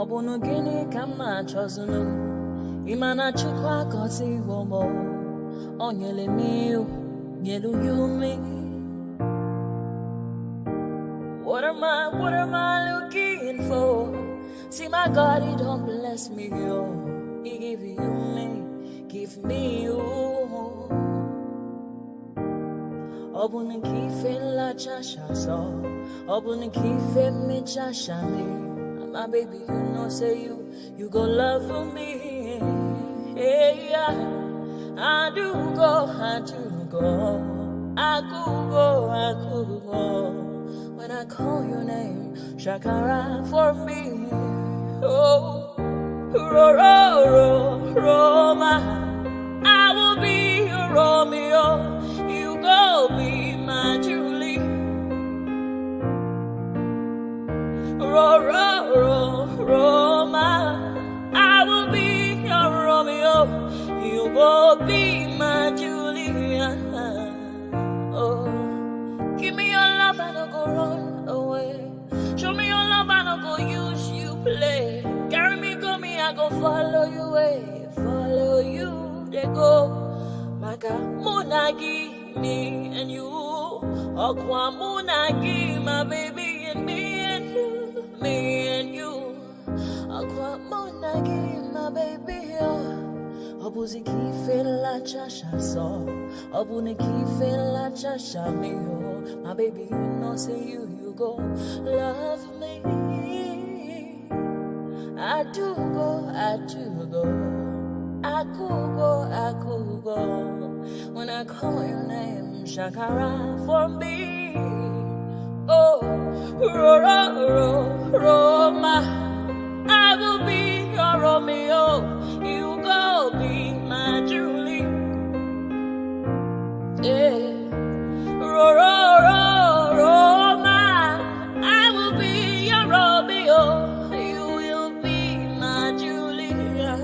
Obunu gini kama chozunu Imana chukwa kosi womo Onyele miu Nyelu yumi What am I looking for? See my God, he don't bless me, yo. He give you me, give me you. Obunu kife la chasha so Obunu kife me chasha me My baby, you know say you go love me. Hey, yeah. I do go I could go When I call your name Shakara for me. Oh, Roma I will be your Romeo. You go be my Julie. Roma I will be your Romeo. You go be my Julia. Oh, give me your love and I'll go run away. Show me your love and I'll go use you play. Carry me, go me, I go follow you way. Follow you, they go. Maka munagi, me and you. Okwa munagi, my baby, and me and you. Me and you. Okwa munagi, my baby, Obuzi kife la chasha so Obuni kife la chasha me yo. My baby, you know say you go love me. I do go I could go When I call your name Shakara for me. Oh, Roma I will be your Romeo. You go be my Julie. Yeah. Roma I will be your Romeo. You will be my Julia.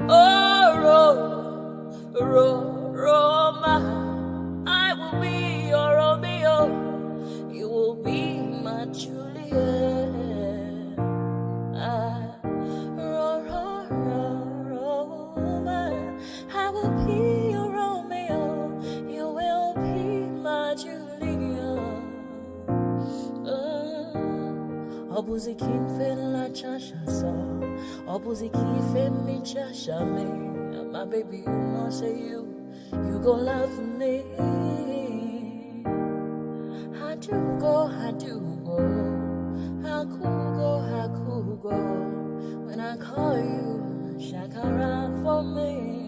Oh, Roma I will be your Romeo. You will be my Julia. I will be your Romeo. You will be my Julia. Obuzi kife la chasha so Obuzi kife mi chasha me. My baby, you know say you go love me. I do go I could go When I call you Shakara for me.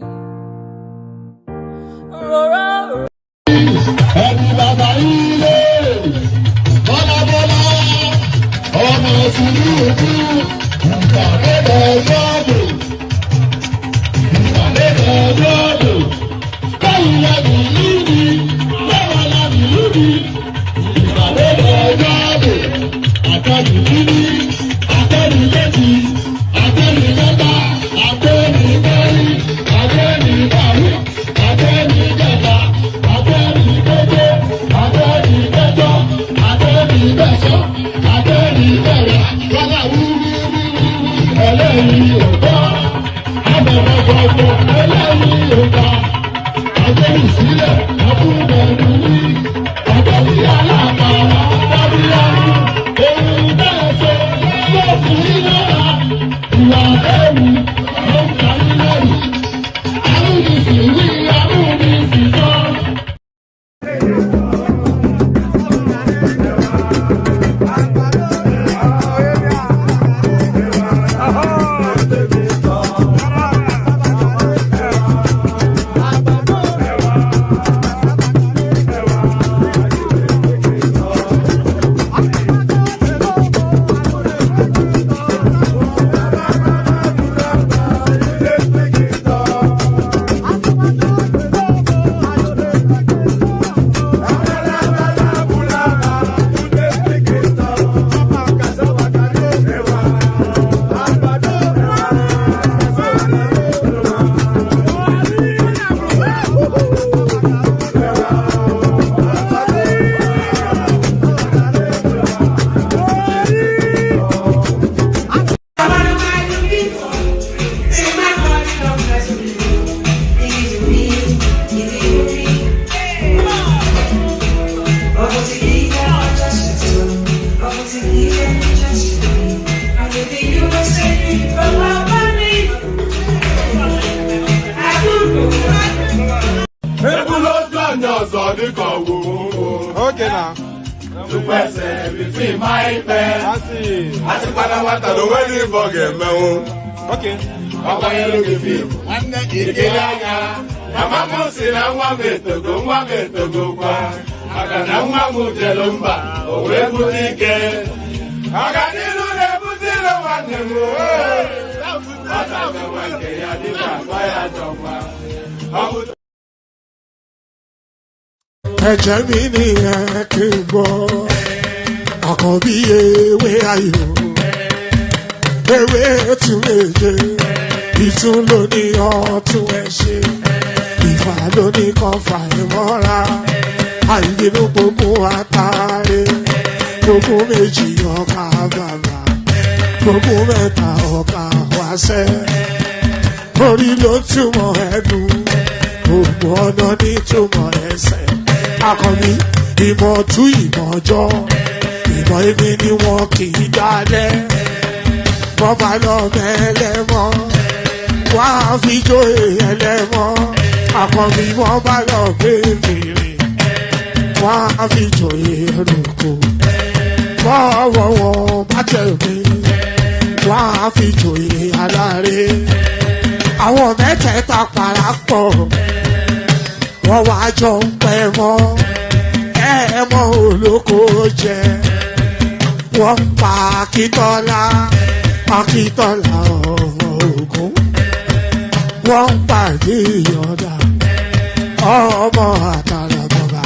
West between my pen. I see what the wedding for game. Okay. I'm going to feel. One day you get out. I'm going to sit down one bit to go. I got no Jelumba. Oh, where would he get? I got you put it on the road. I don't ẹ̀jẹ̀ mi ni ẹ kí n gbọ́ àkànbí ewé ayò ewé tún èdè ìtún ló ní ọtún ẹ ṣe ìfà ló ní kan fà ẹ mọ́ra àìbínú gbogbo àtàrẹ gbogbo méjì ọkà bàbà gbogbo mẹ́ta ọkà wáṣẹ́ orí ló túmọ̀ ẹnu gbogbo ọ̀nà ní túmọ̀ ẹsẹ̀. Akọni ìmọ̀ tú ìmọ̀ ọjọ́ ìmọ̀ èmi ni wọn kì í dálẹ̀ wọ́n bá lọ mẹ́lẹ́mọ́ wọ́n á fi jóye ẹlẹ́mọ́ akọni wọ́n bá lọ bèbèrè wọ́n á fi jóye ẹrùkù bọ́ọ̀wọ̀ wọn bá tẹ̀lé wọ́n á fi jóye aláre àwọn mẹ́tẹ̀ẹ̀ta parapọ̀ wọ́n wá jọ ń pẹ́ mọ́ ẹ̀ẹ́mọ́ olóko jẹ wọ́n ń pa Akíntọ́lá ọmọ Ògún wọ́n ń pàdé Ìyọ̀dà ọmọ Àtàlàbọ̀bà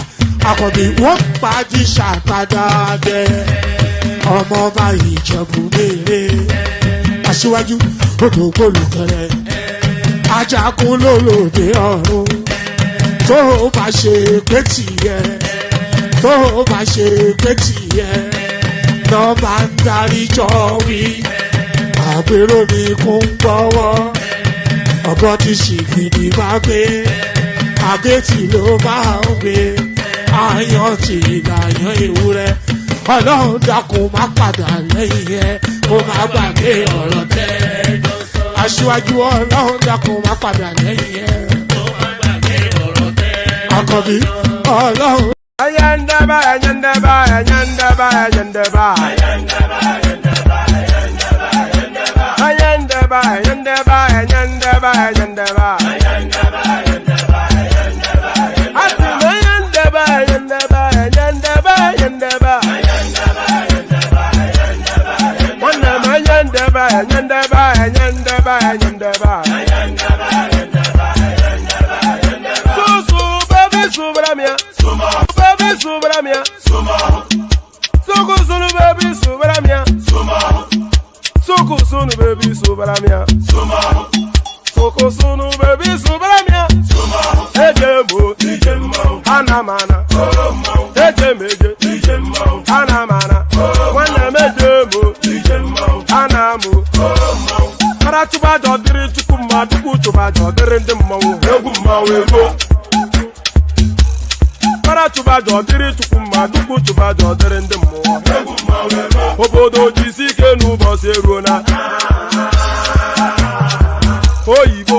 Àkànbí wọ́n ń pàdé Ṣàtàdàdẹ ọmọ ọba Ìjẹ̀bú Mèrè Aṣíwájú odògbólùkẹrẹ Ajagun lólòdì ọ̀run. Tó bá ṣe pé tìyẹ tó bá ṣe pé tìyẹ lọ bá ń darí jọ wí àgbèrò mi kún gbọ́wọ́ ọ̀bọ ti ṣìgìdì bá gbé àgétì ló máa ń gbé àyàn ti ìlàyàn ewúrẹ́ Ọlọ́run dákun má padà lẹ́yìn ẹ kó má gbàgbé ọ̀rọ̀ tẹ́ Aṣíwájú Ọlọ́run dákun má padà lẹ́yìn ẹ. Akọ̀bí Ọlọ́run. Ayandaba, ayandaba, ayandaba, ayandaba. Ayandaba, ayandaba, ayandaba, ayandaba. Asima ayandaba, ayandaba, ayandaba, ayandaba. Wanama ayandaba, ayandaba, ayandaba, ayandaba. Subramia, baby subramia, Suku sunu baby subramia, Suku sunu baby subramia, Suku sunu baby subramia, Ejemo, Anamana, Ejemege, Anamana, Wanamejemo, Anamu, Karatuba Jodiri Chukuma, Tukutuba Jodiri Demo, Eguma, Tuba jodiri chukuma duku tuba jodiri ndi mmụọ obodo jisi ike n'ụbọchị eruona oyibo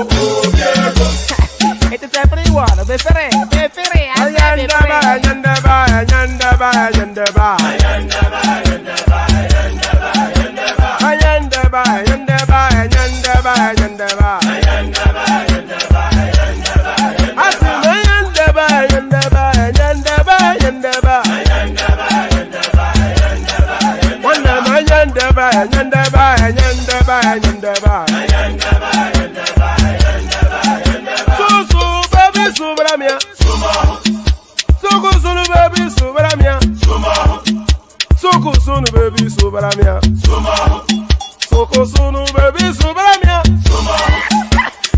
it's everyone befere ayandaba ayandaba ayandaba ayandaba ayandaba ayandaba ayandaba ayandaba Sunu baby subramia. Soko sunu baby subramia.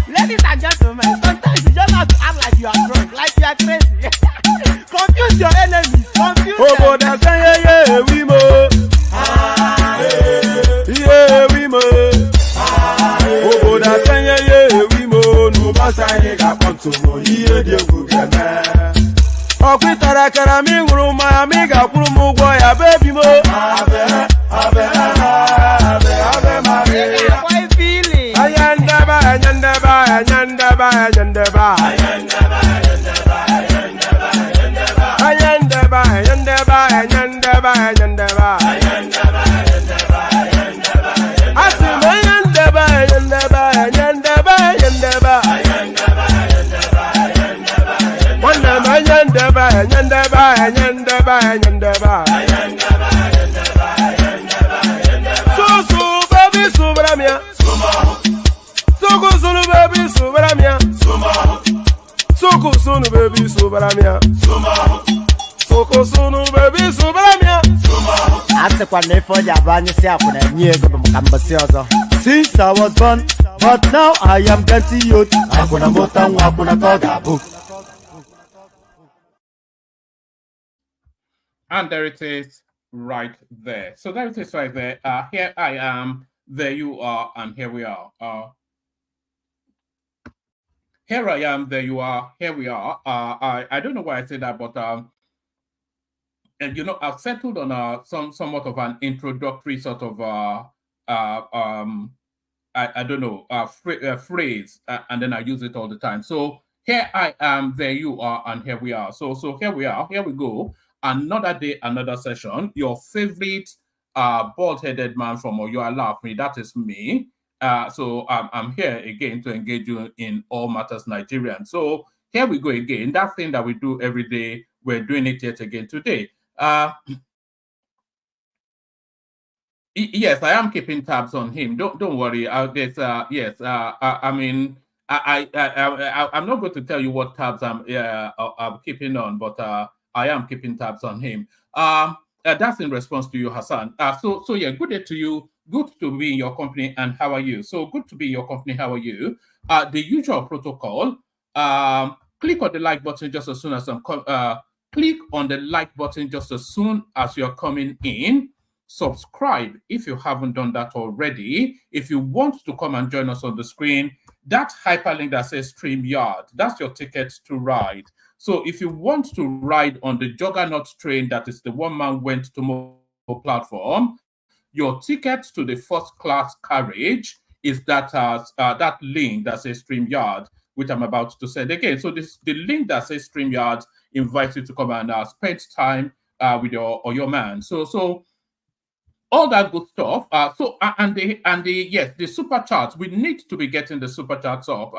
Ladies and gentlemen, sometimes you just have to act like you are drunk, like you are crazy. Confuse your enemies, confuse them. Oh, that's yeah, we mo. Yeah, we mo. Oh, that's yeah, we mo. No basa nigga ponto mo. Yeah, they go get me. Okwitara kara mi nguru ma mi ga kwuru mu gwo ya baby mo. Abe Maria. Why feeling? Ayandaba. Susu baby subramia. Suku sunu baby subramia. Suku sunu baby subramia. Suku sunu baby subramia. Ase kwa nefo ya bani si akuna nyego bamkambasi ozo. Since I was born, but now I am getting youth. Akuna motangu akuna toga book. And there it is right there. So there it is right there. Here I am, there you are, and here we are. Here I am, there you are, here we are. I don't know why I say that, but and you know, I've settled on somewhat of an introductory sort of I don't know phrase, and then I use it all the time. So here I am, there you are, and here we are. So here we are, here we go. Another day, another session. Your favorite bald-headed man from Oyo Alafni, that is me. So I'm here again to engage you in all matters Nigerian. So here we go again. That thing that we do every day, we're doing it yet again today. Yes, I am keeping tabs on him. Don't worry. There's yes. I mean, I'm not going to tell you what tabs I'm keeping on, but I am keeping tabs on him. That's in response to you, Hassan. So yeah, good day to you. Good to be in your company, and how are you? So good to be in your company. How are you? The usual protocol. Click on the like button just as soon as click on the like button just as soon as you're coming in. Subscribe if you haven't done that already. If you want to come and join us on the screen, that hyperlink that says StreamYard, that's your ticket to ride. So if you want to ride on the Juggernaut train, that is the one-man went tomorrow platform, your ticket to the first-class carriage is that that link that says StreamYard, which I'm about to send again. So the link that says StreamYard invites you to come and spend time with your man. So all that good stuff. The super chats. We need to be getting the super chats up.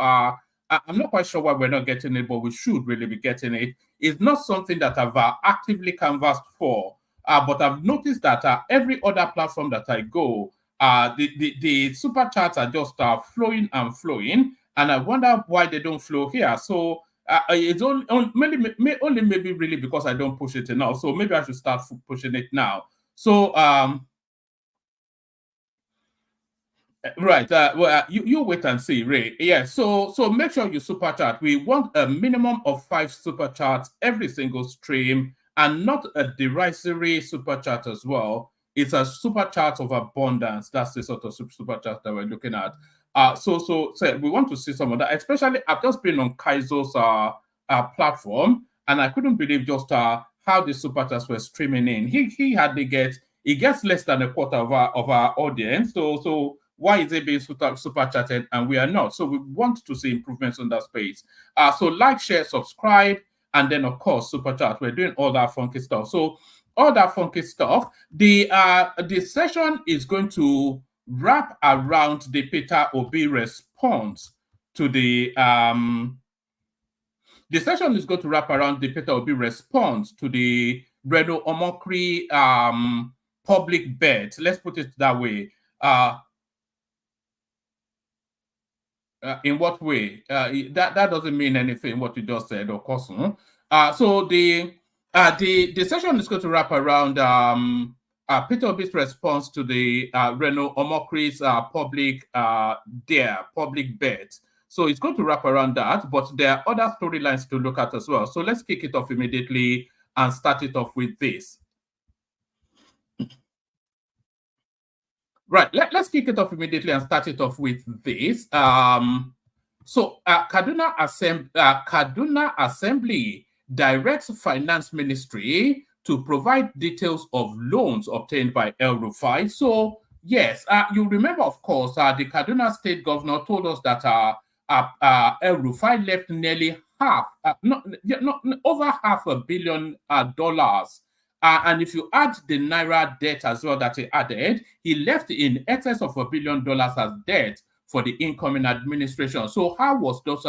I'm not quite sure why we're not getting it, but we should really be getting it. It's not something that I've actively canvassed for, but I've noticed that every other platform that I go, the super chats are just flowing and flowing, and I wonder why they don't flow here. So it's only maybe really because I don't push it enough. So maybe I should start pushing it now. So right. You wait and see, Ray. Yeah. So make sure you super chat. We want a minimum of 5 super chats every single stream, and not a derisory super chat as well. It's a super chat of abundance. That's the sort of super chat that we're looking at. So we want to see some of that. Especially, I've just been on Kaizo's platform, and I couldn't believe just how the super chats were streaming in. He gets less than a quarter of our audience. So why is it being super chatted and we are not? So we want to see improvements on that space. So like, share, subscribe, and then of course super chat. We're doing all that funky stuff. So all that funky stuff. The session is going to wrap around the Peter Obi response to the session is going to wrap around the Peter Obi response to the Reno Omokri public bet. Let's put it that way. In what way? That doesn't mean anything, what you just said, of course. So the session is going to wrap around Peter Obi's response to the Reno Omokri's public bet. So it's going to wrap around that, but there are other storylines to look at as well. So let's kick it off immediately and start it off with this. Right, let's kick it off immediately and start it off with this. So Kaduna Assembly directs Finance Ministry to provide details of loans obtained by El Rufai. So yes, you remember, of course, the Kaduna State Governor told us that El Rufai left nearly over $500 million. And if you add the Naira debt as well that he added, he left in excess of $1 billion as debt for the incoming administration. So how was those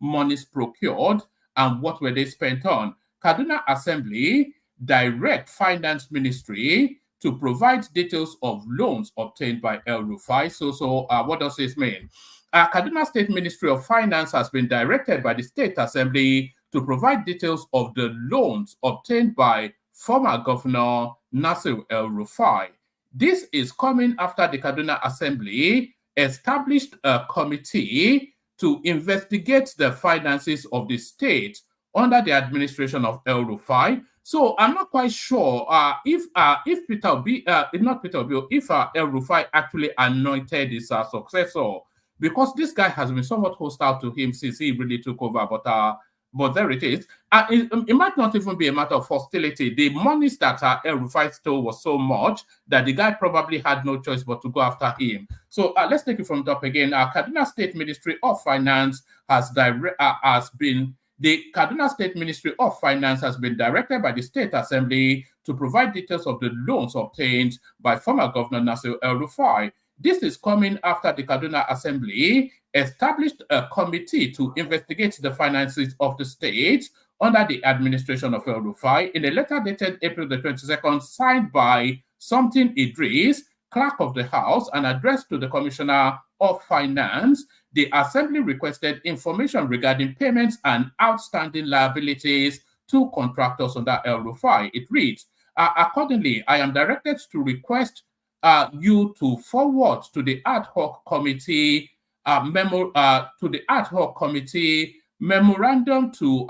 monies procured and what were they spent on? Kaduna Assembly direct Finance Ministry to provide details of loans obtained by El Rufai. So what does this mean? Kaduna State Ministry of Finance has been directed by the State Assembly to provide details of the loans obtained by former Governor Nasir El Rufai. This is coming after the Kaduna Assembly established a committee to investigate the finances of the state under the administration of El Rufai. So I'm not quite sure if Peter Obi, not Peter Obi, if El Rufai actually anointed his successor, because this guy has been somewhat hostile to him since he really took over. But there it is. It might not even be a matter of hostility. The monies that El Rufai stole was so much that the guy probably had no choice but to go after him. So let's take it from the top again. Kaduna State Ministry of Finance the Kaduna State Ministry of Finance has been directed by the State Assembly to provide details of the loans obtained by former Governor Nasir El Rufai. This is coming after the Kaduna Assembly established a committee to investigate the finances of the state under the administration of El Rufai. In a letter dated April the 22nd, signed by Something Idris, Clerk of the House, and addressed to the Commissioner of Finance, the Assembly requested information regarding payments and outstanding liabilities to contractors under El Rufai. It reads, accordingly, I am directed to request you to forward to the ad hoc committee memorandum to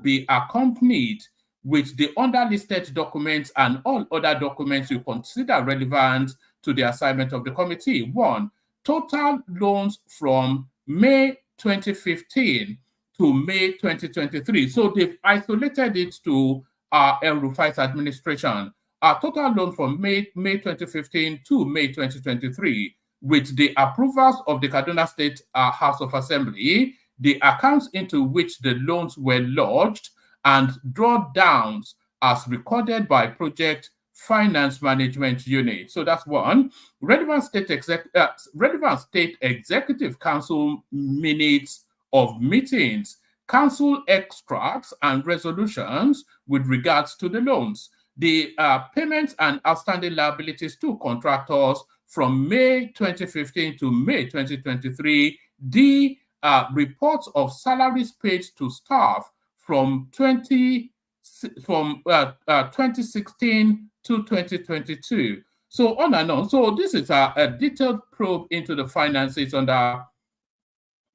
be accompanied with the underlisted documents and all other documents you consider relevant to the assignment of the committee. 1. Total loans from May 2015 to May 2023. So they've isolated it to El Rufai's administration. Total loan from May 2015 to May 2023, with the approvals of the Kaduna State House of Assembly, the accounts into which the loans were lodged, and drawdowns as recorded by Project Finance Management Unit. So that's one. Relevant state executive council minutes of meetings, council extracts, and resolutions with regards to the loans. The payments and outstanding liabilities to contractors from May 2015 to May 2023, the reports of salaries paid to staff from 2016 to 2022. So on and on. So this is a detailed probe into the finances under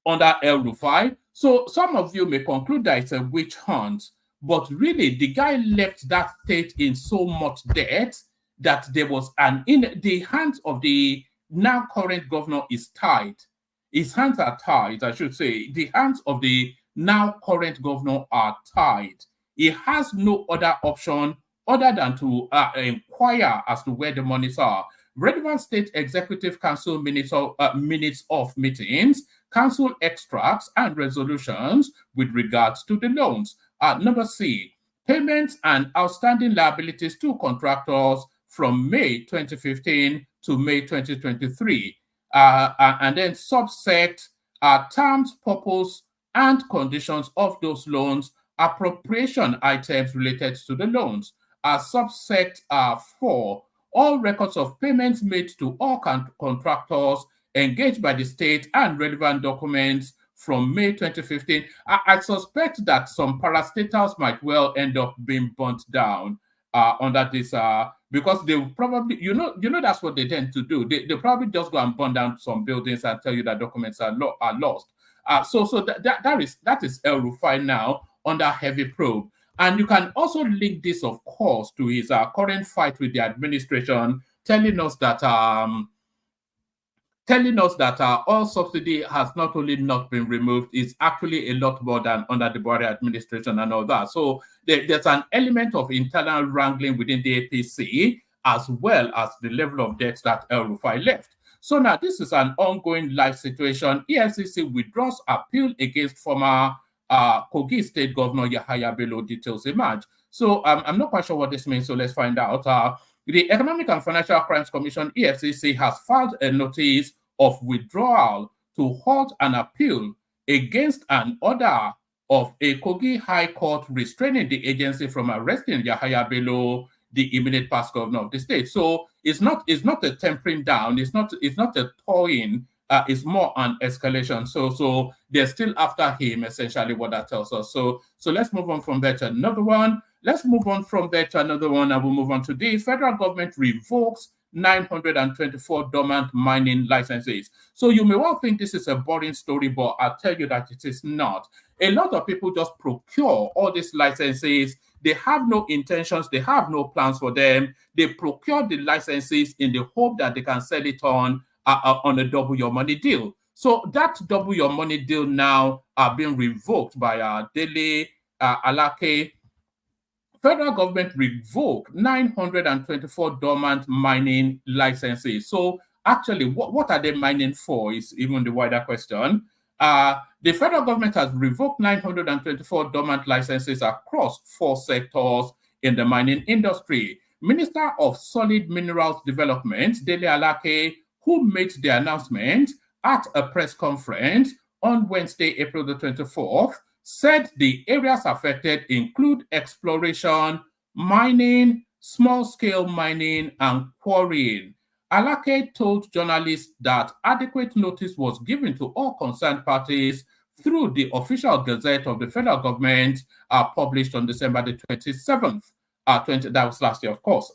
El Rufai. So some of you may conclude that it's a witch hunt, but really the guy left that state in so much debt that there was in the hands of the now current governor is tied. His hands are tied, I should say. The hands of the now current governor are tied. He has no other option other than to inquire as to where the monies are. Relevant state executive council minutes of meetings, council extracts, and resolutions with regards to the loans. Number C, payments and outstanding liabilities to contractors from May 2015 to May 2023. And then subset terms, purpose, and conditions of those loans, appropriation items related to the loans. Subset 4, all records of payments made to all contractors engaged by the state and relevant documents from May 2015. I suspect that some parastatals might well end up being burnt down under this, because they will probably, you know, that's what they tend to do. They probably just go and burn down some buildings and tell you that documents are lost. So that is El Rufai now under heavy probe. And you can also link this, of course, to his current fight with the administration, telling us that all subsidy has not only not been removed, it's actually a lot more than under the Buhari administration and all that. So there's an element of internal wrangling within the APC, as well as the level of debt that El Rufai left. So now this is an ongoing live situation. EFCC withdraws appeal against former Kogi State Governor Yahaya Bello, details emerge. So I'm not quite sure what this means, so let's find out. The Economic and Financial Crimes Commission, EFCC, has filed a notice of withdrawal to halt an appeal against an order of a Kogi High Court restraining the agency from arresting Yahaya Bello, the immediate past governor of the state. So it's not a tempering down, it's not a thawing, it's more an escalation. So they're still after him, essentially what that tells us. So let's move on from there to another one. Let's move on from there to another one, and we'll move on to this. Federal government revokes 924 dormant mining licenses. So you may well think this is a boring story, but I'll tell you that it is not. A lot of people just procure all these licenses. They have no intentions, they have no plans for them. They procure the licenses in the hope that they can sell it on a double your money deal. So that double your money deal now are being revoked by Dele Alake. Federal government revoked 924 dormant mining licenses. So actually, what are they mining for is even the wider question. The federal government has revoked 924 dormant licenses across 4 sectors in the mining industry. Minister of Solid Minerals Development, Dele Alake, who made the announcement at a press conference on Wednesday, April the 24th, said the areas affected include exploration, mining, small-scale mining, and quarrying. Alake told journalists that adequate notice was given to all concerned parties through the official gazette of the federal government published on December the 27th. That was last year, of course.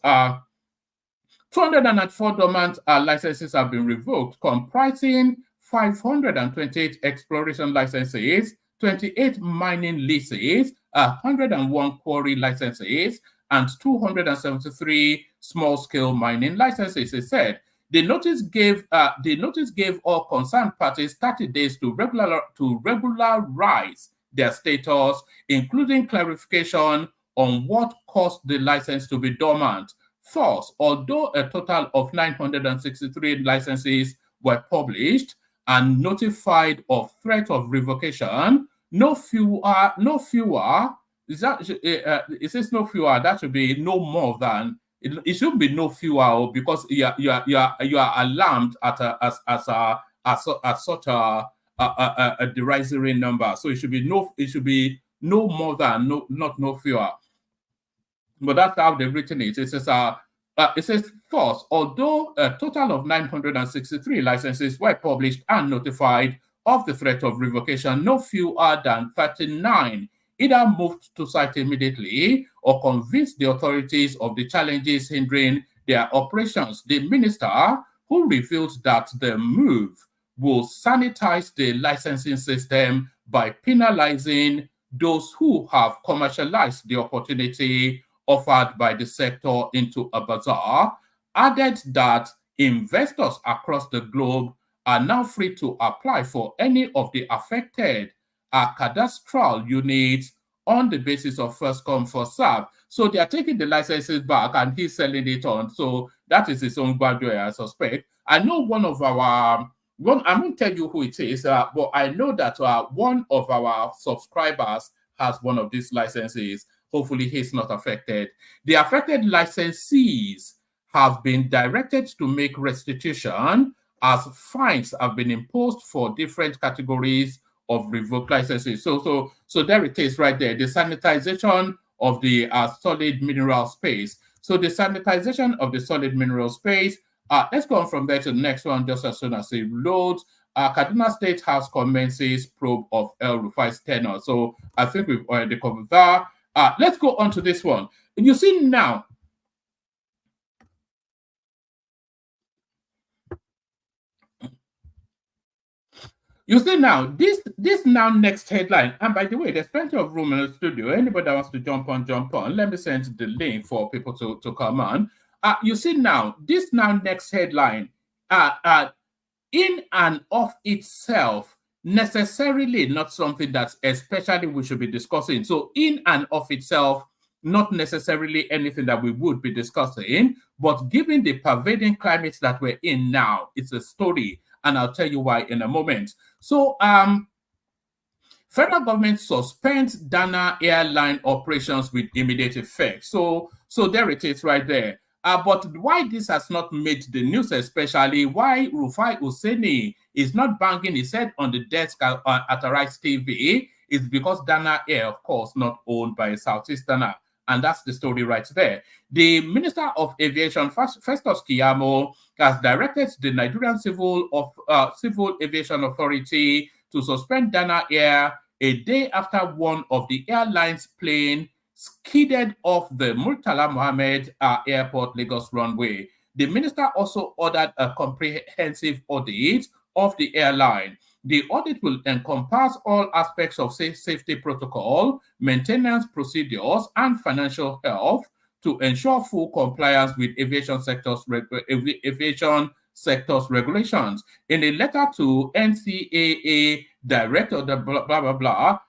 204 dormant licenses have been revoked, comprising 528 exploration licenses, 28 mining leases, 101 quarry licenses, and 273 small-scale mining licenses. It said the notice gave all concerned parties 30 days to regularize their status, including clarification on what caused the license to be dormant. Thus, although a total of 963 licenses were published and notified of threat of revocation, no fewer, it says no fewer, that should be no more than, it should be no fewer, because you are alarmed at such a derisory number. So it should be no more than, not no fewer. But that's how they've written it. It says, first, although a total of 963 licenses were published and notified of the threat of revocation, no fewer than 39 either moved to site immediately or convinced the authorities of the challenges hindering their operations. The minister, who revealed that the move will sanitize the licensing system by penalizing those who have commercialized the opportunity offered by the sector into a bazaar, added that investors across the globe are now free to apply for any of the affected cadastral units on the basis of first come, first serve. So they are taking the licenses back and he's selling it on. So that is his own bad way, I suspect. I know one of our, I won't tell you who it is, but I know that one of our subscribers has one of these licenses. Hopefully he's not affected. The affected licensees have been directed to make restitution as fines have been imposed for different categories of revoked licenses. So there it is right there, the sanitization of the solid mineral space. So the sanitization of the solid mineral space, let's go on from there to the next one just as soon as it loads. Kaduna State House commences probe of El Rufai's tenure. So I think we've already covered that. Let's go on to this one. You see now, this now next headline, and by the way, there's plenty of room in the studio. Anybody that wants to jump on. Let me send the link for people to come on. You see now, this now next headline, in and of itself, necessarily not something that's especially we should be discussing. So in and of itself, not necessarily anything that we would be discussing, but given the pervading climate that we're in now, it's a story, and I'll tell you why in a moment. So federal government suspends Dana airline operations with immediate effect. So there it is right there. But why this has not made the news, especially why Rufai Hussaini is not banging his head on the desk at Arise TV, is because Dana Air, of course, not owned by a Southeasterner. And that's the story right there. The Minister of Aviation, Festus Keyamo, has directed the Nigerian Civil Aviation Authority to suspend Dana Air a day after one of the airline's plane skidded off the Murtala Mohammed Airport Lagos runway. The minister also ordered a comprehensive audit of the airline. The audit will encompass all aspects of safety protocol, maintenance procedures, and financial health to ensure full compliance with aviation sector's regulations. In a letter to NCAA Director, blah, blah, blah,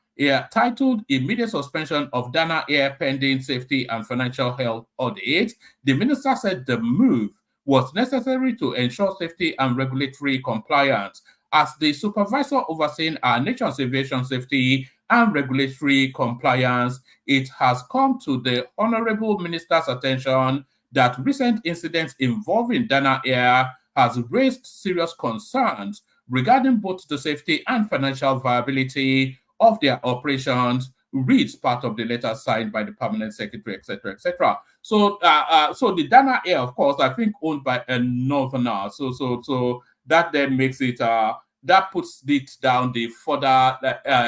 titled Immediate Suspension of Dana Air Pending Safety and Financial Health Audit, the minister said the move was necessary to ensure safety and regulatory compliance. As the supervisor overseeing our nation's aviation safety and regulatory compliance, it has come to the Honorable Minister's attention that recent incidents involving Dana Air has raised serious concerns regarding both the safety and financial viability of their operations, reads part of the letter signed by the permanent secretary, etc., etc. So, so the Dana Air, of course, I think owned by a northerner. So that then makes it that puts it down the further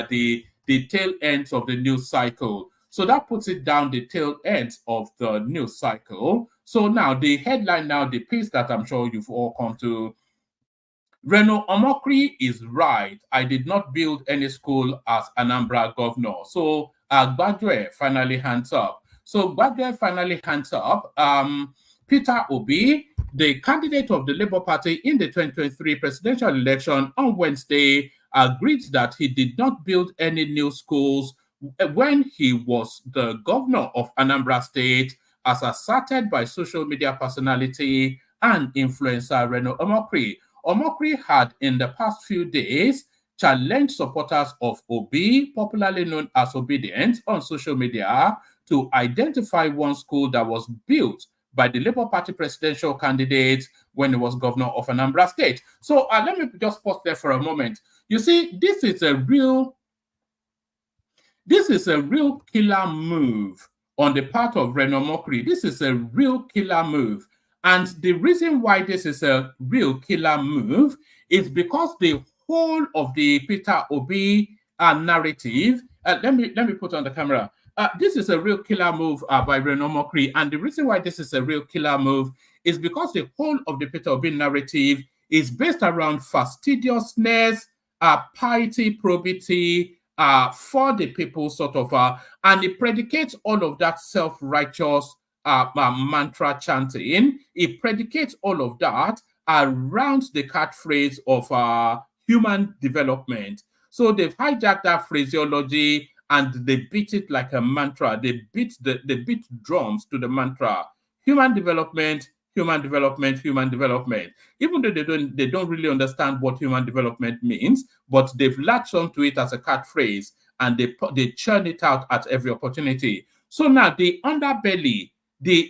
the tail ends of the news cycle. So that puts it down the tail ends of the news cycle. So now the headline, now the piece that I'm sure you've all come to. Reno Omokri is right. I did not build any school as Anambra governor. So Gbadue finally hands up. So Gbadue finally hands up. Peter Obi, the candidate of the Labour Party in the 2023 presidential election on Wednesday, agreed that he did not build any new schools when he was the governor of Anambra State, as asserted by social media personality and influencer Reno Omokri. Omokri had in the past few days challenged supporters of Obi, popularly known as Obedient, on social media to identify one school that was built by the Labour Party presidential candidate when he was governor of Anambra State. So let me just pause there for a moment. You see, this is a real killer move on the part of Reno Omokri. This is a real killer move. And the reason why this is a real killer move is because the whole of the Peter Obi narrative, let me put on the camera. This is a real killer move by Reno Omokri. And the reason why this is a real killer move is because the whole of the Peter Obi narrative is based around fastidiousness, piety, probity, for the people, sort of, and it predicates all of that self-righteous mantra chanting. It predicates all of that around the catchphrase of human development. So they've hijacked that phraseology and they beat it like a mantra. They beat drums to the mantra. Human development, human development, human development. Even though they don't really understand what human development means, but they've latched onto it as a catchphrase and they churn it out at every opportunity. So now the underbelly, the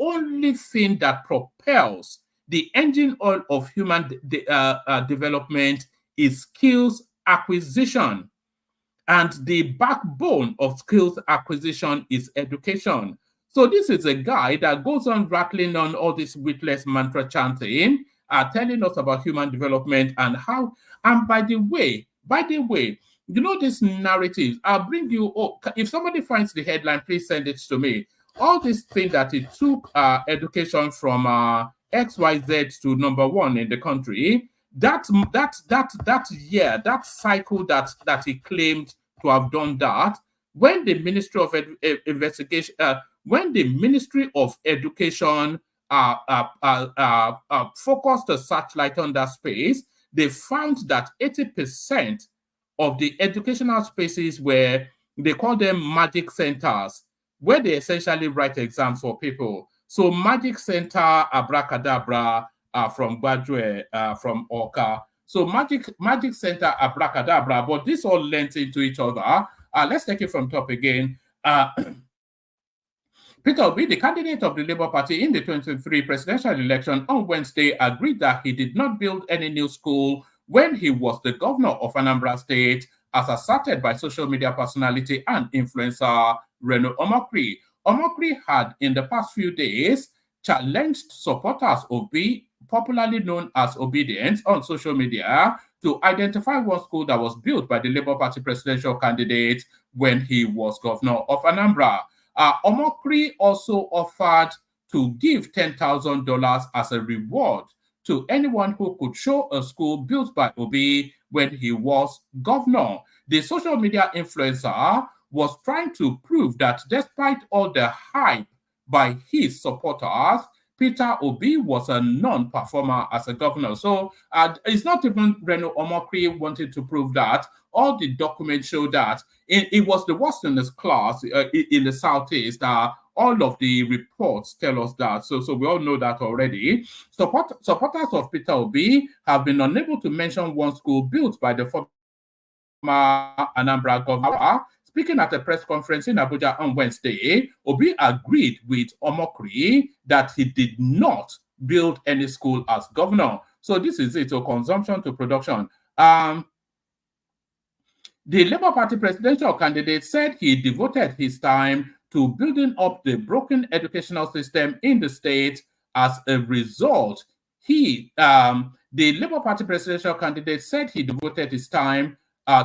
only thing that propels the engine oil of human development is skills acquisition. And the backbone of skills acquisition is education. So this is a guy that goes on rattling on all this witless mantra chanting, telling us about human development and how. And by the way, you know this narrative. I'll bring you. Oh, if somebody finds the headline, please send it to me. All this thing that it took education from XYZ to number one in the country. That year, that cycle that he claimed to have done that, when the Ministry of Investigation, when the Ministry of Education focused a searchlight on that space, they found that 80% of the educational spaces were, they call them magic centers, where they essentially write exams for people. So Magic Center, Abracadabra, from Gbadue, from Oka. So Magic Center, Abracadabra, but this all lends into each other. Let's take it from top again. Peter Obi, the candidate of the Labour Party in the 2023 presidential election on Wednesday, agreed that he did not build any new school when he was the governor of Anambra State, as asserted by social media personality and influencer Reno Omokri. Omokri had, in the past few days, challenged supporters of Obi, popularly known as Obedience, on social media to identify one school that was built by the Labour Party presidential candidate when he was governor of Anambra. Omokri also offered to give $10,000 as a reward to anyone who could show a school built by Obi when he was governor. The social media influencer was trying to prove that despite all the hype by his supporters, Peter Obi was a non-performer as a governor. So it's not even Reno Omokri wanted to prove that. All the documents show that it was the worst in his class in the Southeast. All of the reports tell us that. So we all know that already. Supporters of Peter Obi have been unable to mention one school built by the former Anambra governor. Speaking at a press conference in Abuja on Wednesday, Obi agreed with Omokri that he did not build any school as governor. So this is it, so consumption to production. The Labour Party presidential candidate said he devoted his time to building up the broken educational system in the state. As a result, the Labour Party presidential candidate said he devoted his time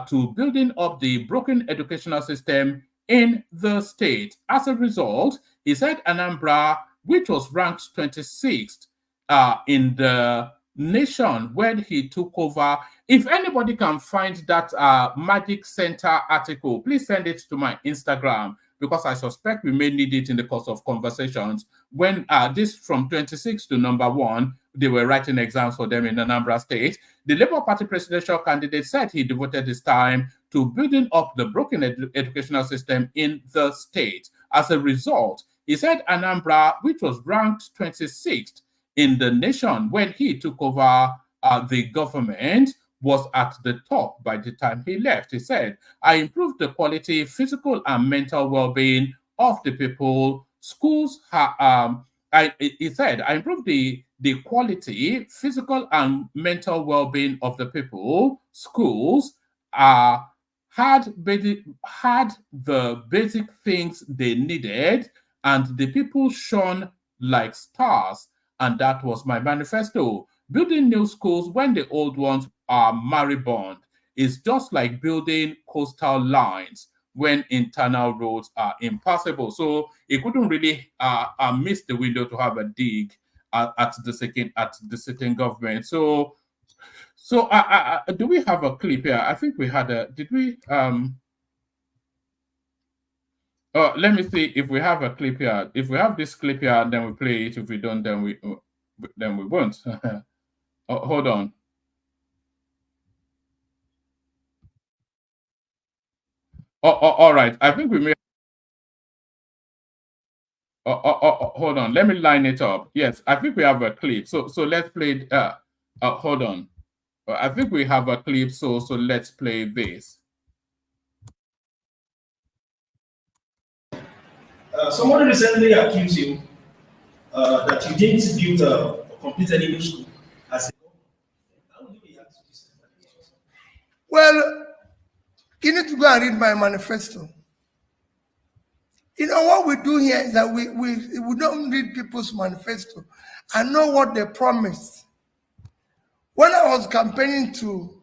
to building up the broken educational system in the state. As a result, he said Anambra, which was ranked 26th in the nation when he took over. If anybody can find that Magic Center article, please send it to my Instagram, because I suspect we may need it in the course of conversations. When this from 26 to number 1, they were writing exams for them in Anambra State. The Labour Party presidential candidate said he devoted his time to building up the broken educational system in the state. As a result, he said Anambra, which was ranked 26th in the nation when he took over the government, was at the top by the time he left. He said, I improved the quality, physical and mental well-being of the people. Schools, he said, I improved the quality, physical and mental well-being of the people. Schools had the basic things they needed, and the people shone like stars. And that was my manifesto. Building new schools when the old ones are moribund is just like building coastal lines when internal roads are impassable. So he couldn't really miss the window to have a dig at the sitting government. So do we have a clip here? I think we had a. Did we? Let me see if we have a clip here. If we have this clip here, then we play it. If we don't, then we won't. Hold on. All right. I think we may. Hold on. Let me line it up. Yes, I think we have a clip. So let's play. Hold on. I think we have a clip. So let's play this. Somebody recently accused you that you didn't build or complete any new school. How would you react to this? Well, you need to go and read my manifesto. You know what we do here is that we don't read people's manifesto and know what they promised. When I was campaigning to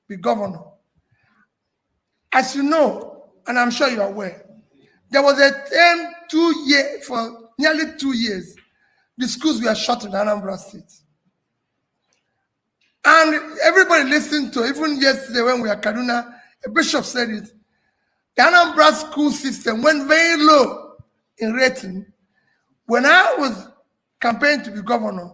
be governor, as you know, and I'm sure you're aware, there was a term for nearly 2 years, the schools were shut in Anambra State. And everybody listened to, even yesterday when we were at Kaduna, a bishop said it. The Anambra school system went very low in rating. When I was campaigning to be governor,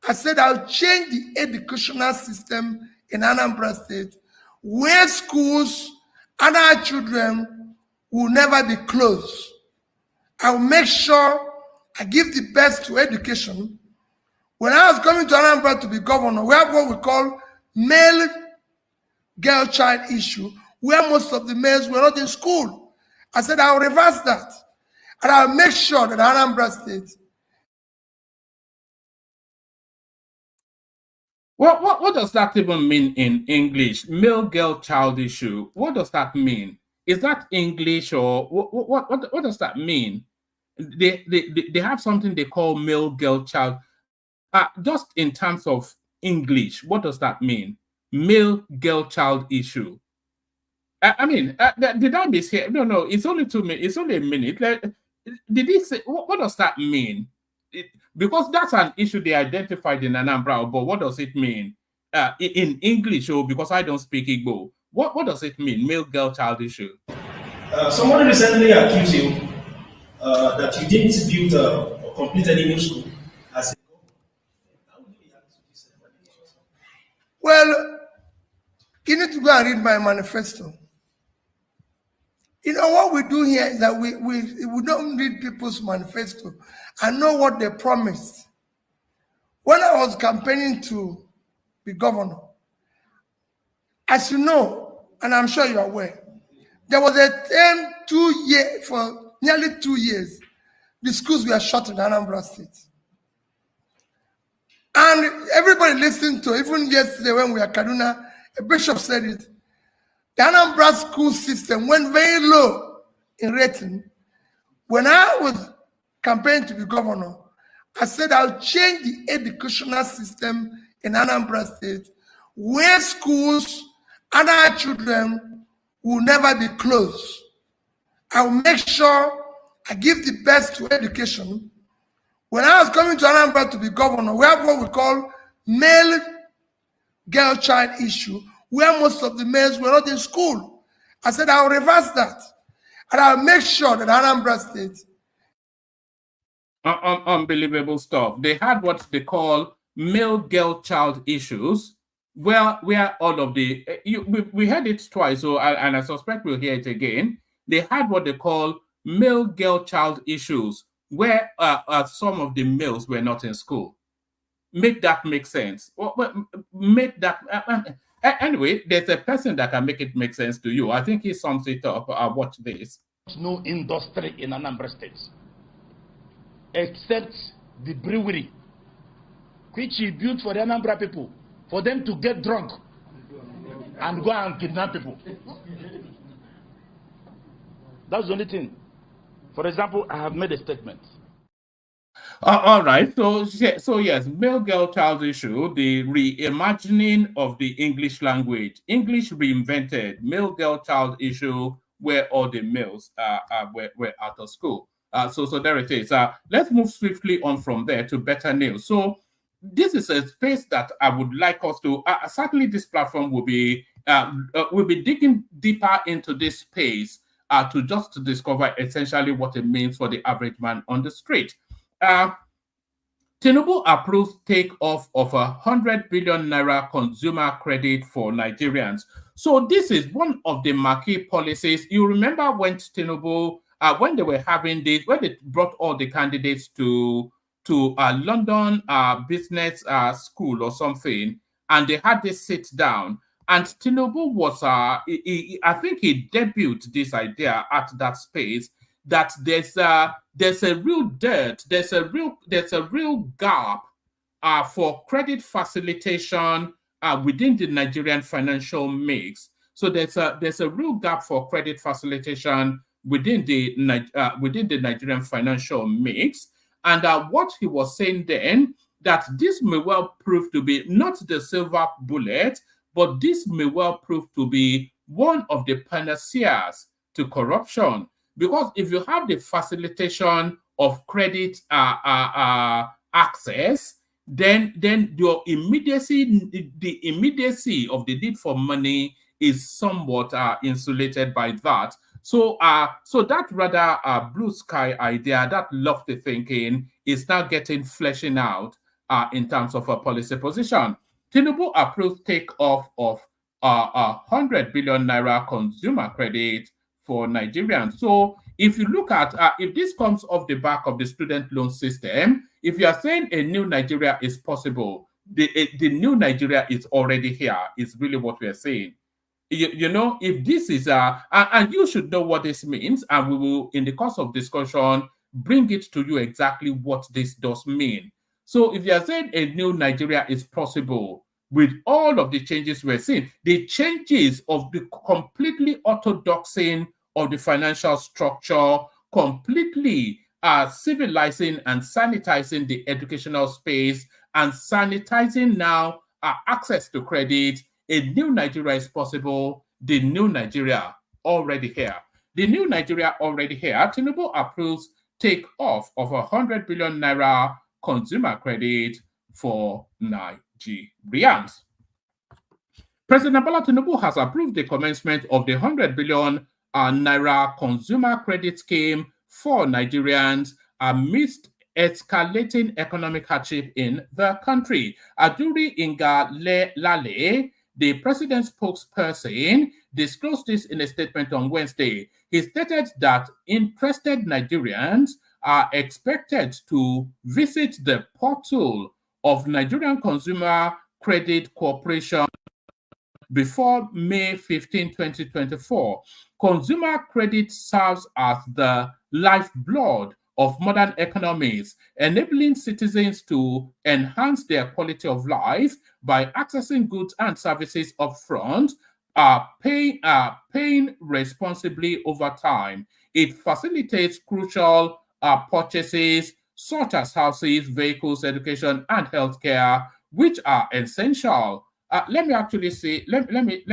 I said I'll change the educational system in Anambra State, where schools and our children will never be closed. I'll make sure I give the best to education. When I was coming to Anambra to be governor, we have what we call male-girl-child issue, where most of the males were not in school. I said I'll reverse that, and I'll make sure that Anambra State What does that even mean in English? Male girl child issue. What does that mean? Is that English or what does that mean? They have something they call male girl child. Just in terms of English, what does that mean? Male girl child issue. I mean, did I mishear? No, it's only 2 minutes. It's only a minute. Did he say what does that mean? Because that's an issue they identified in Anambra, but what does it mean in English? Or because I don't speak Igbo, what does it mean? Male girl child issue. Someone recently accused you that you didn't build or complete any new school as a Well, you need to go and read my manifesto. You know what we do here is that we don't read people's manifesto and know what they promised. When I was campaigning to be governor, as you know, and I'm sure you're aware, there was a term for nearly 2 years, the schools were shut in Anambra State. And everybody listened to, even yesterday when we were at Kaduna, a bishop said it. The Anambra school system went very low in rating. When I was campaigning to be governor, I said I'll change the educational system in Anambra State where schools and our children will never be closed. I will make sure I give the best to education. When I was coming to Anambra to be governor, we have what we call male girl child issue, where most of the males were not in school. I said I'll reverse that. And I'll make sure that Anambra State. Unbelievable stuff. They had what they call male girl child issues, where all of the we heard it twice, so and I suspect we'll hear it again. They had what they call male girl child issues, where some of the males were not in school. Make that make sense. Make that anyway. There's a person that can make it make sense to you. I think he sums it up. Watch this. No industry in Anambra State, except the brewery, which he built for the Anambra people, for them to get drunk and go and kidnap people. That's the only thing. For example, I have made a statement. All right. So yes, male girl child issue, the reimagining of the English language, English reinvented, male girl child issue, where all the males were out of school. So there it is. Let's move swiftly on from there to better news. So this is a space that I would like us to. Certainly, this platform will be digging deeper into this space to just discover essentially what it means for the average man on the street. Tinubu approves takeoff of 100 billion naira consumer credit for Nigerians. So this is one of the marquee policies. You remember when Tinubu, when they were having this, when they brought all the candidates to London business school or something, and they had this sit down, and Tinubu was, I think he debuted this idea at that space, that there's a real dearth, there's a real gap for credit facilitation within the Nigerian financial mix. So there's a real gap for credit facilitation within the Nigerian financial mix. And what he was saying then, that this may well prove to be not the silver bullet, but this may well prove to be one of the panaceas to corruption. Because if you have the facilitation of credit access, then your immediacy, the immediacy of the need for money is somewhat insulated by that. So that rather blue sky idea, that lofty thinking, is now getting fleshing out in terms of a policy position. Tinubu approved takeoff of 100 billion naira consumer credit for Nigerians. So if you look at, if this comes off the back of the student loan system, if you are saying a new Nigeria is possible, the new Nigeria is already here, is really what we are saying. You know, if this is, and you should know what this means, and we will, in the course of discussion, bring it to you exactly what this does mean. So if you are saying a new Nigeria is possible, with all of the changes we're seeing, the changes of the completely orthodoxing of the financial structure, completely civilizing and sanitizing the educational space, and sanitizing now access to credit. A new Nigeria is possible. The new Nigeria already here. The new Nigeria already here. Tinubu approves take off of 100 billion naira consumer credit for Nigerians. President Bola Tinubu has approved the commencement of the 100 billion naira consumer credit scheme for Nigerians amidst escalating economic hardship in the country. Aduri Inga Lale, the president's spokesperson, disclosed this in a statement on Wednesday. He stated that interested Nigerians are expected to visit the portal of Nigerian Consumer Credit Corporation before May 15, 2024. Consumer credit serves as the lifeblood of modern economies, enabling citizens to enhance their quality of life by accessing goods and services upfront, paying responsibly over time. It facilitates crucial purchases such as houses, vehicles, education, and healthcare, which are essential. Let me actually see. Let me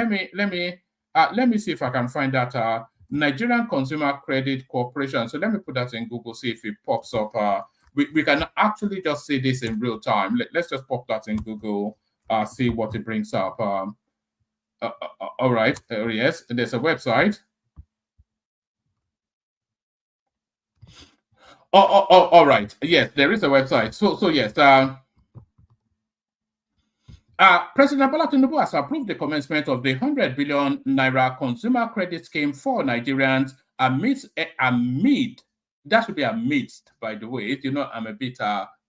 see if I can find that Nigerian Consumer Credit Corporation. So let me put that in Google, see if it pops up. We can actually just see this in real time. Let's just pop that in Google, see what it brings up. All right. Yes, there's a website. All right. Yes, there is a website. So yes. President Bola Tinubu has approved the commencement of the 100 billion naira consumer credit scheme for Nigerians amidst, that should be amidst, by the way. You know, I'm a bit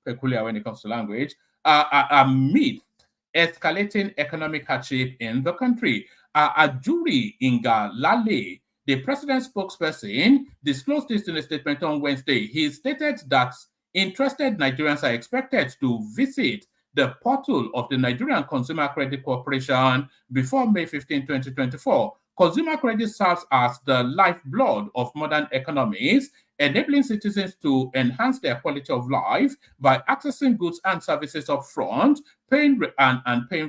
peculiar when it comes to language. Amid escalating economic hardship in the country. Ajuri Inga Lale, the president's spokesperson, disclosed this in a statement on Wednesday. He stated that interested Nigerians are expected to visit the portal of the Nigerian Consumer Credit Corporation before May 15, 2024. Consumer credit serves as the lifeblood of modern economies, enabling citizens to enhance their quality of life by accessing goods and services upfront, paying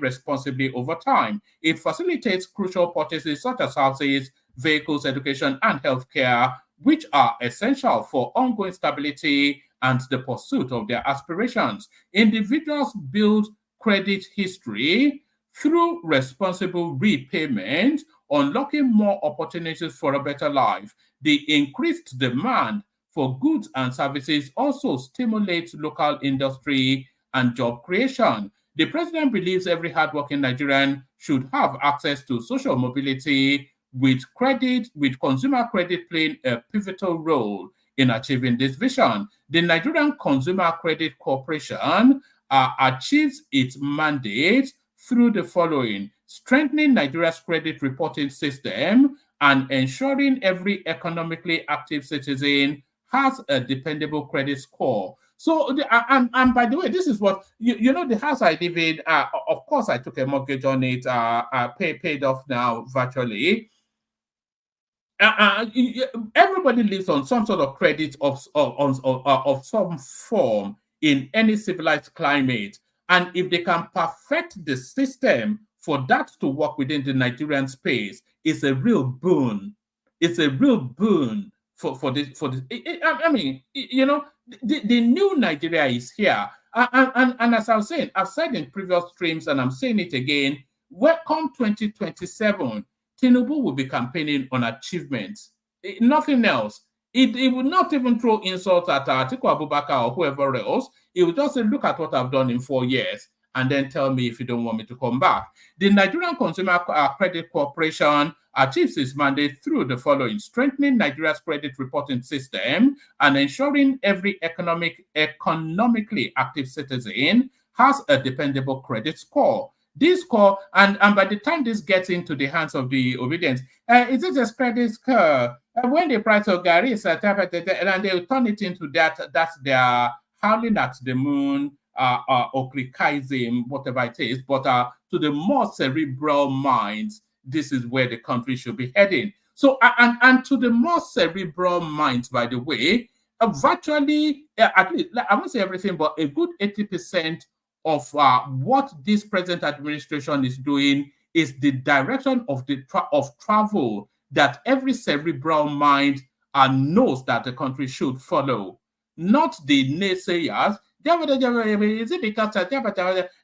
responsibly over time. It facilitates crucial purchases such as houses, vehicles, education, and healthcare, which are essential for ongoing stability and the pursuit of their aspirations. Individuals build credit history through responsible repayment, unlocking more opportunities for a better life. The increased demand for goods and services also stimulates local industry and job creation. The president believes every hardworking Nigerian should have access to social mobility, with consumer credit playing a pivotal role in achieving this vision. The Nigerian Consumer Credit Corporation achieves its mandate through the following: strengthening Nigeria's credit reporting system and ensuring every economically active citizen has a dependable credit score. So, and by the way, this is what, you know, the house I live in, of course, I took a mortgage on it, paid off now virtually. Everybody lives on some sort of credit of some form in any civilized climate. And if they can perfect the system for that to work within the Nigerian space, it's a real boon. It's a real boon for this. I mean, you know, the new Nigeria is here. And as I was saying, I've said in previous streams, and I'm saying it again, welcome 2027. Tinubu will be campaigning on achievements, nothing else. It will not even throw insults at Atiku Abubakar or whoever else. It will just say, look at what I've done in 4 years, and then tell me if you don't want me to come back. The Nigerian Consumer Credit Corporation achieves its mandate through the following: strengthening Nigeria's credit reporting system and ensuring every economically active citizen has a dependable credit score. This score, and by the time this gets into the hands of the obedience, is it a credit score? When the price of Gary is and they will turn it into that's their howling at the moon Okrikaism, whatever it is, but to the more cerebral minds, this is where the country should be heading. So, and to the more cerebral minds, by the way, virtually, at least, I won't say everything, but a good 80% of what this present administration is doing is the direction of travel that every cerebral mind knows that the country should follow, not the naysayers. Is it because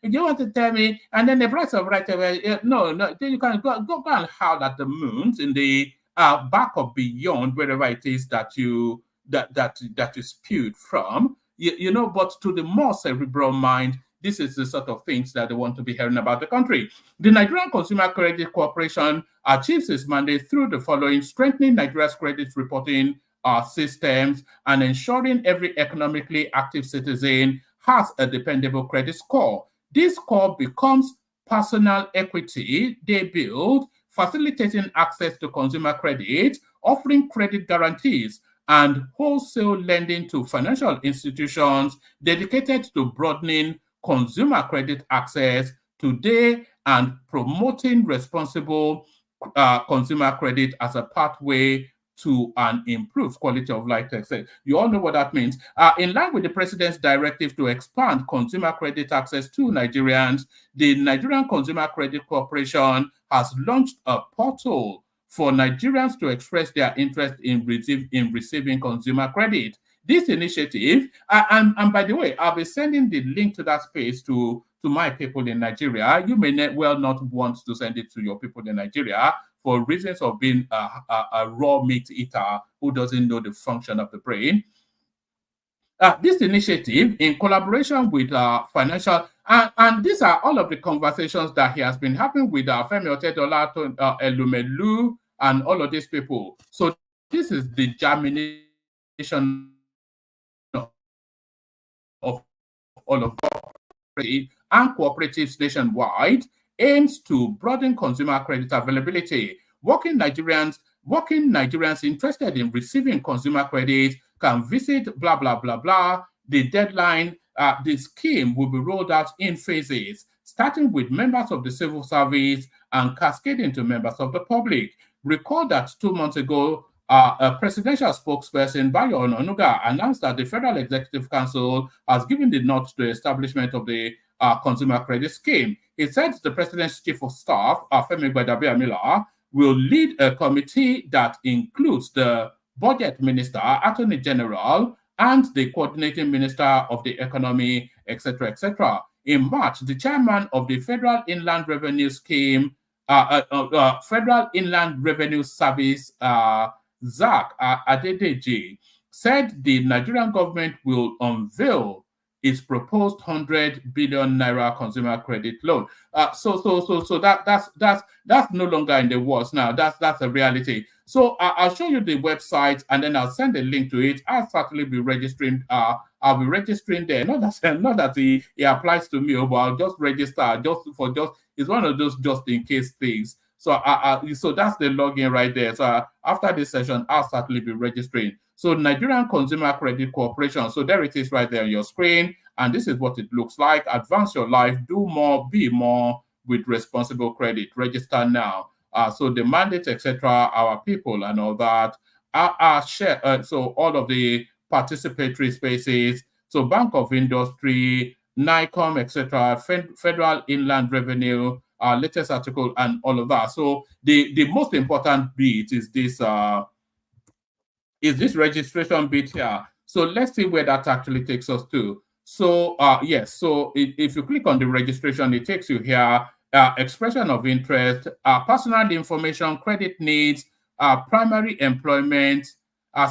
you want to tell me? And then the price of right away, no, you can go and howl at the moons in the back or beyond wherever it is that you that is spewed from, you know. But to the more cerebral mind, this is the sort of things that they want to be hearing about the country. The Nigerian Consumer Credit Corporation achieves its mandate through the following: strengthening Nigeria's credit reporting systems and ensuring every economically active citizen has a dependable credit score. This score becomes personal equity they build, facilitating access to consumer credit, offering credit guarantees, and wholesale lending to financial institutions dedicated to broadening consumer credit access today and promoting responsible consumer credit as a pathway to an improved quality of life. You all know what that means. In line with the president's directive to expand consumer credit access to Nigerians, the Nigerian Consumer Credit Corporation has launched a portal for Nigerians to express their interest in receiving consumer credit. This initiative, and by the way, I'll be sending the link to that space to my people in Nigeria. You may well not want to send it to your people in Nigeria for reasons of being a raw meat eater who doesn't know the function of the brain. This initiative, in collaboration with financial, and these are all of the conversations that he has been having with Femi Otedola, Elumelu, and all of these people. So this is the germination of all of and cooperatives nationwide, aims to broaden consumer credit availability. Working Nigerians interested in receiving consumer credit can visit blah, blah, blah, blah. The deadline, the scheme will be rolled out in phases, starting with members of the civil service and cascading to members of the public. Recall that 2 months ago, a presidential spokesperson, Bayo Ononuga, announced that the Federal Executive Council has given the nod to the establishment of the consumer credit scheme. He said the president's chief of staff, Femi Gbadabiamila, will lead a committee that includes the budget minister, attorney general, and the coordinating minister of the economy, etc., etc. In March, the chairman of the Federal Inland Revenue Scheme, Federal Inland Revenue Service, Zach Adedeji, said the Nigerian government will unveil its proposed 100 billion naira consumer credit loan. So that's no longer in the works now. That's a reality. So I'll show you the website and then I'll send a link to it. I'll certainly be registering. I'll be registering there. Not that it applies to me, but I'll just register it's one of those just in case things. So so that's the login right there. So after this session, I'll certainly be registering. So Nigerian Consumer Credit Corporation. So there it is right there on your screen. And this is what it looks like. Advance your life, do more, be more with responsible credit. Register now. So the mandate, etc., our people and all that are shared. So all of the participatory spaces. So Bank of Industry, NICOM, etc., Federal Inland Revenue, latest article and all of that. So the most important bit is this registration bit here. So let's see where that actually takes us to. So yes, so if you click on the registration, it takes you here. Expression of interest, personal information, credit needs, primary employment,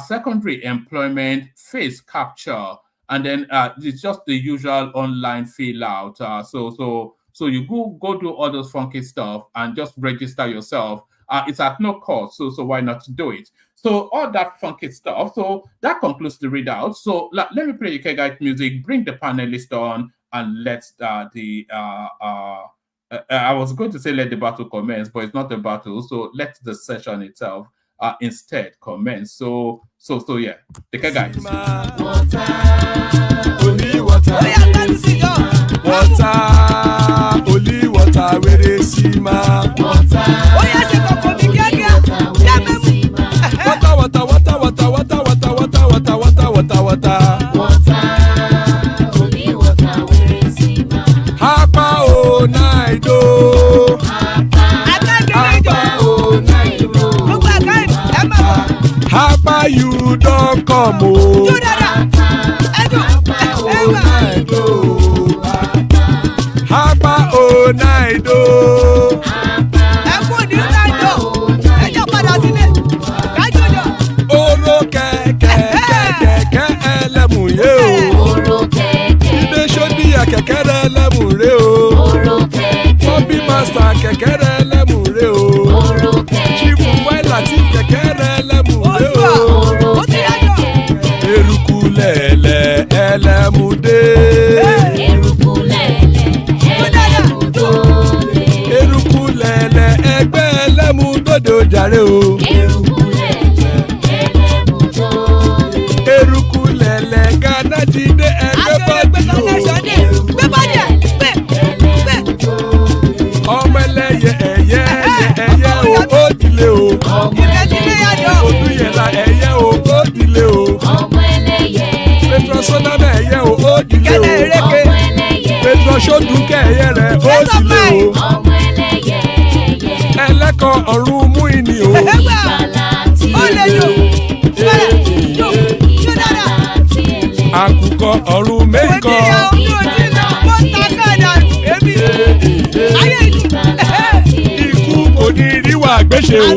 secondary employment, face capture, and then it's just the usual online fill out. So you go do all those funky stuff and just register yourself. It's at no cost, so why not do it? So all that funky stuff. So that concludes the readout. So let me play the Kegite music, bring the panelists on, and let I was going to say let the battle commence, but it's not a battle. So let the session itself instead commence. So yeah, the Kegite. Water, only water, where they see ma. Water, water, water, water, water, water, water, water, water, water, water. Only water, where they see ma. Hapa o naido. Hapa you don't come o. Hapa o naido. Oro kẹ̀kẹ́ ẹlẹ́mù yé o. Ilé sọ́dí kẹ̀kẹ́ rẹ ẹlẹ́mù rẹ o. Bobby master kẹ̀kẹ́ rẹ ẹlẹ́mù rẹ o. Chief Faila ti kẹ̀kẹ́ rẹ ẹlẹ́mù rẹ o. Eruku lẹ̀lẹ̀ ẹlẹ́mù dé. Eruku lẹ̀lẹ̀ ẹgbẹ́ ẹlẹ́mù dòdò jàre o. Eruku lẹ̀lẹ̀ Ghana ti dé ẹgbẹ́ bọ́dì o. Ọmọ ẹlẹ́yẹ ẹ̀yẹ o ó dilé o. Odúyẹ̀lá ẹ̀yẹ o ó dilé o. Petrosonama ẹ̀yẹ o ó dilé o. Petrosodúnkẹ́ ẹ̀yẹ rẹ̀ ó dilé o. Ẹlẹ́kọ̀ ọ̀run mú ìní o. Àkùkọ ọ̀run mẹ́kọ̀. Ikú kò ní ríwà gbéṣe o.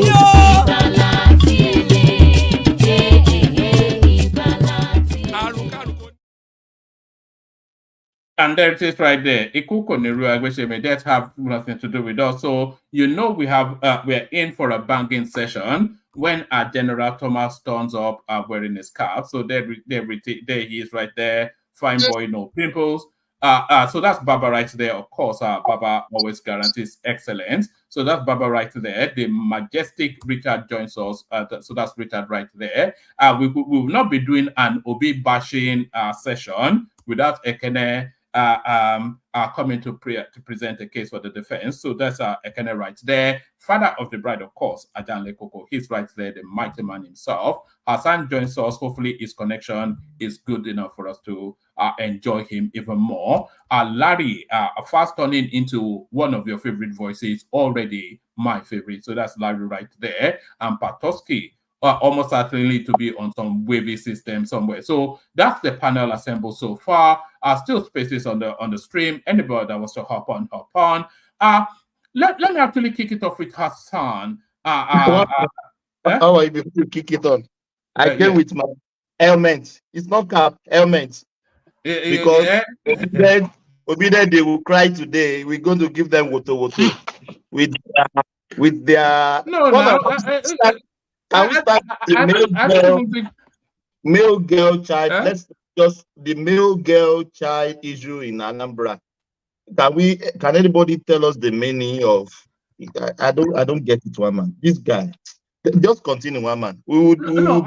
And there it is right there. Ikuko Neru Agwesheme, that have nothing to do with us. So you know we're in for a banging session when our General Thomas turns up wearing his cap. So there he is right there. Fine boy, no pimples. So that's Baba right there. Of course, Baba always guarantees excellence. So that's Baba right there. The majestic Richard joins us. So that's Richard right there. We will not be doing an Obi bashing session without Ekene coming to present a case for the defense. So that's Ekene right there. Father of the bride, of course, Ajan Lekoko. He's right there, the mighty man himself. Hassan joins us. Hopefully his connection is good enough for us to enjoy him even more. Larry, fast turning into one of your favorite voices, already my favorite. So that's Larry right there. And Patoski, almost certainly to be on some wavy system somewhere. So that's the panel assembled so far. Still spaces on the stream. Anybody that wants to hop on, hop on. Let me actually kick it off with Hassan. How are you before you kick it on? I came with my helmet. It's not cap, helmet. Because Obedient they will cry today. We're going to give them woto with their Can we start the male girl child? Let's just the male girl child issue in Anambra. Can anybody tell us the meaning of? I don't get it, one man. This guy, just continue, one man. No.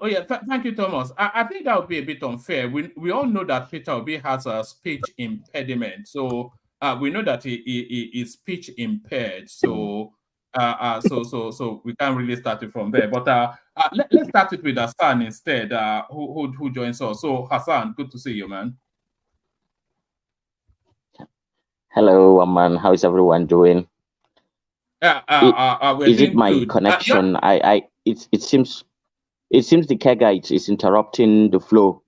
Oh yeah, thank you, Thomas. I think that would be a bit unfair. We all know that Peter Obi has a speech impediment, so we know that he is speech impaired. So we can't really start it from there. But let's start it with Hassan instead, who joins us. So Hassan, good to see you, man. Hello, man. How is everyone doing? Is it my good connection? It seems the Kegite is interrupting the flow.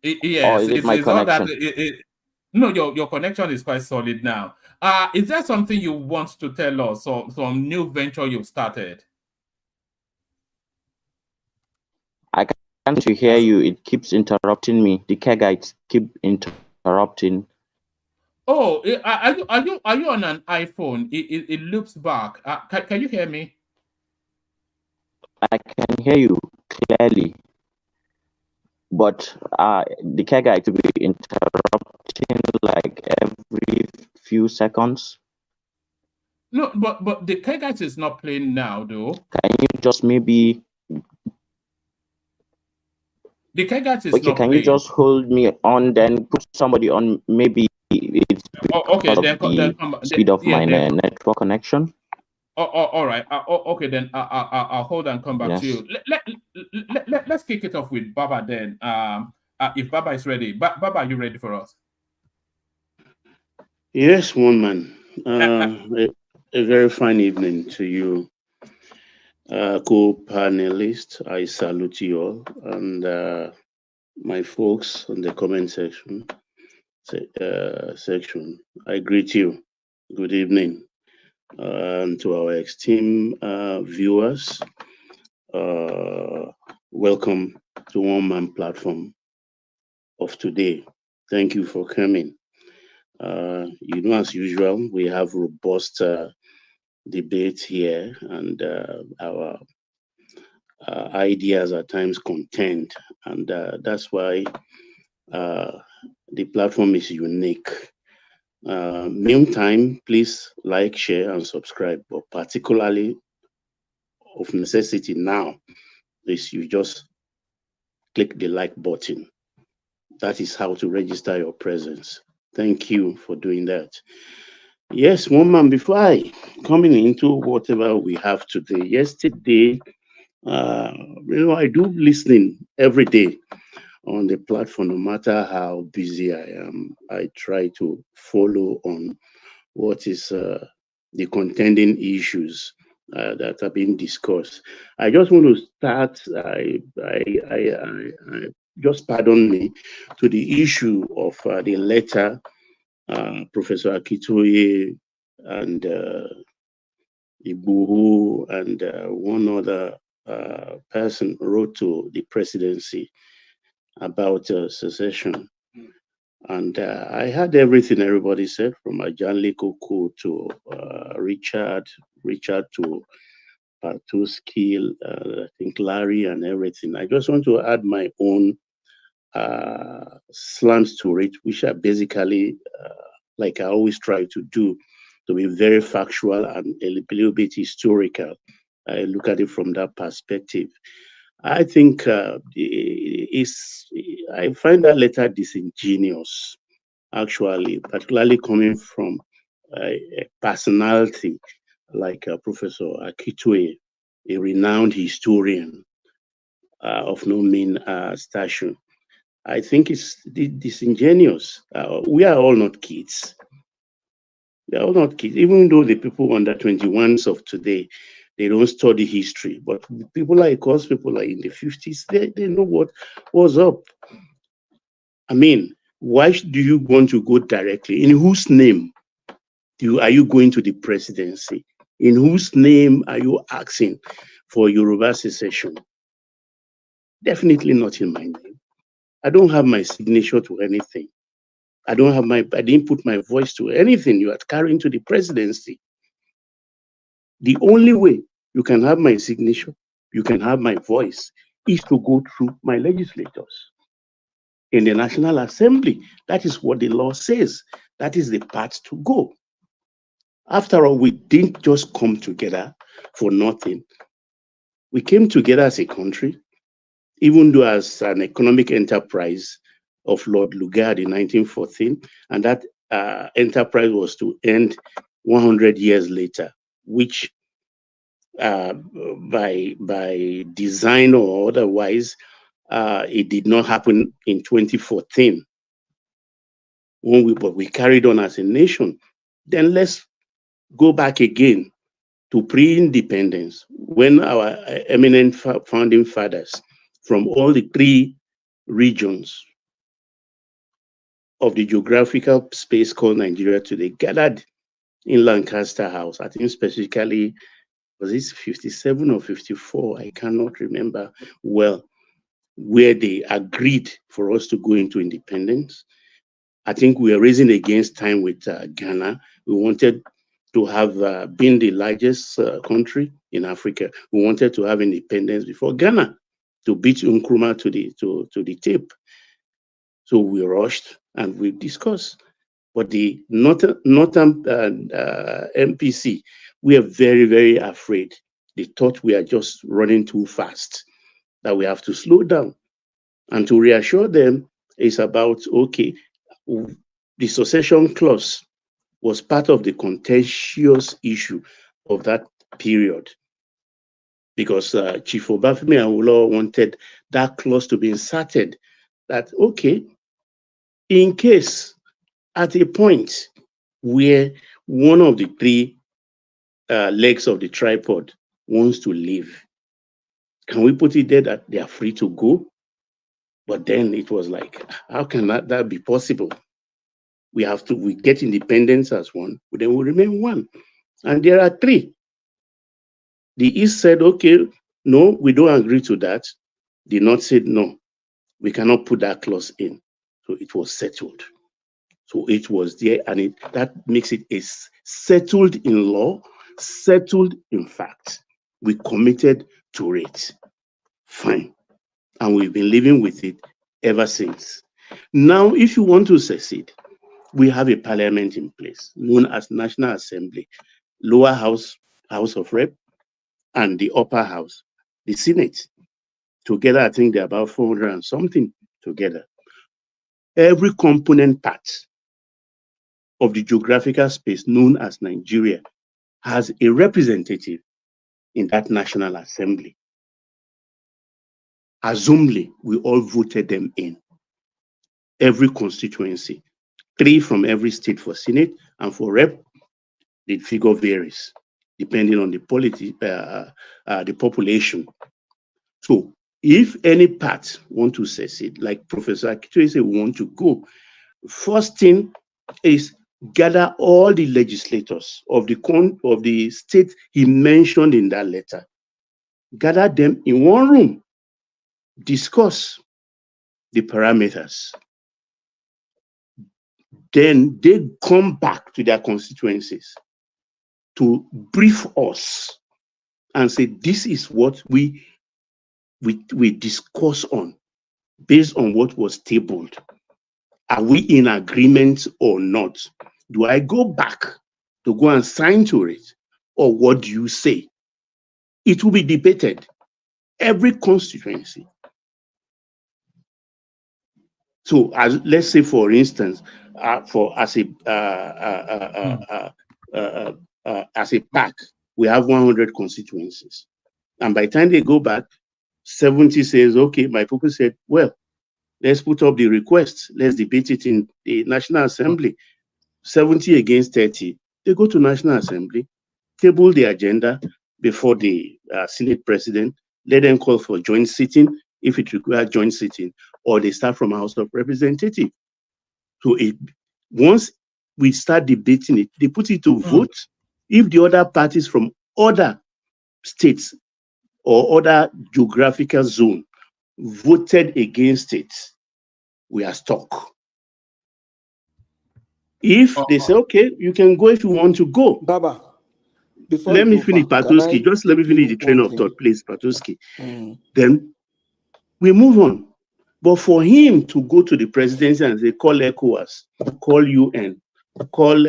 Yes, or is it my connection? No, your connection is quite solid now. Is there something you want to tell us, or some new venture you've started? I can't hear you. It keeps interrupting me. The Kegites keep interrupting. Oh, are you on an iPhone? It loops back. Can you hear me? I can hear you clearly, but the Kegite will be interrupting like every few seconds. No, but the Kegite is not playing now, though. Can you just maybe The Kegat is Okay, not can playing. you just hold me on, then put somebody on? Maybe it's Okay, because of then the come. speed of Yeah, my then. network connection. All right. Okay, then I'll hold and come back to Yes. you. Let's kick it off with Baba then. If Baba is ready. Baba, are you ready for us? Yes, one man. A very fine evening to you, co-panelists. I salute you all, and my folks on the comment section. I greet you. Good evening, and to our esteemed viewers. Welcome to One Man Platform of today. Thank you for coming. As usual, we have robust debate here, and our ideas at times contend, and that's why the platform is unique. Meantime, please like, share, and subscribe, but particularly of necessity now is you just click the like button. That is how to register your presence. Thank you for doing that. Yes, one man, before I coming into whatever we have today, yesterday, I do listening every day on the platform, no matter how busy I am. I try to follow on what is the contending issues that are being discussed. I just want to start. I just pardon me to the issue of the letter Professor Akitoye and Ibuhu and one other person wrote to the presidency about secession. And I heard everything everybody said, from Ajanli Koko to Richard to Patuski, I think Larry and everything. I just want to add my own slants to it, which are basically, like I always try to do, to be very factual and a little bit historical. I look at it from that perspective. I think I find that letter disingenuous, actually, particularly coming from a personality like Professor Akitoye, a renowned historian of no mean station. I think it's disingenuous. We are all not kids. We are all not kids, even though the people under 21s of today, they don't study history. But people like us, people like in the 50s, they know what was up. I mean, why do you want to go directly? In whose name are you going to the presidency? In whose name are you asking for Yoruba secession? Definitely not in my name. I don't have my signature to anything. I didn't put my voice to anything you are carrying to the presidency. The only way you can have my signature, you can have my voice, is to go through my legislators in the National Assembly. That is what the law says. That is the path to go. After all, we didn't just come together for nothing. We came together as a country, even though as an economic enterprise of Lord Lugard in 1914, and that enterprise was to end 100 years later, which by design or otherwise, it did not happen in 2014. But we carried on as a nation. Then let's go back again to pre-independence, when our eminent founding fathers from all the three regions of the geographical space called Nigeria today gathered in Lancaster House. I think specifically, was it 57 or 54? I cannot remember well, where they agreed for us to go into independence. I think we were raising against time with Ghana. We wanted to have been the largest country in Africa. We wanted to have independence before Ghana, to beat Nkrumah to the tape. So we rushed and we discussed. But the Northern MPC, we are very, very afraid. They thought we are just running too fast, that we have to slow down. And to reassure them is about, okay, the succession clause was part of the contentious issue of that period, because Chief Obafemi Awolowo wanted that clause to be inserted, that, okay, in case at a point where one of the three legs of the tripod wants to leave, can we put it there that they are free to go? But then it was like, how can that be possible? We get independence as one, but then we remain one. And there are three. The East said, okay, no, we don't agree to that. The North said, no, we cannot put that clause in. So it was settled. So it was there, and that makes it a settled in law, settled in fact. We committed to it. Fine. And we've been living with it ever since. Now, if you want to succeed, we have a parliament in place known as National Assembly, lower house, House of Rep, and the upper house, the Senate. Together, I think they're about 400 and something together. Every component part of the geographical space known as Nigeria has a representative in that National Assembly. Assumably, we all voted them in. Every constituency, 3 from every state for Senate, and for Rep, the figure varies depending on the population. So if any part want to succeed, like Professor Akitoye said, we want to go, first thing is gather all the legislators of the state he mentioned in that letter. Gather them in one room, discuss the parameters. Then they come back to their constituencies to brief us and say, this is what we discuss on based on what was tabled. Are we in agreement or not? Do I go back to go and sign to it? Or what do you say? It will be debated. Every constituency. So let's say, for instance, as a pack, we have 100 constituencies. And by the time they go back, 70 says, okay, my people said, well, let's put up the request. Let's debate it in the National Assembly. 70 against 30. They go to National Assembly, table the agenda before the Senate President, let them call for joint sitting if it requires joint sitting, or they start from House of Representatives. So once we start debating it, they put it to vote. If the other parties from other states or other geographical zone voted against it, we are stuck. If they say, okay, you can go if you want to go. Baba, let me finish, Patuski. Just let me finish the train of thought, please, Patuski. Then we move on. But for him to go to the presidency and say, call ECOWAS, call UN, call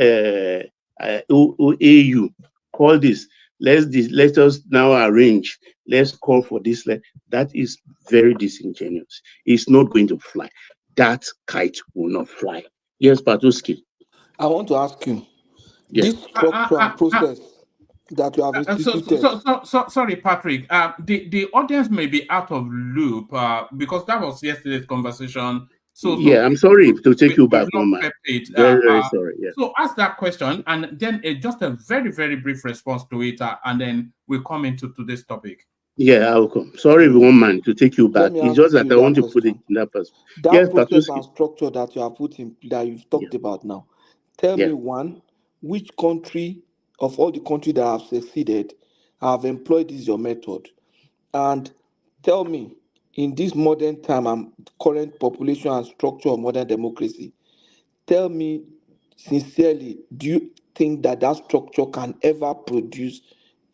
AU, call this, let us now arrange, let's call for this, that is very disingenuous. It's not going to fly. That kite will not fly. Yes, Patuski. I want to ask you, this structure and process that you have instituted. Sorry, Patrick. The audience may be out of loop because that was yesterday's conversation. Yeah, I'm sorry to take you back on my. Very sorry. Yeah. So ask that question and then just a very, very brief response to it, and then we'll come into today's topic. Yeah, I'll come. Sorry, one man, to take you back. It's just that I want to put it in that perspective. That process and structure that you have put in, that you've talked about now. Tell me one, which country of all the countries that have succeeded have employed this your method? And tell me, in this modern time and current population and structure of modern democracy, tell me sincerely, do you think that structure can ever produce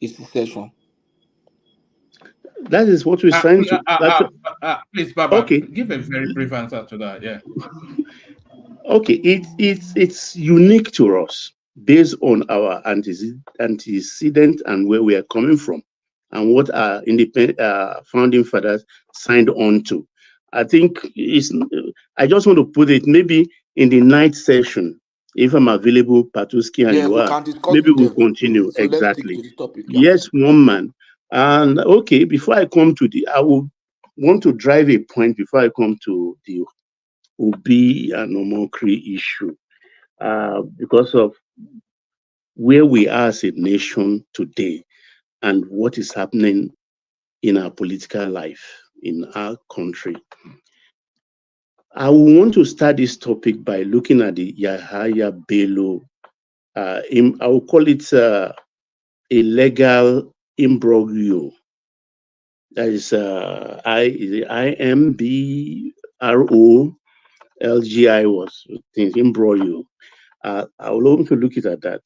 a secession? That is what we're trying to. Please, Baba, okay. Give a very brief answer to that. Yeah. Okay, it's unique to us based on our antecedent and where we are coming from, and what our independent founding fathers signed on to. I think it's, I just want to put it maybe in the night session, if I'm available, Patuski, and Yes, you we are, can discuss maybe with we'll them. continue. So let's stick Exactly. to the topic. Yeah. Yes, one man. And okay, before I come to the, I will want to drive a point before I come to the Obi and Omokri issue, because of where we are as a nation today and what is happening in our political life in our country. I want to start this topic by looking at the Yahaya Bello. I will call it a legal imbroglio. That is IMBROLGI was imbroglio. I will want to look at that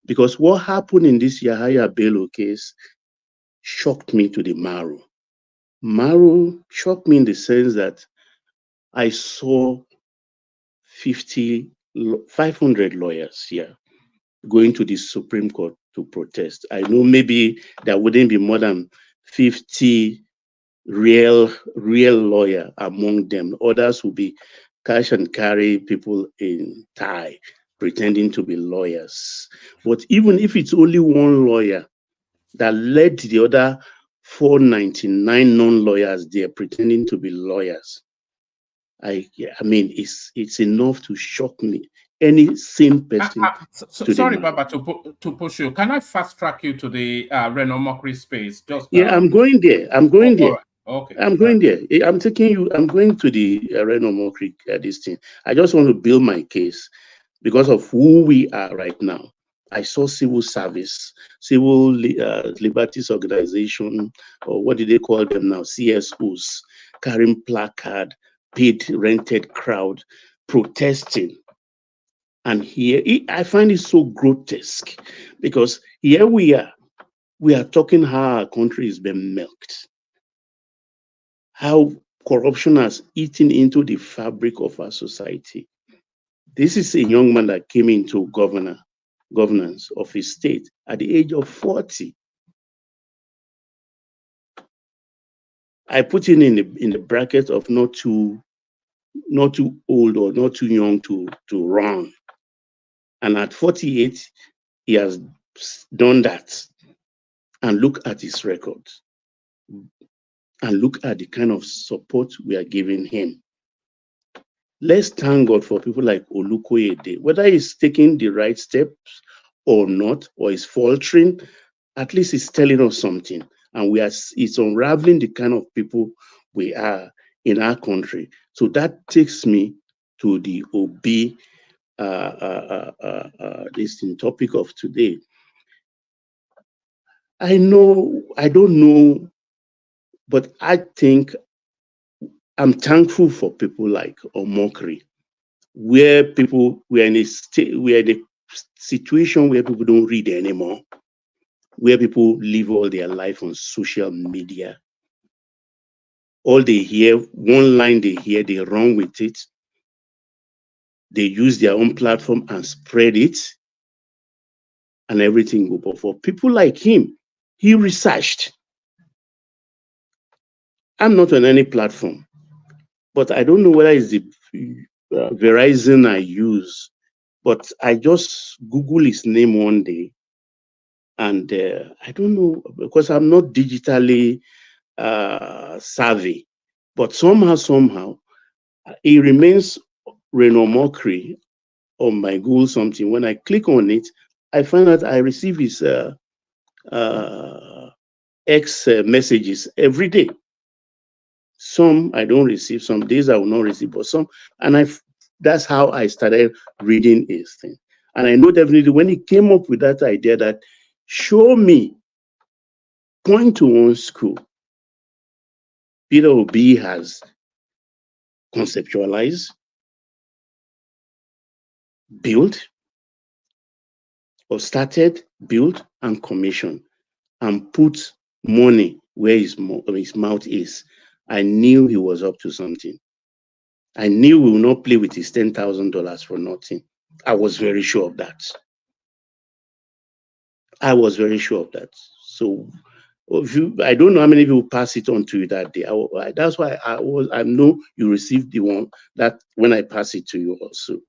because what happened in this Yahaya Bello case shocked me to the marrow. Marrow shocked me in the sense that I saw 500 lawyers here going to the Supreme Court to protest. I know maybe there wouldn't be more than 50 real lawyer among them. Others will be cash and carry people in tie pretending to be lawyers. But even if it's only one lawyer that led the other 499 non-lawyers there pretending to be lawyers, I mean, it's enough to shock me. Any sane person. Sorry, Baba, to push you. Can I fast track you to the Reno Mockery space? Just I'm going there. I'm going there. Right. Okay. I'm going there. I'm taking you. I'm going to the Reno Mockery this thing. I just want to build my case because of who we are right now. I saw civil service, civil liberties organization, or what do they call them now? CSOs, carrying placard, paid rented crowd, protesting. And here, I find it so grotesque because here we are talking how our country is being milked, how corruption has eaten into the fabric of our society. This is a young man that came into governance of his state at the age of 40. I put him in the bracket of not too old or not too young to run. And at 48, he has done that. And look at his record. And look at the kind of support we are giving him. Let's thank God for people like Olukoyede. Whether he's taking the right steps or not, or is faltering, at least he's telling us something. And it's unraveling the kind of people we are in our country. So that takes me to the Obi this topic of today. I don't know, but I think I'm thankful for people like Omokri, where we're in a situation where people don't read anymore, where people live all their life on social media. All they hear, one line they hear, they run with it. They use their own platform and spread it, and everything go. But for people like him, he researched. I'm not on any platform, but I don't know whether it's the Verizon I use, but I just Google his name one day, and I don't know, because I'm not digitally savvy, but somehow he remains Reno Mockery on my Google something. When I click on it, I find out I receive his X messages every day. Some I don't receive, some days I will not receive, but some, and that's how I started reading his thing. And I know definitely when he came up with that idea that show me, point to one school Peter Obi has conceptualized, built, or started, built, and commissioned, and put money where his mouth is. I knew he was up to something. I knew we will not play with his $10,000 for nothing. I was very sure of that. I was very sure of that. So I don't know how many people pass it on to you that day. That's why I know you received the one that when I pass it to you also.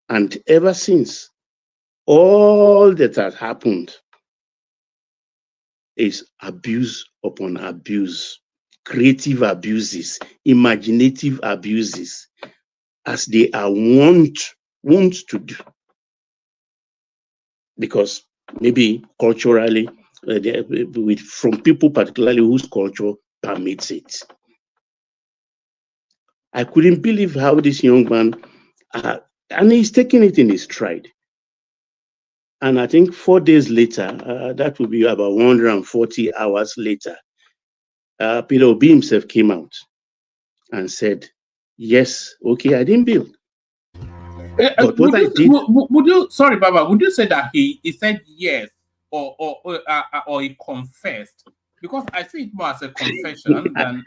And ever since, all that has happened is abuse upon abuse, creative abuses, imaginative abuses, as they are wont to do. Because maybe culturally, from people particularly whose culture permits it. I couldn't believe how this young man, and he's taking it in his stride. And I think 4 days later, that would be about 140 hours later, Peter Obi himself came out and said, yes, okay, I didn't bill. But what I did... Would you, sorry, Baba, would you say that he said yes or he confessed? Because I see it more as a confession than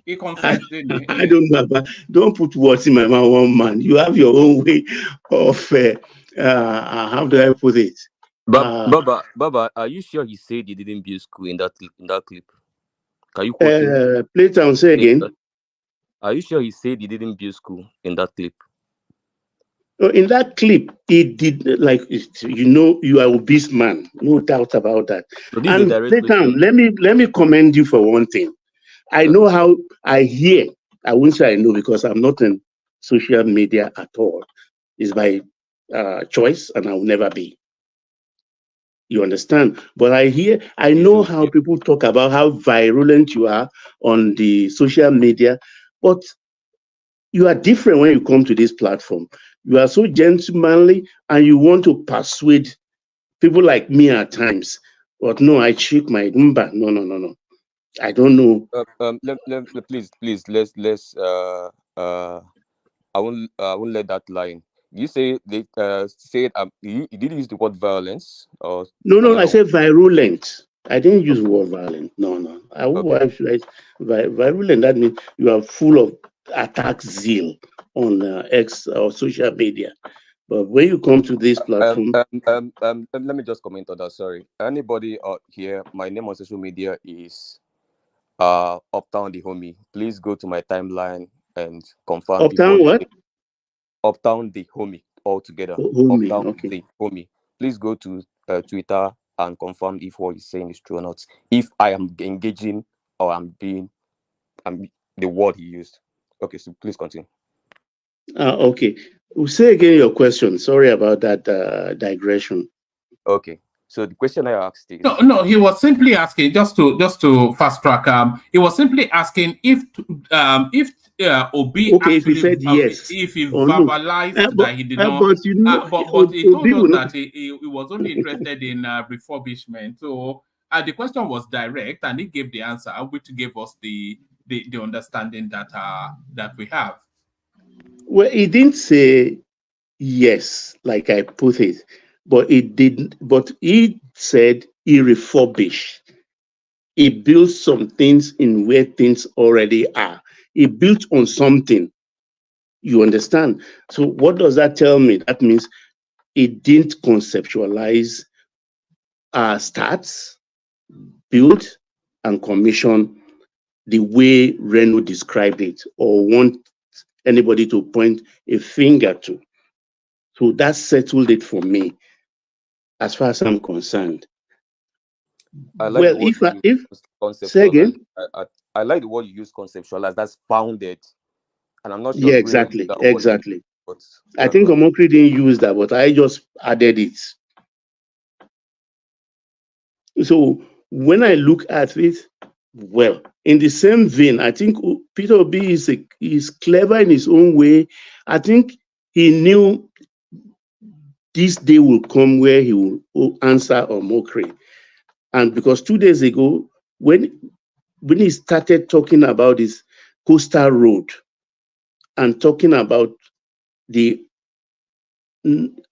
he confessed, didn't he? I don't know, but don't put words in my mouth, one man. You have your own way of, how do I put it? Baba, are you sure he said he didn't build school in that clip? Can you quote him? Play it and say again. Are you sure he said he didn't build school in that clip? In that clip, he did, like, you are a obese man, no doubt about that. So and let me commend you for one thing. I know how I hear. I won't say I know because I'm not in social media at all. It's by choice, and I will never be. You understand? But I know how people talk about how virulent you are on the social media, but you are different when you come to this platform. You are so gentlemanly and you want to persuade people like me at times. But no, I shake my umba. No. I don't know. Please, let's I won't let that line. You say they said you did use the word violence or no, I said virulent. I didn't use the word violent. No. Why should I virulent? That means you are full of attack zeal on X or social media. But when you come to this platform, let me just comment on that. Sorry, anybody here? My name on social media is Uptown the Homie. Please go to my timeline and confirm. Uptown what? Uptown the Homie altogether. Homie, Uptown okay. the Homie. Please go to Twitter and confirm if what he's saying is true or not. If I am engaging or I'm the word he used. Okay, so please continue. Okay. We'll say again your question. Sorry about that digression. Okay. So the question I asked is no. He was simply asking just to fast track. He was simply asking if Obi okay, if he said yes, if he verbalized that he did not. But he told us that he was only interested in refurbishment. So the question was direct, and he gave the answer, which gave us the understanding that we have. Well, he didn't say yes, like I put it, but it didn't. But he said he refurbished. He built some things in where things already are. He built on something. You understand? So what does that tell me? That means he didn't conceptualize stats, build, and commission the way Reno described it, or want anybody to point a finger to. So that settled it for me, as far as I'm concerned. I like say again, I like the word you use, conceptualize. That's founded, and I'm not sure. Yeah, exactly. But, I think Omokri didn't use that, but I just added it. So when I look at it, well, in the same vein, I think Peter Obi is clever in his own way. I think he knew this day will come where he will answer Omokri. And because 2 days ago, when he started talking about this coastal road and talking about the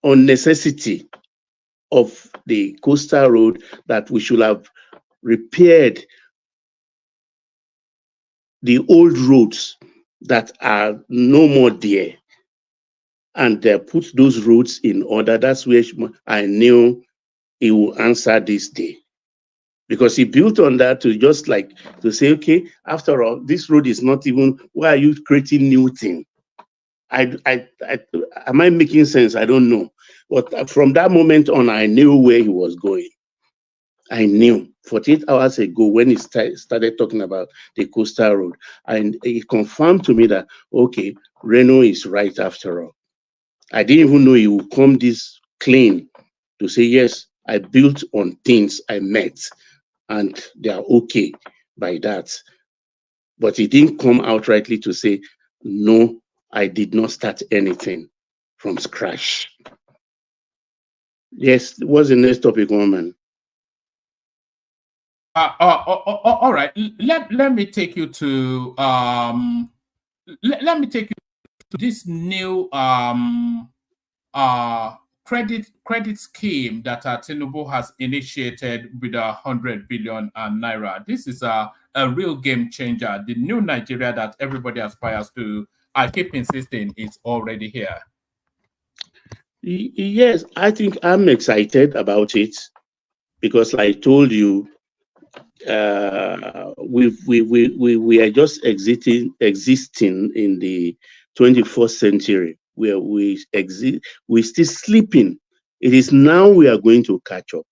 unnecessity of the coastal road, that we should have repaired the old roads that are no more there and put those roads in order, that's where I knew he will answer this day. because he built on that to just like to say, okay, after all, this road is not even, why are you creating new thing? Am I making sense? I don't know. But from that moment on, I knew where he was going. I knew 48 hours ago when he started talking about the coastal road, and he confirmed to me that, okay, Reno is right after all. I didn't even know he would come this clean to say, yes, I built on things I met, and they are okay by that. But he didn't come outrightly to say, no, I did not start anything from scratch. Yes, what's the next topic, woman? All right. Let me take you to let me take you to this new credit scheme that Tinubu has initiated with 100 billion naira. This is a real game changer. The new Nigeria that everybody aspires to. I keep insisting it's already here. Yes, I think I'm excited about it because, like I told you, we are just existing in the 21st century where we're still sleeping. It is now we are going to catch up.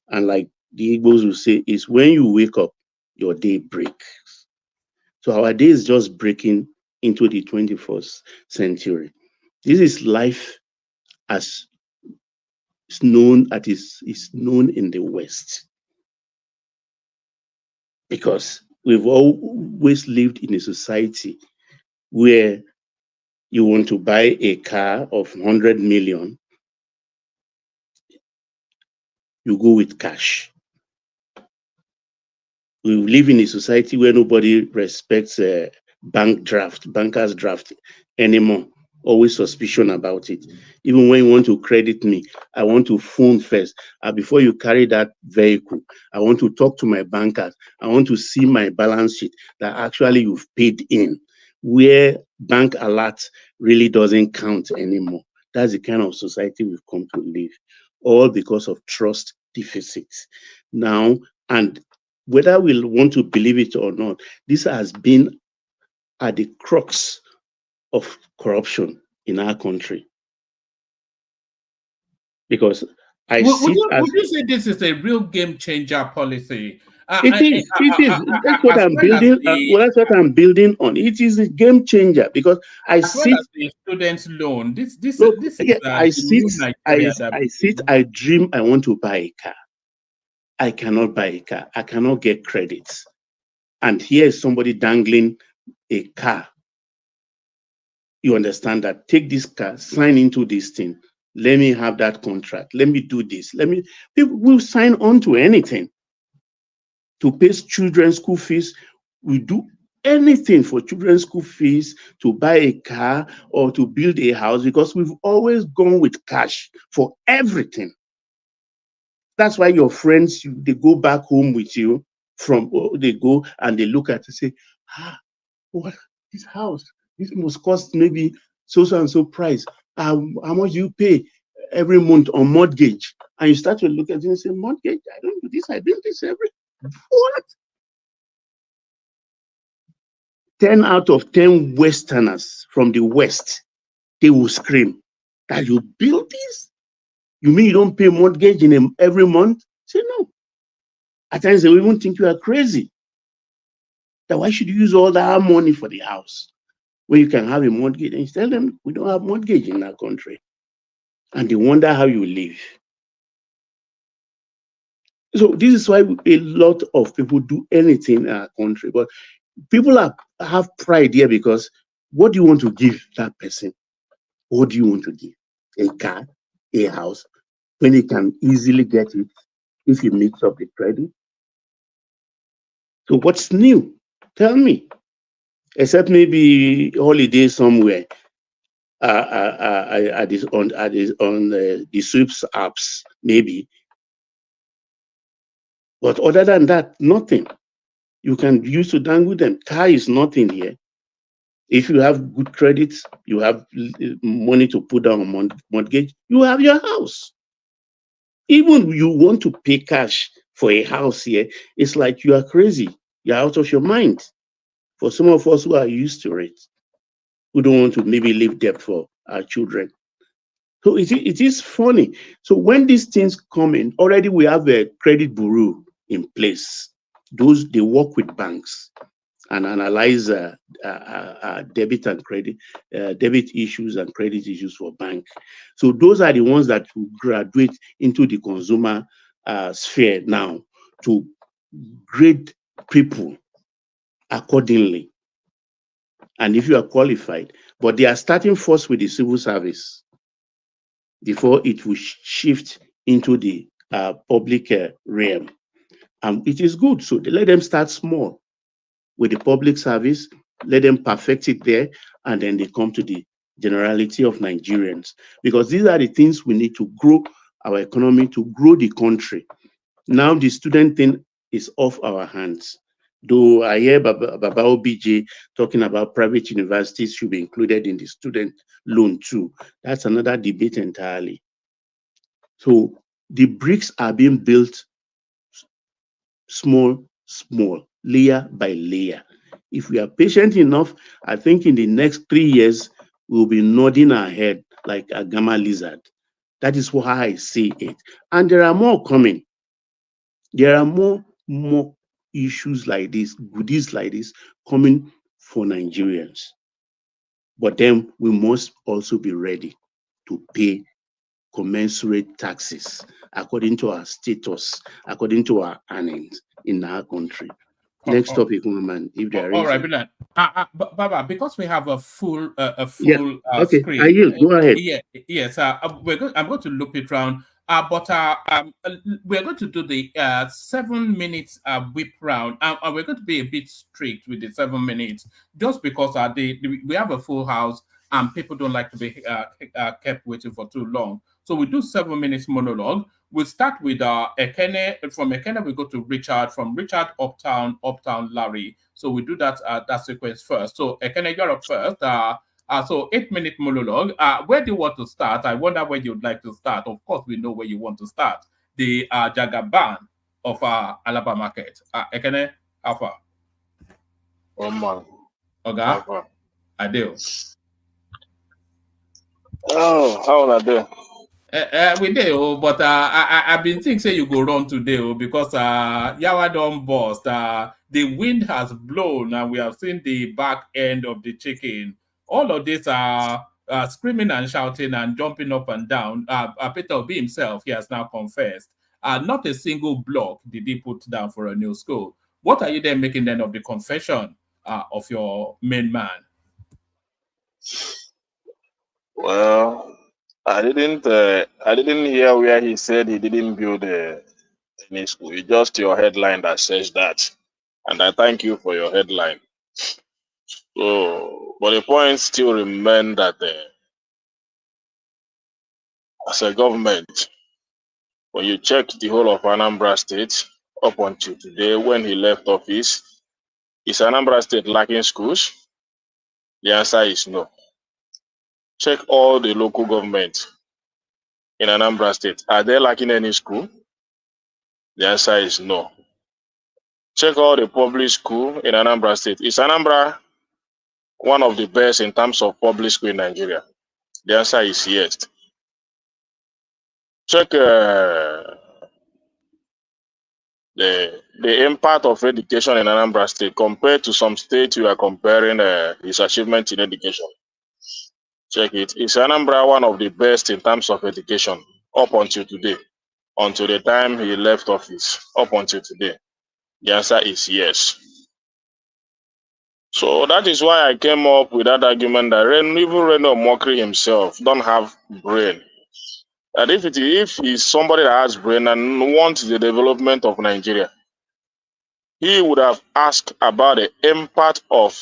And like the Igbos will say, is when you wake up, your day breaks. So our day is just breaking into the 21st century. This is life as is known in the West. Because we've always lived in a society where you want to buy a car of 100 million, you go with cash. We live in a society where nobody respects banker's draft anymore. Always suspicion about it. Even when you want to credit me, I want to phone first. Before you carry that vehicle, I want to talk to my bankers. I want to see my balance sheet that actually you've paid in, where bank alert really doesn't count anymore. That's the kind of society we've come to live, all because of trust deficits. Now, and whether we want to believe it or not, this has been at the crux of corruption in our country. Because would you say this is a real game changer policy? It is. That's what I'm building. That's what I'm building on. It is a game changer because I see the students' loan. This I dream. I want to buy a car. I cannot buy a car. I cannot get credits. And here is somebody dangling a car. You understand that? Take this car, sign into this thing. Let me have that contract. Let me do this. People will sign on to anything. To pay children's school fees, we do anything for children's school fees, to buy a car or to build a house, because we've always gone with cash for everything. That's why your friends, they go back home with you they go and they look at it and say, what, this house, this must cost maybe so and so price. How much you pay every month on mortgage? And you start to look at it and say, mortgage, I don't do this, I build this what? 10 out of 10 Westerners from the West, they will scream that you build this? You mean you don't pay mortgage every month? Say no. At times they will even think you are crazy. That why should you use all that money for the house when you can have a mortgage? And you tell them we don't have mortgage in our country. And they wonder how you live. So this is why a lot of people do anything in our country. But people have pride here because what do you want to give that person? What do you want to give? A car, a house, when he can easily get it if he meets up the credit? So what's new? Tell me. Except maybe holiday somewhere on the sweeps apps, maybe. But other than that, nothing. You can use to dangle them. Car is nothing here. If you have good credits, you have money to put down on mortgage, you have your house. Even you want to pay cash for a house here, it's like you are crazy. You're out of your mind. For some of us who are used to it, who don't want to maybe leave debt for our children. So it is funny. So when these things come in, already we have a credit bureau in place. Those, they work with banks and analyze debit and credit, debit issues and credit issues for bank. So those are the ones that will graduate into the consumer sphere now to grade people accordingly. And if you are qualified, but they are starting first with the civil service before it will shift into the public realm. And it is good. So let them start small with the public service, let them perfect it there, and then they come to the generality of Nigerians. Because these are the things we need to grow our economy, to grow the country. Now the student thing is off our hands. Though I hear Baba OBJ talking about private universities should be included in the student loan too. That's another debate entirely. So the bricks are being built small, layer by layer. If we are patient enough, I think in the next 3 years, we'll be nodding our head like a gamma lizard. That is how I see it. And there are more coming. There are more issues like this, goodies like this coming for Nigerians. But then we must also be ready to pay commensurate taxes according to our status, according to our earnings in our country. Next topic, woman, if there is. All right, brilliant. Baba, because we have a full okay, screen. Are you? Go ahead. Yes. I'm going to loop it round. But we're going to do the 7 minutes whip round, and we're going to be a bit strict with the 7 minutes, just because we have a full house and people don't like to be kept waiting for too long. So we do 7 minutes monologue. We'll start with Ekene. From Ekene, we go to Richard. From Richard, Uptown, Larry. So we do that sequence first. So Ekene, you're up first. So 8-minute monologue. Where do you want to start? I wonder where you'd like to start. Of course, we know where you want to start. The Jagaban of Alaba market. Ekene, Alpha. Oh man. Okay. I do. Oh, how are they? We do, but I've been thinking say you go run today because Yawa don't bust. The wind has blown and we have seen the back end of the chicken. All of this are screaming and shouting and jumping up and down. Peter Obi himself, he has now confessed. Not a single block did he put down for a new school. What are you then making then of the confession of your main man? Well, I didn't hear where he said he didn't build any school. It's just your headline that says that, and I thank you for your headline. So, but the point still remains that as a government, when you check the whole of Anambra State up until today, when he left office, is Anambra State lacking schools? The answer is no. Check all the local governments in Anambra State. Are they lacking any school? The answer is no. Check all the public school in Anambra State. Is Anambra one of the best in terms of public school in Nigeria? The answer is yes. Check the impact of education in Anambra State compared to some states you are comparing his achievement in education. Check it. Is Anambra one of the best in terms of education up until today? Until the time he left office, up until today? The answer is yes. So that is why I came up with that argument that even Reno Mokri himself don't have brain. And if he's somebody that has brain and wants the development of Nigeria, he would have asked about the impact of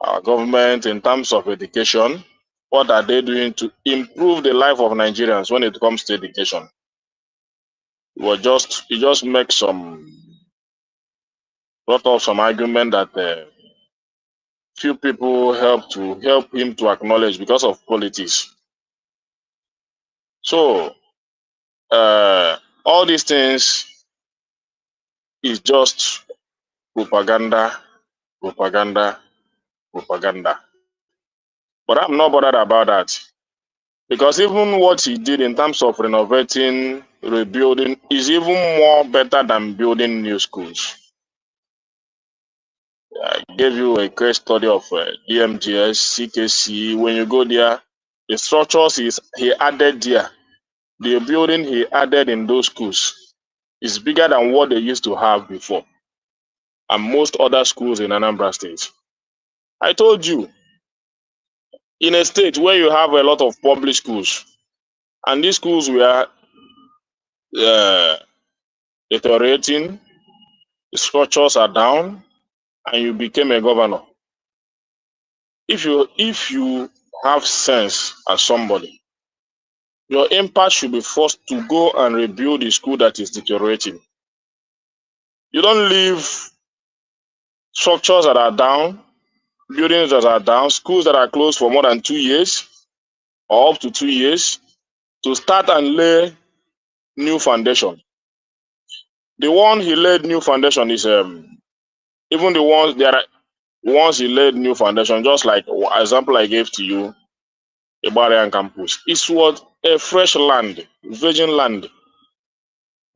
our government in terms of education. What are they doing to improve the life of Nigerians when it comes to education? He just make some argument that few people help him to acknowledge because of politics. So all these things is just propaganda, propaganda, propaganda. But I'm not bothered about that. Because even what he did in terms of renovating, rebuilding, is even more better than building new schools. I gave you a case study of DMGS, CKC. When you go there, the structures he added there, the building he added in those schools is bigger than what they used to have before. And most other schools in Anambra State. I told you, in a state where you have a lot of public schools, and these schools were deteriorating, the structures are down, and you became a governor. If you have sense as somebody, your impact should be forced to go and rebuild the school that is deteriorating. You don't leave structures that are down, buildings that are down, schools that are closed for more than 2 years or up to 2 years to start and lay new foundation. The one he laid new foundation is even the ones there are once he laid new foundation, just like example I gave to you, Ibarian campus. It was a fresh land, virgin land,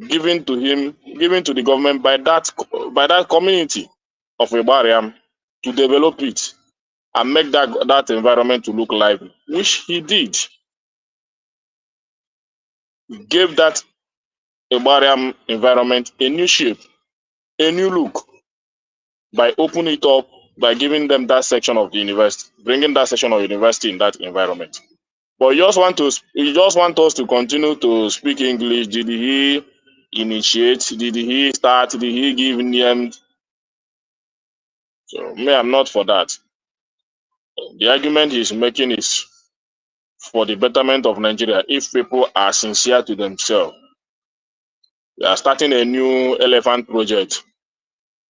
given to him, given to the government by that community of Ibarian to develop it and make that environment to look lively, which he did. He gave that Ibarian environment a new shape, a new look by opening it up, by giving them that section of the university, bringing that section of university in that environment. But you just want us to continue to speak English. Did he initiate? Did he start? Did he give name? So me, I'm not for that. The argument he's making is for the betterment of Nigeria. If people are sincere to themselves, they are starting a new elephant project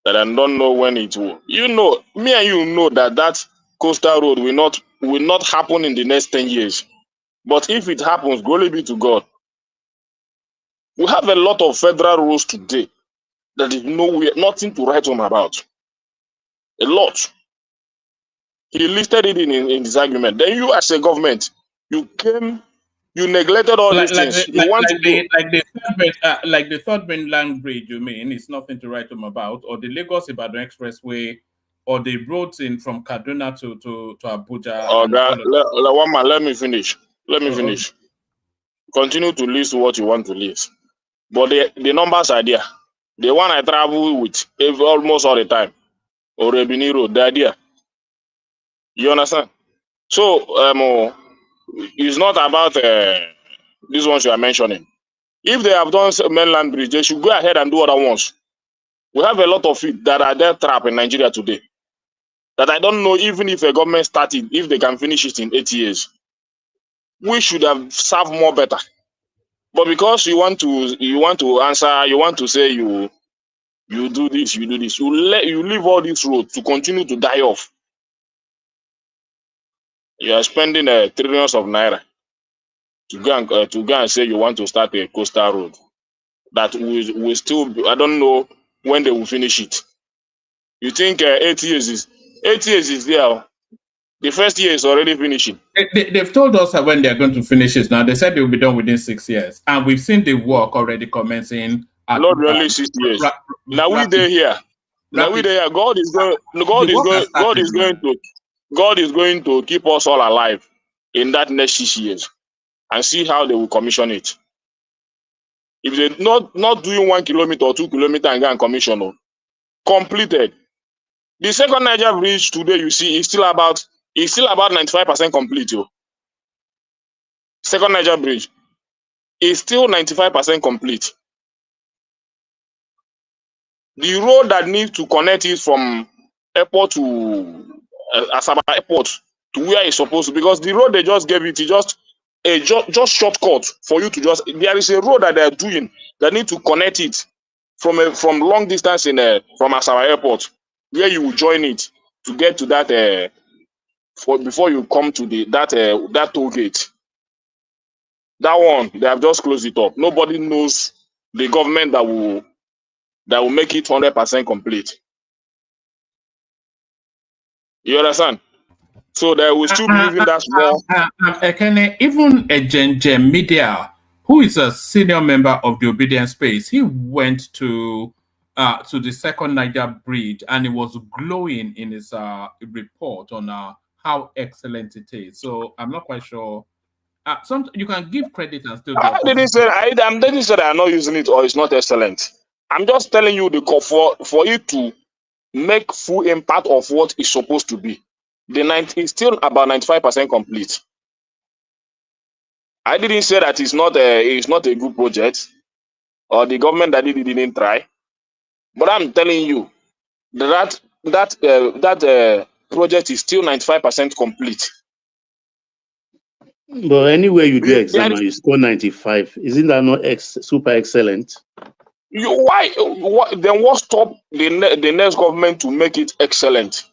that I don't know when it will. You know, me and you know that coastal road will not happen in the next 10 years. But if it happens, glory be to God. We have a lot of federal rules today that is nothing to write home about. A lot. He listed it in his argument. Then you, as a government, you neglected all these things. Like the third mainland bridge, you mean, it's nothing to write home about, or the Lagos-Ibadan Expressway, or the roads from Kaduna to Abuja. Let me finish. Finish. Continue to list what you want to list. But the numbers are there. The one I travel with almost all the time, or Rebini Road, they're there. You understand? So, it's not about these ones you are mentioning. If they have done mainland bridge, they should go ahead and do other ones. We have a lot of it that are there trapped in Nigeria today. That I don't know even if a government started, if they can finish it in 8 years. We should have served more better. But because you want to answer, you want to say you do this, you leave all these roads to continue to die off. You are spending trillions of naira to go and say you want to start a coastal road that will still. I don't know when they will finish it. You think 8 years is there? The first year is already finishing. They've told us when they're going to finish it. Now they said they will be done within 6 years, and we've seen the work already commencing. Not really 6 years. Now we there here. Now we there. God is going to keep us all alive in that next 6 years, and see how they will commission it. If they're not doing 1 kilometer or 2 kilometers and go and commission, completed. The second Niger bridge today, you see, is still about 95% complete. Second Niger bridge is still 95% complete. The road that needs to connect it from airport to Asaba airport to where it's supposed to, because the road they just gave it is just shortcut for you to just. There is a road that they are doing that need to connect it from long distance from Asaba airport, where you will join it to get to that before you come to that toll gate. That one they have just closed it up. Nobody knows the government that that will make it 100% complete. You understand? So they will still be using that small. Even a Gen Media, who is a senior member of the Obedience Space, he went to the second Niger bridge and he was glowing in his report on how excellent it is. So I'm not quite sure. You can give credit and still. I didn't say I'm not using it or it's not excellent. I'm just telling you for it to make full impact of what it's supposed to be. The 90 is still about 95% complete. I didn't say that it's not a good project or the government that didn't try, but I'm telling you that project is still 95% complete. But anywhere you do exam and you score 95, isn't that not super excellent? Then what stop the next government to make it excellent?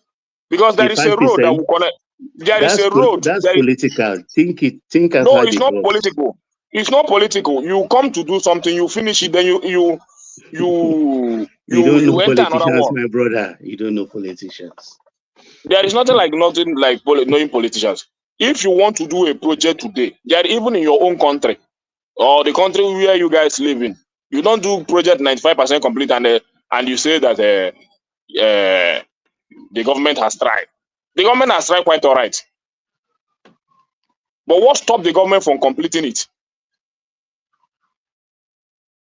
Because there is a road that will connect. There is a road. That's political. Think as no, it's not political. It's not political. You come to do something, you finish it, then you don't know enter another politicians, one. my brother. You don't know politicians. There is nothing like knowing politicians. If you want to do a project today, even in your own country or the country where you guys live in, you don't do project 95% complete and you say that the government has tried. The government has tried quite all right. But what stopped the government from completing it?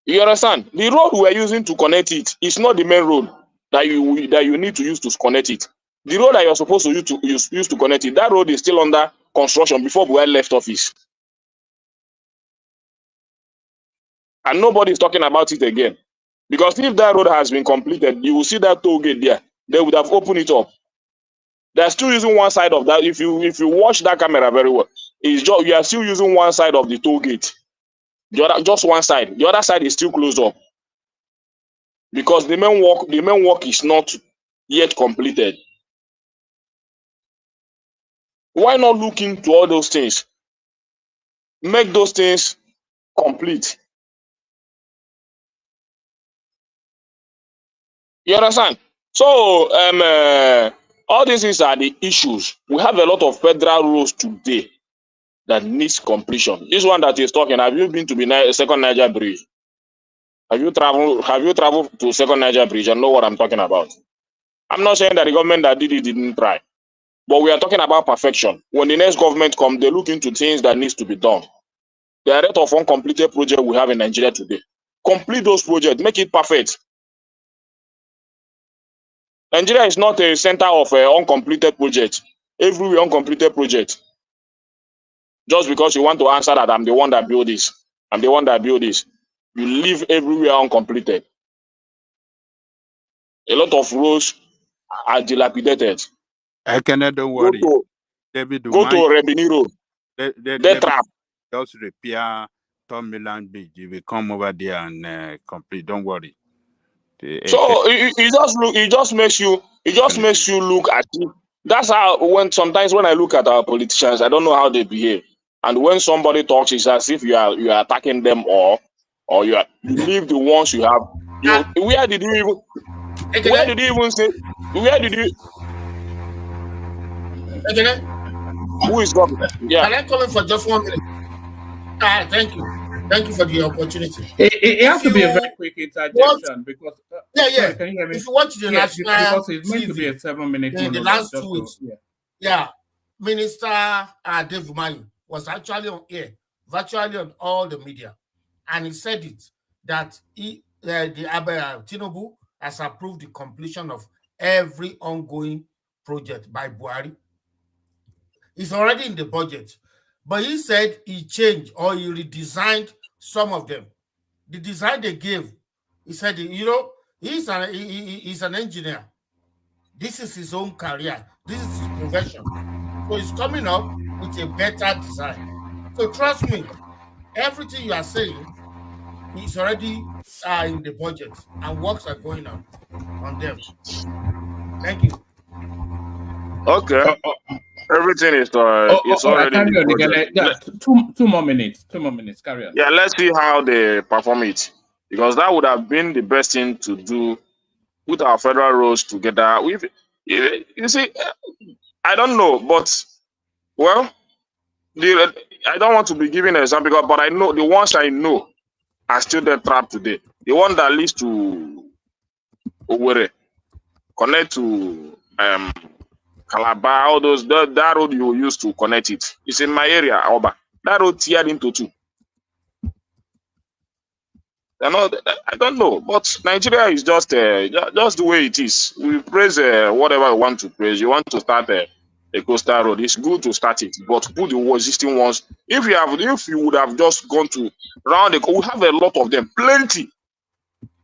You understand? The road we are using to connect it is not the main road that you need to use to connect it. The road that you're supposed to use to connect it, that road is still under construction before Buhari left office. And nobody is talking about it again. Because if that road has been completed, you will see that toll gate there. They would have opened it up. They're still using one side of that. If you watch that camera very well, you are still using one side of the toll gate. The other, just one side. The other side is still closed up. Because the main work is not yet completed. Why not look into all those things? Make those things complete. You understand? So all these things are the issues. We have a lot of federal roads today that needs completion. This one that is talking, have you been to the second Niger bridge? Have you traveled to second Niger bridge and know what I'm talking about? I'm not saying that the government that did it didn't try. But we are talking about perfection. When the next government comes, they look into things that needs to be done. There are a lot of uncompleted projects we have in Nigeria today. Complete those projects, make it perfect. Nigeria is not a center of uncompleted projects. Everywhere uncompleted projects. Just because you want to answer that I'm the one that built this. I'm the one that built this. You live everywhere uncompleted. A lot of roads are dilapidated. I cannot, don't worry. Go to Rebini Road. They trap. Just repair Tom Milan Beach. You will come over there and complete. Don't worry. So it just makes you look at it. That's how sometimes when I look at our politicians, I don't know how they behave. And when somebody talks, it's as if you are attacking them or you leave the ones you have. Where did you even say? Where did you? Okay. Who is coming? Yeah. Can I come in for just 1 minute? Thank you. Thank you for the opportunity. It has to be a very quick interjection because yeah. Sorry, can you hear me? If you watch the national because it's meant TV to be a 7-minute in the last 2 weeks, Minister Dave Umahi was actually on air, virtually on all the media, and he said it that Tinubu has approved the completion of every ongoing project by Buhari. It's already in the budget. But he said he changed or he redesigned some of them. The design they gave, he said, he's an engineer. This is his own career. This is his profession. So he's coming up with a better design. So trust me, everything you are saying is already in the budget and works are going on them. Thank you. Okay. Everything is already in the budget. 2 more minutes. 2 more minutes. Carry on. Yeah, let's see how they perform it. because that would have been the best thing to do. Put our federal roads together. You see, I don't know, but well, I don't want to be giving an example, but I know the ones I know are still there trapped today. The one that leads to Owerri, connect to Calabar, all those that road you use to connect it. It's in my area, Oba. That road teared into two. I don't know, but Nigeria is just the way it is. We praise whatever we want to praise. You want to start a coastal road, it's good to start it, but put the existing ones. If you would have just gone to round the, we have a lot of them, plenty,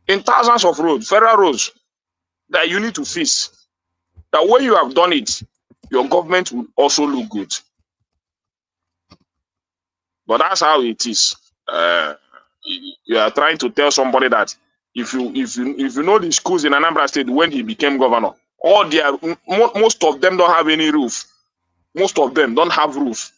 in thousands of roads, federal roads that you need to fix. That when you have done it, your government will also look good. But that's how it is. You are trying to tell somebody that if you know the schools in Anambra State when he became governor, most of them don't have any roof. Most of them don't have roof.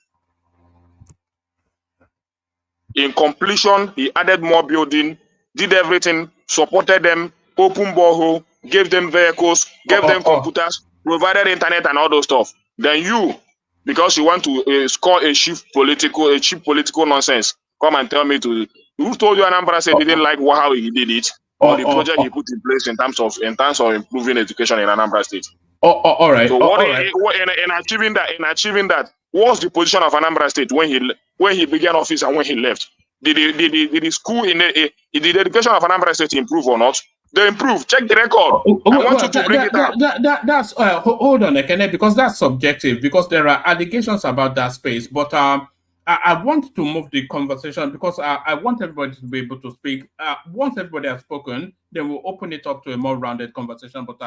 In completion, he added more building, did everything, supported them, opened borehole, gave them vehicles, gave them computers, provided internet and all those stuff. Then you, because you want to score a cheap political nonsense, come and tell me to. Who told you Anambra State didn't like how he did it, or the project he put in place in terms of improving education in Anambra State? All right. So in achieving that, what's the position of Anambra State when he began office and when he left? Did the school did the education of Anambra State improve or not? They improved. Check the record. I want you to bring it out. That's hold on, Ekene, because that's subjective. Because there are allegations about that space, but I want to move the conversation because I want everybody to be able to speak. Once everybody has spoken, then we'll open it up to a more rounded conversation. But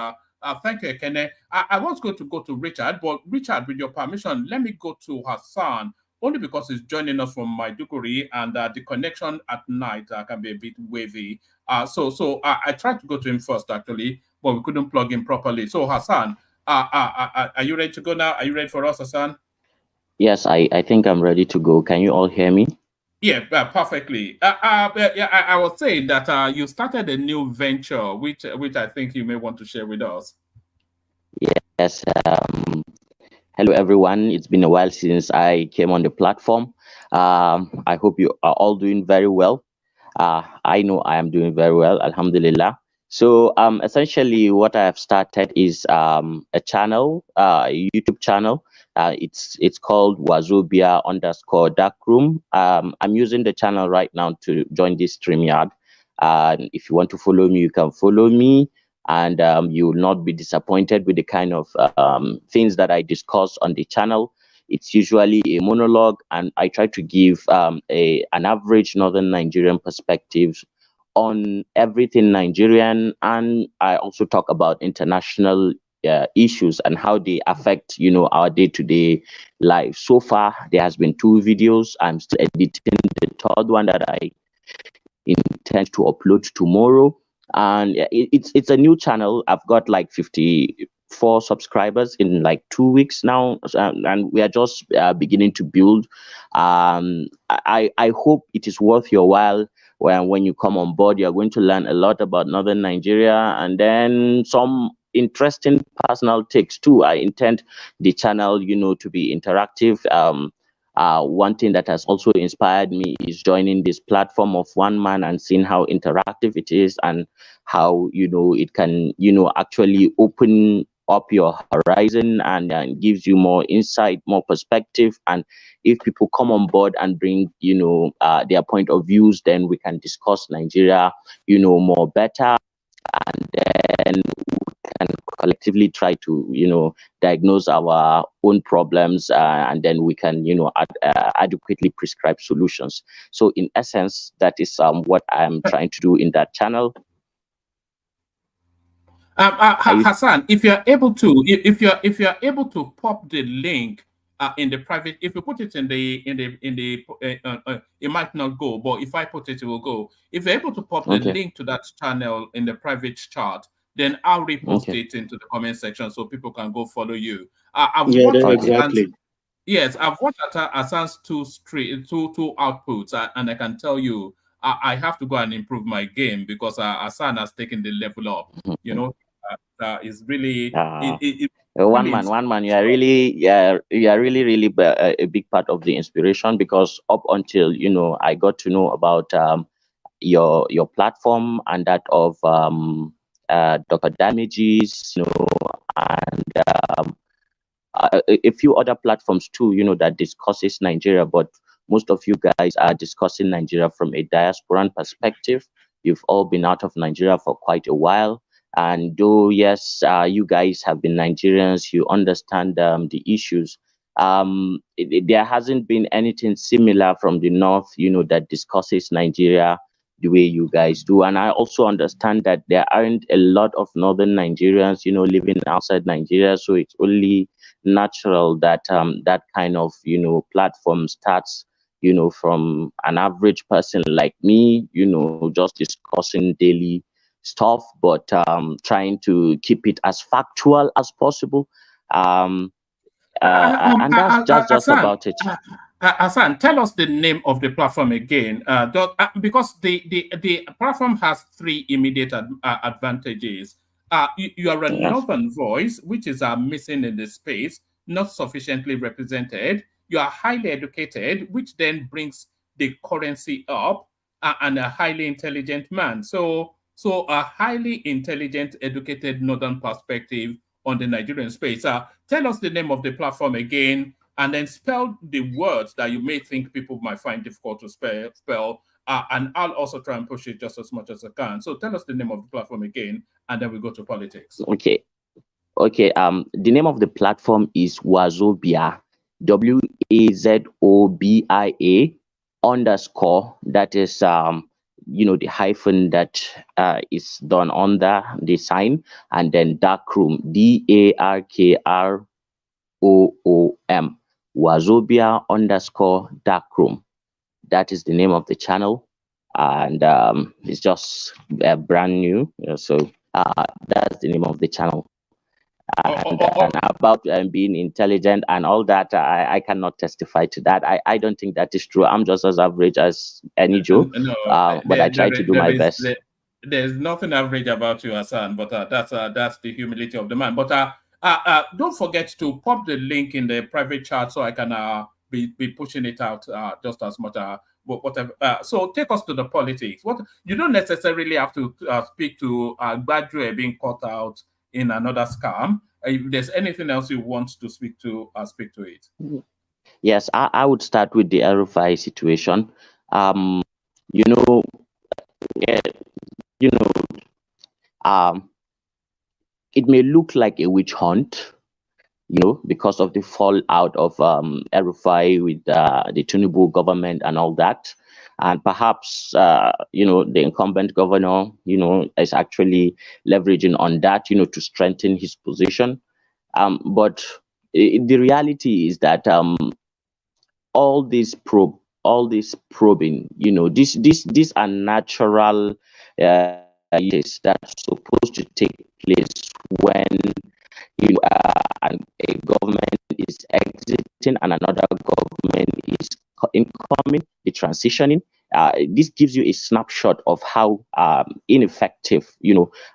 thank you, Ekene. I was going to go to Richard, but Richard, with your permission, let me go to Hassan, only because he's joining us from Maiduguri, and the connection at night can be a bit wavy. So I tried to go to him first, actually, but we couldn't plug in properly. So Hassan, are you ready to go now? Are you ready for us, Hassan? Yes, I think I'm ready to go. Can you all hear me? Yeah, perfectly. I was saying that you started a new venture, which I think you may want to share with us. Yes. Hello, everyone. It's been a while since I came on the platform. I hope you are all doing very well. I know I am doing very well, Alhamdulillah. So essentially what I have started is a channel, a YouTube channel. It's called Wazobia_Darkroom. I'm using the channel right now to join this StreamYard. If you want to follow me, you can follow me, and you will not be disappointed with the kind of things that I discuss on the channel. It's usually a monologue, and I try to give an average Northern Nigerian perspective on everything Nigerian, and I also talk about international issues and how they affect, our day-to-day life. So far, there has been 2 videos. I'm still editing the 3rd one that I intend to upload tomorrow. And it's a new channel. I've got like 54 subscribers in like 2 weeks now, and we are just beginning to build. I hope it is worth your while. When you come on board, you're going to learn a lot about Northern Nigeria, and then some interesting personal takes too. I intend the channel, to be interactive. One thing that has also inspired me is joining this platform of one man and seeing how interactive it is, and how it can actually open up your horizon and gives you more insight, more perspective. And if people come on board and bring their point of views, then we can discuss Nigeria more better, and then we can collectively try to diagnose our own problems, and then we can adequately prescribe solutions. So in essence, that is what I'm trying to do in that channel. Hassan, if you're able to pop the link in the private, if you put it in the it might not go, but if I put it, it will go. If you're able to pop the link to that channel in the private chat, then I'll repost it into the comment section so people can go follow you. Exactly. Yes, I've watched Hassan's two outputs, and I can tell you I have to go and improve my game because Hassan has taken the level up. You know, it's really one man. You are really, really a big part of the inspiration, because up until I got to know about your platform and that of Dr. Damages, and a few other platforms too, that discusses Nigeria, but most of you guys are discussing Nigeria from a diasporan perspective. You've all been out of Nigeria for quite a while. And though, yes, you guys have been Nigerians, you understand the issues. There hasn't been anything similar from the North, that discusses Nigeria the way you guys do. And I also understand that there aren't a lot of Northern Nigerians, living outside Nigeria. So it's only natural that that kind of platform starts from an average person like me, just discussing daily stuff, but trying to keep it as factual as possible. And that's just about it. Hassan, tell us the name of the platform again, because the platform has three immediate advantages. You are a Northern voice, which is missing in the space, not sufficiently represented. You are highly educated, which then brings the currency up, and a highly intelligent man. So a highly intelligent, educated Northern perspective on the Nigerian space. Tell us the name of the platform again, and then spell the words that you may think people might find difficult to spell. And I'll also try and push it just as much as I can. So tell us the name of the platform again, and then we go to politics. Okay. The name of the platform is Wazobia, WAZOBIA _. That is the hyphen that is done under the sign, and then darkroom, DARKROOM, Wazobia _darkroom. That is the name of the channel, and it's just brand new. So that's the name of the channel. And about being intelligent and all that, I cannot testify to that. I don't think that is true. I'm just as average as any Joe, but I try to do my best. There's nothing average about you, Hassan, but that's the humility of the man. But don't forget to pop the link in the private chat so I can be pushing it out just as much. Whatever. So take us to the politics. What you don't necessarily have to speak to Badru being caught out in another scam. If there's anything else you want to speak to it. Yes, I would start with the Rufai situation. It may look like a witch hunt, because of the fallout of Rufai with the Tinubu government and all that. And perhaps, the incumbent governor, is actually leveraging on that, to strengthen his position. But the reality is that all this probing, these are natural issues that's supposed to take place when a government is exiting and another government is incoming, the transitioning. This gives you a snapshot of how ineffective,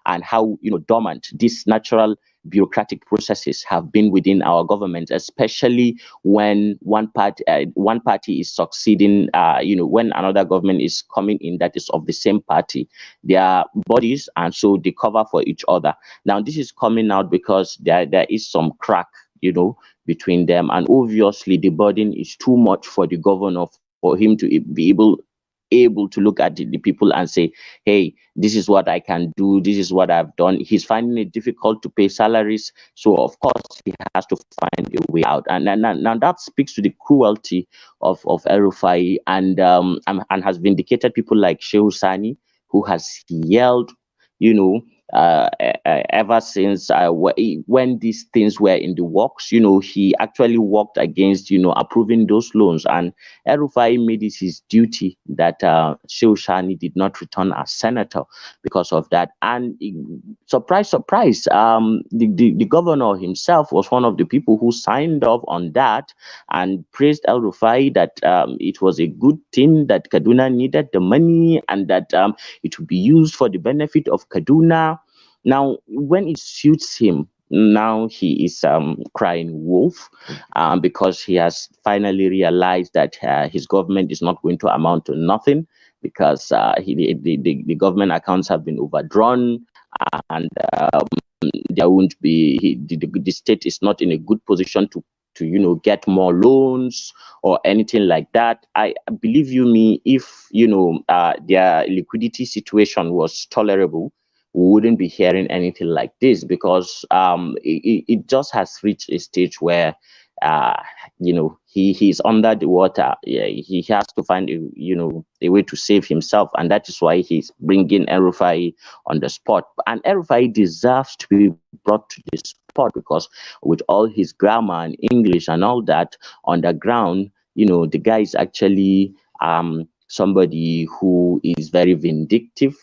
and how dormant these natural bureaucratic processes have been within our government, especially when one party is succeeding, when another government is coming in that is of the same party. They are bodies, and so they cover for each other. Now, this is coming out because there is some crack, between them, and obviously the burden is too much for the governor for him to be able to look at the people and say, hey, this is what I can do, this is what I've done. He's finding it difficult to pay salaries, so of course he has to find a way out. And now that speaks to the cruelty of Rufai, and has vindicated people like Shehu Sani, who has yelled ever since when these things were in the works, he actually worked against, approving those loans. And Rufai made it his duty that Shehu Shani did not return as senator because of that. And surprise, surprise, the governor himself was one of the people who signed off on that and praised Rufai that it was a good thing that Kaduna needed the money and that it would be used for the benefit of Kaduna. Now, when it suits him, now he is crying wolf because he has finally realized that his government is not going to amount to nothing because the government accounts have been overdrawn and there won't be the state is not in a good position to get more loans or anything like that. I believe you me, if their liquidity situation was tolerable, we wouldn't be hearing anything like this because it just has reached a stage where he's under the water. Yeah, he has to find a way to save himself, and that is why he's bringing Rufai on the spot. And Rufai deserves to be brought to the spot because with all his grammar and English and all that on the ground, the guy is actually somebody who is very vindictive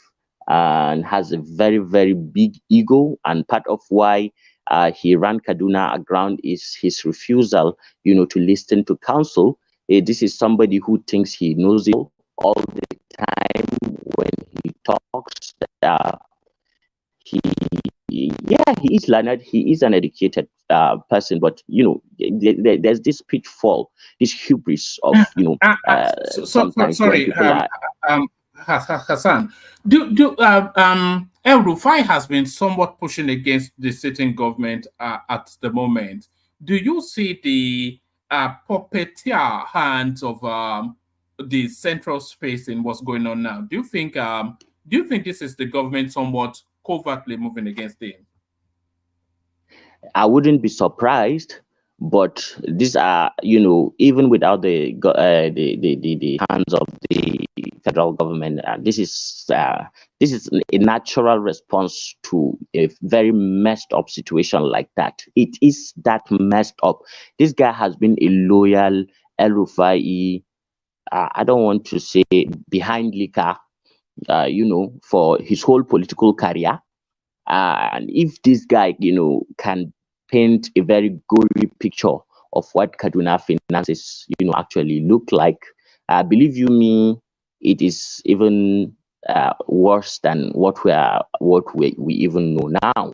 and has a very, very big ego. And part of why he ran Kaduna aground is his refusal, to listen to counsel. This is somebody who thinks he knows it all the time when he talks. He is learned. He is an educated person, but there's this pitfall, this hubris of sometimes sorry, when people are. Hassan, El Rufai has been somewhat pushing against the sitting government at the moment. Do you see the puppeteer hands of the central space in what's going on now? Do you think this is the government somewhat covertly moving against him? I wouldn't be surprised, but these are, even without the hands of the federal government, this is a natural response to a very messed up situation like that. It is that messed up. This guy has been a loyal El Rufai. I don't want to say behind liquor, for his whole political career. And if this guy, can paint a very gory picture of what Kaduna finances, actually look like, believe you me, it is even worse than what we even know now.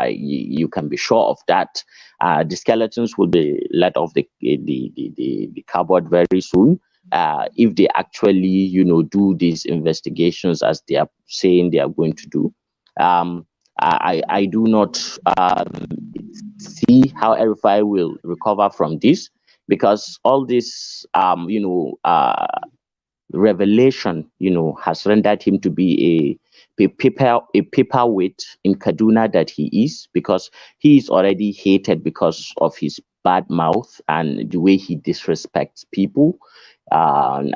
You can be sure of that. The skeletons will be let off the cupboard very soon. If they actually, do these investigations as they are saying they are going to do. I do not see how Rufai will recover from this because all this, revelation, has rendered him to be a paperweight in Kaduna that he is, because he is already hated because of his bad mouth and the way he disrespects people. And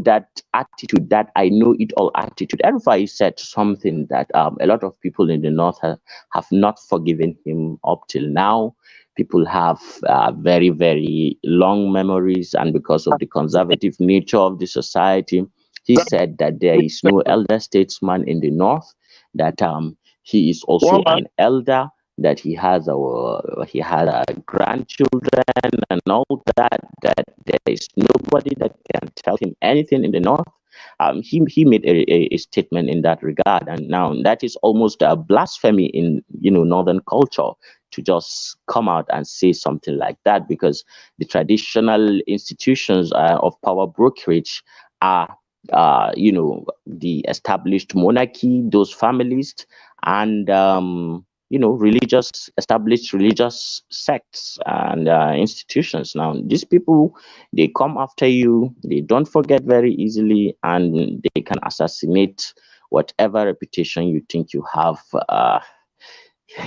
that attitude, that I know it all attitude. Rufai said something that a lot of people in the north have not forgiven him up till now. People have very, very long memories, and because of the conservative nature of the society, he said that there is no elder statesman in the north, that he is also an elder, that he has grandchildren and all that there is nobody that can tell him anything in the north. He made a statement in that regard, and now that is almost a blasphemy in northern culture, to just come out and say something like that, because the traditional institutions of power brokerage are the established monarchy, those families, and established religious sects and institutions. Now, these people, they come after you, they don't forget very easily, and they can assassinate whatever reputation you think you have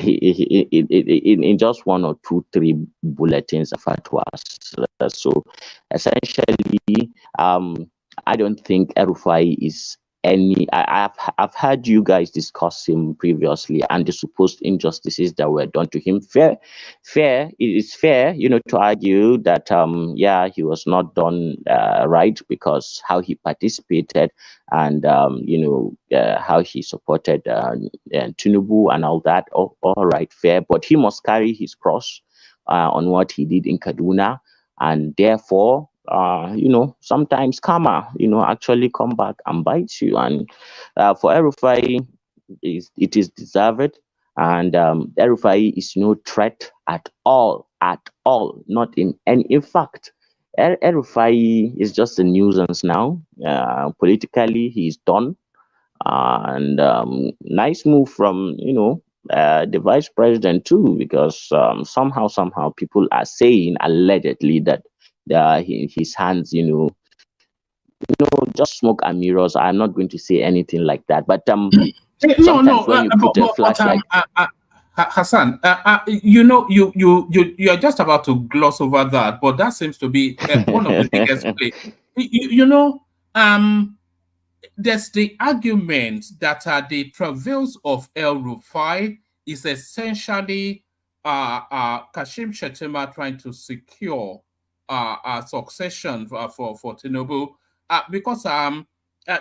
in just 1 or 2, 3 bulletins of fatwas. So essentially, I don't think Rufai is any. I've heard you guys discuss him previously and the supposed injustices that were done to him. It is fair, to argue that yeah, he was not done right because how he participated and how he supported Tinubu and all that. All right, fair, but he must carry his cross on what he did in Kaduna, and therefore sometimes karma, actually come back and bite you. And for Rufai, it is deserved. And Rufai is no threat at all, not in any. In fact, Rufai is just a nuisance now. Politically, he's done. And nice move from, the vice president too, because somehow people are saying allegedly that his hands, just smoke and mirrors. I'm not going to say anything like that, but sometimes when you put a flashlight. Hassan, you are just about to gloss over that, but that seems to be one of the biggest play. There's the argument that the travails of El Rufai is essentially Kashim Shettima trying to secure a succession for Tinubu, because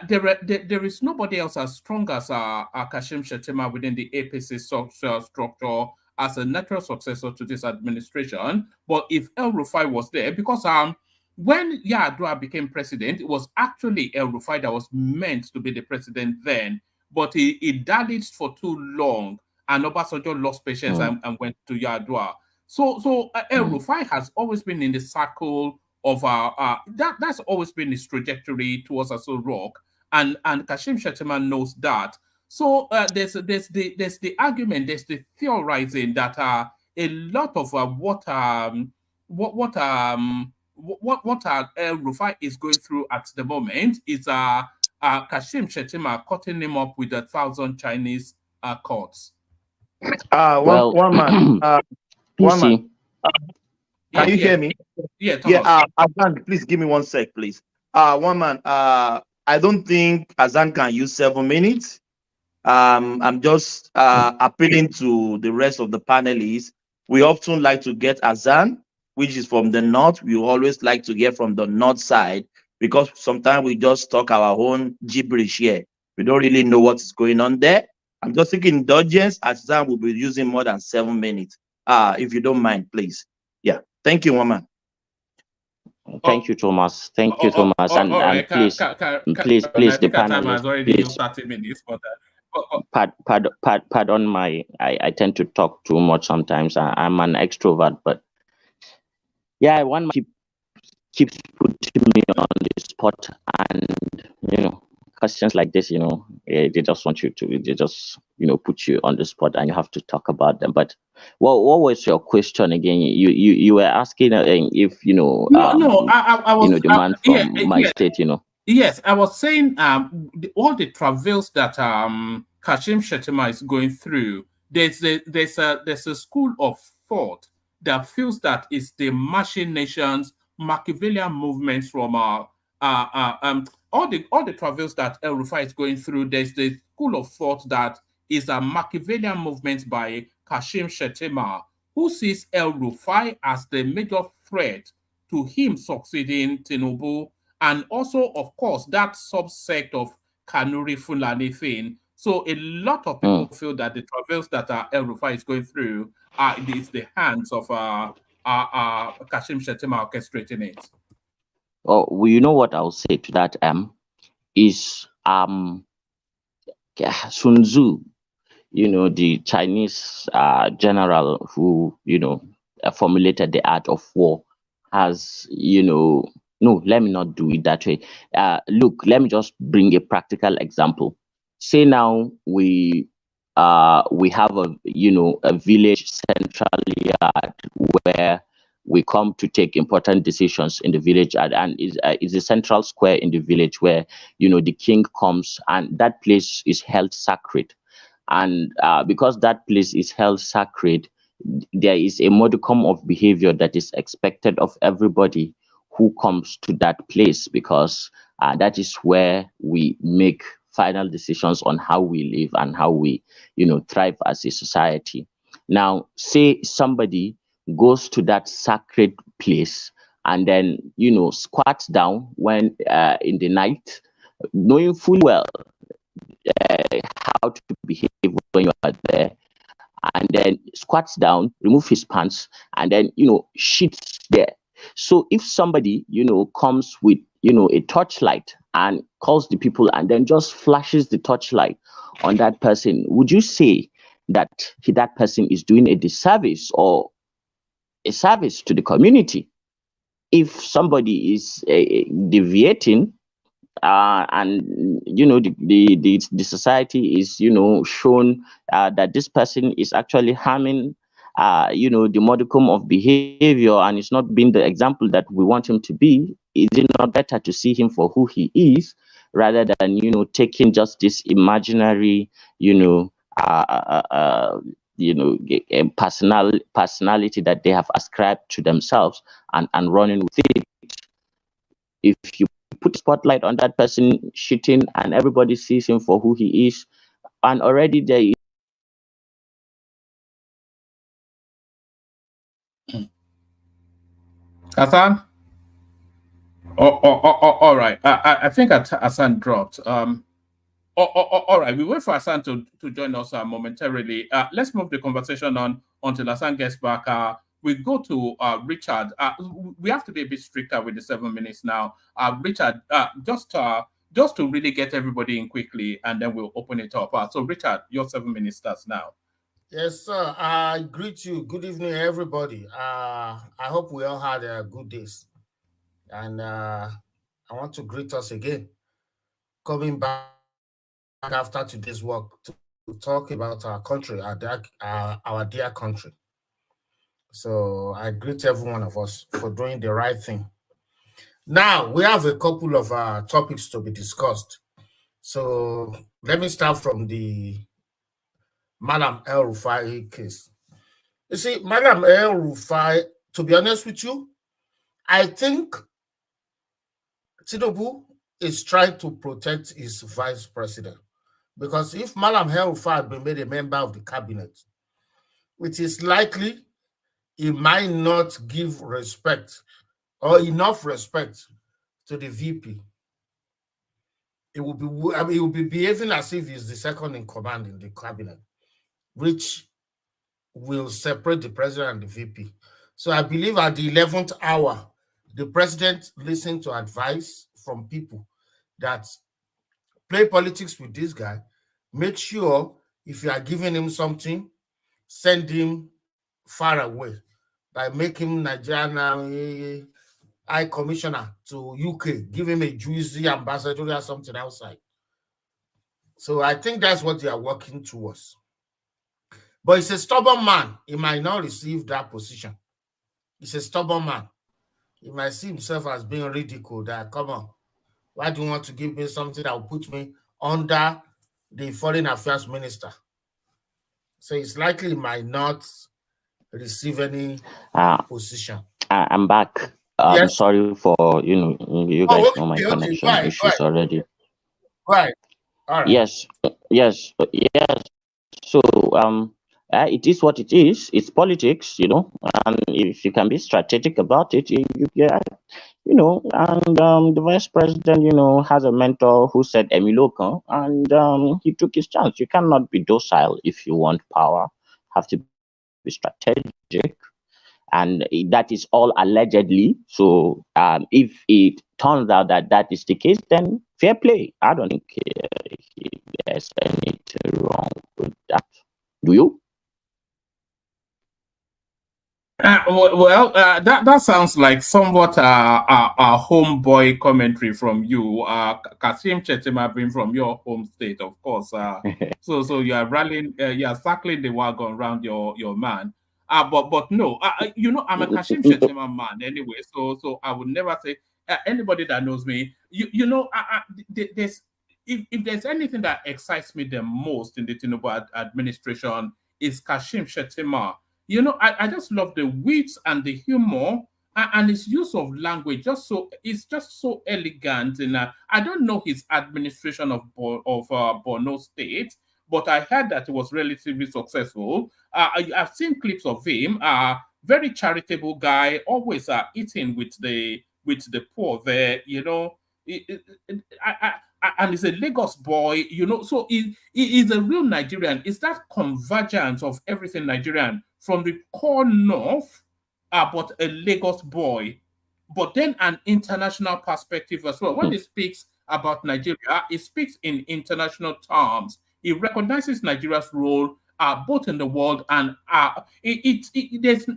there is nobody else as strong as Kashim Shettima within the APC structure as a natural successor to this administration. But if El Rufai was there, because when Yar'Adua became president, it was actually El Rufai that was meant to be the president then, but he dallied for too long, and Obasanjo lost patience and went to Yar'Adua. So El Rufai has always been in the circle of that's always been his trajectory towards Aso Rock, and Kashim Shettima knows that. So there's the argument, there's the theorizing that a lot of what Rufai is going through at the moment is Kashim Shettima cutting him up with 1,000 Chinese courts. One man. One man. Can you hear me? Yeah, Thomas. Yeah. Azan, please give me 1 sec, please. One man. I don't think Azan can use 7 minutes. I'm just appealing to the rest of the panelists. We often like to get Azan, which is from the north. We always like to get from the north side because sometimes we just talk our own gibberish here. We don't really know what is going on there. I'm just thinking indulgence. Azan will be using more than 7 minutes. If you don't mind, please. Yeah. Thank you, woman. Thank you, Thomas. Thank you, Thomas. And please, the panelists, 30 minutes for that. Pardon I tend to talk too much sometimes. I'm an extrovert, but yeah, one keeps putting me on the spot, and questions like this, they just want you to, they just put you on the spot, and you have to talk about them. But what was your question again? You were asking if I was the man from my state, Yes, I was saying all the travails that Kashim Shettima is going through. There's a school of thought that feels that it's the machinations, Machiavellian movements from all the travails that El Rufai is going through. There's the school of thought that is a Machiavellian movement by Kashim Shettima, who sees El Rufai as the major threat to him succeeding Tinubu, and also, of course, that subsect of Kanuri Fulani thing. So a lot of people feel that the travails that El Rufai is going through is the hands of Kashim Shettima orchestrating it. Oh, well, you know what I'll say to that is Sun Tzu, the Chinese general who formulated the art of war, has no, let me not do it that way. Look, let me just bring a practical example. Say now we have a village central yard where we come to take important decisions in the village, and is a central square in the village where the king comes, and that place is held sacred. And because that place is held sacred, there is a modicum of behavior that is expected of everybody who comes to that place, because that is where we make final decisions on how we live and how we, thrive as a society. Now, say somebody goes to that sacred place and then, squats down when in the night, knowing full well how to behave when you are there, and then squats down, remove his pants, and then, shits there. So if somebody, comes with, a torchlight and calls the people and then just flashes the torchlight on that person, would you say that that person is doing a disservice or a service to the community? If somebody is deviating, and the society is shown that this person is actually harming the modicum of behavior and is not being the example that we want him to be, is it not better to see him for who he is rather than taking just this imaginary personality that they have ascribed to themselves and running with it? If you put spotlight on that person shitting and everybody sees him for who he is, and already there is Hassan? All right. I think Hassan dropped. All right. We wait for Hassan to join us momentarily. Let's move the conversation on until Hassan gets back. We go to Richard. We have to be a bit stricter with the 7 minutes now. Richard, just to really get everybody in quickly, and then we'll open it up. So, Richard, your 7 minutes starts now. Yes, sir. I greet you. Good evening, everybody. I hope we all had good days. And I want to greet us again, coming back after today's work to talk about our country, our dear country. So I greet every one of us for doing the right thing. Now, we have a couple of topics to be discussed. So let me start from the Madam El Rufai case. You see, Madam El Rufai, to be honest with you, I think Tinubu is trying to protect his vice president. Because if Madam El Rufai had been made a member of the cabinet, it is likely he might not give respect or enough respect to the VP. It will be, he will be behaving as if he's the second in command in the cabinet, which will separate the president and the VP. So I believe at the 11th hour, the president listened to advice from people that play politics with this guy. Make sure if you are giving him something, send him far away by making Nigerian High Commissioner to UK, give him a juicy ambassador or something outside. So I think that's what they are working towards. But he's a stubborn man. He might not receive that position. He's a stubborn man. He might see himself as being ridiculed. That, come on, why do you want to give me something that will put me under the foreign affairs minister? So it's likely he might not receive any position. I'm back. I'm sorry for you guys know my connection issues already. Right. All right. Yes. So it is what it is. It's politics, and if you can be strategic about it, and the vice president, has a mentor who said Emilokan, and he took his chance. You cannot be docile if you want power. Have to be strategic. And that is all allegedly. So if it turns out that that is the case, then fair play. I don't think there's anything wrong with that. Do you? That sounds like somewhat a homeboy commentary from you, Kasim Chetima, being from your home state, of course. So you are rallying, you are circling the wagon around your man. But no, I'm a Kashim Shettima man anyway. So I would never say anybody that knows me. There's if there's anything that excites me the most in the Tinubu administration is Kashim Shettima. I just love the wits and the humor and his use of language it's just so elegant. And I don't know his administration of Borno State, but I heard that it was relatively successful. I've seen clips of him. Very charitable guy, always eating with the poor there. And he's a Lagos boy. So he is a real Nigerian. It's that convergence of everything Nigerian from the core north, but a Lagos boy, but then an international perspective as well. When he speaks about Nigeria, he speaks in international terms. He recognizes Nigeria's role both in the world and he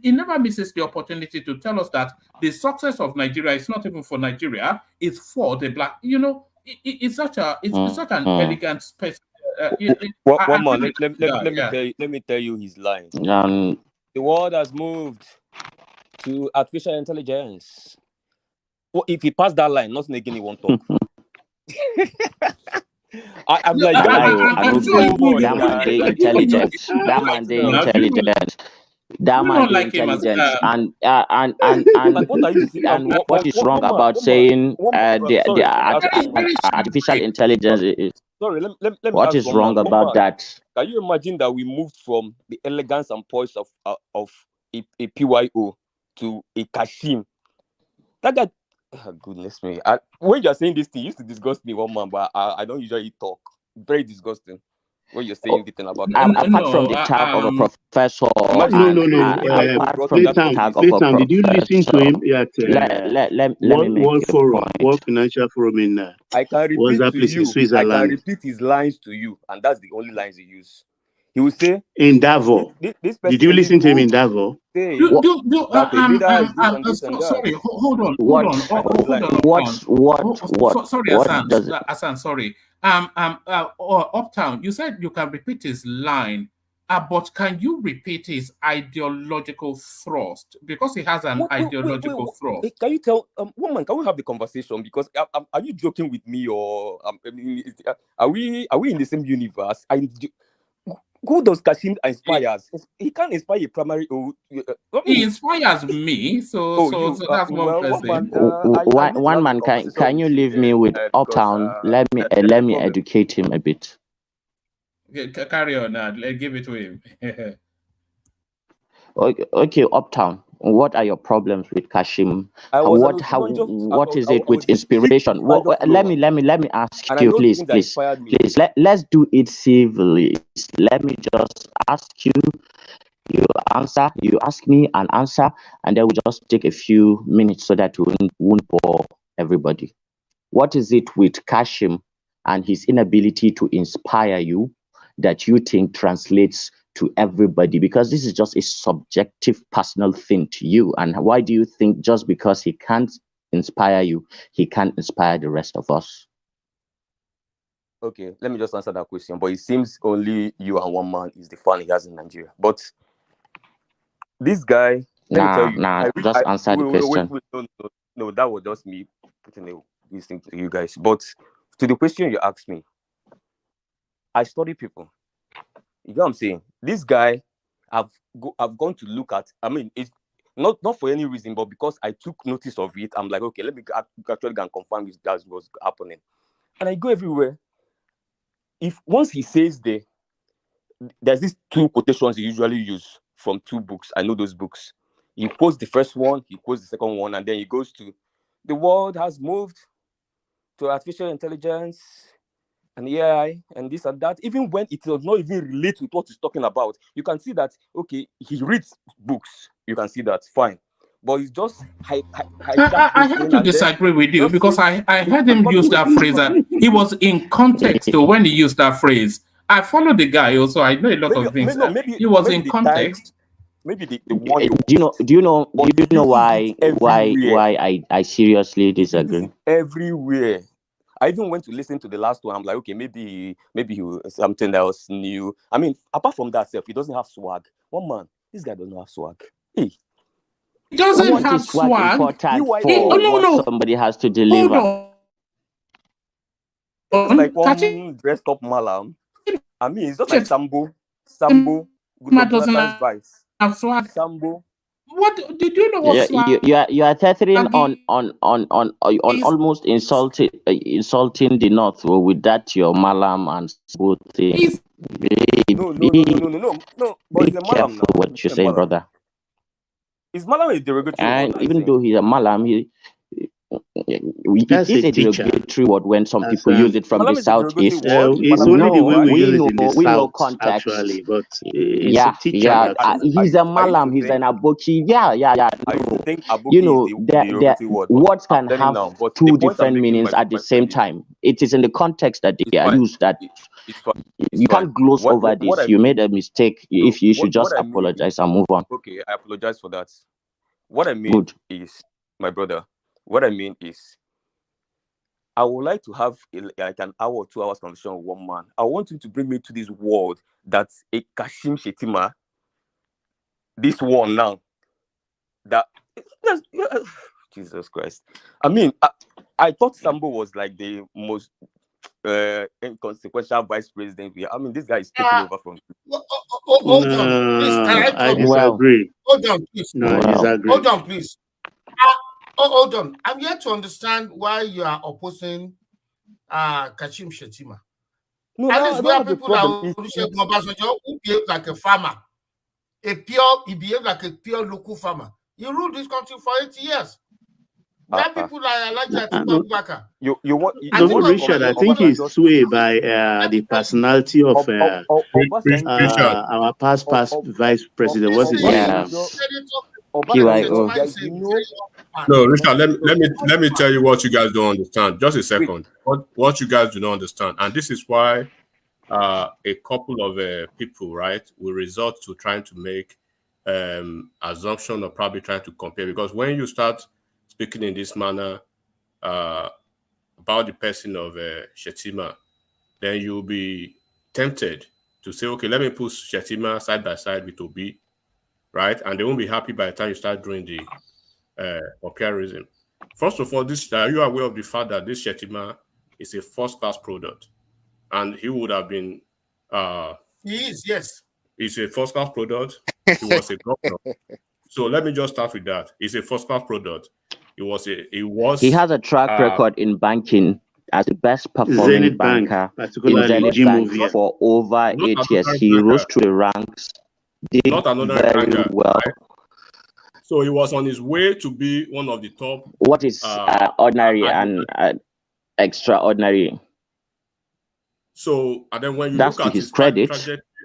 never misses the opportunity to tell us that the success of Nigeria is not even for Nigeria, it's for the black. It's such an elegant space. One man, let me tell you his line. The world has moved to artificial intelligence. Well, if he passed that line, nothing again he won't talk. I'm like, that man, the intelligence. That man, the intelligence. That man, the intelligence. And what is wrong about saying the artificial intelligence is? Sorry, let me what is wrong about that? Can you imagine that we moved from the elegance and poise of a PYO to a Kashim? That guy, oh, goodness me. When you're saying this thing, it used to disgust me, one man, but I don't usually talk. Very disgusting. When you're saying anything about apart from the tag of a professor. Later, did you listen to him at World Financial Forum in I can repeat to you. Switzerland? I can repeat his lines to you, and that's the only lines he used. He will say in Davos. Did you listen to him in Davos? Sorry, hold on. Sorry, Hassan, sorry. Uptown, you said you can repeat his line, but can you repeat his ideological thrust? Because he has an ideological thrust. Can you tell, woman, can we have the conversation? Because are you joking with me, or are we in the same universe? Who does Kashim inspire? He can't inspire a primary. He inspires me. So that's one person. One man, can you leave me with Uptown? Let me educate him a bit. Carry on now. Let's give it to him. Okay, Uptown. What are your problems with Kashim? What is it with inspiration? Let me ask you, please. Let's do it civilly. Let me just ask you. You answer. You ask me an answer, and then we just take a few minutes so that we won't bore everybody. What is it with Kashim and his inability to inspire you that you think translates to everybody? Because this is just a subjective personal thing to you. And why do you think just because he can't inspire you, he can't inspire the rest of us? Okay, let me just answer that question. But it seems only you and one man is the fan he has in Nigeria. But this guy, just answer the question. No, that was just me putting this thing to you guys. But to the question you asked me, I study people. You know what I'm saying? This guy, I've gone to look at. I mean, it's not for any reason, but because I took notice of it, I'm like, okay, let me actually go and confirm if that's what's happening. And I go everywhere. Once he says there's these two quotations he usually use from two books. I know those books. He quotes the first one, he quotes the second one, and then he goes to the world has moved to artificial intelligence and AI and this and that, even when it does not even relate with what he's talking about. You can see that, okay, he reads books. You can see that, fine. But it's just... I have to disagree with you because I heard him use that phrase. He was in context when he used that phrase. I follow the guy also. I know a lot of things. He was in context. Maybe the one... Do you know why I seriously disagree? Everywhere. I even went to listen to the last one. I'm like, okay, maybe he was something else new. I mean, apart from that self, he doesn't have swag. One man, this guy doesn't have swag. Hey. He doesn't have swag. What somebody has to deliver. It's like one dressed up malam. I mean, it's just like Sambo. Doesn't have swag. Sambo. what did you know what you are tethering on almost insulting the North with that your Malam and both thing. No. But Be he's a careful Malam now. what you're saying, brother. Is Malam a derogatory word? And even though he's a Malam, it That's is a a teacher. derogatory word when some That's people use it from Malam the is a derogatory southeast. word. It's Malam only the way we use it in the we know South, context. actually, but it's a teacher. He's a Malam, he's an Aboki. I used to think Aboki You know, is the derogatory word. But words I'm can telling have now. But the two point I'm different making, meanings at the my same friend, is time. It is in the context that they are fine. used that It's fine. you can't gloss over What this. I You mean, made a mistake. If you should just what I mean is, apologize and move on. okay, I apologize for that. What I mean Good. is, my brother, what I mean is, I would like to have like an hour or 2 hours conversation with one man. I want him to bring me to this world that a Kashim Shetima, this one now, that Jesus Christ. I mean, I thought Sambo was like the most inconsequential vice president. I mean, this guy is taking over from. Hold on, please. Can I I disagree. Hold on, please. No, I disagree. Hold on, please. Hold on. I'm yet to understand why you are opposing Kashim Shetima. No, At least we have people like problem. Olusegun Obasanjo who behave like a farmer. He behaved like a pure local farmer. He ruled this country for 80 years. We have people like Elijah Abubakar. You want Richard, I think he's swayed by the personality of our past vice president. What's his name? No, Richard, let me tell you what you guys don't understand. Just a second. What you guys do not understand. And this is why a couple of people, right, will resort to trying to make assumption or probably trying to compare. Because when you start speaking in this manner about the person of Shetima, then you'll be tempted to say, okay, let me put Shetima side by side with Obi, right? And they won't be happy by the time you start doing the comparison. First of all, you are aware of the fact that this Shetima is a first-class product, and he would have been. He is, yes. He's a first-class product. He was a governor. So let me just start with that. He's a first-class product. He has a track record in banking as the best performing banker in Zenith Bank for over 8 years. He rose through the ranks, did very well. Right? So he was on his way to be one of the top. What is ordinary and extraordinary? So, and then when you that's look to at his credit.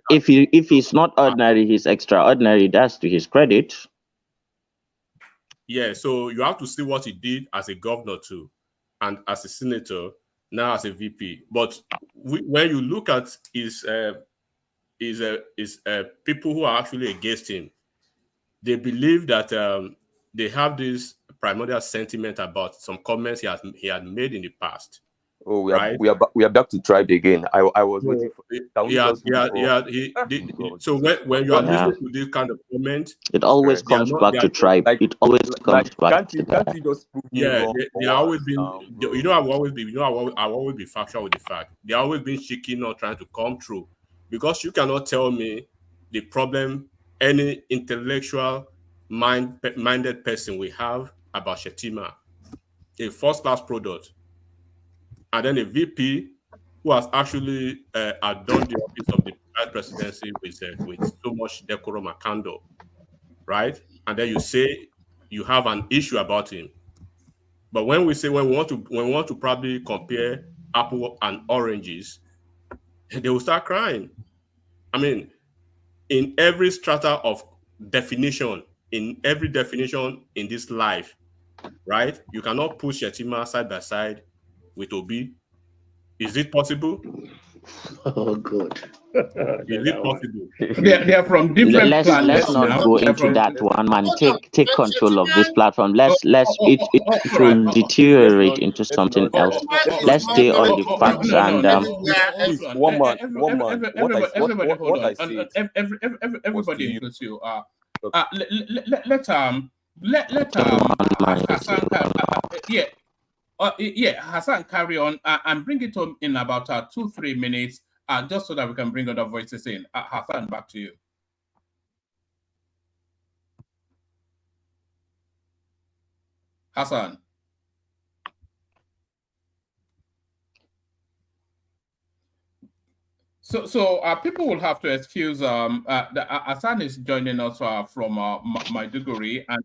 If he's not ordinary, he's extraordinary. That's to his credit. Yeah, so you have to see what he did as a governor too, and as a senator, now as a VP. But when you look at his people who are actually against him, they believe that they have this primordial sentiment about some comments he had made in the past. Oh, we are back to tribe again. I was waiting for it. So when you are listening to this kind of comment, it always comes back to tribe. It always comes back to that. Can't you just prove me they wrong? always been. I've always been factual with the fact. They always been shaking or trying to come through, because you cannot tell me the problem any intellectual minded person we have about Shetima, a first-class product, and then a VP who has actually done the office of the vice presidency with so much decorum and candor, right? And then you say you have an issue about him. But when we want to probably compare apple and oranges, they will start crying. I mean, in every strata of definition, in every definition in this life, right? You cannot put Shetima side by side with Obi. Is it possible? Oh, good. Is it possible? They are from different planets. Let's not go into that one, man. Take control of this platform. It will deteriorate into something else. Let's stay on the facts and everybody includes you. Hassan carry on and bring it home in about 2-3 minutes, just so that we can bring other voices in. Hassan, back to you. Hassan. So people will have to excuse Hassan is joining us from Maiduguri and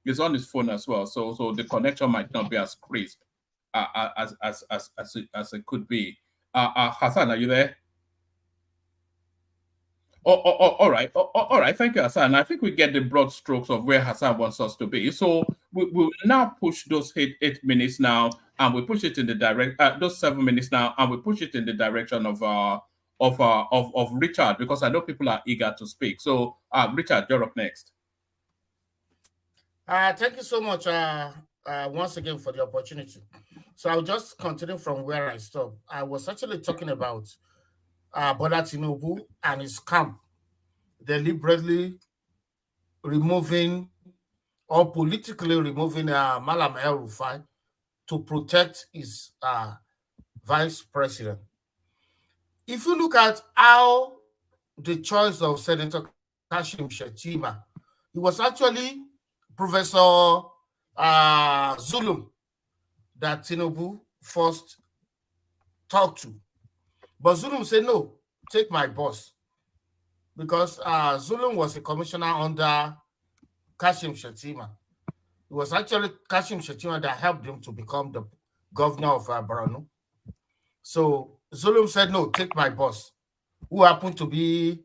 is on his phone as well. So the connection might not be as crisp as it could be. Hassan, are you there? All right. All right. Thank you, Hassan. I think we get the broad strokes of where Hassan wants us to be. So we'll now push those 8 minutes now, and we push it in the those 7 minutes now, and we push it in the direction of Richard, because I know people are eager to speak. So Richard, you're up next. Thank you so much once again for the opportunity. So I'll just continue from where I stopped. I was actually talking about Bola Tinubu and his camp deliberately removing or politically removing Malam El Rufai to protect his vice president. If you look at how the choice of Senator Kashim Shettima, it was actually Professor Zulum that Tinubu first talked to. But Zulum said, no, take my boss. Because Zulum was a commissioner under Kashim Shettima. It was actually Kashim Shettima that helped him to become the governor of Borno. So Zulum said, no, take my boss, who happened to be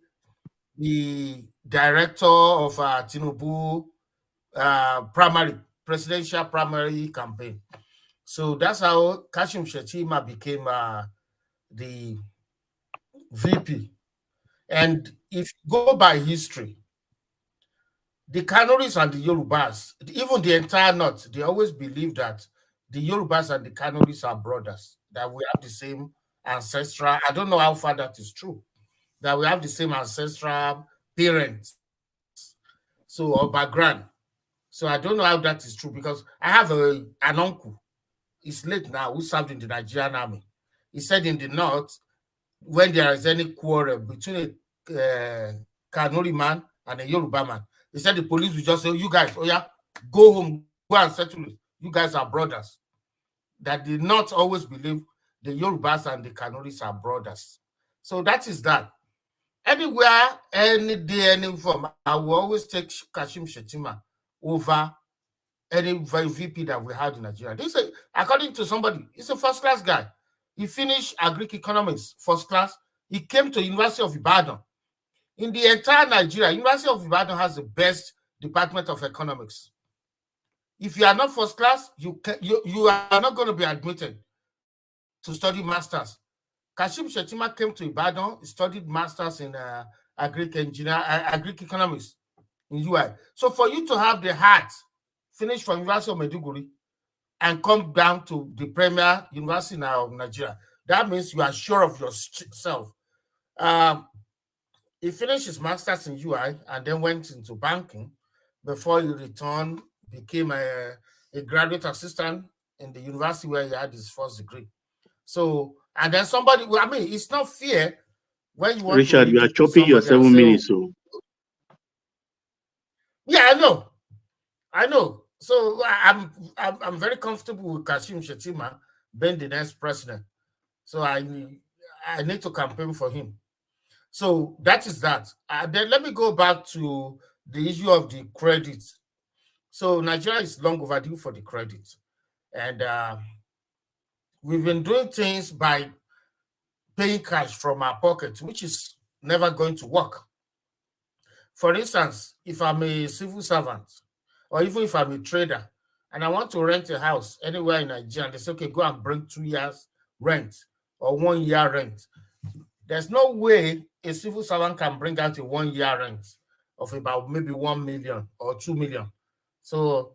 the director of Tinubu presidential primary campaign. So that's how Kashim Shettima became the VP. And if you go by history, the Kanoris and the Yorubas, even the entire North, they always believe that the Yorubas and the Kanoris are brothers, that we have the same ancestral, I don't know how far that is true, that we have the same ancestral parents, so, or background. So I don't know how that is true, because I have an uncle, he's late now, who served in the Nigerian army. He said in the North, when there is any quarrel between a Kanuri man and a Yoruba man, he said the police will just say, you guys, oh yeah, go home, go and settle it. You guys are brothers. That did not always believe the Yorubas and the Kanuris are brothers. So that is that. Anywhere, any day, any form, I will always take Kashim Shettima over any VP that we had in Nigeria. This is, according to somebody, he's a first-class guy. He finished Agric Economics, first class. He came to University of Ibadan. In the entire Nigeria, University of Ibadan has the best department of economics. If you are not first class, you are not going to be admitted to study masters. Kashim Shettima came to Ibadan, studied masters in Agric Economics in UI. So for you to have the heart, finish from University of Maiduguri, and come down to the premier university now of Nigeria, that means you are sure of yourself. He finished his master's in UI and then went into banking before he returned, became a graduate assistant in the university where he had his first degree. So, and then somebody, I mean, it's not fair when you want Richard, you are chopping your 7 minutes. So. Yeah, I know. So I'm very comfortable with Kashim Shettima being the next president. So I need to campaign for him. So that is that. Then let me go back to the issue of the credit. So Nigeria is long overdue for the credit. And we've been doing things by paying cash from our pockets, which is never going to work. For instance, if I'm a civil servant, or even if I'm a trader, and I want to rent a house anywhere in Nigeria, they say, okay, go and bring 2 years rent or 1 year rent. There's no way a civil servant can bring out a 1 year rent of about maybe 1 million or 2 million. So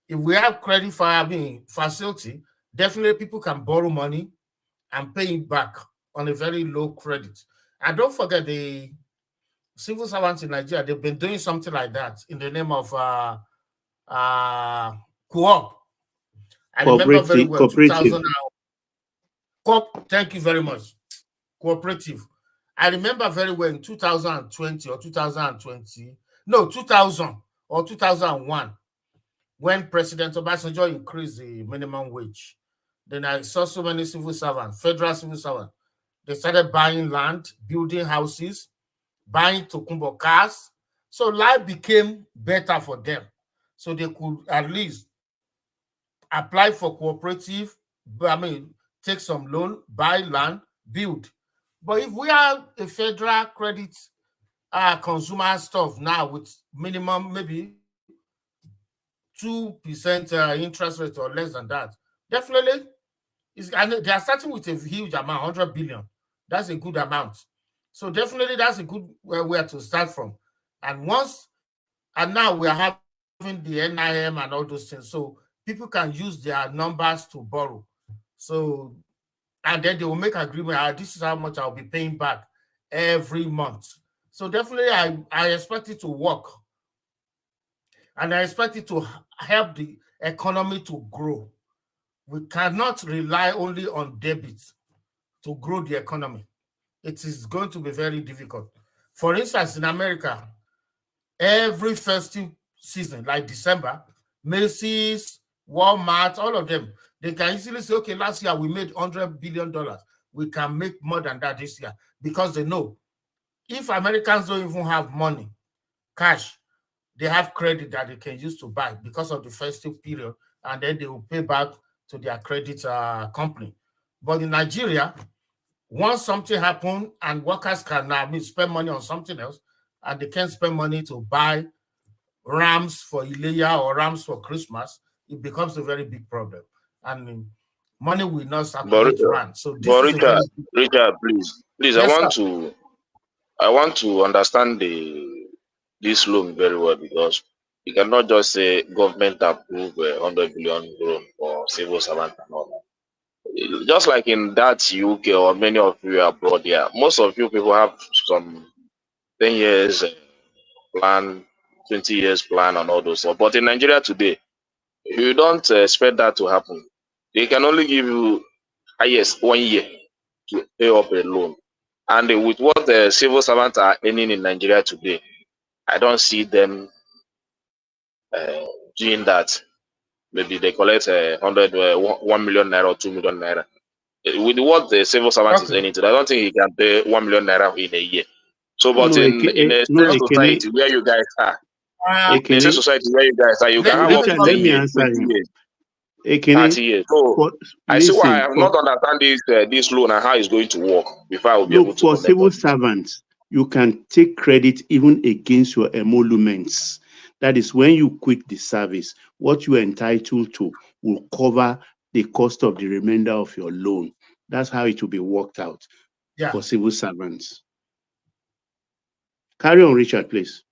if we have credit facility, definitely people can borrow money and pay it back on a very low credit. And don't forget, the civil servants in Nigeria, they've been doing something like that in the name of co-op. I remember very well, 2000. Thank you very much. Cooperative. I remember very well in 2020 or 2020, no, 2000 or 2001, when President Obasanjo increased the minimum wage. Then I saw so many civil servants, federal civil servants. They started buying land, building houses, buying Tokumbo cars. So life became better for them. So they could at least apply for cooperative, take some loan, buy land, build. But if we have a federal credit consumer stuff now with minimum maybe 2% interest rate or less than that, definitely, and they are starting with a huge amount, 100 billion. That's a good amount. So definitely that's a good where to start from. And now we are having the NIM and all those things. So people can use their numbers to borrow. So, and then they will make agreement, this is how much I'll be paying back every month. So definitely I expect it to work. And I expect it to help the economy to grow. We cannot rely only on debit to grow the economy. It is going to be very difficult. For instance, in America, every festive season, like December, Macy's, Walmart, all of them, they can easily say, okay, last year we made $100 billion. We can make more than that this year, because they know if Americans don't even have money, cash, they have credit that they can use to buy because of the festive period, and then they will pay back to their credit company. But in Nigeria, once something happens and workers can spend money on something else, and they can't spend money to buy rams for Ileya or rams for Christmas, it becomes a very big problem. And money will not circulate around. So this is Richard, please, yes, I want to understand this loan very well, because you cannot just say government approve 100 billion loan for civil servant and all that. Just like in that UK or many of you abroad here, most of you people have some 10 years plan, 20 years plan and all those stuff. But in Nigeria today, you don't expect that to happen. They can only give you highest 1 year to pay up a loan. And with what the civil servants are earning in Nigeria today, I don't see them doing that. Maybe they collect 1 million naira or 2 million naira. With what the civil servant is earning, I don't think he can pay 1 million naira in a year. So, but in a society where you guys are, in a society where you guys are, you can have Richard, let me answer him. 30 years. So I see why I have not understand this loan and how it's going to work before I will be able to. For civil servants, you can take credit even against your emoluments. That is, when you quit the service, what you are entitled to will cover the cost of the remainder of your loan. That's how it will be worked out for civil servants. Carry on, Richard, please.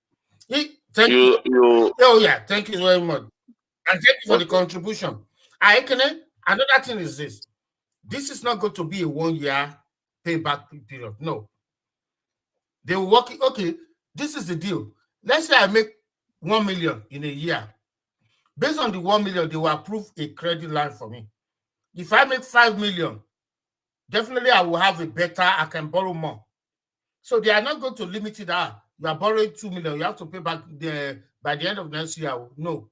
Thank you. Oh, yeah, thank you very much. And thank you for the contribution. Another thing is this. This is not going to be a 1 year payback period. No. They will work. Okay, this is the deal. Let's say I make 1 million in a year. Based on the 1 million, they will approve a credit line for me. If I make 5 million, definitely I will have a better, I can borrow more. So they are not going to limit it out. You are borrowing 2 million, you have to pay back by the end of next year. No.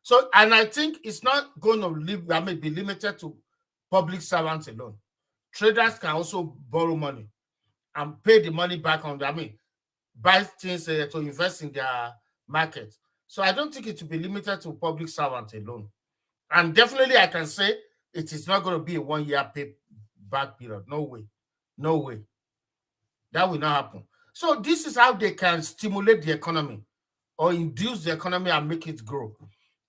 So, and I think it's not going to be limited to public servants alone. Traders can also borrow money and pay the money back on buy things to invest in their market. So I don't think it will be limited to public servants alone. And definitely I can say it is not going to be a 1 year payback period. No way. No way. That will not happen. So this is how they can stimulate the economy or induce the economy and make it grow.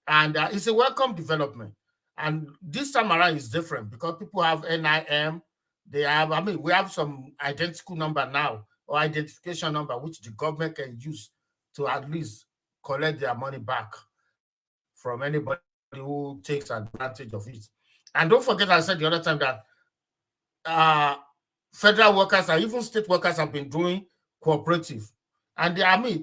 And it's a welcome development. And this time around is different because people have NIM. They have, we have some identical number now or identification number, which the government can use to at least collect their money back from anybody who takes advantage of it. And don't forget, I said the other time that federal workers and even state workers have been doing cooperative. And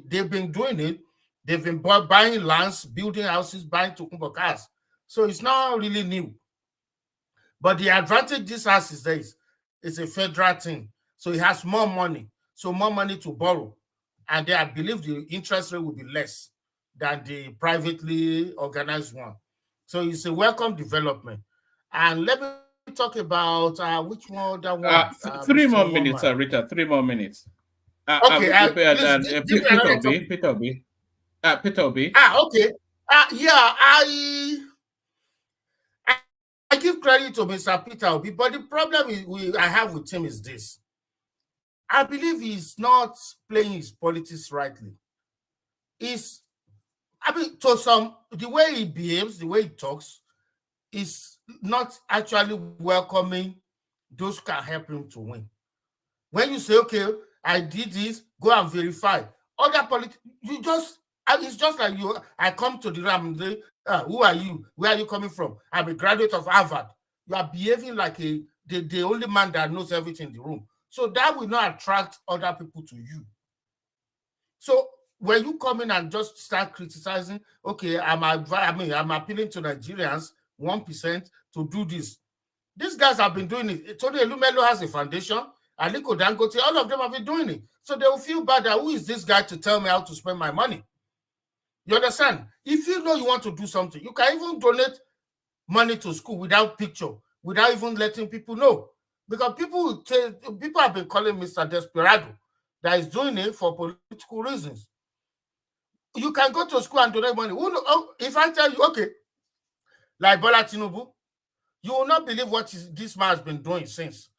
they've been doing it. They've been buying lands, building houses, buying Tokumbo cars. So it's not really new. But the advantage this has is that it's a federal thing. So it has more money. So more money to borrow. And I believe the interest rate will be less. than the privately organized one. So it's a welcome development. And let me talk about which one that one? 3 more minutes, Rita. 3 more minutes. Okay, please give me another topic. Peter Obi. Peter Obi. Okay. Yeah, I give credit to Mr. Peter Obi, but the problem I have with him is this. I believe he's not playing his politics rightly. The way he behaves, the way he talks, is not actually welcoming those who can help him to win. When you say, okay, I did this, go and verify. Other politics, it's just like I come to the RAM and say, who are you? Where are you coming from? I'm a graduate of Harvard. You are behaving like the only man that knows everything in the room. So that will not attract other people to you. So when you come in and just start criticizing, okay, I'm appealing to Nigerians, 1%, to do this. These guys have been doing it. Tony Elumelu has a foundation, Aliko Dangote, all of them have been doing it. So they will feel bad that who is this guy to tell me how to spend my money? You understand? If you know you want to do something, you can even donate money to school without picture, without even letting people know. Because people have been calling Mr. Desperado that is doing it for political reasons. You can go to school and donate money. If I tell you, okay, like Bola Tinubu, you will not believe what this man has been doing since.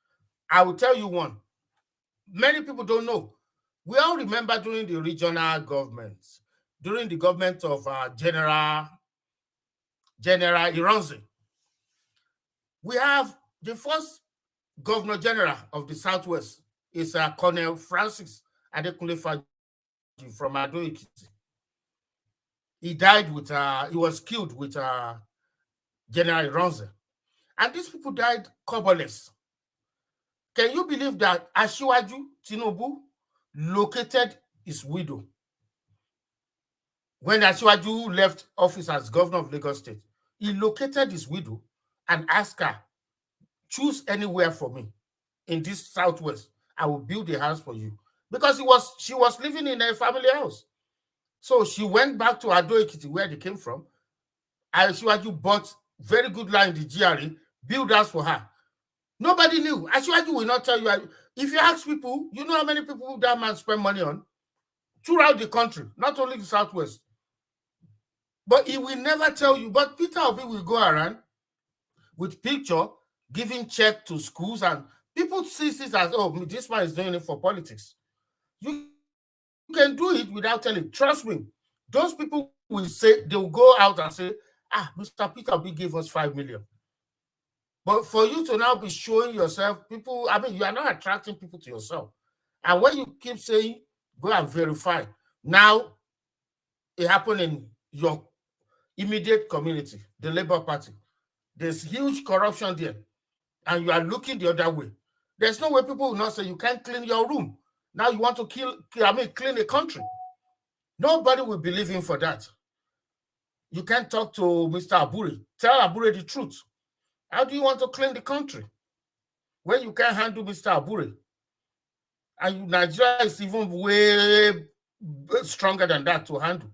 I will tell you one. Many people don't know. We all remember during the regional governments, during the government of General Ironsi, we have the first Governor General of the Southwest is Colonel Francis Adekunle Faji from Ado Ekiti. He died with, he was killed with General Ironsi. And these people died coverless. Can you believe that Asiwaju Tinubu located his widow? When Asiwaju left office as governor of Lagos State, he located his widow and asked her, choose anywhere for me in this Southwest. I will build a house for you. Because she was living in a family house. So she went back to Ado Ekiti, where they came from. Asiwaju bought very good land in the GRA, built house for her. Nobody knew. Asiwaju will not tell you. If you ask people, you know how many people that man spend money on? Throughout the country, not only the Southwest. But he will never tell you. But Peter Obi will go around with picture, giving check to schools, and people see this as, oh, this man is doing it for politics. You can do it without telling. Trust me. Those people will say, they will go out and say, Mr. Peter Obi gave us 5 million. But for you to now be showing yourself, people, you are not attracting people to yourself. And when you keep saying, go and verify, now it happened in your immediate community, the Labour Party. There's huge corruption there, and you are looking the other way. There's no way people will not say you can't clean your room. Now you want to clean a country. Nobody will believe him for that. You can't talk to Mr. Abure. Tell Abure the truth. How do you want to clean the country when you can't handle Mr. Abure? And Nigeria is even way stronger than that to handle.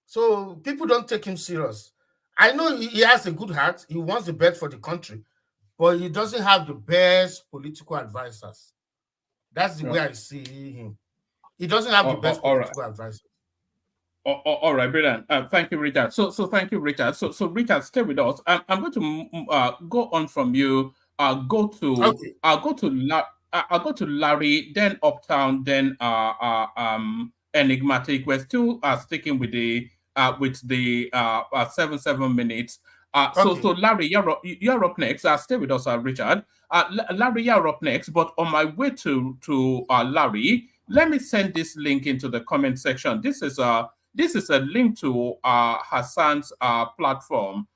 So people don't take him serious. I know he has a good heart. He wants the best for the country, but he doesn't have the best political advisors. That's the way I see him. He doesn't have the best political advisors. All right, brilliant. Thank you, Richard. So thank you, Richard. So Richard, stay with us. I'm going to go on from you. I'll go to Larry, then Uptown, then Enigmatic. We're still sticking with the 7 minutes. So Larry, you're up next. Stay with us, Richard. Larry, you're up next. But on my way to Larry, let me send this link into the comment section. This is a link to Hassan's platform.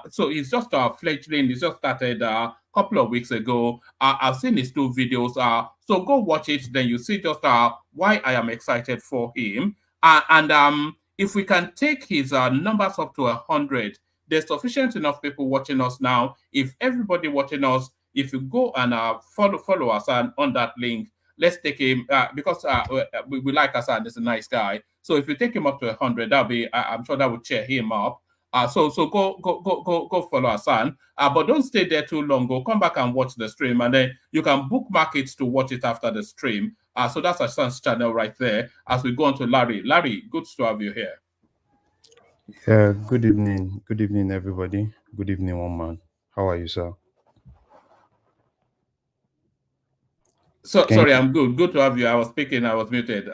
So he's just fledgling. He's just started a couple of weeks ago. I've seen his 2 videos. So go watch it. Then you see just why I am excited for him. And if we can take his numbers up to 100, there's sufficient enough people watching us now. If everybody watching us, if you go and follow us on that link, let's take him because we like Hassan. He's a nice guy. So if you take him up to 100, that'll be I'm sure that would cheer him up. So go follow Hassan. But don't stay there too long. Go come back and watch the stream, and then you can bookmark it to watch it after the stream. So that's Hassan's channel right there. As we go on to Larry. Larry, good to have you here. Yeah, good evening. Good evening, everybody. Good evening, one man. How are you, sir? Sorry, I'm good. Good to have you. I was speaking, I was muted.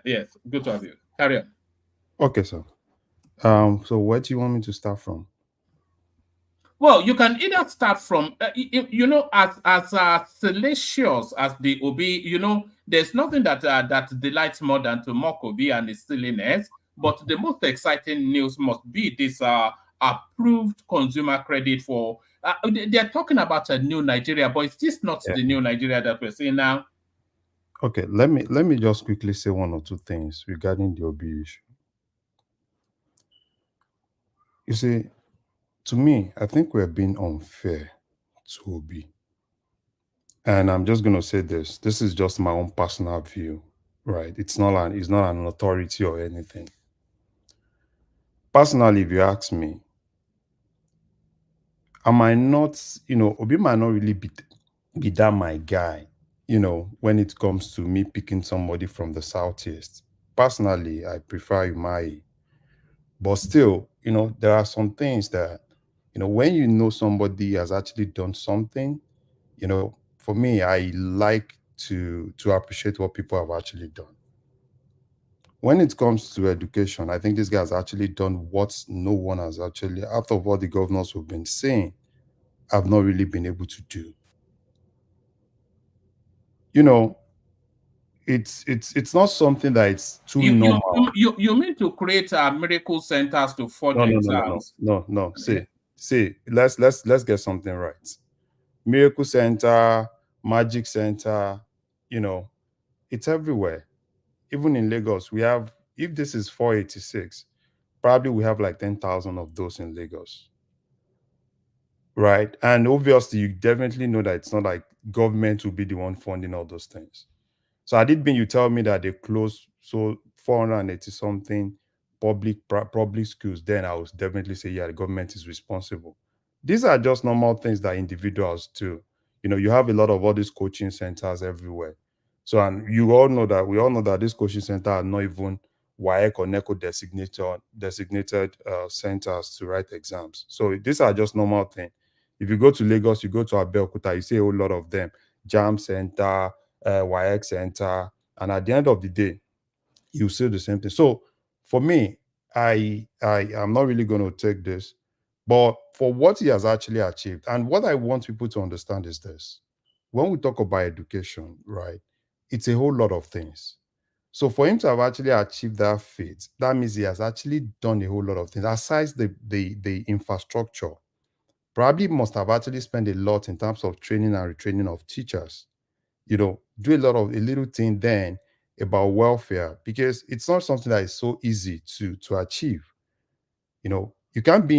Yes, good to have you. Carry on. Okay, sir. So where do you want me to start from? Well, you can either start from, as salacious as the Obi, there's nothing that delights more than to mock Obi and his silliness. But the most exciting news must be this approved consumer credit for. They're talking about a new Nigeria, but is this not the new Nigeria that we're seeing now? Okay, let me just quickly say one or two things regarding the Obi issue. You see, to me, I think we're being unfair to Obi. And I'm just going to say this. This is just my own personal view, right? It's not an authority or anything. Personally, if you ask me, I might not, Obi might not really be that my guy, when it comes to me picking somebody from the Southeast. Personally, I prefer Umai. But still, there are some things that, when you know somebody has actually done something, for me, I like to appreciate what people have actually done. When it comes to education, I think this guy has actually done what no one has actually, out of what the governors have been saying, have not really been able to do. It's not something that it's too normal. You mean to create miracle centers to forge exams? No. See, let's get something right. Miracle Center, Magic Center, it's everywhere. Even in Lagos, we have, if this is 486, probably we have like 10,000 of those in Lagos. Right? And obviously, you definitely know that it's not like government will be the one funding all those things. So had it been you tell me that they closed 480 something public schools, then I would definitely say, yeah, the government is responsible. These are just normal things that individuals do. You have a lot of all these coaching centers everywhere. So, and we all know that these coaching centers are not even WAEC or NECO designated centers to write exams. So these are just normal things. If you go to Lagos, you go to Abeokuta, you see a whole lot of them. JAM Center, WAEC Center, and at the end of the day, you see the same thing. So for me, I am not really going to take this, but for what he has actually achieved, and what I want people to understand is this: when we talk about education, right, it's a whole lot of things. So for him to have actually achieved that feat, that means he has actually done a whole lot of things. Aside the infrastructure, probably must have actually spent a lot in terms of training and retraining of teachers. Do a little thing then about welfare, because it's not something that is so easy to achieve. You can't be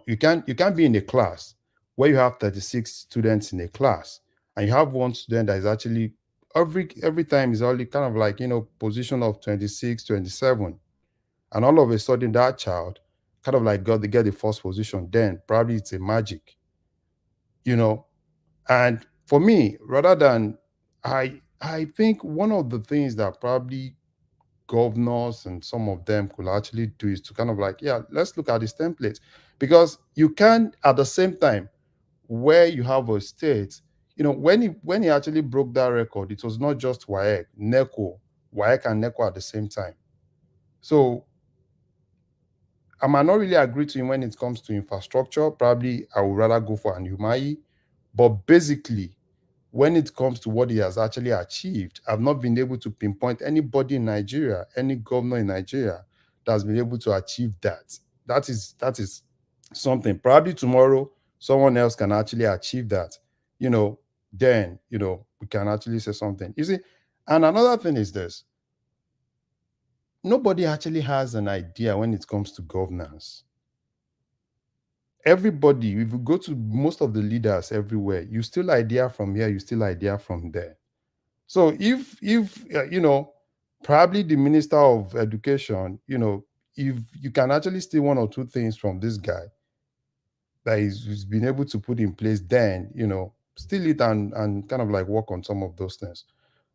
you can't be in a class where you have 36 students in a class and you have one student that is actually every time is only kind of like position of 26, 27, and all of a sudden that child kind of like got to get the first position. Then probably it's a magic. And for me, rather than I think one of the things that probably governors and some of them could actually do is to kind of like, yeah, let's look at this template, because you can at the same time where you have a state, when he actually broke that record, it was not just WAEC and NECO at the same time. So I might not really agree to him when it comes to infrastructure. Probably I would rather go for an Umai, but basically, when it comes to what he has actually achieved, I've not been able to pinpoint anybody in Nigeria, any governor in Nigeria that has been able to achieve that. That is something. Probably tomorrow, someone else can actually achieve that. Then, we can actually say something. You see, and another thing is this. Nobody actually has an idea when it comes to governance. Everybody, if you go to most of the leaders everywhere, you steal idea from here, you steal idea from there. So if you know, probably the Minister of Education, you know, if you can actually steal one or two things from this guy that he's been able to put in place, then you know, steal it and kind of like work on some of those things.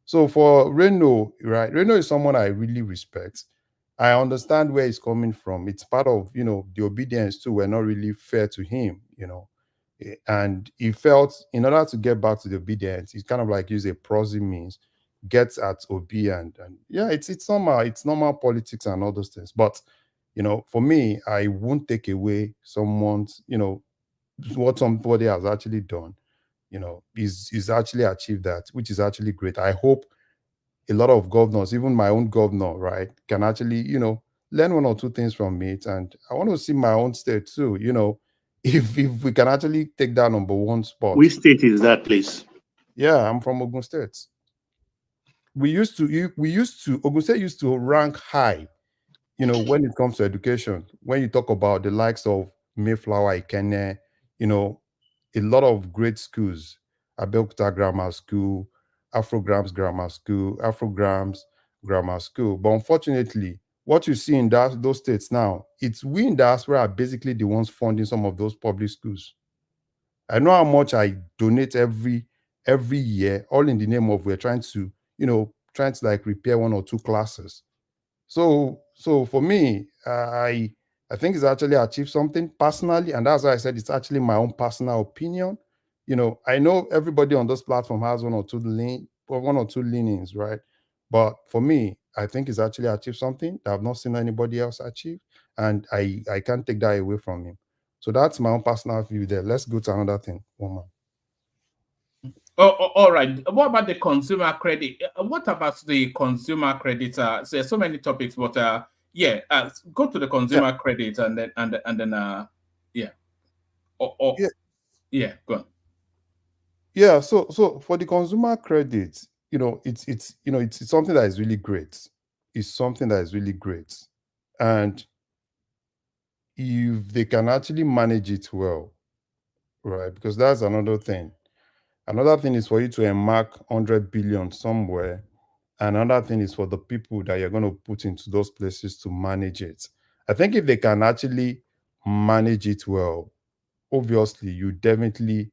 So for Reno, right? Reno is someone I really respect. I understand where he's coming from. It's part of, you know, the obedience too were not really fair to him, you know. And he felt in order to get back to the obedience, he's kind of like use a prosy means, gets at Obi and yeah, it's normal politics and all those things. But you know, for me, I won't take away someone's, you know, what somebody has actually done. You know, is actually achieved that, which is actually great. I hope a lot of governors, even my own governor, right, can actually, you know, learn one or two things from it. And I want to see my own state too, you know, if we can actually take that number one spot. Which state is that, please? Yeah, I'm from Ogun State. Ogun State used to rank high, you know, when it comes to education. When you talk about the likes of Mayflower, Ikenne, you know, a lot of great schools, Abeokuta Grammar School, Afrograms Grammar School, Afrograms Grammar School. But unfortunately, what you see in those states now, it's we in diaspora are basically the ones funding some of those public schools. I know how much I donate every year, all in the name of we're trying to, you know, trying to like repair one or two classes. So for me, I think it's actually achieved something personally, and that's why I said it's actually my own personal opinion. You know, I know everybody on this platform has one or two leanings, right? But for me, I think it's actually achieved something that I've not seen anybody else achieve, and I can't take that away from him. So that's my own personal view there. Let's go to another thing, woman. All right. What about the consumer credit? What about the consumer credit? There's so many topics, but go to the consumer credit and then yeah. Yeah, go on. Yeah, so for the consumer credit, you know, it's something that is really great. It's something that is really great. And if they can actually manage it well, right? Because that's another thing. Another thing is for you to earmark 100 billion somewhere. Another thing is for the people that you're going to put into those places to manage it. I think if they can actually manage it well, obviously you definitely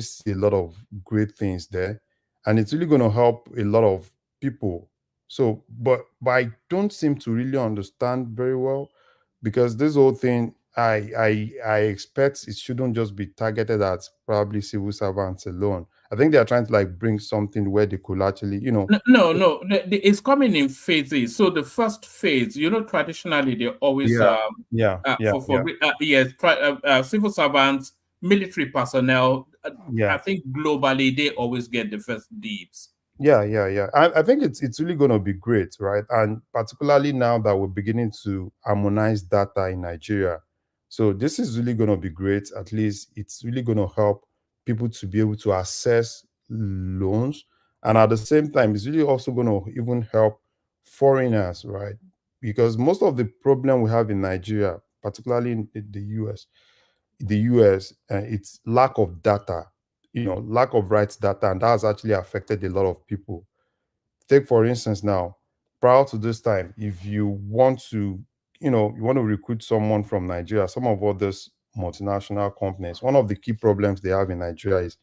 see a lot of great things there, and it's really going to help a lot of people. So but I don't seem to really understand very well, because this whole thing, I expect it shouldn't just be targeted at probably civil servants alone. I think they are trying to like bring something where they could actually, you know. No. It's coming in phases. So the first phase, you know, traditionally they always civil servants, military personnel. I think globally they always get the first dibs. Yeah. I think it's really going to be great, right? And particularly now that we're beginning to harmonize data in Nigeria. So this is really going to be great. At least it's really going to help people to be able to access loans. And at the same time, it's really also going to even help foreigners, right? Because most of the problem we have in Nigeria, particularly in the US, it's lack of data, you know, lack of rights data, and that has actually affected a lot of people. Take for instance now, prior to this time, if you want to, you want to recruit someone from Nigeria, some of all these multinational companies, one of the key problems they have in Nigeria is,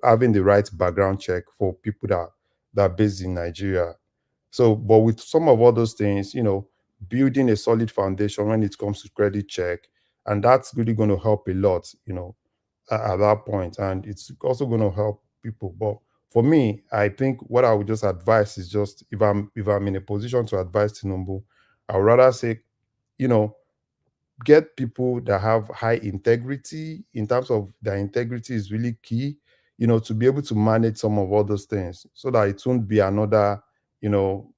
having the right background check for people that are based in Nigeria. So, but with some of all those things, building a solid foundation when it comes to credit check, and that's really going to help a lot, at that point, and it's also going to help people. But for me, I think what I would just advise is just if I'm in a position to advise Tinubu, I would rather say, get people that have high integrity. In terms of their integrity is really key, to be able to manage some of all those things, so that it won't be another thing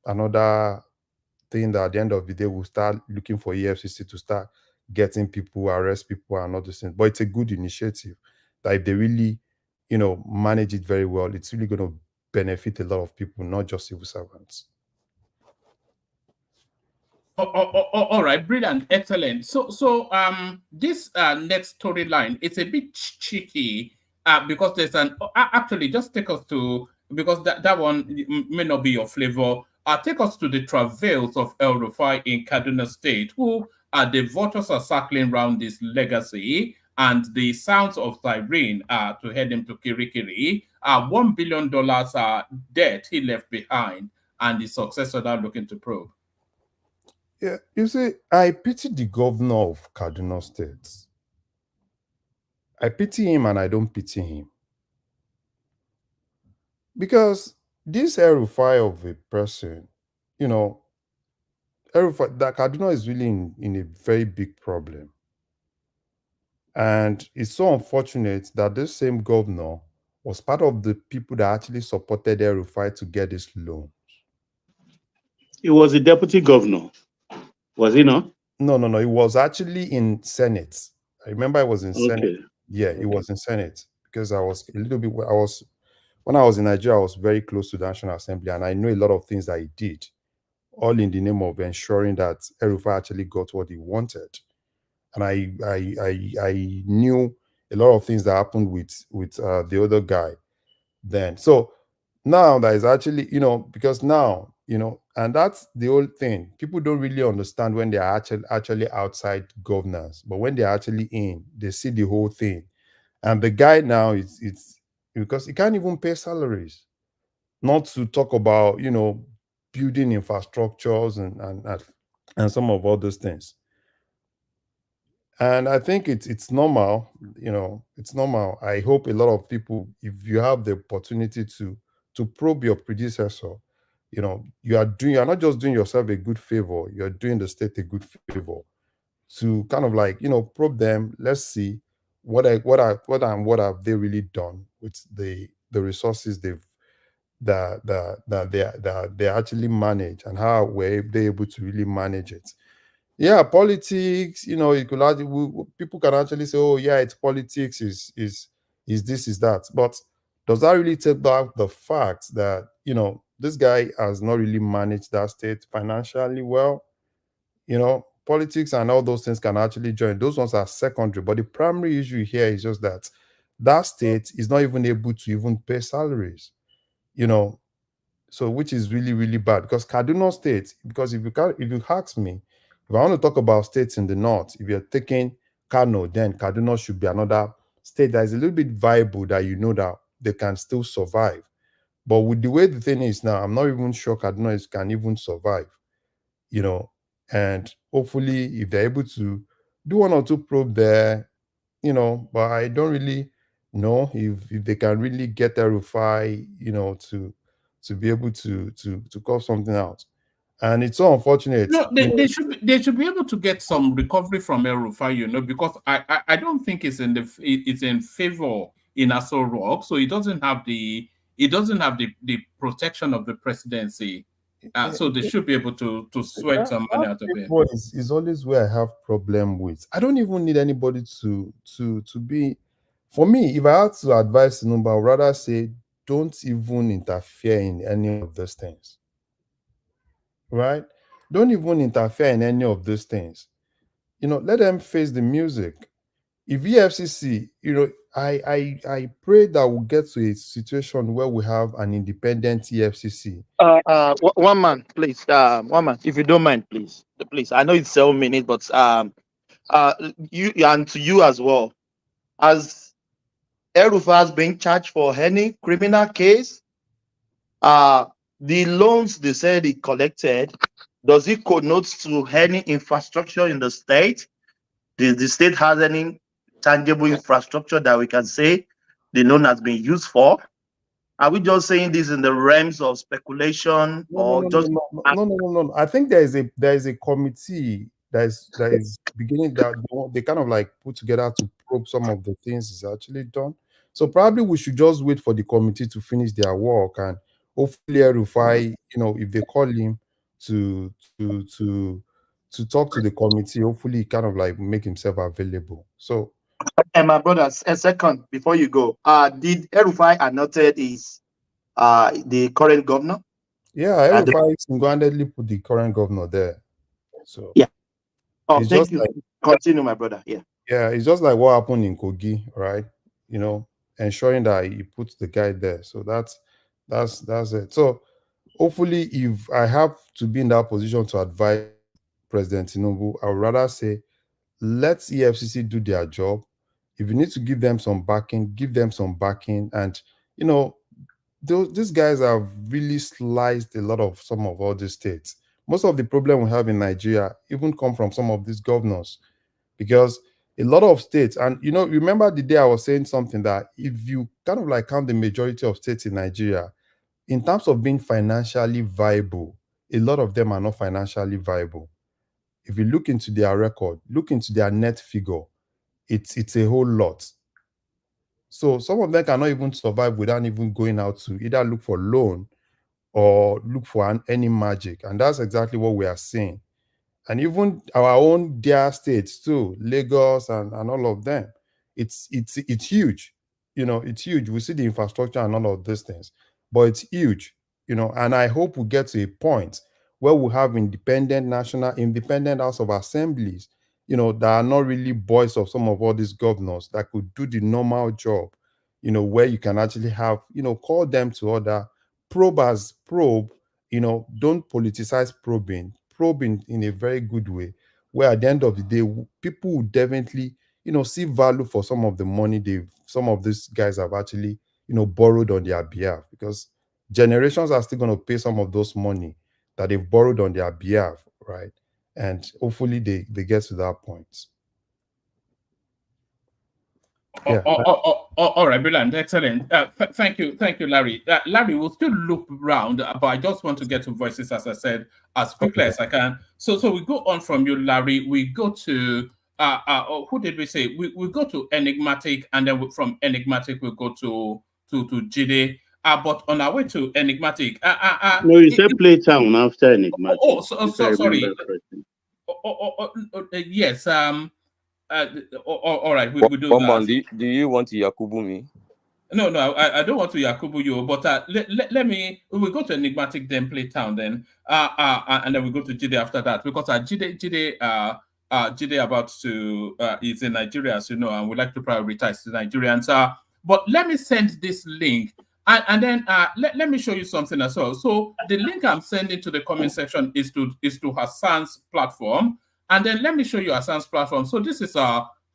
that at the end of the day we'll start looking for EFCC to start getting people, arrest people and all those things. But it's a good initiative that if they really, manage it very well, it's really going to benefit a lot of people, not just civil servants. All right, brilliant, excellent. So this next storyline, it's a bit cheeky. because there's actually just take us to, because that one may not be your flavor. Take us to the travails of El Rufai in Kaduna State, who the voters are circling around this legacy and the sounds of siren to head him to Kirikiri. $1 billion debt he left behind, and the successor now looking to probe. Yeah, you see, I pity the governor of Kaduna State. I pity him and I don't pity him. Because this Rufai of a person, you know, Rufai, that Kaduna is really in a very big problem. And it's so unfortunate that this same governor was part of the people that actually supported Rufai to get this loan. He was a deputy governor, was he not? No. It was actually in Senate. I remember I was in Senate. Yeah, it was in Senate because I was a little bit. When I was in Nigeria, I was very close to the National Assembly, and I know a lot of things that he did, all in the name of ensuring that Rufai actually got what he wanted. And I knew a lot of things that happened with the other guy then. So now that is actually, because now, and that's the whole thing. People don't really understand when they are actually outside governance, but when they're actually in, they see the whole thing. And the guy now it's because he can't even pay salaries, not to talk about, building infrastructures and some of all those things. And I think it's normal, it's normal. I hope a lot of people, if you have the opportunity to probe your predecessor, you're not just doing yourself a good favor, you're doing the state a good favor to kind of like, probe them. Let's see what have they really done with the resources they actually manage, and how were they able to really manage it. Yeah, politics, it could people can actually say, oh yeah, it's politics, is this, is that. But does that really take back the fact that, this guy has not really managed that state financially well? Politics and all those things can actually join. Those ones are secondary. But the primary issue here is just that state is not even able to even pay salaries, so which is really, really bad. Because Kaduna State, because if you ask me, if I want to talk about states in the north, if you're taking Kano, then Kaduna should be another state that is a little bit viable, that that they can still survive. But with the way the thing is now, I'm not even sure Kaduna can even survive, and hopefully if they're able to do one or two probe there, but I don't really know if they can really get Rufai, to be able to call something out. And it's so unfortunate. No, they should be able to get some recovery from El Rufai, because I don't think it's in favor in Aso Rock, so it doesn't have the protection of the presidency. So they should be able to sweat some money out of it. Is always where I have problem with. I don't even need anybody to be. For me, if I had to advise Tinubu, I would rather say don't even interfere in any of those things. Right? Don't even interfere in any of those things. Let them face the music. If EFCC, I pray that we'll get to a situation where we have an independent EFCC. One man, please. One man, if you don't mind, please. I know it's 7 minutes, but you and to you as well. As Rufai has been charged for any criminal case, the loans they said he collected, does it connote to any infrastructure in the state? Does the state has any tangible infrastructure that we can say the loan has been used for? Are we just saying this in the realms of speculation No. I think there is a committee that is beginning, that they kind of like put together to probe some of the things is actually done. So probably we should just wait for the committee to finish their work, and hopefully Rufai, if they call him to talk to the committee, hopefully he kind of like make himself available. So, and my brothers, a second before you go, did Rufai annotate is the current governor? Yeah, Rufai single-handedly put the current governor there. So yeah. Oh, thank you. Continue, my brother. Yeah. Yeah, it's just like what happened in Kogi, right? ensuring that he puts the guy there. So that's it. So hopefully, if I have to be in that position to advise President Tinubu, I would rather say, let EFCC do their job. If you need to give them some backing, give them some backing. And, these guys have really sliced a lot of some of all these states. Most of the problem we have in Nigeria even come from some of these governors, because a lot of states, and remember the day I was saying something that if you kind of like count the majority of states in Nigeria, in terms of being financially viable, a lot of them are not financially viable. If you look into their record, look into their net figure, it's a whole lot. So some of them cannot even survive without even going out to either look for loan or look for any magic. And that's exactly what we are seeing. And even our own dear states too, Lagos and all of them, it's huge. It's huge. We see the infrastructure and all of these things, but it's huge. And I hope we get to a point where we have independent House of Assemblies, that are not really boys of some of all these governors that could do the normal job, where you can actually have, call them to order, probe, don't politicize probing in a very good way, where at the end of the day, people will definitely, see value for some of the money some of these guys have actually, borrowed on their behalf, because generations are still going to pay some of those money that they've borrowed on their behalf, right? And hopefully they get to that point. Yeah. All right, brilliant, excellent. Thank you, Larry. Larry, we'll still loop round, but I just want to get to voices, as I said, as quickly as I can. So we go on from you, Larry. We go to who did we say? We go to Enigmatic, and then from Enigmatic we go to Jide. But on our way to Enigmatic, no, you said Playtown after Enigmatic. Sorry. Yes. All right, we do that. Do you want to Yakubu me? No, I don't want to Yakubu you, but let me. We go to Enigmatic, then Playtown, then and then we go to Jide after that, because Jide about to is in Nigeria, as you know, and we like to prioritize the Nigerians. But let me send this link, and then let me show you something as well. So the link I'm sending to the comment section is to Hassan's platform. And then let me show you Hassan's platform. So this is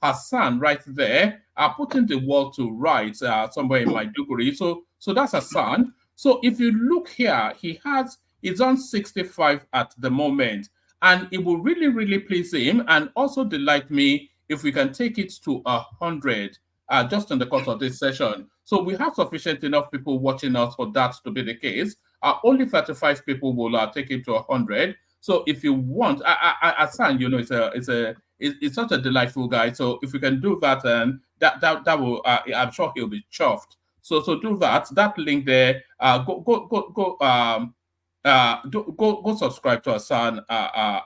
Hassan right there. Putting the wall to right somewhere in Maiduguri. So that's Hassan. So if you look here, he's on 65 at the moment. And it will really, really please him and also delight me if we can take it to 100 just in the course of this session. So we have sufficient enough people watching us for that to be the case. Only 35 people will take it to 100. So if you want, Hassan, it's such a delightful guy. So if we can do that, and that will, I'm sure he'll be chuffed. So do that. That link there. Go subscribe to Hassan. I'm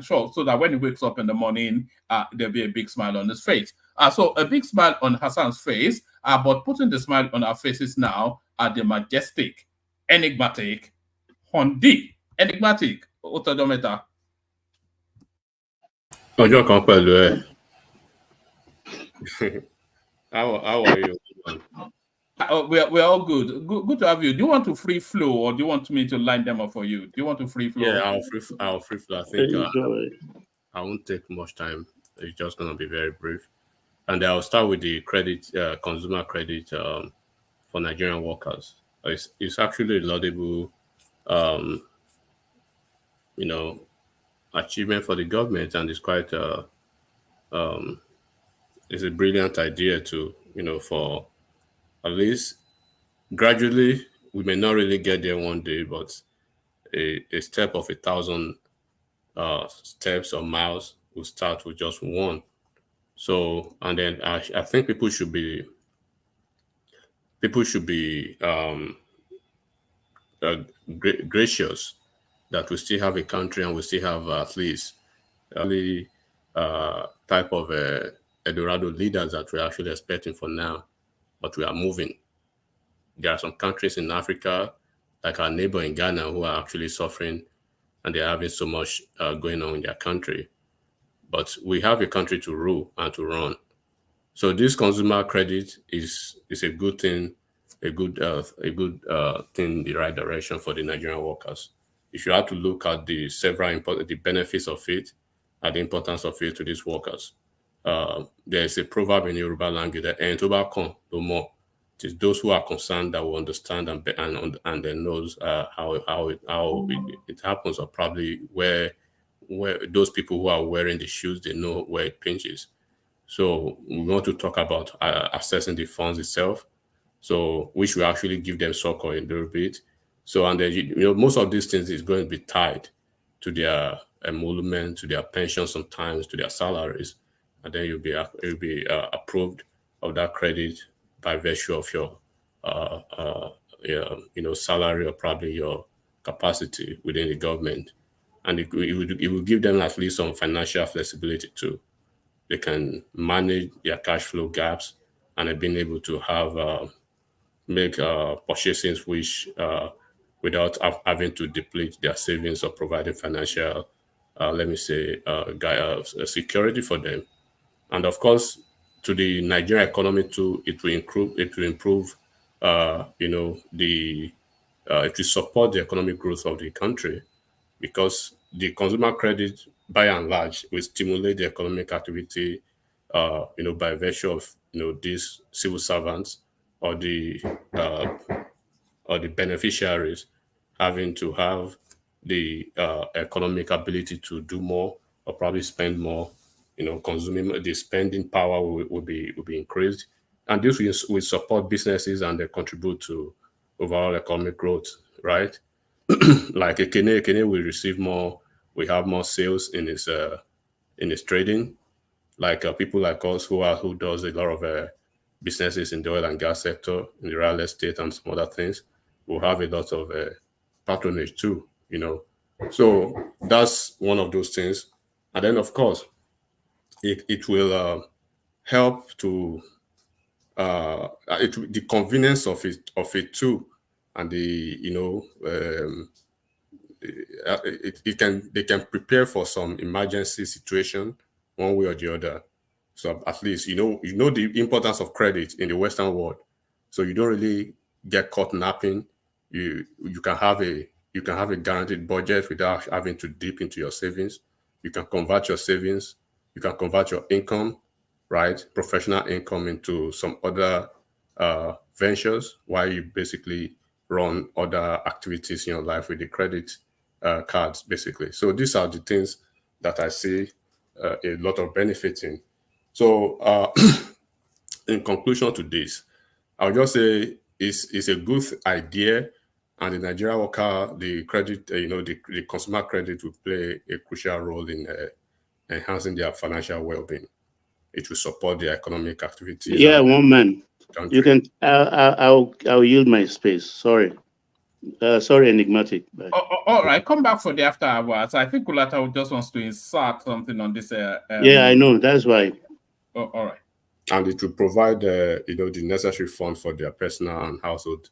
sure, so that when he wakes up in the morning, there'll be a big smile on his face. So a big smile on Hassan's face. But putting the smile on our faces now are the majestic, enigmatic, Hondi. Enigmatic, Otodometa. Ọjọ́ kan pẹ̀lú ẹ. How are you? We're all good. Good to have you. Do you want to free flow, or do you want me to line them up for you? Do you want to free flow? Yeah, I'll free flow. I think I won't take much time. It's just going to be very brief. And I'll start with the credit, consumer credit for Nigerian workers. It's actually a laudable achievement for the government, and it's quite it's a brilliant idea to, for at least gradually, we may not really get there one day, but a step of 1,000 steps or miles will start with just one. So, and then I think people should be gracious that we still have a country, and we still have at least type of Eldorado leaders that we're actually expecting for now, but we are moving. There are some countries in Africa, like our neighbor in Ghana, who are actually suffering, and they're having so much going on in their country. But we have a country to rule and to run. So this consumer credit is a good thing, a good thing in the right direction for the Nigerian workers. If you have to look at the several important benefits of it and the importance of it to these workers, there is a proverb in Yoruba language that "En to ba kan no more." It is those who are concerned that will understand and then knows how it happens, or probably where those people who are wearing the shoes, they know where it pinches. So we want to talk about assessing the funds itself, so which will actually give them succor a little bit. So, and then, most of these things is going to be tied to their emolument, to their pension, sometimes to their salaries, and then you'll be approved of that credit by virtue of your salary, or probably your capacity within the government, and it will give them at least some financial flexibility too. They can manage their cash flow gaps, and have been able to have make purchases which without having to deplete their savings or providing financial, security for them. And of course, to the Nigerian economy too, it will improve. It will support the economic growth of the country, because the consumer credit, by and large, will stimulate the economic activity, by virtue of these civil servants or the beneficiaries having to have the economic ability to do more, or probably spend more. Consuming, the spending power will be increased, and this will support businesses, and they contribute to overall economic growth, right? Like Ekene will receive more, we have more sales in his trading. Like people like us who does a lot of businesses in the oil and gas sector, in the real estate and some other things, will have a lot of patronage too, So that's one of those things. And then of course, it will help to the convenience of it too, and they can prepare for some emergency situation one way or the other. So at least the importance of credit in the Western world. So you don't really get caught napping. You can have a guaranteed budget without having to dip into your savings. You can convert your savings. You can convert your income, right, professional income, into some other ventures, while you basically run other activities in your life with the credit cards, basically. So these are the things that I see a lot of benefit in. So in conclusion to this, I'll just say it's a good idea, and the Nigerian worker, the credit, the consumer credit will play a crucial role in enhancing their financial well-being. It will support their economic activities. Yeah, one man. You can. I'll yield my space. Sorry, enigmatic. All right, come back for the after hours. I think Kulata just wants to insert something on this. Yeah, I know. That's why. Oh, all right. And it will provide, the necessary funds for their personal and household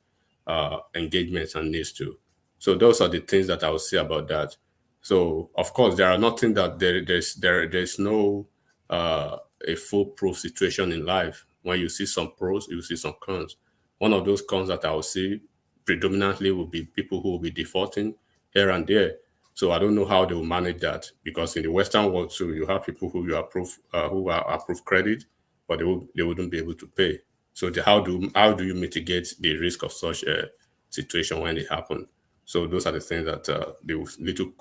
engagements and needs too. So those are the things that I will say about that. So of course, there are nothing that there's no a foolproof situation in life. When you see some pros, you see some cons. One of those cons that I will see predominantly will be people who will be defaulting here and there. So I don't know how they will manage that, because in the Western world too, you have people who are approved credit, but they wouldn't be able to pay. So how do you mitigate the risk of such a situation when it happens? So those are the things that the little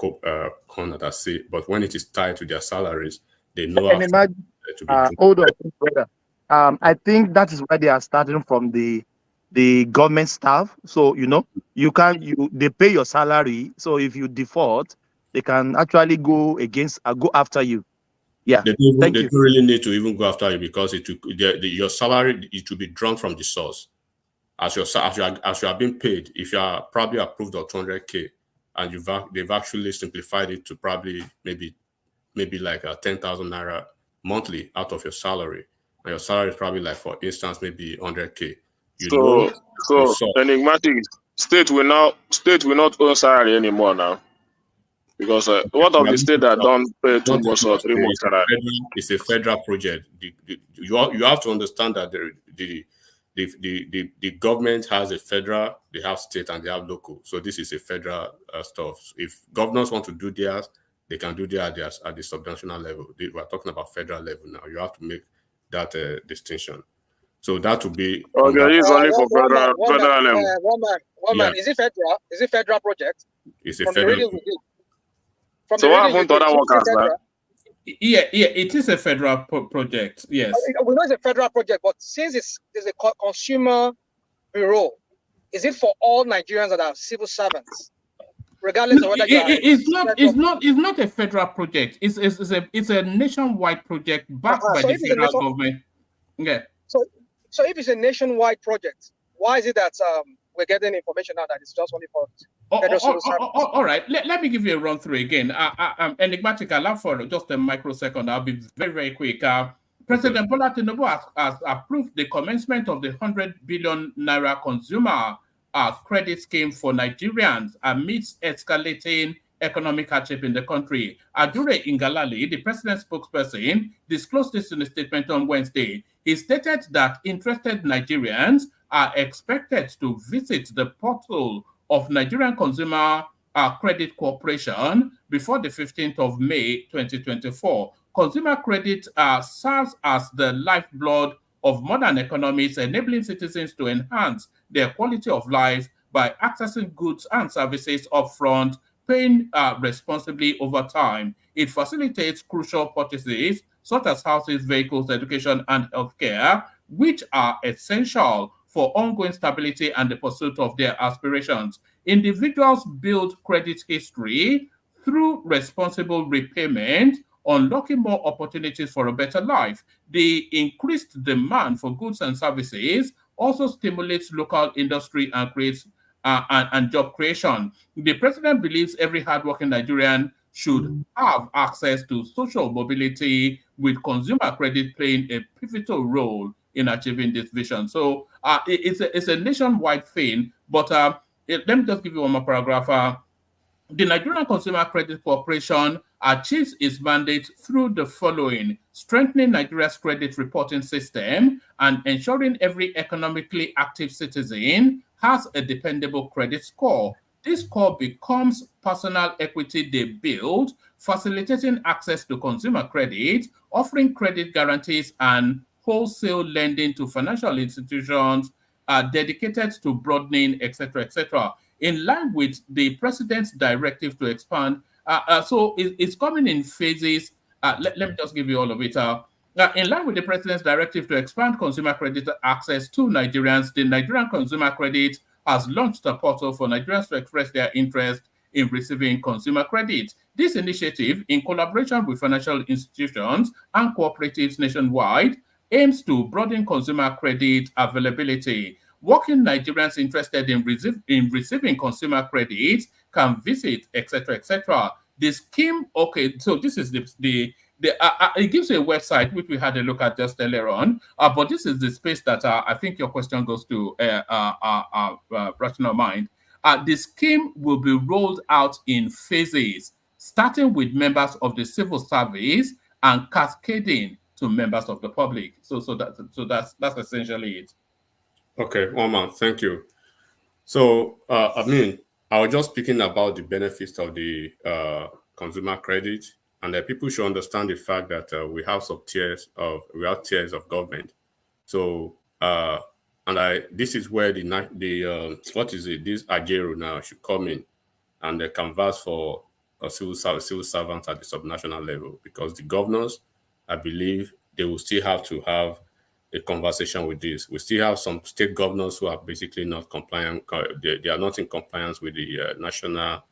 con that I see. But when it is tied to their salaries, they know how to be. Hold on, brother. I think that is why they are starting from the government staff. So they pay your salary. So if you default, they can actually go after you. Yeah, they don't really need to even go after you, because your salary, it will be drawn from the source. As you are being paid, if you are probably approved of 200K, and they've actually simplified it to probably maybe like 10,000 naira monthly out of your salary, and your salary is probably, like, for instance, maybe 100K. So enigmatic, state will not own salary anymore now. Because what of the state that don't pay 2 months or 3 months salary? It's a federal project. You have to understand that the government has a federal, they have state, and they have local. So this is a federal stuff. If governors want to do theirs, they can do theirs at the subnational level. We are talking about federal level now. You have to make that distinction. So that would be. Okay, it's only for federal level. One man. Is it federal? Is it federal project? It's a federal. So what happened to other workers, man? Yeah, it is a federal project. Yes, we know it's a federal project, but since it's a consumer bureau, is it for all Nigerians that are civil servants, regardless of whether it's not a federal project. It's a nationwide project backed by the federal government. Yeah. So if it's a nationwide project, why is it that we're getting information now that it's just only for federal civil servants? All right, let me give you a run through again. Enigmatic, allow for just a microsecond. I'll be very, very quick. President Bola Tinubu has approved the commencement of the 100 billion naira consumer credit scheme for Nigerians amidst escalating economic hardship in the country. Adure Ingalali, the president's spokesperson, disclosed this in a statement on Wednesday. He stated that interested Nigerians are expected to visit the portal of Nigerian Consumer Credit Corporation before the 15th of May 2024. Consumer credit serves as the lifeblood of modern economies, enabling citizens to enhance their quality of life by accessing goods and services upfront, paying responsibly over time. It facilitates crucial purchases such as houses, vehicles, education, and healthcare, which are essential for ongoing stability and the pursuit of their aspirations. Individuals build credit history through responsible repayment, unlocking more opportunities for a better life. The increased demand for goods and services also stimulates local industry and creates and job creation. The president believes every hardworking Nigerian should have access to social mobility, with consumer credit playing a pivotal role in achieving this vision. So it's a nationwide thing, but let me just give you one more paragraph. The Nigerian Consumer Credit Corporation achieves its mandate through the following: strengthening Nigeria's credit reporting system and ensuring every economically active citizen has a dependable credit score. This score becomes personal equity they build, facilitating access to consumer credit, offering credit guarantees and wholesale lending to financial institutions dedicated to broadening, etc., etc. In line with the president's directive to expand, so it's coming in phases. Let me just give you all of it. In line with the president's directive to expand consumer credit access to Nigerians, the Nigerian Consumer Credit has launched a portal for Nigerians to express their interest in receiving consumer credit. This initiative, in collaboration with financial institutions and cooperatives nationwide, aims to broaden consumer credit availability. Working Nigerians interested in receiving consumer credit can visit, etc., etc. The scheme, okay, so this is it gives you a website which we had a look at just earlier on, but this is the space that I think your question goes to, rational mind. The scheme will be rolled out in phases, starting with members of the civil service and cascading to members of the public. So that's essentially it. Okay, Omar, thank you. So, I mean, I was just speaking about the benefits of the consumer credit, and that people should understand the fact that we have tiers of government. So, this is where this Agero now should come in and canvass for civil servants at the subnational level, because the governors, I believe, they will still have to have a conversation with this. We still have some state governors who are basically not compliant. They are not in compliance with the national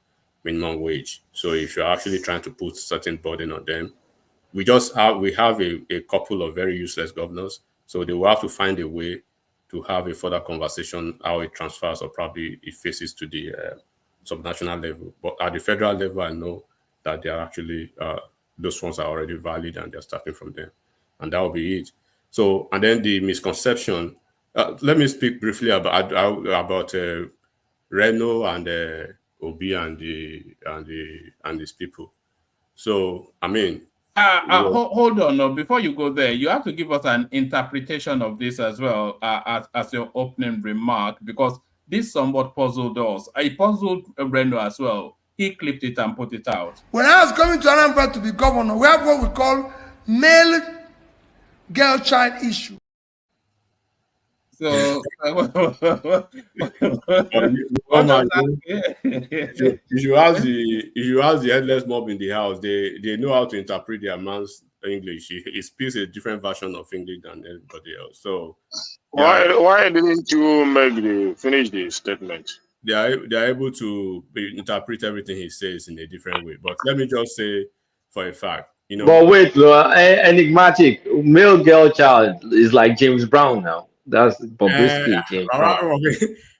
minimum wage. So if you're actually trying to put certain burden on them, we have a couple of very useless governors. So they will have to find a way to have a further conversation how it transfers, or probably it faces to the subnational level. But at the federal level, I know that they are actually those funds are already valid and they're starting from there, and that will be it. So, and then the misconception. Let me speak briefly about Reno and Obi and his people. So I mean, hold on. No, before you go there, you have to give us an interpretation of this as well as your opening remark, because this somewhat puzzled us. It puzzled Reno as well. He clipped it and put it out. When I was coming to Anambra to be governor, we have what we call male girl child issue. So you should ask the headless mob in the house. They know how to interpret their man's English. He speaks a different version of English than anybody else. So why didn't you finish the statement? They are able to interpret everything he says in a different way. But let me just say for a fact, you know. But wait, enigmatic male girl child is like James Brown now. That's Bobrisky, James Brown.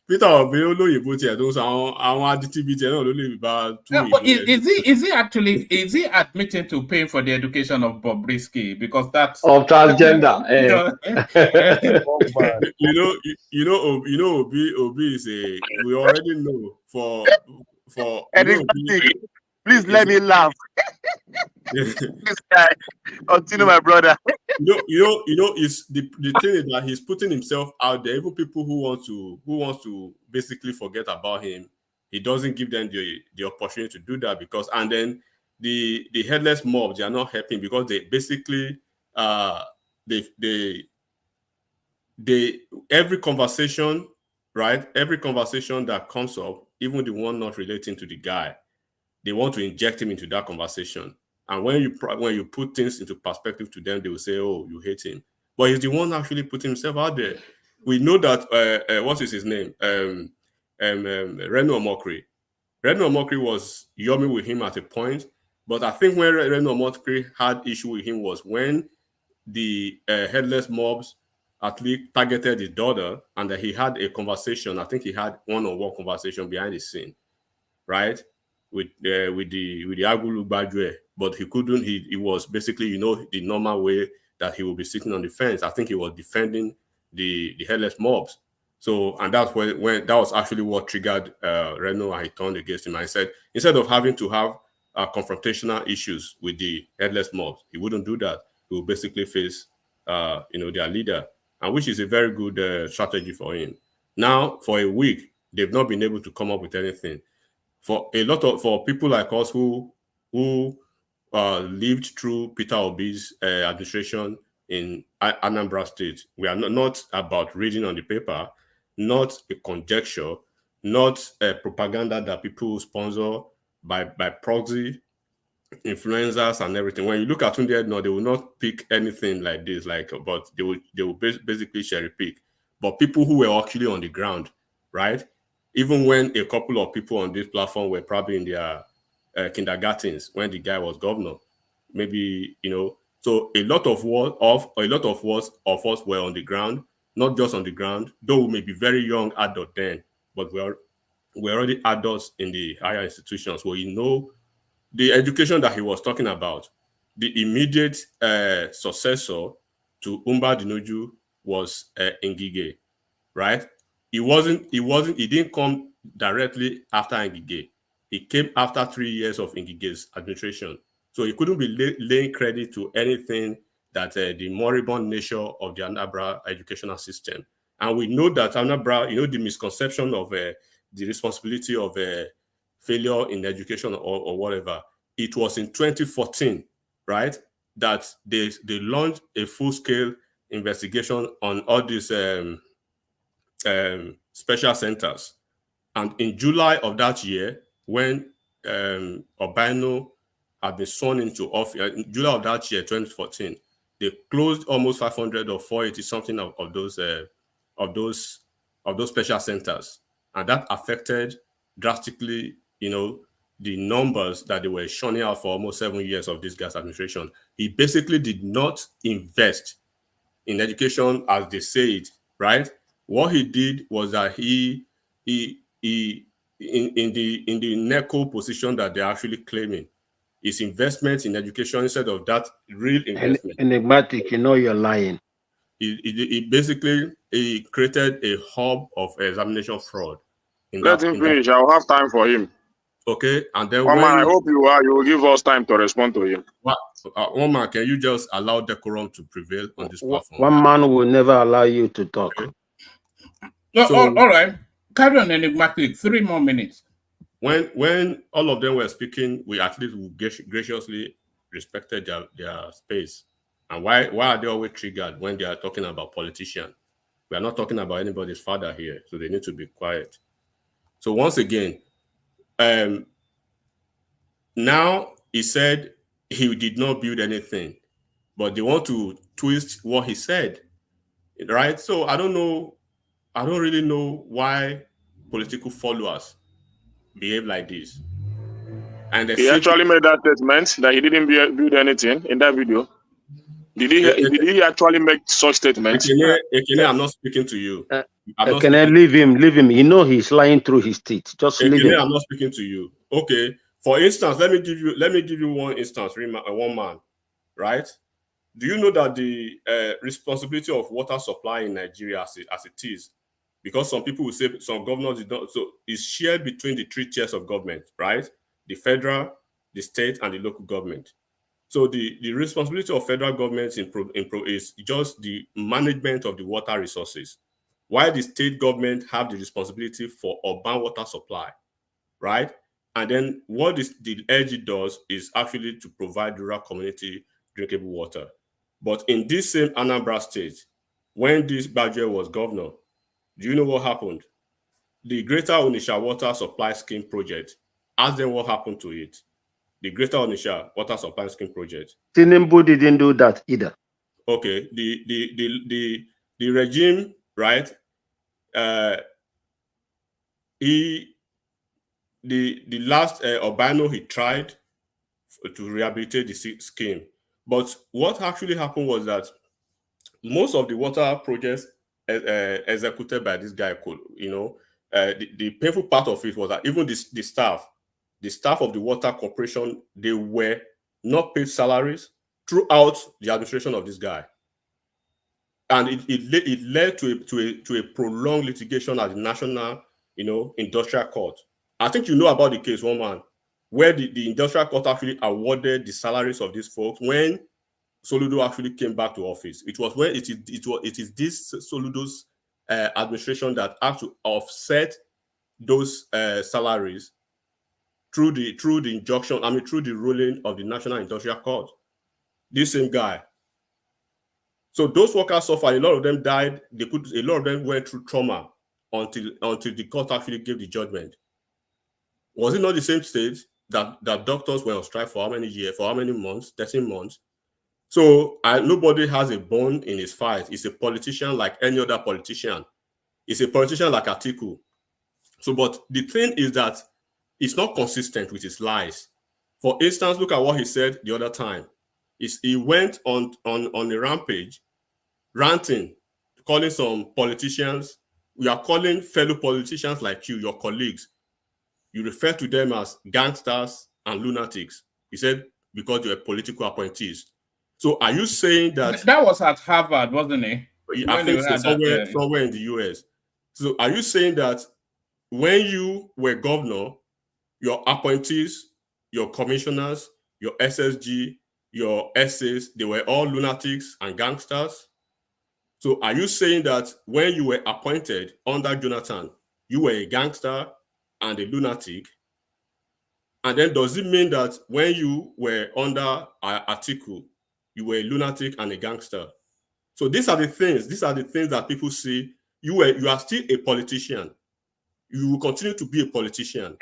Peter Obi olóyìnbó tiẹ̀ tó sọ àwọn aditibiti náà ló lè bá tún ìbò. Is he admitting to paying for the education of Bobrisky, because that's of transgender? Obi is we already know for Please let me laugh. This guy, continue, my brother. Is the thing is that he's putting himself out there. Even people who want to basically forget about him, he doesn't give them the opportunity to do that, because and then the headless mob, they are not helping, because they basically they every conversation, right? Every conversation that comes up, even the one not relating to the guy, they want to inject him into that conversation. And when you put things into perspective to them, they will say, "Oh, you hate him," but he's the one actually putting himself out there. We know that what is his name? Reno Omokri. Reno Omokri was yummy with him at a point, but I think when Reno Omokri had issue with him was when the headless mobs at least targeted his daughter, and that he had a conversation. I think he had one-on-one conversation behind the scene, right? With the Agulu Badwe, but he couldn't. He was basically, the normal way that he would be sitting on the fence. I think he was defending the headless mobs. So, and that's when that was actually what triggered Reno, and he turned against him. I said, instead of having to have confrontational issues with the headless mobs, he wouldn't do that. He would basically face, their leader, and which is a very good strategy for him. Now, for a week, they've not been able to come up with anything. For people like us who lived through Peter Obi's administration in Anambra State, we are not about reading on the paper, not a conjecture, not a propaganda that people sponsor by proxy, influencers and everything. When you look at Tunde, no, they will not pick anything like this, but they will basically cherry pick. But people who were actually on the ground, right? Even when a couple of people on this platform were probably in their kindergartens when the guy was governor, maybe, so a lot of us were on the ground, not just on the ground, though we may be very young adult then, but we're already adults in the higher institutions. So the education that he was talking about. The immediate successor to Umba Dinuju was Ngige, right? He didn't come directly after Ngige. He came after 3 years of Ngige's administration. So he couldn't be laying credit to anything that the moribund nature of the Anambra educational system. And we know that Anambra, the misconception of the responsibility of failure in education or whatever. It was in 2014, right, that they launched a full-scale investigation on all these special centers. And in July of that year, when Obaino had been sworn into office, in July of that year, 2014, they closed almost 500 or 480 something of those special centers, and that affected drastically, the numbers that they were shunning out for almost 7 years of this guy's administration. He basically did not invest in education as they say it, right? What he did was that he in the NECO position that they're actually claiming, his investment in education instead of that real investment. Enigmatic, you're lying. He basically created a hub of examination fraud. Let him finish. I'll have time for him. Okay, and then One man, I hope you will give us time to respond to him. One man, can you just allow decorum to prevail on this platform? One man will never allow you to talk. Okay. So, all right. Carry on, enigmatic. 3 more minutes. When all of them were speaking, we at least graciously respected their space. And why are they always triggered when they are talking about politicians? We are not talking about anybody's father here, so they need to be quiet. So once again, now he said he did not build anything, but they want to twist what he said, right? So I don't really know why political followers behave like this. And he actually made that statement that he didn't build anything in that video. Did he actually make such statements? Ekene, I'm not speaking to you. Leave him. You know he's lying through his teeth. Just leave him. I'm not speaking to you. Okay. For instance, let me give you one instance. One man, right? Do you know that the responsibility of water supply in Nigeria, as it is, because some people will say some governors did not, so it's shared between the 3 tiers of government, right? The federal, the state, and the local government. So the responsibility of federal governments is just the management of the water resources, while the state government have the responsibility for urban water supply, right? And then what the LG does is actually to provide rural community drinkable water. But in this same Anambra state, when this Badger was governor, do you know what happened? The Greater Onitsha Water Supply Scheme project, ask them what happened to it. The Greater Onitsha Water Supply Scheme project. Tinubu didn't do that either. Okay, the regime, right? The last Obano, he tried to rehabilitate the scheme, but what actually happened was that most of the water projects executed by this guy, the painful part of it was that even the staff of the water corporation, they were not paid salaries throughout the administration of this guy, and it led to a prolonged litigation at the National, Industrial Court. I think you know about the case, one man, where the Industrial Court actually awarded the salaries of these folks when Soludo actually came back to office. It was when it is this Soludo's administration that had to offset those salaries through the injunction. Through the ruling of the National Industrial Court. This same guy. So those workers suffered. A lot of them died. A lot of them went through trauma until the court actually gave the judgment. Was it not the same state that doctors were on strike for how many years? For how many months? 13 months. So nobody has a bone in his fight. He's a politician like any other politician. He's a politician like Atiku. So, but the thing is that it's not consistent with his lies. For instance, look at what he said the other time. He went on a rampage, ranting, calling some politicians. We are calling fellow politicians like you, your colleagues. You refer to them as gangsters and lunatics. He said because they were political appointees. So are you saying that was at Harvard, wasn't it? I think so, somewhere in the US. So are you saying that when you were governor, your appointees, your commissioners, your SSG, your SAs, they were all lunatics and gangsters? So are you saying that when you were appointed under Jonathan, you were a gangster and a lunatic? And then does it mean that when you were under Atiku, you were a lunatic and a gangster? So these are the things that people see. You are still a politician. You will continue to be a politician.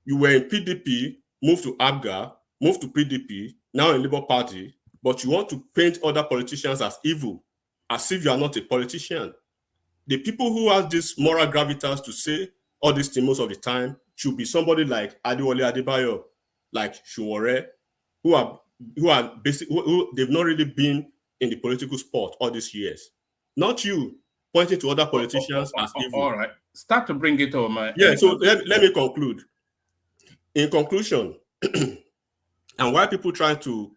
You were in PDP, moved to ABGA, moved to PDP, now in Labour Party, but you want to paint other politicians as evil, as if you are not a politician. The people who have this moral gravitas to say all these things most of the time should be somebody like Adewale Adebayo, like Shuwore, who they've not really been in the political sport all these years. Not you pointing to other politicians as evil. All right, start to bring it home. Yeah, so let me conclude. In conclusion, and why people try to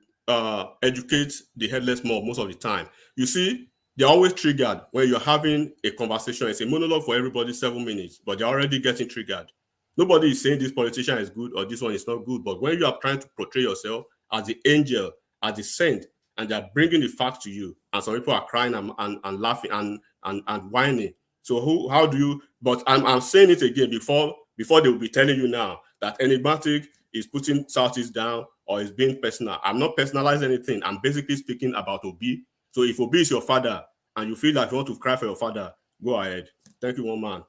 educate the headless mob most of the time, you see, they're always triggered when you're having a conversation. It's a monologue for everybody, 7 minutes, but they're already getting triggered. Nobody is saying this politician is good or this one is not good. But when you are trying to portray yourself as the angel, as the saint, and they're bringing the facts to you, and some people are crying and laughing and whining. So how do you? But I'm saying it again before they will be telling you now that Enigmatic is putting Southeast down or is being personal. I'm not personalizing anything. I'm basically speaking about Obi. So if Obi is your father and you feel like you want to cry for your father, go ahead. Thank you, one man.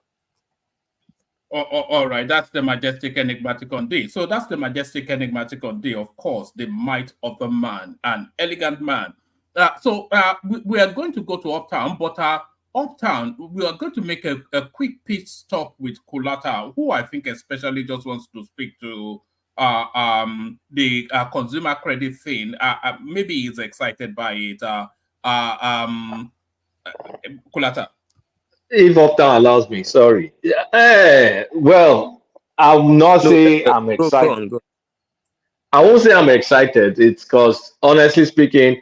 All right, that's the majestic enigmatic on D. So that's the majestic enigmatic on D, of course, the might of the man, an elegant man. We are going to go to Uptown, but Uptown, we are going to make a quick pit stop with Kulata, who I think especially just wants to speak to the consumer credit thing. Maybe he's excited by it. Kulata. If Uptown allows me, sorry. Well, I will not say I'm excited. I won't say I'm excited. It's because, honestly speaking,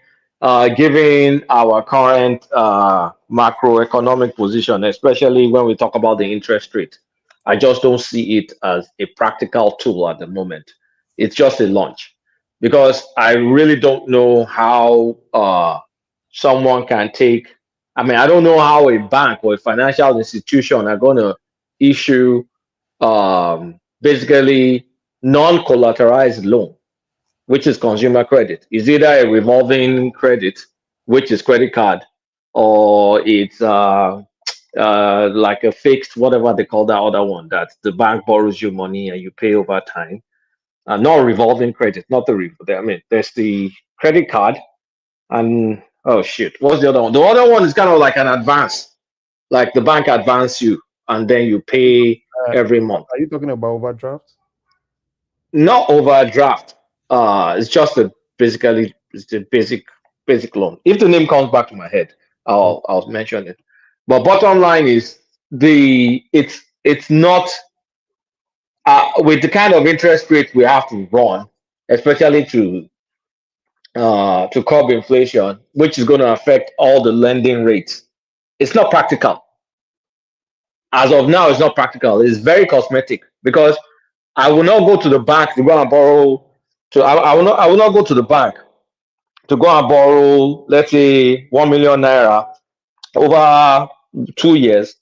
given our current macroeconomic position, especially when we talk about the interest rate, I just don't see it as a practical tool at the moment. It's just a launch, because I really don't know how someone can take. I mean, I don't know how a bank or a financial institution are going to issue basically non-collateralized loan, which is consumer credit. It's either a revolving credit, which is credit card, or it's like a fixed, whatever they call that other one, that the bank borrows you money and you pay over time. Not revolving credit, not I mean, there's the credit card, and oh shit, what's the other one? The other one is kind of like an advance, like the bank advance you, and then you pay every month. Are you talking about overdraft? Not overdraft. It's just basically it's the basic loan. If the name comes back to my head, I'll mention it. But bottom line is it's not with the kind of interest rate we have to run, especially to curb inflation, which is going to affect all the lending rates. It's not practical. As of now, it's not practical. It's very cosmetic, because I will not go to the bank to go and borrow. I will not go to the bank to go and borrow, let's say, 1 million naira over 2 years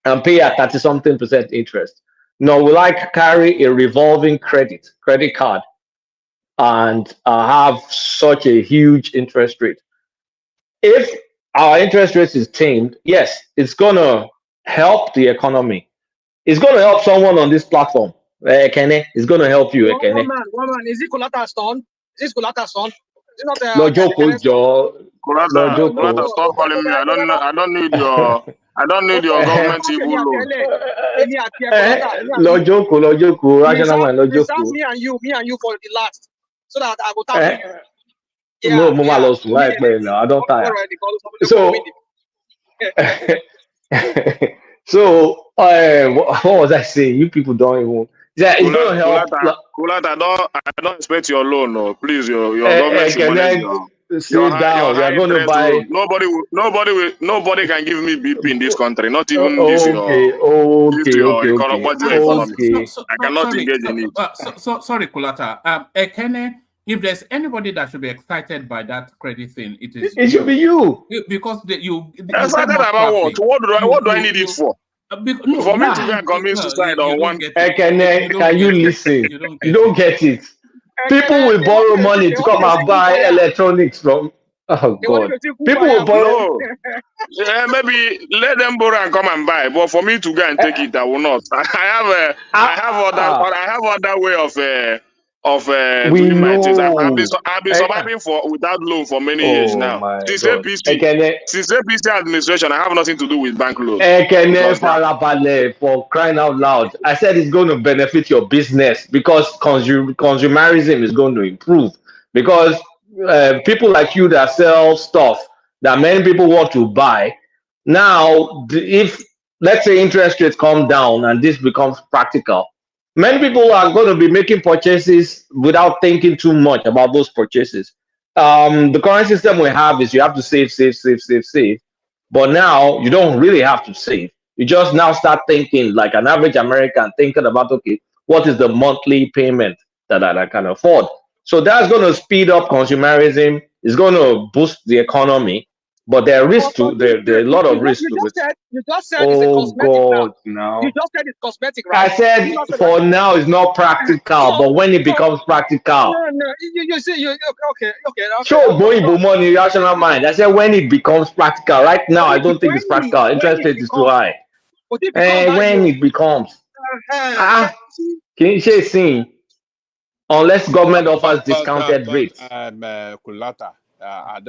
and pay at 30-something% interest. Nor will I carry a revolving credit card and have such a huge interest rate. If our interest rate is tamed, yes, it's going to help the economy. It's going to help someone on this platform. Ekene, it's going to help you, Ekene. One man, is it Kulata's son? Is this Kulata's son? Is it not Kulata, stop calling me. I don't need your government evil loan. Lojoko, rational man, Lojoko. Me and you for the last, so that I will tap you. I don't tire. So, what was I saying? You people don't even. Yeah, it's going to help. Kulata, I don't expect your loan. No, please, your government should manage sit down. We are going to buy. Nobody can give me BP in this country. Not even this okay. economy. I cannot engage in it. Sorry, Kulata. Ekene, if there's anybody that should be excited by that credit thing, it should be you. Because excited about what? What do I need it for? For me to go and commit suicide on one. Can you listen? You don't get it. People will borrow money to come and buy electronics from. Oh God! People will borrow. Yeah, maybe let them borrow and come and buy. But for me to go and take it, I will not. I have other way of doing my things. I've been surviving without loan for many years now. Since APC administration, I have nothing to do with bank loans. For crying out loud, I said it's going to benefit your business, because consumerism is going to improve, because people like you that sell stuff that many people want to buy. Now, if let's say interest rates come down and this becomes practical, many people are going to be making purchases without thinking too much about those purchases. The current system we have is you have to save. But now you don't really have to save. You just now start thinking like an average American, thinking about, okay, what is the monthly payment that I can afford? So that's going to speed up consumerism. It's going to boost the economy, but there are risks to there are a lot of risks to it. You just said it's a Oh cosmetic now. God, now. You just said it's cosmetic, I right? said You not said for that? now it's not practical, but when it becomes practical, No. You see, okay. show Boeing money, rational mind. I said when it becomes practical. Right now, I don't think it's practical. Interest rate is too high. When it becomes, can you say sing? Unless government offers discounted rates. Kulata, I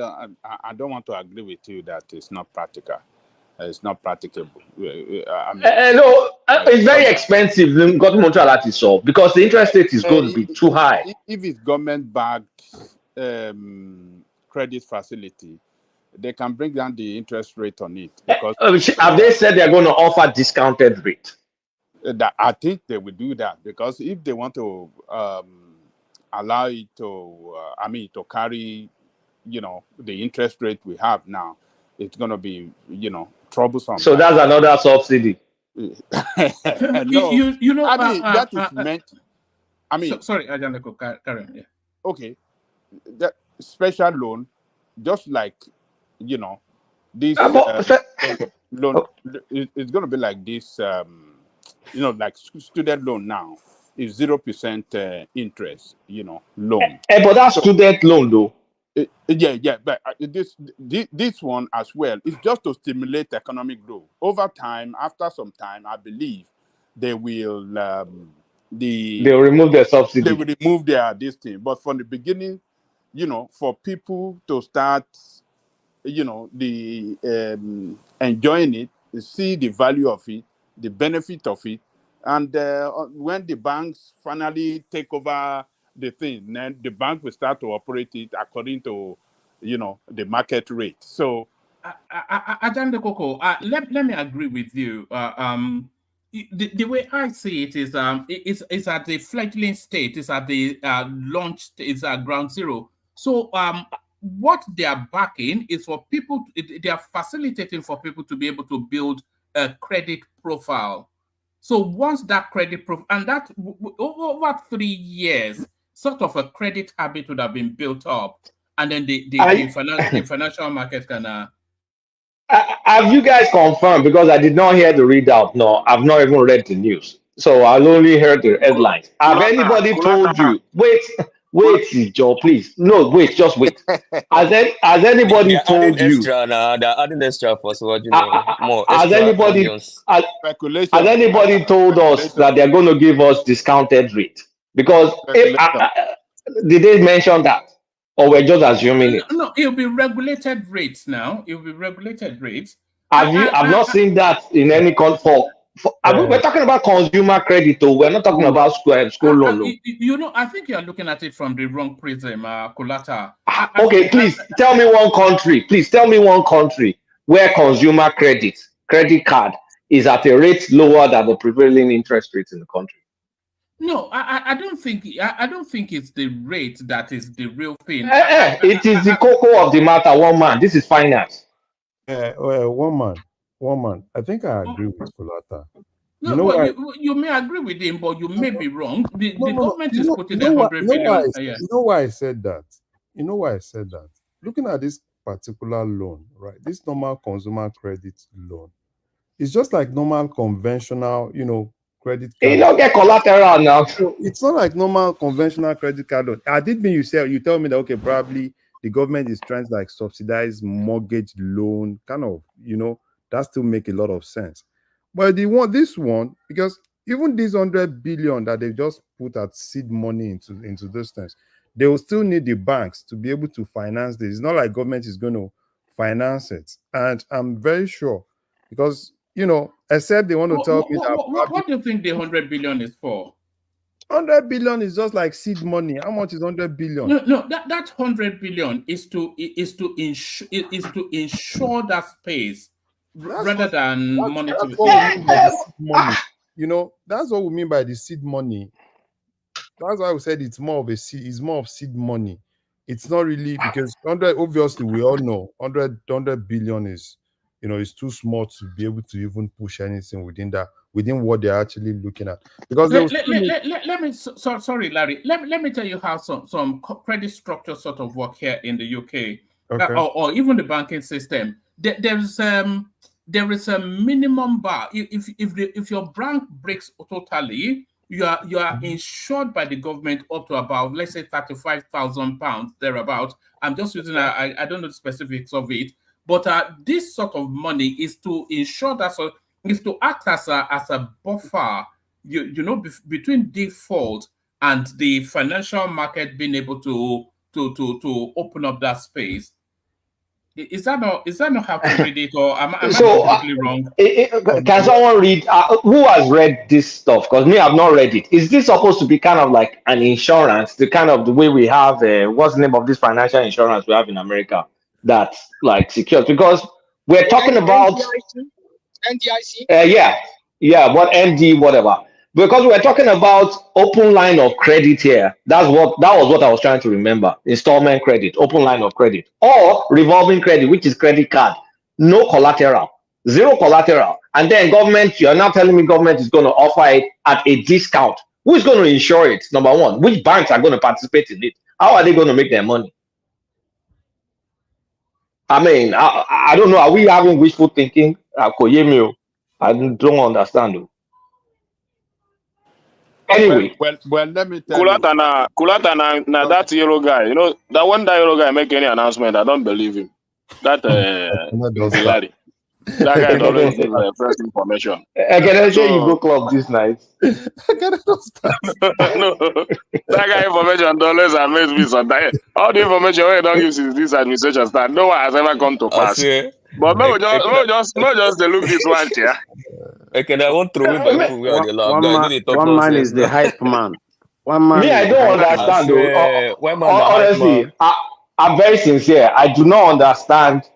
don't want to agree with you that it's not practical. It's not practicable. I mean, No, it's very expensive. Government to solve because the interest rate is going to be too high. If it's government-backed credit facility, they can bring down the interest rate on it. Because have they said they're going to offer discounted rate? I think they will do that because if they want to allow it to, to carry, the interest rate we have now, it's going to be, troublesome. So that's another subsidy. No, that is meant. Sorry, Ajaneko, Karen. Yeah. Okay, that special loan, just like this loan, it's going to be like this. Like student loan now is 0% interest. Loan. But that's student loan though. Yeah, but this one as well is just to stimulate economic growth. Over time, after some time, I believe they will they'll remove their subsidy. They will remove this thing. But from the beginning, for people to start, enjoying it, see the value of it, the benefit of it, and when the banks finally take over the thing, then the bank will start to operate it according to, the market rate. So, Ajande Koko, let me agree with you. The way I see it is, it's at the fledgling state. It's at the launch. It's at ground zero. So, what they are backing is for people. They are facilitating for people to be able to build a credit profile. So once that credit profile, and that over 3 years, sort of a credit habit would have been built up, and then the financial market can. Have you guys confirmed? Because I did not hear the readout. No, I've not even read the news, so I only heard the headlines. Have anybody told you? Wait, Joe, please. No, wait, just wait. Has anybody told you? Extra now, they're adding extra for so more. Has anybody told us that they're going to give us discounted rate? Because did they mention that, or we're just assuming it? No, it'll be regulated rates now. It'll be regulated rates. I've not seen that in any call we're talking about consumer credit, though. We're not talking about school loan. I think you're looking at it from the wrong prism, Kulata. Okay, please tell me one country. Please tell me one country where consumer credit card is at a rate lower than the prevailing interest rates in the country. No, I don't think it's the rate that is the real thing. It is the cocoa of the matter. One man. This is finance. One man. I think I agree with Kulata. You may agree with him, but you may be wrong. The government is putting 100 billion. You know why I said that? You know why I said that? Looking at this particular loan, right? This normal consumer credit loan, it's just like normal conventional, credit card. You don't get collateral now. So it's not like normal conventional credit card loan. I did mean you tell me that, okay, probably the government is trying to subsidize mortgage loan, kind of, that still make a lot of sense. But they want this one, because even this 100 billion that they just put at seed money into those things, they will still need the banks to be able to finance this. It's not like government is going to finance it. And I'm very sure, because, except they want to tell me that. What do you think the 100 billion is for? 100 billion is just like seed money. How much is 100 billion? No, that 100 billion is to ensure that space rather than money to be money. That's what we mean by the seed money. That's why we said it's more of seed money. It's not really, because 100, obviously we all know 100 billion is you know, it's too small to be able to even push anything within what they're actually looking at. Because let me sorry, Larry. Let me tell you how some credit structure sort of work here in the UK, okay. or even the banking system. There is a minimum bar. If your bank breaks totally, you are insured by the government up to about, let's say, £35,000 thereabout. I'm just using I don't know the specifics of it, but this sort of money is to ensure that is to act as a buffer, between default and the financial market being able to open up that space. Is that not how to read it, or am I completely wrong? Can someone read? Who has read this stuff? Because me, I've not read it. Is this supposed to be kind of like an insurance, the kind of the way we have? What's the name of this financial insurance we have in America that's like secure? Because we're talking about NDIC. What ND, whatever. Because we're talking about open line of credit here. That was what I was trying to remember. Installment credit, open line of credit, or revolving credit, which is credit card. No collateral, zero collateral. And then government, you're now telling me government is going to offer it at a discount. Who's going to insure it? Number one, which banks are going to participate in it? How are they going to make their money? I mean, I don't know. Are we having wishful thinking? I don't understand. Anyway, well, let me tell Kulata na that yellow guy. You know that when that yellow guy make any announcement, I don't believe him. That Larry. That guy always give first information. Can I say you go club this night? No, that guy information always amaze me sometimes. All the information we don't use since this administration start, no one has ever come to pass. But no just look this one here. Okay, I won't throw it by food on the lab. One man is the hype man. One man. Me, I don't understand though. Honestly, I'm very sincere. I do not understand.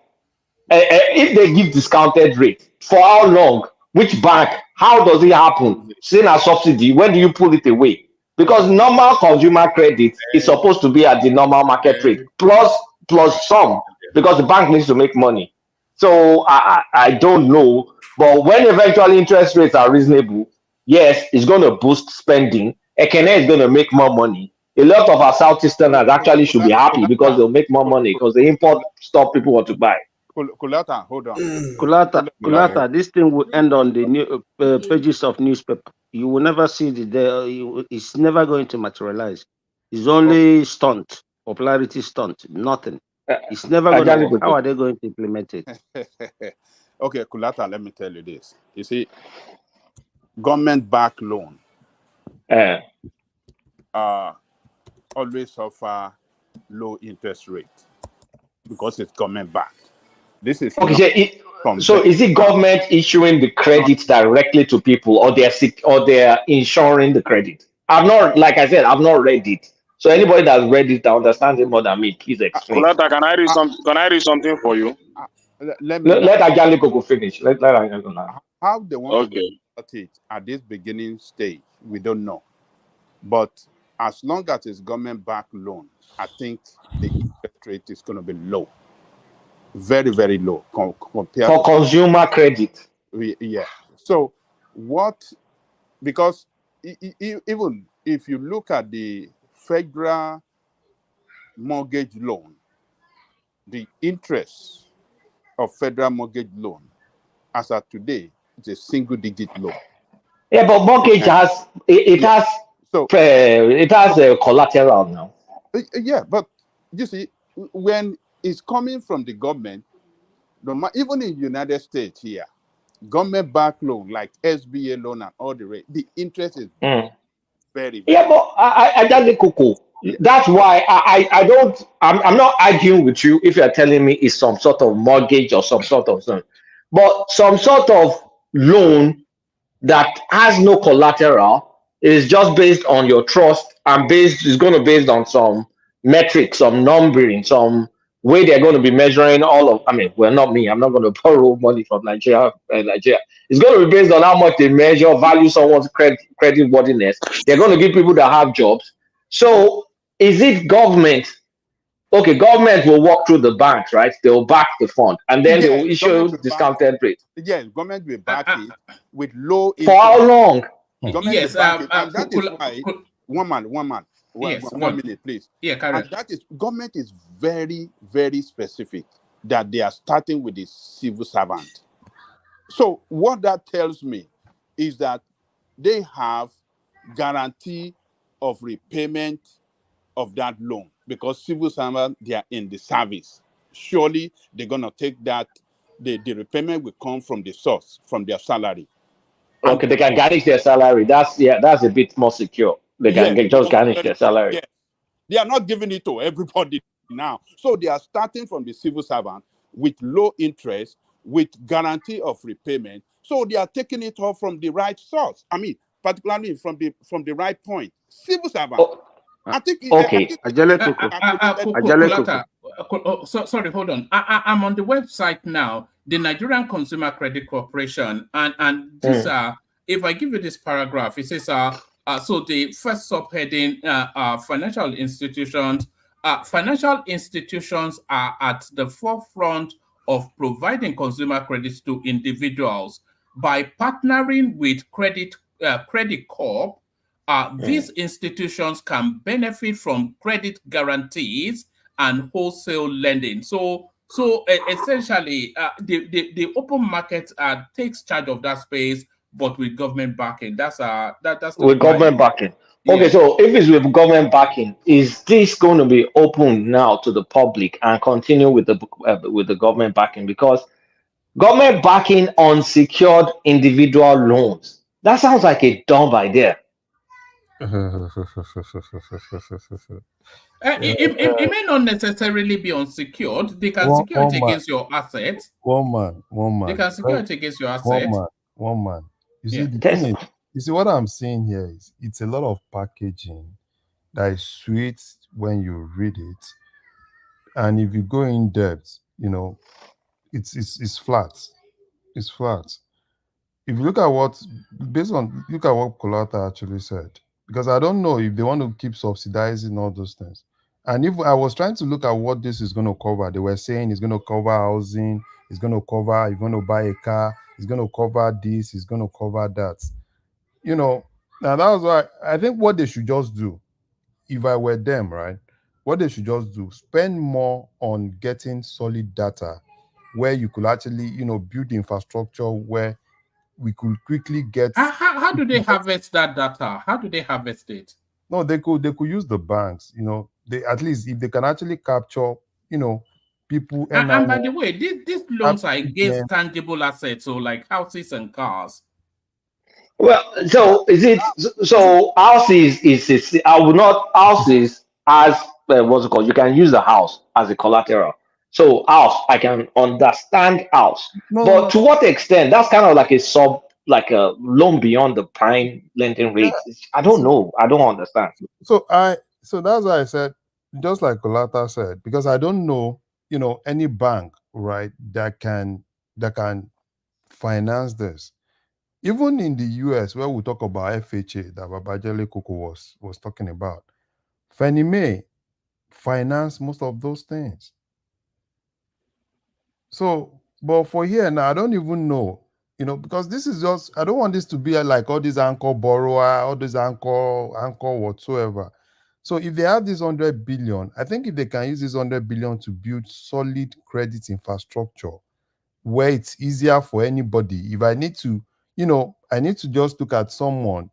If they give discounted rate, for how long? Which bank? How does it happen? Saying a subsidy, when do you pull it away? Because normal consumer credit is supposed to be at the normal market rate plus some, because the bank needs to make money. So I don't know, but when eventually interest rates are reasonable, yes, it's going to boost spending. Ekene is going to make more money. A lot of our Southeasterners actually should be happy because they'll make more money because they import stuff people want to buy. Kulata, hold on. Kulata, this thing will end on the new pages of newspaper. You will never see it's never going to materialize. It's only stunt, popularity stunt, nothing. It's never going to work. How are they going to implement it? Okay, Kulata, let me tell you this. You see, government-backed loan always offer low interest rate because it's government-backed. This is okay. So is it government issuing the credit directly to people, or they're insuring the credit? I've not, like I said, I've not read it. So anybody that's read it, that understands it more than me, please explain. Kulata, can I read something for you? Let Ajali Koko finish. Let Ajali know. How they want to get it at this beginning stage, we don't know. But as long as it's government-backed loan, I think the interest rate is going to be low. Very, very low compared for consumer credit. Yeah. So because even if you look at the federal mortgage loan, the interest of federal mortgage loan as of today is a single-digit loan. Yeah, but mortgage has a collateral now. Yeah, but you see, when it's coming from the government, even in the United States here, government-backed loan like SBA loan and all the rest, the interest is very, very. Yeah, but I just Coco. That's why I'm not arguing with you if you're telling me it's some sort of mortgage or some sort of thing, but some sort of loan that has no collateral is just based on your trust and is going to be based on some metrics, some numbering, some way they're going to be measuring all of. I mean, well, not me. I'm not going to borrow money from Nigeria. It's going to be based on how much they measure, value someone's credit worthiness. They're going to give people that have jobs. So, is it government okay, government will walk through the banks, right? They will back the fund, and then they Yes, will government issue will back discounted rate. yes, government will back it with low For how interest. long? Government Yes, will back it, and that is why yes, one minute, please. Yeah, carry on. And that is government is very, very specific that they are starting with the civil servant. So what that tells me is that they have guarantee of repayment of that loan because civil servants, they are in the service. Surely they're gonna take that. The repayment will come from the source, from their salary. Okay, they can garnish their salary. That's a bit more secure. They can just garnish their salary. Yes. They are not giving it to everybody now. So they are starting from the civil servant with low interest, with guarantee of repayment. So they are taking it off from the right source. I mean, particularly from the right point. Civil servant. I think okay. Sorry, hold on. I'm on the website now, the Nigerian Consumer Credit Corporation, and this if I give you this paragraph, it says so the first subheading financial institutions are at the forefront of providing consumer credits to individuals by partnering with Credit Corp. These institutions can benefit from credit guarantees and wholesale lending. So essentially, the open market takes charge of that space, but with government backing. That's with government backing. Okay, Yeah. so if it's with government backing, is this going to be open now to the public and continue with the government backing? Because government backing on secured individual loans, that sounds like a dumb idea. It may not necessarily be unsecured. They can secure it against your assets. One man. They can secure it against your assets. One man. You see, Yeah. the thing is, you see what I'm saying here is it's a lot of packaging that is sweet when you read it, and if you go in depth, you know, it's flat. It's flat. If you look at what Kolata actually said, because I don't know if they want to keep subsidizing all those things. And if I was trying to look at what this is going to cover, they were saying it's going to cover housing, it's going to cover, you're going to buy a car, it's going to cover this, it's going to cover that. You know, now that was why I think what they should just do, if I were them, right, what they should just do, spend more on getting solid data where you could actually, you know, build infrastructure where we could quickly get. How do they harvest that data? How do they harvest it? No, they could use the banks. You know, they at least if they can actually capture, you know, people. And by the way, these loans are against tangible assets, so like houses and cars. Well, so is it so? Houses is I would not houses as what's it called? You can use the house as a collateral. So house, I can understand house, but to what extent? That's kind of like a loan beyond the prime lending rate. I don't know. I don't understand. So that's why I said, just like Kolata said, because I don't know, you know, any bank, right, that can finance this. Even in the US, where we talk about FHA that Babajele Koko was talking about, Fannie Mae finance most of those things. So, but for here now, I don't even know, you know, because this is just, I don't want this to be like all these anchor borrower, all these anchor whatsoever. So if they have this 100 billion, I think if they can use this 100 billion to build solid credit infrastructure where it's easier for anybody. If I need to, you know, I need to just look at someone,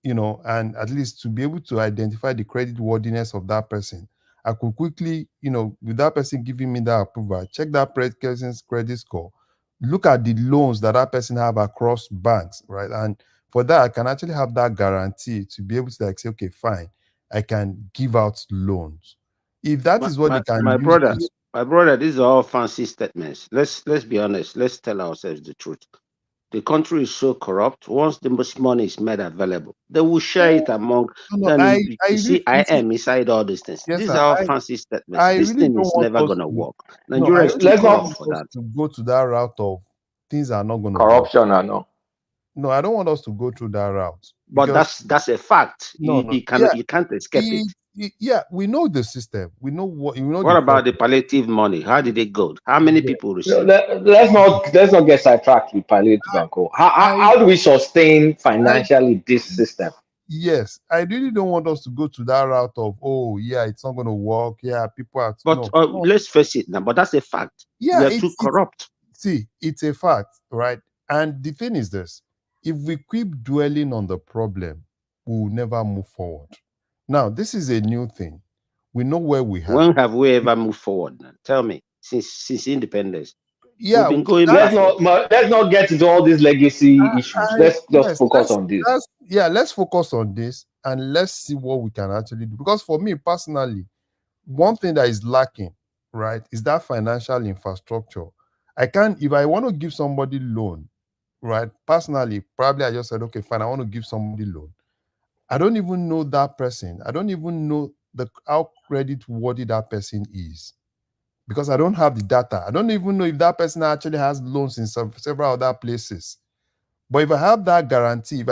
you know, and at least to be able to identify the credit worthiness of that person, I could quickly, you know, with that person giving me that approval, check that person's credit score, look at the loans that person have across banks, right? And for that, I can actually have that guarantee to be able to like say, okay, fine, I can give out loans. If that is what they can my use. brother, these are all fancy statements. Let's be honest. Let's tell ourselves the truth. The country is so corrupt. Once the most money is made available, they will share it among. You see, I am inside all these things. Yes, these sir, are all fancy statements. This really thing is never going to work. Nigeria is too let's corrupt not for that. to go to that route of things are not going to corruption. work. I know. No, I don't want us to go through that route. But that's a fact. You can't escape it. Yeah, we know the system. We know what. You know. What about the palliative money? How did it go? How many people received? Let's not get sidetracked with palliative and co. How do we sustain financially this system? Yes, I really don't want us to go to that route of, oh yeah, it's not going to work. Yeah, people are. But No. let's face it now. But that's a fact. Yeah, We are too corrupt. See, it's a fact, right? And the thing is this: if we keep dwelling on the problem, we will never move forward. Now, this is a new thing. We know where we have. When have we ever moved forward? Now? Tell me. Since independence, yeah, we've been going let's not get into all these legacy issues. Let's just focus on this. Let's focus on this and let's see what we can actually do. Because for me personally, one thing that is lacking, right, is that financial infrastructure. I can't, if I want to give somebody loan, right, personally, probably I just said, okay, fine, I want to give somebody loan. I don't even know that person. I don't even know how credit worthy that person is, because I don't have the data. I don't even know if that person actually has loans in several other places. But if I have that guarantee, if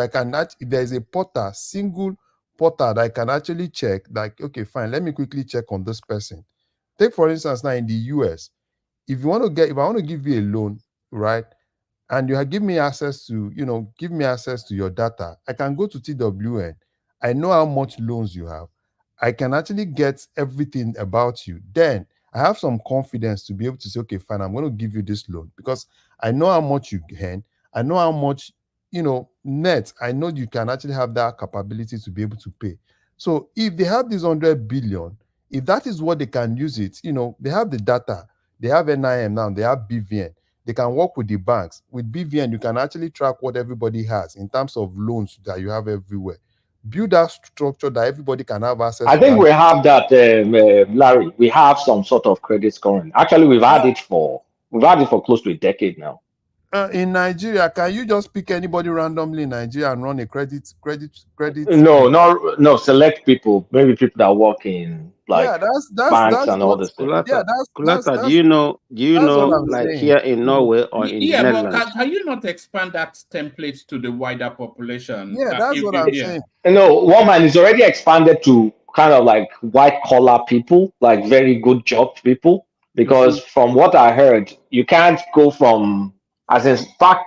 there is a portal, single portal that I can actually check, like, okay, fine, let me quickly check on this person. Take, for instance, now in the US, if I want to give you a loan, right, and you give me access to, your data, I can go to TWN. I know how much loans you have. I can actually get everything about you. Then I have some confidence to be able to say, okay, fine, I'm going to give you this loan because I know how much you earn. I know how much, net. I know you can actually have that capability to be able to pay. So if they have this 100 billion, if that is what they can use it, they have the data, they have NIM now, they have BVN. They can work with the banks. With BVN, you can actually track what everybody has in terms of loans that you have everywhere. Build that structure that everybody can have access to. I think we have that, Larry. We have some sort of credit scoring. Actually, we've had it for close to a decade now. In Nigeria, can you just pick anybody randomly in Nigeria and run a credit? No, select people. Maybe people that work in banks and all this stuff. Kulata, do you know, like saying. Here in Norway or in the Netherlands? But can you not expand that template to the wider population? Yeah, that's what I'm saying. No, one man is already expanded to kind of like white collar people, like very good job people. Because from what I heard, you can't go from, as in back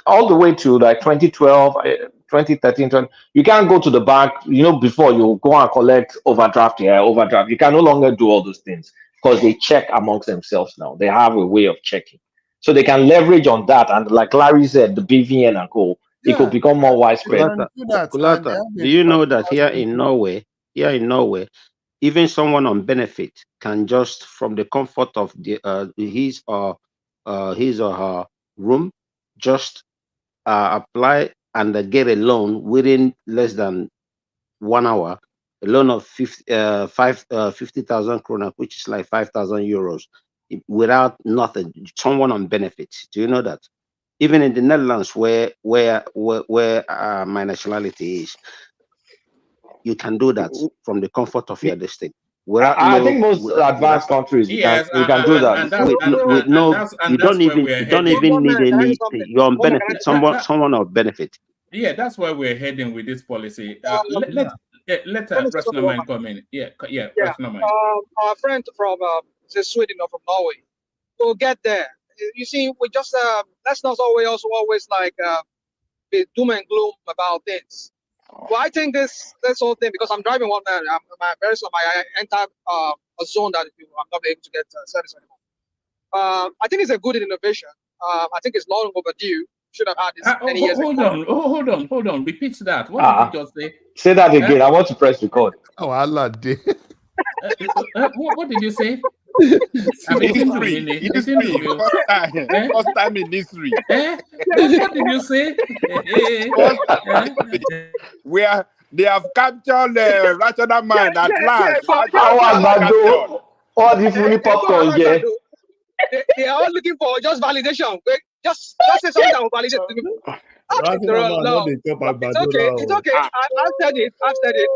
all the way to like 2012, 2013, you can't go to the bank, before you go and collect overdraft here, overdraft. You can no longer do all those things because they check amongst themselves now. They have a way of checking. So they can leverage on that. And like Larry said, the BVN and co, it could become more widespread. Kulata, do you know that here in Norway, even someone on benefit can just from the comfort of his or her room, just apply and get a loan within less than 1 hour, a loan of 50,000 krona, which is like 5,000 euros, without nothing. Someone on benefits. Do you know that? Even in the Netherlands, where my nationality is, you can do that from the comfort of your district. I think most advanced countries you can do that. You don't even need any. You're on benefit. Someone on benefit. Yeah, that's where we're heading with this policy. Let Resnoman come in. Resnoman. Our friend from Sweden or from Norway, we'll get there. You see, we just let's not always like be doom and gloom about things. Well, I think this whole thing, because I'm driving one man, I enter a zone that I'm not able to get service anymore. I think it's a good innovation. I think it's long overdue. Should have had this many years ago. Hold on. Repeat that. What did you just say? Say that again. I want to press record. Oh, Allah did. What did you say? First time in history. What did you say? Where they have captured the rational mind at last. All the fully popcorn, yeah. They are all looking for just validation. Just say something that will validate to me. No. It's okay. I've said it,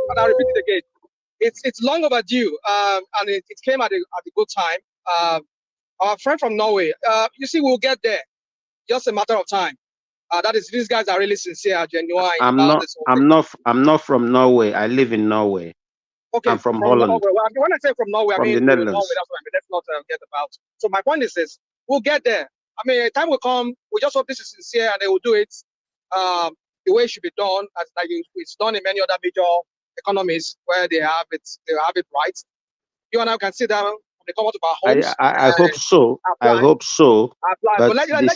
and I'll repeat it again. It's long overdue, and it came at a good time. Our friend from Norway, you see, we'll get there. Just a matter of time. That is, these guys are really sincere, genuine. I'm not from Norway. I live in Norway. Okay, I'm from Holland. Norway. Well, when I say from Norway, I mean the Norway. Netherlands. That's what I mean. Let's not get about. So my point is this: we'll get there. I mean, time will come. We just hope this is sincere and they will do it the way it should be done, as like it's done in many other major economies where they have it right. You and I can sit down when they come out of our homes. I hope so. Apply. I hope so. Apply. But But let's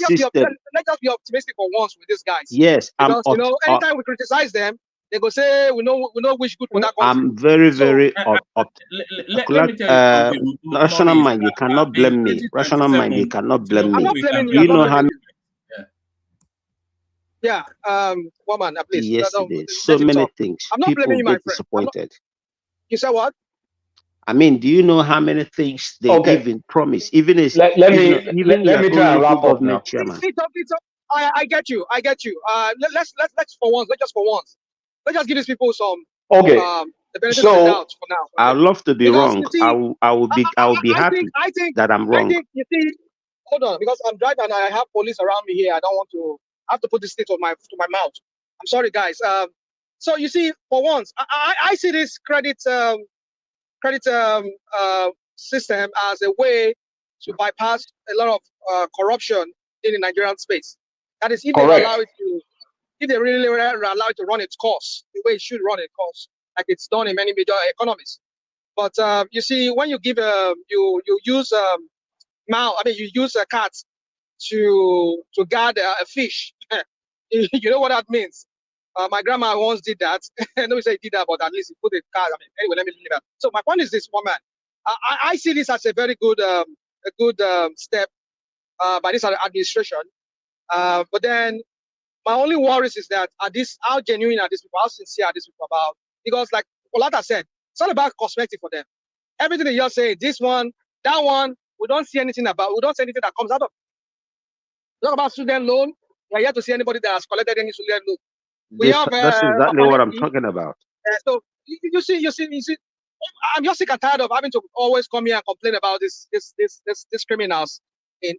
just be optimistic for once with these guys. Yes, because anytime we criticize them, they go say we know which good for that country. I'm very let me tell you something. Rational mind, you cannot blame me. Rational mind, you cannot blame me. I'm not blaming Do you know how? Yeah, woman, please. Yesterday, so many things. I'm not People blaming you, my get friend. disappointed. You said what? I mean, do you know how many things they even promise? Even as let me try and wrap up now. Chairman. I get you. Let's for once. Let's just give these people some the benefit of the doubt for now. I'd love to be wrong. See, I will be happy that I'm wrong. I think you see. Hold on, because I'm driving and I have police around me here. I don't want to. I have to put this thing to my mouth. I'm sorry, guys. So you see, for once, I see this credit system as a way to bypass a lot of corruption in the Nigerian space. That is, if they allow it to, if they really allow it to run its course, the way it should run its course, like it's done in many major economies. But you see, when you give you use you use a cat to guard a fish. You know what that means? My grandma once did that. I know you say did that, but at least he put a cat. Anyway, let me leave that. So my point is this, woman. I see this as a very good step by this administration. But then my only worries is that how genuine are these people? How sincere are these people about? Because like Olata said, it's all about cosmetic for them. Everything that you're saying, this one, that one, we don't see anything about. We don't see anything that comes out of. Talk about student loan. We are yet to see anybody that has collected any student loan. That's exactly what I'm talking about. So you see, I'm just sick and tired of having to always come here and complain about these criminals in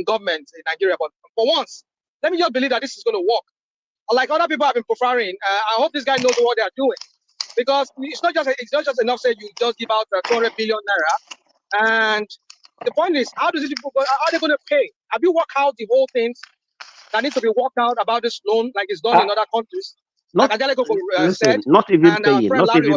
government in Nigeria. But for once, let me just believe that this is going to work. Like other people have been preferring, I hope this guy knows what they are doing, because it's not just enough say you just give out 200 billion naira. And the point is, how are they going to pay? Have you worked out the whole things that needs to be worked out about this loan, like it's done in other countries? Not even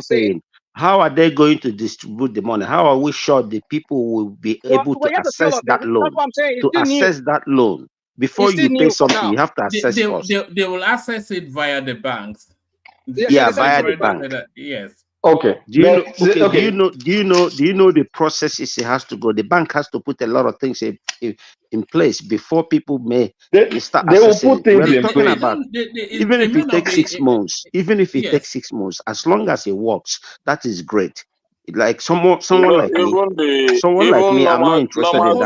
paying. How are they going to distribute the money? How are we sure the people will be able to access that loan? That's what I'm saying. To access that loan, before you pay something, you have to access first. They will access it via the banks. Yeah, via the bank. Yes. Okay. Do you know the processes it has to go? The bank has to put a lot of things in place before people may start accessing. We're talking about even if it takes 6 months, takes 6 months, as long as it works, that is great. Like someone like me, I'm not interested in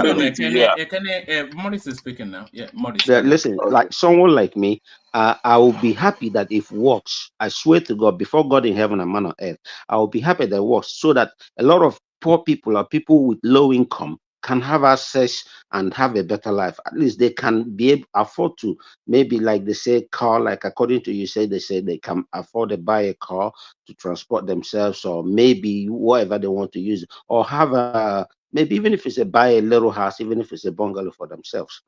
that. Morris is speaking now. Yeah, Morris. Listen, like someone like me, I will be happy that if it works, I swear to God, before God in heaven and man on earth, I will be happy that it works, so that a lot of poor people or people with low income can have access and have a better life. At least they can be able to afford to, maybe like they say car, like according to you say they can afford to buy a car to transport themselves, or maybe whatever they want to use, or have maybe even if it's buy a little house, even if it's a bungalow for themselves.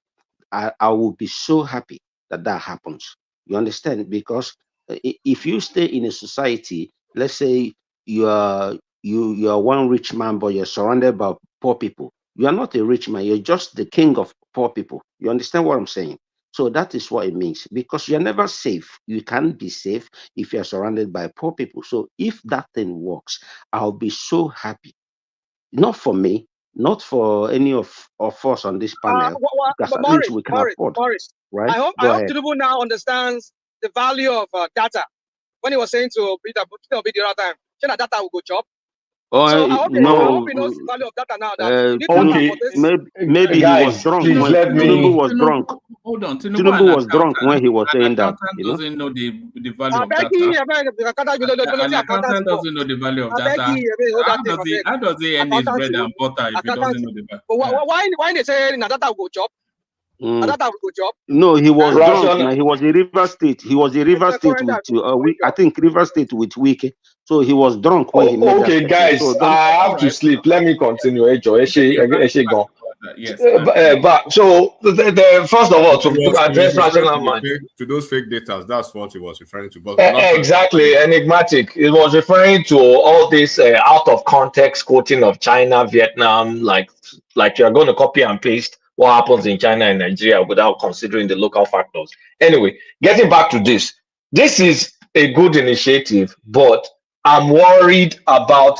I will be so happy that happens. You understand? Because if you stay in a society, let's say you are one rich man, but you're surrounded by poor people. You are not a rich man. You're just the king of poor people. You understand what I'm saying? So that is what it means, because you're never safe. You can't be safe if you're surrounded by poor people. So if that thing works, I'll be so happy. Not for me, not for any of us on this panel, because at least we can afford. Morris, right? I hope Tinubu now understands the value of data. When he was saying to Peter Obi the other time, data will go job. Oh, so I hope he knows the value of data now. That maybe guys, he was drunk. Tinubu was drunk. Hold on, Tinubu was drunk when he was saying that. Doesn't know the value of data. An accountant doesn't know the value of data. How does he earn his bread and butter if he doesn't know the value? But why they say data will go job? And that was good job. No, he was drunk. Rational. Now he was in River State. He was in River State with I think River State with Wiki. So he was drunk when he made Okay, that guys, so I have to sleep. Let me continue. Go. Yes. But so the first of all, to address rational mind. To those fake data, that's what he was referring to. But not exactly, enigmatic. It was referring to all this out of context quoting of China, Vietnam, like you're going to copy and paste what happens in China and Nigeria without considering the local factors. Anyway, getting back to this is a good initiative, but I'm worried about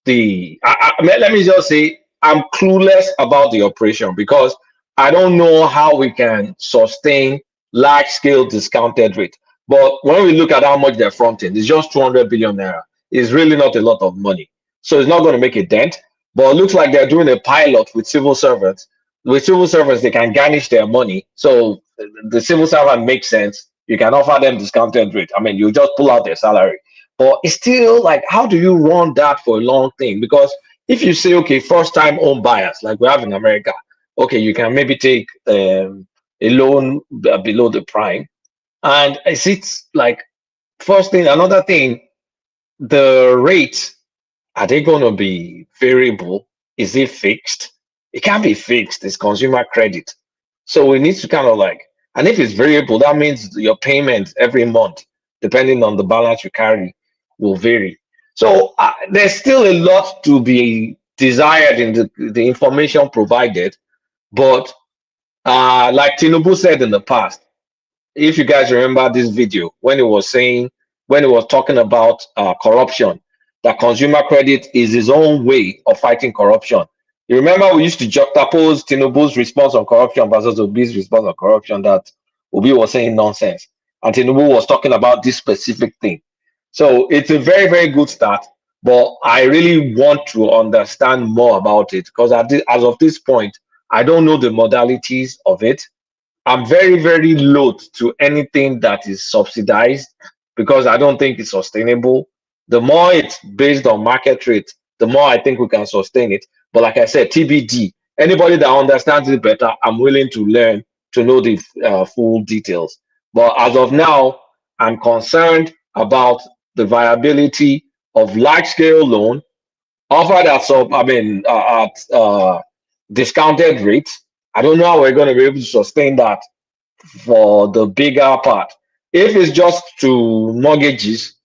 let me just say I'm clueless about the operation because I don't know how we can sustain large scale discounted rate. But when we look at how much they're fronting, it's just 200 billion naira. It's really not a lot of money. So it's not going to make a dent. But it looks like they're doing a pilot with civil servants. With civil servants, they can garnish their money. So the civil servant makes sense. You can offer them discounted rate. I mean, you just pull out their salary. But it's still like, how do you run that for a long thing? Because if you say, okay, first time home buyers, like we have in America, okay, you can maybe take a loan below the prime. And it's like, first thing, another thing, the rate, are they going to be variable? Is it fixed? It can't be fixed. It's consumer credit. So we need to kind of like, and if it's variable, that means your payment every month, depending on the balance you carry, will vary. So there's still a lot to be desired in the information provided. But like Tinubu said in the past, if you guys remember this video, when he was talking about corruption, that consumer credit is his own way of fighting corruption. You remember we used to juxtapose Tinubu's response on corruption versus Obi's response on corruption, that Obi was saying nonsense and Tinubu was talking about this specific thing. So it's a very, very good start, but I really want to understand more about it because as of this point, I don't know the modalities of it. I'm very, very loath to anything that is subsidized because I don't think it's sustainable. The more it's based on market rate, the more I think we can sustain it. But like I said, TBD, anybody that understands it better, I'm willing to learn to know the full details. But as of now, I'm concerned about the viability of large-scale loan offered at discounted rates. I don't know how we're going to be able to sustain that for the bigger part. If it's just to mortgages,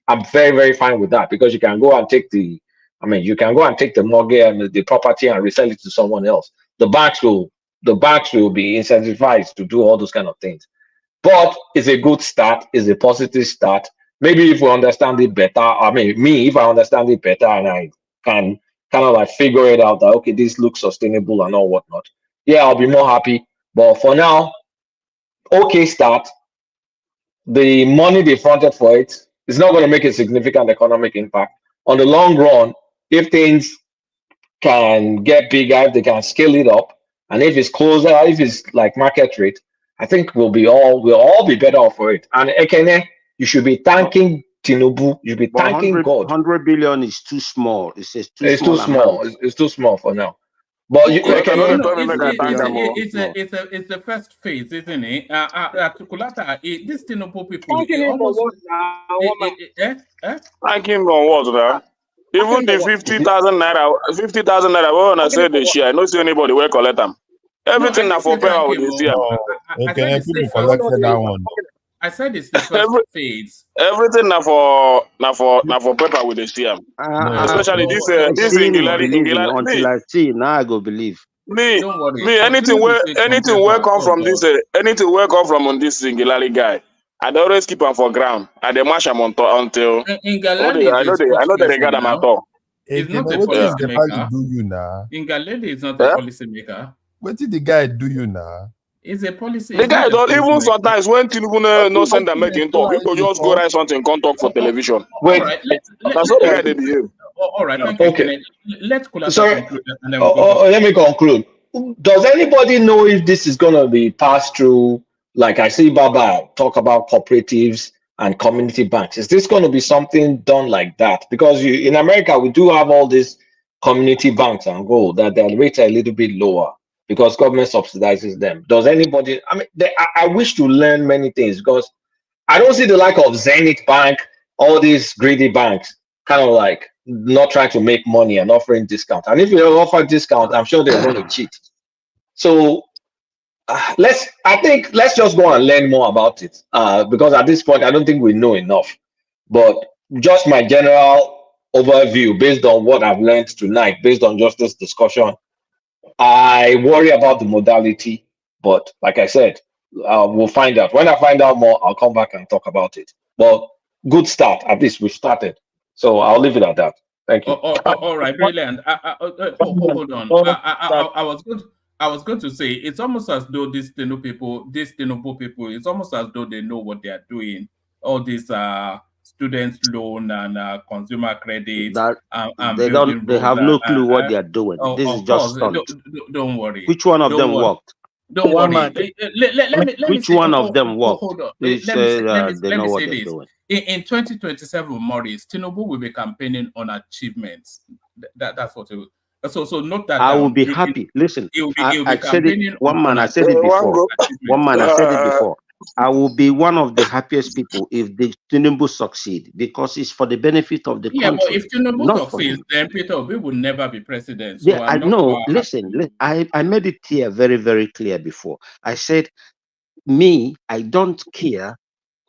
I'm very, very fine with that because you can go and take the mortgage and the property and resell it to someone else. The banks will be incentivized to do all those kind of things. But it's a good start, it's a positive start. Maybe if we understand it better, if I understand it better and I can kind of like figure it out that, okay, this looks sustainable and all whatnot, yeah, I'll be more happy. But for now, okay start. The money they fronted for it is not going to make a significant economic impact. On the long run, if things can get bigger, if they can scale it up, and if it's closer, if it's like market rate, I think we'll all be better off for it. And Ekene, you should be thanking Tinubu. You should be thanking God. 100 billion is too small. It's too small. It's too small for now. But it's the first phase, isn't it? This Tinubu people. Thank him for what, now? Even the 50,000 naira, we want to say the share. I don't see anybody will collect them. Everything now for power with this year. Okay, people collected that one. I said it's the first phase. Everything now for paper with this year. Especially this Ingilari. Until I see, now I go believe. Me, anything will come from this, anything will come from on this Ingilari guy. I always keep him for ground. I dey mash him until I know they regard him at all. He's not a policy maker. Ingalede is not a policy maker. What did the guy do you now? It's a policy. The guy don't even sometimes when Tinubu no send them making talk, you could just go write something, come talk for television. Wait, that's what the guy they behave. All right, okay. Let's conclude. And then let me conclude. Does anybody know if this is going to be passed through? Like I see Baba talk about cooperatives and community banks. Is this going to be something done like that? Because in America, we do have all these community banks and gold that their rates are a little bit lower. because government subsidizes them. Does anybody? I mean, I wish to learn many things because I don't see the like of Zenith Bank, all these greedy banks, kind of like not trying to make money and offering discount. And if you offer discount, I'm sure they're going to cheat. So let's just go and learn more about it. Because at this point, I don't think we know enough. But just my general overview based on what I've learned tonight, based on just this discussion, I worry about the modality. But like I said, we'll find out. When I find out more, I'll come back and talk about it. But good start. At least we started. So I'll leave it at that. Thank you. All right, brilliant. Hold on. I was going to say it's almost as though these Tinubu people, it's almost as though they know what they are doing. All these students loan and consumer credit. They have no clue what they are doing. This is just stunt. Don't worry. Which one of them worked? Don't worry. Which one of them worked? Hold on. They know what they're doing. In 2027, Maurice, Tinubu will be campaigning on achievements. That's what it will. So note that. I will be happy. Listen, I said it. One man, I said it before. One man, I said it before. I will be one of the happiest people if the Tinubu succeed because it's for the benefit of the country. Yeah, but if Tinubu succeeds, then Peter Obi will never be president. So yeah, I know. Listen, I made it clear, very, very clear before. I said, I don't care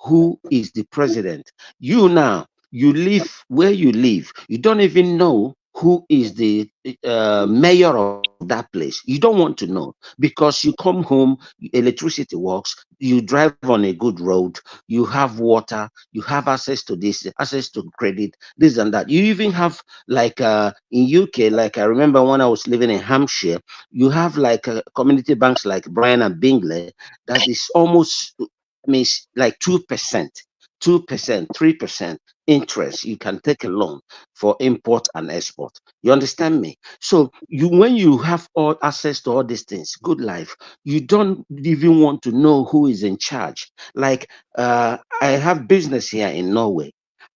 who is the president. You now, you live where you live. You don't even know who is the mayor of that place. You don't want to know because you come home, electricity works, you drive on a good road, you have water, you have access to this, access to credit, this and that. You even have like in UK, like I remember when I was living in Hampshire, you have like community banks like Bryan and Bingley that is almost, like 2%, 3% interest. You can take a loan for import and export. You understand me? So when you have all access to all these things, good life, you don't even want to know who is in charge. Like I have business here in Norway.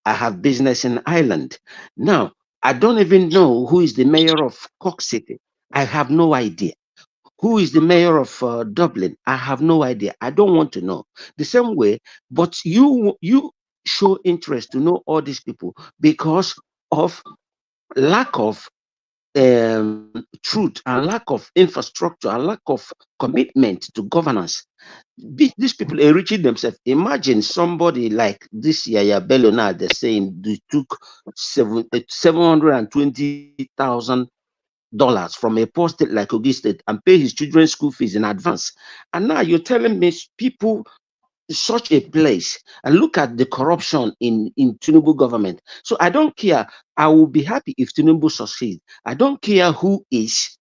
I have business in Ireland. Now, I don't even know who is the mayor of Cork City. I have no idea. Who is the mayor of Dublin? I have no idea. I don't want to know. The same way, but you show interest to know all these people because of lack of truth and lack of infrastructure and lack of commitment to governance. These people are enriching themselves. Imagine somebody like this Yaya Bello now, they're saying they took $720,000 from a poor state like Kogi State and pay his children's school fees in advance. And now you're telling me people such a place, and look at the corruption in Tinubu government. So I don't care. I will be happy if Tinubu succeeds. I don't care who is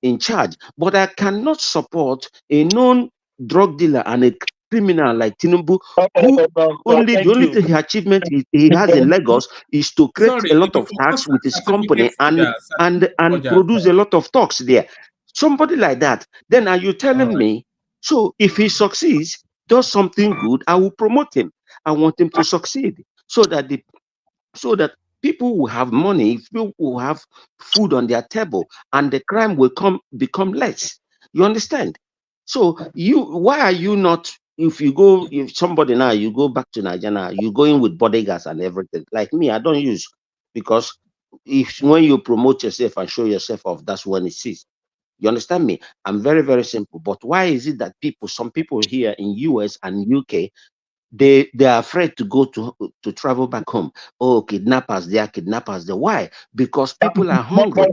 in charge, but I cannot support a known drug dealer and a criminal like Tinubu, who the only thing achievement he has in Lagos is to create a lot of tax with his company and produce a lot of talks there. Somebody like that. Then are you telling me? So if he succeeds, does something good, I will promote him. I want him to succeed so that people will have money, people will have food on their table, and the crime will become less. You understand? So why are you not? If somebody now, you go back to Nigeria, you go in with bodyguards and everything. Like me, I don't use, because when you promote yourself and show yourself off, that's when it is. You understand me? I'm very, very simple. But why is it that some people here in US and UK, they are afraid to go to travel back home? Oh, kidnappers, they are kidnappers. Why? Because people are hungry.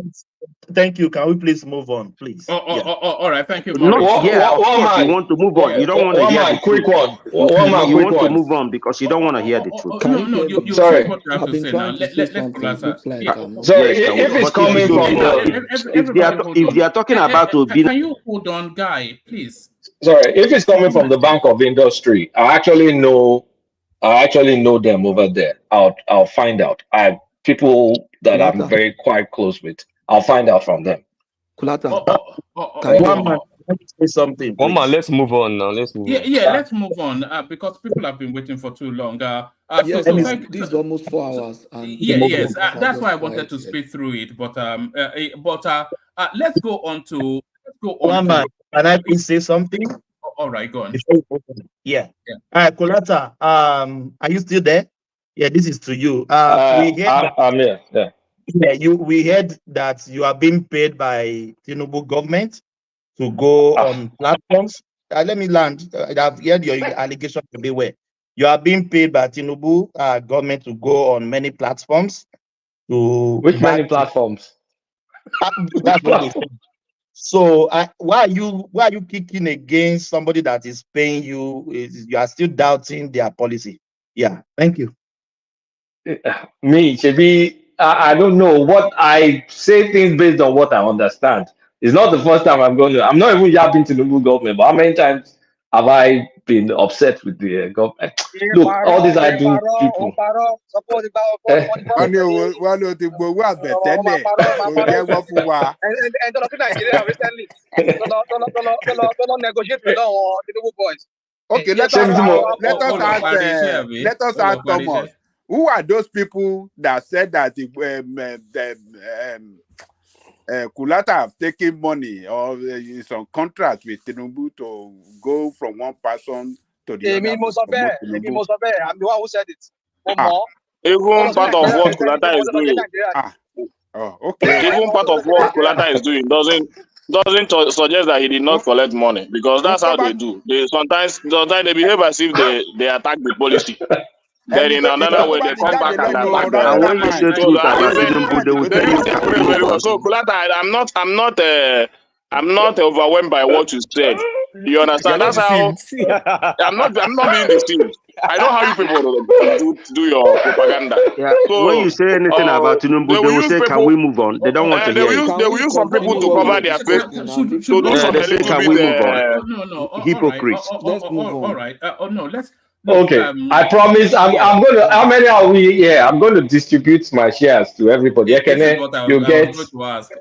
Thank you. Can we please move on, please? All right. Thank you. You want to move on. You don't want to hear the truth. You want to move on because you don't want to hear the truth. No, you sorry. What you have to say now. Sorry, if it's coming from if they are talking about Obi, can you hold on, guy, please? Sorry, if it's coming from the Bank of Industry, I actually know them over there. I'll find out. I have people that I'm very quite close with. I'll find out from them. One man, let me say something. One man, let's move on now. Let's move on. Let's move on because people have been waiting for too long. This is almost 4 hours. That's why I wanted to speed through it. But let's go on to go on. One man, can I please say something? All right, go on. Yeah. All right, Kolata, are you still there? Yeah, this is to you. We heard I'm here. Yeah. we heard that you are being paid by Tinubu government to go on platforms. Let me land. I've heard your allegation to be where you are being paid by Tinubu government to go on many platforms to Which many platforms? That's what they say. So why are you kicking against somebody that is paying you? You are still doubting their policy. Yeah, thank you. Me, Chebi, I don't know what I say things based on what I understand. It's not the first time I'm not even yapping to the new government, but how many times have I been upset with the government? Look, all these I do people. Okay, let us ask Thomas. Who are those people that said that Kulata have taken money or some contracts with Tinubu to go from one person to the other? I'm the one who said it. Even part of what Kulata is doing. Oh, okay. Even part of what Kulata is doing doesn't suggest that he did not collect money, because that's how they do. They sometimes they behave as if they attack the policy. Then in another way they come back and attack them. And when you say truth about Tinubu, they will tell you They very, very well. So Kulata, I'm not overwhelmed by what you said. You understand? That's how I'm not being deceived. I know how you people do your propaganda. Yeah. So When you say anything about Tinubu, they will say, "Can we move on?" They don't want to hear it. They will use some people to cover their face, to do some They say, little "Can bit. we move on?" No. Hypocrites. Let's move on. All right. Let's. Okay, I promise. I'm going to. How many are we? Yeah, I'm going to distribute my shares to everybody. This is what I was going to ask.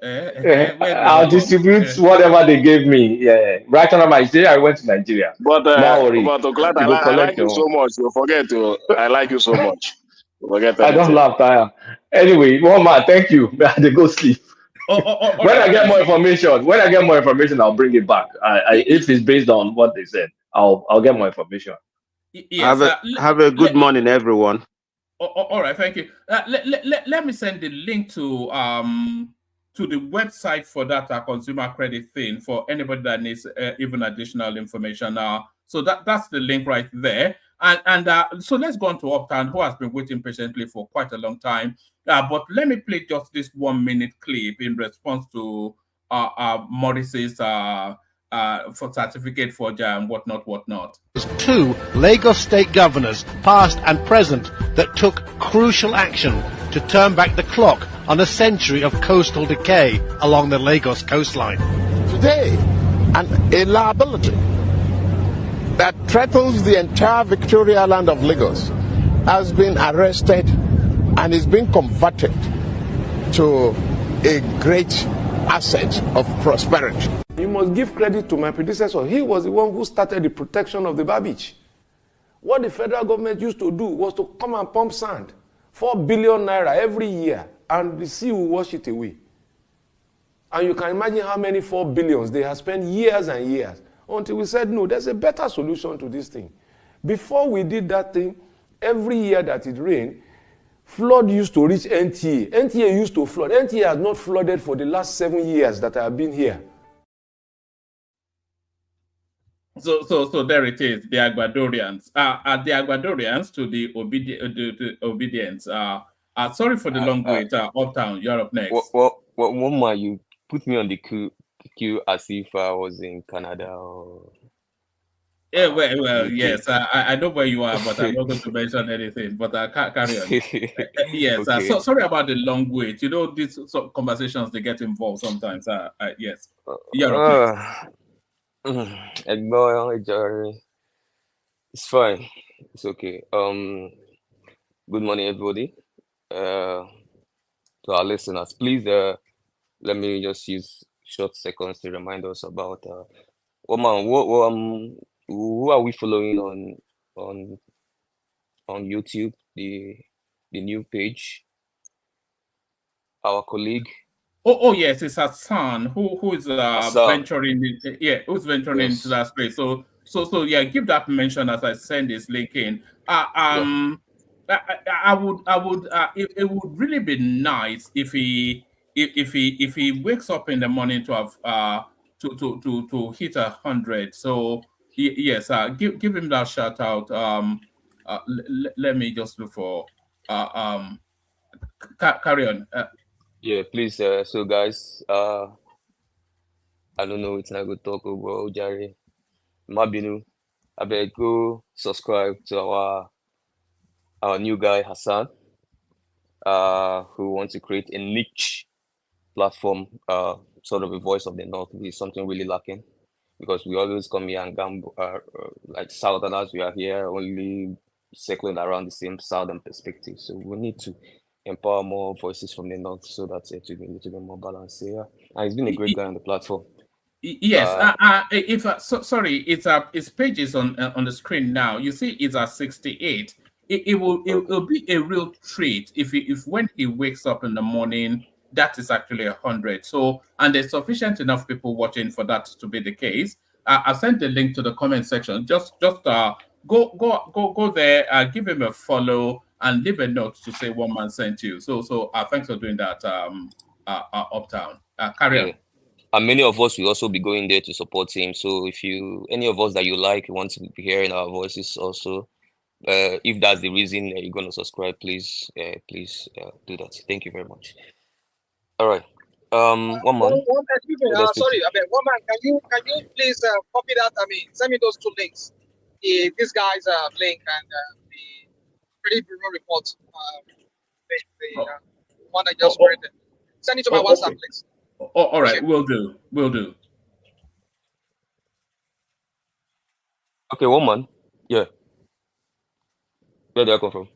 I'll distribute whatever they gave me. Yeah, right now, I went to Nigeria. But Oklata, You go I like collect you your so own. much. You forget to. I like you so much. You forget I don't anything. laugh, Taya. Anyway, one man, thank you. They go sleep. When I get more information, I'll bring it back. If it's based on what they said, I'll get more information. Yes. Have a good morning, everyone. All right, thank you. Let me send the link to the website for that consumer credit thing for anybody that needs even additional information. So that's the link right there. And so let's go on to Uptown, who has been waiting patiently for quite a long time. But let me play just this 1 minute clip in response to Morris's for certificate forger and whatnot. 2 Lagos state governors, past and present, that took crucial action to turn back the clock on a century of coastal decay along the Lagos coastline. Today, a liability that threatens the entire Victoria land of Lagos has been arrested and is being converted to a great asset of prosperity. You must give credit to my predecessor. He was the one who started the protection of the bar beach. What the federal government used to do was to come and pump sand, 4 billion naira every year, and the sea will wash it away. And you can imagine how many 4 billions they have spent years and years until we said, no, there's a better solution to this thing. Before we did that thing, every year that it rained, flood used to reach NTA. NTA used to flood. NTA has not flooded for the last 7 years that I have been here. So there it is. The Agbadorians are the Agbadorians to the obedience. Sorry for the long wait. Uptown, you're up next. Well, Mama, you put me on the queue as if I was in Canada or. Yeah, well, yes. I know where you are, but I'm not going to mention anything. But carry on. Yes. Okay. So sorry about the long wait. You know, these sort of conversations they get involved sometimes. Yes. You're up next. It's fine. It's okay. Good morning, everybody. To our listeners, please let me just use short seconds to remind us about who are we following on YouTube, the new page. Our colleague Oh yes, it's Hassan who is venturing who's venturing into Yes. that space. So yeah, give that mention as I send this link in. Yeah. I would it would really be nice if he wakes up in the morning to have to hit 100. So yes, give him that shout out. Let me just look for carry on. Yeah, please. So guys, I don't know. It's not good talk about Jerry. Mabinu, I beg go subscribe to our new guy Hassan, who wants to create a niche platform, sort of a voice of the North, which is something really lacking, because we always come here and gamble, like Southerners, we are here only circling around the same Southern perspective. So we need to empower more voices from the North so that it will be a little bit more balanced here. And he's been a great guy on the platform. Yes. Sorry, its page is on the screen now. You see, it's at 68. It will be a real treat if when he wakes up in the morning, that is actually 100. So, and there's sufficient enough people watching for that to be the case. I sent the link to the comment section. Just go there, give him a follow, and leave a note to say one man sent you. So thanks for doing that. Uptown. Carry on. And many of us will also be going there to support him. So if any of us that you like, want to be hearing our voices also, if that's the reason you're going to subscribe, please do that. Thank you very much. All right. One man. Sorry, one man. Can you please copy that? Send me those two links. This guy's link and the credit bureau report. The one I just created. Send it to my WhatsApp, please. All right, will do. Okay, one man. Yeah. Where do I come from?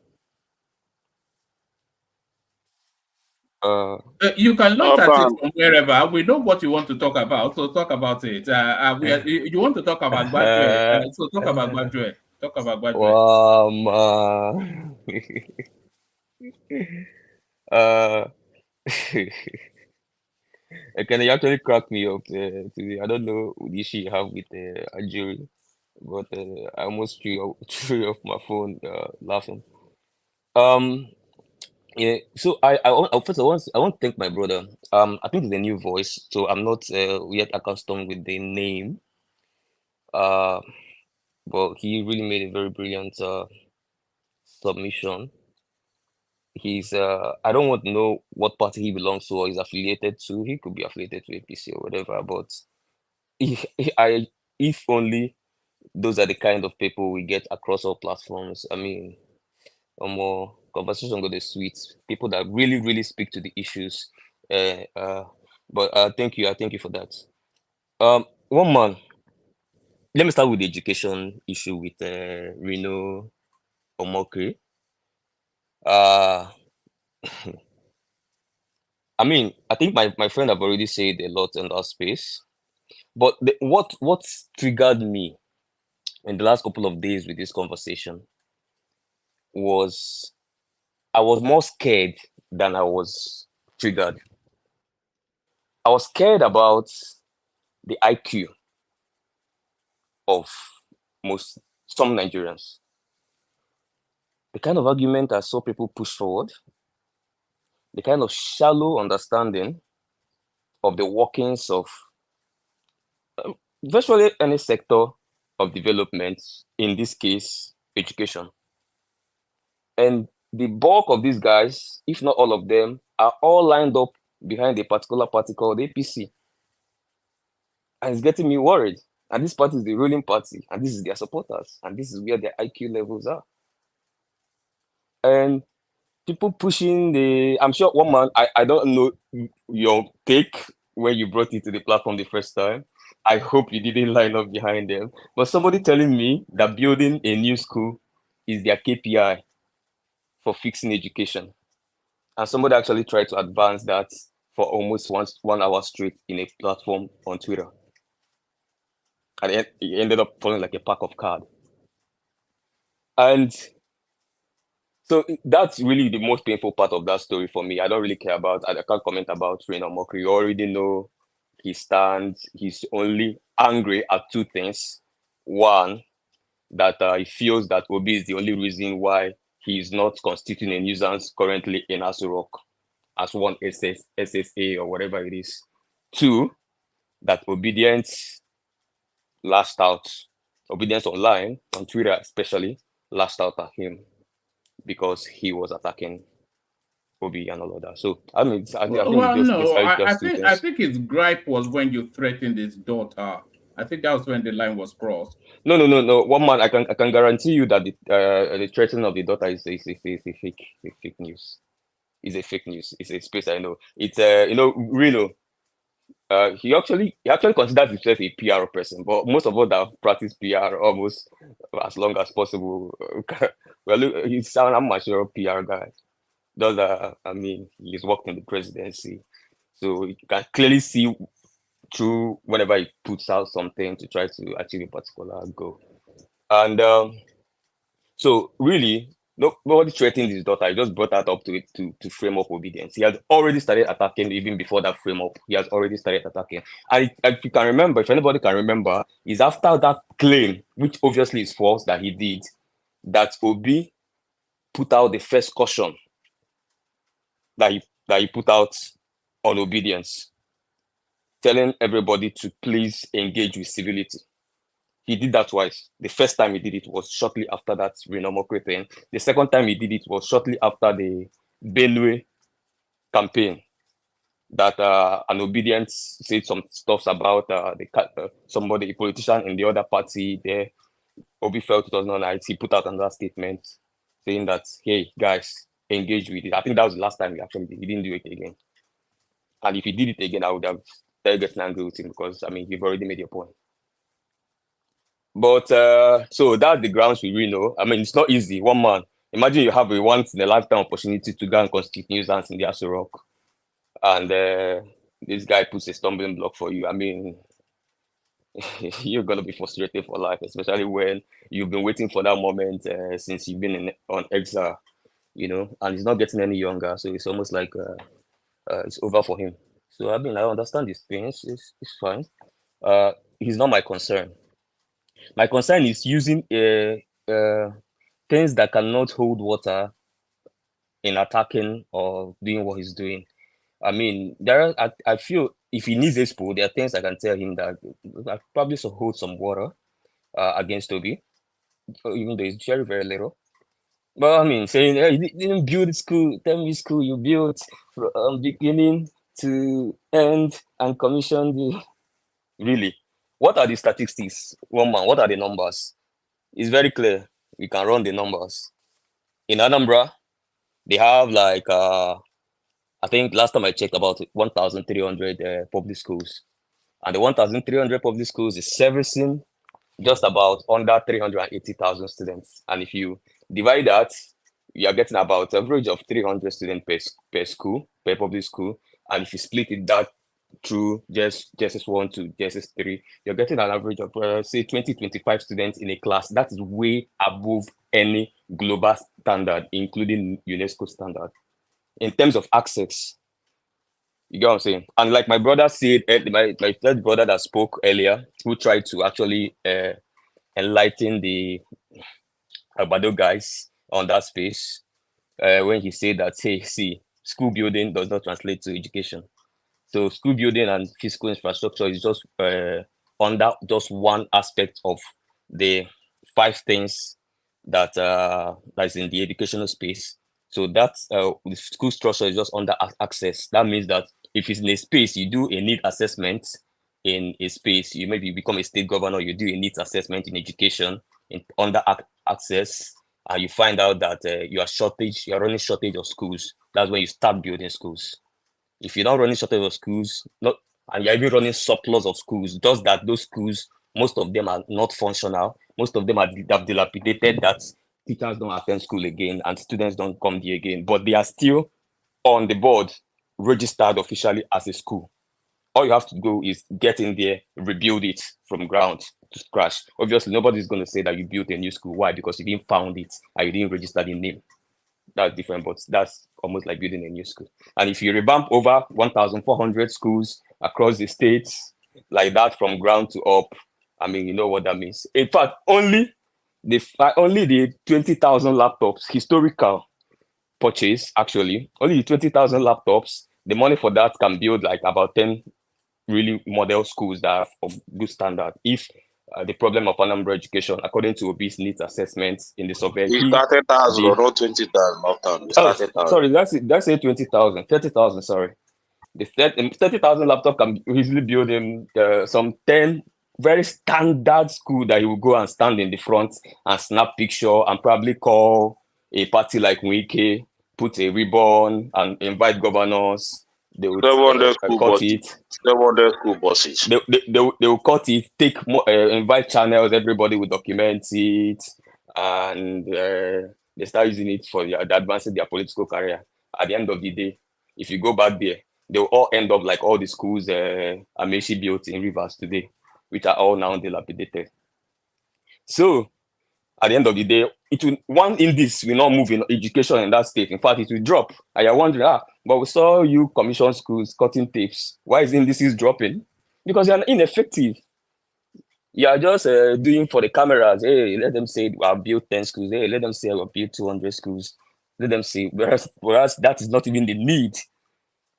You can look at it from wherever. We know what you want to talk about, so talk about it. You want to talk about Gbadue, so talk about Gbadue. Talk about Gbadue. Can you actually crack me up today? I don't know the issue you have with a jury, but I almost threw off my phone laughing. Yeah, so first I want to thank my brother. I think it's a new voice, so I'm not yet accustomed with the name. But he really made a very brilliant submission. He's I don't want to know what party he belongs to or is affiliated to. He could be affiliated to APC or whatever, but if only those are the kind of people we get across all platforms. I mean, more conversation go the sweet people that really speak to the issues. But thank you, I thank you for that. One man. Let me start with the education issue with Reno Omokri. I mean, I think my friend have already said a lot in that space. But what triggered me in the last couple of days with this conversation was I was more scared than I was triggered. I was scared about the IQ of some Nigerians. The kind of argument I saw people push forward, the kind of shallow understanding of the workings of virtually any sector of development, in this case, education. And the bulk of these guys, if not all of them, are all lined up behind a particular party called APC. And it's getting me worried. And this party is the ruling party, and this is their supporters, and this is where their IQ levels are. And people pushing I'm sure one man, I don't know your take when you brought it to the platform the first time. I hope you didn't line up behind them. But somebody telling me that building a new school is their KPI for fixing education. And somebody actually tried to advance that for almost 1 hour straight in a platform on Twitter. And it ended up falling like a pack of cards. And So that's really the most painful part of that story for me. I don't really care about, I can't comment about Rain or Mockery. You already know his stance. He's only angry at two things. One, that he feels that Obi is the only reason why he is not constituting a nuisance currently in Aso Rock as one SSA or whatever it is. Two, that obedience lashed out, obedience online, on Twitter especially, lashed out at him because he was attacking Obi and all of that. So I mean, I think Well, it's no, just two I things. think his gripe was when you threatened his daughter. I think that was when the line was crossed. No. One man, I can guarantee you that the threatening of the daughter is a fake news. It's a fake news. It's a space I know. It's Reno. He actually considers himself a PR person, but most of us that have practiced PR almost as long as possible. Well, he's an amateur PR guy. I mean, he's worked in the presidency, so you can clearly see through whenever he puts out something to try to achieve a particular goal. And so really, nobody threatened his daughter. He just brought that up to frame up obedience. He had already started attacking even before that frame up. He has already started attacking. And if you can remember, if anybody can remember, is after that claim, which obviously is false that he did, that Obi put out the first caution that he put out on obedience, telling everybody to please engage with civility. He did that twice. The first time he did it was shortly after that Renomokwe thing. The second time he did it was shortly after the Benue campaign, that an obedience said some stuff about somebody, a politician in the other party there. Obi felt it was not nice. He put out another statement saying that, hey, guys, engage with it. I think that was the last time he actually did. He didn't do it again. And if he did it again, I would have started getting angry with him because, I mean, you've already made your point. But so that's the grounds we really know. I mean, it's not easy. One man, imagine you have a once in a lifetime opportunity to go and constitute nuisance in the Aso Rock, and this guy puts a stumbling block for you. I mean, you're gonna be frustrated for life, especially when you've been waiting for that moment since you've been on exile, and he's not getting any younger. So it's almost like it's over for him. So I mean, I understand his pains. It's fine. He's not my concern. My concern is using things that cannot hold water in attacking or doing what he's doing. I mean, I feel if he needs expo, there are things I can tell him that I probably should hold some water against Obi, even though it's very, very little. But I mean, saying, hey, you didn't build school, tell me school you built from beginning to end and commissioned. Really? What are the statistics? One man, what are the numbers? It's very clear. We can run the numbers. In Anambra, they have like, I think last time I checked, about 1,300 public schools. And the 1,300 public schools is servicing just about under 380,000 students. And if you divide that, you are getting about an average of 300 students per school, per public school. And if you split it that through just JSS1 to JSS3, you're getting an average of say 20-25 students in a class. That is way above any global standard, including UNESCO standard. In terms of access, you get what I'm saying? And like my brother said, my third brother that spoke earlier, who tried to actually enlighten the Abado guys on that space, when he said that, hey, see, school building does not translate to education. So school building and physical infrastructure is just under just one aspect of the 5 things that that's in the educational space. So that's the school structure is just under access. That means that if it's in a space, you do a need assessment in a space. You maybe become a state governor, you do a needs assessment in education under access, and you find out that you are running shortage of schools. That's when you start building schools. If you're not running shortage of schools, and you're even running surplus of schools, does that those schools, most of them are not functional. Most of them have dilapidated, that teachers don't attend school again and students don't come there again, but they are still on the board, registered officially as a school. All you have to do is get in there, rebuild it from ground to scratch. Obviously, nobody's going to say that you built a new school. Why? Because you didn't found it and you didn't register the name. that's different, but that's almost like building a new school. And if you revamp over 1,400 schools across the states like that from ground to up, I mean, you know what that means. In fact, only the 20,000 laptops, historical purchase, actually, only the 20,000 laptops, the money for that can build like about 10 really model schools that are of good standard. If the problem of Anambra education, according to Obi's needs assessments in the survey, He started 1,000 or not 20,000 lockdown. He oh, started 1,000. sorry, that's say 20,000, 30,000, sorry. The 30,000 laptop can easily build him some 10 very standard school that he will go and stand in the front and snap picture and probably call a party like Wike, put a ribbon and invite governors. They would 700 school cut buses. it. 700 school buses. They will cut it, take more, invite channels, everybody will document it, and they start using it for advancing their political career. At the end of the day, if you go back there, they will all end up like all the schools Amechi built in Rivers today, which are all now dilapidated. So at the end of the day, one index will not move in education in that state. In fact, it will drop. And you're wondering, but we saw you commission schools cutting tapes. Why is indices dropping? Because you're ineffective. You are just doing for the cameras. Hey, let them say I'll build 10 schools. Hey, let them say I'll build 200 schools. Let them say, whereas that is not even the need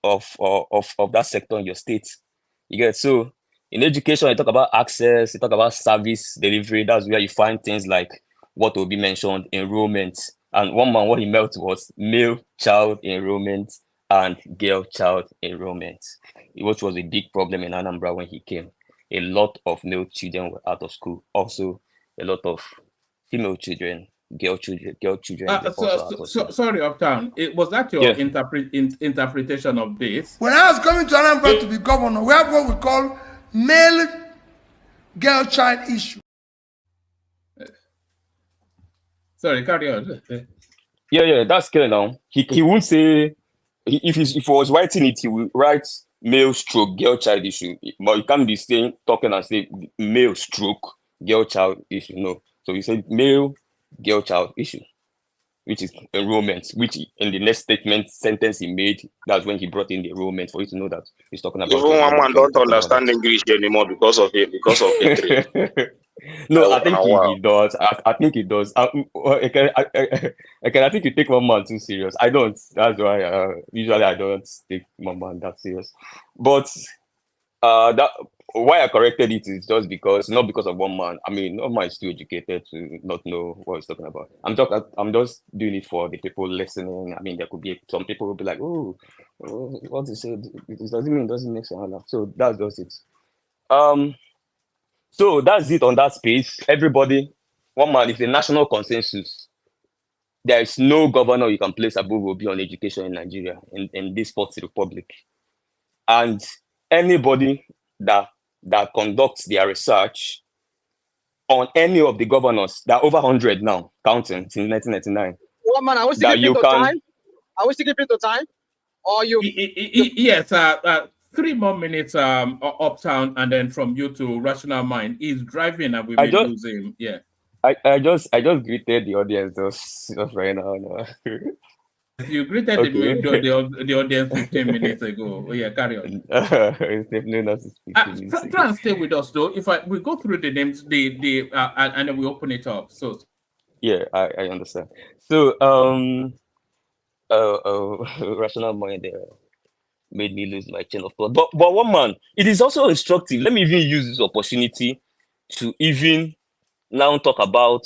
of that sector in your state. You get so in education, you talk about access, you talk about service delivery. That's where you find things like what will be mentioned, enrollment. And one man, what he meant was male child enrollment and girl child enrollment, which was a big problem in Anambra when he came. A lot of male children were out of school. Also, a lot of female children, girl children. Sorry, Uptown. Was that your interpretation of this? When I was coming to Anambra to be governor, we have what we call male girl child issue. Sorry, carry on. Yeah, that's clear now. He won't say if he was writing it, he would write male stroke girl child issue. But you can't be talking and say male stroke girl child issue. No. So he said male girl child issue, which is enrollment, which in the next sentence he made, that's when he brought in the enrollment for you to know that he's talking about. Even one man don't understand English anymore because of it. No, I think he does. I think he does. I think you take one man too serious. I don't. That's why usually I don't take one man that serious. But that why I corrected it is just because, not because of one man. I mean, no man is too educated to not know what he's talking about. I'm just doing it for the people listening. I mean, there could be some people will be like, oh what he said, it doesn't make sense. So that's just it. So that's it on that space. Everybody, one man is a national consensus. There is no governor you can place above Obi on education in Nigeria, in this Fourth Republic. And anybody that conducts their research on any of the governors, there are over 100 now, counting since 1999. Well, man, I was thinking time. I was thinking to time. Or you? Yes. 3 more minutes Uptown, and then from you to Rational Mind. He's driving and we may lose him. Yeah. I just greeted the audience just right now. No. You greeted the audience 15 minutes ago. Oh, yeah, carry on. It's definitely not 15 minutes try and stay with us though. If we go through the names, and then we open it up. So yeah, I understand. So Rational Mind there made me lose my chain of thought. But one man, it is also instructive. Let me even use this opportunity to even now talk about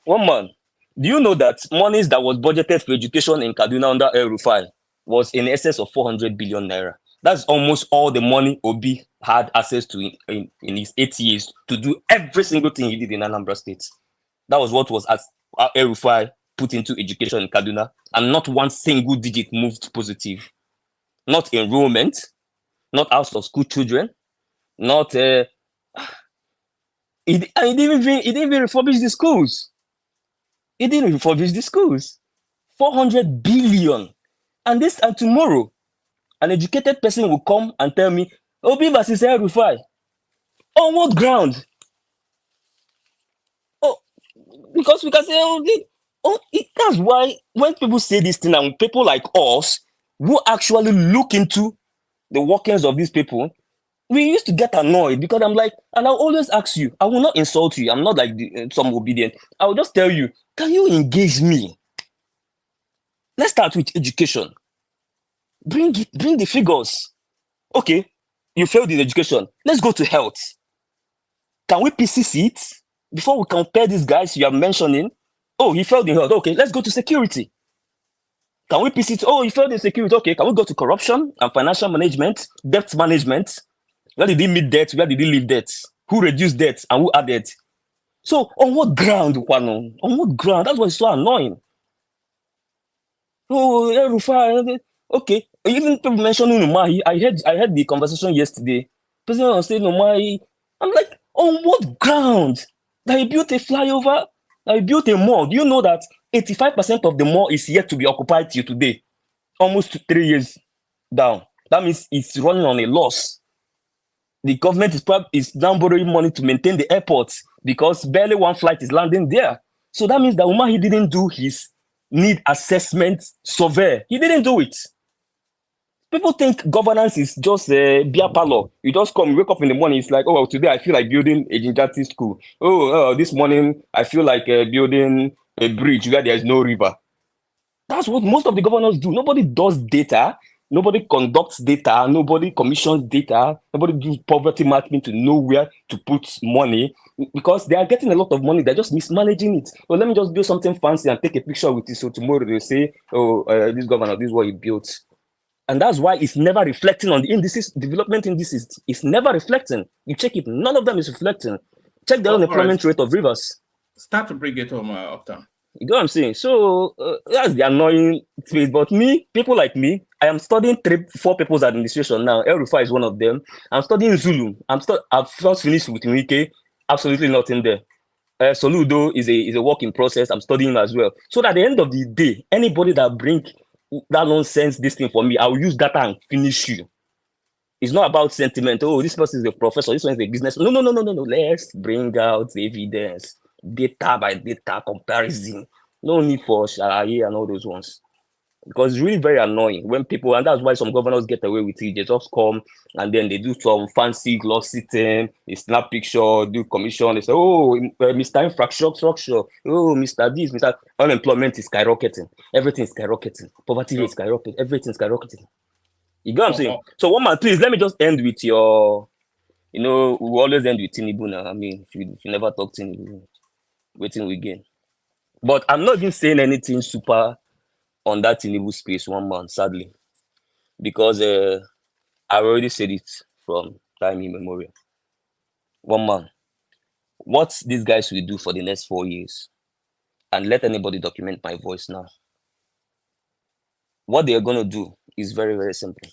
one man. Do you know that monies that was budgeted for education in Kaduna under Rufai was in excess of 400 billion naira? That's almost all the money Obi had access to in his 8 years to do every single thing he did in Anambra State. That was what was Rufai put into education in Kaduna, and not one single digit moved positive. Not enrollment, not out of school children, not he didn't even refurbish the schools. He didn't refurbish the schools. 400 billion. And tomorrow, an educated person will come and tell me, Obi versus Rufai. On what ground? Oh, because we can say, That's why when people say this thing, and people like us who actually look into the workings of these people, we used to get annoyed because I'm like, and I'll always ask you, I will not insult you. I'm not like some obedient. I will just tell you, can you engage me? Let's start with education. Bring the figures. Okay, you failed in education. Let's go to health. Can we PCC it before we compare these guys you are mentioning? Oh, he failed in health. Okay, let's go to security. Can we PC it? Oh, he failed in security. Okay, can we go to corruption and financial management, debt management? Where did he meet debt? Where did he leave debt? Who reduced debt and who added? So on what ground, Kwano? On what ground? That's why it's so annoying. Oh, yeah, Rufai. Okay, even people mentioning Umahi. I heard the conversation yesterday. President was saying Umahi. I'm like, on what ground? That he built a flyover? That he built a mall? Do you know that 85% of the mall is yet to be occupied till today? Almost 3 years down. That means it's running on a loss. The government is now borrowing money to maintain the airports because barely one flight is landing there. So that means that Umahi didn't do his need assessment survey. He didn't do it. People think governance is just a beer parlor. You just come, wake up in the morning, it's like, oh, well, today I feel like building a Jinjati school. Oh, this morning I feel like building a bridge where there is no river. That's what most of the governors do. Nobody does data. Nobody conducts data. Nobody commissions data. Nobody does poverty mapping to know where to put money because they are getting a lot of money. They're just mismanaging it. Well, let me just build something fancy and take a picture with it. So tomorrow they'll say, oh, this governor, this is what he built. And that's why it's never reflecting on the indices, development indices. It's never reflecting. You check it, none of them is reflecting. Check the unemployment rate of Rivers. Start to bring it home, Uptown. You know what I'm saying? So that's the annoying space. But me, people like me, I am studying 4 people's administration now. El Rufai is one of them. I'm studying Zulu. I've first finished with Nwike. Absolutely nothing there. Soludo is a work in process. I'm studying as well. So that at the end of the day, anybody that bring that nonsense, this thing for me, I will use data and finish you. It's not about sentiment. Oh, this person is a professor. This one is a business. No. Let's bring out the evidence. Data by data comparison. No need for Sharaye and all those ones. Because it's really very annoying when people, and that's why some governors get away with it. They just come and then they do some fancy glossy thing, they snap picture, do commission, they say, oh, Mr. Infrastructure, oh, Mr. This, Mr. Unemployment is skyrocketing, everything is skyrocketing, poverty rate is skyrocketing, everything is skyrocketing. You get what I'm saying? So one man, please, let me just end with your, we always end with Tinubu now. I mean, if you never talk Tinubu, waiting we gain. But I'm not even saying anything super on that Tinubu space, one man, sadly, because I've already said it from time immemorial. One man, what these guys will do for the next 4 years, and let anybody document my voice now. What they are going to do is very, very simple.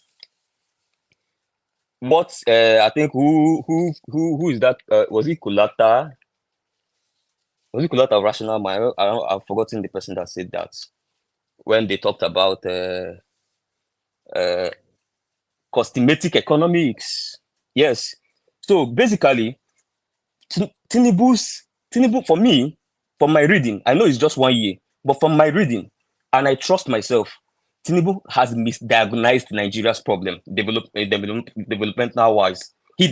What I think who is that? Was it Kulata? Was it Kulata of Rational Mind? I've forgotten the person that said that when they talked about cosmetic economics. Yes. So basically, Tinubu, for me, from my reading, I know it's just 1 year, but from my reading, and I trust myself, Tinubu has misdiagnosed Nigeria's problem, developmental wise. He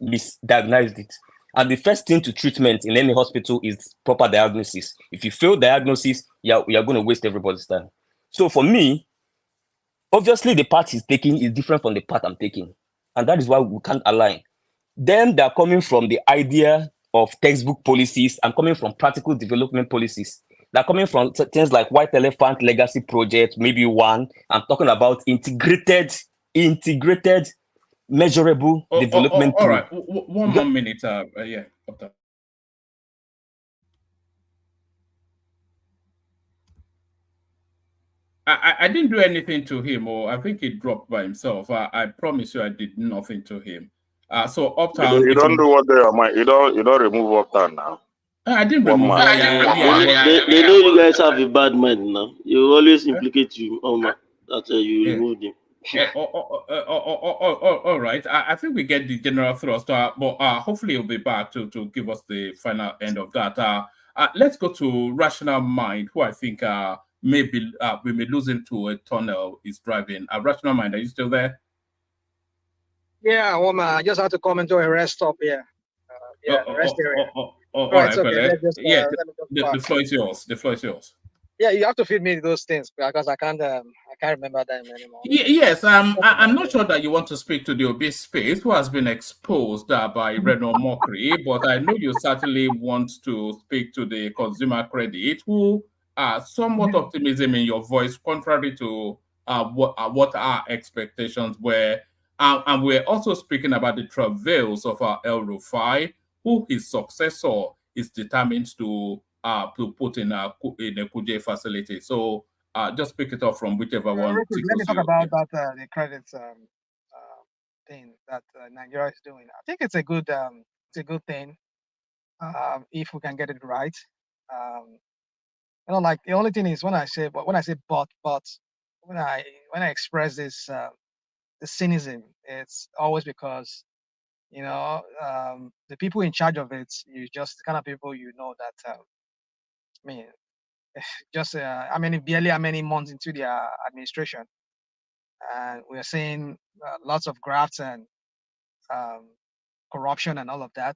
misdiagnosed it. And the first thing to treatment in any hospital is proper diagnosis. If you fail diagnosis, you're going to waste everybody's time. So for me, obviously the path he's taking is different from the path I'm taking. And that is why we can't align. Then they're coming from the idea of textbook policies and coming from practical development policies. They're coming from things like White Elephant Legacy Project, maybe one. I'm talking about integrated, measurable development. All right, one more minute. Yeah. I didn't do anything to him, or I think he dropped by himself. I promise you, I did nothing to him. So Uptown. You don't do what they are, man. You don't remove Uptown now. I didn't remove. They know you guys have a bad mind now. You always implicate you, that you removed him. All right. I think we get the general thrust, but hopefully he'll be back to give us the final end of that. let's go to Rational Mind, who I think maybe we may lose into a tunnel is driving. Rational Mind, are you still there? Yeah, woman, I just had to come into a rest stop here. Rest area. All Right, right, okay. well, yeah, Let me just the floor is yours. The floor is yours. Yeah, you have to feed me those things because I can't remember them anymore. Yes, I'm not sure that you want to speak to the obese space who has been exposed by Reno Mockery, but I know you certainly want to speak to the consumer credit who are somewhat optimism in your voice, contrary to what our expectations were. And we're also speaking about the travails of our El Rufai, who his successor is determined to put in a Kuje facility. So just pick it up from whichever one tickles Let me talk you. about that the credits thing that Nigeria is doing. I think it's a good thing if we can get it right. Like the only thing is when I say but when I express this the cynism, it's always because the people in charge of it, you just the kind of people that I mean, just barely how many months into their administration, and we're seeing lots of grafts and um, corruption and all of that.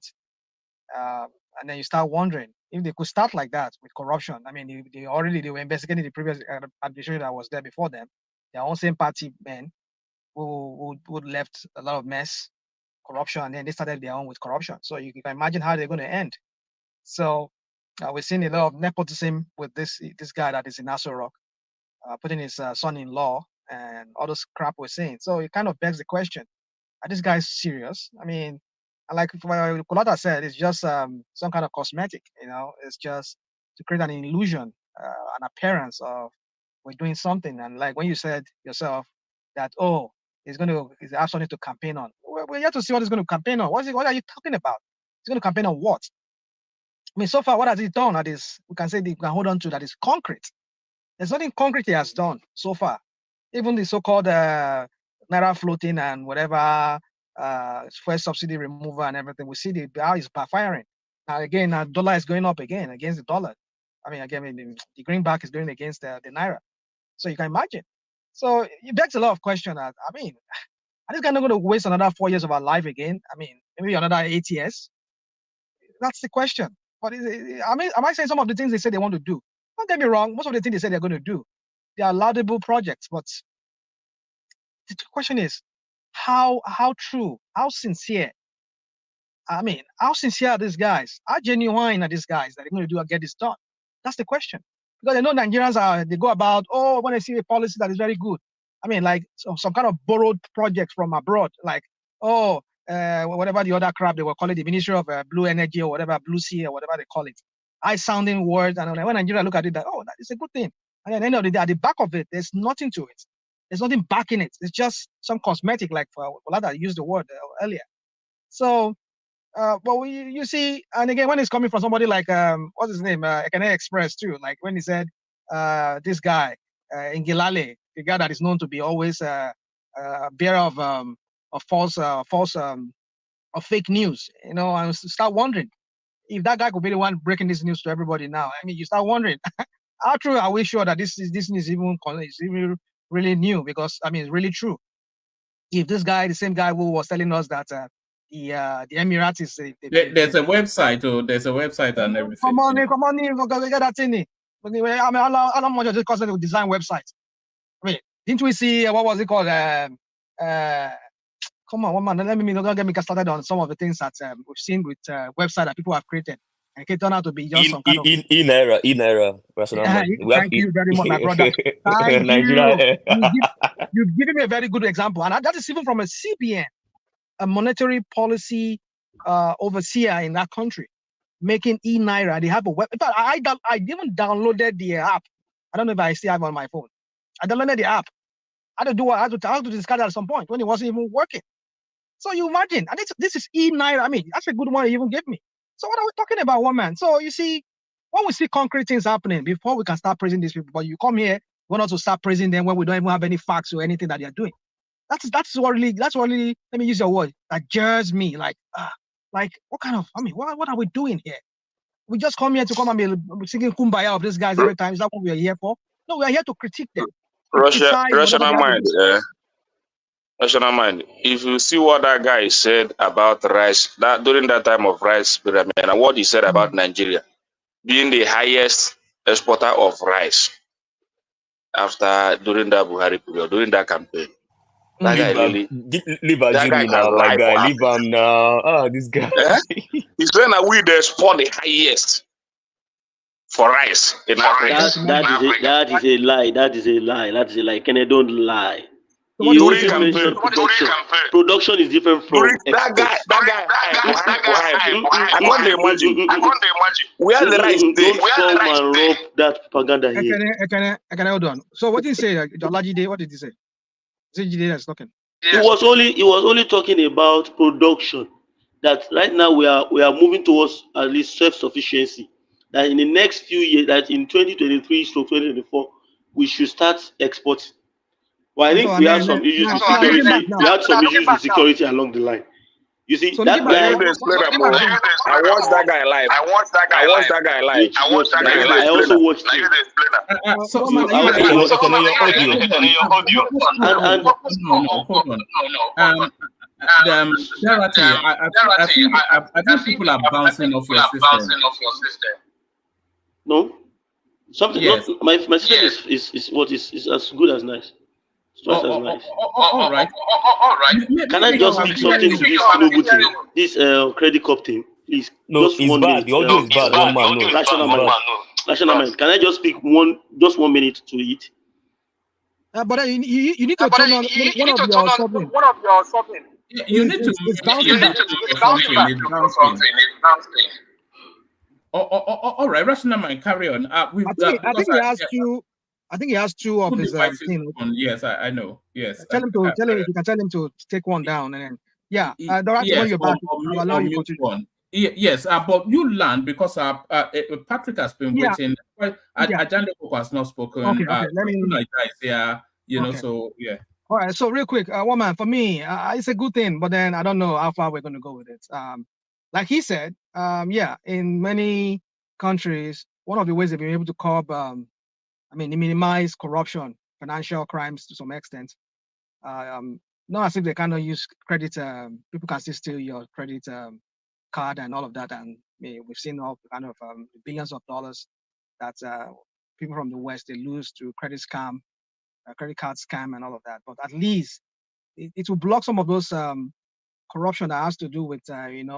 And then you start wondering if they could start like that with corruption. I mean, they were investigating the previous administration that was there before them. Their own same party men who left a lot of mess, corruption, and then they started their own with corruption. So you can imagine how they're going to end. So we're seeing a lot of nepotism with this guy that is in Aso Rock, putting his son-in-law and all this crap we're seeing. So it kind of begs the question: are these guys serious? I mean, like Kulata said, it's just some kind of cosmetic. It's just to create an illusion, an appearance of we're doing something. And like when you said yourself that he's have something to campaign on. We're yet to see what he's going to campaign on. What are you talking about? He's going to campaign on what? I mean, so far, what has he done that is, we can say we can hold on to that is concrete? There's nothing concrete he has done so far. Even the so-called Naira floating and whatever fuel subsidy removal and everything, we see how it's backfiring. Now, again, dollar is going up again against the dollar. I mean, again, the greenback is going against the Naira. So you can imagine. So it begs a lot of questions. I mean, are this guy not going to waste another 4 years of our life again? I mean, maybe another 8 years? That's the question. But am I saying some of the things they say they want to do? Don't get me wrong. Most of the things they say they're going to do, they are laudable projects. But the question is, how true, how sincere? I mean, how sincere are these guys? How genuine are these guys that they're going to do and get this done? That's the question. Because I know Nigerians they go about, when I see a policy that is very good. I mean, like some kind of borrowed project from abroad, like, whatever the other crap they were calling the Ministry of Blue Energy or whatever, Blue Sea or whatever they call it. High-sounding words. And when Nigeria look at it, that is a good thing. And at the end of the day, at the back of it, there's nothing to it. There's nothing backing it. It's just some cosmetic, like Olada used the word earlier. So, but you see, and again, when it's coming from somebody like what's his name, Ekene Express too, like when he said this guy Ngilale, the guy that is known to be always a bearer of false of fake news, and start wondering if that guy could be the one breaking this news to everybody now. I mean, you start wondering how true are we sure that this is even really new? Because I mean, it's really true. If this guy, the same guy who was telling us that the Emirates is there's a website, there's a website and everything. Come on, we get that thing. I mean, how much of this cost to design websites? I mean, didn't we see what was it called? Come on, one man. Don't get me started on some of the things that we've seen with website that people have created, and it turned out to be just some kind of era. Thank you very much, my brother. Thank Nigeria. You've given me a very good example, and that is even from a CBN, a monetary policy overseer in that country, making e-Naira. They have a web. In fact, I even downloaded the app. I don't know if I still have it on my phone. I downloaded the app. I had to discard it at some point when it wasn't even working. So you imagine, and this is e-Naira. I mean, that's a good one you even gave me. So what are we talking about, one man? So you see, when we see concrete things happening, before we can start praising these people, but you come here, we want us to start praising them when we don't even have any facts or anything that they are doing. That's what really, let me use your word, that jars me. Like what kind of, I mean, what are we doing here? We just come here to come and be singing kumbaya of these guys every time. Is that what we are here for? No, we are here to critique them. Rational mind. Rational mind. If you see what that guy said about rice, that during that time of rice pyramid, and what he said about Nigeria being the highest exporter of rice during that Buhari period, during that campaign. That guy really leave Ajuri now, my guy. Leave him now. Ah, this guy. He's saying that we export the highest for rice in Africa. That is a lie. That is a lie. That is a lie. Kennedy, don't lie. He always mentioned production. Production is different from that guy. I can't imagine. We are the rice. Don't come and rob that propaganda here. I can hold on. So what did he say? Olajide, what did he say? Jide that's talking. He was only talking about production. That right now we are moving towards at least self-sufficiency. That in the next few years, that in 2023 to 2024, we should start exporting. Well, I think we had some issues with security. We had some issues with security along the line. You see, that guy. I watched that guy live. I also watched him. I think people are bouncing off your system. No, something. Yes. My system is as good as nice. All right. Can I just speak something to this Tinubu thing, this credit cop thing, please? No, it's bad. The audio is bad. National mind. Can I just speak 1 minute to it? But you need to turn on one of your something. You need to. It's bouncing back. All right, rational mind. Carry on. I think he has two of his things. Yes, I know. Yes. Tell him if you can tell him to take one down and then when you're back, I'll allow you to continue. Yes, but you learn because Patrick has been waiting. Ajande has not spoken. Okay. Let me. So yeah. All right. So real quick, woman, for me, it's a good thing, but then I don't know how far we're going to go with it. Like he said, in many countries, one of the ways they've been able to curb, they minimize corruption, financial crimes to some extent. Not as if they cannot use credit. People can still steal your credit card and all of that, and we've seen all kind of billions of dollars that people from the West they lose to credit card scam, and all of that. But at least it will block some of those corruption that has to do with having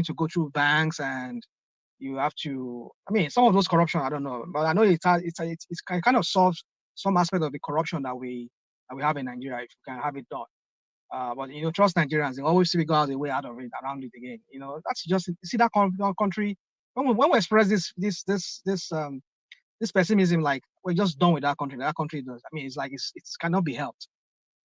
to go through banks, and you have to. Some of those corruption I don't know, but I know it kind of solves some aspect of the corruption that we have in Nigeria if you can have it done. But trust Nigerians, they always figure out a way out of it, around it again. That's just see that country. When we express this pessimism, like we're just done with that country. That country does. It's like it cannot be helped.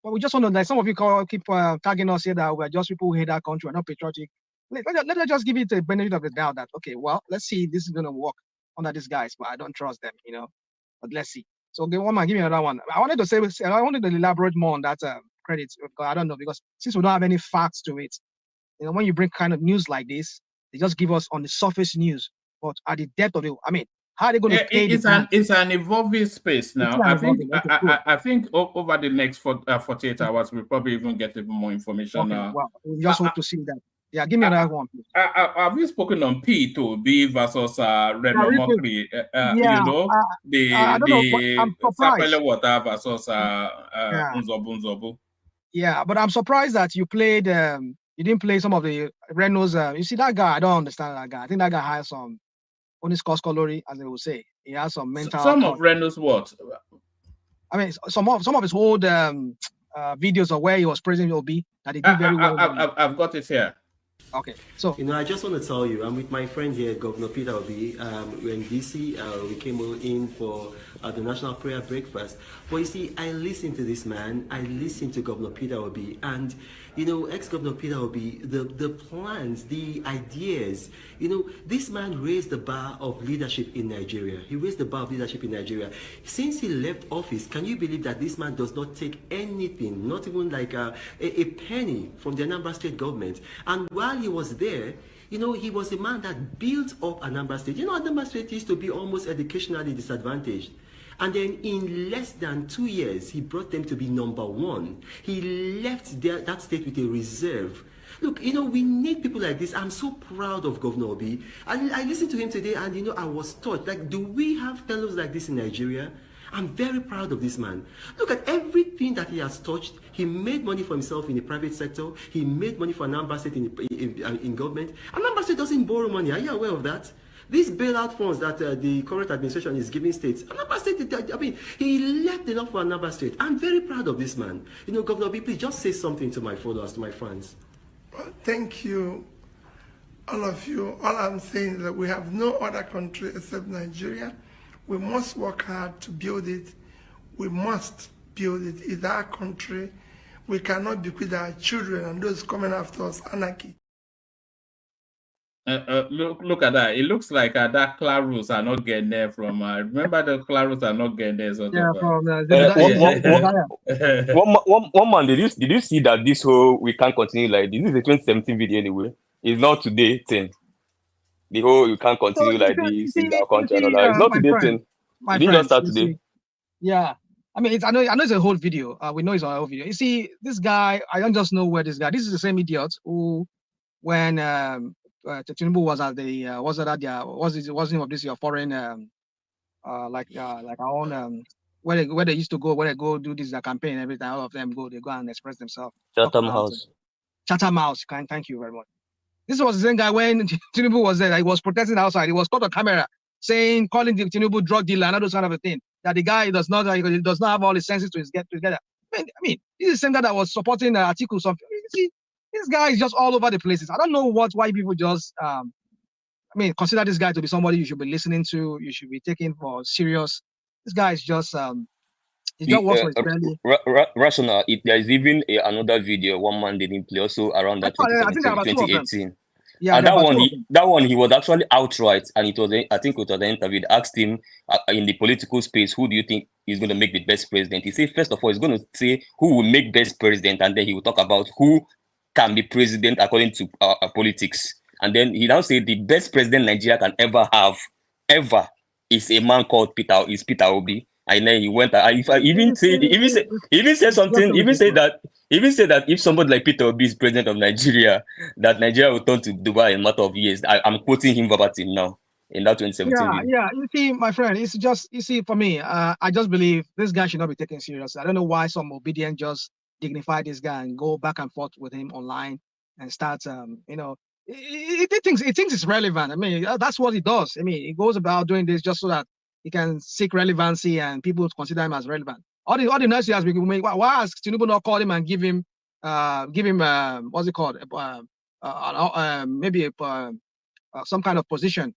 But we just want to, like some of you keep tagging us here that we're just people who hate that country, we're not patriotic. Let's just give it the benefit of the doubt that okay, well, let's see if this is gonna work under these guys, but I don't trust them, But let's see. So give me another one. I wanted to elaborate more on that credit because I don't know, because since we don't have any facts to it, when you bring kind of news like this, they just give us on the surface news, but at the depth of it, how are they going to pay? It's an evolving space now. I think over the next 48 hours, we'll probably even get even more information. Okay, well, we just hope to see that. Yeah, give me another one, please. Have you spoken on P2B versus Reno Mokri? The Sapele Water versus Nzobu. Yeah, but I'm surprised that you played. You didn't play some of the Renos. You see that guy? I don't understand that guy. I think that guy has some Oniscoscolori, as they will say. He has some mental. Some of Renos what? Some of his old videos of where he was praising Obi that he did very well. I've got it here. Okay, so I just want to tell you, I'm with my friend here, Governor Peter Obi. We're in DC. We came in for the National Prayer Breakfast. But you see, I listened to this man. I listened to Governor Peter Obi, and ex-Governor Peter Obi, the plans, the ideas. This man raised the bar of leadership in Nigeria. He raised the bar of leadership in Nigeria. Since he left office, can you believe that this man does not take anything, not even like a penny from the Anambra State government? And while he was there, You know, he was a man that built up Anambra State. You know, Anambra State used to be almost educationally disadvantaged. And then in less than 2 years, he brought them to be #1. He left that state with a reserve. Look, you know, we need people like this. I'm so proud of Governor Obi. I listened to him today and, you know, I was touched. Like, do we have fellows like this in Nigeria? I'm very proud of this man. Look at everything that he has touched. He made money for himself in the private sector. He made money for Anambra State in government. Anambra State doesn't borrow money. Are you aware of that? These bailout funds that the current administration is giving states, Anambra State, I mean, he left enough for Anambra State. I'm very proud of this man. You know, Governor Obi, please just say something to my followers, to my fans. Well, thank you, all of you. All I'm saying is that we have no other country except Nigeria. We must work hard to build it. We must build it. It's our country. We cannot bequeath our children and those coming after us anarchy. Look at that. It looks like that Clarus are not getting there from. Remember the Clarus are not getting there. Sort yeah, of, from one man, did you see that this whole we can't continue like this? This is a 2017 video anyway. It's not today thing. The whole you can't continue like this in our country and all that. It's not today thing. It didn't just start today. Yeah. I mean, I know it's a whole video. We know it's a whole video. You see, this guy, I don't just know where this guy. This is the same idiot who, when Tinubu was at the what's the name of this your foreign like our own where they used to go, where they go do this campaign every time, all of them go and express themselves. Chatham House. Chatham House. Thank you very much. This was the same guy when Tinubu was there. He was protesting outside. He was caught on camera calling the Tinubu drug dealer and all those kind of a thing. That the guy does not have all his senses to get together. I mean, this is the same guy that was supporting articles of. You see, this guy is just all over the places. I don't know why people just consider this guy to be somebody you should be listening to. You should be taking for serious. This guy is just he just works for his family. Rational. There is even another video one man didn't play also around that 2018. Yeah, and that one he was actually outright, and it was I think it was an interview. They asked him in the political space, who do you think is going to make the best president? He said first of all he's going to say who will make best president, and then he will talk about who can be president according to politics. And then he now said the best president Nigeria can ever have is a man called Peter Obi. And then he went. Even said that if somebody like Peter Obi is president of Nigeria, that Nigeria will turn to Dubai in a matter of years. I'm quoting him verbatim now in that 2017 video. Yeah. You see, my friend, it's just for me. I just believe this guy should not be taken seriously. I don't know why some obedient just dignify this guy and go back and forth with him online and start He thinks it's relevant. I mean, that's what he does. I mean, he goes about doing this just so that he can seek relevancy and people consider him as relevant. All the nice has been made. Why ask Tinubu not call him and give him what's it called? Maybe some kind of position,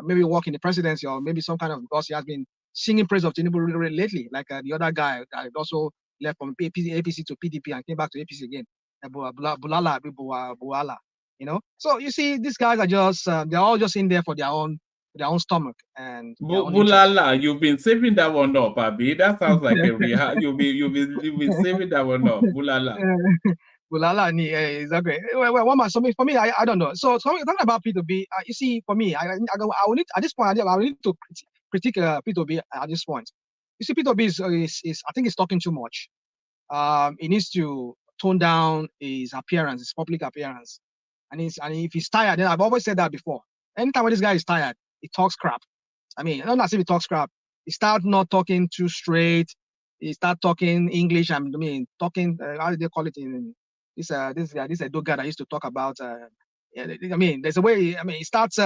maybe work in the presidency or maybe some kind of, because he has been singing praise of Tinubu really lately, like the other guy that also left from APC to PDP and came back to APC again, Buala. You know, so you see, these guys are just they're all just in there for their own stomach and Bulala. You've been saving that one up, Abi. That sounds like a real. You've been saving that one up, Bulala. Bulala, is okay. Well, one man. So for me, I don't know. So talking about P2B, you see, for me, I will need at this point. I will need to critique P2B at this point. You see, P2B is I think he's talking too much. He needs to tone down his appearance, his public appearance. And if he's tired, then I've always said that before. Anytime when this guy is tired, he talks crap. I mean, I don't know if he talks crap. He starts not talking too straight. He starts talking English. I mean, talking. How do they call it in this Edo guy that used to talk about? I mean, there's a way. I mean, he starts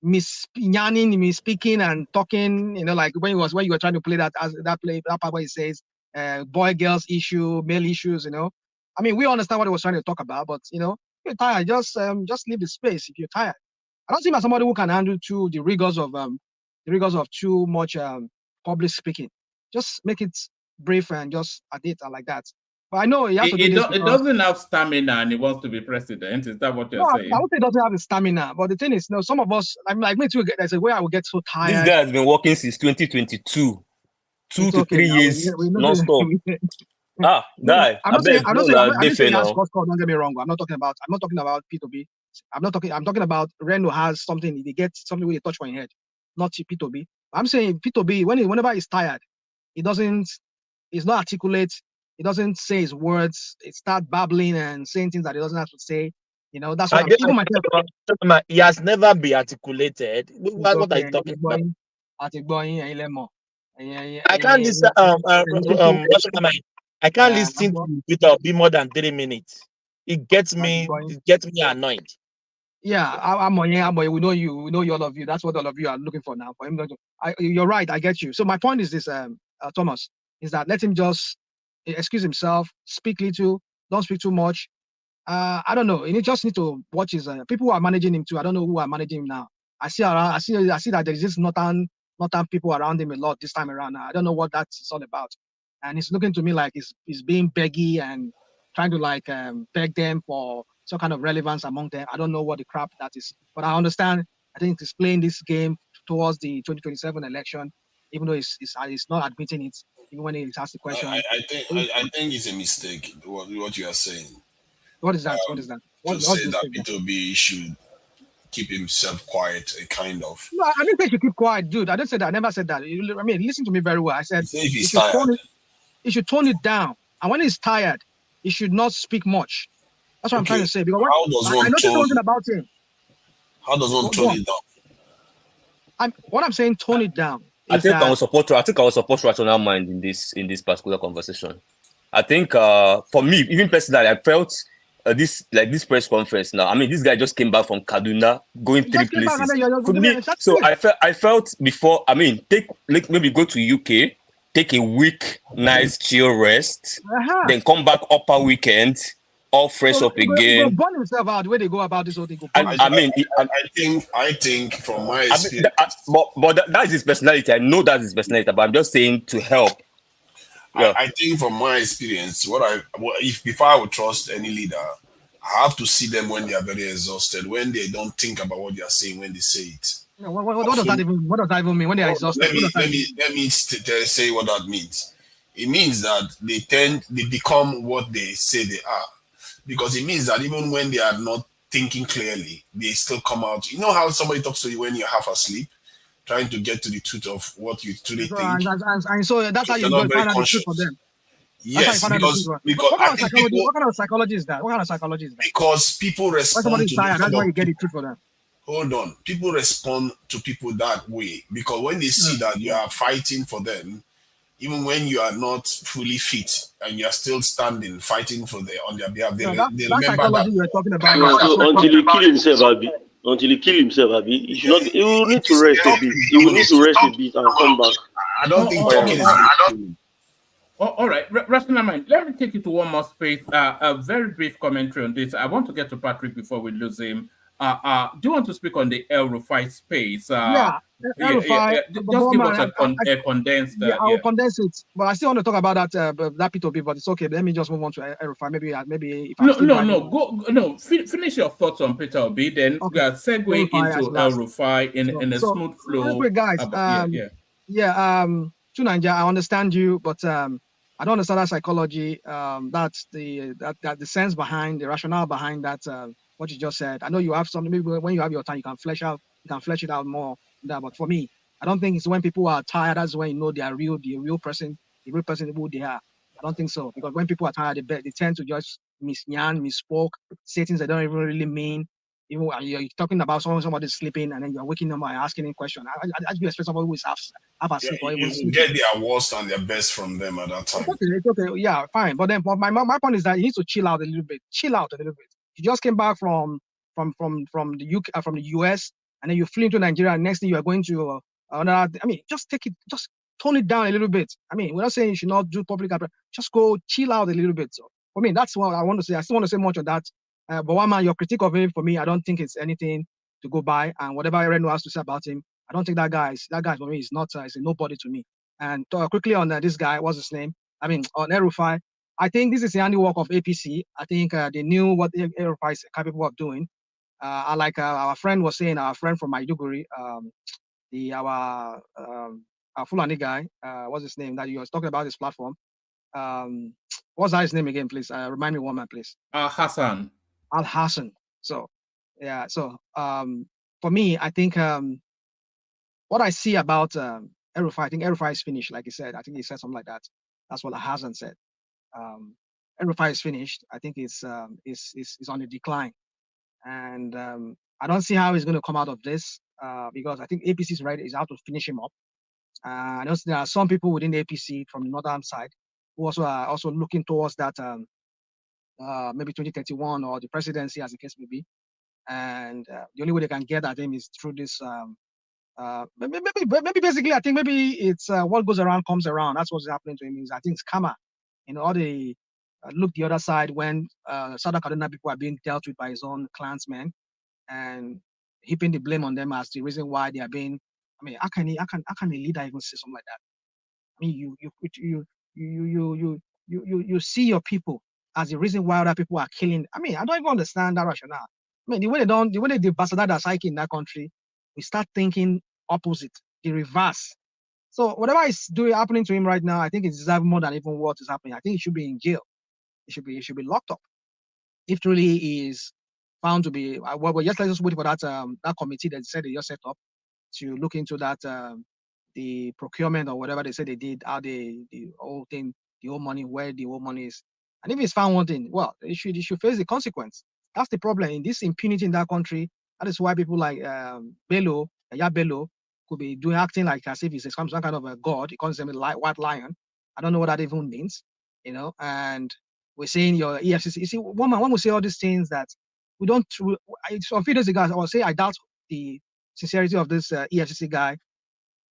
misspeaking and talking. You know, like when you were trying to play that part where he says boy girls issue, male issues. You know, I mean, we understand what he was trying to talk about, but you know. If you're tired, just leave the space. If you're tired, I don't see him as somebody who can handle the rigors of too much public speaking. Just make it brief and just at it and like that. But I know he has to do this. It doesn't have stamina and he wants to be president. Is that what you're saying? I would say it doesn't have the stamina. But the thing is, some of us, like me too, there's a way I will get so tired. This guy has been working since 2022, 2 to 3 years non-stop. I'm not saying don't get me wrong. I'm not talking about P2B I'm not talking. I'm talking about Reno has something. They get something with a touch on your head, not P2B. I'm saying P2B whenever he's tired, he doesn't. He's not articulate. He doesn't say his words. He start babbling and saying things that he doesn't have to say. You know, that's what I'm, even myself. He has never been articulated. What are you talking about? I can't listen. I can't listen to Peter Obi more than 3 minutes. It gets me annoyed. Yeah, I'm on here. We know you. We know you, all of you. That's what all of you are looking for now. For him, you're right. I get you. So my point is this, Thomas, is that let him just excuse himself, speak little, don't speak too much. I don't know. You just need to watch his people who are managing him too. I don't know who are managing him now. I see that there is just northern people around him a lot this time around. I don't know what that's all about. And it's looking to me like he's being beggy and trying to beg them for some kind of relevance among them. I don't know what the crap that is, but I understand. I think he's playing this game towards the 2027 election, even though he's not admitting it, even when he asks the question. I think it's a mistake. What you are saying. What is that? What is that? To say that P2B should keep himself quiet, a kind of. No, I didn't say he should keep quiet, dude. I didn't say that. I never said that. I mean, listen to me very well. I said he should tone it down. And when he's tired, he should not speak much. That's what I'm trying to say. Because I noticed something about him. How does one tone it down? What I'm saying, tone it down. I think I will support rational mind in this particular conversation. I think for me, even personally, I felt this press conference now. I mean, this guy just came back from Kaduna, going 3 places. For me, so I felt before. I mean, maybe go to UK, take a week, nice chill rest, then come back upper weekend, all fresh up again. Burn himself out the way they go about this whole thing. I think from my experience, but that's his personality. I know that's his personality, but I'm just saying to help. Yeah. I think from my experience, if I would trust any leader, I have to see them when they are very exhausted, when they don't think about what they are saying when they say it. No, what does that even mean when they are exhausted? Let me say what that means. It means that they become what they say they are, because it means that even when they are not thinking clearly, they still come out. You know how somebody talks to you when you're half asleep, trying to get to the truth of what you truly think. And so that's how you go find out the truth for them. Yes, because what kind of psychology is that? What kind of psychology is that? Because people respond to somebody's tired, that's why you get the truth for them. Hold on. People respond to people that way because when they see that you are fighting for them, even when you are not fully fit and you are still standing, fighting on their behalf, they remember psychology that. You're talking about. So until he kill himself, he should not. He will need to rest a bit. He will need to rest a bit and come back. I don't think talking is. All right, Rational Mind, let me take you to one more space. A very brief commentary on this. I want to get to Patrick before we lose him. Do you want to speak on the El Rufai space? El Rufai. Just give us a condensed. I will condense it, but I still want to talk about that P2B, but it's okay. Let me just move on to El Rufai. Maybe if finish your thoughts on Peter Obi, then we are segueing into El Rufai in a smooth flow. Guys, to Nigeria, I understand you, but I don't understand that psychology. That's the sense behind the rationale behind that. What you just said. I know you have something. Maybe when you have your time, you can flesh it out more. But for me, I don't think it's when people are tired. That's when you know they are the real person who they are. I don't think so, because when people are tired, they tend to just misspoke, say things they don't even really mean. Even you're talking about somebody's sleeping, and then you're waking them by asking him questions. I you expect somebody who is half asleep or even you get their worst and their best from them at that time. It's okay. Yeah, fine. But then my point is that you need to chill out a little bit. You just came back from the UK, from the US, and then you flew into Nigeria. And next thing you are going to another. I mean, just tone it down a little bit. I mean, we're not saying you should not do public. Just go chill out a little bit. So for me, that's what I want to say. I still want to say much on that. But one man, your critique of him, for me, I don't think it's anything to go by. And whatever Reno has to say about him, I don't think that guy for me is not. Is a nobody to me. And quickly on this guy, what's his name? I mean, on Rufai. I think this is the handiwork of APC. I think they knew what Rufai is capable of doing. I like our friend was saying, our friend from Maiduguri, our Fulani guy, what's his name, that you was talking about his platform. What's that his name again, please? Remind me one man, please. Hassan. Al Hassan. So Yeah. So for me, I think what I see about Rufai, I think Rufai is finished. Like he said, I think he said something like that. That's what Hassan said. Rufai is finished. I think it's on a decline, and I don't see how he's going to come out of this because I think APC is ready is out to finish him up. I know there are some people within the APC from the northern side who also are also looking towards that maybe 2031 or the presidency, as the case may be. And the only way they can get at him is through this. Maybe basically, I think maybe it's what goes around comes around. That's what's happening to him. Is I think it's karma. You know, all the look the other side when Southern Kaduna people are being dealt with by his own clansmen and heaping the blame on them as the reason why they are being. I mean, how can a leader even say something like that? I mean, you see your people as the reason why other people are killing. I mean, I don't even understand that rationale. I mean, the way they bastard the psyche in that country, we start thinking opposite, the reverse. So whatever is happening to him right now, I think it deserves more than even what is happening. I think he should be in jail. He should be locked up. If truly he is found to be, well, let's just wait for that that committee that said they just set up to look into that the procurement or whatever they said they did, how the whole thing, the whole money, where the whole money is. And if it's found wanting, well, it should face the consequence. That's the problem in this impunity in that country. That is why people like Bello, Bello, could be acting like as if he's some kind of a god. He calls him a white lion. I don't know what that even means, you know. And we're saying your EFCC. You see, one will say all these things that we don't. Some few days ago, I will say I doubt the sincerity of this EFCC guy.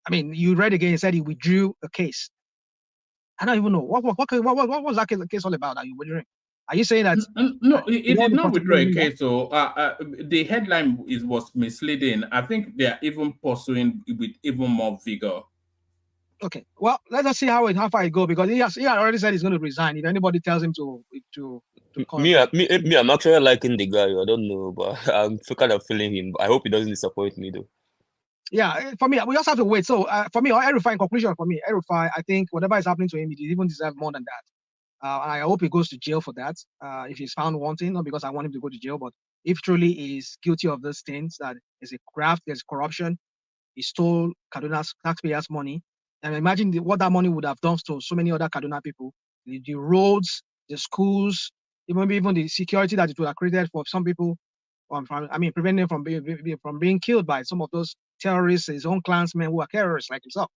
I mean, you read again. He said he withdrew a case. I don't even know what was that case all about. Are you withdrawing? Are you saying that? No, it did not withdraw a case. So the headline was misleading. I think they are even pursuing with even more vigor. Okay, well, let us see how far it goes because he had already said he's going to resign if anybody tells him to call. Me, I'm actually liking the guy. I don't know, but I'm kind of feeling him. I hope he doesn't disappoint me though. Yeah, for me, we just have to wait. So for me, Rufai, in conclusion, for me, Rufai, I think whatever is happening to him, he even deserves more than that. I hope he goes to jail for that. If he's found wanting, not because I want him to go to jail, but if truly is guilty of these things, that is a graft, there's corruption, he stole Kaduna's taxpayers' money. And imagine what that money would have done to so many other Kaduna people, the roads, the schools, even the security that it would have created for some people. Preventing them from being killed by some of those terrorists, his own clansmen who are terrorists like himself.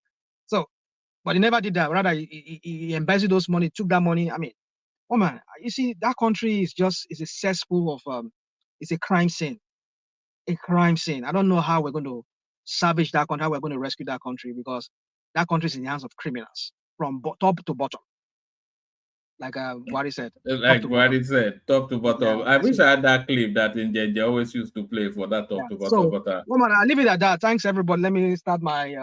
So, but he never did that. Rather, he embezzled those money, took that money. I mean, oh man, you see, that country is a cesspool of it's a crime scene. A crime scene. I don't know how we're going to salvage that country, how we're going to rescue that country, because that country is in the hands of criminals from top to bottom. Like what he said. Like what he said, top to bottom. Yeah, I wish I had that clip that they always used to play for that top to bottom. So, woman, I'll leave it at that. Thanks, everybody. Let me start my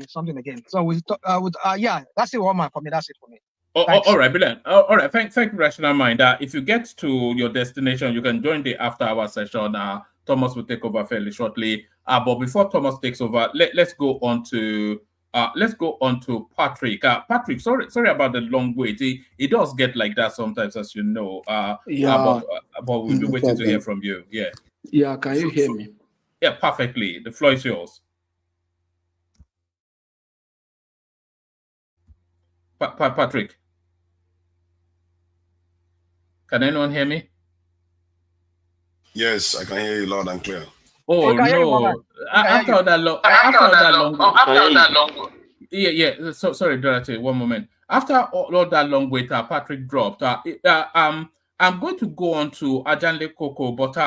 something again. So that's it. Woman, for me, that's it for me. All right, brilliant. All right, thank you, Rational Mind. If you get to your destination, you can join the after-hour session. Thomas will take over fairly shortly. But before Thomas takes over, let's go on to Patrick. Patrick, sorry about the long wait. It does get like that sometimes, as you know. But we'll be waiting to hear from you. Yeah. Yeah. Can you hear me? Yeah, perfectly. The floor is yours. Patrick. Can anyone hear me? Yes, I can hear you loud and clear. Oh no! After that long. Yeah. So sorry, Dorothy. One moment. After all that long wait, Patrick dropped. I'm going to go on to Ajanle Koko, but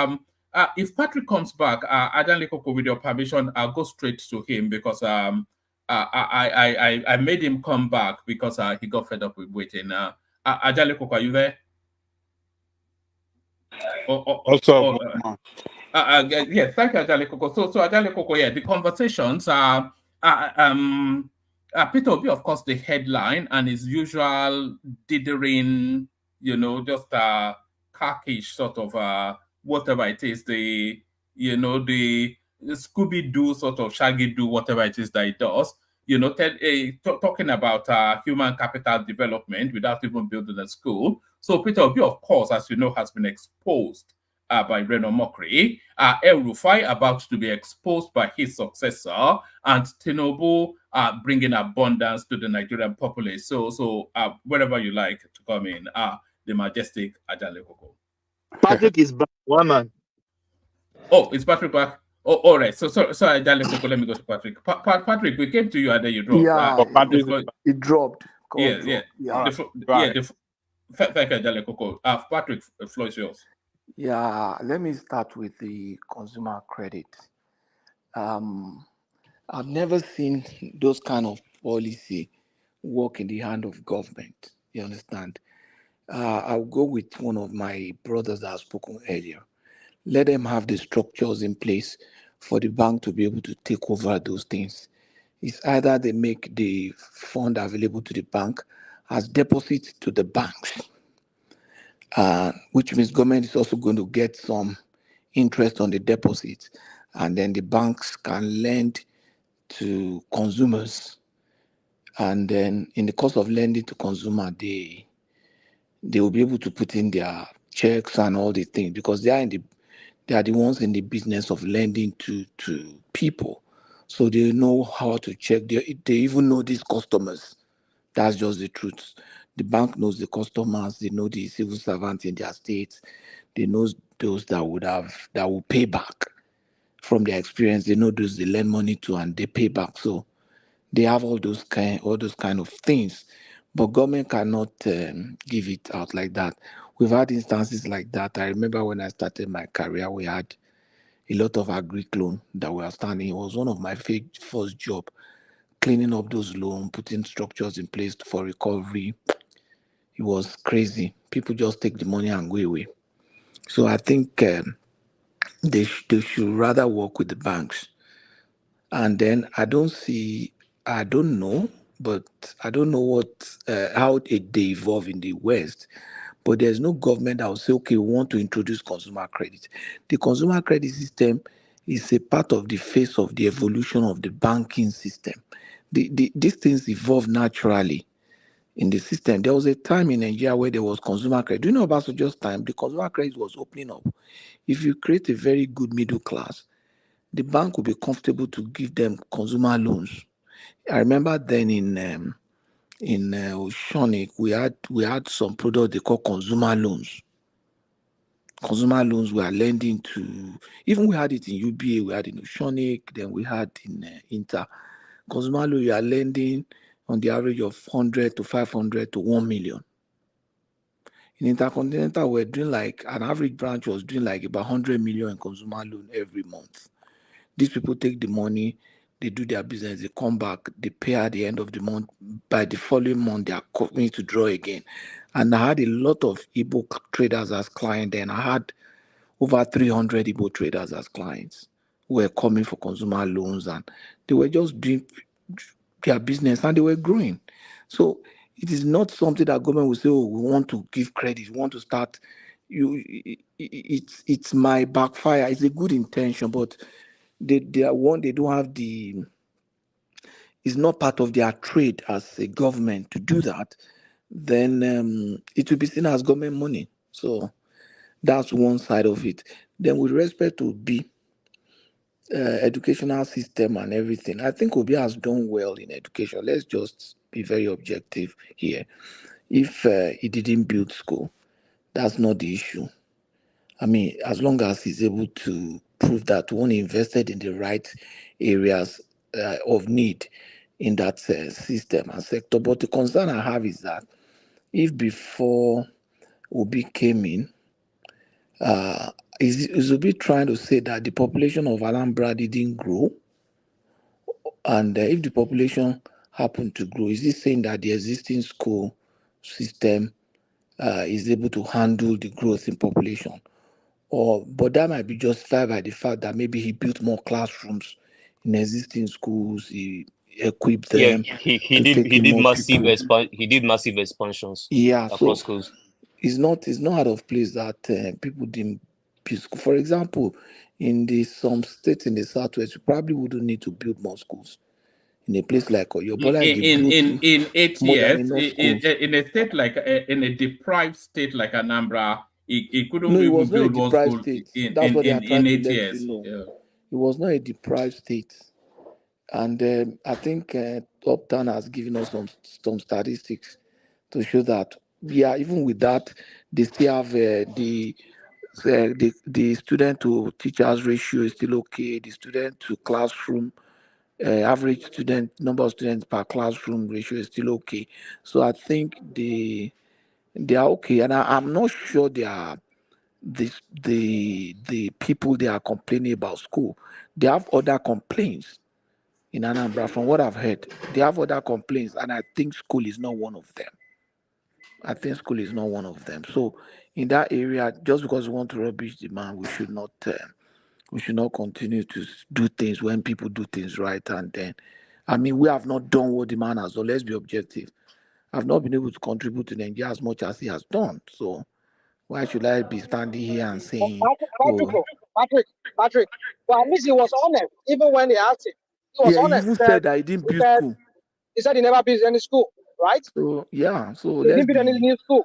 if Patrick comes back, Ajanle Koko, with your permission, I'll go straight to him because I made him come back because he got fed up with waiting. Ajanle Koko, are you there? What's up? Yes, thank you, Ajanle Koko. So Ajanle Koko, yeah, the conversations are Peter Obi, of course, the headline and his usual dithering, just carkish sort of whatever it is, the Scooby-Doo sort of Shaggy-Doo, whatever it is that it does, talking about human capital development without even building a school. So Peter Obi, of course, as you know, has been exposed by Reno Mokri, El Rufai about to be exposed by his successor, and Tinubu bringing abundance to the Nigerian populace. So wherever you like to come in, the majestic Ajale Koko. Patrick is back. One man. Oh, is Patrick back? Oh, all right. So Ajale Koko, let me go to Patrick. Patrick, we came to you and then you dropped. Yeah, it dropped. Yeah. Yeah. Thank you, Ajale Koko. Patrick, the floor is yours. Yeah, let me start with the consumer credit. I've never seen those kind of policy work in the hand of government. You understand? I'll go with one of my brothers that I've spoken earlier. Let them have the structures in place for the bank to be able to take over those things. It's either they make the fund available to the bank as deposits to the banks, which means government is also going to get some interest on the deposits, and then the banks can lend to consumers, and then in the course of lending to consumer, they will be able to put in their checks and all the things, because they are the ones in the business of lending to people, so they know how to check. They even know these customers. That's just the truth. The bank knows the customers. They know the civil servants in their states. They know those that will pay back. From their experience, they know those they lend money to and they pay back. So they have all those kind of things. But government cannot give it out like that. We've had instances like that. I remember when I started my career, we had a lot of agri loan that were outstanding. It was one of my first job, cleaning up those loans, putting structures in place for recovery. It was crazy. People just take the money and go away. So I think they should rather work with the banks. And then I don't know what how they evolve in the West, but there's no government that will say, okay, we want to introduce consumer credit. The consumer credit system is a part of the face of the evolution of the banking system. These things evolve naturally in the system. There was a time in Nigeria where there was consumer credit. Do you know about just time? The consumer credit was opening up. If you create a very good middle class, the bank will be comfortable to give them consumer loans. I remember then in Oceanic, we had some product they call consumer loans. Consumer loans we are lending to, even we had it in UBA, we had in Oceanic, then we had in Inter. Consumer loan, you are lending on the average of 100 to 500 to 1 million. In Intercontinental, we're doing like, an average branch was doing like about 100 million in consumer loan every month. These people take the money, they do their business, they come back, they pay at the end of the month. By the following month, they are coming to draw again. And I had a lot of Igbo traders as clients then. I had over 300 Igbo traders as clients who were coming for consumer loans, and they were just doing their business and they were growing. So it is not something that government will say, oh, we want to give credit, we want to start. It's my backfire. It's a good intention, but they don't have it's not part of their trade as a government to do that, then it will be seen as government money. So that's one side of it. Then with respect to educational system and everything, I think Obi has done well in education. Let's just be very objective here. If he didn't build school, that's not the issue. I mean, as long as he's able to prove that one invested in the right areas of need in that system and sector. But the concern I have is that if before Obi came in, is Obi trying to say that the population of Alhambra didn't grow? And if the population happened to grow, is he saying that the existing school system is able to handle the growth in population? But that might be justified by the fact that maybe he built more classrooms in existing schools, he equipped them he to take in more people. He did massive expansions So across schools. It's not out of place that people didn't build school. For example, in some states in the southwest, you probably wouldn't need to build more schools. In a place like Oyobola, in 8 more years, than enough schools. in a state like in a deprived state like Anambra, he couldn't No, it even was not a build one deprived school state. in That's in what they in, are trying in to eight let you years. know. Yeah. It was not a deprived state. And I think Uptown has given us some statistics to show that, yeah, even with that, they still have the student to teachers ratio is still okay. The student to classroom average student number of students per classroom ratio is still okay. So I think they are okay, and I'm not sure they are the people they are complaining about school. They have other complaints in Anambra. From what I've heard, they have other complaints, and I think school is not one of them. I think school is not one of them. So in that area, just because we want to rubbish the man, we should not continue to do things when people do things right. And then, I mean, we have not done what the man has done. Let's be objective. I've not been able to contribute to Nigeria as much as he has done. So why should I be standing here and saying, Patrick, oh, Patrick. But at least he was honest, even when they asked him. He was yeah, he honest. even said that he didn't build school. He said he never built any school, right? So yeah, so He let's didn't build any be. new school.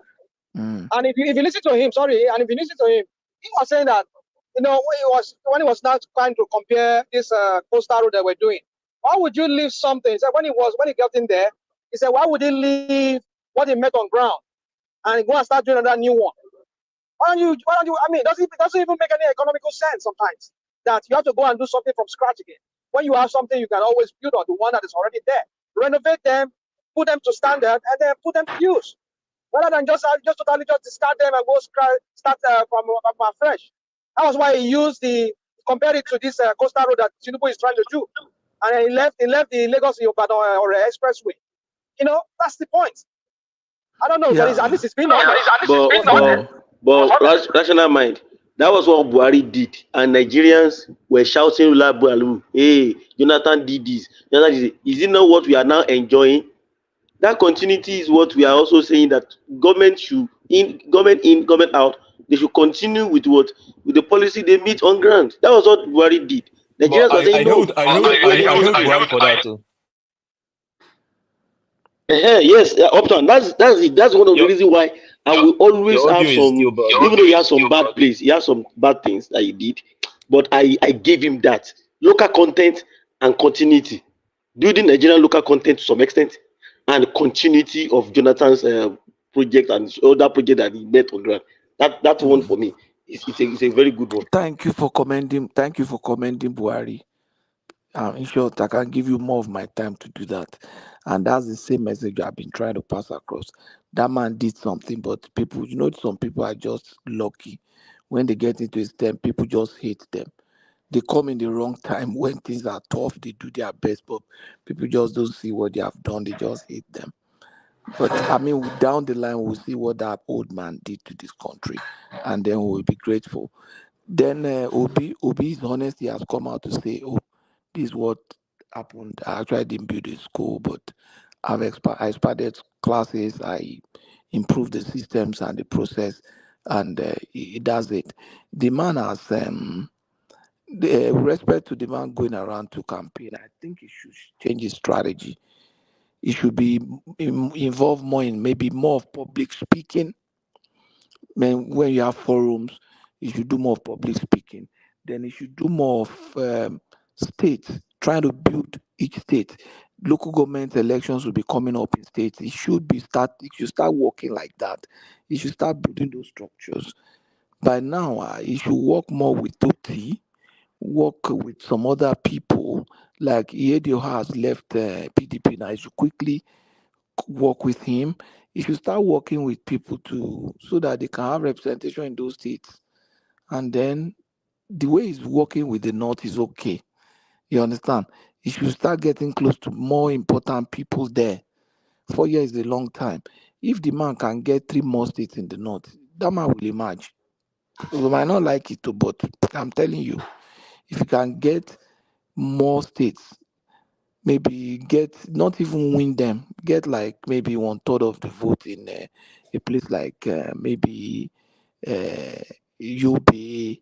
And if you listen to him, and if you listen to him, he was saying that, when he was not trying to compare this coastal road that we're doing. Why would you leave something? He said when he got in there, he said, why would he leave what he met on ground and go and start doing another new one? Why don't you? I mean, it doesn't even make any economical sense sometimes that you have to go and do something from scratch again. When you have something, you can always build on the one that is already there, renovate them, put them to standard, and then put them to use, rather than just totally just discard them and go start from fresh. That was why he compared it to this coastal road that Tinubu is trying to do, and then he left the Lagos Ibadan or expressway. That's the point. I don't know, but at least it's been honest. But rational mind, that was what Buhari did, and Nigerians were shouting "La Bualu, hey, Jonathan did this. Jonathan did it." Is it not what we are now enjoying? That continuity is what we are also saying, that government should government out. They should continue with the policy they meet on ground. That was what Buhari did. Nigerians But were saying no. I hold Buhari for that too. Yes, Uptown. That's it. That's one of the reasons why I will always Your have audio is some, still bad. even though he has some bad plays, he has some bad things that he did, but I gave him that local content and continuity, building Nigerian local content to some extent, and continuity of Jonathan's project and other project that he met on ground. That one for me it's a very good one. Thank you for commending Buhari. In short, I can give you more of my time to do that. And that's the same message I've been trying to pass across. That man did something, but people, some people are just lucky. When they get into his time, people just hate them. They come in the wrong time when things are tough. They do their best, but people just don't see what they have done. They just hate them. But I mean, down the line, we'll see what that old man did to this country, and then we'll be grateful. Then Obi is honest. He has come out to say, "Oh, this is what happened. I actually didn't build a school, but I expanded classes. I improved the systems and the process, and he does it. The man has with respect to the man going around to campaign. I think he should change his strategy. He should be involved more in maybe more of public speaking. When you have forums, you should do more of public speaking. Then you should do more of states, trying to build each state. Local government elections will be coming up in states. It should start working like that. You should start building those structures. By now, you should work more with Toti, work with some other people. Like Yedio has left PDP now. You should quickly work with him. You should start working with people too, so that they can have representation in those states. And then the way he's working with the North is okay. You understand? You should start getting close to more important people there. 4 years is a long time. If the man can get 3 more states in the North, that man will emerge. We might not like it too, but I'm telling you, if you can get more states, maybe not even win them, get like maybe 1/3 of the vote in a place like maybe UB,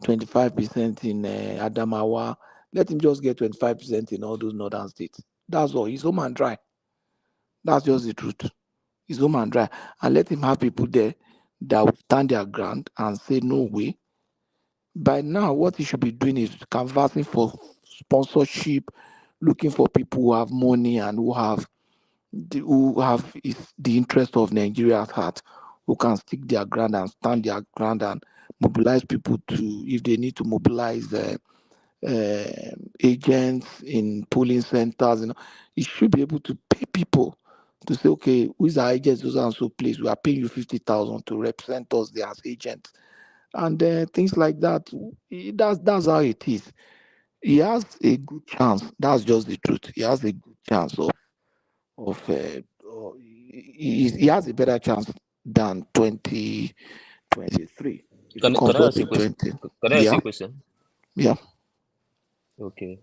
25% in Adamawa. Let him just get 25% in all those northern states. That's all. He's home and dry. That's just the truth. He's home and dry. And let him have people there that will stand their ground and say no way. By now, what he should be doing is canvassing for sponsorship, looking for people who have money and who have the interest of Nigeria at heart, who can stick their ground and stand their ground and mobilize people to, if they need to mobilize agents in polling centers. He should be able to pay people to say, okay, who is our agent? Those are so place. We are paying you 50,000 to represent us there as agents, and things like that. That's how it is. He has a good chance. That's just the truth. He has a good chance he has a better chance than 2023. Can I ask you a question? Can I ask you a question? Yeah. Okay.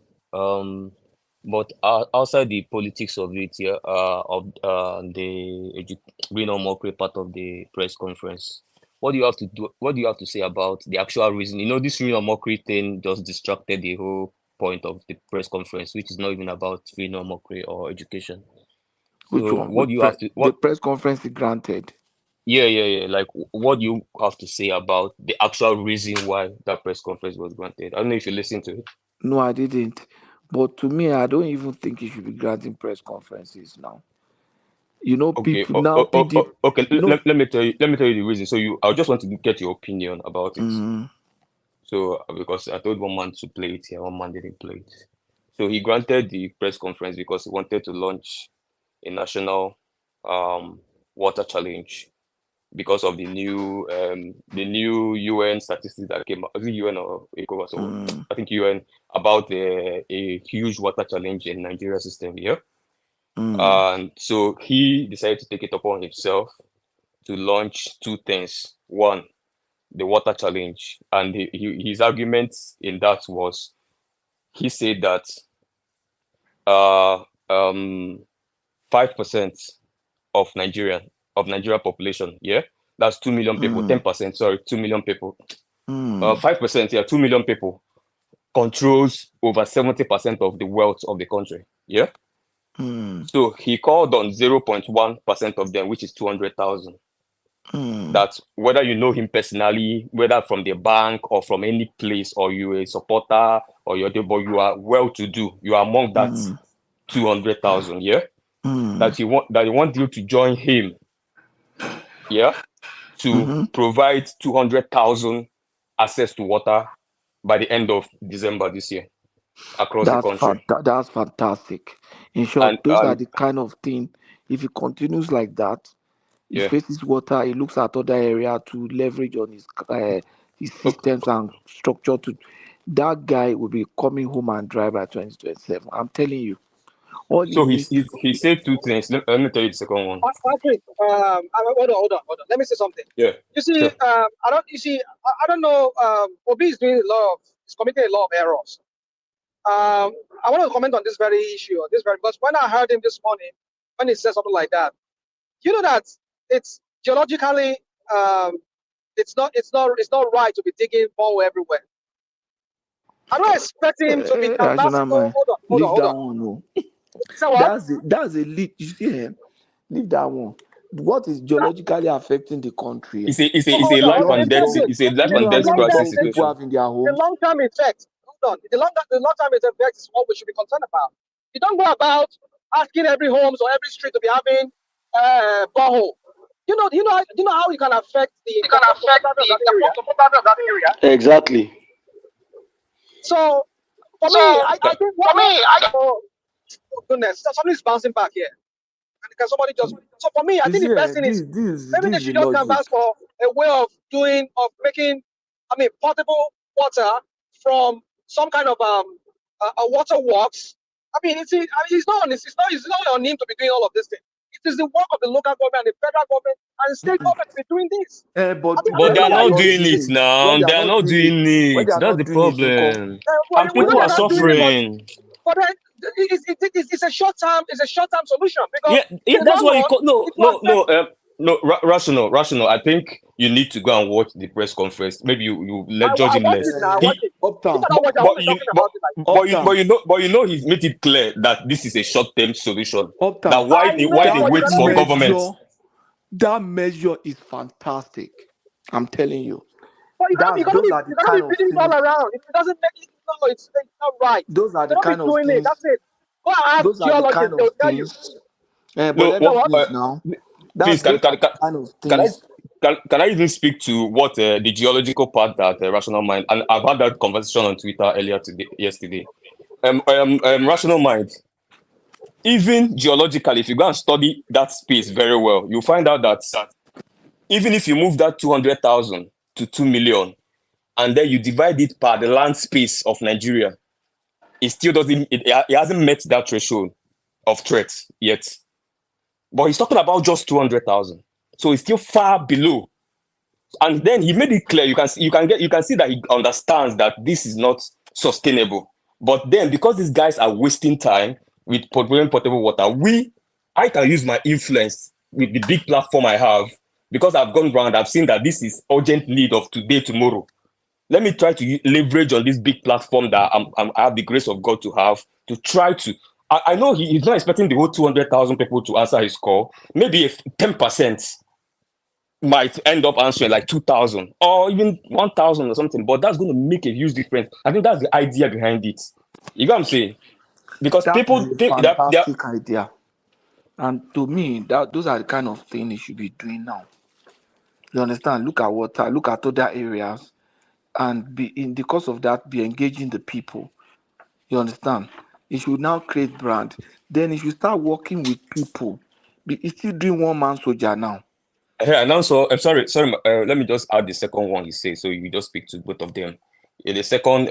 But outside the politics of it, yeah, of the Green or Mockery part of the press conference, what do you have to do? What do you have to say about the actual reason? This Green or Mockery thing just distracted the whole point of the press conference, which is not even about Green or Mockery or education. Which So one? what do you have to? The press conference is granted. Yeah. Like, what do you have to say about the actual reason why that press conference was granted? I don't know if you listened to it. No, I didn't. But to me, I don't even think he should be granting press conferences now. Okay. People now. Okay. Let me tell you. Let me tell you the reason. So I just want to get your opinion about it. Mm-hmm. So because I told one man to play it here, one man didn't play it. So he granted the press conference because he wanted to launch a national water challenge because of the new UN statistics that came out. Is it UN or ECOWAS? I think UN, about a huge water challenge in Nigeria system here. And so he decided to take it upon himself to launch two things. One, the water challenge, and his argument in that was, he said that 5% of Nigeria population, yeah, that's 2 million people. 10%, sorry, 2 million people. 5%, yeah, 2 million people controls over 70% of the wealth of the country. Yeah. So he called on 0.1% of them, which is 200,000. That whether you know him personally, whether from the bank or from any place, or you a supporter or but you are well to do, you are among that 200,000. Yeah. That he want you to join him. Yeah. To provide 200,000 access to water by the end of December this year across the country. That's fantastic. In short, those are the kind of thing. If he continues like that, he faces water. He looks at other area to leverage on his systems and structure. That guy will be coming home and dry by 2027. I'm telling you. So he said two things. Let me tell you the second one. Patrick, hold on. Let me say something. Yeah. You see, sure. I don't know. Obi is doing he's committing a lot of errors. I want to comment on this very issue, because when I heard him this morning, when he said something like that, you know that it's geologically, it's not right to be digging borehole everywhere. I don't expect him to be canvassing. Hold on. No. That's a leak. You see, leave that one. What is geologically affecting the country? It's a life and death. It's a life and death crisis situation. People have in their homes. The long-term effect. Hold on. The long-term effect is what we should be concerned about. You don't go about asking every homes or every street to be having borehole. You know how you can affect the that area. Exactly. So for me, I think oh goodness, somebody's bouncing back here. And can somebody just? So for me, I think the best thing is maybe they should just canvas for a way of making, potable water from some kind of a water works. It's not on him to be doing all of this thing. It is the work of the local government, the federal government, and the state government to be doing this. But they are not doing it now. They are not doing it. That's the problem. And people are suffering. But it's a short-term solution. Because that's why no, rational. I think you need to go and watch the press conference. Maybe you let judge him less. But you know he's made it clear that this is a short-term solution. That why they wait for government. That measure is fantastic. I'm telling you. But you Those are the kind be of beating it all things. around. If it doesn't make it, no, it's not right. Those are You the don't be kind of doing it. things. That's it. Go ask Those are the kind geologists; of they'll tell you. things. But No, let You know me what? finish now. please, Those are the kind of can I things. can I even speak to what the geological part that Rational Mind, and I've had that conversation on Twitter yesterday. Rational Mind, even geologically, if you go and study that space very well, you'll find out that even if you move that 200,000 to 2 million, and then you divide it per the land space of Nigeria, it still doesn't, it hasn't met that threshold of threat yet. But he's talking about just 200,000. So it's still far below. And then he made it clear, you can see that he understands that this is not sustainable. But then because these guys are wasting time with procuring potable water, I can use my influence with the big platform I have, because I've gone around, I've seen that this is urgent need of today, tomorrow. Let me try to leverage on this big platform that I have the grace of God to have, to try to. I know he's not expecting the whole 200,000 people to answer his call. Maybe if 10% might end up answering, like 2,000 or even 1,000 or something, but that's going to make a huge difference. I think that's the idea behind it. You know what I'm saying? Because That people is a think fantastic idea. And to me, those are the kind of things you should be doing now. You understand? Look at water, look at other areas, and be in the course of that, be engaging the people. You understand? You should now create brand. Then you should start working with people. It's still doing one man soldier now. And also, I'm sorry. Let me just add the second one he said, so you just speak to both of them. The second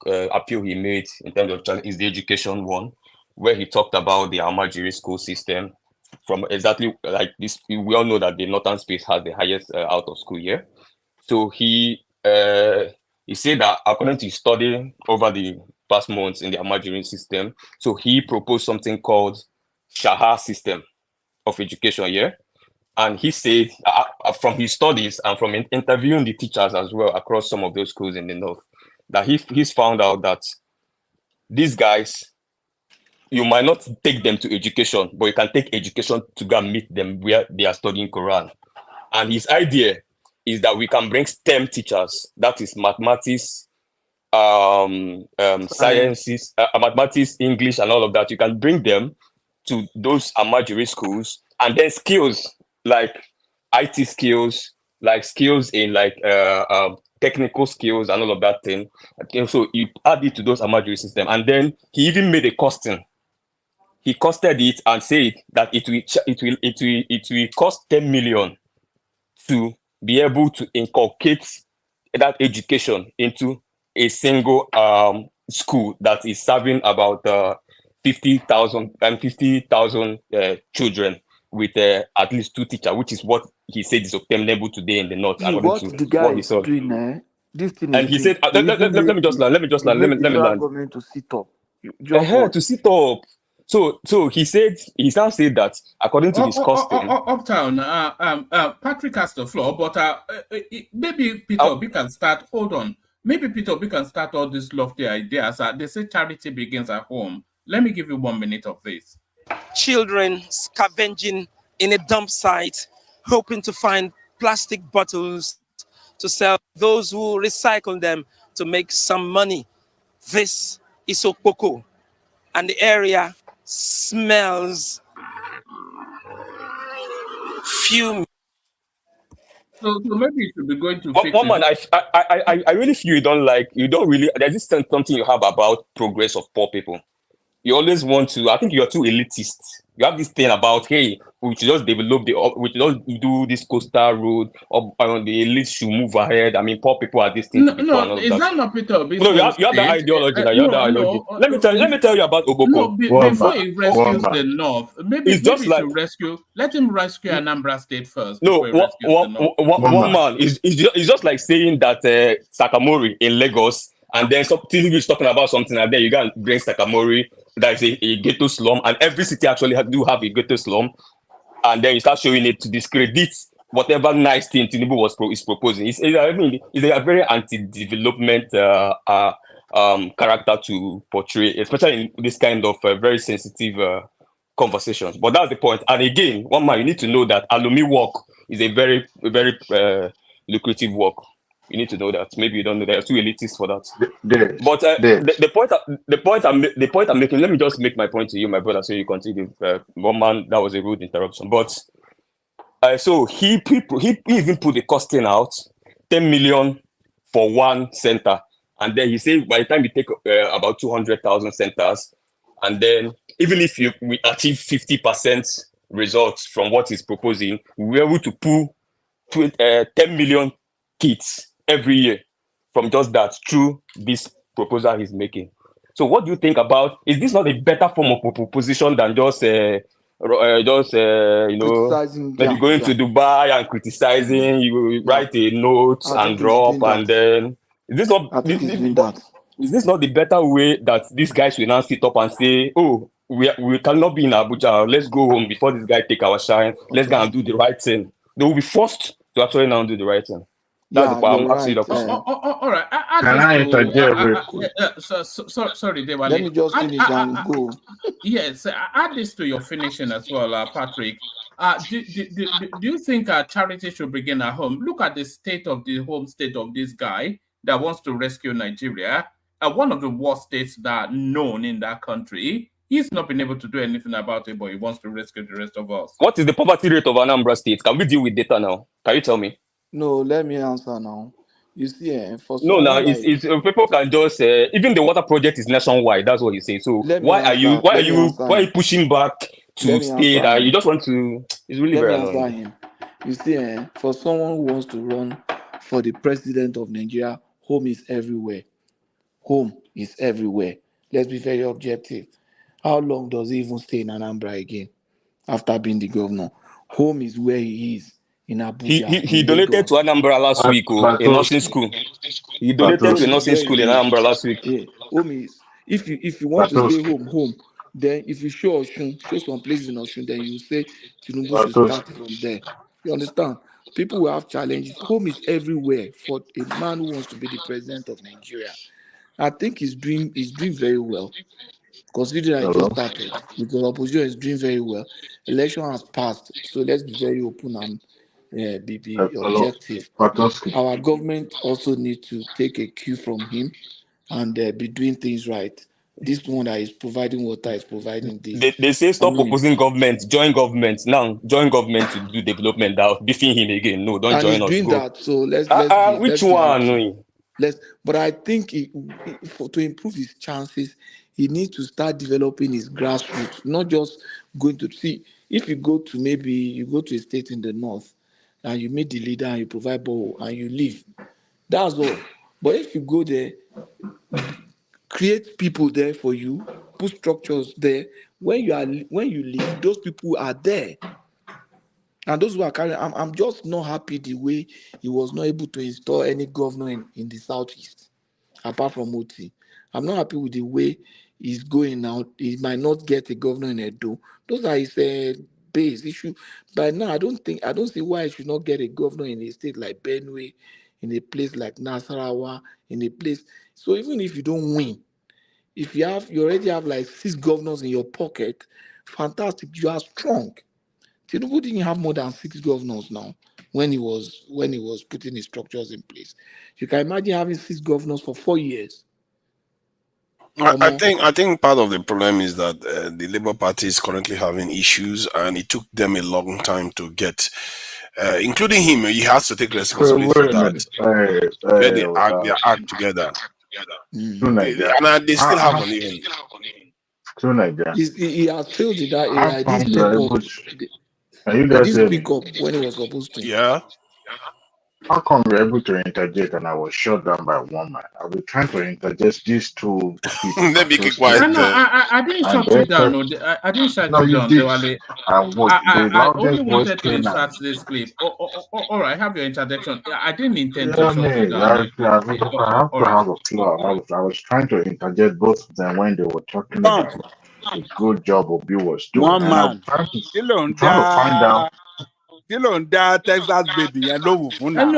appeal he made in terms of challenge is the education one, where he talked about the Almajiri school system. From exactly like this, we all know that the northern space has the highest out of school year. So he said that according to his study over the past months in the Almajiri system, so he proposed something called Shahar system of education. Yeah. And he said, from his studies and from interviewing the teachers as well across some of those schools in the north, that he's found out that these guys, you might not take them to education, but you can take education to go and meet them where they are studying Quran. And his idea is that we can bring STEM teachers, that is mathematics, sciences, mathematics, English, and all of that. You can bring them to those Amajiri schools, and then skills like IT skills, like skills in like technical skills and all of that thing. Okay, so you add it to those Amajiri system, and then he even made a costing. He costed it and said that it will cost 10 million to be able to inculcate that education into a single school that is serving about 50,000 children with at least 2 teachers, which is what he said is obtainable today in the north, See, according what to the guy what he is saw. doing, this thing And is he doing. said, let me just land. Let me just land. Let The me federal land. government to sit up. Just To sit up. So he now said that according to his costing. Uptown, Patrick has the floor, but maybe Peter Obi can start. Hold on. Maybe Peter Obi can start all these lofty ideas. They say charity begins at home. Let me give you 1 minute of this. Children scavenging in a dump site, hoping to find plastic bottles to sell. Those who recycle them to make some money. This is Okpoko, and the area smells fume. So maybe you should be going to fix One it. man, I really feel you don't really, there's this something you have about progress of poor people. You always want to, I think you're too elitist. You have this thing about, hey, we should just develop we should just do this coastal road, or the elite should move ahead. I mean, poor people are this thing to be poor and all of is that. that not Peter Obi's No, you have that ideology. You have that ideology. Let me tell you about Oboko. No, before he rescues the north, maybe just like, let him rescue Anambra State first. No, before he rescues the north. one man is just like saying that Sakamori in Lagos, and then Tinubu is talking about something, and then you can bring Sakamori, that is a ghetto slum, and every city actually do have a ghetto slum, and then you start showing it to discredit whatever nice thing Tinubu is proposing. It's a very anti-development character to portray, especially in this kind of very sensitive conversations. But that's the point. And again, one man, you need to know that alumni work is a very lucrative work. You need to know that. Maybe you don't know that. You're too elitist for that. But the point I'm making. Let me just make my point to you, my brother, so you continue. One man, that was a rude interruption. But so he even put the costing out, 10 million for one center, and then he said by the time you take about 200,000 centers, and then even if we achieve 50% results from what he's proposing, we're able to pull 10 million kits every year from just that through this proposal he's making. So what do you think about, is this not a better form of proposition than just maybe going to Dubai and criticizing, you write a note and drop, and then is this not the better way that these guys will now sit up and say, oh, we cannot be in Abuja, let's go home before this guy take our shine, let's go and do the right thing. They will be forced to actually now do the right thing. That's the part I'm asking the question. All right. Can I interject real quick? Sorry, Dewale. Let me just finish and go. Yes, add this to your finishing as well, Patrick. Do you think charity should begin at home? Look at the state of this guy that wants to rescue Nigeria. One of the worst states that are known in that country. He's not been able to do anything about it, but he wants to rescue the rest of us. What is the poverty rate of Anambra State? Can we deal with data now? Can you tell me? No, let me answer now. You see, for no, now like, it's people can just even the water project is nationwide. That's what you say. So why are you pushing back to state that you just want to? It's really very annoying. You see, for someone who wants to run for the president of Nigeria, home is everywhere. Home is everywhere. Let's be very objective. How long does he even stay in Anambra again after being the governor? Home is where he is. In Abuja, he donated to Anambra last week, a nursing school. He donated to a nursing school in Anambra last week. Yeah, home is. If you want to stay home. Then if you show some places in Osun, then you say Tinubu should start from there. You understand? People will have challenges. Home is everywhere for a man who wants to be the president of Nigeria. I think he's doing very well. Considering I just started, because opposition is doing very well. Election has passed, so let's be very open and be objective. Our government also needs to take a cue from him and be doing things right. This one that is providing water is providing this. They say stop opposing government, join government. Now join government to do development. That beefing him again. No, don't join us. Doing go. That, so let's which one? But I think to improve his chances, he needs to start developing his grassroots, not just going to see. If you go to a state in the north and you meet the leader and you provide borehole and you leave, that's all. But if you go there, create people there for you, put structures there. When you leave, those people are there. And those who are carrying, I'm just not happy the way he was not able to install any governor in the southeast, apart from Oti. I'm not happy with the way he's going now. He might not get a governor in Edo. Those are his base issue. But now I don't see why he should not get a governor in a state like Benue, in a place like Nasarawa, in a place. So even if you don't win, if you already have like 6 governors in your pocket, fantastic, you are strong. Tinubu didn't have more than 6 governors now when he was putting his structures in place. You can imagine having 6 governors for 4 years. I think part of the problem is that the Labour Party is currently having issues, and it took them a long time to get, including him. He has to take responsibility for that. Get their act together. And they still haven't even. He has failed in that area. He didn't speak up when he was supposed to. Yeah. How come we're able to interject and I was shut down by one man? I was trying to interject these 2 people. Let me keep quiet. I didn't shut you down. I didn't shut you down. I only wanted to insert this clip. All right, have your introduction. I didn't intend to shut you down. I was trying to interject both of them when they were talking about a good job Obi was doing. One man. I'm trying to find out kí ló ń dá Texas baby yẹn lóhùn fún náà. Kí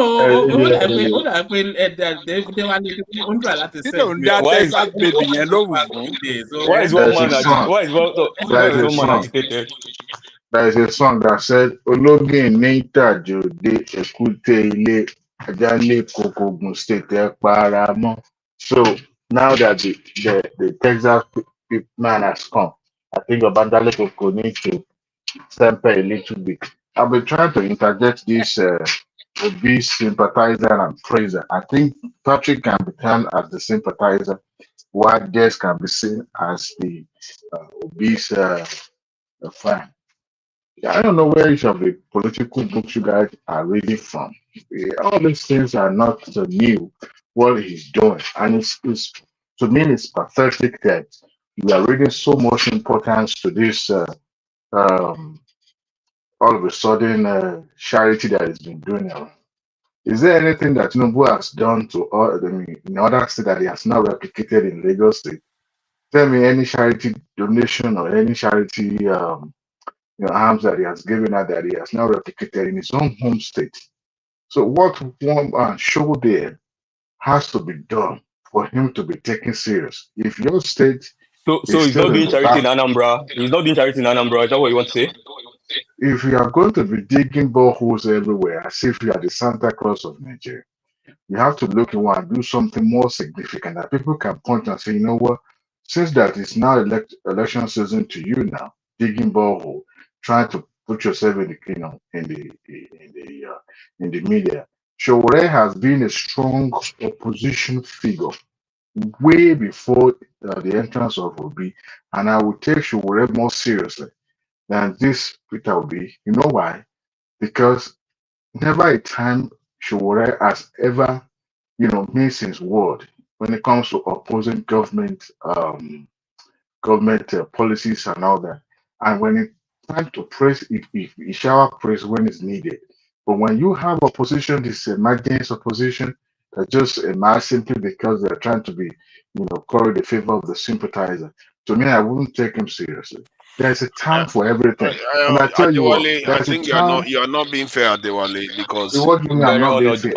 ló ń dá Texas baby yẹn lóhùn fún. Why is one man agitated? There is a song that said, Ológin ní tàjòdè èkúté ilé Ajálẹ̀ Kòkògùn State ẹ para mọ́. So now that the Texas man has come, I think Obandale Koko needs to temper a little bit. I've been trying to interject this obese sympathizer and praiser. I think Patrick can be termed as the sympathizer, while Des can be seen as the obese fan. I don't know where each of the political books you guys are reading from. All these things are not so new, what he's doing. And it's to me, it's pathetic that we are reading so much importance to this all of a sudden charity that has been doing around. Is there anything that Tinubu has done to in other states that he has not replicated in Lagos State? Tell me any charity donation or any charity arms that he has given out that he has now replicated in his own home state. So what one show there has to be done for him to be taken serious. If your state so he's not doing charity in Anambra. He's not doing charity in Anambra. Is that what you want to say? If you are going to be digging boreholes everywhere, as if you are the Santa Claus of Nigeria, you have to look and do something more significant that people can point and say, you know what, since that it's now election season to you now, digging borehole, trying to put yourself in the media. Showore has been a strong opposition figure way before the entrance of Obi, and I would take Showore more seriously than this Peter Obi. You know why? Because never a time Showore has ever, missed his word when it comes to opposing government policies and all that. And when it's time to praise, he shower praise when it's needed. But when you have opposition, this emergence opposition that just emerge simply because they're trying to be, curry the favor of the sympathizer. To me, I wouldn't take him seriously. There's a time for everything. And I tell you what, I think you're not being fair, Adewale, because what do you mean I'm not being fair?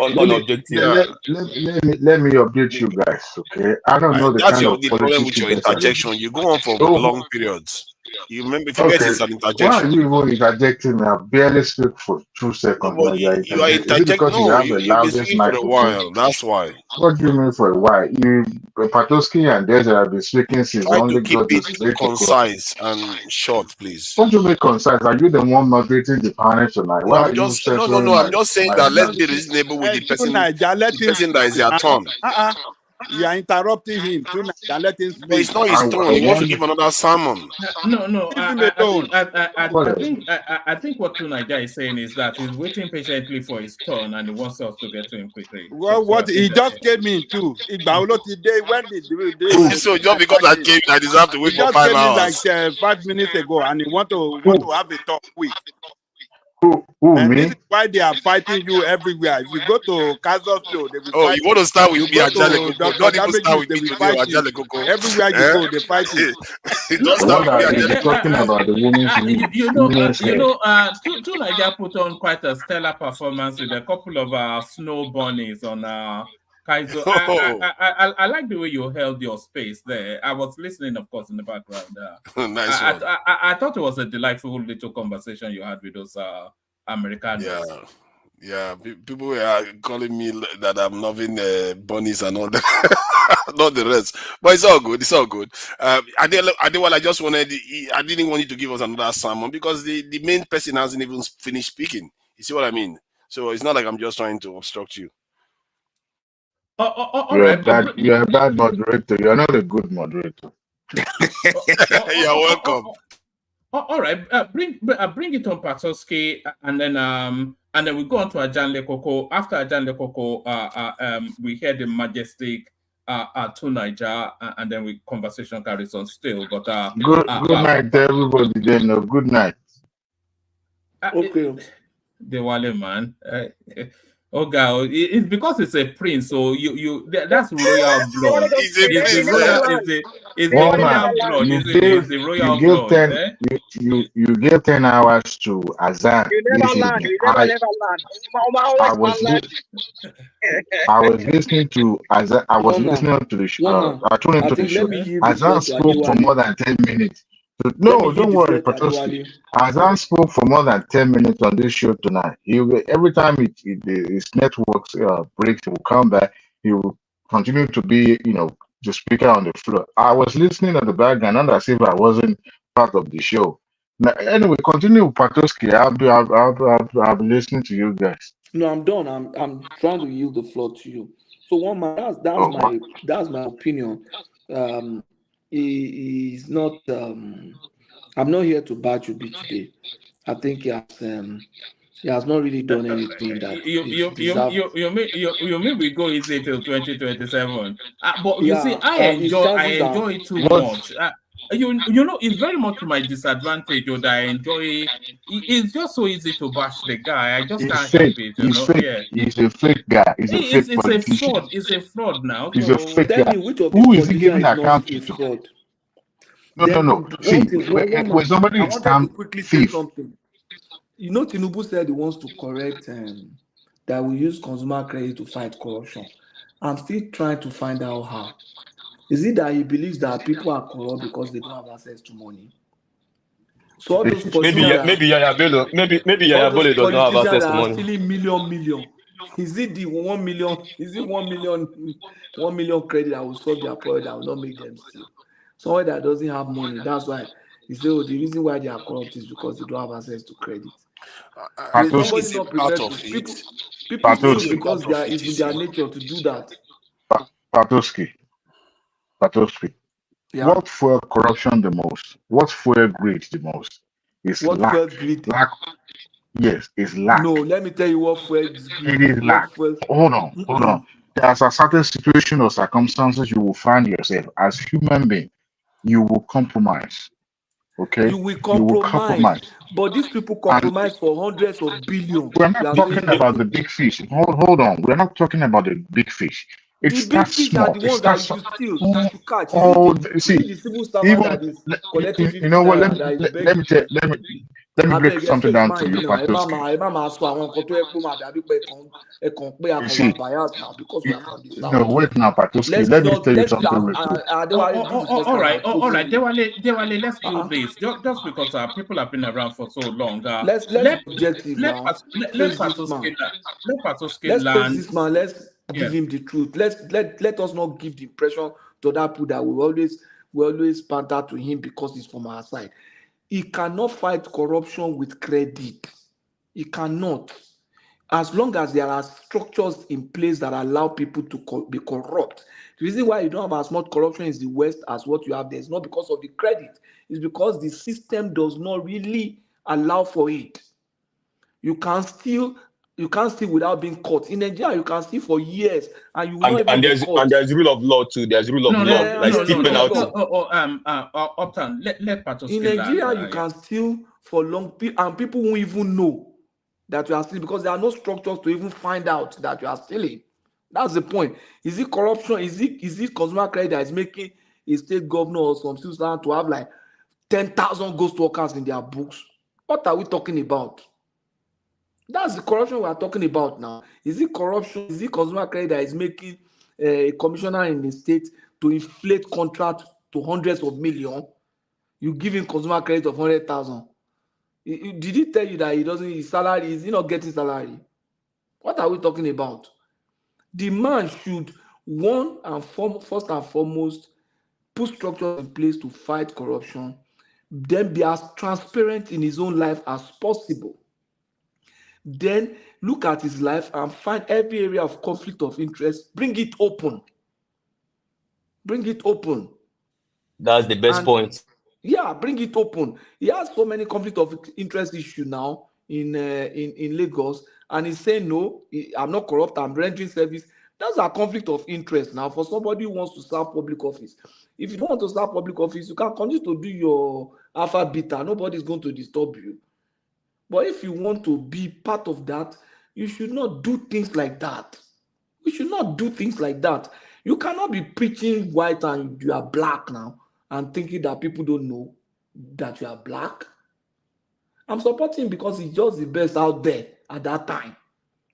Let me update you guys, okay? I don't know the kind of the problem with your interjection. You go on for long periods. You remember, forget it's an interjection. Why are you even interjecting me? I barely speak for 2 seconds. No, you are interjecting. No, you've been speaking for a while. That's why. What do you mean for a while? Patoski and Desert have been speaking since try only to keep God it concise and short, please. What do you mean concise? Are you the one moderating the panel tonight? No, I'm just saying that let's be reasonable with the person that is their turn. You are interrupting him. Let him speak. But it's not his turn. He wants to give another sermon. No. I think what Tunaja is saying is that he's waiting patiently for his turn and he wants us to get to him quickly. Well, what he just came in too. When did so just because I came in, I deserve to wait for 5 hours. Like 5 minutes ago, and he want to have a talk quick. Who and me? This is why they are fighting you everywhere. If you go to Kazo's show, they will fight you want to start with you. me, Ajale Koko. Don't even start with me today, Ajale Koko. Everywhere you go, they fight you. Don't start with me, Ajale Koko. Talking about the women's Tunaja put on quite a stellar performance with a couple of snow bunnies on Kaizo. I like the way you held your space there. I was listening, of course, in the background. Nice one. I thought it was a delightful little conversation you had with those Americans. Yeah. People were calling me that I'm loving bunnies and all that. Not the rest. But it's all good. Adewale, I just wanted, I didn't want you to give us another sermon because the main person hasn't even finished speaking. You see what I mean? So it's not like I'm just trying to obstruct you. You're a bad moderator. You're not a good moderator. You're welcome. All right, bring it on, Patoski, and then we go on to Ajanle Koko. After Ajanle Koko, we hear the majestic Tunaja, and then we conversation carries on still. But good night, everybody. Then good night. Okay. The Wale man. Okay, it's because it's a prince, so that's royal blood. He's a It's the prince. royal, it's the Woman, royal blood. you It's the you royal give blood. 10 Eh? you give 10 hours to Azan You this never land. evening. You never land. Oma I always one was land. I was listening to Azan. I was One man, listening to the one man. I tuned I into the think let show. me yield the floor Azan to spoke for Adewale. more than 10 minutes. Let me No, yield don't the worry, floor to Patoski. Adewale. Azan spoke for more than 10 minutes on this show tonight. Every time his networks breaks, he will come back. He will continue to be, the speaker on the floor. I was listening at the background, not as if I wasn't part of the show. Now, anyway, continue with Patoski. I'll be listening to you guys. No, I'm done. I'm trying to yield the floor to you. So one man, Oh, that's my opinion. He's not. I'm not here to badge you be today. I think he has not really done anything that is deserved. You mean we go easy till 2027? But you see, Yeah, his I chances are. enjoy it too what? much. You know, it's very much to my disadvantage. Or that I enjoy. It's just so easy to bash the guy. I just He's can't help fake. it. You He's know, fake. yeah. He's a fake guy. He's a fake It's a politician. fraud. It's a fraud now. He's a So fake Tell guy. me which of these Who is he politicians giving is not account a to? fraud. No. Then See, one thing, one when man. somebody I is wanted to scam quickly say thief, something. You know, Tinubu said he wants to correct that we use consumer credit to fight corruption. I'm still trying to find out how. Is it that he believes that people are corrupt because they don't have access to money? So all those Maybe politicians that Yaya Bello, maybe all Yaya those Bello does not have politicians access that to are money. stealing million, is it the 1 million? Is it 1 million credit that will solve their problem that will not make them steal? Someone that doesn't have money, that's why he say, oh, the reason why they are corrupt is because they don't have access to credit. I So think somebody it's a not part prepared of to it. people I steal think Patoski, a because part of it it's in is their nature to do that. Patoski, Yeah. what fuel corruption the most? What fuel greed the most? It's What lack. fuel greed? Lack. Yes, it's No, lack. let me tell you what fuel is It greed. is lack. What fuel? Hold on. There's a certain situation or circumstances you will find yourself as human being. You will compromise. Okay, You will you will compromise, compromise, but these people and compromise for hundreds of billion. we're You not are talking saying no. about the big fish. Hold on. We're not talking about the big fish. It The big starts fish are small. the It ones that you starts. should steal, that Oh, you catch. oh, Is it see, the civil servant even that is collecting you 50 know what? naira that is begging? Let me I break beg, something excuse down my to you, now. Patoski. Ẹ má máa sọ àwọn nǹkan tó yẹ kó máa dàbí pé ẹ kàn pé a You kàn wà see, bias now because we are from the no, south. wait now, Patoski. Let's Let me just tell you something real quick. Adewale, this is the first all time right, I've all spoken right. to you. Dewale, let's do this. Just because people have been around for so long. Let's be objective now. Let Face this man. Patoski Let's face land. this man. Let's give Yeah. him the truth. Let us not give the impression to that people that we always pander to him because he's from our side. He cannot fight corruption with credit. He cannot. As long as there are structures in place that allow people to be corrupt. The reason why you don't have as much corruption in the West as what you have there is not because of the credit. It's because the system does not really allow for it. You can't steal without being caught. In Nigeria, you can steal for years and you will not even be caught. There's rule of law too. There's rule of law, like steep penalty. Uptown, let Patoski In land. Nigeria, you can steal for long and people won't even know that you are stealing because there are no structures to even find out that you are stealing. That's the point. Is it corruption? Is it consumer credit that is making a state governor or some citizen to have like 10,000 ghost workers in their books? What are we talking about? That's the corruption we are talking about now. Is it corruption? Is it consumer credit that is making a commissioner in the state to inflate contract to hundreds of millions? You give him consumer credit of 100,000. Did he tell you that his salary is he not getting salary? What are we talking about? The man should first and foremost put structures in place to fight corruption, then be as transparent in his own life as possible. Then look at his life and find every area of conflict of interest, bring it open. Bring it open. That's the best point. Yeah, bring it open. He has so many conflict of interest issues now in Lagos, and he's saying no, I'm not corrupt, I'm rendering service. That's a conflict of interest now for somebody who wants to serve public office. If you don't want to serve public office, you can continue to do your alpha beta. Nobody's going to disturb you. But if you want to be part of that, You should not do things like that. We should not do things like that. You cannot be preaching white and you are black now and thinking that people don't know that you are black. I'm supporting him because he's just the best out there at that time.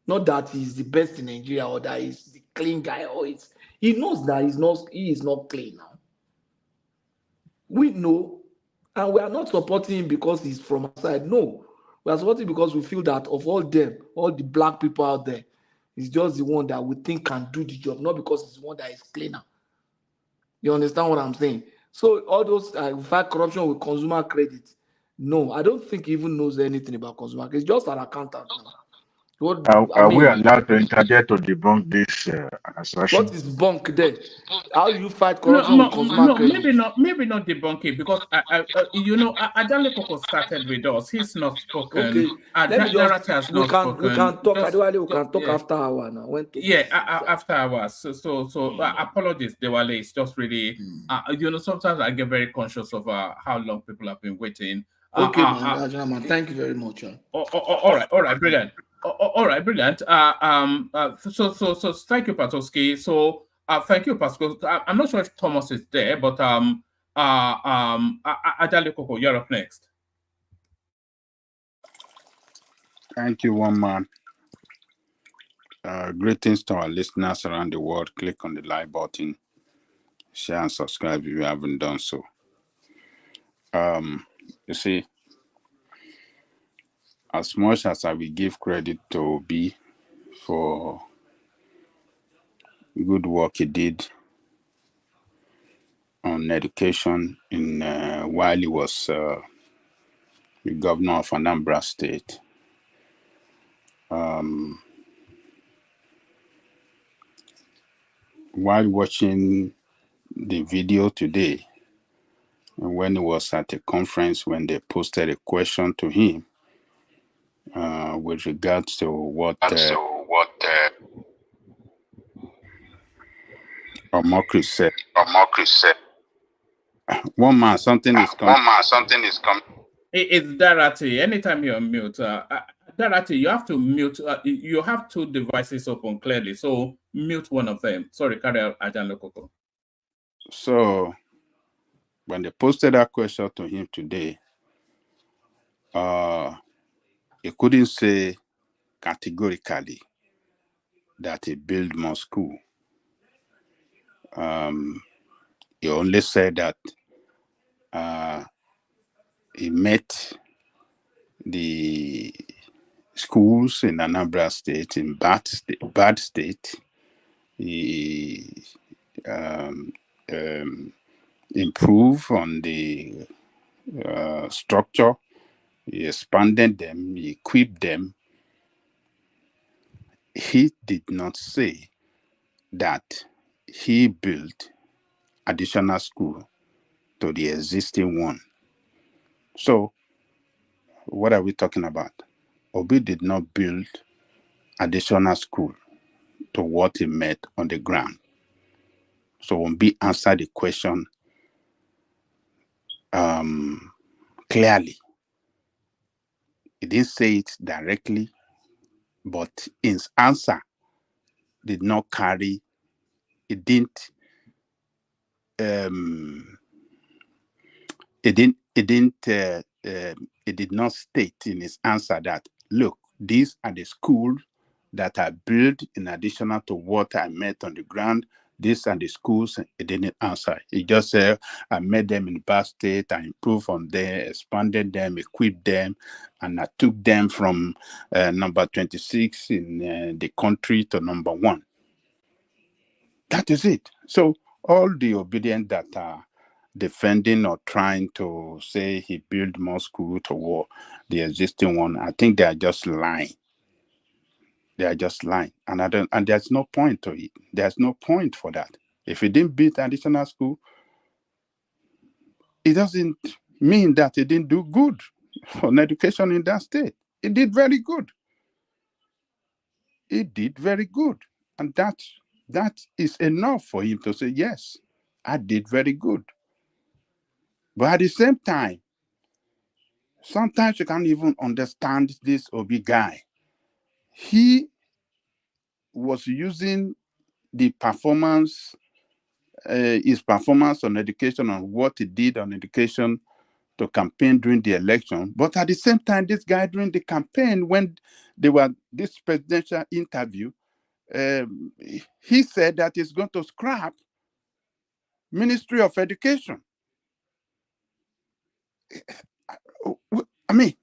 Not that he's the best in Nigeria or that he's the clean guy or it's he knows that he is not clean now. We know, and we are not supporting him because he's from outside. No, we are supporting because we feel that of all them, all the black people out there, he's just the one that we think can do the job, not because he's the one that is cleaner. You understand what I'm saying? So all those fact corruption with consumer credit, no, I don't think he even knows anything about consumer credit. It's just an accountant now. What Are we allowed to interject to debunk this assertion? What is bunk there? How do you fight No, corruption with consumer credit? maybe not debunking because Adale Koko started with us. He's not spoken. Okay, let me Darate just has we not can spoken. talk. Adewale, we can talk after hour now. When to after hours. So apologies, Dewale. It's just really sometimes I get very conscious of how long people have been waiting. Okay, man. Thank you very much. All right, brilliant. All right, brilliant. So thank you, Patoski. So thank you, Pascal. I'm not sure if Thomas is there, but Adale Koko, you're up next. Thank you, one man. Greetings to our listeners around the world. Click on the like button, share and subscribe if you haven't done so. You see, as much as I will give credit to Obi for good work he did on education in while he was the governor of Anambra State. While watching the video today, and when he was at a conference, when they posted a question to him with regards to what Omokri said. One man, something is coming. It's Darate. Anytime you're on mute, Darate, you have to mute. You have two devices open clearly, so mute one of them. Sorry, carry out, Adale Koko. So when they posted that question to him today, he couldn't say categorically that he built more school. He only said that he met the schools in Anambra State in bad state. He improved on the structure. He expanded them. He equipped them. He did not say that he built additional school to the existing one. So what are we talking about? Obi did not build additional school to what he met on the ground. So Obi answered the question clearly. He didn't say it directly, but his answer did not carry. It didn't. It did not state in his answer that, look, these are the schools that are built in addition to what I met on the ground. These are the schools. It didn't answer. He just said, I met them in bad state, I improved on them, expanded them, equipped them, and I took them from number 26 in the country to number 1. That is it. So all the obedient that are defending or trying to say he built more school toward the existing one, I think they are just lying. They are just lying, and there's no point to it. There's no point for that. If he didn't build additional school, it doesn't mean that he didn't do good on education in that state. It did very good. It did very good, and that is enough for him to say, yes, I did very good. But at the same time, sometimes you can't even understand this Obi guy. he was using the performance, his performance on education, on what he did on education to campaign during the election. But at the same time, this guy during the campaign, when they were this presidential interview, he said that he's going to scrap Ministry of Education. I mean,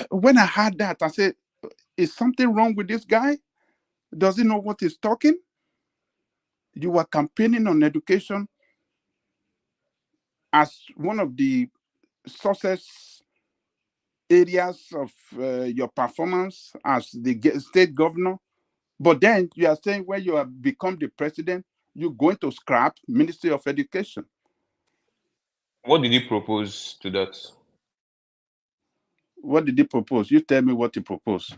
when I heard that, I said, is something wrong with this guy? Does he know what he's talking? You were campaigning on education as one of the success areas of your performance as the state governor. But then you are saying when you have become the president, you're going to scrap Ministry of Education. What did he propose to that? What did he propose? You tell me what he proposed.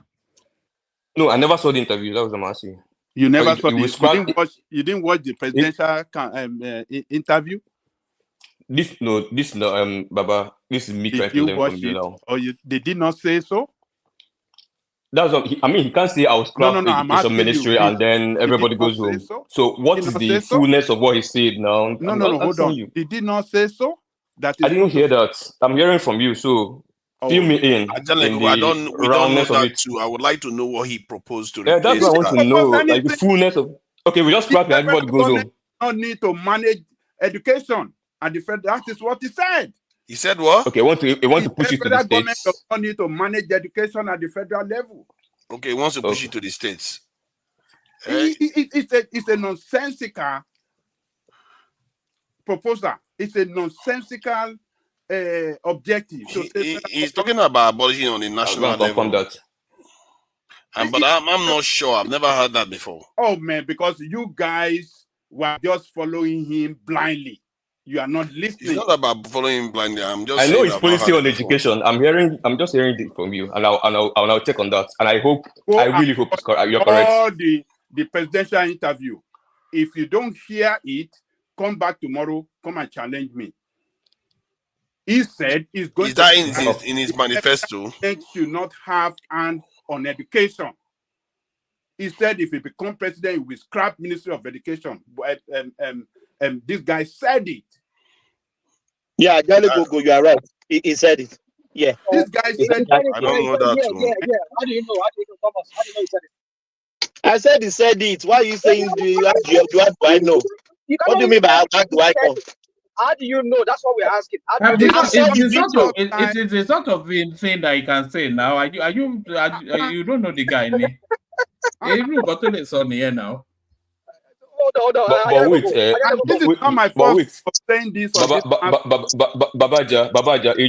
No, I never saw the interview. That was the asking. You never saw it the, you didn't watch the presidential interview? This no, Baba, this is me trying to learn from you now. Or they did not say so? That's what I mean. He can't say I was scrap education ministry and then everybody goes home. So what is the fullness of what he said now? No, hold on. He did not say so? I didn't hear that. I'm hearing from you. So fill me in. We don't know that too. I would like to know what he proposed to replace. That's what I want to know. Like the fullness of. Okay, we just scrap it. Everybody goes home. Don't need to manage education, and that is what he said. He said what? Okay, he want to push it to the states. Does not need to manage education at the federal level. Okay, he wants to push it to the states. It's a nonsensical proposal. It's a nonsensical objective. He's talking about abolishing on the national level. But I'm not sure. I've never heard that before. Oh man, because you guys were just following him blindly. You are not listening. It's not about following him blindly. I know his policy on education. I'm just hearing it from you, and I'll check on that. And I really hope you're correct. The presidential interview. If you don't hear it, come back tomorrow. Come and challenge me. He said he's going Is that in his manifesto? Should not have hand on education. He said if he become president, he will scrap Ministry of Education. But this guy said it. Yeah, Go, you are right. He said it. Yeah. This guy said it. I don't know that too. Yeah. How do you know, Thomas? How do you know he said it? I said he said it. Why are you saying do I know? What do you mean by how do I know? How do you know? That's what we're asking. It is a sort of thing that you can say now. You don't know the guy, ne? You got to listen here now. Hold on. But wait, this is not my first saying this. Babaja, you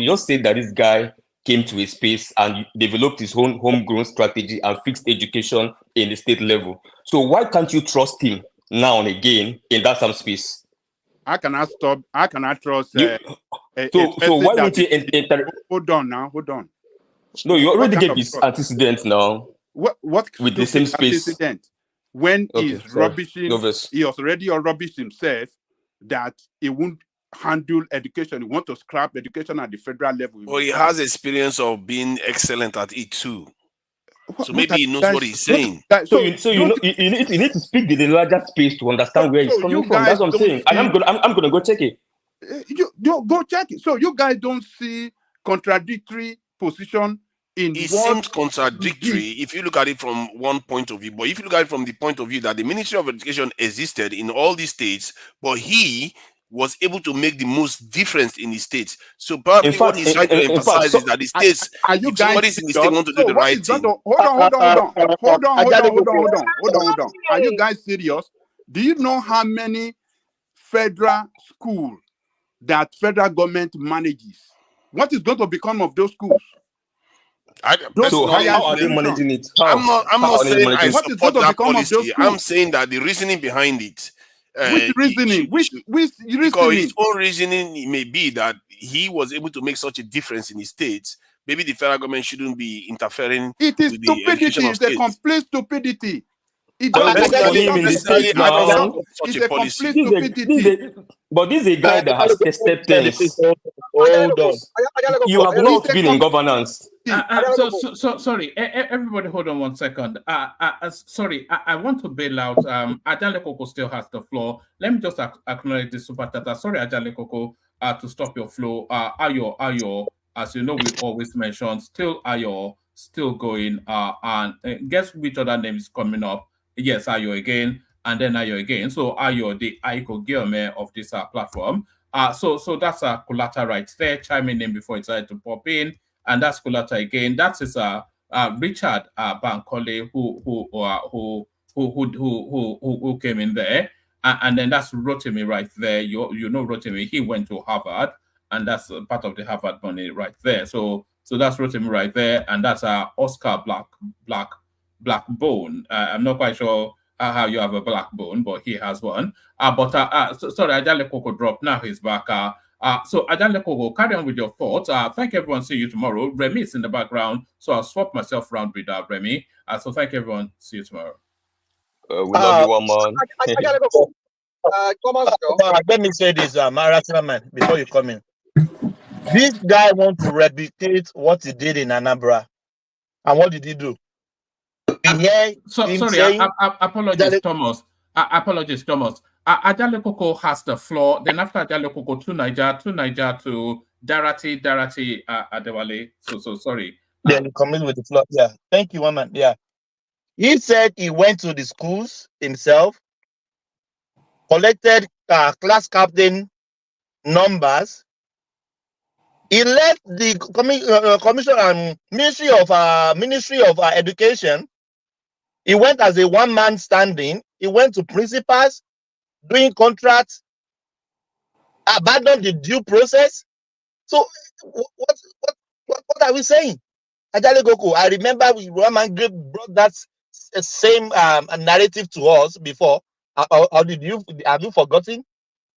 just said that this guy came to a space and developed his own homegrown strategy and fixed education in the state level. So why can't you trust him now and again in that same space? I cannot trust. So why won't you enter? Hold on. No, you already gave his antecedent now. What with the same space? Antecedent? When he's rubbishing, he was already rubbished himself that he won't handle education. He wants to scrap education at the federal level. Well, he has experience of being excellent at it too. So maybe he knows what he's saying. So you need to speak in the larger space to understand where he's coming from. That's what I'm saying. And I'm gonna go check it. You go check it. So you guys don't see contradictory position in it seems contradictory if you look at it from one point of view, but if you look at it from the point of view that the Ministry of Education existed in all these states, but he was able to make the most difference in the states. So probably what he's trying to emphasize is that the states, if somebody's in the state want to do the right thing. Hold on. Are you guys serious? Do you know how many federal schools that federal government manages? What is going to become of those schools? So how are they managing it? I'm not saying I support that policy. I'm saying that the reasoning behind it. Which reasoning? Which reasoning? Because his own reasoning may be that he was able to make such a difference in the states. Maybe the federal government shouldn't be interfering. It is stupidity. It's a complete stupidity. But this is a guy that has tested things. Hold on. You have not been in governance. Sorry, everybody, hold on 1 second. Sorry, I want to bail out. Ajale Koko still has the floor. Let me just acknowledge the super tata. Sorry, Ajale Koko, to stop your flow. Ayo, as you know, we always mention still Ayo, still going. And guess which other name is coming up? Yes, Ayo again, and then Ayo again. So Ayo, the Aiko Gilme of this platform. So that's a Kulata right there, chiming in before it decided to pop in. And that's Kulata again. That is Richard Bankole who came in there, and then that's Rotimi right there. You know Rotimi. He went to Harvard, and that's part of the Harvard money right there. So that's Rotimi right there, and that's Oscar Blackbone. I'm not quite sure how you have a black bone, but he has one. Sorry, Ajale Koko dropped. Now he's back. So Ajale Koko, carry on with your thoughts. Thank everyone. See you tomorrow. Remy is in the background, so I'll swap myself around with Remy. So thank everyone. See you tomorrow. We love you, one man. Ajale Koko. Let me say this, Marathon man, before you come in. This guy wants to replicate what he did in Anambra. And what did he do? Sorry, apologies, Thomas. Apologies, Thomas. Ajale Koko has the floor. Then after Ajale Koko to Niger to Darati Adewale. So sorry. Then you come in with the floor. Yeah. Thank you, woman. Yeah. He said he went to the schools himself, collected class captain numbers. He left the commission and Ministry of Education. He went as a one-man standing. He went to principals, doing contracts, abandoned the due process. So what are we saying? Ajale Koko, I remember Roman brought that same narrative to us before. Or have you forgotten?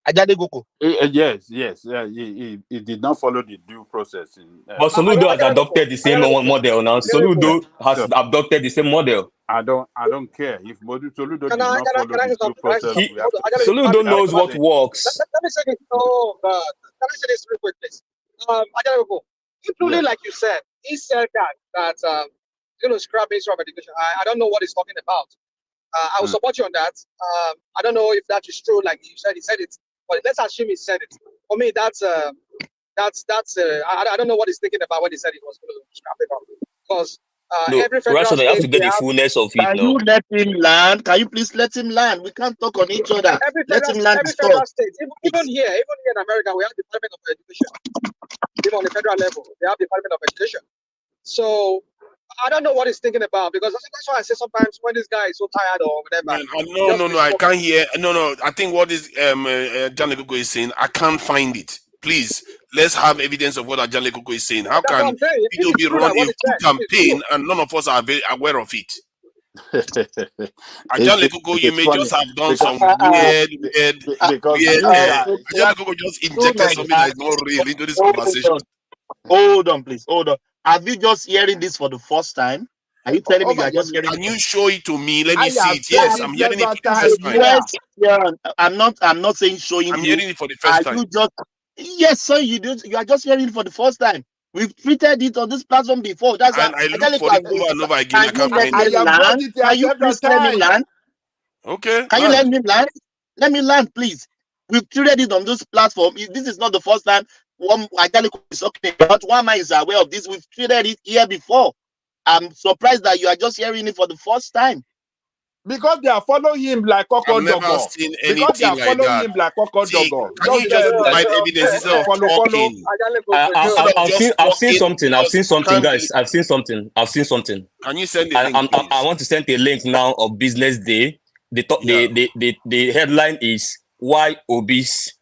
Ajale Koko. Yes. He did not follow the due process. But Soludo has adopted the same model now. Soludo has adopted the same model. I don't care if Soludo did not follow the due process. Soludo knows what works. Let me say this. Oh God, can I say this real quick, please? Ajale Koko, including like you said, he said that you know, scrap Ministry of Education. I don't know what he's talking about. I will support you on that. I don't know if that is true. Like you said, he said it. But let's assume he said it. For me, that's I don't know what he's thinking about when he said he was going to scrap it up. Because every federal Rational, you have to state, get the fullness of it. Can you let him land? Can you please let him land? We can't talk on each other. Let him land. Every federal state, even here in America, we have Department of Education. Even on the federal level, they have Department of Education. So I don't know what he's thinking about, because that's why I say sometimes when this guy is so tired or whatever. No, I can't hear. No, I think what is Ajale Koko is saying, I can't find it. Please, let's have evidence of what Ajale Koko is saying. How can people be run a full campaign and none of us are very aware of it? Ajale Koko, you may just have done some weird. Ajale Koko just injected something that is not real into this conversation. Hold on, please. Hold on. Are you just hearing this for the first time? Are you telling me you are just hearing? Can you show it to me? Let me see it. Yes, I'm hearing it for the first time. Yes, yeah. I'm not saying showing. I'm hearing it for the first time. You just yes, sir. You are just hearing it for the first time. We've treated it on this platform before. That's and I look for it over and over again. I can't find it. Can you please let me land? Okay. Can you let me land? Let me land, please. We've treated it on this platform. This is not the first time one Ajale Koko is talking about. One man is aware of this. We've treated it here before. I'm surprised that you are just hearing it for the first time. Because they are following him like Coco Dogo. Because they are following him like Coco Dogo. Can you just provide evidence instead of talking? I've seen something. I've seen something, guys. I've seen something. Can you send the link, please? I want to send a link now of Business Day. The headline is why Obi's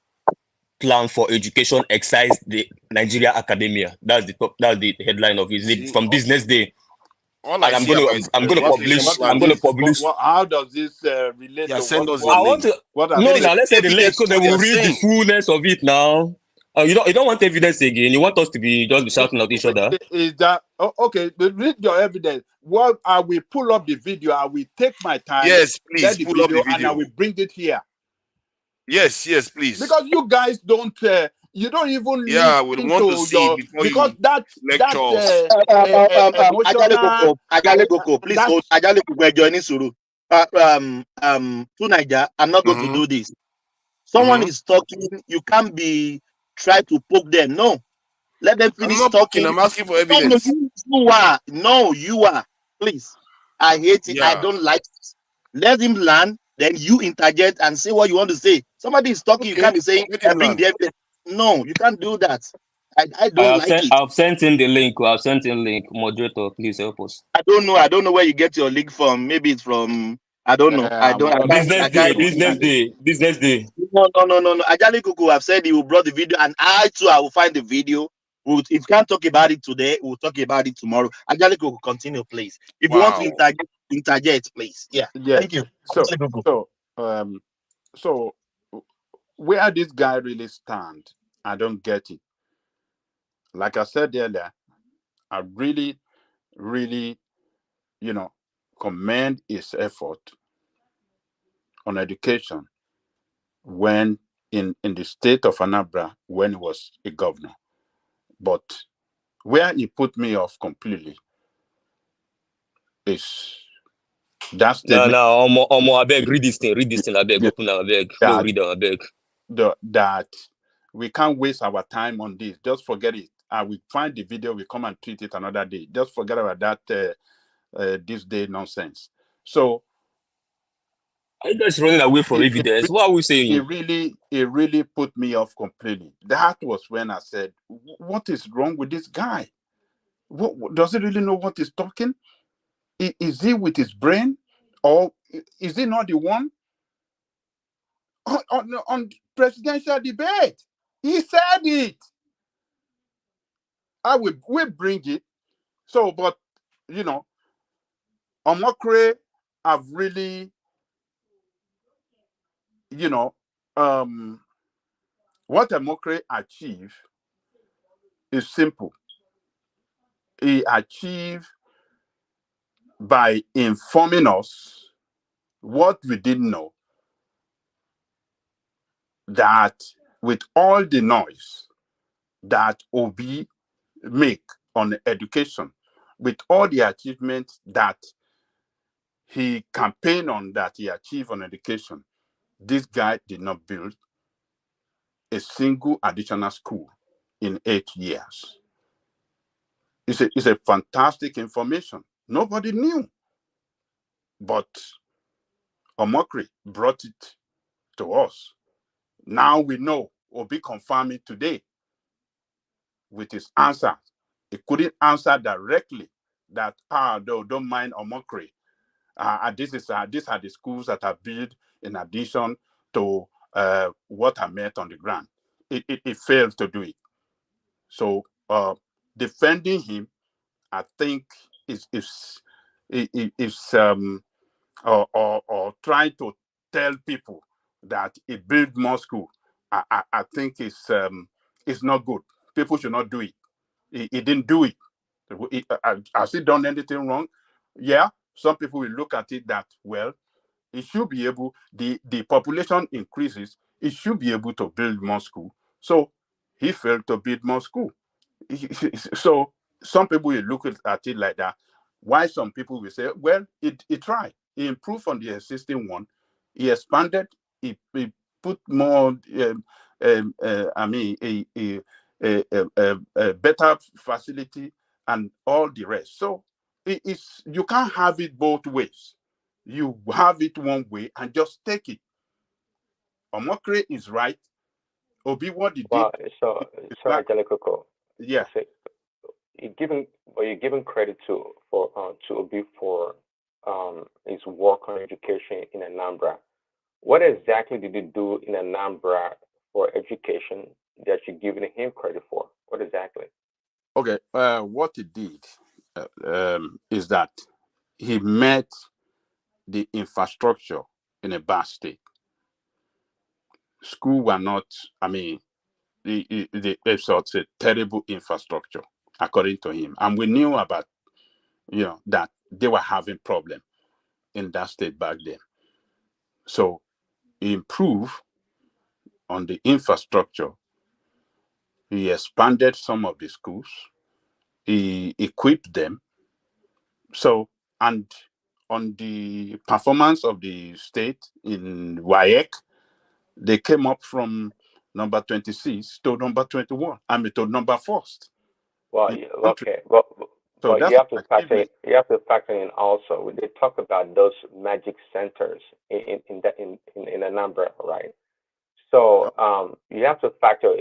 plan for education excised the Nigeria academia. That's the headline of it. From Business Day. I'm going to publish. How does this relate to send us let's say the link so they will read the fullness of it now. You don't want evidence again. You want us to be shouting at each other. Is that okay? But read your evidence. Well, I will pull up the video. I will take my time. Yes, please pull up the video, and I will bring it here. Yes, please. Because you guys don't. you don't even Yeah, we listen want to to see your, before because you that lecture us. emotional Ajale Koko, please that's hold. Ajale Koko, joining Suru. To Niger, I'm not going to do this. Someone is talking, you can't be try to poke them. No, let them I'm finish not poking, talking. I'm asking for No, evidence. you are. No, you are. Please. I hate it. I Yeah. don't like it. Let him learn, then you interject and say what you want to say. Somebody is talking, you can't be saying, let him bring learn. the evidence. No, you can't do that. I don't like it. I've sent in the link. I've sent in link. Moderator, please help us. I don't know. I don't know where you get your link from. Maybe it's from, I don't know. I can't. Business day. No. Ajali Kuku have said he will brought the video, and I too, I will find the video. If you can't talk about it today, we'll talk about it tomorrow. Ajali Kuku, continue, please. If you want to interject, please. Yeah. yes. Thank you. So where this guy really stand, I don't get it. Like I said earlier, I really, commend his effort on education when in the state of Anambra when he was a governor. But where he put me off completely is that statement. No, I beg, read this thing, I beg, open I beg. No, read I beg. That we can't waste our time on this. Just forget it. We find the video, we come and treat it another day. Just forget about that this day nonsense. So are you guys running away from evidence? What are we saying? It really put me off completely. That was when I said, what is wrong with this guy? What does he really know what he's talking? Is he with his brain? Or is he not the one? On presidential debate, he said it. We bring it. So, but Omokre have really, what Omokre achieved is simple. He achieved by informing us what we didn't know, that with all the noise that Obi make on education, with all the achievements that he campaigned on, that he achieved on education, this guy did not build a single additional school in 8 years. It's a fantastic information. Nobody knew. But Omokri brought it to us. Now we know, Obi confirmed it today with his answer. He couldn't answer directly that, don't mind Omokri. These are the schools that are built in addition to what are met on the ground. It failed to do it. So defending him, I think, is or trying to tell people that it build more school. I think it's not good. People should not do it. He didn't do it. Has he done anything wrong? Yeah, some people will look at it that, well, it should be able, the population increases, it should be able to build more school. So he failed to build more school. So some people will look at it like that. Why some people will say, well, he tried. He improved on the existing one. He expanded. He put more, a better facility and all the rest. So you can't have it both ways. You have it one way and just take it. Omokre is right. Obi, what did sorry, Jalekoko. Yeah. You're giving credit to Obi for his work on education in Anambra. What exactly did he do in Anambra for education that you're giving him credit for? What exactly? Okay, what he did is that he met the infrastructure in a bad state. School were not, it's a terrible infrastructure, according to him. And we knew about, that they were having problem in that state back then. So he improved on the infrastructure He expanded some of the schools. He equipped them. So, and on the performance of the state in WAEC, they came up from number 26 to number 21. I mean, to number first. Well, okay. Well, so but that's you have to factor in, in also. They talk about those magic centers in Anambra, right? So you have to factor,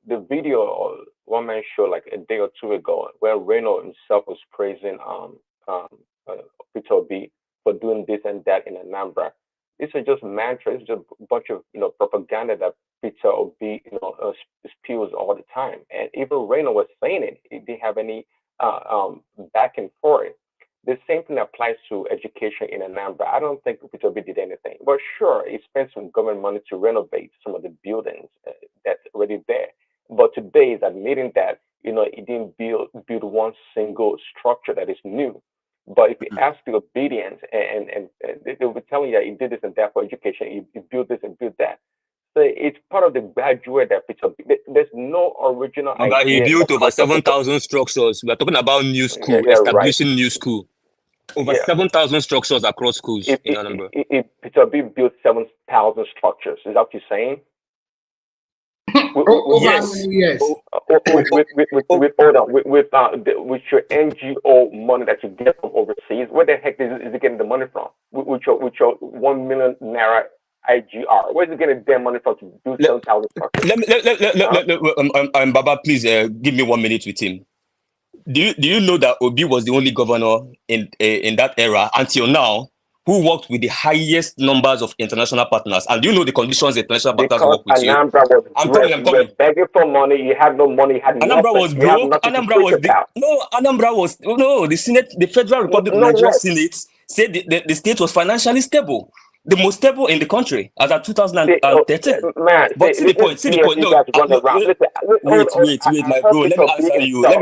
the video one man showed like a day or two ago where Reno himself was praising Peter Obi for doing this and that in Anambra. These are just mantras, just a bunch of propaganda that Peter Obi spews all the time. And even Reno was saying it. He didn't have any backing for it. The same thing applies to education in Anambra. I don't think Peter Obi did anything. But sure, he spent some government money to renovate some of the buildings that's already there. But today he's admitting that he didn't build one single structure that is new. But if you ask the obedience, and they will be telling you that he did this and that for education, he built this and built that. So it's part of the graduate that Peter. There's no original idea. He built over 7,000 structures. We are talking about new school, establishing new school. Over 7,000 structures across schools in Anambra. Peter B built 7,000 structures. Is that what you're saying? Yes. With your NGO money that you get from overseas, where the heck is he getting the money from? With your 1 million naira IGR, where's he getting their money from to do 7,000 structures? Baba, please give me 1 minute with him. Do you know that Obi was the only governor in that era until now who worked with the highest numbers of international partners? And do you know the conditions the international partners work with Anambra you? I'm coming. Begging for money, you had no money, you had Anambra nothing. was broke. Anambra was the Senate, the Federal Republic of Nigeria Senate said the state was financially stable. The most stable in the country as of 2013. But see the point. Wait, my bro. Let me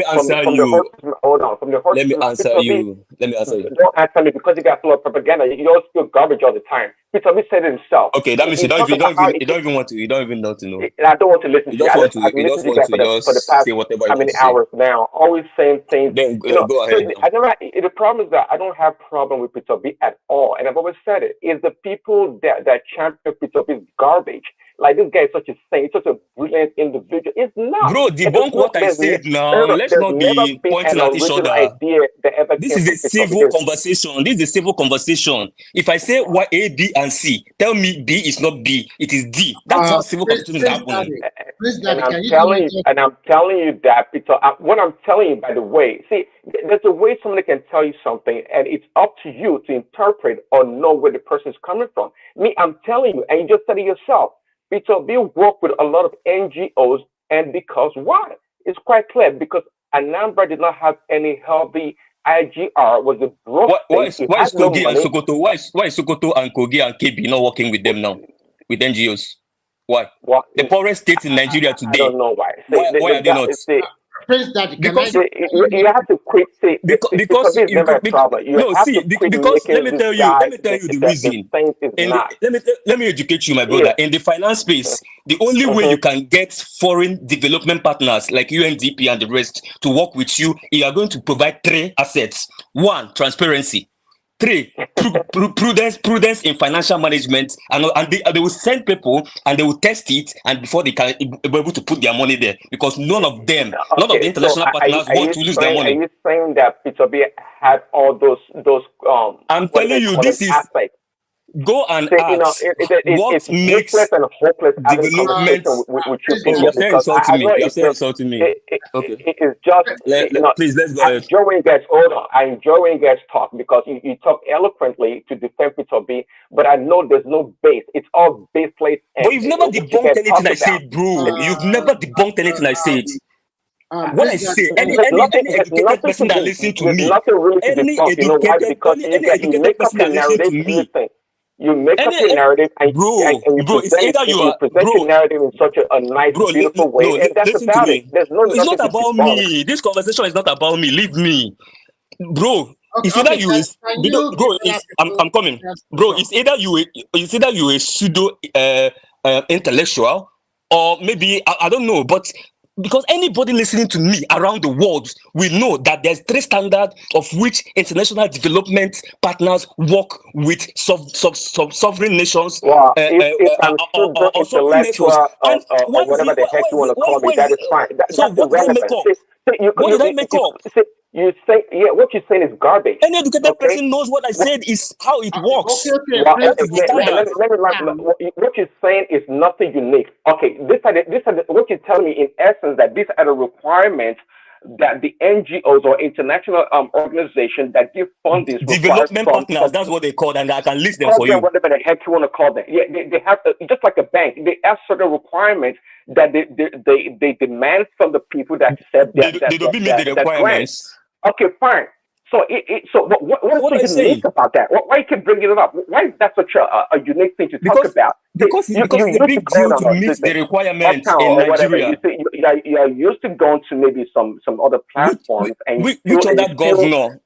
answer you. Hold on. From the Let me answer you. Don't answer me because you got full of propaganda. You always feel garbage all the time. Peter Obi said it himself. Okay, that means you don't even want to. You don't even know to know. I don't want to listen to you. You just want to for the past say whatever how many hours now? Always saying things. Then go ahead. The problem is that I don't have problem with Peter Obi at all, and I've always said it. Is the people that champion Peter Obi is garbage. Like this guy is such a saint, such a brilliant individual. It's not. Bro, debunk what I said now. Let's not be pointing at each other. This is a civil conversation. This is a civil conversation. If I say what A, B, and C, tell me B is not B, it is D. That's how civil conversation is happening. And I'm telling you that, Peter. What I'm telling you, by the way, see, there's a way somebody can tell you something, and it's up to you to interpret or know where the person is coming from. Me, I'm telling you, and you just said it yourself. Peter Obi worked with a lot of NGOs, and because why? It's quite clear, because Anambra did not have any healthy IGR, was a broke Why is Kogi and Sokoto? Why is Sokoto and Kogi and KB not working with them now, with NGOs? Why? The poorest states in Nigeria today. I don't know why. Why are they not? Because you have to quit. See, because it's never a problem. Because let me tell you the reason. Let me educate you, my brother. In the finance space, the only way you can get foreign development partners like UNDP and the rest to work with you, you are going to provide 3 assets. 1, transparency. 3, prudence in financial management, and they will send people and they will test it, and before they can be able to put their money there, because none of the international partners want to lose their money. Are you saying that Peter Obi had all those I'm telling you, this is aspects? Go and ask what makes development. You're saying insulting me. You're saying insulting me. Okay. It's just please let's go ahead. I enjoy when you guys talk, because you talk eloquently to defend Peter Obi, but I know there's no base. It's all baseless. But you've never debunked anything I said, bro. You've never debunked anything I said. What I say, any educated person that listens to me, any educated person that listens to me. You make up your narrative, and you present your narrative in such a nice, beautiful way, and that's about it. There's no. It's not about me. This conversation is not about me. Leave me, bro. It's either I'm coming, bro. It's either you a pseudo intellectual, or maybe I don't know, but because anybody listening to me around the world will know that there's three standards of which international development partners work with sovereign nations Well, if I'm super or sovereign nations. intellectual And or whatever the heck you want to call me, that is fine. so That's what did I make irrelevant. up? What did I make up? You say, yeah, what you're saying is garbage. Any educated Okay? person knows what I said is how it works. Well, That is the standard. what you're saying is nothing unique. Okay, what you're telling me in essence that these are the requirements that the NGOs or international organizations that give funding Development partners, that's what they call, and I can list them call for them you. whatever the heck you want to call them. Yeah, they have just like a bank. They have certain requirements that they demand from the people that accept They don't meet the requirements. Okay, fine. So so what is so unique about that? Why you keep bringing it up? Why is that such a unique thing to talk about? Because it's a big deal to meet the requirements in Nigeria. You are used to going to maybe some other platforms which other governor?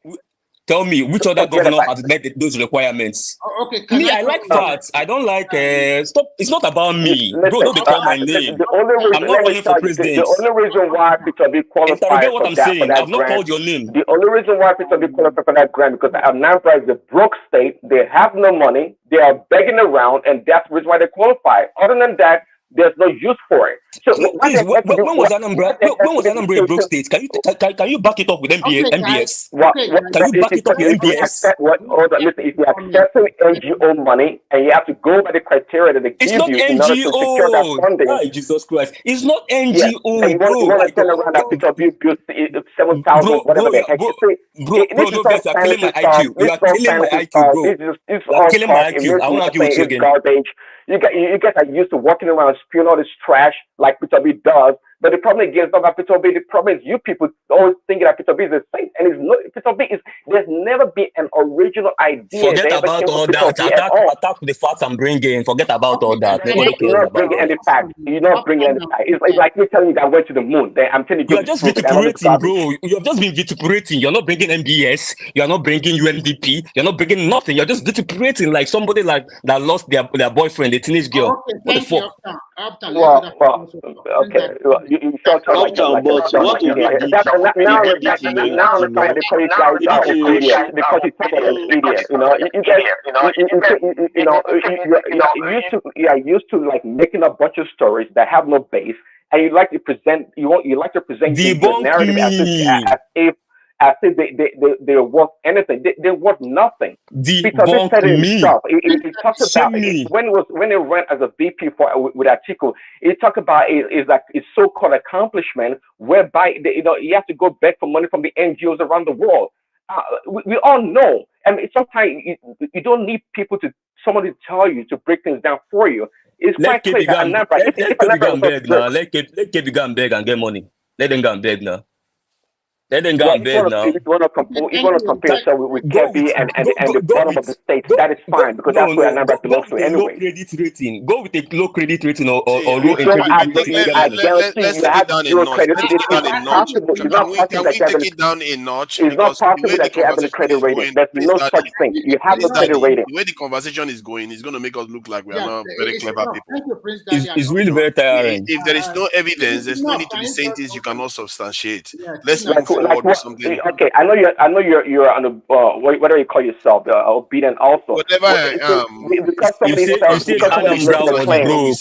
Tell me, which other governor has met those requirements? Okay, I like facts. I don't like stop. It's not about me. Bro, don't they call my name. I'm not running for president. The only reason why Peter B qualified what I'm for saying. that I've not called your name. The only reason why Peter B qualified for that grant because Anambra is a broke state. They have no money. They are begging around, and that's the reason why they qualify. Other than that, there's no use for it. So please, when was Anambra? When was Anambra a broke state? Can you back it up with MBS? Can you back it up with MBS? Listen, if you're accepting NGO money and you have to go by the criteria that they give you in order to secure that funding. Hi, Jesus Christ. It's not NGO, yes. And you want to turn around and pick up you build 7,000, whatever the heck. Bro, no vex, you're killing my IQ. You are killing my IQ, bro. You're killing my IQ. I won't argue with you again. Garbage. You guys are used to walking around spewing all this trash like Peter B does. But the problem again is not about Peter B. The problem is you people always thinking that Peter B is a saint, and it's not. Peter B is. There's never been an original idea. Forget about all that. Attack the facts I'm bringing. Forget about all that. Nobody cares about. You're not bringing any facts. You're not bringing any facts. It's like me telling you that I went to the moon. I'm telling you. You're just vituperating, bro. You've just been vituperating. You're not bringing MBS. You're not bringing UNDP. You're not bringing nothing. You're just vituperating like somebody like that lost their boyfriend, a teenage girl. Okay, what the fuck? Okay. You short term like but what now they call you guys idiots because you talk about idiot. You are used to like making a bunch of stories that have no base, and you like to present the narrative as if they're worth anything. They're worth nothing. Debunk me. It talks about when it ran as a VP with Atiku. It talked about is like his so-called accomplishment, whereby you have to go beg for money from the NGOs around the world. We all know. I mean, sometimes you don't need somebody to tell you to break things down for you. It's quite clear that Anambra. Let KB go and beg and get money. Let them go and beg now. Let them go and beg now. If you want to compare yourself with Kebbi and the bottom of the state, that is fine because that's where Anambra belongs to anyway. Low credit rating. Go with a low credit rating or low credit rating. Let's take it down a notch. Can we take it down a notch? It's not possible that you have a credit rating. There's no such thing. You have no credit rating. The way the conversation is going is going to make us look like we are not very clever people. It's really very tiring. If there is no evidence, there's no need to be saying things you cannot substantiate. Let's move forward. Okay, I know you're on the whatever you call yourself, obedient also. Whatever I am. Because somebody said Anambra was broke.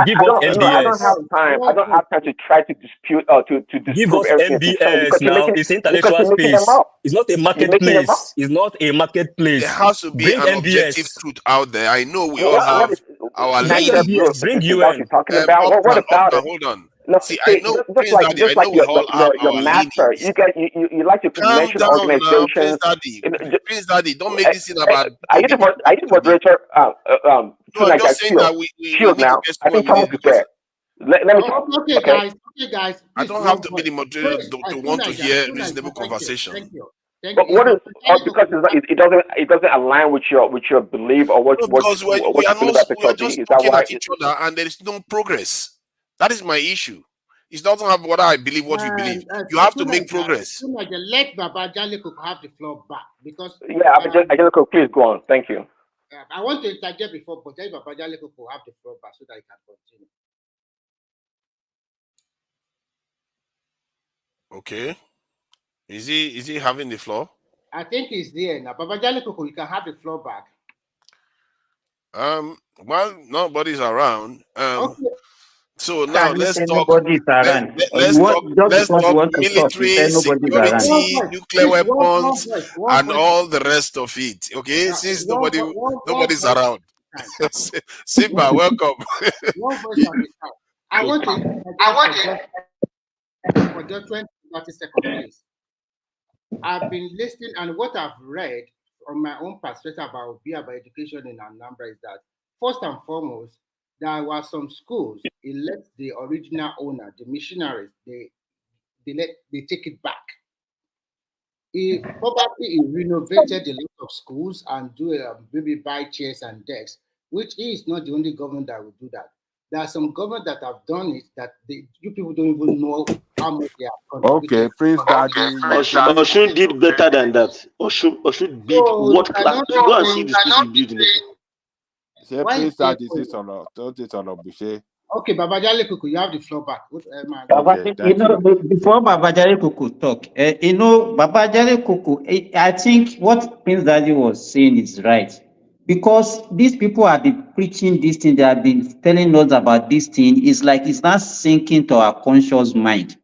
Give us MBS. I don't have time. I don't have time to try to dispute to give us MBS now. It's intellectual space. It's not a marketplace. It's not a marketplace. There has to be an objective truth out there. I know we all have our leaders. Bring UN. What about it? Hold on. No, see, I know Prince Daddy. I know we all have our master. You like to mention organizations. Prince Daddy, don't make this thing about. I used to moderator. No, I'm just saying that we shield now. I think Thomas is there. Let me talk. Okay, guys. I don't have to be the moderator to want to hear reasonable conversation. Thank you. But what is because it doesn't align with your belief or what because we are just looking at each other and there is no progress. That is my issue. It doesn't have what I believe, what we believe. You have to make progress. Let Baba Jaliko have the floor back because Jaliko, please go on. Thank you. I want to interject before, but Baba Jaliko have the floor back so that he can continue. Okay. Is he having the floor? I think he's there now. Baba Jale Koko, you can have the floor back. Well, nobody's around. Okay. So now let's talk. Nobody's around. Let's talk. Just because you want to talk, you Military, say nobody's around. security, nuclear weapons, one and all the rest of it. Okay, since nobody's around. Simba, welcome. One voice at a time. I want to for just 20 to 30 seconds, please. I've been listening, and what I've read from my own perspective about education in Anambra is that first and foremost, there were some schools, it let the original owner, the missionaries, they take it back. He renovated a lot of schools and maybe buy chairs and desks, which is not the only government that will do that. There are some governments that have done it that you people don't even know how much they have contributed. Okay, Prince Daddy. Oshun did better than that. Oshun did what class? You go and see the schools he built. Say Prince Daddy say solo. Don't say solo, Boucher. Okay, Baba Jale Kuku, you have the floor back. Before Baba Jale Kuku talk, Baba Jale Kuku, I think what Prince Daddy was saying is right. Because these people have been preaching this thing, they have been telling us about this thing, it's like it's not sinking to our conscious mind.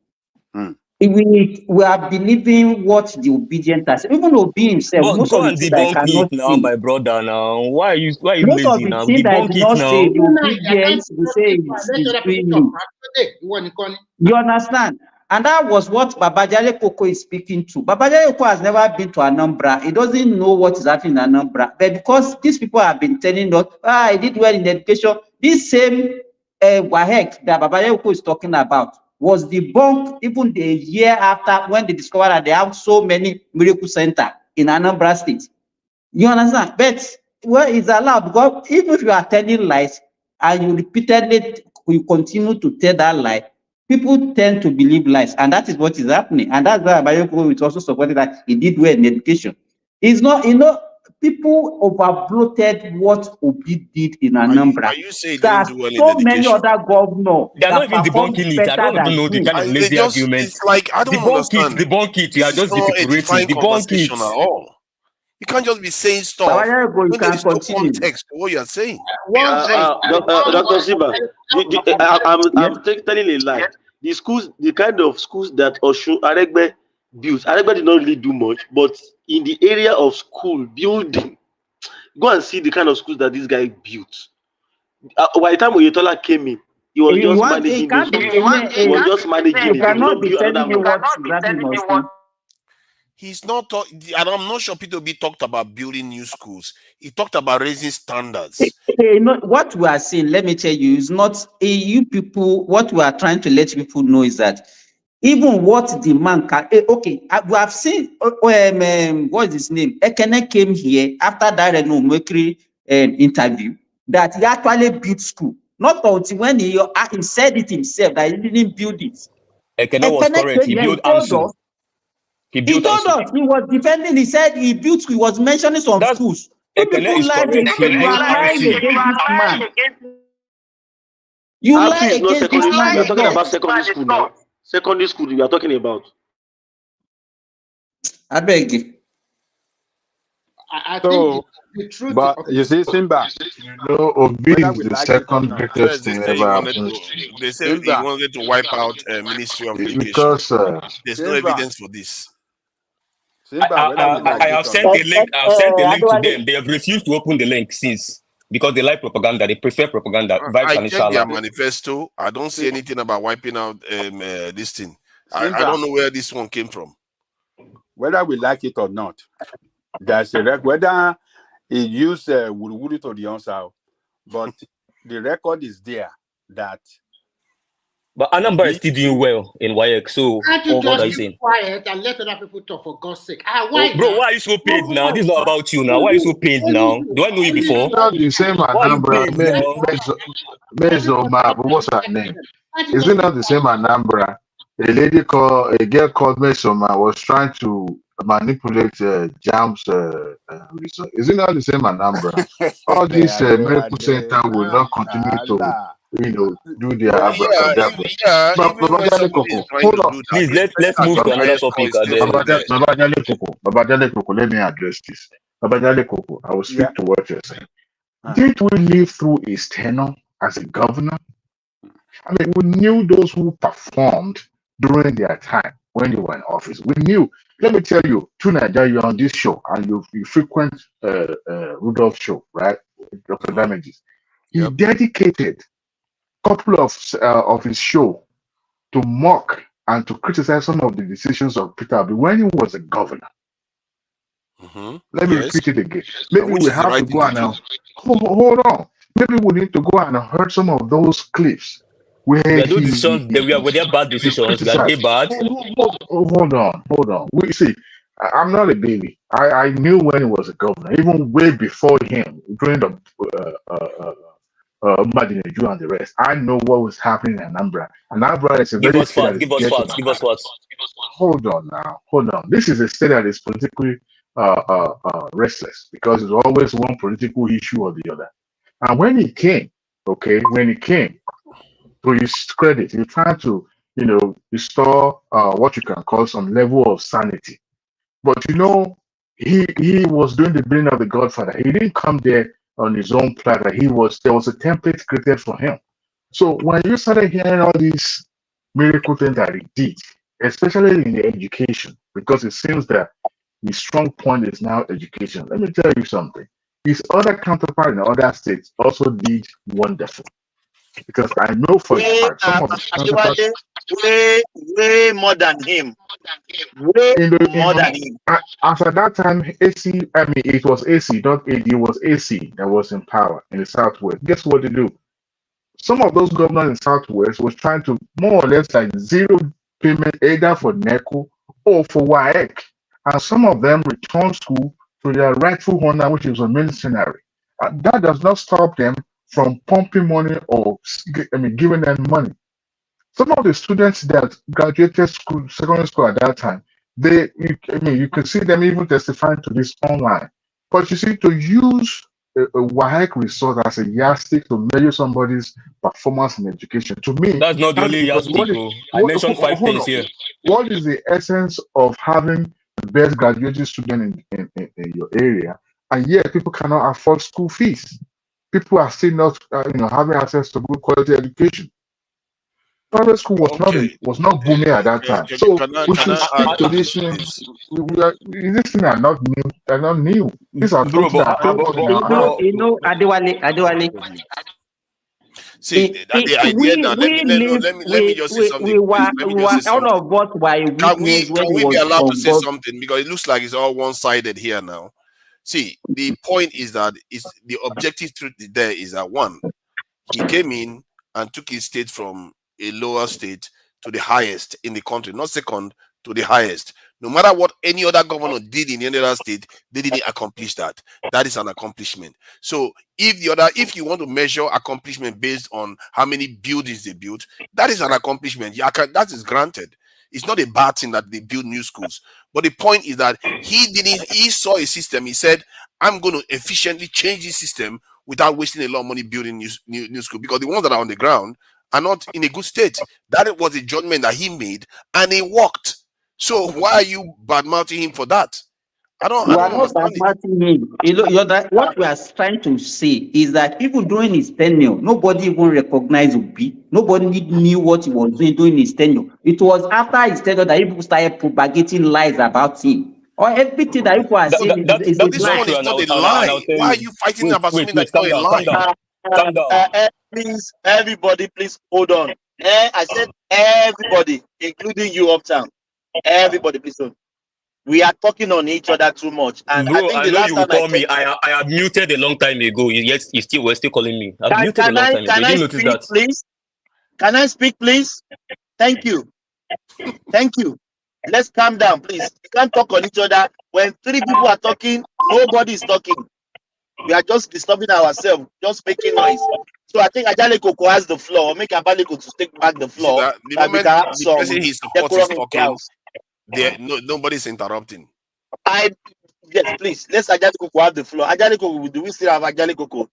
We are believing what the obedient has. Even Obi himself, But most go of the and things that I debunk cannot it now, see. my brother. Now, why are you Most of lazy the now? things that I Debunk do it not now. say, the obedience, we say is doing it. You understand? And that was what Baba Jale Koko is speaking to. Baba Jale Koko has never been to Anambra. He doesn't know what is happening in Anambra. But because these people have been telling us, I did well in education, this same WAHEC that Baba Jale Koko is talking about was debunked even the year after when they discovered that they have so many miracle centers in Anambra State. You understand? But well, it's allowed because even if you are telling lies and you repeatedly you continue to tell that lie, people tend to believe lies, and that is what is happening. And that's why Abayoko is also supporting that he did well in education. It's not, people overbloated what Obi did in Anambra. Are you saying he There are didn't do well in so many education? other governors They're not that even performed debunking it. I better don't even than know the him. kind of lazy argument. It's like, I don't understand. Debunk it. You are This is just not vituperating. edifying Debunk it. conversation at all. You can't just be saying stuff Abayoko, you when there can is no continue. context to what you are saying. Dr. Siba, I'm telling a lie. The schools, the kind of schools that Aregbe built, Aregbe did not really do much, but in the area of school building, go and see the kind of schools that this guy built. By the time Oyetola came in, he was just managing those schools. He was just managing it. He did not build another one. He's not, and I'm not sure P2B talked about building new schools. He talked about raising standards. What we are saying, let me tell you, is not you people. What we are trying to let people know is that even what the man can. We have seen. What is his name? Ekene came here after that Mokri interview that he actually built school. Not until when he said it himself that he didn't build it. Ekene was correct. He built AMSU. He told us he was defending. He said he built. He was mentioning some schools. Ekene is correct. He You are built lying AMSU. against this man. You lie against this man. You're talking about secondary school now. Secondary school we are talking about. I beg you. I think the truth. But you see, Simba. Obi is the second greatest thing ever happened. They say he wanted to wipe out Ministry of Education. Because there's no evidence for this. I have sent a link. I've sent a link to them. They have refused to open the link since because they like propaganda. They prefer propaganda. I checked their manifesto. I don't see anything about wiping out this thing. I don't know where this one came from. Whether we like it or not, there's a record. Whether he used Wuru to the answer, but the record is there that. But Anambra is still doing well in WAEC. So Can't you what are you just saying? be quiet and let other people talk, for God's sake? Why, bro, why are you so pained now? This is not about you now. Why are you so pained now? Do I know you before? It's not the same Why are you Anambra. pained now? What's her name? Is it not the same Anambra? A girl called Mesoma was trying to manipulate Jam's result. Is it not the same Anambra? All these medical center will not continue to do their abracadabra. Yeah, But even when Babajale somebody is Koko, trying hold to on. do that, Please, the let's person move at to the another highest score topic. is still still there. Babajale Koko, let me address this. Babajale Koko, I will speak Yeah. to what you're saying. Didn't we live through his tenure as a governor? I mean, we knew those who performed during their time when they were in office. We knew. Let me tell you, Tunaja, you're on this show and you frequent Rudolph's show, right? Dr. Damages. He dedicated a couple of his show to mock and to criticize some of the decisions of Peter Obi when he was a governor. Let me Yes. repeat it again. Maybe Which we is the have to right thing go to and do. hold on. Maybe we need to go and heard some of those clips where Were those he decisions, were there bad decisions? Were they criticized. bad? Hold on. We see. I'm not a baby. I knew when he was a governor, even way before him, during the Mbadineju and the rest. I know what was happening in Anambra. Anambra is a Give very us state that facts, is give us dear to facts, my give us heart. facts. Hold on now. Hold on. This is a state that is politically restless because it's always one political issue or the other. And when he came, to his credit, he tried to, restore what you can call some level of sanity. But he was doing the bidding of the Godfather. He didn't come there on his own platter. There was a template created for him. So when you started hearing all these miracle things that he did, especially in the education, because it seems that his strong point is now education. Let me tell you something. His other counterpart in other states also did wonderful. Because I know for a fact some of his counterparts way more than him. Way more than him. as at that time, it was AC, not AD, it was AC that was in power in the Southwest. Guess what they do? Some of those governors in Southwest was trying to more or less like zero payment either for NECO or for WAEC. And some of them returned school to their rightful honor, which is a mercenary. And that does not stop them from pumping money or giving them money. Some of the students that graduated secondary school at that time, you can see them even testifying to this online. But you see, to use a WAEC result as a yardstick to measure somebody's performance in education, to me, That's not the only because yardstick. I mentioned 5 things here. what is the essence of having the best graduating student in your area, and yet people cannot afford school fees? People are still not, having access to good quality education. Private school was not booming at that time. So we should stick to these things. These things are not new. They're not new. These are Bro, something that happened in our house. Adewale. See, the idea that let me just say something, please. Let me just say something. All of us were a witness when Can it we be was allowed to say convoked. something? Because it looks like it's all one-sided here now. See, the point is that the objective truth there is that one, he came in and took his state from a lower state to the highest in the country, not second, to the highest. No matter what any other governor did in any other state, they didn't accomplish that. That is an accomplishment. So if you want to measure accomplishment based on how many buildings they built, that is an accomplishment. That is granted. It's not a bad thing that they build new schools. But the point is that he saw a system. He said, I'm going to efficiently change this system without wasting a lot of money building new school, because the ones that are on the ground are not in a good state. That was a judgment that he made, and it worked. So why are you bad-mouthing him for that? I don't understand it. What we are trying to say is that even during his tenure, nobody even recognized Obi. Nobody knew what he was doing during his tenure. It was after his tenure that people started propagating lies about him. Or everything that people are saying is a This lie. one is not a lie. Why are you fighting about something that's not a lie? Calm down. Please, everybody, please hold on. I said everybody, including you, Uptown. Everybody, please hold on. We are talking on each other too much. And Bro, I think I the know last you will time I call me. checked, I have muted a long time ago. Yet you were still calling me. I've muted a long time ago. can You I didn't notice speak, that. please? Can I speak, please? Thank you. Thank you. Let's calm down, please. We can't talk on each other. When 3 people are talking, nobody is talking. We are just disturbing ourselves, just making noise. So I think Ajale Koko has the floor. Make Ajale Koko to take back the See floor. that the That we moment can have the some person he supports is decorum in the talking, house. nobody's interrupting. Yes, please. Let's Ajale Koko have the floor. Ajale Koko, do we still have Ajale Koko?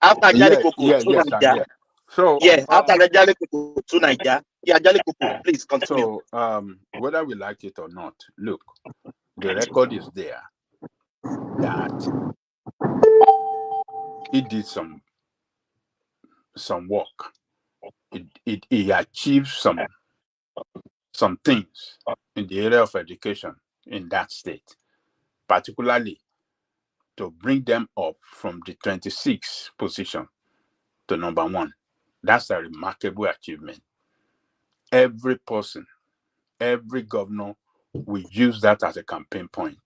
After Ajale Koko, Yes, I'm here. So yeah, after Ajale Koko to Niger. Yeah, Ajale Koko, please continue. So whether we like it or not, look, the record is there that he did some work. He achieved some things in the area of education in that state, particularly to bring them up from the 26th position to number 1. That's a remarkable achievement. Every person, every governor will use that as a campaign point.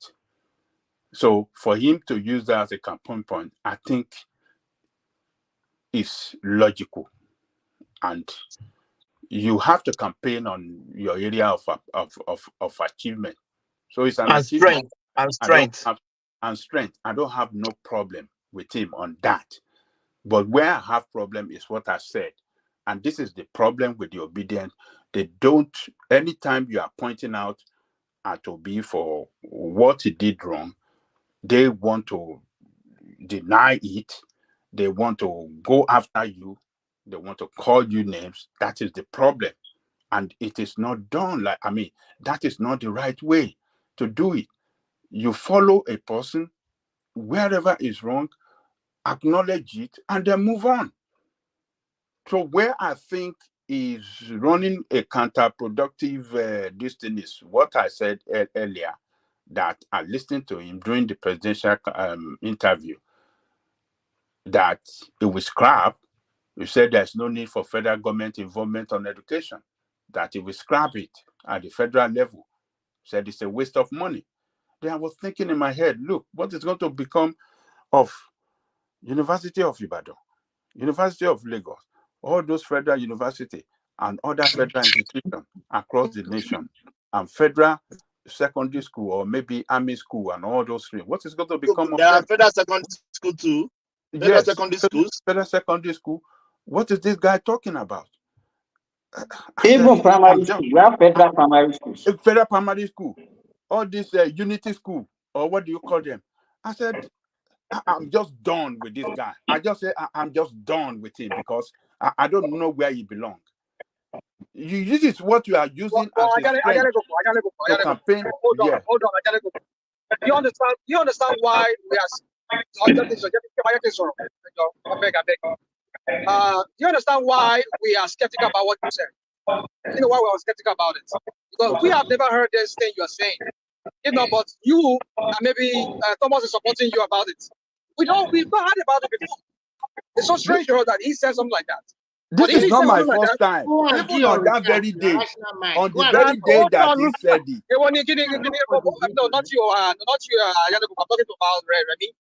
So for him to use that as a campaign point, I think is logical. And you have to campaign on your area of achievement. So it's an achievement. Strength. And strength. I don't have no problem with him on that. But where I have problem is what I said. And this is the problem with the obedient. They don't, anytime you are pointing out at Obi for what he did wrong, they want to deny it. They want to go after you. They want to call you names. That is the problem. And it is not done that is not the right way to do it. You follow a person, wherever is wrong, acknowledge it, and then move on. So where I think is running a counterproductive this thing is what I said earlier, that I listened to him during the presidential interview, that it was scrap. You said there's no need for federal government involvement on education, that it will scrap it at the federal level. Said it's a waste of money. Then I was thinking in my head, look, what is going to become of University of Ibadan, University of Lagos, all those federal universities and other federal institutions across the nation, and federal secondary school or maybe army school and all those things? What is going to become of There are them? federal secondary school too. Federal secondary schools. Federal secondary school. What is this guy talking about? Even primary school. We have federal primary schools. Federal primary school. All this unity school, or what do you call them? I said, I'm just done with this guy. I just say I'm just done with him because I don't know where he belongs. This is what you are using as a strength to campaign. Hold on. You understand why we are? Do you understand why we are skeptical about what you said? You know why we are skeptical about it? Because we have never heard this thing you are saying. You know, but you maybe Thomas is supporting you about it. We've not heard about it before. It's so strange that he said something like that. This is not my first time. Even on that very day, on the very day that he said it. No, not you. Not you. I'm talking about Remy.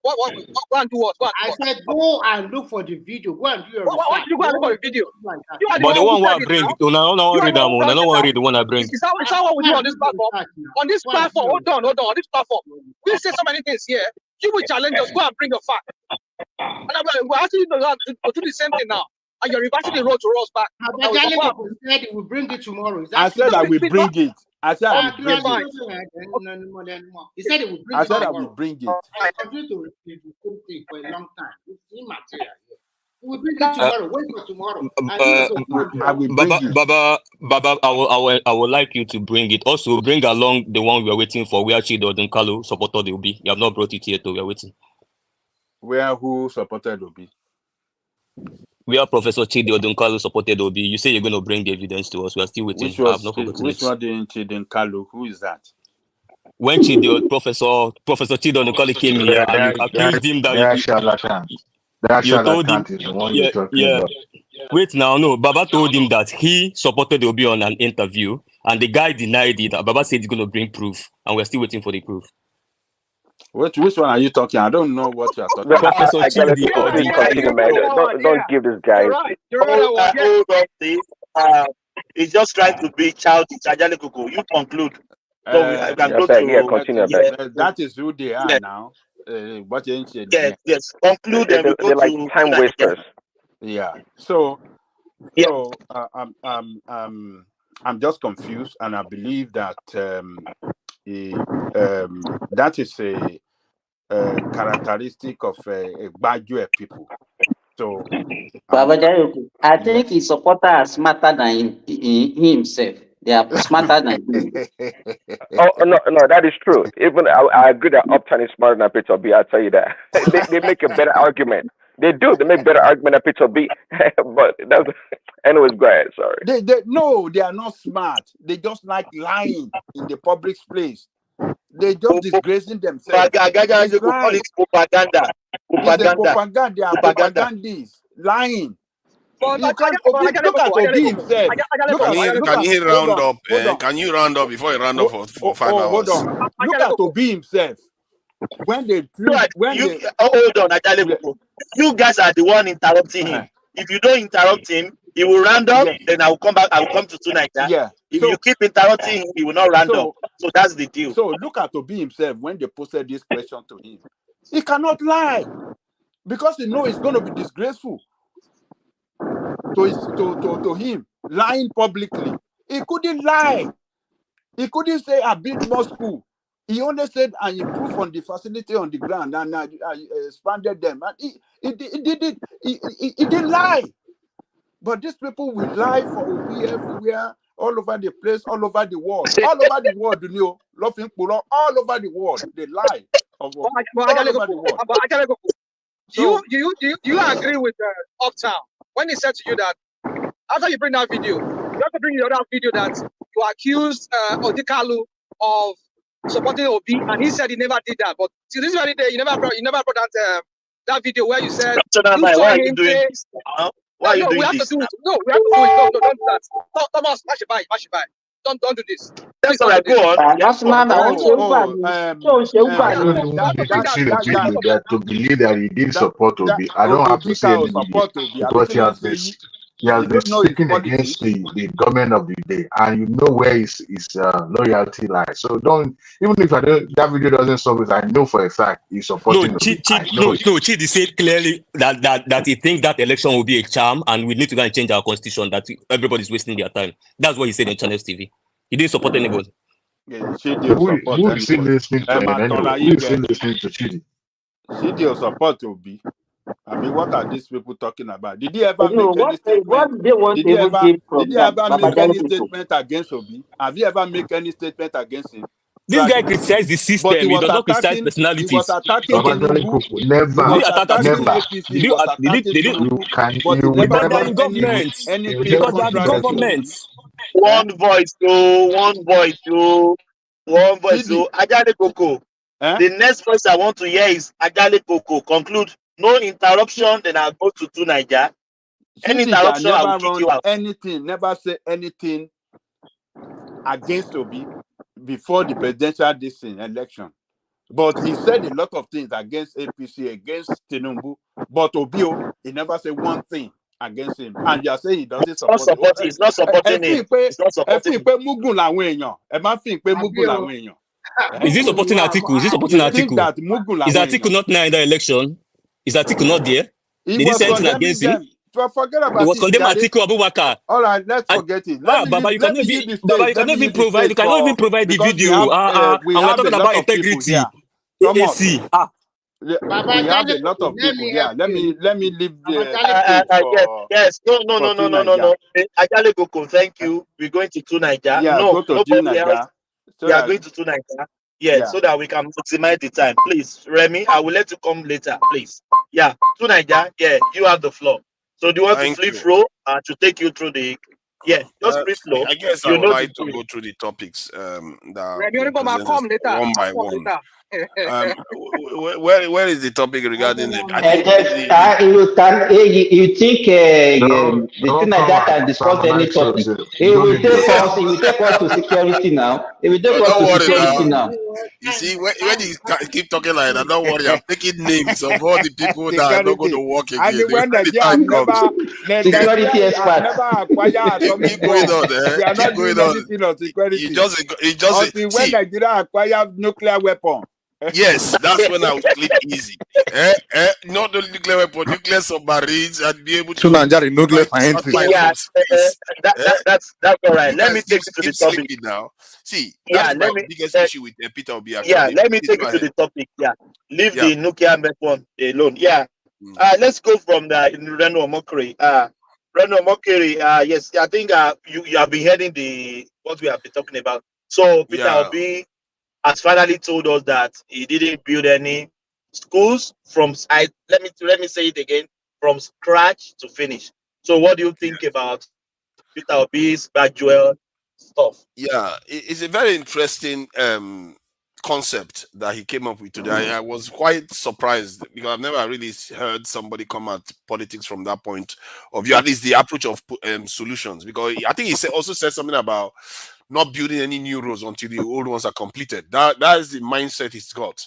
What? Go and do what? I said go and look for the video. Go and do your research. What you go and look for the video? But the one I bring, no read them. I don't want to read the one I bring. Is that what we do on this platform? On this platform, hold on. On this platform, we say so many things here. You will challenge us. Go and bring your fact. And we're asking you to do the same thing now. And you're reversing the road to us back. Said we'll bring it tomorrow. I said I will bring it. I said I will bring it. He said he will bring it. I said I will bring it. I continue to repeat the same thing for a long time. It's immaterial. We will bring it tomorrow. Wait for tomorrow. I will bring it. Baba, I would like you to bring it. Also, bring along the one we are waiting for, where Chido Odunkalu supported Obi. You have not brought it here, so we are waiting. Where who supported Obi? Where Professor Chidi Odunkalu supported Obi. You say you're going to bring the evidence to us. We are still waiting. Which one did Chidi Odunkalu? Who is that? When Professor Chidi Odunkalu came here and you accused him that you told him, Wait now, no. Baba told him that he supported Obi on an interview, and the guy denied it. Baba said he's going to bring proof, and we're still waiting for the proof. Which one are you talking? I don't know what you are talking about. Professor Chidi don't give this guy. Hold on, please. He's just trying to be childish. Ajale Koko, you conclude. Continue. That is who they are now. What yes. Conclude. They're like time wasters. Yeah. So I'm just confused, and I believe that that is a characteristic of a Bajue people So I think his supporters are smarter than himself. They are smarter than him. Oh no, that is true. Even I agree that Uptown is smarter than Peter B. I'll tell you that. they make a better argument. They do. They make better argument than Peter B. But that's anyways. Go ahead. Sorry. They are not smart. They just like lying in the public place. They just disgracing themselves. It's Call it propaganda. It's a propaganda. They are propagandists lying. You can't look at Obi himself. Can you round up? Can you round up before you round up for 5 hours? Hold on. Look at Obi himself. When they hold on, you guys are the one interrupting him. If you don't interrupt him, he will round up. Then I will come back. I will come to tonight. If you keep interrupting him, he will not round up. So that's the deal. So look at Obi himself when they posted this question to him. He cannot lie because he knows it's going to be disgraceful to him lying publicly. He couldn't lie. He couldn't say I built more school. He only said I improved on the facility on the ground and I expanded them. And he did it. He didn't lie. But these people will lie for Obi everywhere, all over the place, all over the world. All over the world, you know, all over the world. They lie. All over the world. Do you agree with Uptown when he said to you that after you bring that video, you have to bring the other video that you accused Odikalu of supporting Obi, and he said he never did that. But to this very day, you never brought that video where you said why are you doing this? Why are you doing this? No, we have to do it. No, don't do that. Thomas, Mashibai. Don't do this. That's all right. Go on. To believe that he did support Obi, I don't have to say anything because he has been speaking against the government of the day, and you know where his loyalty lies. So don't, even if that video doesn't solve it, I know for a fact he's supporting. Chidi said clearly that he thinks that election will be a charm, and we need to go and change our constitution. That everybody's wasting their time. That's what he said in Channels TV. He didn't support anybody. Who is still listening to him anyway? Who is still listening to Chidi? Chidi support Obi. I mean, what are these people talking about? Did he ever make any statement? Did he ever make any statement against Obi? Have you ever make any statement against him? This guy criticized the system. He does not criticize personalities. He was attacking Tinubu. Never. Because they are in government. Because they are the government. One voice, Ajale Koko. The next voice I want to hear is Ajale Koko. Conclude. No interruption, then I'll go to 2 Naija. Any interruption, I'll kick you out. Never say anything against Obi before the presidential election. But he said a lot of things against APC, against Tinubu. But Obi, he never said one thing against him. And you are saying he doesn't support him. He's not supporting him. He's not supporting him. Is he supporting Atiku? Is he supporting Atiku? Is Atiku not now in the election? Is Atiku not there? Did he say anything against him? Forget about it. Was condemned Atiku Abubakar. All right, let's forget it. Baba, you cannot even provide the video. We are talking about integrity. Thomas, we have a lot of people here. Let me leave the yes. No. Ajale Koko, thank you. We're going to 2 Naija. Go to 2 Naija. We are going to 2 Naija. Yeah, so that we can maximize the time. Please, Remy, I will let you come later, please. Yeah, 2 Naija. Yeah, you have the floor. So do you want to free flow to take you through the? Yeah, just free flow. I guess I would like to go through the topics that one by one. Where is the topic regarding you think the Naija can discuss any topic? It will take us to security now. It will take us to security now. You see, when you keep talking like that, don't worry, I'm taking names of all the people that are not going to work again. Security expert. Keep going on. You just when Nigeria acquire nuclear weapon. Yes, that's when I will sleep easy. Not the nuclear weapon, nuclear submarines, and be able to. Nuclear scientists. Yeah, that's all right. Let me take you to the topic now. See, that's my biggest issue with Peter Obi. Yeah, let me take you to the topic. Yeah, leave the nuclear weapon alone. Yeah, Let's go from the Reno Mokri. Reno Mokri, yes, I think you have been hearing what we have been talking about. So Peter Obi has finally told us that he didn't build any schools from let me say it again, from scratch to finish. So what do you think about Peter Obi's gradual stuff? Yeah, it's a very interesting concept that he came up with today. I was quite surprised because I've never really heard somebody come at politics from that point of view, at least the approach of solutions. Because I think he also said something about not building any new roads until the old ones are completed. That is the mindset he's got.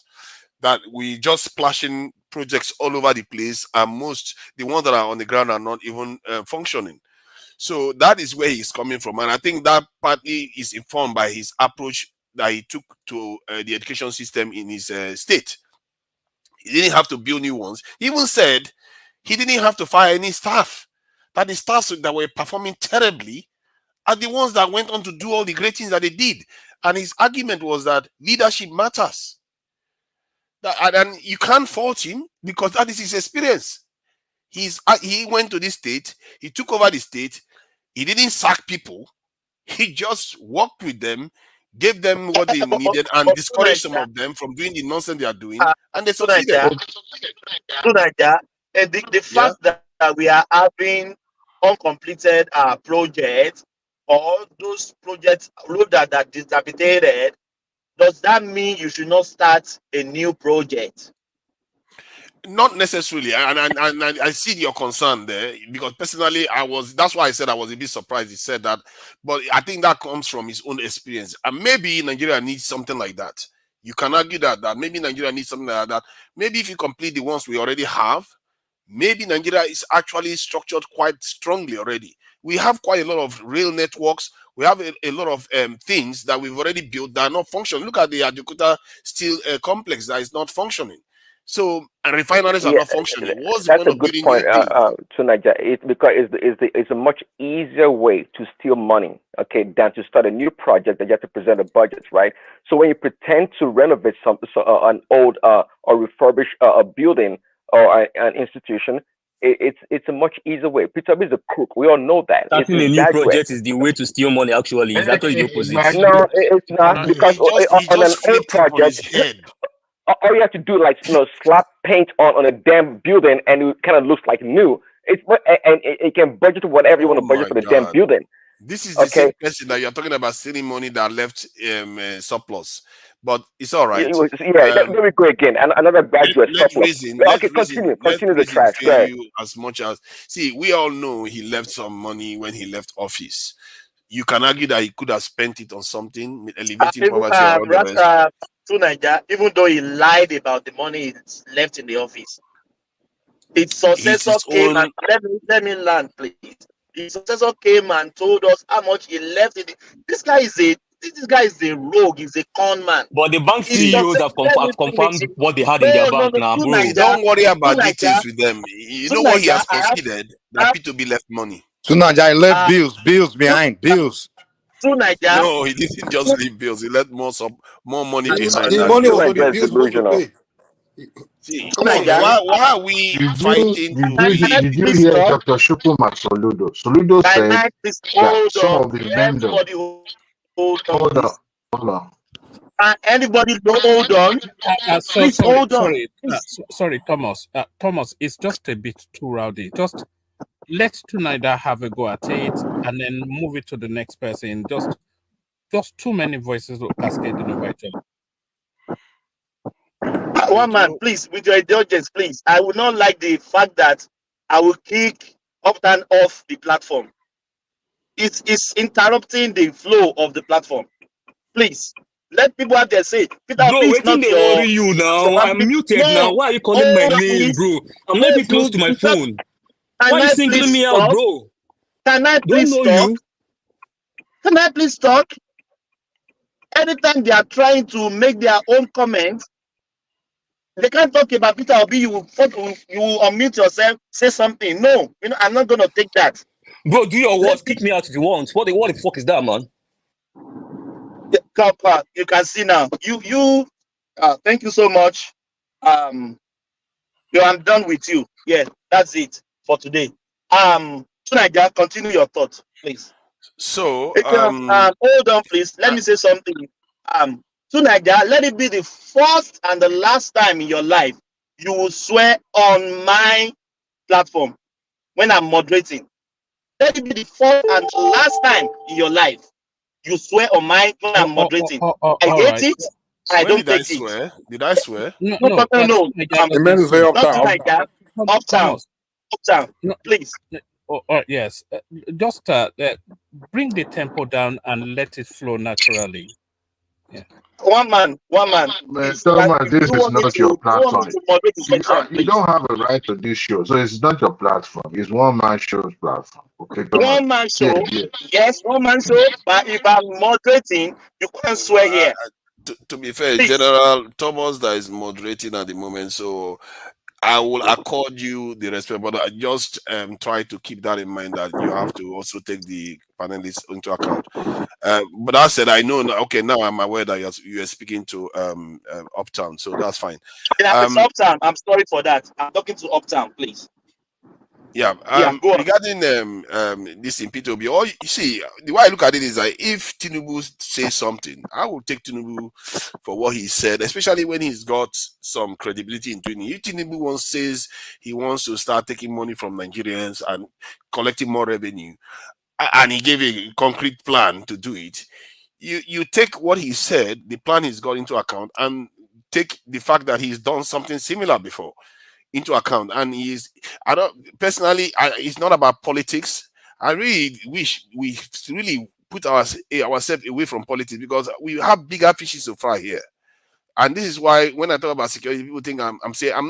That we just splashing projects all over the place, and the ones that are on the ground are not even functioning. So that is where he's coming from, and I think that partly is informed by his approach that he took to the education system in his state. He didn't have to build new ones. He even said he didn't have to fire any staff. That the staffs that were performing terribly are the ones that went on to do all the great things that they did. And his argument was that leadership matters. And you can't fault him because that is his experience. He went to this state, he took over the state, he didn't sack people, he just worked with them, gave them what they needed, and discouraged some of them from doing the nonsense they are doing, and they succeeded. The fact that we are having uncompleted projects, or those projects that dilapidated, does that mean you should not start a new project? Not necessarily, and I see your concern there, because personally that's why I said I was a bit surprised he said that, but I think that comes from his own experience, and maybe Nigeria needs something like that. You can argue that maybe Nigeria needs something like that. Maybe if you complete the ones we already have, maybe Nigeria is actually structured quite strongly already. We have quite a lot of rail networks. We have a lot of things that we've already built that are not functioning. Look at the Ajaokuta steel complex that is not functioning. So, and refineries are not functioning. What's the point of building new things? To Nigeria, it's a much easier way to steal money, okay, than to start a new project that you have to present a budget, right? So when you pretend to renovate an old or refurbish a building or an institution, it's a much easier way. Peter Obi is a crook. We all know that. Starting a new project is the way to steal money. Actually, it's actually the opposite. No, it's not, because on an old project, all you have to do, slap paint on a damn building, and it kind of looks like new. And it can budget whatever you want to budget for the damn building. This is the same person that you're talking about stealing money that left surplus, but it's all right. There we go again. Another graduate surplus. Continue the trash. Go ahead. As much as we all know he left some money when he left office. You can argue that he could have spent it on something, elevating poverty. To Nigeria, even though he lied about the money he left in the office, his successor came and let me land, please. His successor came and told us how much he left in this guy is a rogue, he's a con man. But the bank CEOs have confirmed what they had in their bank now, bro. Don't worry about details with them. You know what he has conceded? That P2B left money. So Nigeria left bills behind. No, he didn't just leave bills. He left more money behind. The money was for the bills to pay. See, why are we fighting? Did you hear Dr. Shukuma Soludo? Soludo said that some of the vendors. Hold on. Anybody hold on? Please hold on. Sorry, Thomas. Thomas, it's just a bit too rowdy. Just let Tunaida have a go at it and then move it to the next person. Just too many voices cascading over each other. One man, please, with your indulgence, please. I would not like the fact that I will kick up and off the platform. It's interrupting the flow of the platform. Please, let people have their say. Peter, bro, waiting they worry you now. I'm muted now. Why are you calling my name, bro? I'm not even close to my phone. Why are you singling me out, bro? Can I please talk? Can I please talk? Anytime they are trying to make their own comments, they can't talk about Peter Obi. You will unmute yourself, say something. No, I'm not gonna take that. Bro, do your worst. Kick me out if you want. What the fuck is that, man? You can see now. Thank you so much. I'm done with you. Yeah, that's it for today. Tunaja, continue your thought, please. So, Hold on, please. Let me say something. Tunaja, let it be the first and the last time in your life you will swear on my platform when I'm moderating. Let it be the first and last time in your life you swear on mine when I'm moderating. I hate it. I don't take it. Did I swear? No. Amen. Say uptown. Not like that. Uptown. Please. Yes. Just bring the tempo down and let it flow naturally. Yeah. One man. Man, Thomas, this is not your platform. You don't have a right to this show, so it's not your platform. It's one man show's platform. Okay, Thomas. One man show. Yes, one man show. But if I'm moderating, you can't swear here. To be fair, General Thomas that is moderating at the moment, so I will accord you the respect, but I just try to keep that in mind that you have to also take the panelists into account. But that said, I know. Okay, now I'm aware that you're speaking to Uptown, so that's fine. Uptown. I'm sorry for that. I'm talking to Uptown, please. Yeah. Go on. Regarding this in P2B, or you see, the way I look at it is that if Tinubu says something, I will take Tinubu for what he said, especially when he's got some credibility in doing it. If Tinubu once says he wants to start taking money from Nigerians and collecting more revenue, and he gave a concrete plan to do it, you take what he said, the plan he's got into account, and take the fact that he's done something similar before into account. And it's not about politics. I really wish we really put ourselves away from politics, because we have bigger fishes to fry here. And this is why when I talk about security, people think I'm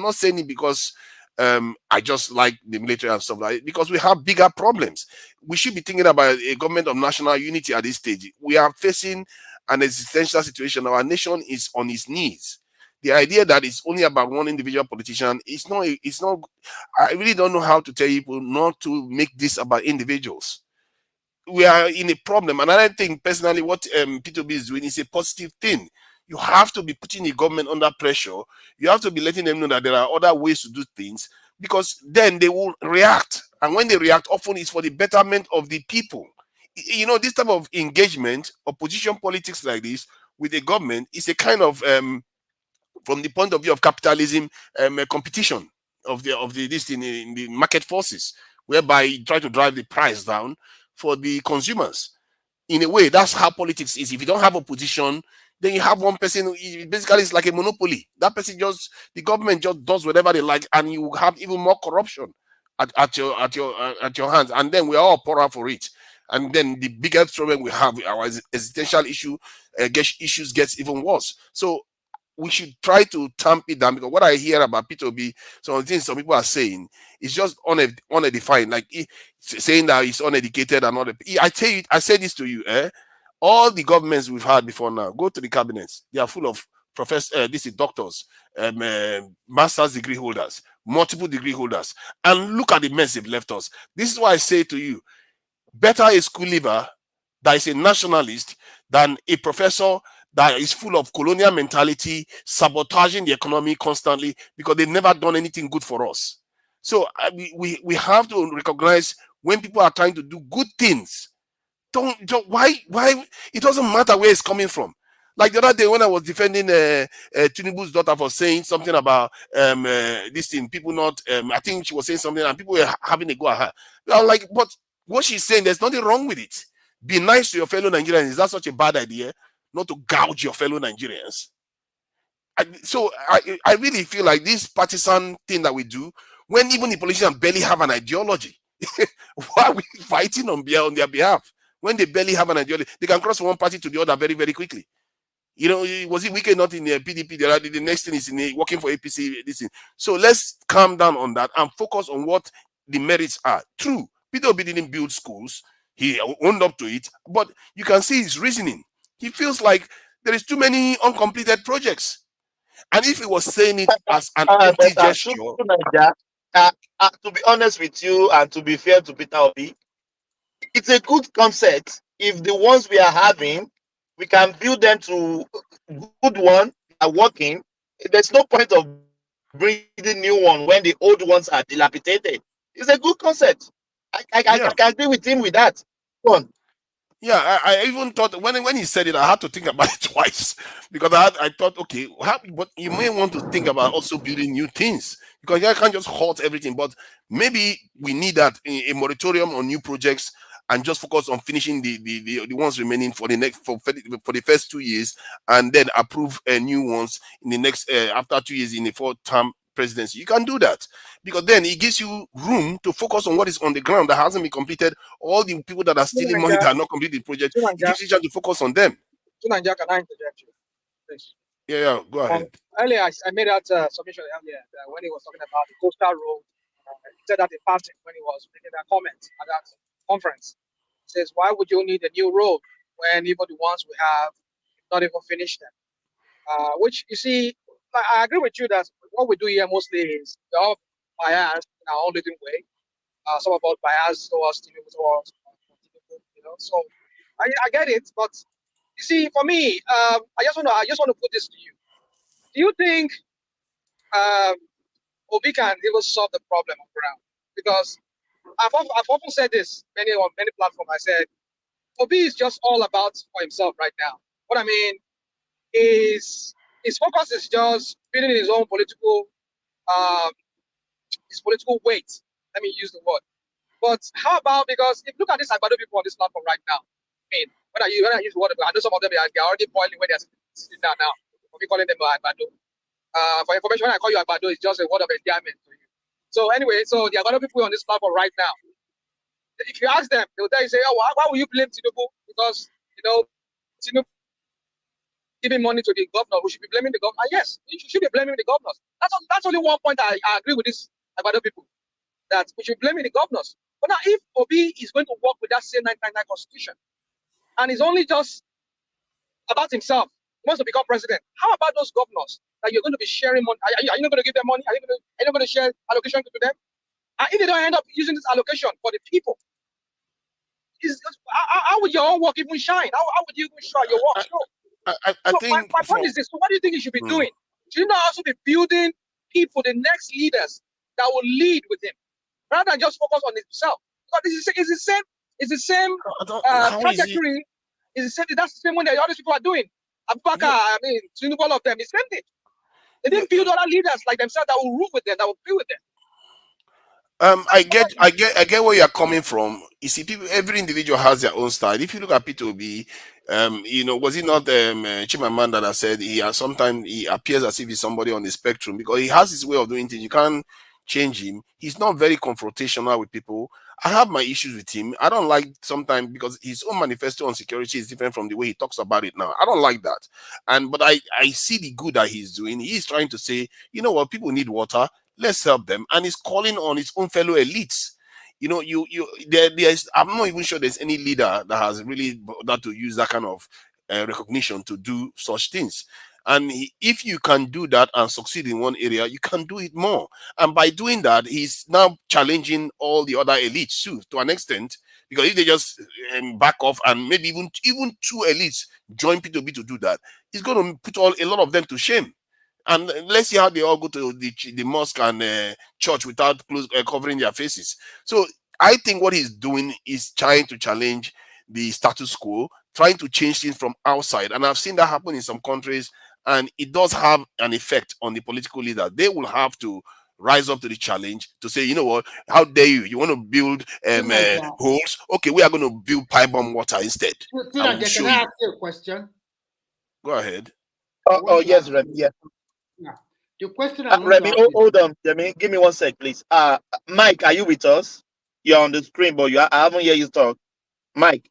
not saying it because I just like the military and stuff like that, because we have bigger problems. We should be thinking about a government of national unity at this stage. We are facing an existential situation. Our nation is on its knees. The idea that it's only about one individual politician, it's not. I really don't know how to tell people not to make this about individuals. We are in a problem. And I think personally what P2B is doing is a positive thing. You have to be putting the government under pressure. You have to be letting them know that there are other ways to do things, because then they will react. And when they react, often it's for the betterment of the people. You know, this type of engagement, opposition politics like this with the government is a kind of from the point of view of capitalism, competition of this in the market forces, whereby you try to drive the price down for the consumers. In a way, that's how politics is. If you don't have opposition, then you have one person. Basically, it's like a monopoly. That person the government just does whatever they like, and you have even more corruption at your hands. And then we are all poorer for it. And then the biggest problem we have, our existential issues gets even worse. So we should try to tamp it down, because what I hear about P2B, some of the things some people are saying, is just unedified, like saying that he's uneducated and all. I tell you, I say this to you, all the governments we've had before now, go to the cabinets, they are full of doctors, master's degree holders, multiple degree holders, and look at the mess they've left us. This is why I say to you, better a school leaver that is a nationalist than a professor that is full of colonial mentality, sabotaging the economy constantly, because they've never done anything good for us. So we have to recognize when people are trying to do good things. Why it doesn't matter where it's coming from. Like the other day when I was defending Tinubu's daughter for saying something about this thing, people not I think she was saying something and people were having a go at her. I was like, but what she's saying, there's nothing wrong with it. Be nice to your fellow Nigerians. Is that such a bad idea? Not to gouge your fellow Nigerians. So I really feel like this partisan thing that we do, when even the politicians barely have an ideology, why are we fighting on their behalf? When they barely have an ideology, they can cross from one party to the other very, very quickly. You know, was it wicked not in the PDP? The next thing is working for APC. This thing. So let's calm down on that and focus on what the merits are. True, P2B didn't build schools. He owned up to it, but you can see his reasoning. He feels like there is too many uncompleted projects. And if he was saying it as an empty gesture... to be honest with you and to be fair to Peter Obi, it's a good concept. If the ones we are having, we can build them to good one are working, there's no point of bring the new one when the old ones are dilapidated. It's a good concept. I can agree with him with that. Go on. Yeah, I even thought when he said it, I had to think about it twice because I thought, okay, but you may want to think about also building new things because you can't just halt everything. But maybe we need that a moratorium on new projects and just focus on finishing the ones remaining for the next for the first 2 years, and then approve new ones in the next after 2 years in the fourth term presidency. You can do that because then it gives you room to focus on what is on the ground that hasn't been completed. All the people that are stealing money that are not completing the project, it gives you a chance to focus on them. Tunanja, can I interject you, please? Yeah, go ahead. Earlier, I made that submission earlier when he was talking about the coastal road. He said that in passing when he was making that comment at that conference. He says, why would you need a new road when even the ones we have not even finished them? Which, you see, I agree with you that what we do here mostly is we're all biased in our own little way. Some of us biased towards Tinubu, you know. So I get it, but you see, for me, I just want to put this to you. Do you think Obi can even solve the problem on ground? Because I've often said this on many platforms. I said Obi is just all about for himself right now. What I mean is his focus is just building his own political weight. Let me use the word. But how about, because if you look at this Agbado people on this platform right now, I mean, when I use the word, I know some of them they're already boiling where they're sitting down now. We're calling them Agbado. For information, when I call you Agbado, it's just a word of endearment to you. So anyway, so the Agbado people on this platform right now, if you ask them, they'll tell you, say, oh, why will you blame Tinubu? Because, you know, Tinubu giving money to the governor, we should be blaming the governor. Yes, you should be blaming the governors. That's only one point I agree with this Agbado people, that we should blame the governors. But now, if Obi is going to work with that same 1999 constitution, and it's only just about himself, he wants to become president, how about those governors that you're going to be sharing money? Are you not going to give them money? Are you not going to share allocation to them? And if they don't end up using this allocation for the people, how would your own work even shine? How would you even show your work? I think my point is this. So what do you think you should be doing? Should you not also be building people, the next leaders that will lead with him, rather than just focus on himself? Because it's the same trajectory. It's the same. That's the same one that all these people are doing. Abubakar, I mean, Tinubu, all of them, it's the same thing. They didn't build other leaders like themselves that will rule with them, that will be with them. I get where you're coming from. You see, people, every individual has their own style. If you look at P2B, you know, was it not Chimamanda that said sometimes he appears as if he's somebody on the spectrum because he has his way of doing things. You can't change him. He's not very confrontational with people. I have my issues with him. I don't like sometimes because his own manifesto on security is different from the way he talks about it now. I don't like that. But I see the good that he's doing. He's trying to say, you know what, people need water. Let's help them. And he's calling on his own fellow elites. You know, there's I'm not even sure there's any leader that has really bothered to use that kind of recognition to do such things. And if you can do that and succeed in one area, you can do it more. And by doing that, he's now challenging all the other elites too, to an extent, because if they just back off and maybe even two elites join P2B to do that, he's going to put a lot of them to shame. And let's see how they all go to the mosque and church without covering their faces. So I think what he's doing is trying to challenge the status quo, trying to change things from outside. And I've seen that happen in some countries, and it does have an effect on the political leaders. They will have to rise up to the challenge to say, you know what, how dare you? You want to build holes? Okay, we are going to build pipe bomb water instead. Can I ask you a question? Go ahead. Oh yes, Remy. Yeah. The question Remy, hold on, Remy. Give me 1 sec, please. Mike, are you with us? You're on the screen, but I haven't heard you talk. Mike.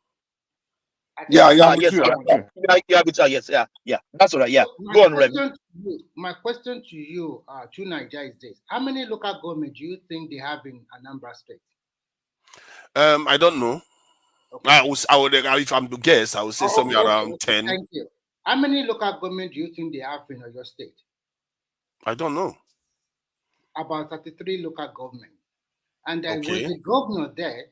Yeah, yes, with you. You are with us. Yes, yeah. That's all right. Yeah. Go on, Remy. My question to you, Nigeria, is this: how many local governments do you think they have in Anambra State? I don't know. Okay. I would, if I'm to guess, I would say somewhere around 10. Thank you. How many local governments do you think they have in your state? I don't know. About 33 local governments. And there was a governor there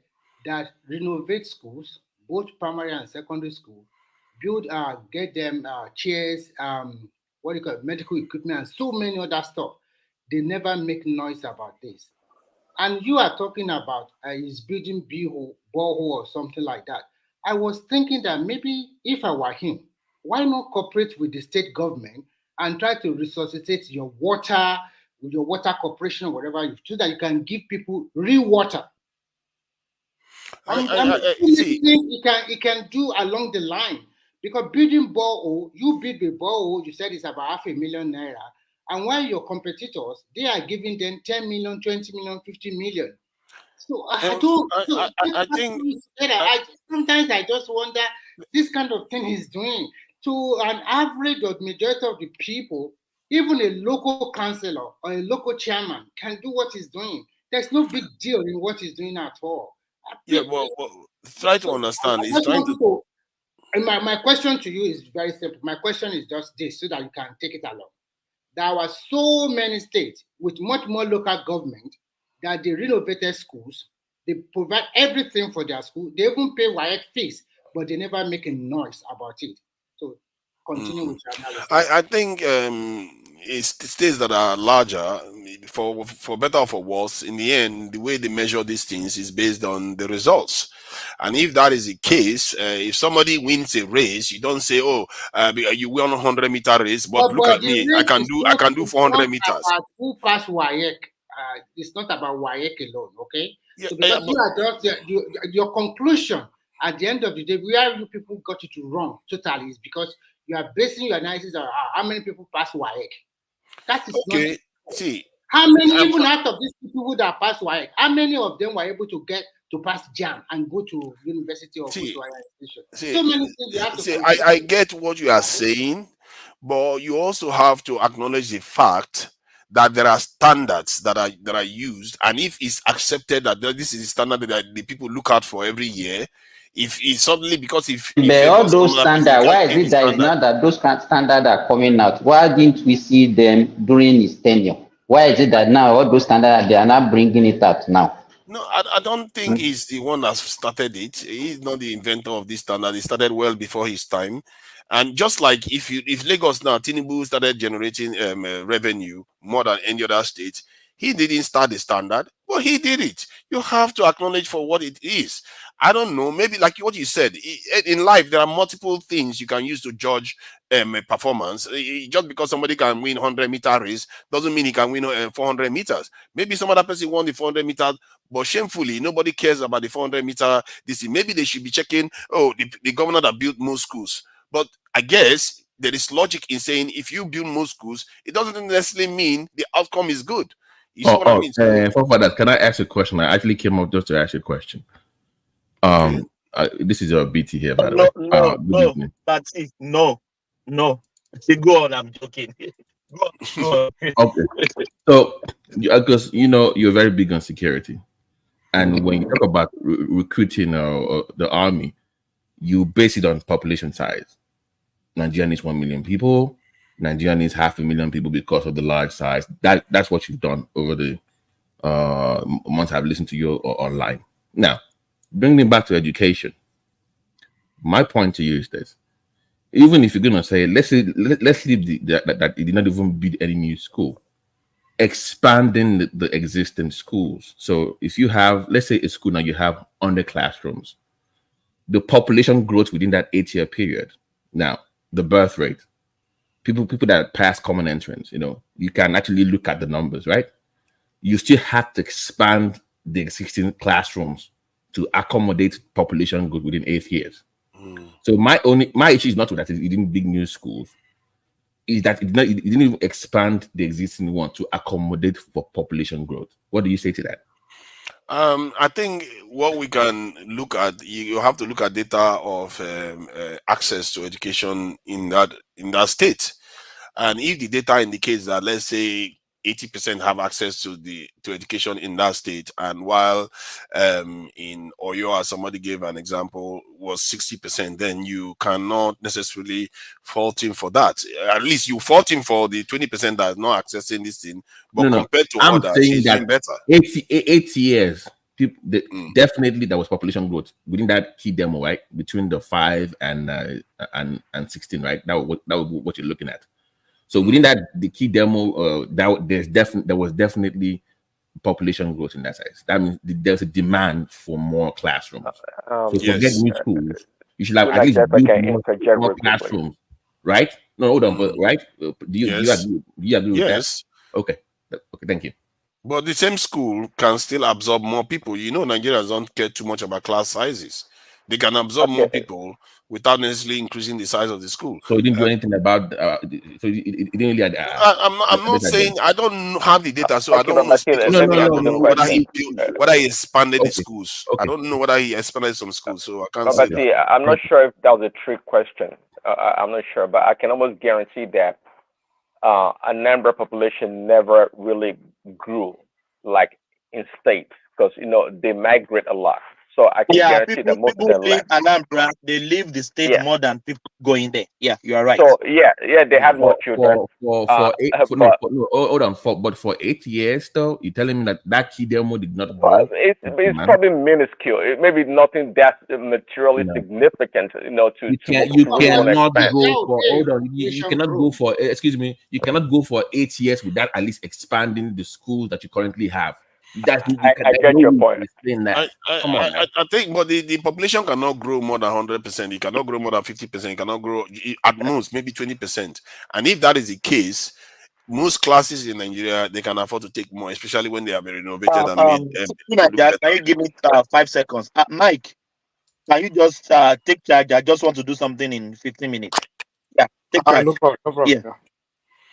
that renovates schools, both primary and secondary school, get them chairs, medical equipment, and so many other stuff. they never make noise about this. And you are talking about is building borehole or something like that. I was thinking that maybe if I were him, why not cooperate with the state government and try to resuscitate your water, with your water corporation or whatever, so that you can give people real water. See, it can do along the line, because building borehole, you build the borehole, you said it's about $500,000 naira, and while your competitors, they are giving them 10 million, 20 million, 50 million. So I think sometimes I just wonder this kind of thing he's doing to an average or majority of the people. Even a local councillor or a local chairman can do what he's doing. There's no big deal in what he's doing at all. Yeah, well, try to understand. He's trying to. My question to you is very simple. My question is just this, so that you can take it along. There are so many states with much more local government that they renovated schools, they provide everything for their school, they even pay WAEC fees, but they never make a noise about it. So continue with your analysis. I think it's states that are larger, for better or for worse, in the end, the way they measure these things is based on the results. And if that is the case, if somebody wins a race, you don't say, "Oh, you won 100-meter race," but look at me, I can do 400 meters. Who passed WAEC? It's not about WAEC alone, okay? Yeah, so because you are just your conclusion at the end of the day, where you people got it wrong totally is because you are basing your analysis on how many people pass WAEC. That is okay. See, how many even out of these people who that pass WAEC, how many of them were able to get to pass JAM and go to university or go to higher institution? So many things you have to. I get what you are saying, but you also have to acknowledge the fact that there are standards that are used, and if it's accepted that this is the standard that the people look out for every year, if it's suddenly because if all those standards, why is it that it's not that those standards are coming out? Why didn't we see them during his tenure? Why is it that now all those standards they are not bringing it out now? No, I don't think he's the one that started it. He's not the inventor of this standard. He started well before his time. And just like if Lagos now, Tinubu started generating revenue more than any other state, he didn't start the standard, but he did it. You have to acknowledge for what it is. I don't know, maybe like what you said, in life, there are multiple things you can use to judge performance. Just because somebody can win 100-meter race doesn't mean he can win 400 meters. Maybe some other person won the 400 meters, but shamefully, nobody cares about the 400-meter. Maybe they should be checking, the governor that built most schools. But I guess there is logic in saying if you build more schools, it doesn't necessarily mean the outcome is good. You see what I mean? For that, can I ask a question? I actually came up just to ask you a question. This is your BT here, by the way. No, that's it. No. Go on, I'm joking. Go on. Okay. So, because you're very big on security, and when you talk about recruiting or the army, you base it on population size. Nigeria needs 1 million people. Nigeria needs 500,000 people because of the large size. That's what you've done over the months I've listened to you online. Now, bringing it back to education, my point to you is this: even if you're gonna say, let's leave that it did not even build any new school, expanding the existing schools. So if you have, let's say, a school now, you have 100 classrooms, the population growth within that 8-year period. Now, the birth rate, people that pass common entrance, you can actually look at the numbers, right? You still have to expand the existing classrooms to accommodate population growth within 8 years. So my issue is not that it didn't build new schools, is that it didn't even expand the existing one to accommodate for population growth. What do you say to that? I think what we can look at, you have to look at data of access to education in that state, and if the data indicates that, let's say, 80% have access to education in that state, and while in Oyo, as somebody gave an example, was 60%, then you cannot necessarily fault him for that. At least you fault him for the 20% that is not accessing this thing, but compared to others, he's doing better. 8 years, definitely there was population growth within that key demo, right? Between the 5 and 16, right? That was what you're looking at. So within that, the key demo, there was definitely population growth in that size. That means there's a demand for more classrooms. So forget new schools. You should have at least build more classrooms, right? No, hold on, but right? Do you agree with that? Okay, thank you. But the same school can still absorb more people. You know, Nigerians don't care too much about class sizes. They can absorb more people without necessarily increasing the size of the school. So you didn't do anything about. So it didn't really. I'm not saying I don't have the data, so I don't want to speak. Whether he expanded the schools. I don't know whether he expanded some schools, so I can't say that. I'm not sure if that was a trick question. I'm not sure, but I can almost guarantee that a number population never really grew like in states because they migrate a lot. So I can guarantee that most of them leave Anambra, they leave the state more than people going there. Yeah, you are right. So they have more children. Hold on. But for 8 years though, you're telling me that key demo did not grow? It's probably minuscule. It may be nothing that's materially significant. You cannot go for. Hold on. You cannot go for. Excuse me. You cannot go for 8 years without at least expanding the schools that you currently have. I get your point. I think, but the population cannot grow more than 100%. It cannot grow more than 50%. It cannot grow at most maybe 20%. And if that is the case, most classes in Nigeria they can afford to take more, especially when they have been renovated and made. Can you give me 5 seconds, Mike? Can you just take charge? I just want to do something in 15 minutes. Yeah, take charge. No problem. Yeah.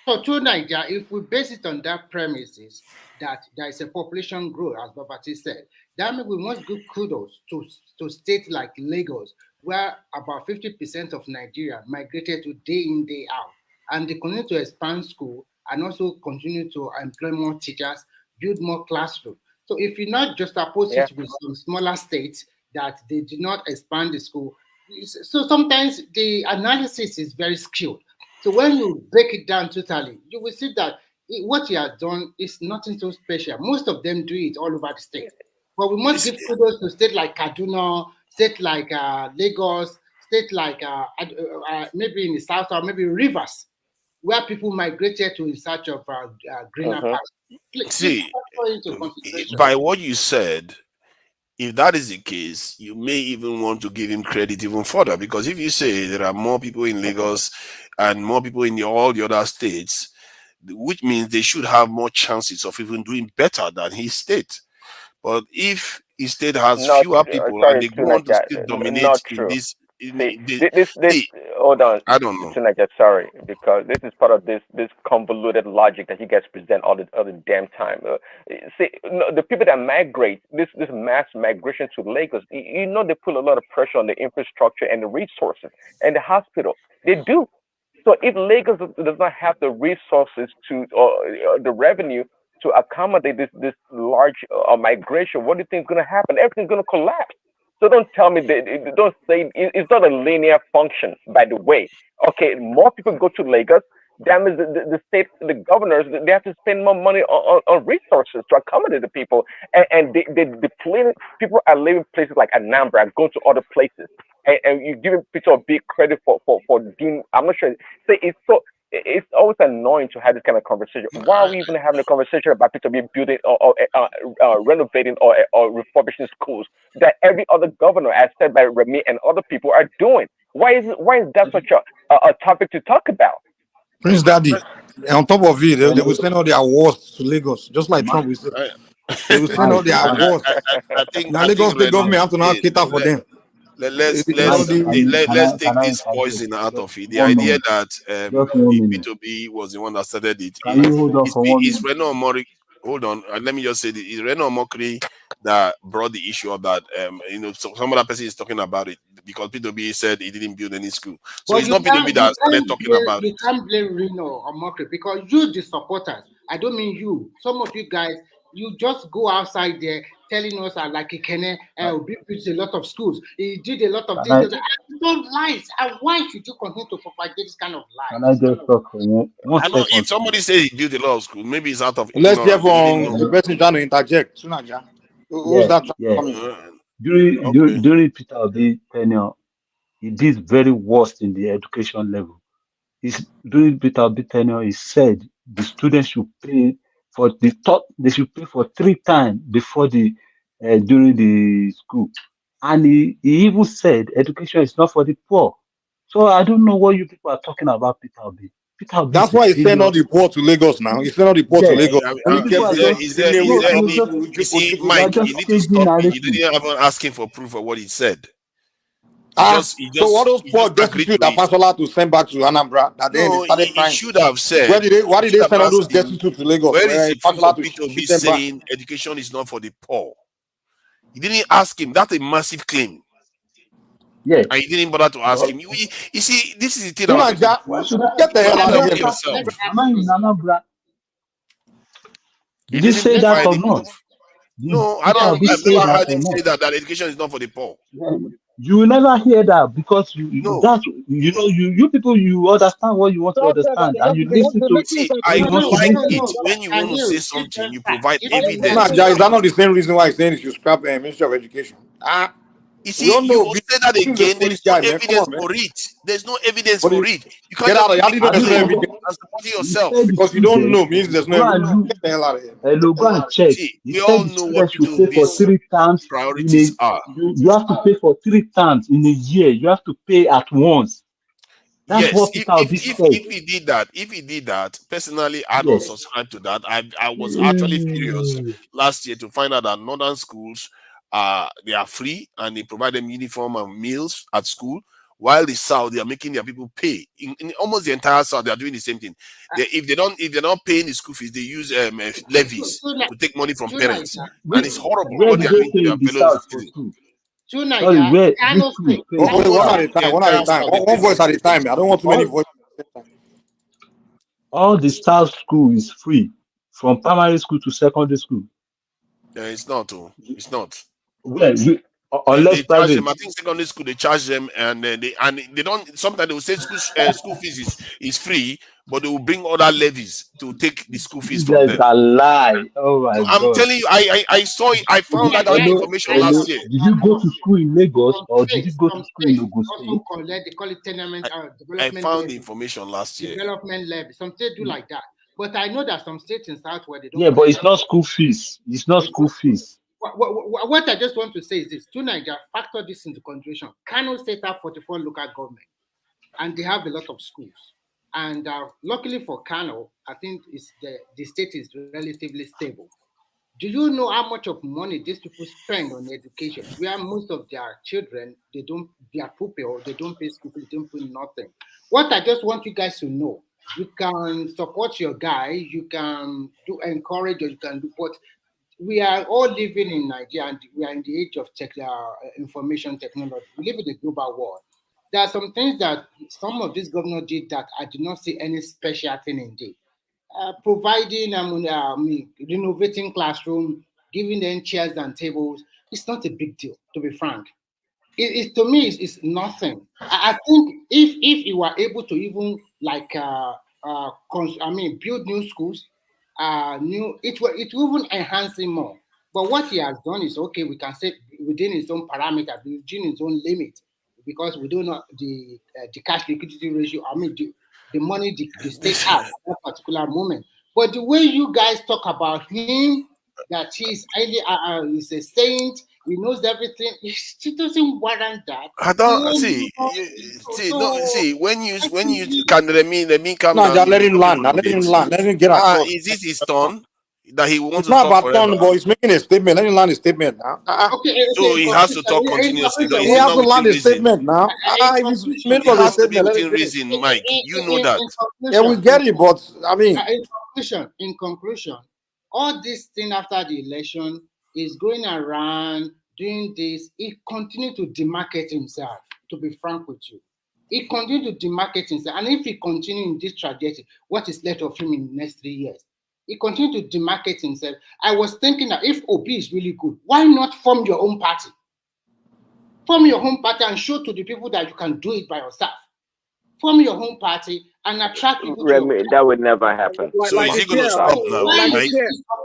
So to Nigeria, if we base it on that premises that there is a population growth, as Babati said, that means we must give kudos to states like Lagos, where about 50% of Nigeria migrated to day in, day out. And they continue to expand school and also continue to employ more teachers, build more classrooms. So if you not just oppose it with some smaller states that they did not expand the school, so sometimes the analysis is very skewed. So when you break it down totally, you will see that what he has done is nothing so special. Most of them do it all over the state. But we must give kudos to states like Kaduna, state like Lagos, state like maybe in the south or maybe Rivers, where people migrated to in search of greener pastures. See, by what you said, if that is the case, you may even want to give him credit even further, because if you say there are more people in Lagos and more people in all the other states, which means they should have more chances of even doing better than his state. But if his state has fewer people and they want to still dominate in this, hold on. I don't know. Sorry, because this is part of this convoluted logic that you guys present all the damn time. The people that migrate, this mass migration to Lagos, they put a lot of pressure on the infrastructure and the resources and the hospital. They do. So if Lagos does not have the resources to the revenue to accommodate this large migration, what do you think is going to happen? Everything's going to collapse. So don't tell me don't say it's not a linear function. By the way, okay, more people go to Lagos. That means the state, the governors, they have to spend more money on resources to accommodate the people, and they deplete. People are leaving places like Anambra and going to other places, and you're giving people a big credit for being. I'm not sure. It's always annoying to have this kind of conversation. Why are we even having a conversation about people being building or renovating or refurbishing schools that every other governor, as said by Remy and other people, are doing? Why is that such a topic to talk about? Prince Daddy, on top of it, they will send all their awards to Lagos, just like Trump will say. They will send all their awards. Now Lagos State government have to now cater for them. Let's take this poison out of it. The idea that P2B was the one that started it. It's Reno Omori. Hold on, let me just say this. It's Reno Omokri that brought the issue of that. So some other person is talking about it because P2B said he didn't build any school. So it's not P2B that started talking about it. You can't blame Reno Omokri because you, the supporters, I don't mean you. Some of you guys, you just go outside there telling us like Ikene, Obi built a lot of schools. He did a lot of things. Don't lies. And why should you continue to propagate this kind of lies? Can I just talk for you? I know if somebody says he built a lot of schools, maybe it's out of. Let's hear from the person trying to interject. Who's that? During Peter Obi tenure, he did very worst in the education level. is during Peter Obi tenure, he said the students should pay for the top. They should pay for 3 times before the during the school, and he even said education is not for the poor. So I don't know what you people are talking about, Peter Obi. Peter Obi is That's a why he sent failure. all the poor to Lagos now. He sent all the poor to Yes, Lagos. but you He people kept are the just is there no, any? you're just You see, you're Mike, you just need to changing stop him. You narrative. didn't even ask him for proof of what he said. So what those He poor just agreed destitute to that it. Fasola to send back to Anambra, that then they No, started he crying. should have Why said. did He they should have send all those asked him, destitute to Lagos? where is Where the proof Fasola of to Peter Obi ship them back? saying education is not for the poor? He didn't ask him. That's a massive claim. Yes. And he didn't bother to ask But him. You see, this is the thing our people Tunanja, do. why should I? get the You hell have to out of tell here, me man. yourself. Am I in Anambra? He Did he didn't say that provide or the not? proof. Did No, Peter Obi I've say never that heard or him not? say that education is not for the poor. You will never hear that because No. that's you people you understand what you want to understand and you listen to See, what I you want to like listen. it when you want to say something, you provide evidence Tunanja, is that behind not it. the same reason why he's saying he should scrap the Ministry of Education? You We see, all you know will say that this is a again. There foolish is no guy, man. Come evidence on, man. for it. There's no evidence But for it. You can't get just out of be here. How do you making know there's no claims evidence? and supporting You yourself. said the Because you don't know students means there's no go evidence. and look. Get the hell out of here. Go and check. See, You we said all the know what students should Peter pay for Obi's 3 times in priorities a. are. You have to pay for 3 times in a year. You have to pay at once. That's Yes, what Peter Obi said. if he did that, personally, I don't Yes. subscribe to that. I was actually furious last year to find out that northern schools they are free and they provide them uniform and meals at school, while the south they are making their people pay. In almost the entire south, they are doing the same thing. If they're not paying the school fees, they use levies to take money from parents, and it's horrible Where what do they are they doing to pay their in the fellow south for citizens. school? To Sorry, Niger, where which Kano school State, pay? Wait, Kano one State, at a time. The One at a entire time. south they pay One for voice at a education. time. I don't want too many All voices. all the south school is free from primary school to secondary school. It's not. It's not. Where They unless charge private. them. I think secondary school they charge them, and they don't. Sometimes they will say school fees is free, but they will bring other levies to take the school fees You from guys them. are lie. Oh No, my I'm god. telling you, I saw it. I found out that Hello, information hello. last year. Did you go to school in Lagos or did you go to some school in states Ogun also State? collect, they call it tenement I development found the levy. information last year. Development levy. Some states do like that. But I know that some states in South where they don't Yeah, but collect. it's not school fees. It's not school fees. What I just want to say is this: to Niger, factor this into consideration. Kano State have 44 local government, and they have a lot of schools. And luckily for Kano, I think the state is relatively stable. Do you know how much of money these people spend on education? Where most of their children, they are pupil, they don't pay school, they don't pay nothing. What I just want you guys to know, you can support your guy, you can do encourage, or you can do, but we are all living in Nigeria and we are in the age of information technology. We live in a global world. There are some things that some of these governors did that I do not see any special thing in it. Providing, renovating classroom, giving them chairs and tables, it's not a big deal, to be frank. To me, it's nothing. I think if you were able to even build new schools, it will even enhance it more. But what he has done is okay. We can say within his own parameter, within his own limit, because we don't know the cash liquidity ratio. The money the state has at that particular moment. But the way you guys talk about him, that he's highly he's a saint, he knows everything. It doesn't warrant that. I don't see. When you can let me calm No, down. just You let him talking land. for a Let bit. him land. Let him get across. Is this his turn that he wants It's to not talk about forever? turn, but he's making a statement. Let him land his statement now. So he has to talk continuously. No, He is it has not to land within his reason? statement now. If he's made It of a has to be statement, let him within finish. reason, Mike. You know that. Yeah, we get it, but I mean, in conclusion, all this thing after the election is going around doing this. He continued to demarcate himself, to be frank with you. He continued to demarcate himself. And if he continues in this trajectory, what is left of him in the next 3 years? He continued to demarcate himself. I was thinking that if Obi is really good, why not form your own party? Form your own party and show to the people that you can do it by yourself. Form your own party and attract people to your That would never happen. So is he going to stop now, Mike?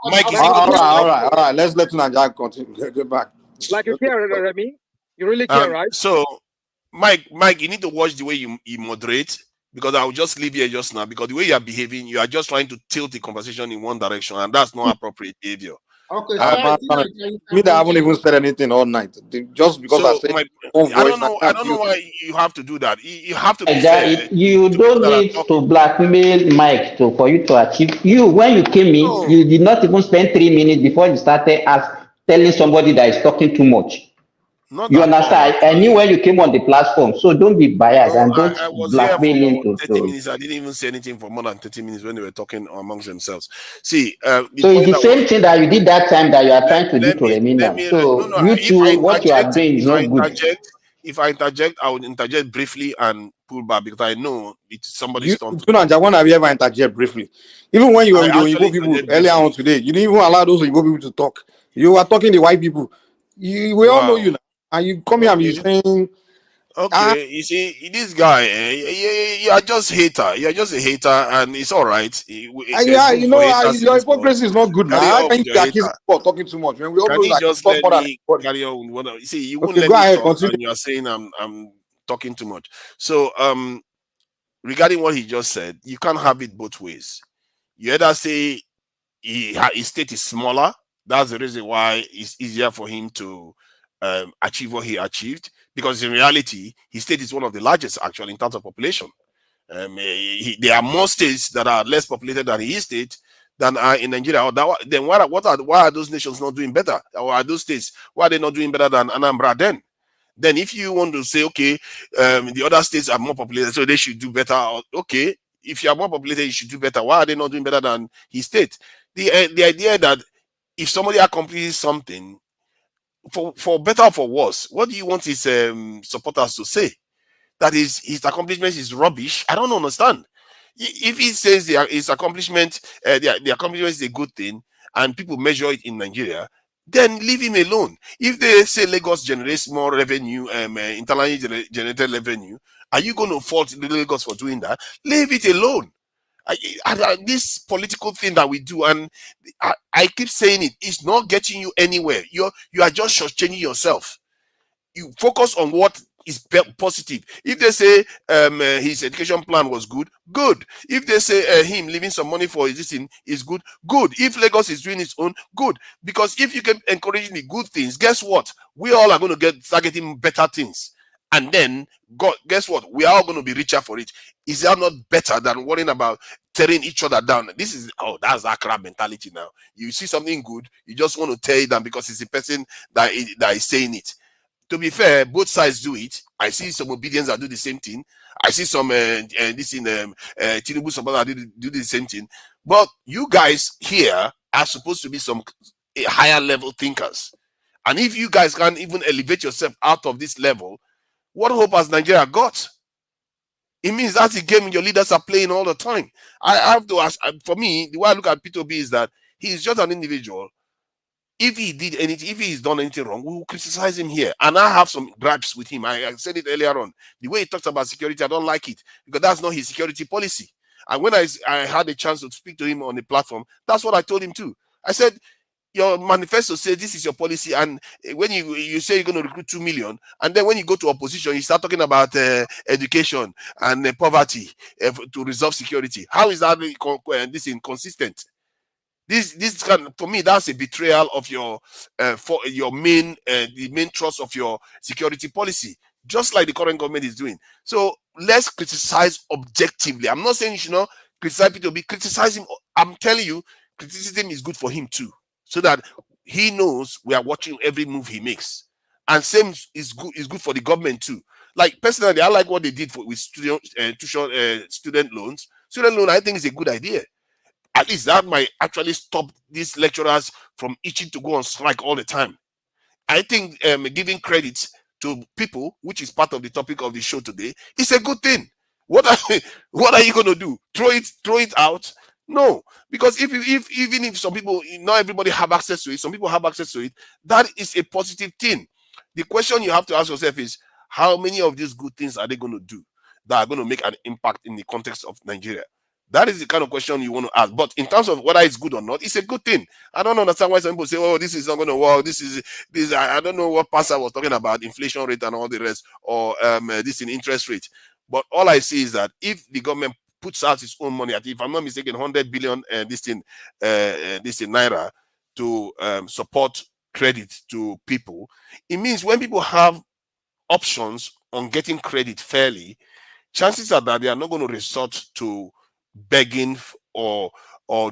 Mike, is he all going to stop? right. Let's let Tunanja continue. Get back. Like you care, Remy? You really care, right? So, Mike, you need to watch the way you moderate. because I will just leave here just now, because the way you are behaving, you are just trying to tilt the conversation in one direction, and that's not appropriate behavior. Okay, me that I haven't even said anything all night. Just because I So said one voice, I don't know why you have to do that. You have to be Like that, fair you to people don't that are need talking. to blackmail Mike to for you to achieve. You when you came in, No, you did not even spend 3 minutes before you started telling somebody that is talking too much. not You at all, understand? I knew actually. when you came on the platform, so don't be biased No, and don't I was here blackmail him for to. 30 minutes. I didn't even say anything for more than 30 minutes when they were talking amongst themselves. See, the So it's point the that was same thing that you did that time that you are trying to do to Remain let now. me no, So no. you two, what you are doing is not good. If I interject, I would interject briefly and pull back, because I know it's somebody's you, turn to Tunanja, when have you ever interject briefly? Even when you were with the I actually Igbo people interject earlier on briefly. today, you didn't even allow those Igbo people to talk. You were talking the white people. We all know Wow. you now. And you come here and be saying, Okay, you see, this guy, you are just hater. You are just a hater, and it's all right. There's yeah, room you for know, haters in your this world. hypocrisy is not good now. Carry How on can with you be your accusing hater. people of talking too much when we all Can know you that you just talk let more than me everybody? carry on? You see, you won't Okay, let go me ahead, talk, continue. and you are saying I'm talking too much. So, regarding what he just said, you can't have it both ways. You either say his state is smaller. That's the reason why it's easier for him to achieve what he achieved. Because in reality, his state is one of the largest, actually, in terms of population. There are more states that are less populated than his state than are in Nigeria. Then why are those nations not doing better? Or are those states, why are they not doing better than Anambra then? Then if you want to say, okay, the other states are more populated, so they should do better. Okay, if you are more populated, you should do better. Why are they not doing better than his state? The idea that if somebody accomplishes something, for better or for worse, what do you want his supporters to say? That his accomplishment is rubbish? I don't understand. If he says his accomplishment, the accomplishment is a good thing, and people measure it in Nigeria, then leave him alone. If they say Lagos generates more revenue, internally generated revenue, are you going to fault Lagos for doing that? Leave it alone. This political thing that we do, and I keep saying it's not getting you anywhere. You are just shortchanging yourself. You focus on what is positive. If they say his education plan was good. If they say him leaving some money for his thing is good. If Lagos is doing its own, good. Because if you can encourage the good things, guess what? We all are going to start getting better things. And then, guess what? We are all going to be richer for it. Is that not better than worrying about tearing each other down? That's that crab mentality now. You see something good, you just want to tear it down because it's the person that is saying it. To be fair, both sides do it. I see some obedience that do the same thing. I see some Tinubu supporters that do the same thing. But you guys here are supposed to be some higher level thinkers. And if you guys can't even elevate yourself out of this level, what hope has Nigeria got? It means that's the game your leaders are playing all the time. I have to ask, for me, the way I look at P2B is that he's just an individual. If he did anything, if he's done anything wrong, we will criticize him here. And I have some gripes with him. I said it earlier on. The way he talks about security, I don't like it because that's not his security policy. And when I had a chance to speak to him on the platform, that's what I told him too. I said, your manifesto says this is your policy, and when you say you're going to recruit 2 million, and then when you go to opposition, you start talking about education and poverty to resolve security. How is that this inconsistent? This for me, that's a betrayal of your the main thrust of your security policy, just like the current government is doing. So let's criticize objectively. I'm not saying you should not criticize P2B, criticize him. I'm telling you, criticism is good for him too, so that he knows we are watching every move he makes. And same is good for the government too. Like personally, I like what they did with student loans. Student loan, I think, is a good idea. At least that might actually stop these lecturers from itching to go on strike all the time. I think giving credit to people, which is part of the topic of the show today, is a good thing. What are you going to do? Throw it out? No, because even if some people, not everybody have access to it, some people have access to it. That is a positive thing. The question you have to ask yourself is, how many of these good things are they going to do that are going to make an impact in the context of Nigeria? That is the kind of question you want to ask. But in terms of whether it's good or not, it's a good thing. I don't understand why some people say, "Oh, this is not going to work." I don't know what Pastor was talking about, inflation rate and all the rest, or this in interest rate. But all I see is that if the government puts out its own money, if I'm not mistaken, 100 billion this in naira to support credit to people, it means when people have options on getting credit fairly, chances are that they are not going to resort to begging or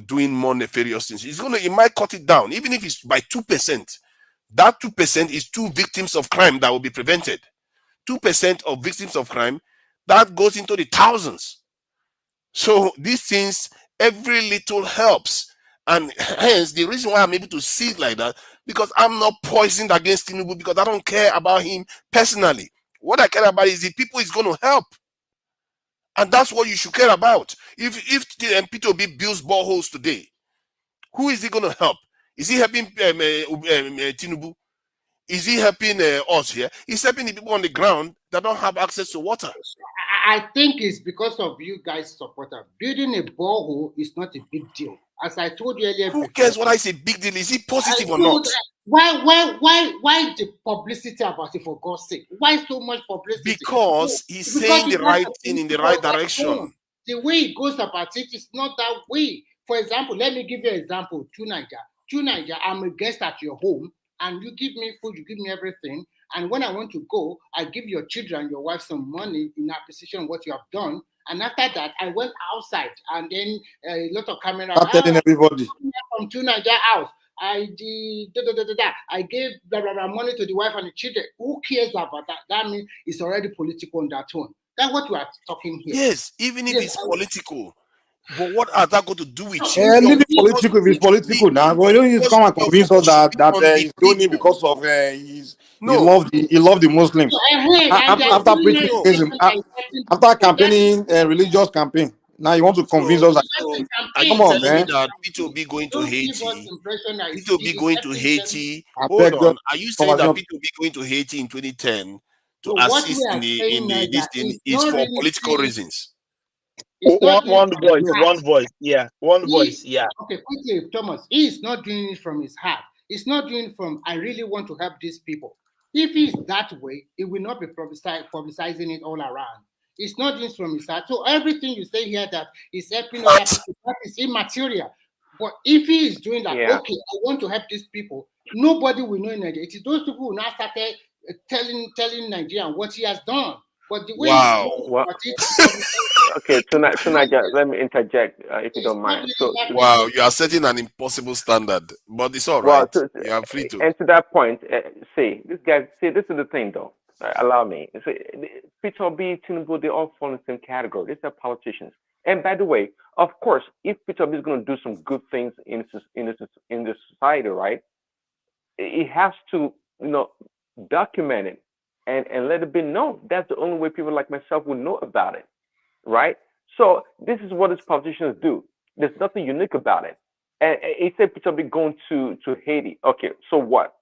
doing more nefarious things. It might cut it down, even if it's by 2%. That 2% is 2 victims of crime that will be prevented. 2% of victims of crime, that goes into the thousands. So these things, every little helps. And hence the reason why I'm able to see it like that, because I'm not poisoned against Tinubu, because I don't care about him personally. What I care about is the people he's going to help. And that's what you should care about. If Peter Obi builds boreholes today, who is he going to help? Is he helping Tinubu? Is he helping us here? He's helping the people on the ground that don't have access to water. I think it's because of you guys' supporter. Building a borehole is not a big deal. As I told you earlier, who cares what I say big deal? Is it positive or not? Why the publicity about it, for God's sake? Why so much publicity? Because he's saying the right thing in the right direction. The way he goes about it is not that way. For example, let me give you an example. To Niger, I'm a guest at your home, and you give me food, you give me everything. And when I want to go, I give your children, your wife some money in appreciation of what you have done. And after that, I went outside, and then a lot of cameras. I'm telling everybody. From to Niger house, I did I gave blah, blah, blah, money to the wife and the children. Who cares about that? That means it's already political on that tone. That's what we are talking here. Yes, even if it's political. But what are that going to do with you? Leave it political if it's political now. But you don't need to come and convince us that he's doing it because of he loved the Muslims. After preaching against him, after campaigning religious campaign. Now you want to convince us that come on, man. That Peter Obi going to Haiti. Peter Obi going to Haiti. Hold on. Are you saying that Peter Obi going to Haiti in 2010 to assist in this thing is for political reasons? One voice, yeah. Okay, quickly, Thomas. He is not doing it from his heart. He's not doing it from, I really want to help these people. If he's that way, he will not be publicizing it all around. It's not doing it from his heart. So everything you say here that is helping other people, that is immaterial. But if he is doing that, okay, I want to help these people, nobody will know in Nigeria. It is those people who now started telling Nigerian what he has done. But the way okay, tonight, let me interject if you don't mind. So, you are setting an impossible standard, but it's all right. You are free to. And to that point, this is the thing, though. Allow me. Peter Obi, Tinubu, they all fall in the same category. These are politicians. And by the way, of course, if Peter Obi is going to do some good things in the society, right? He has to, document it and let it be known. That's the only way people like myself will know about it, right? So this is what these politicians do. There's nothing unique about it. And he said Peter Obi going to Haiti. Okay, so what?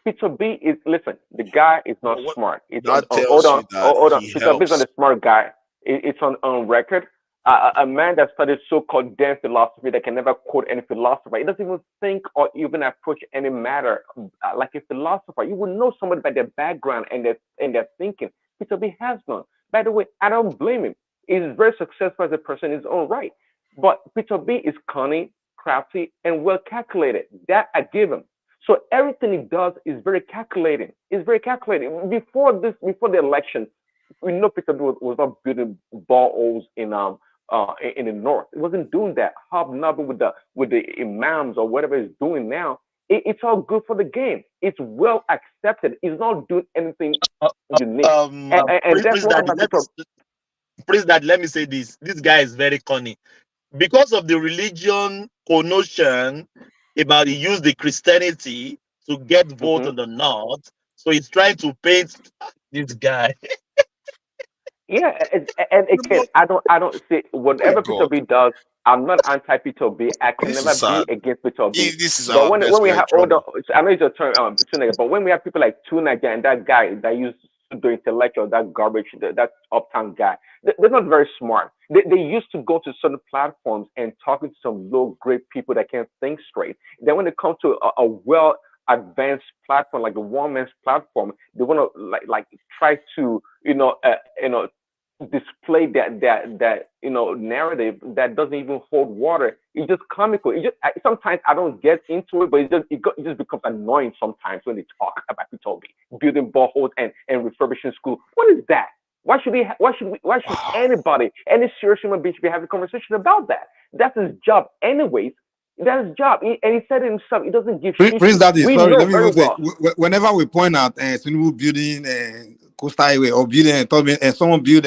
Peter B is, listen, the guy is not smart. Hold on. Peter B is not a smart guy. It's on record. A man that studied so-called damn philosophy that can never quote any philosopher. He doesn't even think or even approach any matter like a philosopher. You would know somebody by their background and their thinking. Peter B has none. By the way, I don't blame him. He's very successful as a person in his own right. But Peter B is cunning, crafty, and well calculated. That I give him. So everything he does is very calculating. It's very calculating. Before the election, we know Peter B was not building boreholes in the north. It wasn't doing that. Hobnobbing with the imams or whatever he's doing now. It's all good for the game. It's well accepted. He's not doing anything unique. Let me say this. This guy is very cunning. Because of the religion connotation about he used the Christianity to get vote on the north, so he's trying to paint this guy. Yeah, and again, I don't see whatever Peter B does. I'm not anti Peter B. I can never be against Peter B. But when we have I know it's your term, but when we have people like Tunaja and that guy that used to do intellectual, that garbage, that uptown guy, they're not very smart. They used to go to certain platforms and talking to some low-grade people that can't think straight. Then when it comes to a well advanced platform like the woman's platform, they want to like try to display that narrative that doesn't even hold water. It's just comical. Sometimes I don't get into it, but it just becomes annoying sometimes when they talk about P2B building boreholes and refurbishing school. What is that? Why should anybody, any serious human being, should be having a conversation about that? That's his job, anyways. That's his job, and he said it himself. He doesn't give shit. Prince Daddy, We sorry, know let me very even say, well. whenever we point out Tinubu building Coastal Highway or building someone build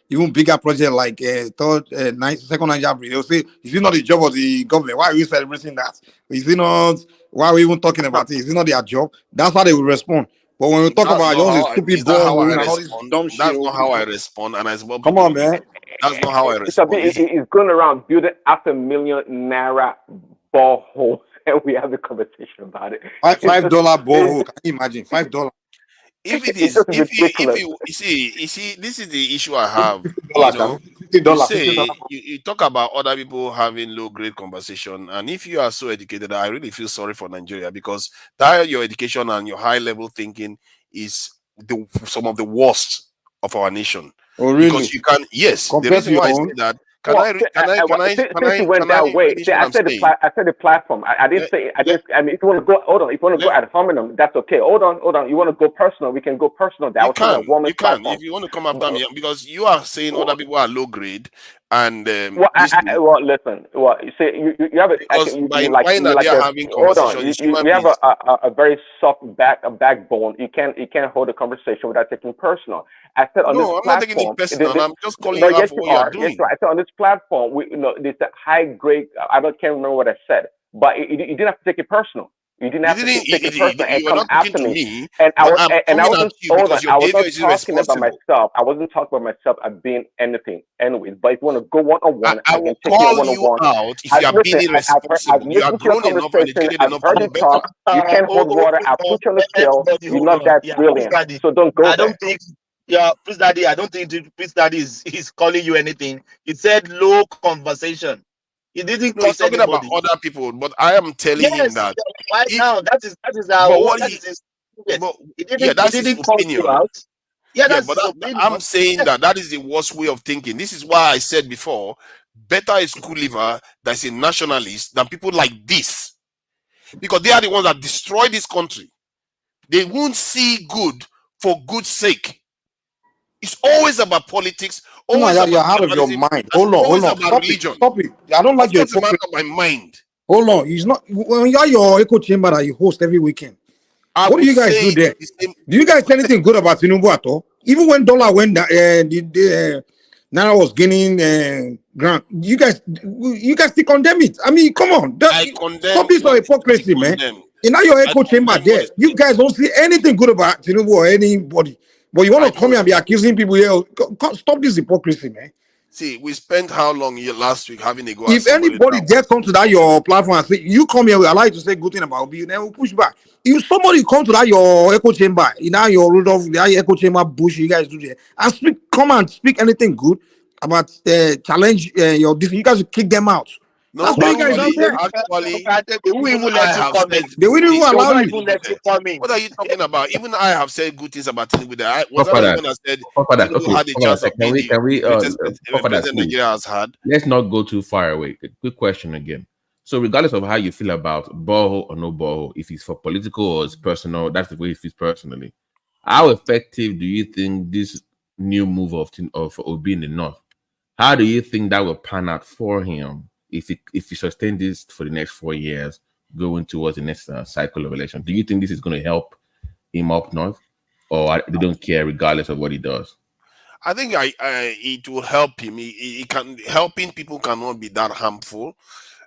even bigger project like second Niger Bridge, they'll say, is it not the job of the government? Why are we celebrating that? Is it not, why are we even talking about it? Is it not their job? That's how they will respond. But when we talk That's about not just a how I, stupid is that how I borehole and all this respond? dumb shit, That's not how I respond, and I support come on, P2B. man. That's not how I It's a respond. bit, it's going around building $500,000 naira boreholes, and we have a conversation about it. $5 borehole, can you imagine? $5. If it It's is, just ridiculous. you see, this is the issue I have. $50, $50. You talk about other people having low grade conversation, and if you are so educated, I really feel sorry for Nigeria, because that your education and your high level thinking is some of the worst of our nation. Oh, really? Because you can, yes, the Compared to reason your why I own? say that. Since you went that way, finish what I I'm said saying? I said the platform. I didn't say I didn't. I mean, if you want to go, hold on. If you want to go ad hominem, that's okay. Hold on. You want to go personal? We can go personal. That was on a woman's platform. If you want to come after me, because you are saying other people are low grade, and Well, listen. Well, you say you have a. because by you implying that like they are a. having Hold on. conversation, it's You human have beings. a very soft backbone. You can't hold a conversation without taking personal. I said on this No, I'm not taking platform. it personal. I'm just calling No, you out yes for you what you are are. Yes doing. you are. I said on this platform, there's a high grade. Can't remember what I said, but you didn't have to take it personal. You didn't have to take it personal and You were come not talking after to me. me, And I but was, I'm and I coming at wasn't. you Hold on. because your I was behavior not is talking about irresponsible. myself. I wasn't talking about myself as being anything, anyways. But if you want to go one on one, I I will can take you call one on you one. out if you are being I've irresponsible. You are listened to your grown enough and conversation. educated I've enough to heard know you better. talk. You can't hold water. I put you on the scale. Everybody, You're hold not on. that Yeah, brilliant. Daddy. So don't go I there. don't think. Yeah, Prince Daddy. I don't think Prince Daddy is calling you anything. He said low conversation. He didn't No, he's curse talking about anybody. other people, but I am telling him Yes, that right if now that is our but own. what That he is his. but He yeah, that's his didn't call you opinion. out. Yeah, Yeah, that's but his opinion. I'm saying that is the worst way of thinking. This is why I said before, better a school leaver that's a nationalist than people like this, because they are the ones that destroy this country. They won't see good for good's sake. It's always about politics, No, always you're about out of your tribalism, mind. and Hold always on. about religion. Stop it. I don't like Of your course, I'm out hypocrisy. of my mind. Hold on. He's not when you're your echo chamber that you host every weekend. I What do would you guys say do there? the same. Do you guys say anything good about Tinubu at all? Even when dollar went down, Naira was gaining ground. You guys still condemn it. I mean, come on. I condemn Stop this what is to be hypocrisy, man. condemned. In your I echo chamber condemn what there, is to you be guys don't see anything good about Tinubu or anybody. But you want to come here and be accusing people here. Stop this hypocrisy, man. See, we spent how long here last week having a go at If somebody anybody that dare was come to that your platform and say you come here, we allow you to say good thing about Obi, then we'll push back. If somebody come to that your echo chamber, your Rudolph, that your echo chamber bush, you guys do there and come and speak anything good about challenge your this, you guys will kick them out. no, That's what you guys do there. They will even I let you have come in. said They will even good They will allow not you. even let you come in. What are you talking about? Even I have said good things about Tinubu. Was Fuck I for not the that. one that said Fuck for that. Tinubu Okay. had a Fuck for chance that. of being the Can we greatest fuck for that, president please? Nigeria has had? Let's not go too far away. Quick question again. So, regardless of how you feel about borehole or no borehole, if it's for political or it's personal, that's the way it feels personally. How effective do you think this new move of Obi in the North? How do you think that will pan out for him if he sustains this for the next 4 years, going towards the next cycle of election? Do you think this is going to help him up north, or they don't care regardless of what he does? I think it will help him. He can helping people cannot be that harmful.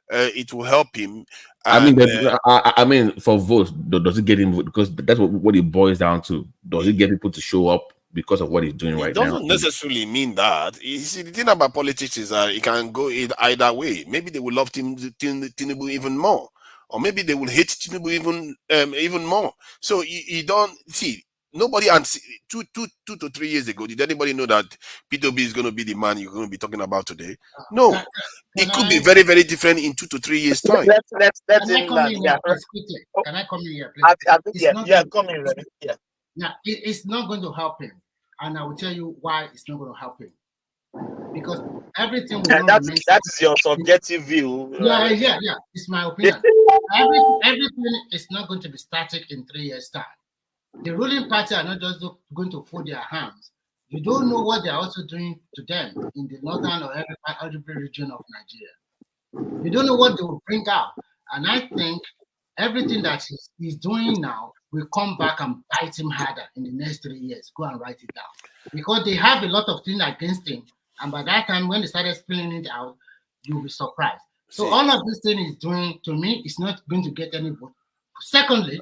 It will help him. And, I mean, for votes, does it get him? Because that's what it boils down to. Does it get people to show up because of what he's doing right it now? doesn't necessarily mean that. You see, the thing about politics is that it can go either way. Maybe they will love Tinubu even more, or maybe they will hate Tinubu even more. So you don't see. Nobody, and 2 to 3 years ago, did anybody know that P2B is going to be the man you're going to be talking about today? No, it could be very, very different in 2 to 3 years' time. Let's him land. Yeah. Can I come in here, please? Come in, Remy. Yeah. Now, it's not going to help him, and I will tell you why it's not going to help him. because everything will not That's remain. that's your subjective view. Yeah, it's my opinion. Everything is not going to be static in 3 years' time. The ruling party are not just going to fold their hands. You don't know what they're also doing to them in the northern or every region of Nigeria. You don't know what they will bring out. And I think everything that he's doing now will come back and bite him harder in the next 3 years. Go and write it down. Because they have a lot of things against him. And by that time, when they started spilling it out, you'll be surprised. So all of this thing is doing, to me, is not going to get any vote. Secondly,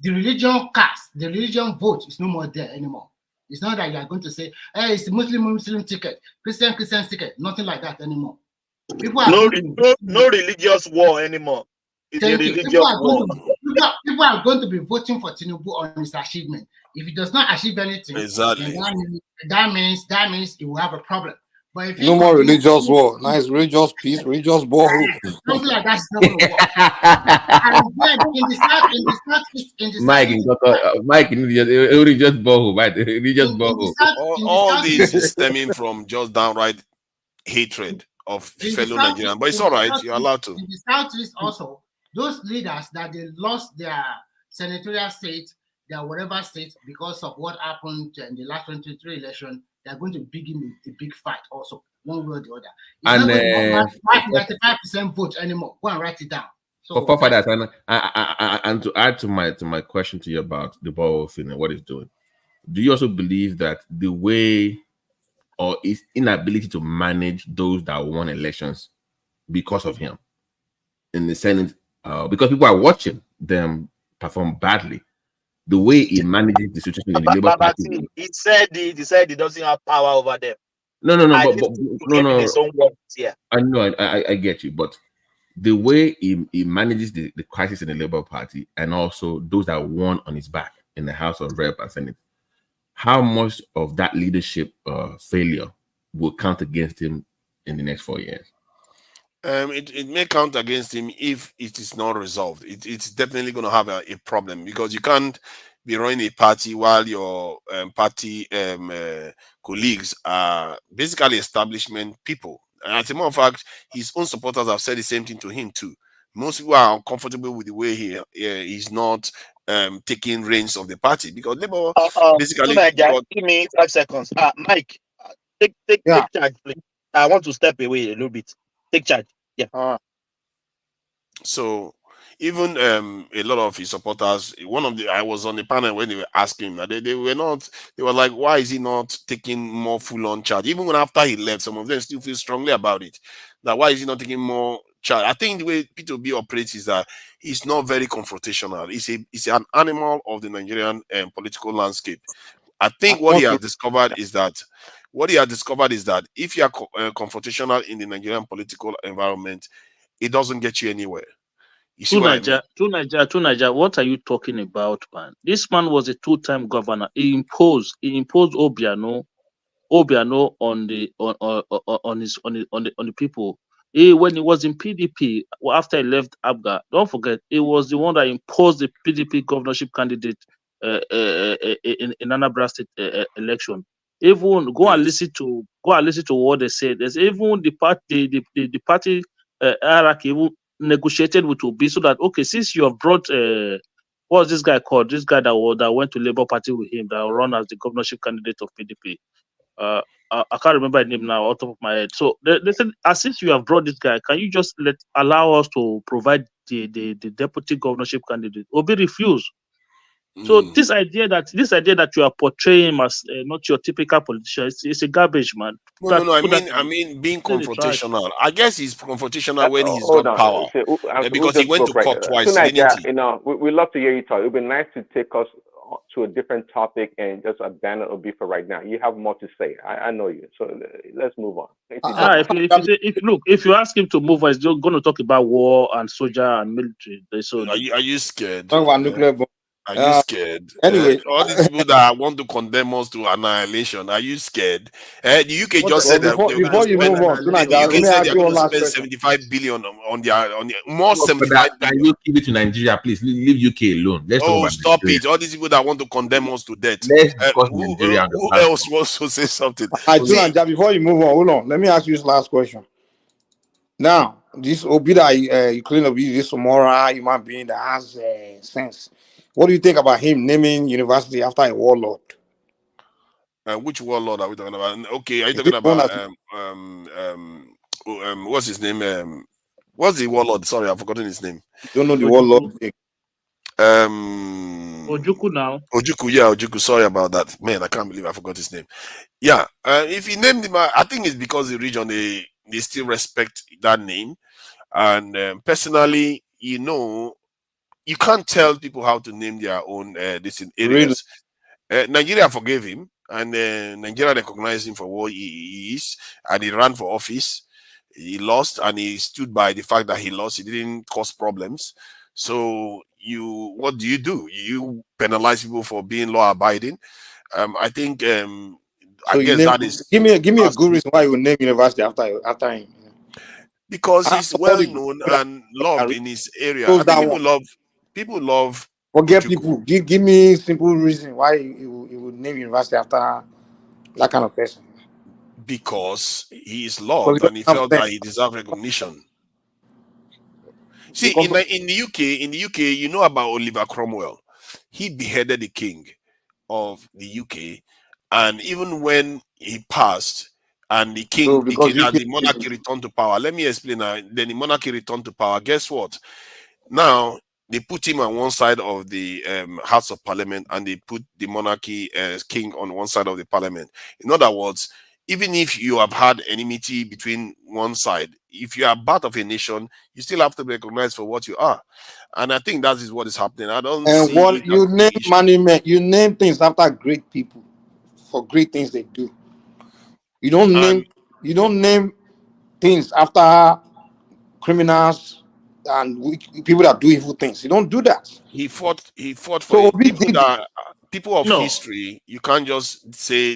the religion cast, the religion vote is no more there anymore. It's not that you are going to say, hey, it's Muslim ticket, Christian ticket, nothing like that anymore. People are no religious war anymore. It's a religious war. People are going to be voting for Tinubu on his achievement. If he does not achieve anything, exactly, that means he will have a problem. But if no more religious war, nice religious peace, religious war. Something like that's not going to work. And then in the Mike, religious borehole, right? Religious borehole. All this is stemming from just downright hatred of fellow Nigerians. But it's all right, you're allowed to. In the Southeast also, those leaders that they lost their senatorial state, their whatever state, because of what happened in the last 2023 election, they're going to begin a big fight also, one way or the other. It's not going to 95% vote anymore. Go and write it down. So for that, and to add to my question to you about the ball thing and what it's doing, do you also believe that the way or his inability to manage those that won elections because of him in the Senate, because people are watching them perform badly, the way he manages the situation in the Labour Party. He said he doesn't have power over them. No. His own words, yeah. I know, I get you, but the way he manages the crisis in the Labour Party and also those that won on his back in the House of Rep and Senate, how much of that leadership failure will count against him in the next 4 years? It may count against him if it is not resolved. It's definitely going to have a problem, because you can't be running a party while your party colleagues are basically establishment people. And as a matter of fact, his own supporters have said the same thing to him too. Most people are uncomfortable with the way he's not taking reins of the party, because Labour basically. Give me 5 seconds. Mike, take charge, please. I want to step away a little bit. Take charge. Yeah. So even a lot of his supporters, I was on the panel when they were asking that they were like, why is he not taking more full-on charge? Even when after he left, some of them still feel strongly about it. That why is he not taking more charge? I think the way P2B operates is that he's not very confrontational. He's an animal of the Nigerian political landscape. I think what he has discovered is that if you are confrontational in the Nigerian political environment, it doesn't get you anywhere. You see Niger, what are you talking about, man? This man was a 2-time governor. He imposed Obiano on the people. When he was in PDP, after he left Abga, don't forget, he was the one that imposed the PDP governorship candidate in Anambra State election. Even go and listen to what they said. There's even the party hierarchy even negotiated with Obi so that, okay, since you have brought what's this guy called? This guy that went to Labour Party with him, that run as the governorship candidate of PDP. I can't remember his name now off the top of my head. So they said, since you have brought this guy, can you just allow us to provide the deputy governorship candidate? Obi refused. So this idea that you are portraying as not your typical politician, it's a garbage, man. No. I mean being confrontational. I guess he's confrontational when he's got power, because he went to court twice. We'd love to hear you talk. It would be nice to take us to a different topic and just abandon Obi for right now. You have more to say. I know you. So let's move on. If you ask him to move on, he's going to talk about war and soldier and military. So are you scared? Talk about nuclear bomb. Are you scared? Anyway, All these people that want to condemn us to annihilation, are you scared? The UK just well, said that they were going to before you spend. move on, The Tunaja, let UK me said they ask are you going one to last spend question. 75 billion on their more But 75 can billion. you keep it to Nigeria, please? Leave UK alone. Let's talk Oh, about stop Nigeria. it! All these people that want to condemn us to death. Let's discuss Nigeria and the Who platform. else wants to say something? See, Tunaja, before you move on, hold on. Let me ask you this last question. Now, this Obi that you claim to be this moral human being that has sense. What do you think about him naming university after a warlord? which warlord are we talking about? Okay, are you Is talking this one about that what's his name? What's the warlord? Sorry, I've forgotten his name. you don't know the Ojukwu. warlord? Ojukwu now. Ojukwu, yeah, Ojukwu. Sorry about that, man. I can't believe I forgot his name. Yeah, if he named him, I think it's because the region they still respect that name, and personally, you can't tell people how to name their own this in Really? areas. Nigeria forgave him, and Nigeria recognized him for what he is, and he ran for office. He lost, and he stood by the fact that he lost. He didn't cause problems. So what do? You penalize people for being law-abiding. I think So I you guess name that is give me a good reason why you name university after him. because he's well Somebody known that and loved in his area. close I think that one. people love Forget Ojukwu people. Give me simple reason why you would name university after that kind of person. because he is Because loved you and he don't have felt that sense. he deserved recognition. See, Because in the UK, you know about Oliver Cromwell. He beheaded the king of the UK, and even when he passed and the king, so because UK the monarchy returned to power. Let me explain. Then the monarchy returned to power. Guess what? Now they put him on one side of the House of Parliament, and they put the monarchy king on one side of the Parliament. In other words, even if you have had enmity between one side, if you are part of a nation, you still have to be recognized for what you are. And I think that is what is happening. I don't and see what it as you a name big issue. monument, you name things after great people for great things they do. You don't name things after criminals and people that do evil things. You don't do that. He fought for So it. Obi did People of No. history. You can't just say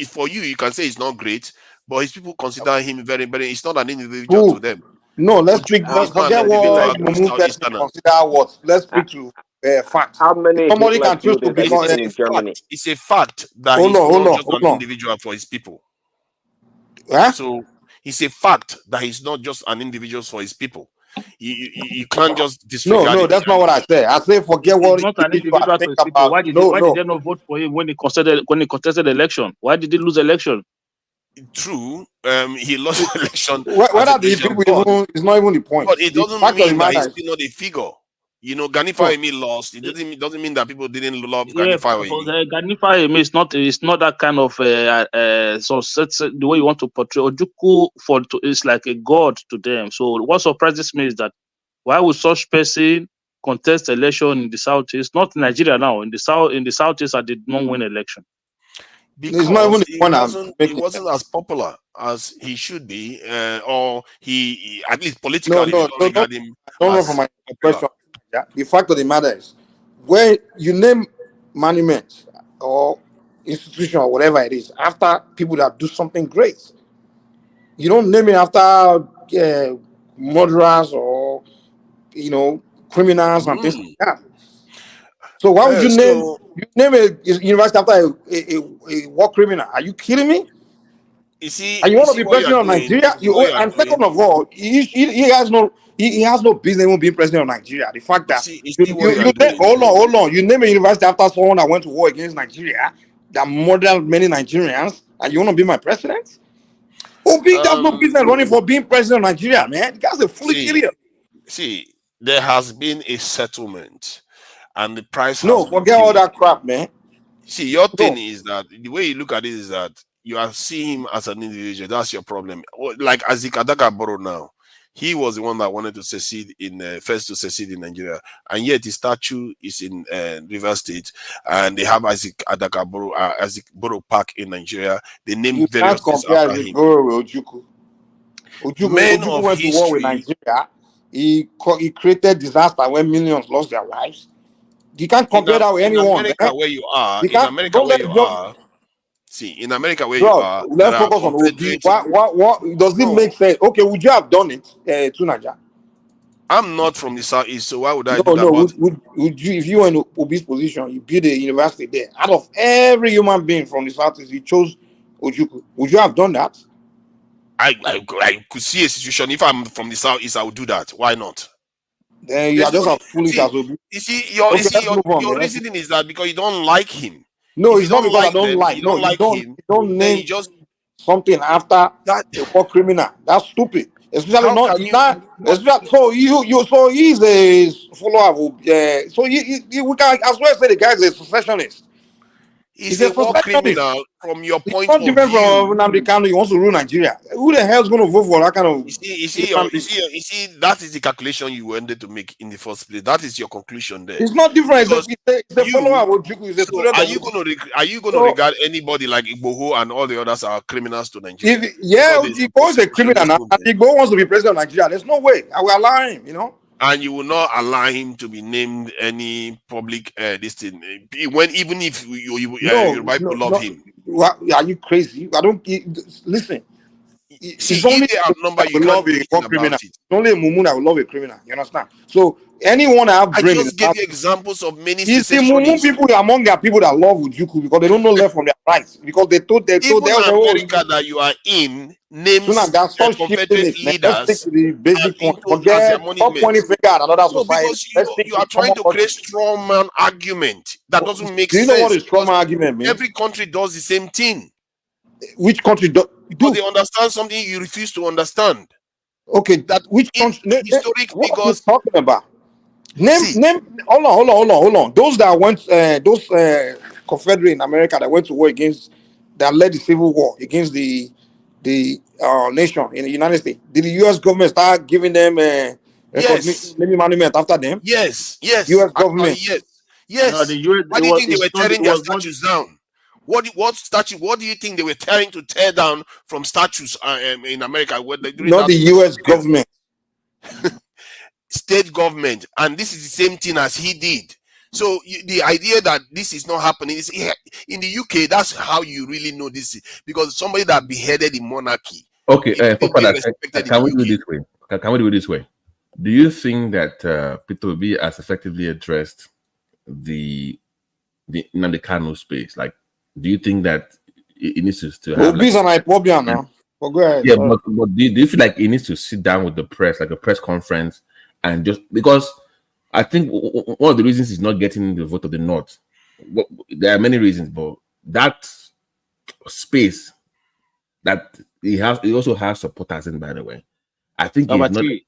for you can say it's not great, but his people consider him very, very. It's not an individual to who. them. No, let's speak. Ojukwu is not Forget an individual what to Mumu person Easterners. consider what. Let's speak to facts. How many If somebody Hitler can choose to buildings are you become. It's seeing a in Germany? fact. It's a fact that Hold he's on, not just an hold on. individual for his people. Huh? So it's a fact that he's not just an individual for his people. You can't just disregard No, it. that's not what I said. I said forget He's what not an individual individual to think his people. about. Why did they not vote for him when he contested election? Why did he lose election? True, he lost election as a Whether the president, people even it's not even the point. but it The doesn't fact of the mean that matter he's is still not a figure. Gani no. Fahimi lost. It doesn't mean that people didn't love Yeah, Gani for Fahimi. Gani Fahimi, it's not that kind of so the way you want to portray Ojukwu is like a god to them. So what surprises me is that why would such person contest election in the southeast, not in Nigeria now, in the southeast, I did not win election. It's not even Because the point I'm he making. wasn't as popular as he should be, or he at least No, politically they no, don't no, no. regard him Don't run from as my popular. question. Yeah? The fact of the matter is, when you name monuments or institution or whatever it is after people that do something great, you don't name it after murderers or criminals and things like that. So why would you name a university after a war criminal? Are you kidding me? You see And you want to be what you are president of doing. Nigeria? You see what you are And second doing. of all, he has no business even being president of Nigeria. The fact that You see what you are you doing. hold on, you name a university after someone that went to war against Nigeria that murdered many Nigerians, and you want to be my president? Obi has no business running for being president of Nigeria, man. The guy's a foolish idiot. See, there has been a settlement, and the price has No, been forget all paid. that crap, man. See, your thing No. is that the way you look at it is that you are seeing him as an individual. That's your problem. Like Azik Adakaboro now, he was the one that wanted to secede first to secede in Nigeria, and yet his statue is in River State, and they have Azik Boro Park in Nigeria. They named You can't various things compare after the him. Goro with Ojukwu. Men Ojukwu of went to war with history. Nigeria. He created disaster when millions lost their lives. You can't compare that with in anyone. America where you are, You in can't. America Don't where let you just. are, see, in America where you Bro, are, there let's are focus on Obi. Confederate. What does it No, make sense? Okay, would you have done it, Tunaja? I'm not from the southeast, so why would I do No, that? no. But Would you, if you were in Obi's position, you build a university there. Out of every human being from the southeast, you chose Ojukwu. Would you have done that? I could see a situation. If I'm from the southeast, I would do that. Why not? Then you are There's no just as foolish see. as Obi. You Okay, see let's move on. your Man. reasoning is that because you don't like him. No, If you it's not don't because I like don't them, like. you No, don't you like don't. him, You don't then you name just something after that. a war criminal. That's stupid. Especially How not can you? that. Especially, so so he's a follower of. So we can as well say the guy is a secessionist. He's He's a a war secessionist. criminal from your It's point not of different from view. Nnamdi Kanu. He wants to rule Nigeria. Who the hell's going to vote for that kind of human being? You see. That is the calculation you wanted to make in the first place. That is your conclusion there, It's not different. because It's a follower of Ojukwu. He's a So student are of you Ojukwu. going to So regard anybody like Igboho and all the others are criminals to Nigeria? yeah, Because Igbo is a criminal now. And Igbo wants to be president of Nigeria. There's no way I will allow him. and you will not allow him to be named any public this thing. Even if No, Yoruba people love no. him. Are you crazy? I don't listen. See, It's only if they outnumber, that you will can't love do a anything war about criminal. it. It's only a mumu that will love a criminal. You understand? So anyone that have I brain in just gave that, you examples of many it's the mumu secessionists. people among their people that love Ujuku because they don't know left from their right. Because they told Even them, oh, America that you are in Suna, names that's so shifting Confederate it, man. Let's stick leaders to the as basic point. into as their Forget stop pointing monuments. finger at another No, society. because Let's stick you to are trying common to create logic. strong man argument that doesn't make Do you know what sense a strong because man argument means? every country does the same thing Which country do? because they understand something you refuse to understand. Okay, That which in country? historic What are you figures. talking about? Name, See, name. Hold on. Those that went, those Confederate in America that went to war against, that led the Civil War against the nation in the United States. Did the U.S. government start giving them recognition, yes, naming monument after them? yes, U.S. actually, government. No, the yes. US, Why do you think they it's were not, it tearing their was not, statues down? What statue? What do you think they were trying to tear down from statues in America during Not that the U.S. period? government. State government, and this is the same thing as he did. So the idea that this is not happening is in the UK. That's how you really know this, because somebody that beheaded the monarchy Okay, is still Papa, being respected in can we the do it UK. this way? Can we do it this way? Do you think that Peter Obi has effectively addressed the Nnamdi Kanu space? Like, do you think that it needs to have Obi's like an problem now. But go ahead. yeah, but do you feel like he needs to sit down with the press, like a press conference, and just because I think one of the reasons he's not getting the vote of the North, there are many reasons, but that space that he also has supporters in, by the way. I think he's not. Babati.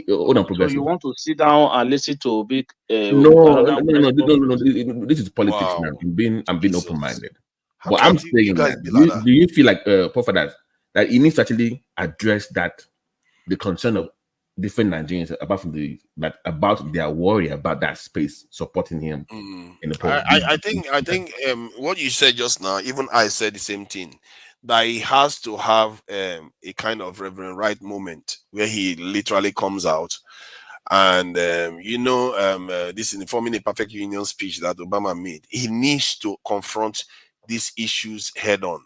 Hold on, So progressive. you want to sit down and listen to big No. another press conference? This is politics, Wow, man. I'm being Jesus. open-minded. How But can I'm you saying guys that be like that? do you feel like Papa, that he needs to actually address that the concern of different Nigerians about their worry about that space supporting him in the poll. I think what you said just now, even I said the same thing, that he has to have a kind of Reverend Right moment where he literally comes out and this in forming a perfect union speech that Obama made. He needs to confront these issues head on.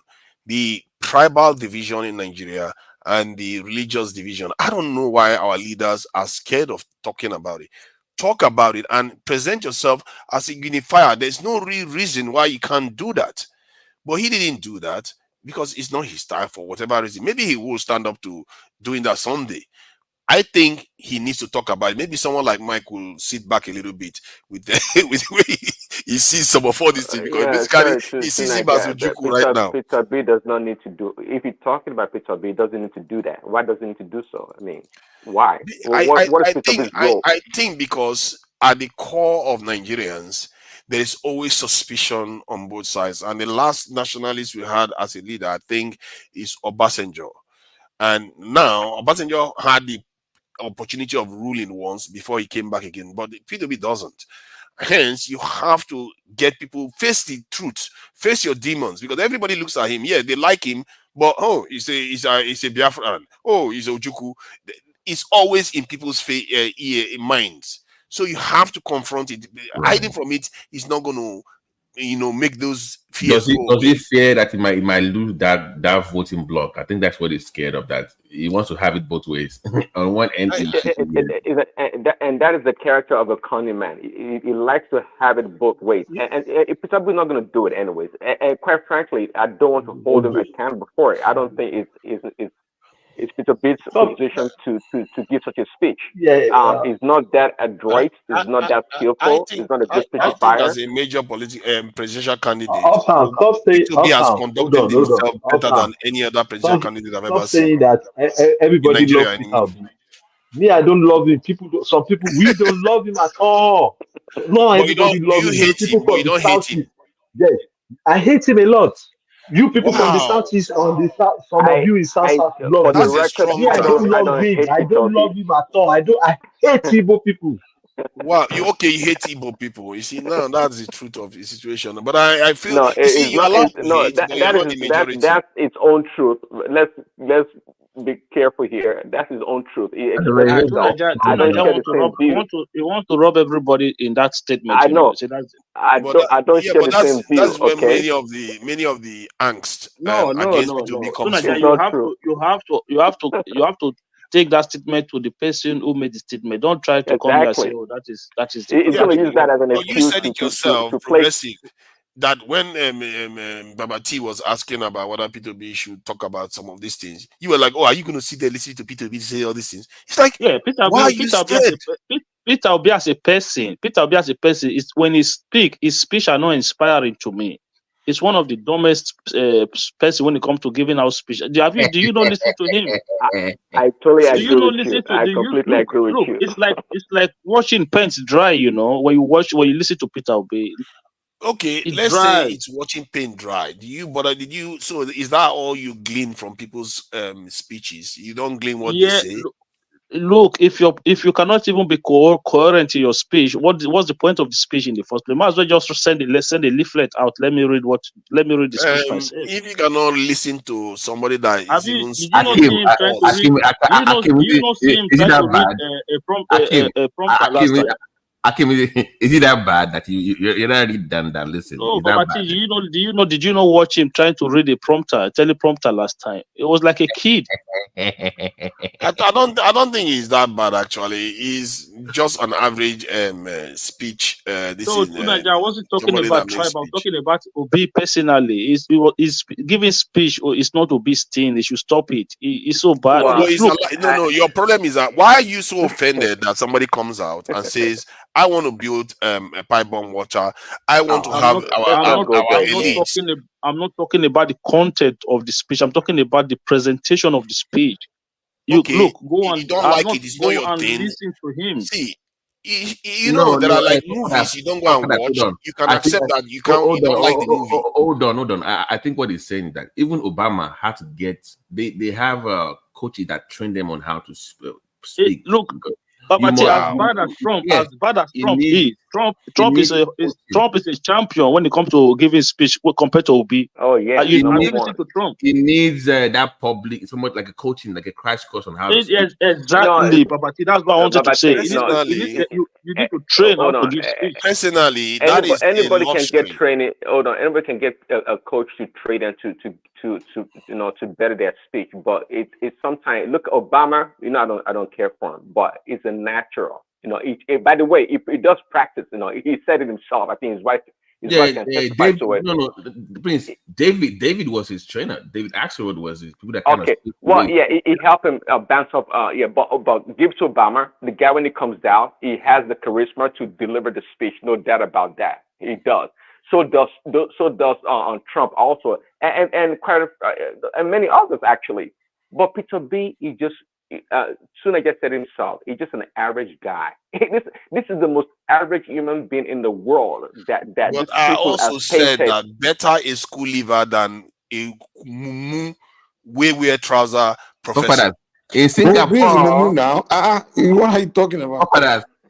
The tribal division in Nigeria and the religious division. I don't know why our leaders are scared of talking about it. Talk about it and present yourself as a unifier. There's no real reason why you can't do that. But he didn't do that because it's not his time for whatever reason. Maybe he will stand up to doing that someday. I think he needs to talk about it. Maybe someone like Mike will sit back a little bit with the, with the way he sees some of all these things, because Yeah, basically sorry he to sees him as Nigeria, but Ujuku right now. Peter B does not need to do. If you're talking about Peter B, he doesn't need to do that. Why does he need to do so? I mean, why? What is Peter B's role? I think because at the core of Nigerians, there is always suspicion on both sides. And the last nationalist we had as a leader, I think, is Obasanjo. And now Obasanjo had the opportunity of ruling once before he came back again, but the PWB doesn't. Hence, you have to get people face the truth, face your demons, because everybody looks at him. Yeah, they like him, but oh, he's a Biafran. Oh, he's a Ojuku. It's always in people's minds. So you have to confront it. Hiding from it is not going to, make those fears go Does away. he fear that he might lose that voting block? I think that's what he's scared of. That he wants to have it both ways. On one end, And that is the character of a cunning man. He likes to have it both ways, and he's probably not going to do it anyways. And quite frankly, I don't want to hold him accountable for it. I don't think it's a bit position to give such a speech. He's not that adroit. He's not that skillful. He's not a good speechifier. As a major presidential candidate, Stop saying, Tinubu has hold conducted on, himself better than any other presidential candidate I've ever stop seen saying that everybody in Nigeria. loves Peter Obi. Me, I don't love him. Some people, we don't love him at all. No, But everybody loves him. you hate People him, but from you the don't hate him. southeast. Yes, I hate him a lot. You people from the Wow. southeast, some of you in south love That's him. a strong Me, I don't love him. I don't love him at all. I hate Igbo people. Wow, you hate Igbo people. You see, now that's the truth of the situation. But I feel No, you you're allowed to no, hate, that, but you're that not is the majority. that's its own truth. Let's be careful here. That's his own truth. He expressed himself. I don't share the same view. You want to rob everybody in that statement. I know. So that's, I don't share the same view. That's where Okay. many of the angst no. against P2B comes from. You have to take that statement to the person who made the statement. Don't try to come here and say, "Oh, that is the." It's going to use that as an excuse. You said it yourself, progressive. That when Baba T was asking about whether P2B should talk about some of these things, you were like, "Oh, are you going to sit there listening to P2B say all these things?" It's like, why are you scared? Peter Obi as a person is when he speak, his speech are not inspiring to me. It's one of the dumbest person when it comes to giving out speech. Do you not listen to him? I totally agree with you. I completely agree with you. It's like watching paint dry. When you listen to Peter Obi. Okay, let's say it's watching paint dry. So is that all you glean from people's speeches? You don't glean what they say? Look, if you cannot even be coherent in your speech, what's the point of the speech in the first place? Might as well just send a leaflet out. Let me read the speech myself. If you cannot listen to somebody that is even did you not see him trying to read a prompt last time? Akim, is it that bad that you're not read than listen? Oh, but did you not watch him trying to read a teleprompter last time? It was like a kid. I don't think he's that bad actually. He's just an average speech. I wasn't talking about tribe. I'm talking about Obi personally. He's giving speech. It's not Obi's thing. They should stop it. It's so bad. Wow. No. Your problem is that why are you so offended that somebody comes out and says, "I want to build a pipe bomb water. I want to have our elites." I'm not talking about the content of the speech. I'm talking about the presentation of the speech. You don't like it. It's not your thing. Listen to him. See, there are like movies you don't go and watch. You can accept that you don't like the movie. Hold on. I think what he's saying is that even Obama had to get. They have coaches that train them on how to speak. As bad as Trump is, Trump is a champion when it comes to giving speech compared to Obi. Oh yeah, you listen to Trump. He needs that public, somewhat like a coaching, like a crash course on how to speak. Exactly, Babati. That's what I wanted to say. You need to train how to give speech. Personally, anybody can get training. Hold on, anybody can get a coach to train and to better their speech. But it's sometimes look Obama. I don't care for him, but it's a natural. By the way, he does practice. He said it himself. I think his wife can testify to it. No, Prince, David was his trainer. David Axelrod was his people that kind of. Well, yeah, he helped him bounce up. But give to Obama, the guy when he comes down, he has the charisma to deliver the speech. No doubt about that. He does. So does on Trump also, and many others actually. But Peter B, he just. Soon I just said himself, he's just an average guy. This is the most average human being in the world. But I also said that better a school leaver than a wear trouser professor. In Singapore, now, what are you talking about?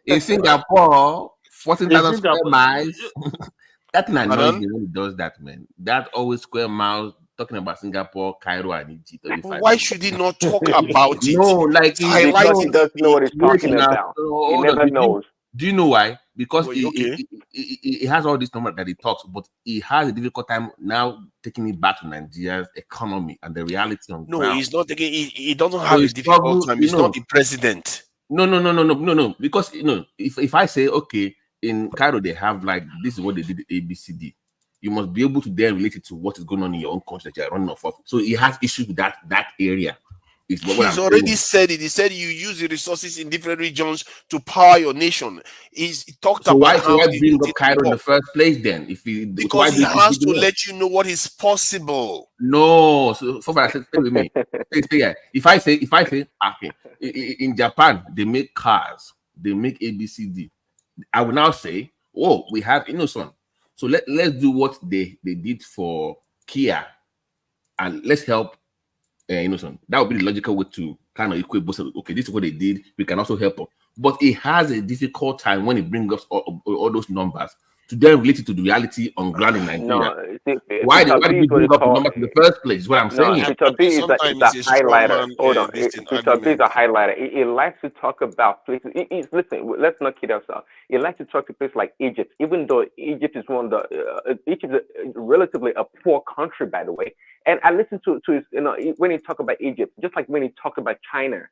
In Singapore, 14,000 square miles. That thing annoys me when he does that, man. That always square miles. Talking about Singapore, Cairo, and Egypt. Why should he not talk about it? Because he doesn't know what he's talking about. He never knows. Do you know why? Because Well, okay. he has all these numbers that he talks, but he has a difficult time now taking it back to Nigeria's economy and the reality on No, ground. he's not taking. He doesn't So have a he's difficult struggle, time. He's not the president. No. Because if I say, okay, in Cairo they have like this is what they did ABCD, you must be able to then relate it to what is going on in your own country that you're running off of. So he has issues with that area. Is what He's I'm already saying. said it. He said you use the resources in different regions to power your nation. He talked So about why how bring up Cairo in the first place then? Because he has to let you know what is possible. No, so far, stay with me. Stay here. If I say, okay, in Japan they make cars, they make ABCD. I will now say, oh, we have Innocent. So let's do what they did for Kia, and let's help Innocent. That would be the logical way to kind of equate both. Okay, this is what they did. We can also help them. But it has a difficult time when it brings up all those numbers to then relate it to the reality on ground in Nigeria. Why did you bring up the numbers in the first place? Is what I'm saying. Peter B is a highlighter. Hold on. Peter B is a highlighter. He likes to talk about places. Listen, let's not kid ourselves. He likes to talk to places like Egypt, even though Egypt is one of the Egypt is relatively a poor country, by the way. And I listen to his, when he talk about Egypt, just like when he talk about China.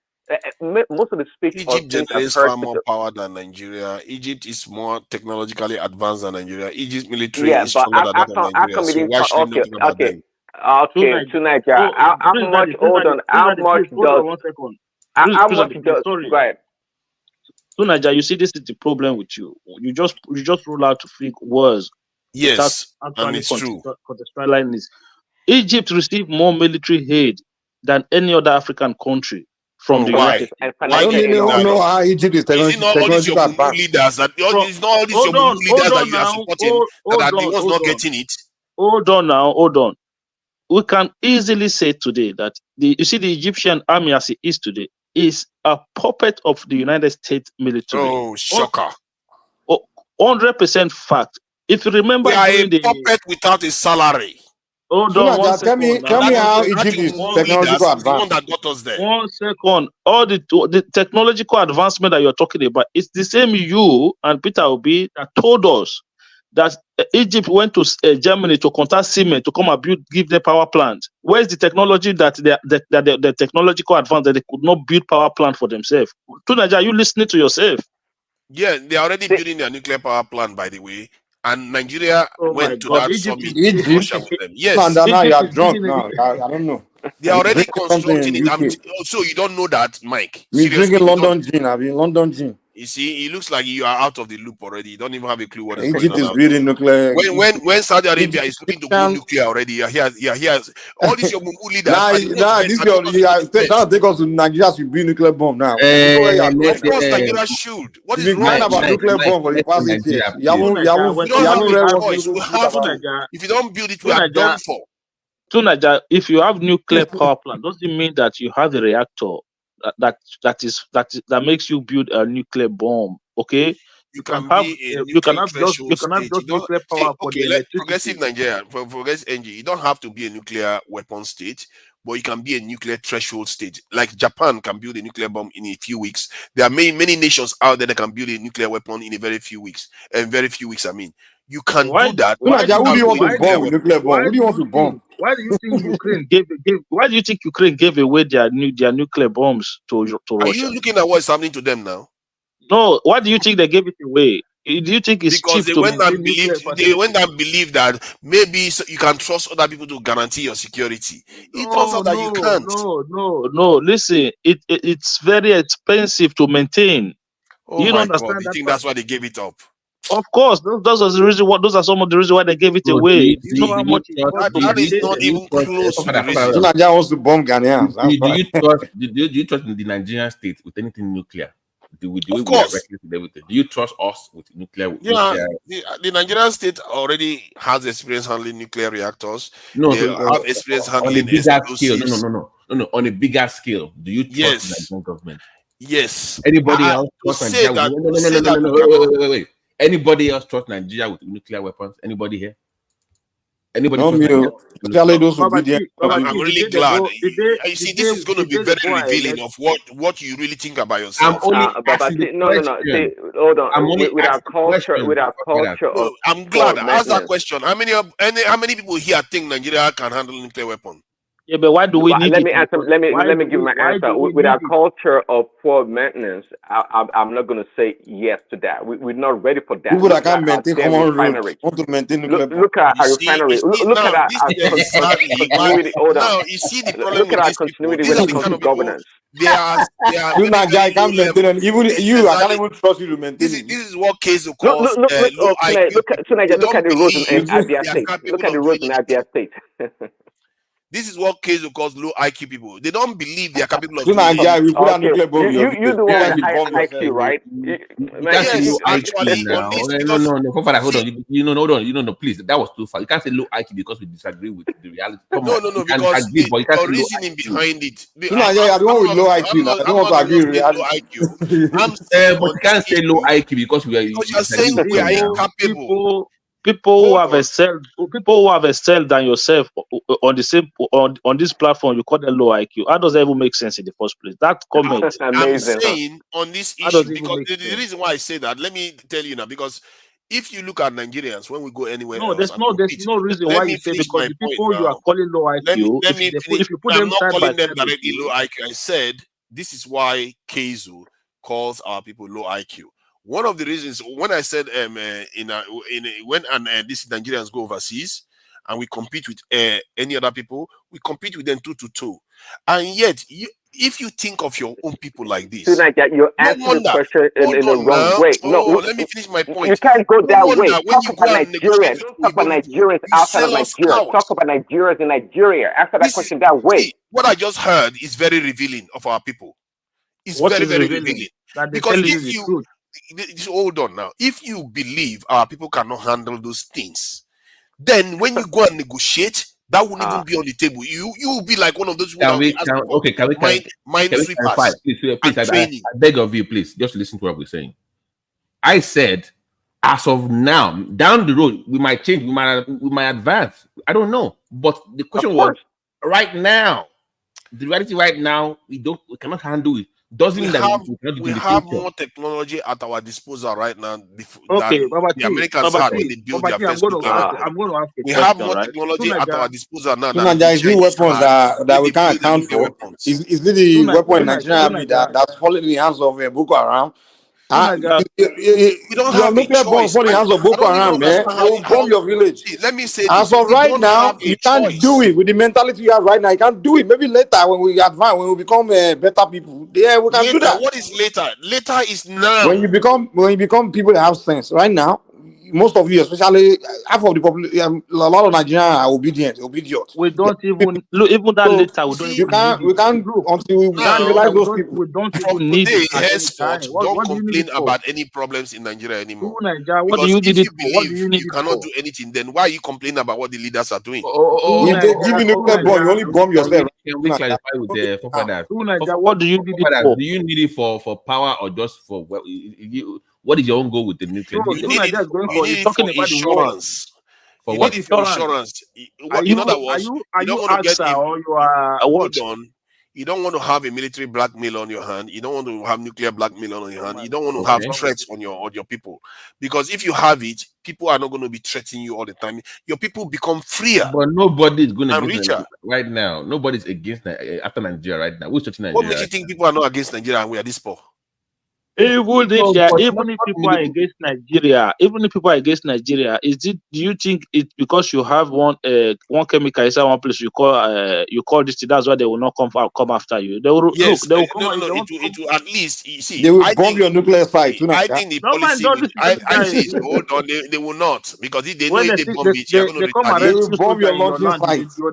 Most of the speech Egypt generates far more power than Nigeria. Egypt is more technologically advanced than Nigeria. Egypt's military is stronger than that of Nigeria. So why should we not talk about them? Okay, to Nigeria. How much? Hold on. How much does? How much does? Go ahead. So Nigeria, you see, this is the problem with you. You just roll out to fake words. Yes, and it's true. Contextualizing this. Egypt received more military aid than any other African country from the United States. I don't know how Egypt is technological advanced. Leaders that it's not all these your leaders that you are supporting that are the ones not getting it. Hold on. We can easily say today that the Egyptian army as it is today is a puppet of the United States military. Oh, shocker. 100% fact. If you remember, we are a puppet without a salary. Hold on, tell me how Egypt is technological advanced. The one that got us there. 1 second. All the technological advancement that you're talking about, it's the same you and Peter Obi that told us that Egypt went to Germany to contact Siemens to come and give them power plant. Where's the technology that the technological advance that they could not build power plant for themselves? To Nigeria, are you listening to yourself? Yeah, they're already building their nuclear power plant, by the way. And Nigeria went to that summit in Russia with them. Yes. Now you are drunk now. I don't know. They're already constructing it. So you don't know that, Mike? We're drinking London gin. I mean, London gin. You see, it looks like you are out of the loop already. You don't even have a clue what is going on. Egypt is building nuclear. When Saudi Arabia is looking to go nuclear already, here's all these your Mumu leaders. Now take us to Nigeria to build nuclear bomb now. Of course, Nigeria should. What is wrong about nuclear bomb for the past 8 years? If you don't build it, we are done for. So Nigeria, if you have nuclear power plant, doesn't mean that you have a reactor that makes you build a nuclear bomb. Okay, you can have just nuclear power for the electricity. Progressive Nigeria, progressive energy. You don't have to be a nuclear weapon state, but you can be a nuclear threshold state. Like Japan can build a nuclear bomb in a few weeks. There are many nations out there that can build a nuclear weapon in a very few weeks. I mean, you can do that. Who do you want to bomb with nuclear bomb? Who do you want to bomb? Why do you think Ukraine Why do you think Ukraine gave away their nuclear bombs to Russia? Are you looking at what's happening to them now? No. Why do you think they gave it away? Do you think it's because cheap they went and believed that maybe you can trust other people to guarantee your security. It turns out that you can't. No. Listen, it's very expensive to maintain. Oh, you don't understand. You think that's why they gave it up? Of course, those are the reason. Those are some of the reasons why they gave it away. You know how much that is not even close to the reason. Nigeria wants to bomb Ghanaians. Do you trust the Nigerian state with anything nuclear? Of course. Do you trust us with nuclear? The Nigerian state already has experience handling nuclear reactors. They have experience handling on a bigger scale. No. On a bigger scale, do you trust the Nigerian government? Yes. Anybody else trust Nigeria? Wait. Anybody else trust Nigeria with nuclear weapons? Anybody here? Anybody No, trust me, Nigeria? especially those obedient. I'm really glad. You see, this is going to be very revealing of what you really think about I'm yourself. only But asking the see, no. See, question. hold I'm on. only With our asking culture, questions. of No, I'm glad. poor Ask that maintenance. question. How many people here think Nigeria can handle nuclear weapon? Yeah, but why do we need Let it? me answer. Because Let me give my answer. With need our it? culture of poor maintenance, I'm not going to say yes to that. We're not ready for that. People that Look at can't our maintain damn common roads refinery. want to maintain nuclear power. Look at You our see, refinery. Look at now our, this is exactly why. continuity. Hold on. Now you see the problem Look at with our these people. continuity These when are it the comes kind to of people. governance. They are You very Nigeria, very you can't low maintain level. it. Even This is you, I can't exactly even trust you to maintain it. this is what Kezo Look, calls low IQ look people. They look at don't the roads in believe Abia they are State. Look capable at the of doing roads in anything. Abia State. This is what Kezo calls low IQ people. They don't believe they are capable of You doing Nigeria, we anything. put a Okay, nuclear bomb in your you village. the You one with guys the will high bomb IQ, yourself. right? You can't say Yes, low actually, IQ on now. this No, because no, no. Hold see, on. Hold on. No, please. That was too far. You can't say low IQ because we disagree with the reality. Come on. We no, can because agree, but you can't the say low reasoning IQ. behind it. You Nigeria, the one with low IQ now. I don't I'm want not to the agree one with saying low reality. IQ. I'm saying But on you this can't say low issue IQ because because you you are disagree saying with we them are now. incapable. People who Hold have on. excelled, than yourself on the same on this platform, you call them low IQ. How does that even make sense in the first place? That comment. I'm saying on this How does issue it even because make the sense? reason why I say that, let me tell you now, because if you look at Nigerians when we go anywhere No, else there's and there's compete, no reason let why me you say, finish because my the point people you are now. calling low IQ, Let me finish. if you put I'm them not side by calling them side with directly low you, IQ. I said this is why Keizu calls our people low IQ. One of the reasons when I said when these Nigerians go overseas and we compete with any other people, we compete with them 2-2, and yet if you think of your own people like this, Tonight, you're no answering the wonder. question Hold in the on wrong now. way. No, Oh, let me finish my you point. can't go No that wonder way. when Talk you about go and Nigeria. negotiate Don't talk with about those people, Nigerians you outside of sell us Nigeria. out. Talk about Nigerians in Nigeria. Answer that This is question that way. see what I just heard is very revealing of our people. It's what very is very revealing? revealing That they because tell you if the you truth. hold on now, if you believe our people cannot handle those things, then when you go and negotiate, that won't even be on the table. You will be like one of those people that will be asking for mind Clarify? sweepers Please, and training. I beg of you, please, just listen to what we're saying. I said, as of now, down the road, we might change, we might advance. I don't know. But the question was right now. The reality right now, we cannot handle it. Doesn't mean that we cannot do it in the future. More technology at our disposal right now Okay, than the Americans had when they built their first nuclear weapon. I'm going to ask a We question, have more right? technology at our disposal now than There the is the Chinese weapons had that when we they can't built their account nuclear for. weapons. Is it the weapon in Nigeria Army that's falling in the hands of Boko Haram? We don't Your have a nuclear bomb choice. fall in the hands of I Boko don't even Haram, man. understand They will bomb your village. See, let me say As this. of We right don't now, have a you can't do choice. it with the mentality you have right now. You can't do it. Maybe later when we advance, when we become better people, yeah, we can do Later, that. what is later? Later is now. When you become people that have sense, right now, most of you, especially half of the population, a lot of Nigerians are obedient. We don't even look, even that So later we don't you even need can't, it. we can't Look, until we that later civilize those people. we don't From even need today it at any time. henceforth, don't What do you need complain it for? about any problems in Nigeria anymore. Nigeria, what do Because you need if it you for? What do believe you need you it cannot for? do anything, then why are you complaining about what the leaders are doing? If they give you nuclear bomb, you only bomb yourself. Can we clarify with the forefathers? What do you need it for? Do you need it for power or just for what is your own goal with the nuclear? No, You need it. going You for. need He's it for talking about the war. insurance. For You what? need it for insurance. In other words, Are you don't you want to get AXA in. or you are what? Hold on. You don't want to have a military blackmail on your hand. You don't want to have nuclear blackmail on your hand. You don't want to have threats on your people. Because if you have it, people are not going to be threatening you all the time. Your people become freer. But nobody is going to and against richer. right now. Nobody's against after Nigeria right now. Who's touching What Nigeria? makes you think people are not against Nigeria and we are this poor? Even if people are against Nigeria, is it? Do you think it's because you have one chemical inside one place you call this? That's why they will not come after you. They will Yes, look. They will come. it will at least you see. They will bomb your nuclear site tonight. I think the policy. I see it. Hold on, they will not because if they know if they bomb it, you're going to retaliate. They will bomb your launching site. You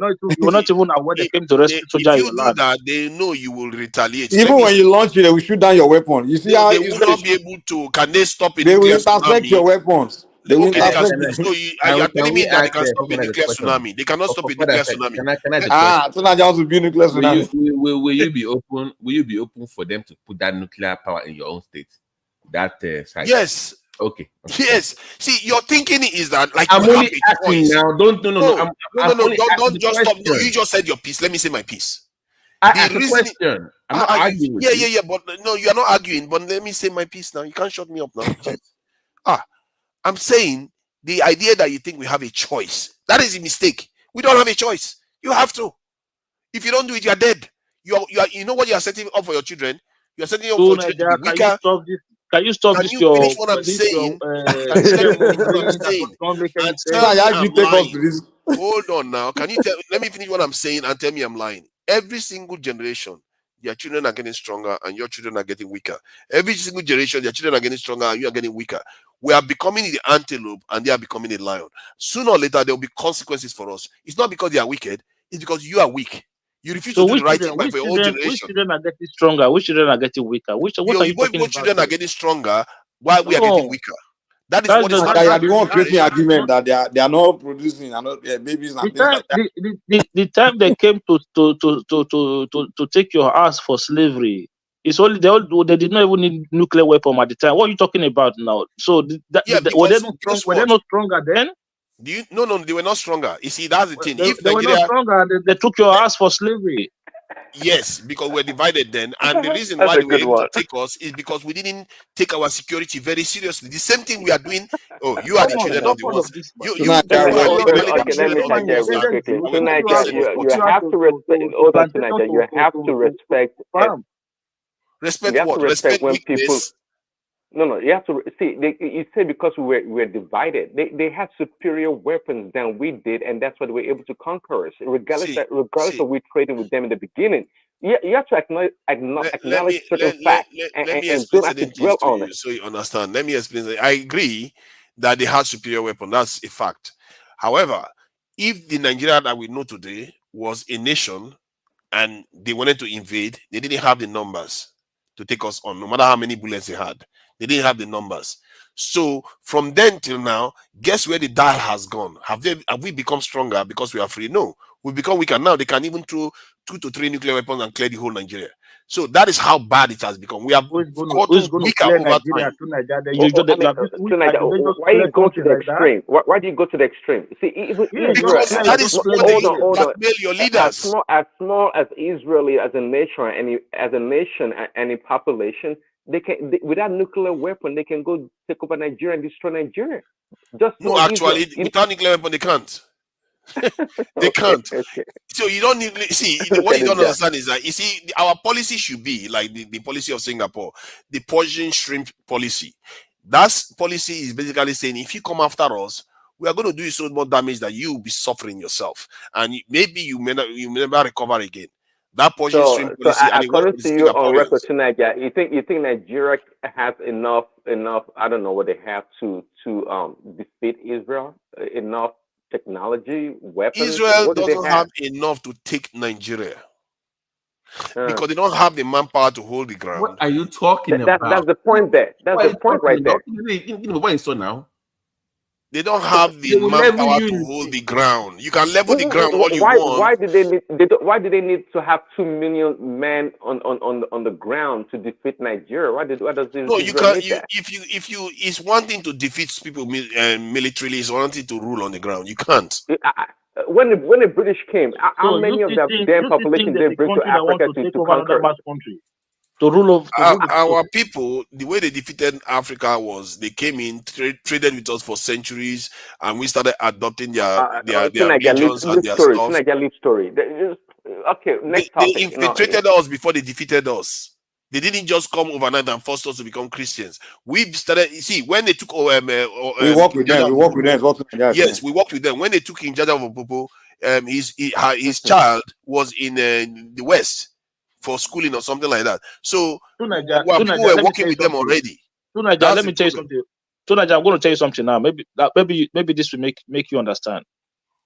were not even aware they came to rescue soldiers in your land. That, they know you will retaliate. Even when you launch it, they will shoot down your weapon. You see how they will not be able to. Can they stop it? They will intercept your weapons. They will intercept. So you are telling me that they can stop a nuclear tsunami? They cannot stop a nuclear tsunami. So now just be nuclear tsunami. Will you be open? Will you be open for them to put that nuclear power in your own state? That site. Yes. Okay. Yes. See, your thinking is that like I'm you only have a asking choice. now. Don't no. I'm only asking Don't the just stop. No, question. you just said your piece. Let me say my piece. I The asked a reason, question. I'm not arguing with you. yeah, but no, you are not arguing. But let me say my piece now. You can't shut me up now. Jeez. I'm saying the idea that you think we have a choice, that is a mistake. We don't have a choice. You have to. If you don't do it, you are dead. You know what you are setting up for your children? You are setting up for children to be Can you weaker. stop this? Can you stop Can this? you Your finish what I'm this your saying? Can you let me finish what I'm saying? don't make any And sense. tell me You I'm take us to lying. this. Hold on now. Can you let me finish what I'm saying and tell me I'm lying? Every single generation, their children are getting stronger and your children are getting weaker. Every single generation, their children are getting stronger and you are getting weaker. We are becoming the antelope and they are becoming a lion. Sooner or later, there will be consequences for us. It's not because they are wicked, it's because you are weak. You refuse So to do the which right children, thing for your own which generation. children are getting stronger? Which children are getting weaker? What are you talking Both about children are here? getting stronger while we are getting No, weaker. That is that's what is the And you happening. are the one creating argument not that they are not producing and not babies and the things time like that. the time they came to take your ass for slavery. It's only they did not even need nuclear weapon at the time. What are you talking about now? So Yeah, were they because not strong? guess Were they what? not stronger then? No, they were not stronger. You see, that's the thing. If They were not Nigeria, stronger. They took your ass for slavery. yes, because we're divided then. And the reason That's why a they were good able to one. take us is because we didn't take our security very seriously. The same thing we are doing. Oh, you are the Thomas, children of stop the all ones. of this, man. You No, are literally the okay, let children me of the interject ones real that quickly. were Tunaja, protecting us. you have to respect, oh, that Tunaja, you have to respect, you Respect have to what? respect Respect when people, weakness. no, you have to see. You say because we're divided, they had superior weapons than we did, and that's why they were able to conquer us, regardless See. of we trading with them in the beginning. You have to Let acknowledge me certain facts let me and explain don't have to certain things dwell to on you it. so you understand. Let me explain. I agree that they had superior weapon. That's a fact. However, if the Nigeria that we know today was a nation and they wanted to invade, they didn't have the numbers to take us on, no matter how many bullets they had. They didn't have the numbers. So from then till now, guess where the dial has gone? Have we become stronger because we are free? No, we become weaker. Now they can even throw 2 to 3 nuclear weapons and clear the whole Nigeria. So that is how bad it has become. We have Who's gotten going to weaker clear over Nigeria time. to Nigeria? I mean, Which Tunaja, side? Did they just why you clear go to something the like that? extreme? Why do you go to the extreme? See, even Yeah, Israel, Because that is what they hold use on, to hold on. blackmail your As leaders. small as Israel as a nation, and a population, without nuclear weapon, they can go take over Nigeria and destroy Nigeria. Just No, small Israel. actually, without nuclear weapon, they can't. They can't. Okay. So you don't need see Look what at you this don't guy. understand is that you see our policy should be like the policy of Singapore, the Persian shrimp policy. That policy is basically saying if you come after us, we are going to do you so much damage that you will be suffering yourself, and maybe you may never recover again. That Persian shrimp policy, and it works According for the to you on record Singaporeans. tonight, yeah, you think Nigeria has enough I don't know what they have to defeat Israel, enough technology, weapons. Israel What do they doesn't have? have enough to take Nigeria Uh, because they don't have the manpower to hold the What ground. are you talking about? that's the point there. That's What are the you point talking right there. about? You know what is so now? They don't have the They will level manpower you to in hold the ground. You can level the ground all you Why want. did they need why did they need to have 2 million men on the ground to defeat Nigeria? Why does No, you Israel can't. need that? If you it's one thing to defeat people militarily. It's one thing to rule on the ground. You can't. When the British came, how So many of that damn you still think population there's did they a bring to country that wants Africa to take to over another conquer? mass country to rule the people? Our people, the way they defeated Africa was they came in, traded with us for centuries, and we started adopting their Tonight, religions and leave their story. stuff. Tonight, leave story. Okay, next They topic. infiltrated us before they defeated us. They didn't just come overnight and force us to become Christians. We started. You see, when they took We work with King Jaja them. of We work with them. Opopo, It's what Nigeria is saying. yes, we worked with them. When they took King Jaja of Opopo, his child was in the West for schooling or something like that. So well, people Tunaja, were let me working tell you with them something. already. Tunaja, That's let the me tell you problem. something. Tunaja, I'm going to tell you something now. Maybe this will make you understand.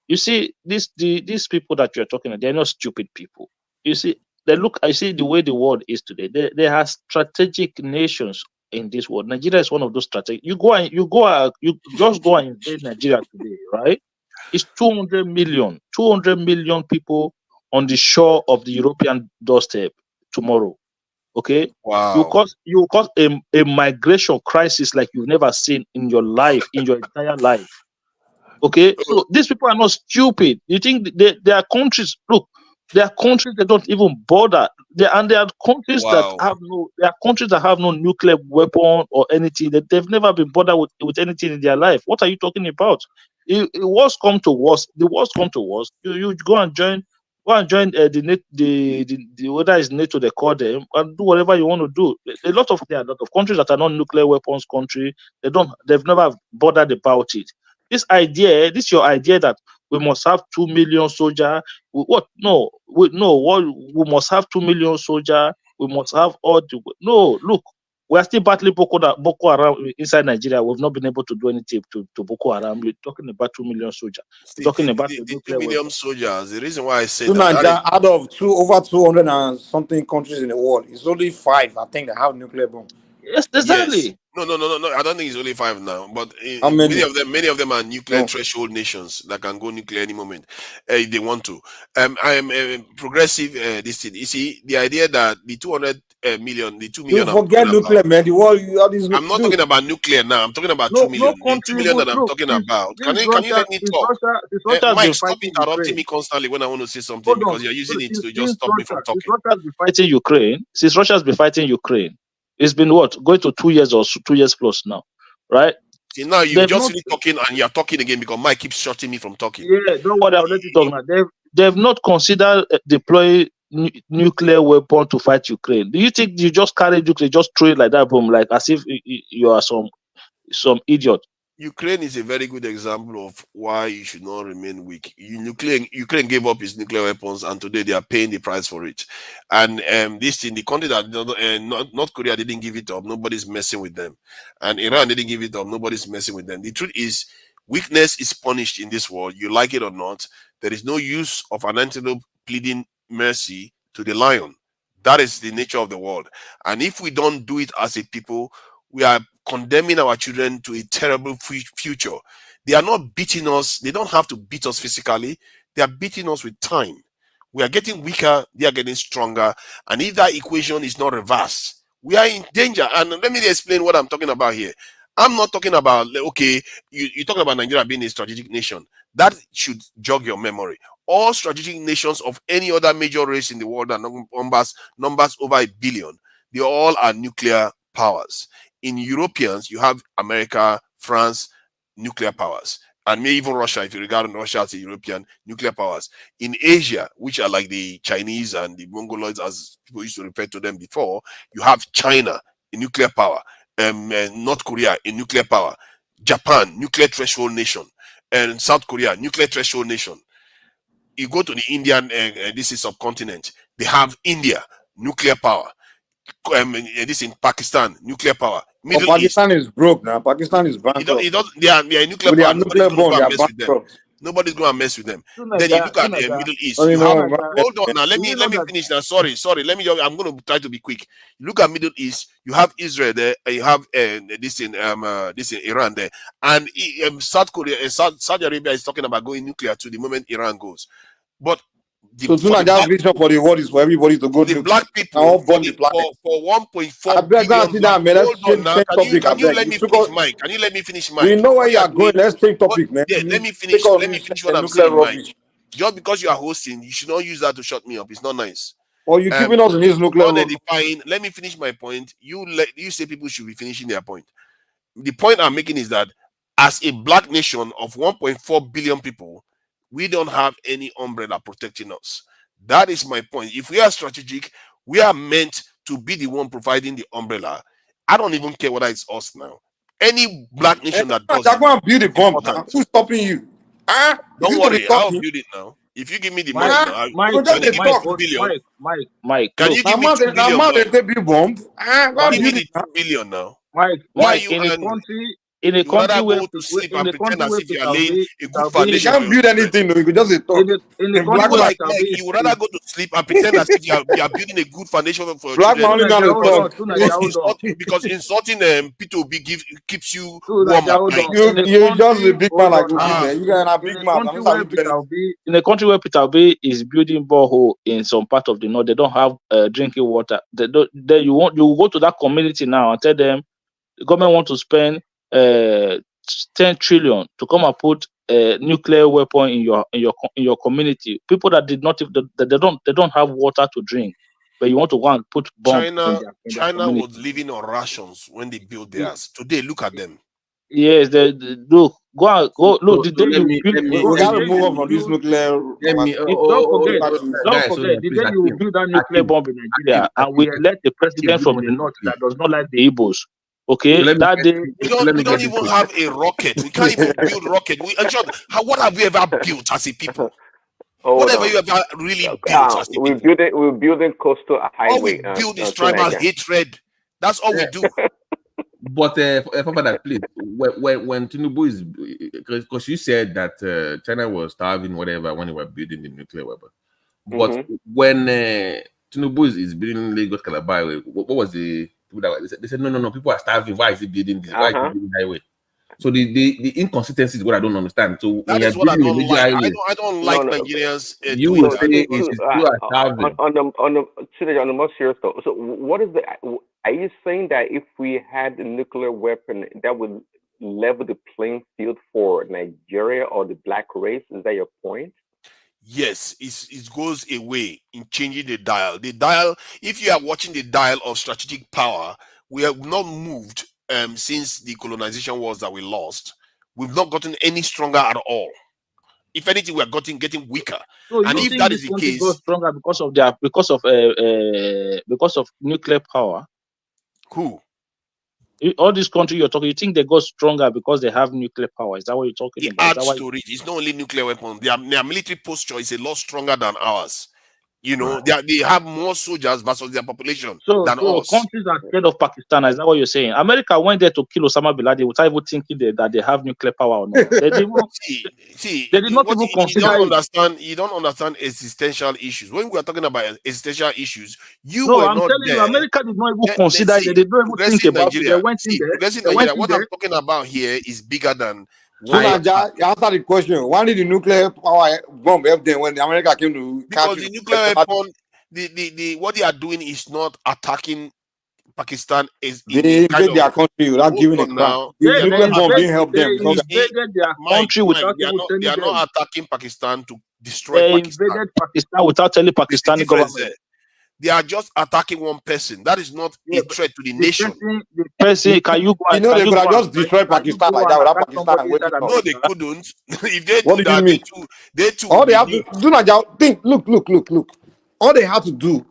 You see, these people that you're talking about, they're not stupid people. You see, I see the way the world is today. They have strategic nations in this world. Nigeria is one of those strategic. You just go and invade Nigeria today, right? It's 200 million people on the shore of the European doorstep tomorrow. Okay, Wow. you cause a migration crisis like you've never seen in your life, in your entire life. Okay, so these people are not stupid. You think there are countries? Look, there are countries that don't even bother. There are countries that Wow. have no. There are countries that have no nuclear weapon or anything. That they've never been bothered with anything in their life. What are you talking about? It worst come to worst. The worst come to worst. You go and join. Go and join the whether it's NATO they call them, and do whatever you want to do. There are a lot of countries that are not nuclear weapons country. They've never bothered about it. This your idea that we must have 2 million soldiers. What? No, we must have 2 million soldiers. We must have all the. No, look, we are still battling Boko Haram inside Nigeria. We've not been able to do anything to Boko Haram. We're talking about 2 million soldiers. We're See, talking about the 2 nuclear million weapons. soldiers, the reason why I say To that is Nigeria, out of over 200 and something countries in the world, it's only 5, I think, that have nuclear bomb. Yes, yes. exactly. No. I don't think it's only 5 now, but How many? many of them are nuclear No. threshold nations that can go nuclear any moment if they want to. I am progressive. This thing, you see, the idea that the 200 million, the 2 You million I'm forget talking nuclear, about. man. The world, all these, I'm not dude. talking about nuclear now. I'm talking about 2 No million. The 2 country million would that I'm look. talking about. Can you Russia, let me talk? Russia has been Mike, stop fighting interrupting Ukraine. me constantly when I want to say something Hold because on. you're using it to just Since stop me from Russia talking. has been fighting Ukraine, since Russia has been fighting Ukraine, it's been what, going to 2 years or 2 years plus now, right? See, now you They've just not. finish talking and you're talking again because Mike keeps shutting me from talking. Yeah, don't worry. I'll let you talk now. They've not considered deploying nuclear weapon to fight Ukraine. Do you think you just carry nuclear, just throw it like that, boom, like as if you are some idiot? Ukraine is a very good example of why you should not remain weak. Ukraine gave up its nuclear weapons, and today they are paying the price for it. And this thing, the country that North Korea didn't give it up, nobody's messing with them. And Iran didn't give it up, nobody's messing with them. The truth is, weakness is punished in this world. You like it or not, there is no use of an antelope pleading mercy to the lion. That is the nature of the world. And if we don't do it as a people, we are condemning our children to a terrible future. They are not beating us. They don't have to beat us physically. They are beating us with time. We are getting weaker. They are getting stronger. And if that equation is not reversed, we are in danger. And let me explain what I'm talking about here. I'm not talking about, okay, you're talking about Nigeria being a strategic nation. That should jog your memory. All strategic nations of any other major race in the world that numbers over 1 billion, they all are nuclear powers. In Europeans, you have America, France, nuclear powers, and maybe even Russia, if you regard Russia as a European, nuclear powers. In Asia, which are like the Chinese and the Mongoloids, as people used to refer to them before, you have China, a nuclear power, North Korea, a nuclear power, Japan, nuclear threshold nation, and South Korea, nuclear threshold nation. You go to the Indian, this is subcontinent, they have India, nuclear power. This in Pakistan, nuclear power. Middle Pakistan East is broke now. Pakistan is bankrupt. they are nuclear With power. their Nobody's nuclear going to go bomb, they and are mess with them. bankrupt. Nobody's going to mess with them. Do Then you Naija, look at the Naija, Middle East. Don't You even have know. hold on now. Let me finish now. Sorry. Let me. I'm going to try to be quick. You look at Middle East. You have Israel there. You have this in Iran there, and South Korea and Saudi Arabia is talking about going nuclear to the moment Iran goes. But So Nigeria's vision for the world is for everybody to go the nuclear. black people For 1.4 beg billion sit black. down, man. Let's Hold on change now. topic. Can you Beg. let me finish, Mike? Can you let me finish, We Mike? know where you are going. Let's take topic, man. Yeah, let me Take finish. all Let me this finish what I'm nuclear saying, Mike. rubbish. Just because you are hosting, you should not use that to shut me up. It's not nice. Or you keeping us in this nuclear rubbish. Unedifying. Let me finish my point. You say people should be finishing their point. The point I'm making is that as a black nation of 1.4 billion people, we don't have any umbrella protecting us. That is my point. If we are strategic, we are meant to be the one providing the umbrella. I don't even care whether it's us now. Any black nation that does They're going to build the bomb important. now. Who's stopping you? Don't worry, I'll build it now. If you give me the money now, can you give me 2 billion? Mike, Can you give me 2 billion? They build bomb. Give me the 2 billion now. Mike, Why in a country, in a You would country rather where go to sleep in and a pretend country as where if you are Peter laying Obi, a Peter good Obi, You foundation for can't your build children. anything, though. You could just talk. in a And country black People where man, like Peter Meg, Obi you would rather go to sleep and pretend as if you are building a good foundation for your black man children only down Tunaja, the hold on, talk. Tunaja, hold on. because insulting Peter Obi keeps you warm Tunaja, at hold night. on. In a You just a country, big man hold like on Obi, now. man. You guys are In big a man. I'm country not where sabi do Peter anything. Obi, in a country where Peter Obi is building borehole in some part of the north, they don't have drinking water. Then you go to that community now and tell them the government want to spend 10 trillion to come and put a nuclear weapon in your community. People that did not they don't have water to drink, but you want to go and put bomb in their China community. was living on rations when they built theirs. Today, look at them. Yes, look, go look. The day you build, We got to move on from this nuclear don't forget the day you build that nuclear bomb in Nigeria, and we elect a president from the north that does not like the Igbos. Okay, that day We don't even have a rocket. We can't even build rocket. What have we ever built as a people? Hold Whatever on. you ever really built as a people. We're building coastal All we highway. build is tribal hatred. That's all we do. But for that, please, when Tinubu is, because you said that China was starving, whatever, when they were building the nuclear weapon. But when Tinubu is building Lagos Calabar, what was the people that they said no, people are starving. Why is he building this? Why is he building highway? So the inconsistency is what I don't understand. So when That is you're what I building a don't major like. highway, I don't like Nigerians you doing will that. say you are starving. On the most serious though, so what is are you saying that if we had a nuclear weapon that would level the playing field for Nigeria or the black race? Is that your point? Yes, it goes away in changing the dial. The dial, if you are watching the dial of strategic power, we have not moved since the colonization wars that we lost. We've not gotten any stronger at all. If anything, we are getting weaker. So and you if think that this is the country case, goes stronger because of nuclear power? Who? All these countries you're talking, you think they go stronger because they have nuclear power? Is that what you're talking it about? Is that adds why? to it. It's not only nuclear weapons. Their military posture is a lot stronger than ours. You know, they have more soldiers versus their population So than us. countries are scared of Pakistan. Is that what you're saying? America went there to kill Osama bin Laden without even thinking that they have nuclear power or not. They did not. See, They did not what even you consider don't it. understand. You don't understand existential issues. When we are talking about existential issues, you No, were I'm not telling you, there. America did not even consider it. They did not even think Progressive about it. They Nigeria. went in See, there. progressive They went Nigeria. in What there. I'm talking about here is bigger than So what. now, you answer the question. Why did the nuclear power bomb help them when America came to Because catch the nuclear weapon, the what they are doing is not attacking Pakistan is in they a kind invade of their country without giving a crap? now. The They are nuclear not bomb didn't attacking. help They them because invaded their Mike, country without even they telling are them. not attacking Pakistan to destroy They Pakistan. invaded Pakistan without telling There's a Pakistani difference government. there. They are just attacking one person. That is not a threat to the nation. The person, can you go? they could have just destroyed can you Pakistan go like and that without attack Pakistan somebody waking inside up. No, they America? couldn't. If they What do do you that, mean? they too All will they be have to nuked. do now, think, look. All they have to do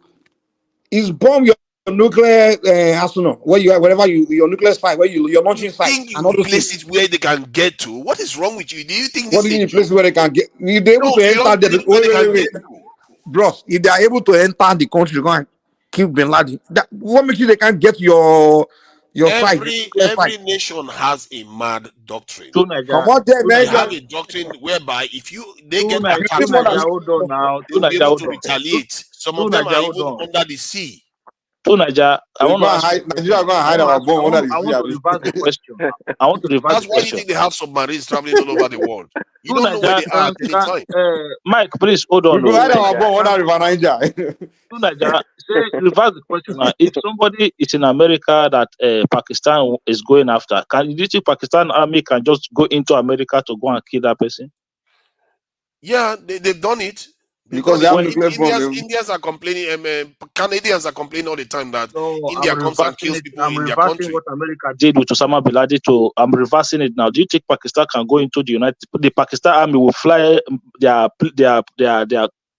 is bomb your nuclear arsenal wherever your nuclear site, your launching site, Think you and all will those place things. it where they can get to? What is wrong with you? Do you think What this do is you a mean joke? places where they can get? If they're able No, to you enter don't there, believe where they can get wait, to. bros. If they are able to enter the country, go and kill Bin Laden. What makes you they can't get your site, your nuclear Every site? nation has a mad doctrine. Come on, there, They man. have a doctrine whereby if they get attacked more than hold on now. they will be able to retaliate. Some of them are even under the sea. Naija, I want to ask you a Nigeria question. going to hide our bomb under the I want to sea. reverse the question. I want to reverse That's the why you question. think they have submarines traveling all over the world. You don't know where they are at any time. Mike, please hold on. We go hide our bomb under River Niger. Naija, reverse the question now. If somebody is in America that Pakistan is going after, do you think Pakistan army can just go into America to go and kill that person? Yeah, they've done it. Because they have nuclear bomb. Indians are complaining. Canadians are complaining all the time that No, India comes and kills people I'm in their reversing country. what America did with Osama bin Laden. I'm reversing it now. Do you think Pakistan can go into the Pakistan army will fly their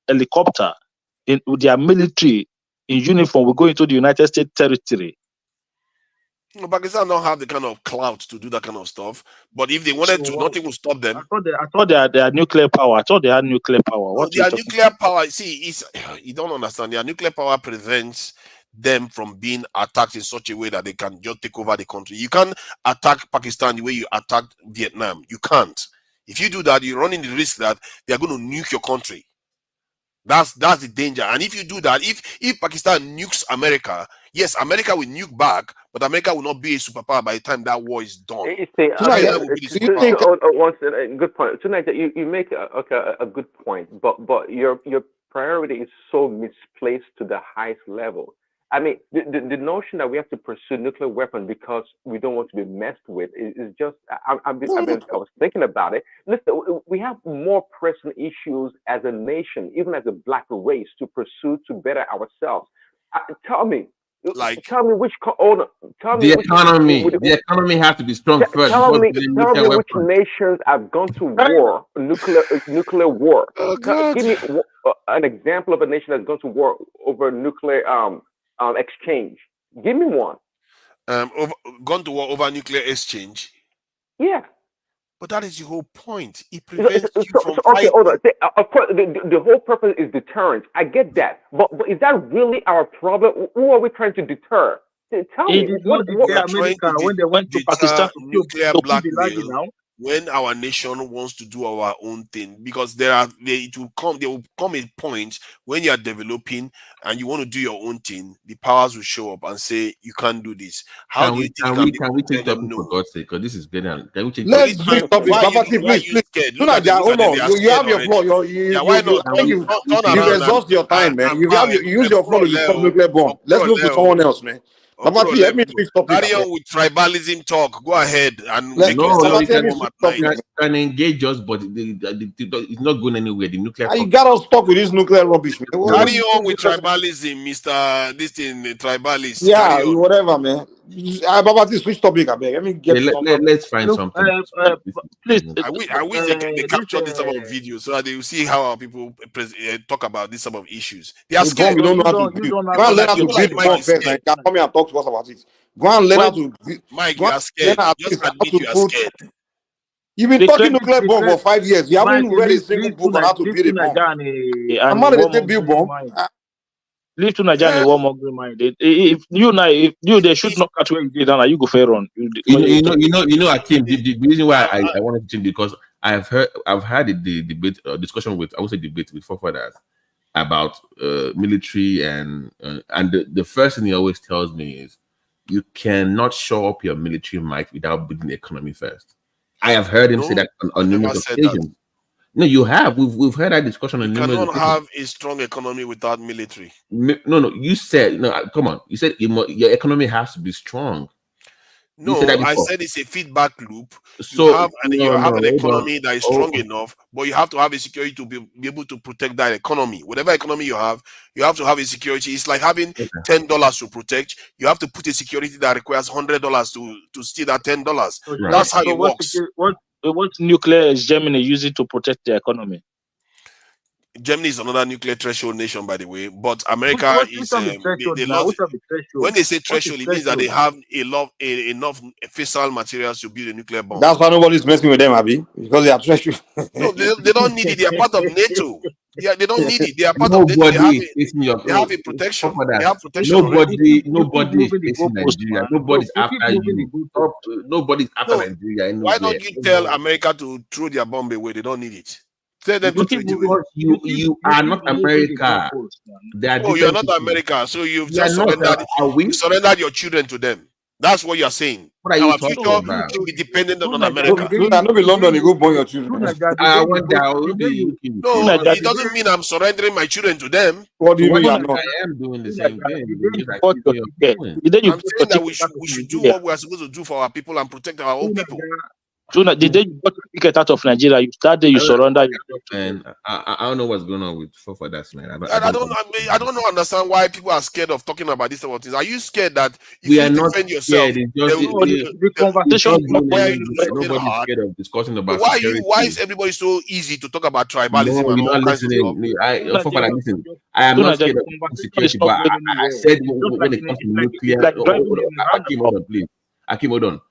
helicopter with their military in uniform will go into the United States territory? Pakistan don't have the kind of clout to do that kind of stuff. But if they wanted to, nothing will stop them. I thought they had nuclear power. I thought they had nuclear power. No, their nuclear power, see, you don't understand. Their nuclear power prevents them from being attacked in such a way that they can just take over the country. You can't attack Pakistan the way you attacked Vietnam. You can't. If you do that, you're running the risk that they are going to nuke your country. That's the danger. And if you do that, if Pakistan nukes America, yes, America will nuke back, but America will not be a superpower by the time that war is done. Good point. Tonight, you make a good point, but your priority is so misplaced to the highest level. I mean, the notion that we have to pursue nuclear weapon because we don't want to be messed with is just. I was thinking about it. Listen, we have more pressing issues as a nation, even as a black race, to pursue to better ourselves. Tell me which. The economy has to be strong first. Tell me which nations have gone to war, nuclear war. Give me an example of a nation that's gone to war over nuclear exchange. Give me one. Gone to war over nuclear exchange. Yeah. But that is the whole point. It prevents you from okay, hold on. Of course, the whole purpose is deterrence. I get that. But is that really our problem? Who are we trying to deter? Tell me. What America when they went to Pakistan to nuclear kill blackmail now? when our nation wants to do our own thing, because there will come a point when you are developing and you want to do your own thing, the powers will show up and say you can't do this. How do you think can we take topic for God's sake? Because this is getting. Can we take Let's switch topic. Babati, please. Hold on. You have your floor. Why not? You've exhausted your time, man. You use your floor to discuss nuclear bomb. Let's move to someone else, man. Babati, let me switch topic. Carry on with tribalism talk. Go ahead and can engage us, but it's not going anywhere. The nuclear. You got us stuck with this nuclear rubbish, man. Carry on with tribalism, Mr. This thing, tribalist. Yeah, whatever, man. Babati, switch topic. I beg. Let me get. Let's find something. Please, I wish they capture this type of video so that they will see how our people talk about this type of issues. They are scared. We don't know how to do. Go and learn how to build the bomb first, and come here and talk to us about it. Go and learn how to. Mike, you are scared. Just admit you are scared. You've been talking nuclear bomb for 5 years. You haven't read a single book on how to build a bomb. I'm not a build bomb. Leave to Nigeria in one more green mind. If they should not catch where you did, and you go fair on. Akim, the reason why I wanted to change because I've had the debate discussion with debate with forefathers about military and the first thing he always tells me is you cannot show up your military might without building the economy first. I have heard him say that on numerous occasions. No, you have. We've heard that discussion on numerous occasions. You cannot have a strong economy without military. No. You said come on. You said your economy has to be strong. No, I said it's a feedback loop. So you have an economy that is strong enough, but you have to have a security to be able to protect that economy. Whatever economy you have to have a security. It's like having $10 to protect. You have to put a security that requires $100 to steal that $10. Right. That's how it works. What nuclear is Germany using to protect the economy? Germany is another nuclear threshold nation, by the way, but America is when they say threshold, it means that they have enough fissile materials to build a nuclear bomb. That's why nobody's messing with them, Abby, because they are threshold. No, they don't need it. They are part of NATO. Yeah, they don't need it. They are part of NATO. They have a protection. They have protection. Nobody is facing Nigeria. Nobody's after you. Nobody's after Nigeria. Why don't you tell America to throw their bomb away? They don't need it. You are not America. You're not America, so you've just surrendered your children to them. That's what you're saying. What are you talking about? Should be dependent on America. Not be London, you go born your children. No, it doesn't mean I'm surrendering my children to them. What do you mean? I am doing the same thing. I'm saying that we should do what we're supposed to do for our people and protect our own people. The day you got to get out of Nigeria, you surrender. And I don't know what's going on with forefathers, man. I don't understand why people are scared of talking about these sort of things. Are you scared that if we you are not defend yourself, the conversation? Nobody's scared of discussing about security. Why is everybody so easy to talk about tribalism? No, you're not listening. I am not scared of security, but I said when it comes to nuclear. Akim, hold on.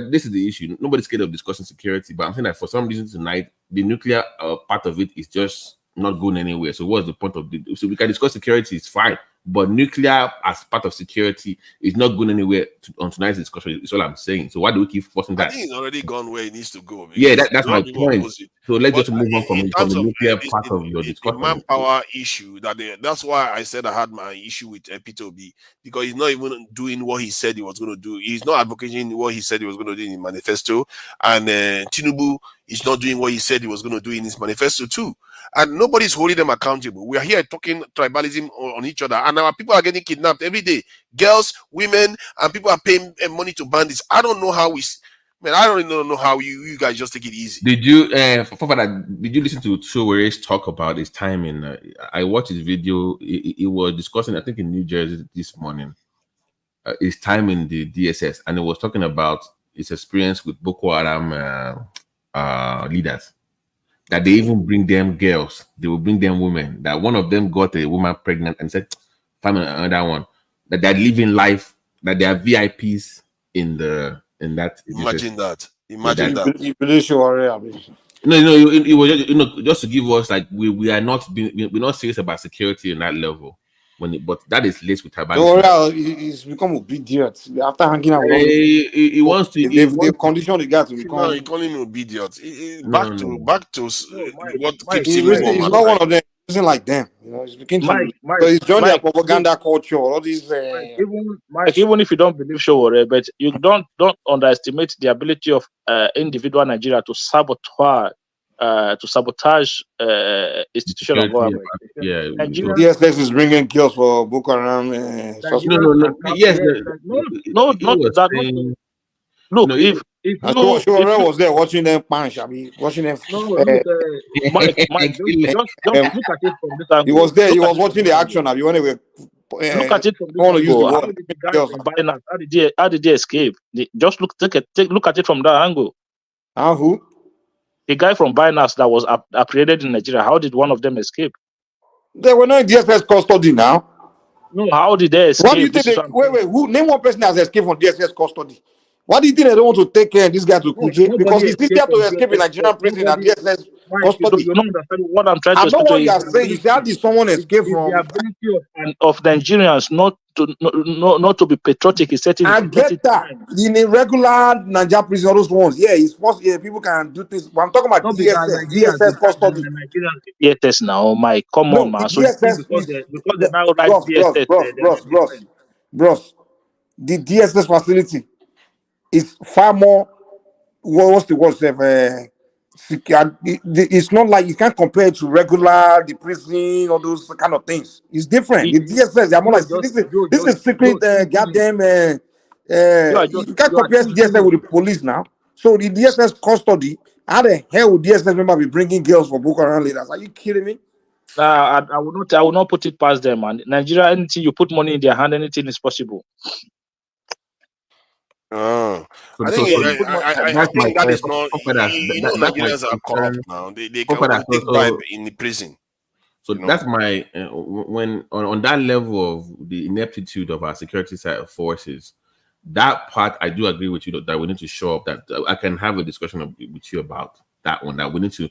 This is the issue. Nobody's scared of discussing security, but I'm saying that for some reason tonight, the nuclear part of it is just not going anywhere. So what's the point of the? So we can discuss security, it's fine, but nuclear as part of security is not going anywhere on tonight's discussion. Is all I'm saying. So why do we keep forcing that? I think it's already gone where it needs to go. Yeah, that's my point. So let's just move on from terms the of nuclear part of your the discussion. manpower issue, that's why I said I had my issue with Peter Obi, because he's not even doing what he said he was going to do. He's not advocating what he said he was going to do in the manifesto, and Tinubu is not doing what he said he was going to do in his manifesto too. And nobody's holding them accountable. We are here talking tribalism on each other, and our people are getting kidnapped every day. Girls, women, and people are paying money to bandits. I don't know how man, I don't even know how you guys just take it easy. Did you, did you listen to Sowere's talk about his time in? I watched his video. He was discussing, I think, in New Jersey this morning, his time in the DSS, and he was talking about his experience with Boko Haram leaders. That they even bring them girls, they will bring them women. That one of them got a woman pregnant and said, "Find another one." That they're living life, that they are VIPs in that. Imagine that. Imagine that. No, it was just to give us, like, we're not serious about security in that level. But that is laced with tribalism. He's become obedient after hanging out. He wants to. They've conditioned the guy to become. No, you call him obedient. Back to what keeps him He's warm. not one of them. He isn't like them. You know, he's beginning to. So he's joined their propaganda culture. All these. Even if you don't believe Showore, but you don't underestimate the ability of individual Nigeria to sabotage institutional government. Yeah, DSS is bringing kills for Boko Haram. Yes, Look, if Showore was there watching them punch, watching them. Mike, just look at it from this angle. He was there. He was watching the action. Look at it from this angle. How did they escape? Just look at it from that angle. Who? The guy from Binance that was apprehended in Nigeria. How did one of them escape? They were not in DSS custody now. No, how did they escape? What do you think? Wait. Who? Name one person that has escaped from DSS custody. Why do you think they don't want to take care of this guy to Kuje? Because it's easier to escape in Nigerian prison than DSS custody. You don't understand what I'm trying to explain. I know what you are saying. You say, how did someone escape from? The ability of Nigerians not to be patriotic is certain. I get that. In a regular Nigerian prison, all those ones, it's possible. Yeah, people can do things. But I'm talking about DSS custody. DSS now, Mike. Come on, man. So DSS, because they now like DSS. Bros, the DSS facility is far more. What's the word? It's not like you can't compare it to regular the prison or those kind of things. It's different. The DSS, they're more like this is secret. Goddamn. You can't compare DSS with the police now. So the DSS custody. How the hell would DSS member be bringing girls for Boko Haram leaders? Are you kidding me? I will not put it past them, man. Nigeria, anything you put money in their hand, anything is possible. I think that is not. Nigerians are corrupt now. They can take bribe in the prison. So that's my when on that level of the ineptitude of our security forces. That part I do agree with you that we need to show up. That I can have a discussion with you about that one. That we need to,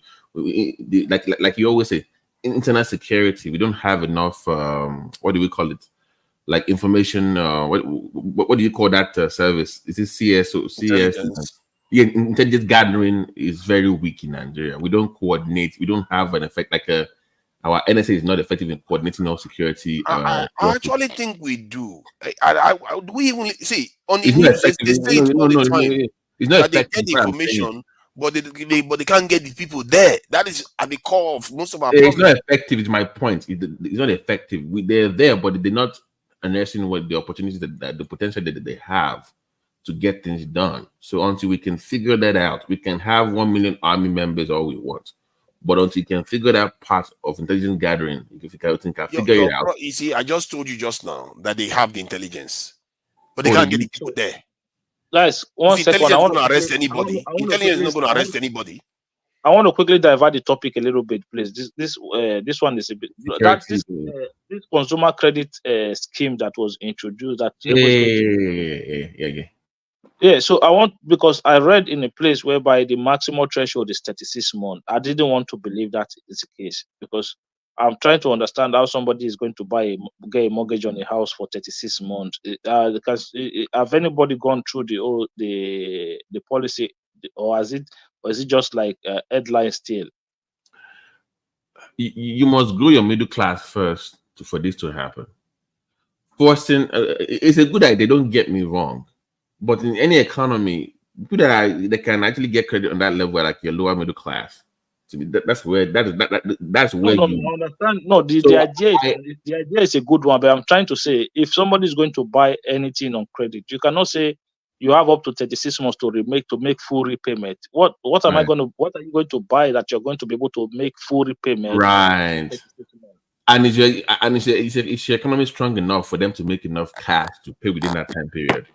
like you always say, internet security. We don't have enough. What do we call it? Like information, what do you call that service? Is it CS or CS? Yeah, intelligence gathering is very weak in Nigeria. We don't coordinate. We don't have an effect. Like our NSA is not effective in coordinating our security. I actually think we do. Do we even see on the news? They say it all the time. It's not effective. They get the information, but they can't get the people there. That is at the core of most of our problems. It's not effective. Is my point. It's not effective. They're there, but they're not understanding what the opportunities that the potential that they have to get things done. So until we can figure that out, we can have 1 million army members all we want. But until you can figure that part of intelligence gathering, if you can figure it out. You see, I just told you just now that they have the intelligence, but they can't get the people there. Guys, one second. Intelligence is not going to arrest anybody. Intelligence is not going to arrest anybody. I want to quickly divert the topic a little bit, please. This one is a bit this consumer credit scheme that was introduced. That Yeah, so I want, because I read in a place whereby the maximum threshold is 36 months. I didn't want to believe that is the case, because I'm trying to understand how somebody is going to get a mortgage on a house for 36 months. Because have anybody gone through the policy, or is it just like headline still? You must grow your middle class first for this to happen. Forcing it's a good idea. Don't get me wrong, but in any economy, people that can actually get credit on that level are like your lower middle class. To me, that's where that's where No, you. I understand. No, the So idea is a good one, but I'm trying to say, if somebody is going to buy anything on credit, you cannot say you have up to 36 months to make full repayment. What am I Right. going to? What are you going to buy that you're going to be able to make full repayment? Right. And is your economy strong enough for them to make enough cash to pay within that time period?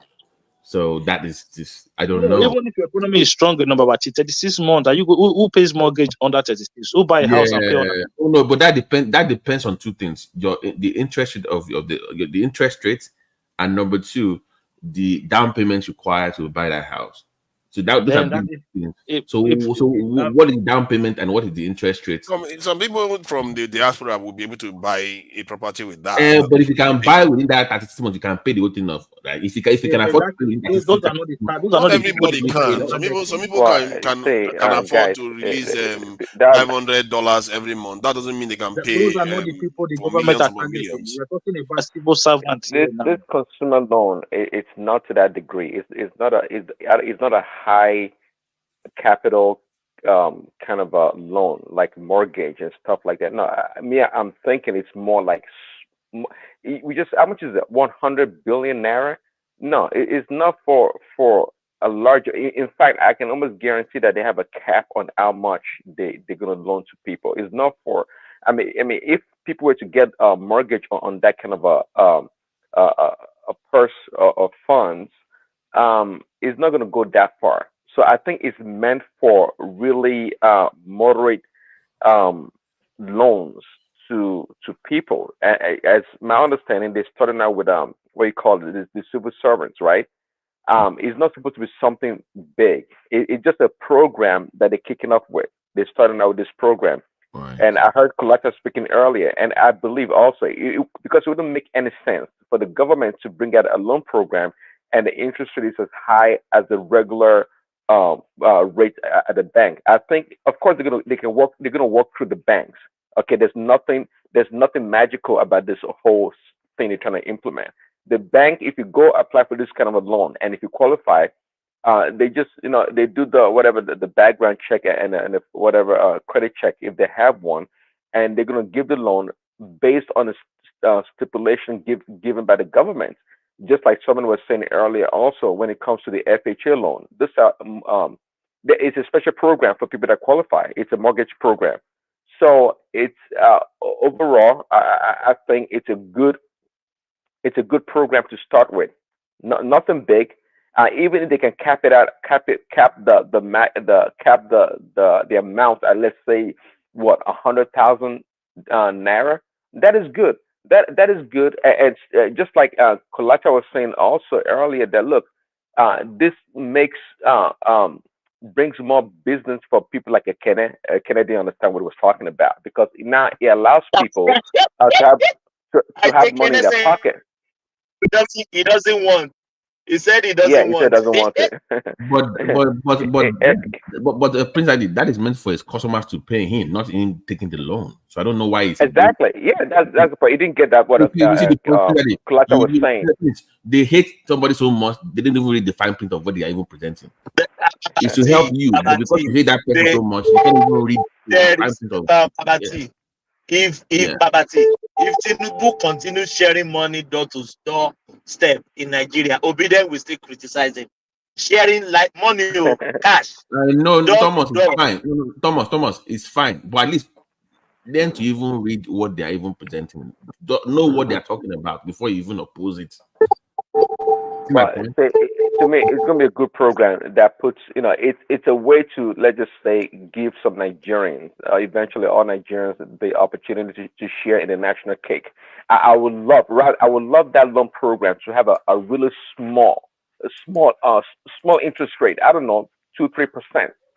So that is just, I don't No, know. even if your economy is strong enough, but 36 months, are you who pays mortgage under 36? Who buy a house and pay on that? Oh no, but that depends on two things: the interest rate of the interest rate, and number two, the down payment required to buy that house. So those are Then that big things. if So what is down payment and what is the interest rate? Some people from the diaspora will be able to buy a property with that. But if you can buy within that 36 months, you can pay the whole thing off. Right? If you can afford to pay within 36 those are not the those are Not not the people everybody that will pay. can. Some people Well, can afford guys, to release that $500 every month. That doesn't mean they can Those pay are not the people the for government millions are upon targeting. millions. We're talking about civil servants here now. this consumer loan, it's not to that degree. It's not a high capital kind of a loan like mortgage and stuff like that. No, I'm thinking it's more like we just, how much is it? 100 billion naira? No, it's not for a larger. In fact, I can almost guarantee that they have a cap on how much they're gonna loan to people. It's not for. I mean, if people were to get a mortgage on that kind of a purse of funds, is not going to go that far. So I think it's meant for really moderate um, loans to people. As my understanding, they started out with what you call it, the civil servants, right? It's not supposed to be something big. It's just a program that they're kicking off with. They're starting out with this program. Right. And I heard Collector speaking earlier, and I believe also because it wouldn't make any sense for the government to bring out a loan program and the interest rate is as high as the regular rate at the bank. I think, of course, they're gonna work through the banks. Okay, there's nothing magical about this whole thing they're trying to implement. The bank, if you go apply for this kind of a loan, and if you qualify, they just they do the whatever the background check and whatever credit check if they have one, and they're gonna give the loan based on a stipulation given by the government. Just like someone was saying earlier, also when it comes to the FHA loan, it's a special program for people that qualify. It's a mortgage program, so it's overall, I think it's a good program to start with. Nothing big. Even if they can cap it out, cap the amount at, let's say, what, 100,000 naira. That is good. That is good. And just like Kolata was saying also earlier, that look, this makes brings more business for people like a Kennedy. Kennedy understand what he was talking about, because now it allows people to have I to have think money in Kenneth their said pocket. he doesn't want. He said he Yeah, doesn't he said want. doesn't want it. But Prince ID, that is meant for his customers to pay him, not him taking the loan. So I don't know why he's against. Exactly. Yeah, that's the point. He didn't get that. What You see the point, Kulata was saying. they hate somebody so much they didn't even read the fine print of what they are even presenting. It's to help you, but because you hate that person so much, you can't even read the fine print of. Babati, if Babati, if Tinubu continues sharing money door to door step in Nigeria, Obedient will still criticize him. Sharing like money, cash. No, door Thomas, to it's door. fine. No, Thomas, it's fine. But at least then to even read what they are even presenting, know what they are talking about before you even oppose it. Well, to me, it's going to be a good program that puts, it's a way to, let's just say, give some Nigerians, eventually all Nigerians, the opportunity to share in the national cake. I would love that loan program to have a really small, a small interest rate. I don't know, 2-3%.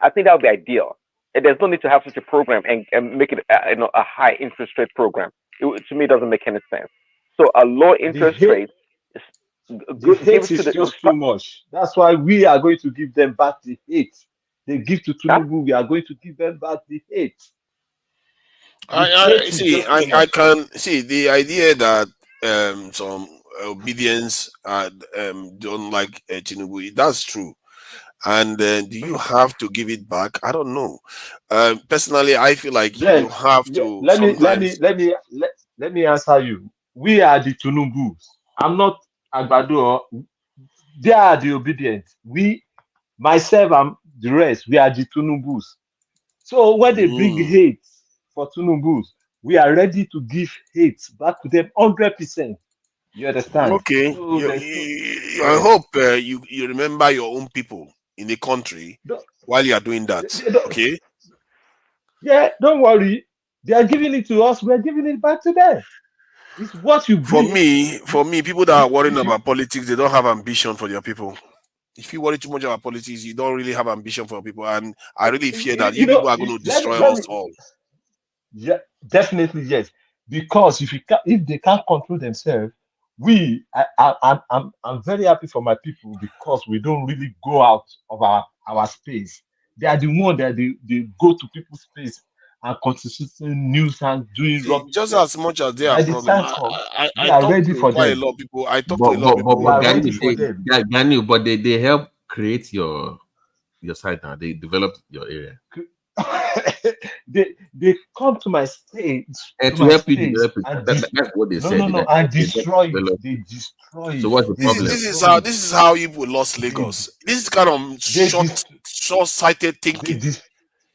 I think that would be ideal. And there's no need to have such a program and make it a high interest rate program. To me, it doesn't make any sense. So a low interest rate is the give hate it to is the just too much. That's why we are going to give them back the hate. They give to Tinubu, we are going to give them back the hate. The hate I is see. just too I much. can see the idea that some obedience don't like Tinubu. That's true. And do you have to give it back? I don't know. Personally, I feel like you Then have to let me let me sometimes. let me let, let me answer you. We are the Tunubus. I'm not Agbado. They are the obedient. We, myself, and the rest, we are the Tunubus. So when they bring Mm. hate for Tunubus, we are ready to give hate back to them 100%. You understand? Okay. So there's no, I yeah. hope you remember your own people in the country Don't, while you are doing that. don't, Okay. yeah, don't worry. They are giving it to us. We are giving it back to them. It's what you bring. For me, people that are worrying If you about politics, they don't have ambition for their people. If you worry too much about politics, you don't really have ambition for people. And I really fear that you people are going to destroy let us me all. yeah, definitely yes. Because if they can't control themselves, I'm very happy for my people because we don't really go out of our space. They are the one that they go to people's space and constituting nuisance, doing See, rubbish just there. as much as they are By the problem, time come, we I are talk ready to for quite a them. lot of people. I talk to a lot of We people. are Gani, ready for them. Gani, but they help create your site now. They develop your area. They come to my stage And to to my help you space develop it, and that's what they no said. no They no like, and okay, let's destroy it. develop. They destroy So it. what's the They problem? destroy it. This is how you people lost They Lagos. This is kind of they dis, short-sighted they thinking. dis,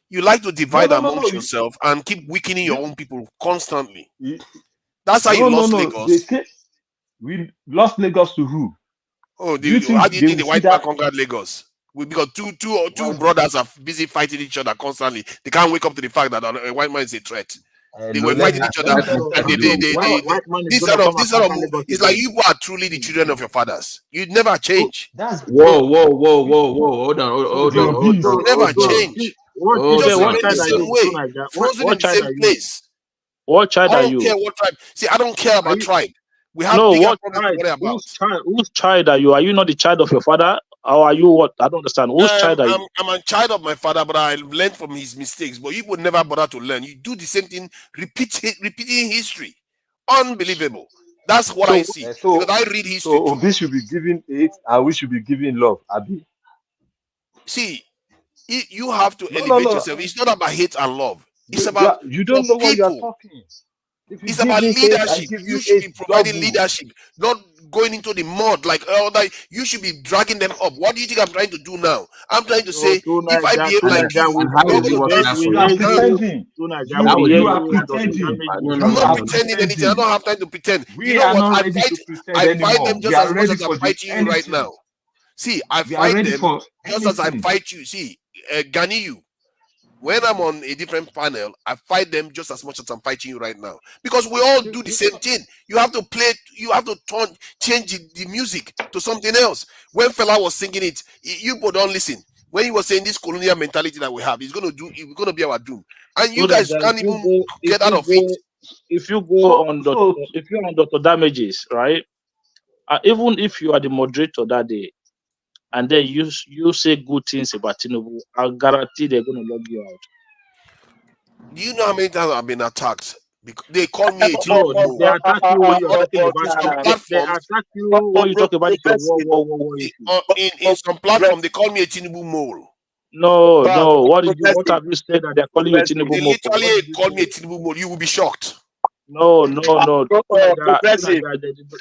You like to no divide no no no amongst yourself and keep weakening your you, own people constantly. you That's how you no no lost no they Lagos. say we lost Lagos to who? Oh, Do you how think do you they think will the see white man that? conquered Lagos? Because two Why brothers are busy fighting each other constantly. They can't wake up to the fact that a white man is a threat. They hello were fighting each let other, me So, tell and you so white man is gonna come and this sort of conquer Lagos it's like again. you are truly the children of your fathers. You never change. that's Whoa, whoa, whoa, whoa, whoa! Hold on, so the You obese never hold on, change. What You hold just children? What on. remain the child are same you, way, Tunaja? frozen What in the child same are you? place. What child I are don't you? care what tribe. See, I don't care Are about you tribe. We have no? bigger What problems to child? worry about. Whose child are you? Are you not the child of your father? Or are you what? I don't understand. Whose child are you? I'm a child of my father, but I learned from his mistakes. But you would never bother to learn. You do the same thing, repeating history. Unbelievable. That's what I So see because so I read history so too. Obi should be giving it and we should be giving love, Abi. See, you have to No, no, elevate no. yourself. It's not about hate and love. It's about You your don't know what you are people. talking. If you It's give about me hate, I leadership. give You you should hate be providing double. leadership, not going into the mud like that. You should be dragging them up. What do you think I'm trying to do now? I'm trying to so say, if I behave And, like Tunaja, you, and how you're is it going to working do out the for You we you? are hear same. you. pretending. Tunaja, How we is hear it You you are working out and for the you? pretending. damage I'm you You not are are pretending anything. I pretending. don't have time to pretend. You We know are what? not ready to pretend I fight them anymore. We just are as much ready as I'm for the fighting you right anything. now. See, I We are fight ready them for just as I anything. fight you. See, Gani, you. When I'm on a different panel, I fight them just as much as I'm fighting you right now. Because we all do the same thing. You have to play, you have to change the music to something else. When Fela was singing it, you people don't listen. When he was saying this colonial mentality that we have, it's gonna be our doom. And you guys Tunaja, can't even get out of it. if you go So on so if you're on Dr. Damages, right? Even if you are the moderator that day, and then you say good things about Tinubu, I guarantee they're gonna log you out. Do you know how many times I've been attacked? Because they call me a No, Tinubu they mole. attack you when you're talking In about some they platforms, attack you when you talk about this war issue. in some platform, they call me a Tinubu mole. No. What have you said that they're calling you Tinubu They Moko? What literally did you call me a say? Tinubu mole. You will be shocked. No. Progressive.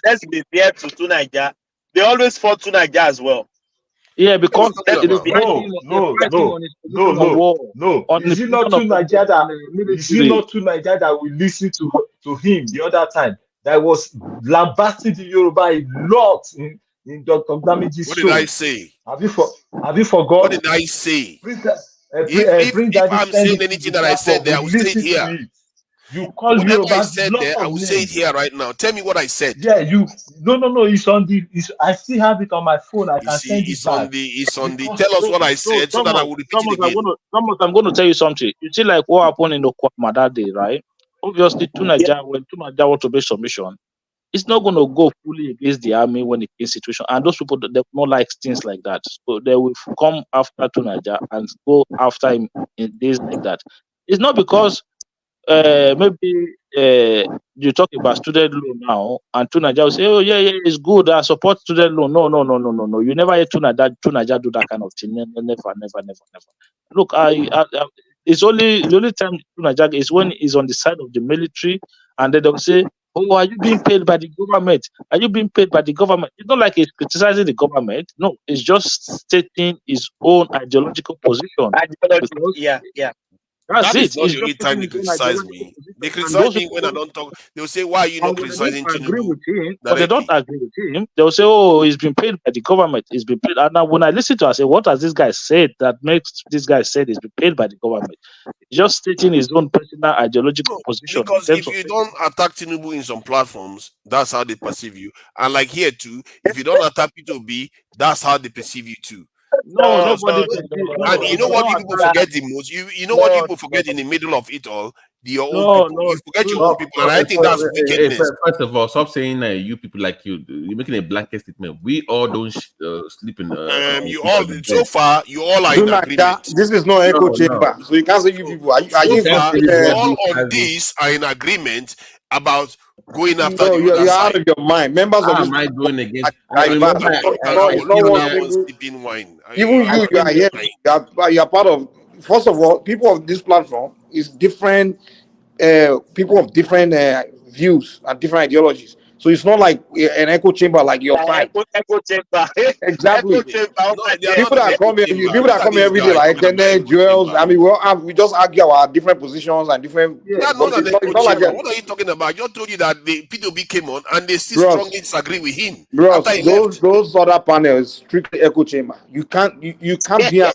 Let's be fair to Tunaja. They always fought Tunaja as well. Yeah, What are you because talking they're about? fighting on his position of war, no. on the Is it not position of too Nigeria on that the is it military. not too Nigeria that we listened to him the other time that was lambasting the Yoruba a lot in Dr. Damage's What did I show? say? Have you What forgot? did I say? Prince Daddy If send I'm saying it to anything the that I said platform. there, We I will say it listen to here. it. You call Whatever I Yoruba said lot there, I of will say it names. here right now. Tell me what I said. Yeah, no. It's on the. I still have it on my phone. I You can see, send it back it's on the. because Tell us So, what I so said so that I will repeat it again. I'm going to tell you something. You see, like what happened in Okwama that day, right? Obviously, when Tunaja want to make submission, it's not going to go fully against the army when it's in situation. And those people, they don't like things like that. So they will come after Tunaja and go after him in days like that. It's not because maybe you talk about student loan now, and Tunaja will say, "Oh yeah, it's good. I support student loan." No. You never hear Tunaja do that kind of thing. Never. Look, it's only the only time Tunaja is when he's on the side of the military, and then they'll say, "Oh, are you being paid by the government? Are you being paid by the government?" It's not like he's criticizing the government. No, it's just stating his own ideological position. Because Yeah. that's That is it. not It's the just only time stating they his own criticize ideological me. position. They And criticize those me people when I don't talk. They'll say, "Why are you not and when they don't criticizing agree Tinubu with him, directly?" they'll say, "Oh, he's been paid by the government. He's been paid." And now when I listen to it, I say, "What has this guy said that makes this guy said he's been paid by the government?" He's just stating his own personal ideological position in Because terms if of you don't attack Tinubu in some platforms, that's how they perceive you. And like here too, if you don't attack P2B, that's how they perceive you too. no, Because nobody perceive and no. you If know you what don't you people attack, forget the most? You know what you people forget in the middle of it all? Your own no, people. no, You forget your own Stop, people, and I think that's wickedness. first of all, stop saying you people like you're making a blanket statement. We all don't sleep in You each all other's so bed. far you all are in Tonight, agreement. this is not echo chamber, so you can't say you people. Are So you? far, This is you what all we on have. this are in agreement about going after No, the other you're out side. of your mind. Members of How this am I platform going against? are Remember, diverse. I It's not came one That here. one single. sleeping wine. Even I you came are here. here. You are part of. First of all, people of this platform is different. People of different views and different ideologies. So it's not like an echo chamber like your side. Echo chamber. Exactly. Echo chamber over They are there. not People an that echo come here, chamber. people Look that at come here this every day, guy like talking about Kenneth, echo Joels. chamber. I mean, we just argue our different positions and different. Yeah, That's but not an it's echo not like chamber. a, What are you talking about? I just told you that the P2B came on and they still bros. strongly disagree with him after Bros, he left. those other panels strictly echo chamber. You can't be a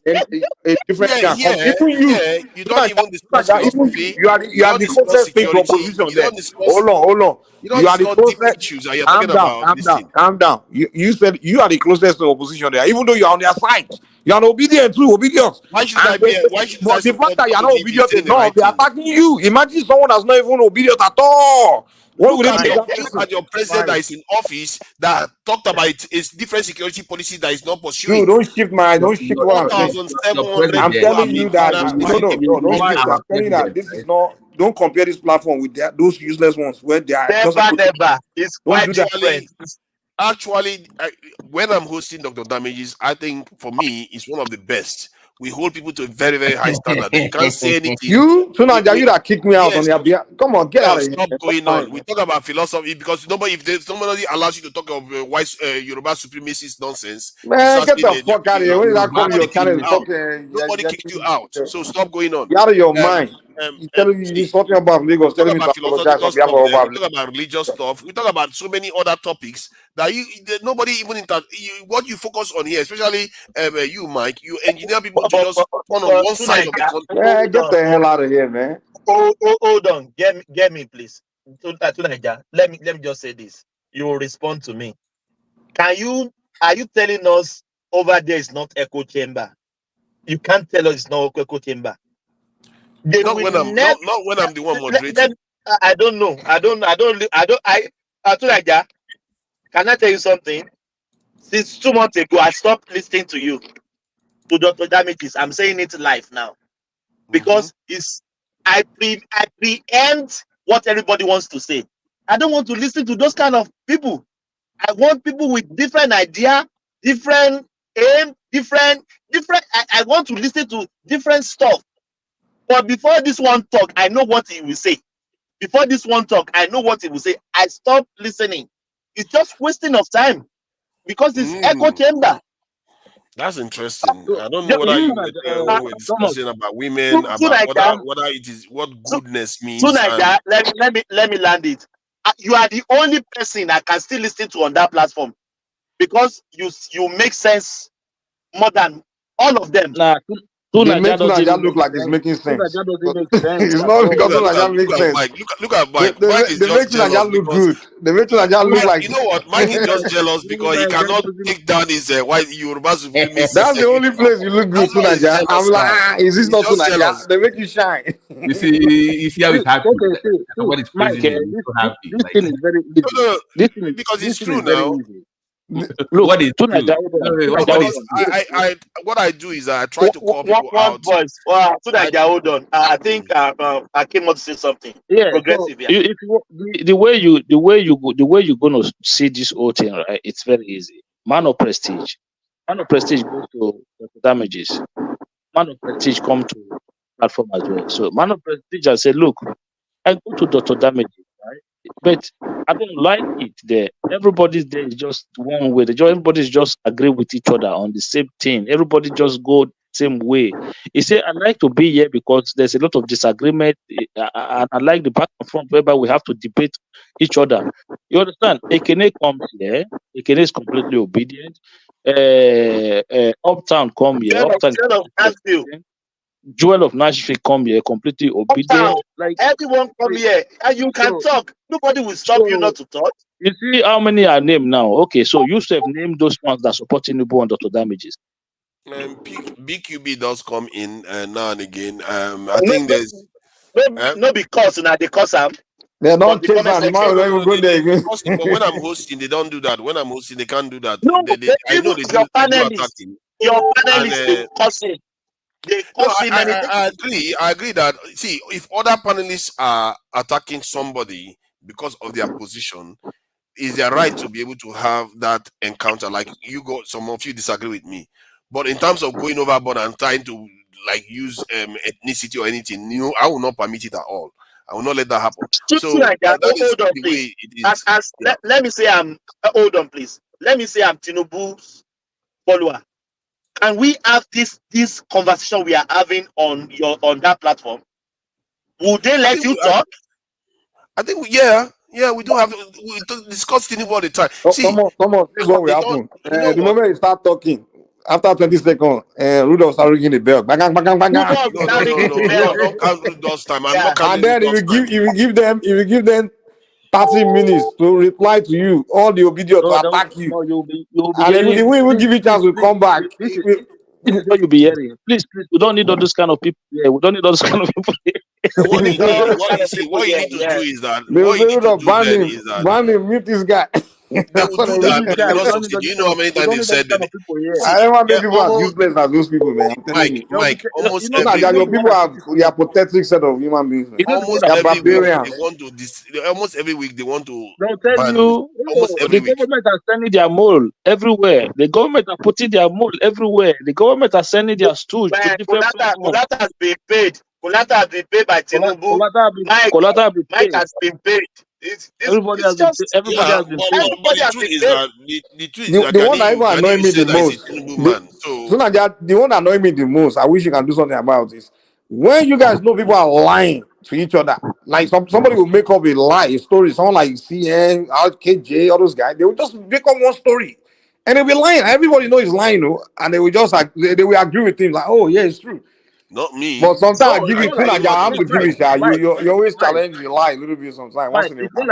different thing and come. Yeah. You don't even discuss Even philosophy. you You are don't the discuss closest thing to security. opposition You there. don't discuss. Hold on. You don't You are the discuss deep closest. issues that you're talking about. This thing. Calm down. You said you are the closest to opposition there, even though you are on their side. You are obedient too, obedience. Why shouldn't I And be? Why shouldn't I but the fact support that you are not if he's obedient saying the enough, right they are thing? attacking you. Imagine someone that's not even obedient at all. What would Look they at take your that look person? at your president that is in office that talked about its different security policy that is not Dude, pursuing. don't shift what I'm saying. Your 4,700 I'm people president are telling being you that kidnapped is recently. don't like shift. I'm our telling you that president, this is right? not. Don't compare this platform with those useless ones where they are just. Never. It's Don't quite do that. different. Actually, when I'm hosting Dr. Damages, I think for me it's one of the best. We hold people to a very, very high standard that you can't say anything. You, Tunaja, you that kicked me out on Yes, your behalf. Come on, get out well, of here. stop Stop going lying, on. We man. talk about philosophy because somebody allows you to talk of white Yoruba supremacist nonsense, you Man, start get saying the fuck out of here. no, When did I come to nobody your kicked channel you and out. talk? Nobody kicked you out. So stop going on. You're out of your Um, mind. You telling me see, you talking about Lagos, talk telling me to about apologize philosophical on behalf stuff of there. We our. talk about religious stuff. We talk about so many other topics that nobody even what you focus on here, especially you, Mike. You engineer people to just turn on one side of the Tonight, country. Man, get the hell out of here, man. hold on. Get me, please. Tonight, let me just say this. You will respond to me. Are you telling us over there is not echo chamber? You can't tell us it's not echo chamber. They Not will when I'm never. the one moderating. I don't know. Tonight, can I tell you something? Since 2 months ago, I stopped listening to you, to Dr. Damages. I'm saying it live now because I preempt what everybody wants to say. I don't want to listen to those kind of people. I want people with different idea, different aim, different. I want to listen to different stuff. But before this one talk, I know what he will say. Before this one talk, I know what he will say. I stop listening. It's just wasting of time because it's echo chamber. That's interesting. I don't know You, whether you, you when we're Thomas, discussing about women, about whether it is what goodness means, Tonight, and let me land it. You are the only person I can still listen to on that platform because you make sense more than all of them. Nah, They make Tunaja look like it's making sense. doesn't make sense It's at not all. because Tunaja makes sense. Mike. Look at Mike. Mike is They make just jealous Tunaja look because good. They make Tunaja look Mike, like. you know what? Mike is just jealous because he cannot take down his white Yoruba supremacy. That's the only place you look good, That's why he's Tunaja. jealous I'm like, now. is this He's not just Tunaja? jealous. They make you shine. You see how it's happy. Somebody's Mike, praising him. He's so happy. this thing is very easy. No, because This it's thing true is very now. easy. Look, What is true? Because what I do is I try to call people One out. voice. Hold on. I think I came out to say something. Yeah, Progressive. so the way you're gonna see this whole thing, right? It's very easy. Man of prestige goes to damages. Man of prestige come to platform as well. So man of prestige, I say, look, I go to Dr. Damages, right? But I don't like it there. Everybody's there is just one way. Everybody's just agree with each other on the same thing. Everybody just go same way. He said, I like to be here because there's a lot of disagreement. I like the back and front whereby we have to debate each other. You understand? Ekene comes here. Ekene is completely obedient. Uptown come here. Joel of Nashville come here, completely obedient. Like everyone come here, and you can talk. Nobody will stop you not to talk. You see how many are named now? Okay, so you have named those ones that support Tinubu and Dr. Damages. BQB does come in now and again. I think there's no because now they cause them. They don't chase them. But when I'm hosting, they don't do that. When I'm hosting, they can't do that. No, I know they do attacking. Your panelists they cussing. I agree that if other panelists are attacking somebody because of their position, is their right to be able to have that encounter. Like some of you disagree with me, but in terms of going overboard and trying to use ethnicity or anything, I will not permit it at all. I will not let that happen. So like that. That is Hold on, the please. way it is. Let me say hold on, please. Let me say I'm Tinubu's follower. Can we have this conversation we are having on that platform? Would they let you talk? I think we do have we discuss Tinubu all the time. Come on, this is what will happen. The moment you start talking, after 20 seconds, Rudolph start ringing the bell. Bang, bang, bang, bang. No, don't count Rudolph's time. I'm not counting. And then if you give them 30 minutes to reply to you, all the obedience to attack you. No, you'll be and we will give you a chance to come back. This is what you'll be hearing. Please, we don't need all those kind of people here. We don't need all those kind of people here. What you need to do is that ban him, mute this guy. They will do that. Do you know how many times they've said that? I never make people as useless as those people, man. I'm telling you. Mike, almost your people are pathetic set of human beings. Almost every week they want to. They'll tell you the government are sending their mole everywhere. The government are putting their mole everywhere. The government are sending their stooge to different platforms. Kolata has been paid. Kolata has been paid by Tinubu. Mike has been paid. Everybody has been paid. The one that even annoy me the most. The one that annoy me the most, I wish you can do something about this. When you guys know people are lying to each other, like somebody will make up a story, someone like CN, KJ, all those guys, they will just make up one story. And they'll be lying. Everybody knows he's lying, and they will just they will agree with him, like, oh yeah, it's true. Not me. But sometimes I give it to I have to give it. You always challenge the lie a little bit sometimes. It's not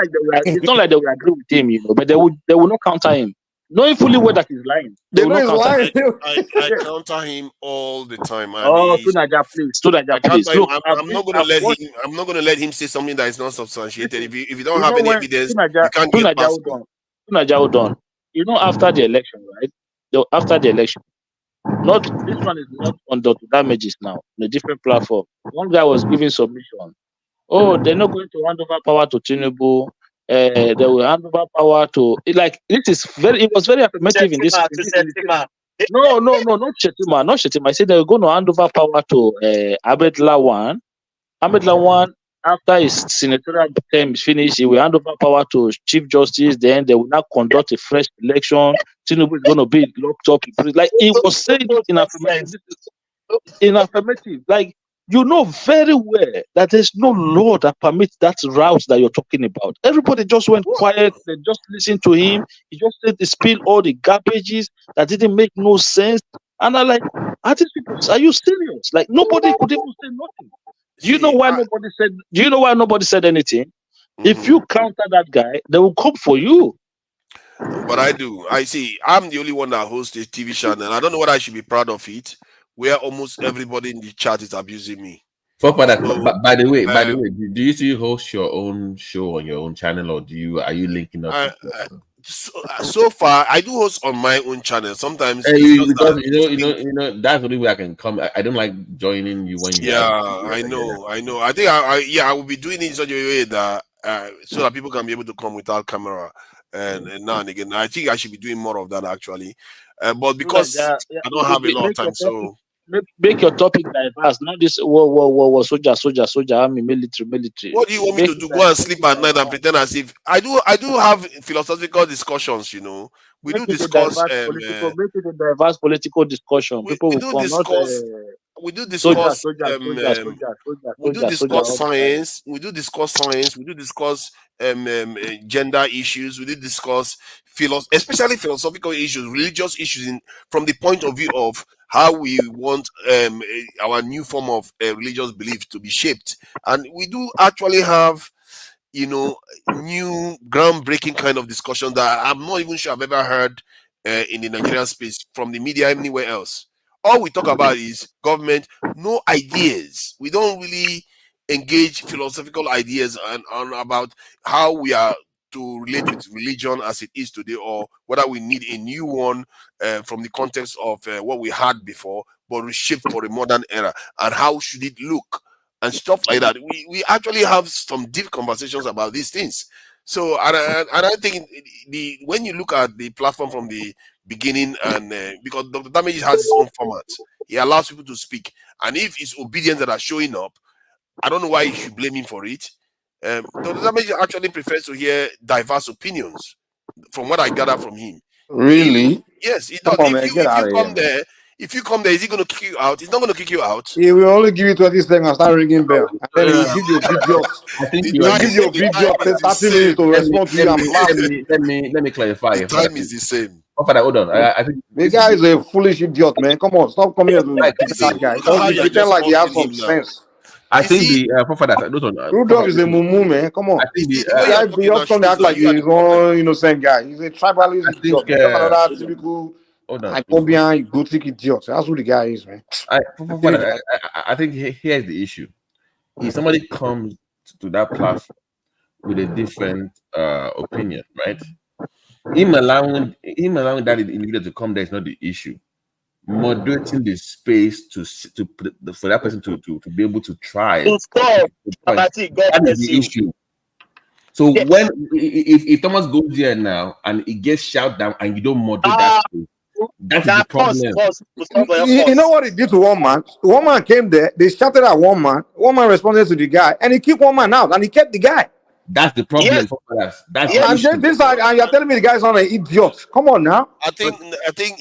like they will agree with him, but they will not counter him, knowing fully well that he's lying. They know he's lying. I counter him all the time. Tunaja, please. Look, I'm not going to let him say something that is not substantiated. If you don't have any evidence, you can't get past it. Tunaja, hold on. After the election, right? After the election. This one is not on Dr. Damages now, on a different platform. One guy was giving submission. Oh, they're not going to hand over power to Tinubu. They will hand over power to it was very affirmative in this. No, not Shetima. I said they were going to hand over power to Ahmed Lawan. Ahmed Lawan, after his senatorial term is finished, he will hand over power to Chief Justice. Then they will now conduct a fresh election. Tinubu is going to be locked up. Like he was saying it in affirmative. Like very well that there's no law that permits that route that you're talking about. Everybody just went quiet. They just listened to him. He just said they spilled all the garbages that didn't make no sense. And I'm like, Are these people? Are you serious? Like nobody could even say nothing. Do you know why nobody said? Do you know why nobody said anything? If you counter that guy, they will come for you. But I do. I see. I'm the only one that hosts a TV channel. I don't know whether I should be proud of it, where almost everybody in the chat is abusing me. Father, So, by the way, do you still host your own show on your own channel, or are you linking up? So far, I do host on my own channel. Sometimes it's just because that that's the only way I can come. I don't like joining you when you yeah, have. I know. I think I will be doing it in such a way that so that people can be able to come without camera and now and again. I think I should be doing more of that actually, but because I don't have a lot of time, so make your topic diverse. Not this soldier, army, military. what do you want me to do? Go and sleep at night and pretend as if I do have philosophical discussions, we do discuss make it a diverse political discussion. People we will do come, discuss we do discuss we do discuss science, we do discuss science, we do discuss gender issues, we do discuss especially philosophical issues, religious issues from the point of view of how we want our new form of religious belief to be shaped. And we do actually have new groundbreaking kind of discussion that I'm not even sure I've ever heard in the Nigerian space from the media anywhere else. All we talk about is government, no ideas. We don't really engage philosophical ideas on about how we are to relate with religion as it is today, or whether we need a new one from the context of what we had before, but reshaped for a modern era, and how should it look and stuff like that. We actually have some deep conversations about these things. So I think when you look at the platform from the beginning, and because Dr. Damage has his own format, he allows people to speak, and if it's obedience that are showing up, I don't know why you should blame him for it. Dr. Damage actually prefers to hear diverse opinions, from what I gather from him. Really? Yes, he does. Come on, man, get out of here. If you come there, is he going to kick you out? He's not going to kick you out. He will only give you 20 seconds and start ringing bell. And then he will give you a video. I think he will give you a video 30 minutes to respond to you and blast. Let me clarify. The time is the same. Oh, Father, hold on. I think the guy is a foolish idiot, man. Come on, stop coming here to that guy. Don't pretend like he has some sense. I think the Father, Rudolph is a mumu, man. Come on. I think the guy be just come to act like he's one innocent guy. He's a tribalist idiot. Just another typical Icobian, gothic idiot. That's who the guy is, man. I think here's the issue. If somebody comes to that platform with a different opinion, right? Him allowing that individual to come there is not the issue. Moderating the space for that person to be able to try. That is the issue. So when if Thomas goes there now and it gets shouted down and you don't moderate that space, that's the problem. You know what he did to one man? One man came there, they shouted at one man responded to the guy, and he kicked one man out and he kept the guy. That's the problem. Yes. That's and you're telling me the guy's not an idiot. Come on now. I think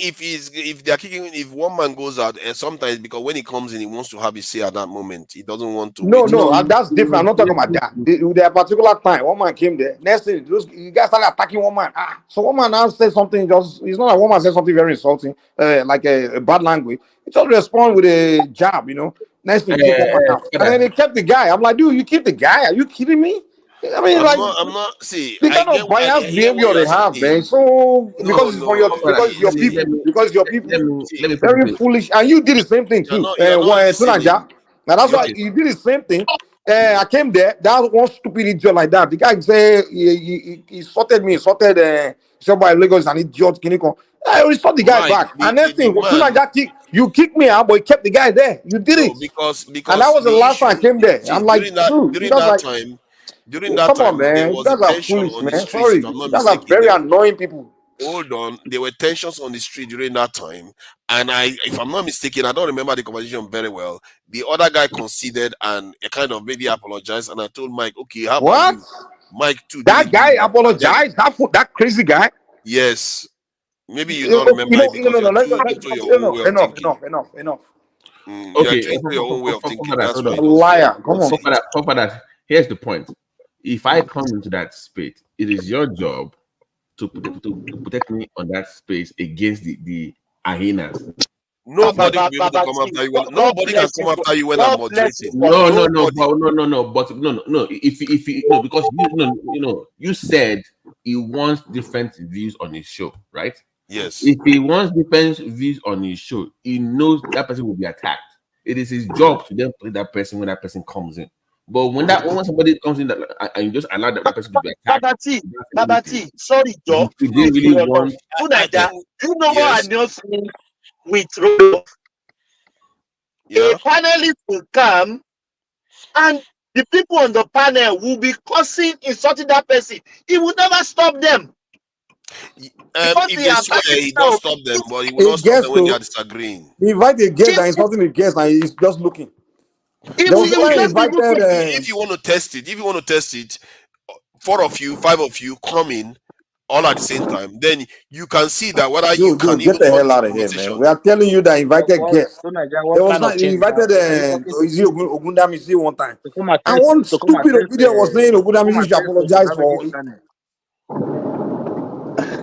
if they're kicking, if one man goes out, and sometimes because when he comes in, he wants to have his say at that moment. He doesn't want to. No, that's different. I'm not talking about that. There particular time, one man came there. Next thing, you guys started attacking one man. So one man now said something. It's not like one man said something very insulting, like a bad language. He just respond with a jab, Next thing, and then they kept the guy. I'm like, dude, you keep the guy? Are you kidding me? I mean, I'm not. See, the kind of biased behavior they have, man. So because your people, very foolish, and you did the same thing too. Now that's why you did the same thing. I came there. That one stupid idiot like that. The guy say he insulted me. Somebody Lagos is an idiot. I respond the guy back. And next thing, you kicked me out, but you kept the guy there. You did it because and that was the last time I came there. I'm like, during that time, man, there was a tension on the streets. Those are very annoying people. Hold on, there were tensions on the street during that time, and if I'm not mistaken, I don't remember the conversation very well. The other guy conceded and kind of maybe apologized, and I told Mike, okay, how about you? Mike too. That guy apologized. That crazy guy. Yes, maybe you don't remember. Enough. Okay, your own way of thinking. That's a liar. Come on. Here's the point. If I come into that space, it is your job to protect me on that space against the hyenas. Nobody will be able to come after you. Nobody can come after you when I'm moderating. No, Nobody. no. If no, because you said he wants different views on his show, right? Yes. If he wants different views on his show, he knows that person will be attacked. It is his job to then play that person when that person comes in. But when somebody comes in and you just allow that person to be attacked, Babati, sorry, Joe. he didn't really want. Do you know what I just mean with Yeah. a panelist will come and the people on the panel will be cursing, insulting that person. He will never stop them. If they swear, he don't stop them, but he will not stop them when they are disagreeing. He invited a guest and insulting the guest and he's just looking. There was a time he invited. If you want to test it, 4 of you, 5 of you come in all at the same time, then you can see that whether you can get the hell out of here, man. We are telling you that invited guests. There was not, he invited Ogundamisi one time. And one stupid opinion was saying Ogundamisi should apologize for it.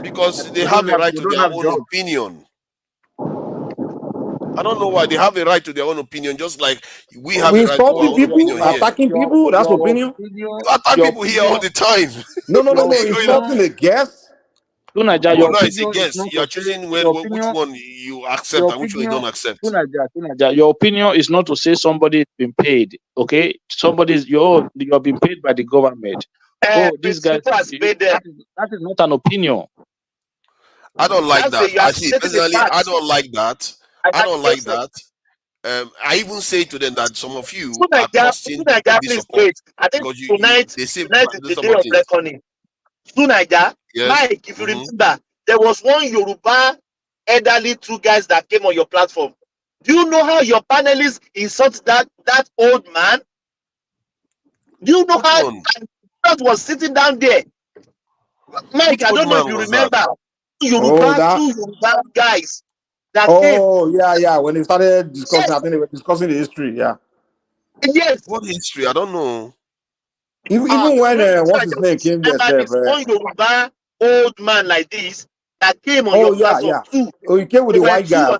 Because they have a right to their own opinion. I don't know why they have a right to their own opinion, just like we have a right to our own opinion here. Attacking people, that's opinion. You attack people here all the time. No. Insulting the guests. No, it's a guess. You are choosing which one you accept and which one you don't accept. Your opinion is not to say somebody's been paid. Okay, you're being paid by the government. This guy, that is not an opinion. I don't like that. I see personally, I don't like that. I don't like that. I even say to them that some of you are costing this support because they say the day of reckoning. Sunaja, Mike, if you remember, there was one Yoruba elderly 2 guys that came on your platform. Do you know how your panelists insult that old man? Do you know how that was sitting down there? Mike, I don't know if you remember. 2 Yoruba guys that came. Yeah. When they started discussing, I think they were discussing the history. Yeah. Yes. What history? I don't know. Even when what's his name came there, one Yoruba old man like this that came on your platform too. Oh, he came with the white guy.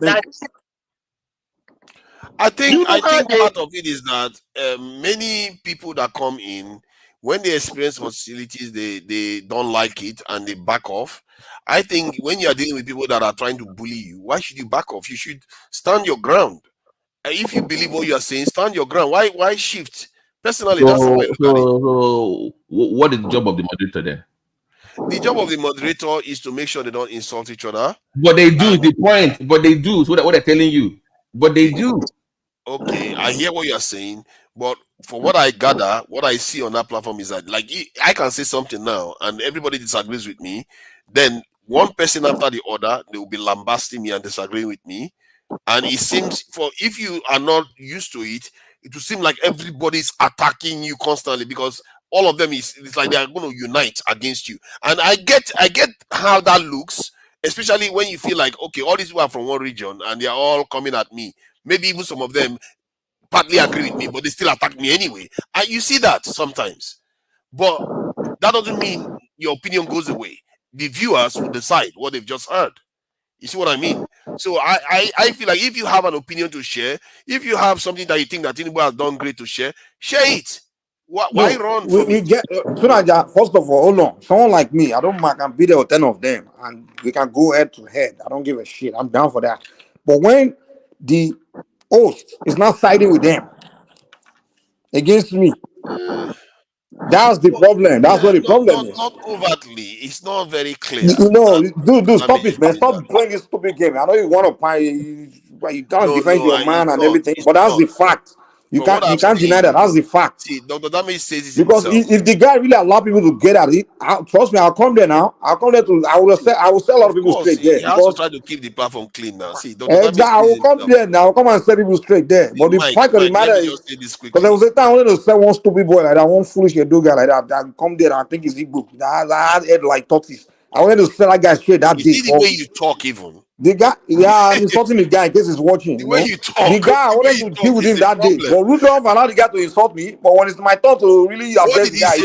I think part of it is that many people that come in, when they experience facilities, they don't like it and they back off. I think when you are dealing with people that are trying to bully you, why should you back off? You should stand your ground. If you believe what you are saying, stand your ground. Why shift? Personally, that's how I look at it. So, what is the job of the moderator then? The job of the moderator is to make sure they don't insult each other. But they do, the point. But they do. So what they're telling you. But they do. Okay, I hear what you're saying. But for what I gather, what I see on that platform is that, like, I can say something now and everybody disagrees with me. Then one person after the other, they will be lambasting me and disagreeing with me. And it seems, if you are not used to it, it will seem like everybody's attacking you constantly because all of them it's like they are going to unite against you. And I get how that looks, especially when you feel like, okay, all these people are from one region and they are all coming at me. Maybe even some of them partly agree with me, but they still attack me anyway. And you see that sometimes. But that doesn't mean your opinion goes away. The viewers will decide what they've just heard. You see what I mean? So I feel like if you have an opinion to share, if you have something that you think that Tinubu has done great to share it. Why run from it? Sunaja, first of all, hold on. Someone like me, I don't mind. I can be there with 10 of them and we can go head to head. I don't give a shit. I'm down for that. But when the host is not siding with them against me, that's the problem. That's what the problem is. Not overtly. It's not very clear. Dude, stop it, man. Stop playing this stupid game. I know you want to play. You can't defend your man and everything, but that's the fact. You can't deny that. That's the fact. See, Dr. Dami says it because himself. if the guy really allow people to get at it, trust me, I'll come there now. I will sell a lot of people straight there. He has to try to keep the platform clean now. See, Dr. Exactly, I will come there now. I'll come and sell people straight there. But the fact of the matter is, because there was a time I wanted to sell one stupid boy like that, one foolish Edo guy like that come there and think it's Igbo. I had head like tortoise. I wanted to sell that guy straight that day. You see the way you talk even. The guy, I'm insulting the guy in case he's watching. The way you talk. The guy, I wanted to deal with him that day. But Rudolph allowed the guy to insult me. But when it's my turn to really address the guy,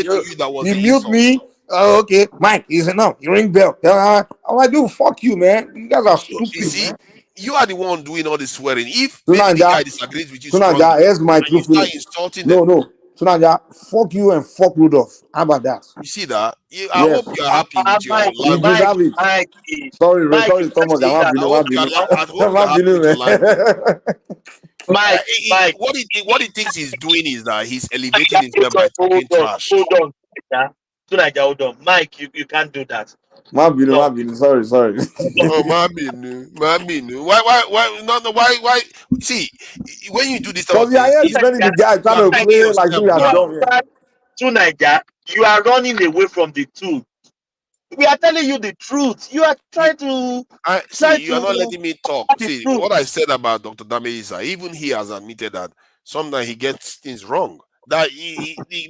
he mute me. Okay, Mike, he said, no, you ring bell. I'm like, dude, fuck you, man. You guys are stupid, man. you are the one doing all the swearing. If maybe the guy disagrees with you strongly, here's my and you true start feeling. insulting them. No. Tunanja, fuck you and fuck Rudolph. How about that? You see that? I Yes. hope you are happy with your You life. deserve it. Sorry, Thomas. I I'm hope you are happy with your life. What he thinks he's doing is that he's elevating himself by talking trash. Hold on. Hold on. Mike, you can't do that. Sorry. Oh, Mabinu. Why? No. Why? See, when you do this type of Because things, defending the guy trying to play like you are dumb. To Niger, you are running away from the truth. We are telling you the truth. You are trying to. You are not letting me talk. See, what I said about Dr. Dame is that even he has admitted that sometimes he gets things wrong. That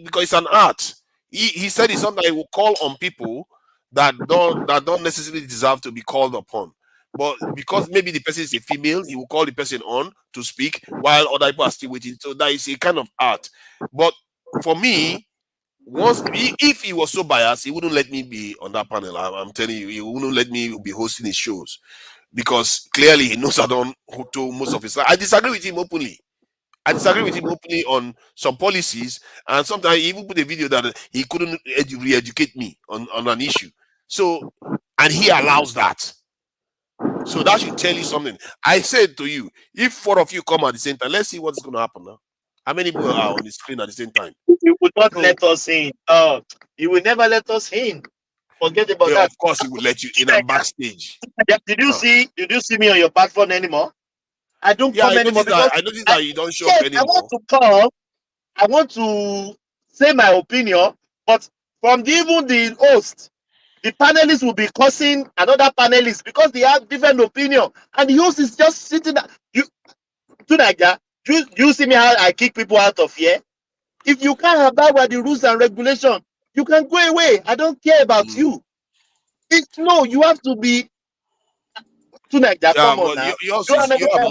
because it's an art. He said it's something he will call on people that don't necessarily deserve to be called upon. But because maybe the person is a female, he will call the person on to speak while other people are still waiting. So that is a kind of art. But for me, if he was so biased, he wouldn't let me be on that panel. I'm telling you, he wouldn't let me be hosting his shows because clearly he knows I don't do most of his life. I disagree with him openly. On some policies, and sometimes he even put a video that he couldn't re-educate me on an issue. So, and he allows that. So that should tell you something. I said to you, if 4 of you come at the same time, let's see what's going to happen now. How many people are on the screen at the same time? You would not let us in. You will never let us in. Forget about that. Of course, he will let you in and backstage. Did you see me on your platform anymore? I don't come anymore because I noticed that you don't show up anymore. I want to come. I want to say my opinion, but from even the host, the panelists will be cursing another panelist because they have different opinion, and the host is just sitting there. You see me how I kick people out of here? If you can't abide by the rules and regulation, you can go away. I don't care about you. You have to be. Come on now. You are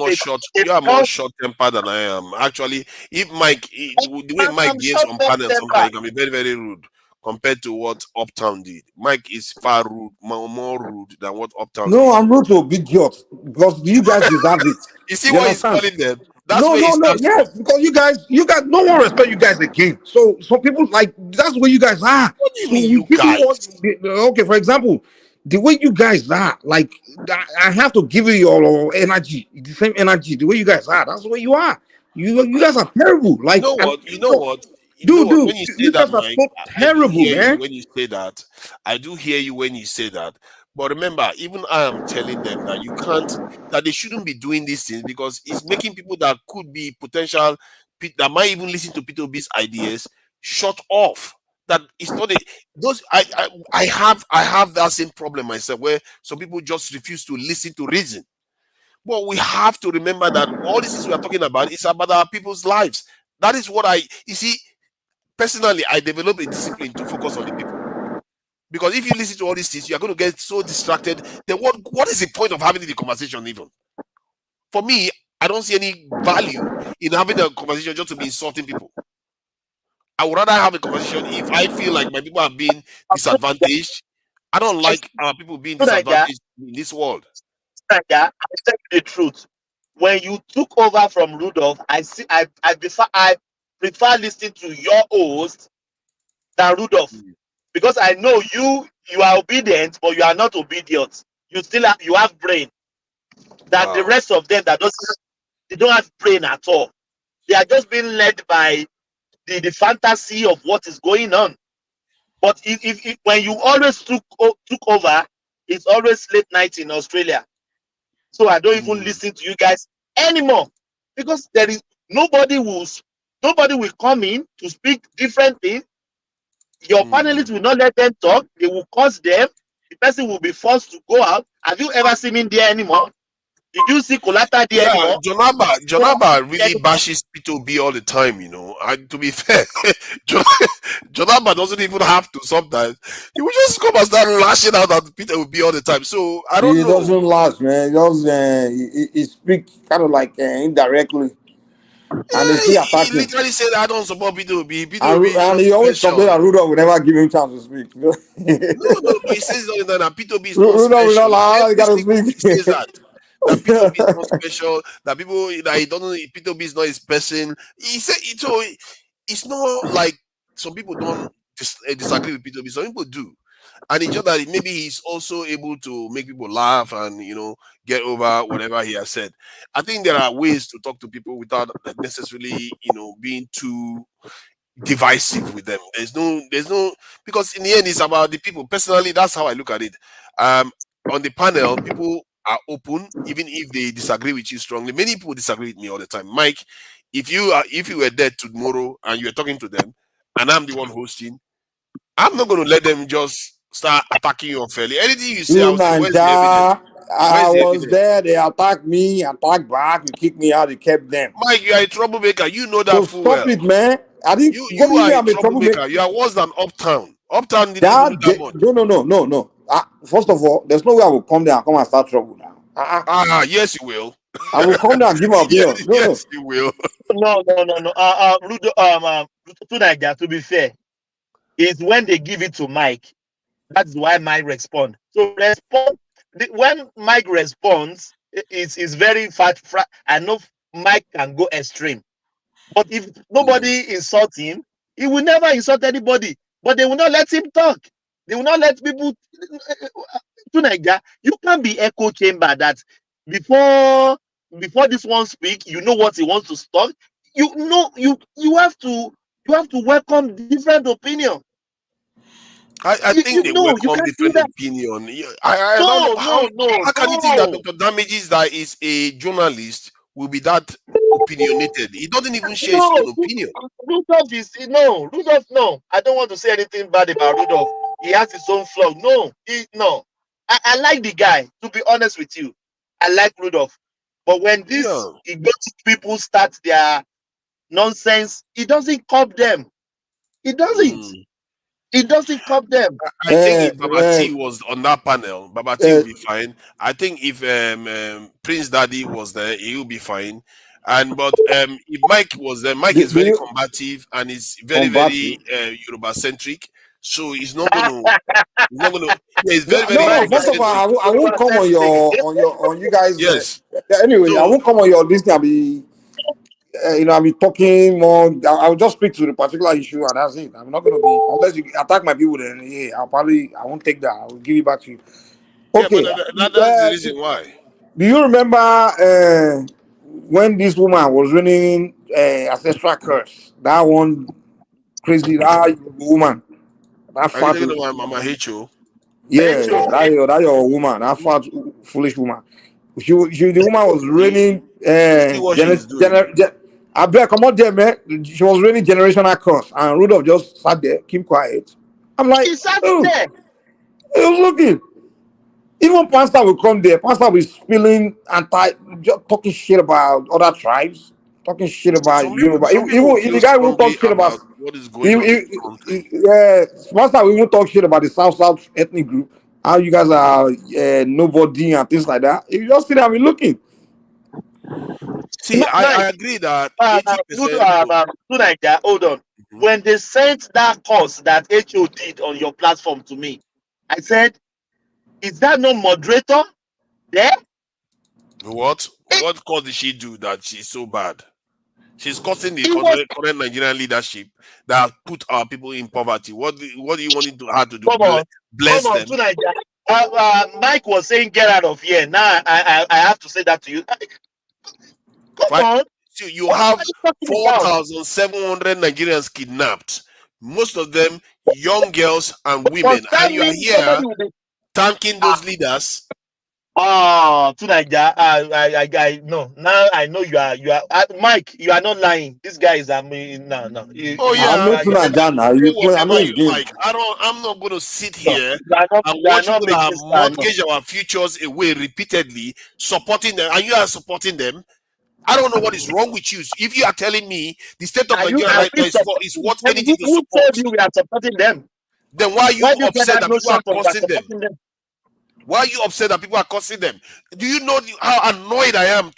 more short tempered than I am. Actually, if Mike, the way Mike gives on panel, sometimes he can be very, very rude compared to what Uptown did. Mike is far rude, more rude than what Uptown did. No, I'm rude to big idiot because you guys deserve it. You see what he's calling them? That's no, yes, because you guys, no one respect you guys again. So people like that's where you guys are. What do you mean, you guys? Okay, for example, the way you guys are, like I have to give you your energy, the same energy. The way you guys are, that's the way you are. You guys are terrible. Like you know what? Dude, when you say that, Mike, so terrible, man. When you say that, I do hear you when you say that. But remember, even I am telling them that that they shouldn't be doing these things because it's making people that could be potential, that might even listen to P2B's ideas, shut off. That it's not I have that same problem myself where some people just refuse to listen to reason. But we have to remember that all these things we are talking about is about our people's lives. That is what you see, personally, I developed a discipline to focus on the people. Because if you listen to all these things, you're going to get so distracted. Then what is the point of having the conversation even? For me, I don't see any value in having a conversation just to be insulting people. I would rather have a conversation if I feel like my people are being disadvantaged. I don't like our people being disadvantaged in this world. I tell you the truth. When you took over from Rudolph, I prefer listening to your host than Rudolph. Because I know you are obedient, but you are not obedient. You have brain. That the rest of them they don't have brain at all. They are just being led by the fantasy of what is going on. But if when you always took over, it's always late night in Australia. So I don't even listen to you guys anymore because there is nobody will come in to speak different things. Your panelists will not let them talk. They will curse them. The person will be forced to go out. Have you ever seen him there anymore? Did you see Kolata there anymore? Jonaba really bashes P2B all the time, you know. And to be fair, Jonaba doesn't even have to sometimes. He will just come and start lashing out at P2B all the time. So I don't know. He doesn't lash, man. He speaks kind of like indirectly. And they still attack him. He literally said, I don't support P2B. And he always complains that Rudolph will never give him chance to speak. No. He says all the time that P2B is not Rudolph will special. not allow him to speak. He says that. that P2B is not special, that people that he doesn't P2B is not his person. He said it, so it's not like some people don't disagree with P2B. Some people do. And it's just that maybe he's also able to make people laugh and get over whatever he has said. I think there are ways to talk to people without necessarily being too divisive with them. There's no because in the end it's about the people. Personally, that's how I look at it. On the panel, people are open, even if they disagree with you strongly. Many people disagree with me all the time. Mike, if you were there tomorrow and you were talking to them, and I'm the one hosting, I'm not going to let them just start attacking you unfairly. Anything you say, I You will say, where's the Nanja, evidence? I Where's the was evidence? there. They attacked me, attacked back. You kicked me out. You kept them. Mike, you are a troublemaker. You know that So full stop well. it, man. I didn't. What You do you are mean a I'm a troublemaker? troublemaker. You are worse than Uptown. Uptown didn't even do that much. No. First of all, there's no way I will come there and come and start trouble now. Yes, you will. I will come there and give my opinion. No. Yes, you will. No. To be fair, is when they give it to Mike. That's why Mike respond. So when Mike responds, it's very fat. I know Mike can go extreme, but if nobody insults him, he will never insult anybody. But they will not let him talk. They will not let people. You can't be echo chamber that before this one speak, you know what he wants to talk. You have to welcome different opinion. I think they You welcome can't do different that. opinion. I don't know how can you think that No. Dr. Damages, that is a journalist, will be that opinionated? He doesn't even share his own opinion. Rudolph Rudolph, no. I don't want to say anything bad about Rudolph. He has his own flaw. No. I like the guy, to be honest with you. I like Rudolph. But when this egotic people start their nonsense, it doesn't cop them. It doesn't. It doesn't cop them. I think if Babati was on that panel, Babati will be fine. I think if Prince Daddy was there, he will be fine. But if Mike was there, Mike is very combative and is very Yoruba centric. So he's not going to. Yeah, it's very No. Yoruba First of all, I won't come on you guys. Yes. Anyway, I won't come on your listening. I'll be. I'll be talking more. I'll just speak to the particular issue, and that's it. I'm not going to be, unless you attack my people, then I won't take that. I will give it back to you. Okay. Yeah, but that's the reason why. Do you remember when this woman was running ancestral curse? That one crazy, that woman, that Are you fat. talking about Mama H.O.? Yeah, that your woman, that fat foolish woman. The woman was running. See what she's doing. I bet come on there, man. She was running generational curse, and Rudolph just sat there, keep quiet. I'm like, he sat there. He was looking. Even Pastor will come there. Pastor will be spilling just talking shit about other tribes, talking shit about Yoruba. Even the guy who talk shit about what is going on in the country. Pastor will even talk shit about the South ethnic group. How you guys are nobody and things like that. If you just sit there and be looking. See, I agree that 80%. Hold on. When they sent that course that HO did on your platform to me, I said, is that no moderator there? What course did she do that she's so bad? She's causing the current Nigerian leadership that put our people in poverty. What do you want her to do? Bless them? Mike was saying, get out of here. Now I have to say that to you. Come on. So you have 4,700 Nigerians kidnapped. Most of them young girls and women. And you are here thanking those leaders. Tunaja, no. Now I know you are Mike. You are not lying. This guy is no. I'm not Tunaja now. I'm not going to sit here and watch people that have mortgaged our futures away repeatedly, supporting them, and you are supporting them. I don't know what is wrong with you. If you are telling me the state of Nigeria right now is worth anything to support, who told you we are supporting them? Then why are you upset that people are cursing them? Why are you upset that people are cursing them? Do you know how annoyed I am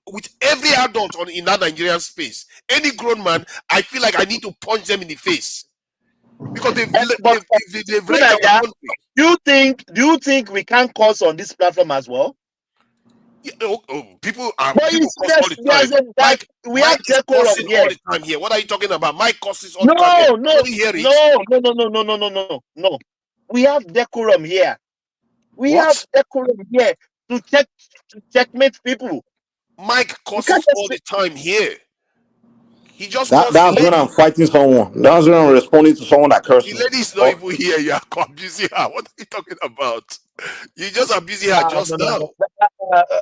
with every adult in that Nigerian space? Any grown man, I feel like I need to punch them in the face because they've wrecked our country. Do you think we can curse on this platform as well? Yeah, people But people curse all the time. Mike, we have is decorum cursing here. all the time here. What are you talking about? Mike curses all No, the time here. no, Don't you hear it? no. We have decorum here. We have What? decorum here to checkmate people. Mike You can't curses just all the time here. He just That calls the that's when I'm lady. fighting someone. That's when I'm responding to someone that cursed The me. lady is not Oh, even here. You are abusing her. What are you talking about? You just abusing her just now. No.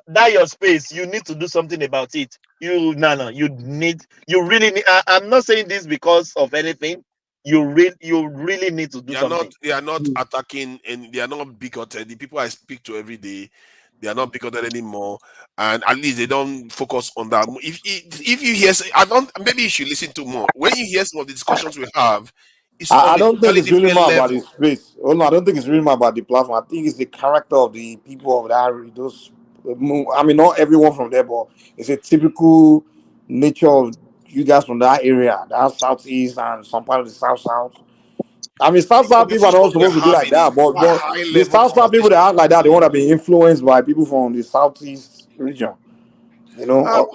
That your space. You need to do something about it. You really need. I'm not saying this because of anything. You really need to do something. They are not attacking, and they are not bigoted. The people I speak to every day, they are not bigoted anymore, and at least they don't focus on that. If you hear, I don't. Maybe you should listen to more. When you hear some of the discussions we have, it's I on a don't think totally it's really different more about the level. space. Oh no, I don't think it's really more about the platform. I think it's the character of the people of that. Those, I mean, not everyone from there, but it's a typical nature of you guys from that area, that southeast and some part of the south. I mean, The South people are conversation not we're supposed to be like having is that, but high the level South people that conversation. act like that, they want to be influenced by people from the southeast region. You know,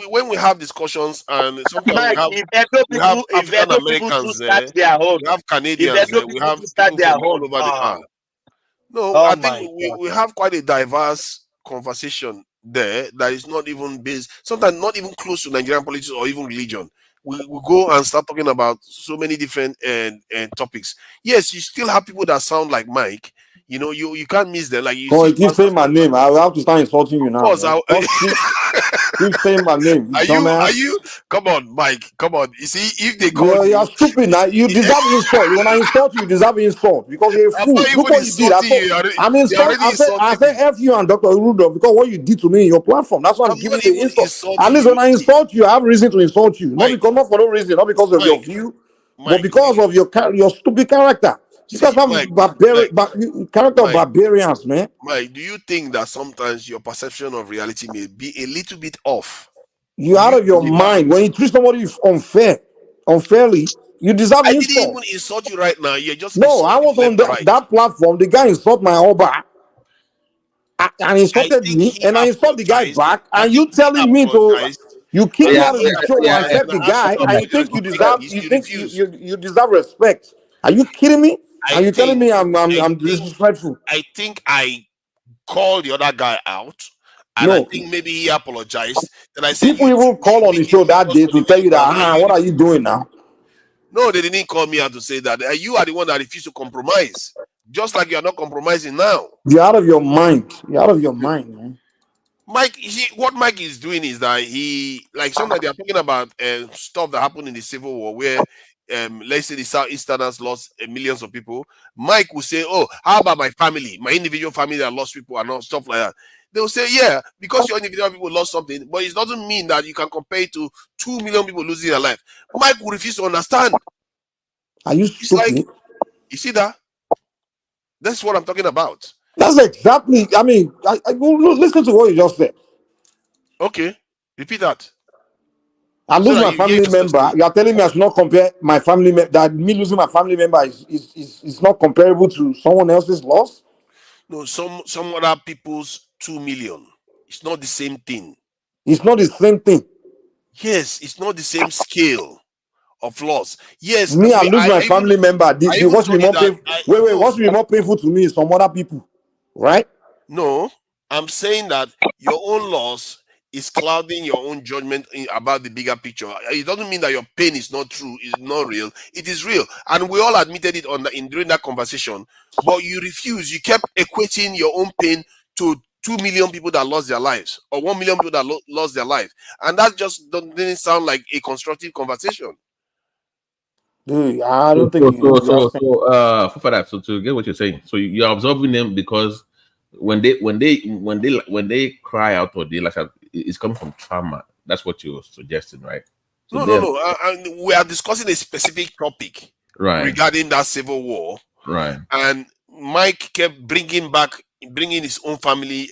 When we have discussions, and sometimes Mike, we have if African Edo people to Americans start there, their own, we have if Canadians Edo there, we people have to start people their from all own, over the No, oh I think my God. we have quite a diverse conversation there that is not even based, sometimes not even close to Nigerian politics or even religion. We go and start talking about so many different topics. Yes, you still have people that sound like Mike. You know, you can't miss them. Like you oh, see you keep pastors saying my from time. name. I will have to start insulting you Of now, course, man. Stop, keep saying my name, you are dumbass. you? Come on, Mike. Come on. You see, if they call You're you, stupid now. You deserve insult. When I insult you, you deserve insult because you're a I'm fool. not Look even what you did. insulting you. They're already I insulting say me. F you and Dr. Rudolph because what you did to me in your platform. That's why I'm I'm giving not you the even insult. At insulting least you. when I insult you, I have reason to insult you. Mike, Not for no reason, not because of your Mike, view, but Mike. because of your stupid character. You guys See, have Mike, character of barbarians, man. Mike, do you think that sometimes your perception of reality may be a little bit off? You're Do out you of your believe that? mind. When you treat somebody unfairly, you deserve I didn't insult. even insult you right now. You're just No, I insulting was on left and right. that platform. The guy insult my Oba and I insulted think me, he and I insult the guy apologized. back. I And think you he telling me to apologized. you kick me After out of he the show and apologized, accept and the I asked you guy, to and apologize for you you think refused. you deserve respect. Are you kidding me? I Are you telling think me I'm disrespectful? I called the other guy out, and I No. think maybe he apologized. Then I said, People "You two even should call on make the it show that focus day on to the tell main you that ground." And you what are you refused. doing now? No, they didn't call me out to say that. You are the one that refused to compromise, just like you are not compromising now. You're out of your mind. You're out of your mind, man. Mike, you see, what Mike is doing is that he, like, sometimes they are talking about stuff that happened in the Civil War where, let's say the Southeasterners lost millions of people. Mike will say, "Oh, how about my family, my individual family that lost people and all stuff like that?" They will say, "Yeah, because your individual people lost something, but it doesn't mean that you can compare it to 2 million people losing their life." Mike will refuse to understand. Are you It's like, stupid? you see that? That's what I'm talking about. That's exactly. I mean, listen to what you just said. Okay, repeat that I so lose that my you hear family yourself member. say, You are telling me I should not compare my family that me losing my family member is not comparable to someone else's loss. no, some other people's 2 million. It's not the same thing. It's not the same thing. Yes, it's not the same scale of loss. Yes, Me, I lose my even family member. I even What's be told you more that painful? Wait. no, What's be more painful to me is some other people, right? no. I'm saying that your own loss is clouding your own judgment about the bigger picture. It doesn't mean that your pain is not true, is not real. It is real, and we all admitted it during that conversation. But you refused. You kept equating your own pain to 2 million people that lost their lives, or 1 million people that lost their life, and that just didn't sound like a constructive conversation. Dude, I So, don't think so, you so, you so, understand. for that, so to get what you're saying, so you're observing them because when they cry out or they like it's coming from trauma. That's what you're suggesting, right? So then, No. We are discussing a specific topic right, regarding that civil war, right. and Mike kept bringing his own family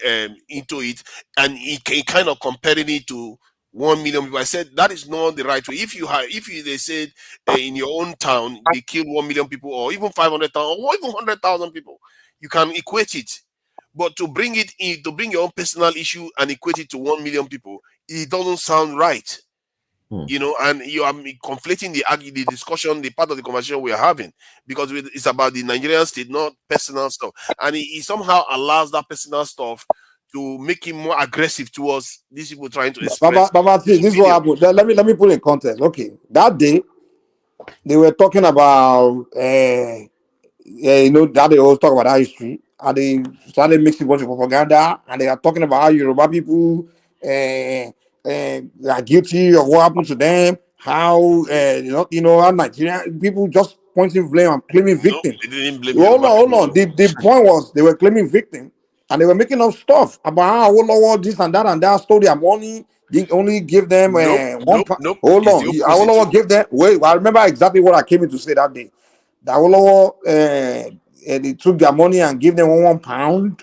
into it, and he kind of comparing it to 1 million people. I said that is not the right way. If they said in your own town they killed 1 million people, or even 500,000, or even 100,000 people, you can equate it. But to bring it in, to bring your own personal issue and equate it to 1 million people, it doesn't sound right. You know, and you are conflating the discussion, the part of the conversation we are having, because it's about the Nigerian state, not personal stuff. And he somehow allows that personal stuff to make him more aggressive towards these people trying to express. Baba, this is what happened. Let me put in context. Okay, that day they were talking about you know, that they always talk about our history, and they started mixing a bunch of propaganda, and they are talking about how Yoruba people are guilty of what happened to them, how you know, how Nigerian people just pointing blame and claiming victims. They didn't blame Hold on. The point was they were claiming victims, and they were making up stuff about how Awolowo this and that stole their money. They only give them Nope. Hold on, Awolowo gave them. Wait, I remember exactly what I came in to say that day. That Awolowo they took their money and gave them £1.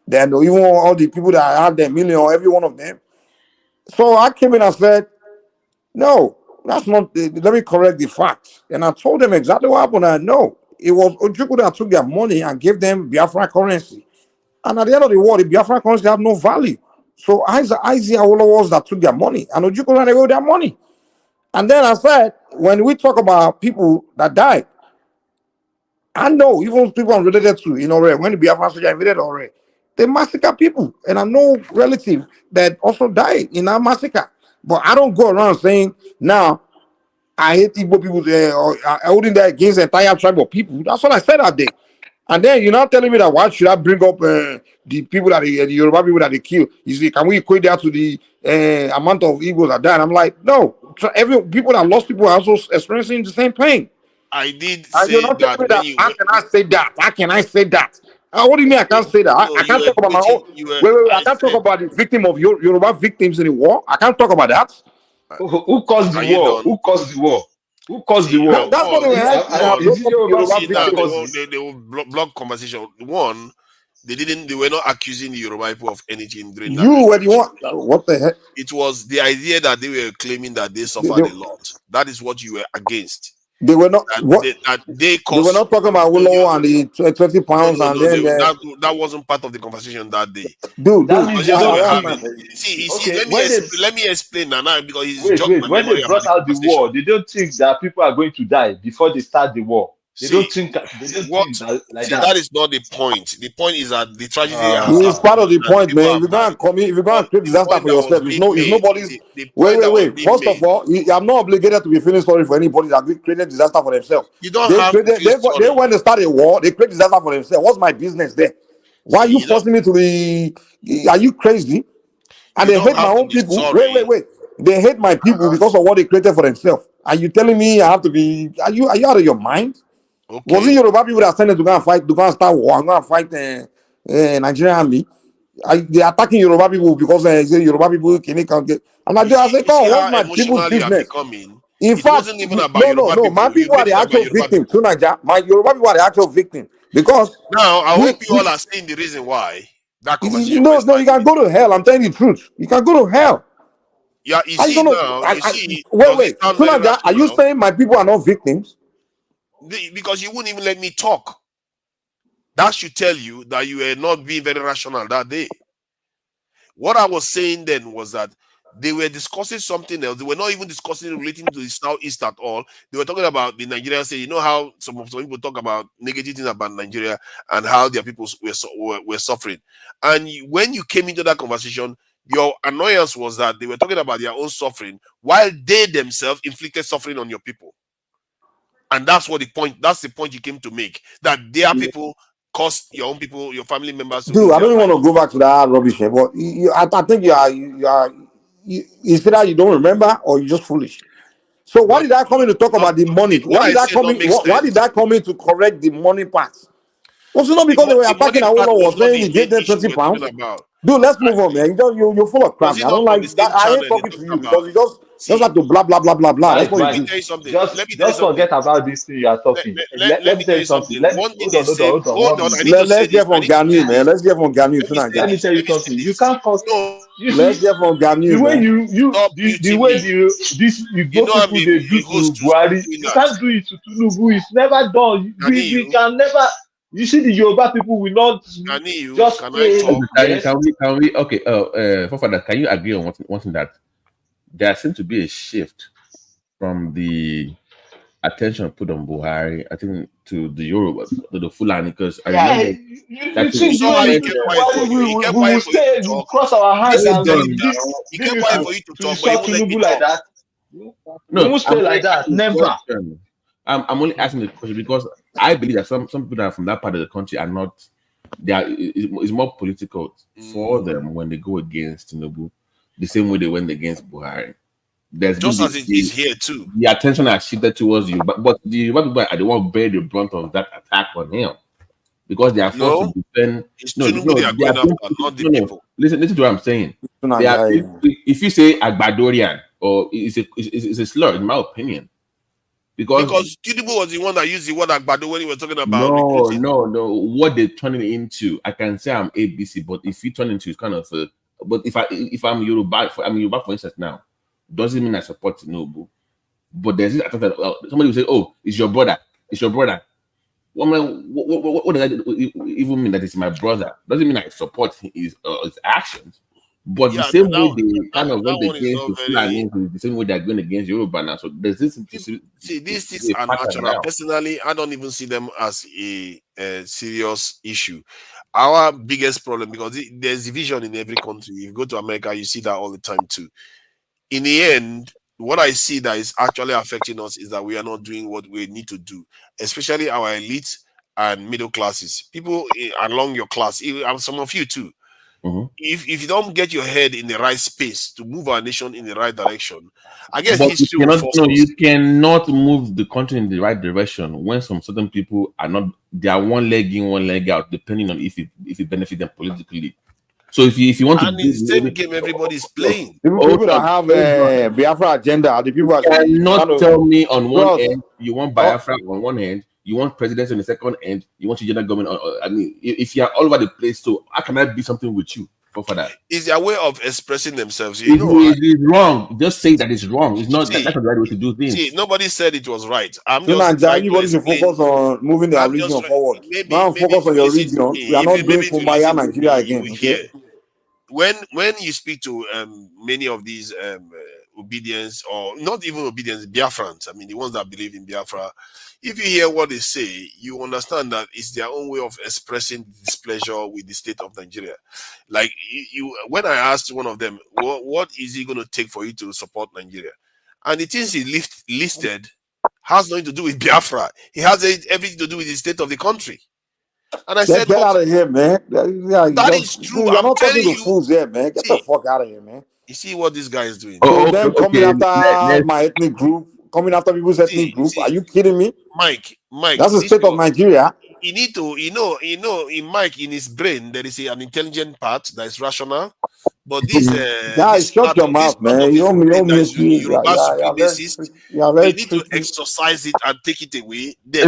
Then even all the people that had their million, or every one of them. So I came in and said, no, that's not. Let me correct the facts. And I told them exactly what happened. I know it was Ojukwu that took their money and gave them Biafra currency. And at the end of the war, the Biafra currency had no value. So I see Awolowos that took their money, and Ojukwu ran away with their money. And then I said, when we talk about people that died, I know even people I'm related to, you know, when the Biafra soldier invaded already, they massacre people. And I know relatives that also died in that massacre. But I don't go around saying, now, I hate Igbo people or I wouldn't that against the entire tribe of people. That's what I said that day. And then you're not telling me that why should I bring up the people that the Yoruba people that they kill? You see, can we equate that to the amount of Igbos that died? I'm like, no. Every people that lost people are also experiencing the same pain. I did And say you're not telling me that. How can I say that? How can I say that? What do you mean I can't say that? I can't talk about my own. Wait. I can't talk about the victim of Yoruba victims in the war. I can't talk about that. Who caused the war? Who caused the war? Who caused the war? That's what they were asking. Is it Yoruba people? They will block conversation. One, they were not accusing the Yoruba people of anything during that. You were the one. What the heck? It was the idea that they were claiming that they suffered a lot. That is what you were against. They were not. They were not talking about Awolowo and the 20 pounds, and then that wasn't part of the conversation that day. Dude, let me explain now because he's when they brought out the war, they don't think that people are going to die before they start the war. They don't think that like that. That is not the point. The point is that the tragedy it's part of the point, man. If you're going to create disaster for yourself, it's nobody's. Wait. First of all, I'm not obligated to be feeling sorry for anybody that created disaster for themselves. You don't have they when they start a war, they create disaster for themselves. What's my business there? Why are you forcing me to be? Are you crazy? And they hate my own people. Wait. They hate my people because of what they created for themselves. Are you telling me I have to be? Are you out of your mind? Okay. Was it Yoruba people that sent them to go and fight, to go and start war, and go and fight Nigerian army? They are attacking Yoruba people because Yoruba people can't get. And I say, come on, what's my people's business? In fact, no, my people are the actual victim. To Nigeria, my Yoruba people are the actual victim because now I hope you all are seeing the reason why that conversation. No, you can go to hell. I'm telling you the truth. You can go to hell. Yeah, you see now. Wait. Tunaja, are you saying my people are not victims? Because you wouldn't even let me talk. That should tell you that you were not being very rational that day. What I was saying then was that they were discussing something else. They were not even discussing relating to the Southeast at all. They were talking about the Nigerian state. You know how some people talk about negative things about Nigeria and how their people were suffering. And when you came into that conversation, your annoyance was that they were talking about their own suffering while they themselves inflicted suffering on your people. And that's the point you came to make, that their people cost your own people, your family members. Dude, I don't even want to go back to that rubbish, but I think you say that you don't remember or you're just foolish. So why did I come in to talk about the money? Why did I come in to correct the money part? Was it not because they were attacking Awolowo was saying he gave them 20 pounds? Dude, let's move on, man. You're full of crap. I don't like that. I hate talking to you because you just have to blah blah blah blah blah. That's what you do. Just forget about this thing you are talking. Let me tell you something. Hold on. Let's hear from Ganu, man. Let's hear from Ganu tonight. Let me tell you something. You can't cause. Let's hear from Ganu. The way the way you go people they do to Buhari, you can't do it to Tinubu. It's never done. We can never. You see, the Yoruba people will not just Can say yes. can we okay? Forefather, can you agree on one thing, that there seems to be a shift from the attention put on Buhari, I think, to the Yoruba, to the Fulani, because I remember You think during Buhari we will stay, we cross our hands and leave you to insult Tinubu like that? We won't stay like that. Never. I'm only asking the question because I believe that some people that are from that part of the country are not. It's more political for them when they go against Tinubu, the same way they went against Buhari. There's just as it is here too. The attention has shifted towards you, but the people are the one bear the brunt of that attack on him because they are forced to defend. They are going after, not the people. Listen to what I'm saying. If you say Agbadorian, or it's a slur, in my opinion. Because Tinubu was the one that used the word Agbado when he was talking about no. What they turn it into, I can say I'm ABC, but if you turn into, it's kind of but if I'm Yoruba, for instance now, doesn't mean I support Tinubu. But there's this attempt that somebody will say, "Oh, it's your brother. It's your brother." What does that even mean? That it's my brother? Doesn't mean I support his actions. But the same way they kind of went against the Fulani, the same way they're going against Yoruba now. So there's this. See, these things are natural. Personally, I don't even see them as a serious issue. Our biggest problem, because there's division in every country. If you go to America, you see that all the time too. In the end, what I see that is actually affecting us is that we are not doing what we need to do, especially our elite and middle classes. People along your class, and some of you too. Mm-hmm. If you don't get your head in the right space to move our nation in the right direction, I guess you cannot move the country in the right direction when some certain people are not. They are one leg in, one leg out, depending on if it benefits them politically. So if you want to, and it's the same game everybody's playing. People that have a Biafra agenda, the people cannot tell me on one end you want Biafra on one hand. You want presidency on the second end. You want your general government. I mean, if you are all over the place, so how can I be something with you for that? It's their way of expressing themselves. It is wrong. Just say that it's wrong. It's not. That's not the right way to do things. See, nobody said it was right. I'm just everybody to focus on moving their region forward. Now focus on your region. We are not doing Kumbaya Nigeria again. Okay. When you speak to many of these obedience, or not even obedience, Biafrans, I mean the ones that believe in Biafra, if you hear what they say, you understand that it's their own way of expressing displeasure with the state of Nigeria. Like when I asked one of them, what is it going to take for you to support Nigeria? And the things he listed has nothing to do with Biafra. It has everything to do with the state of the country. And I said, get out of here, man. That is true. You're not talking to fools here, man. Get the fuck out of here, man. You see what this guy is doing? Them coming after my ethnic group, coming after people's ethnic group. Are you kidding me? Mike, that's the state of Nigeria. You need to, in Mike, in his brain, there is an intelligent part that is rational. But this, guys, shut your mouth, man. You don't miss me. You need to exercise it and take it away. Okay.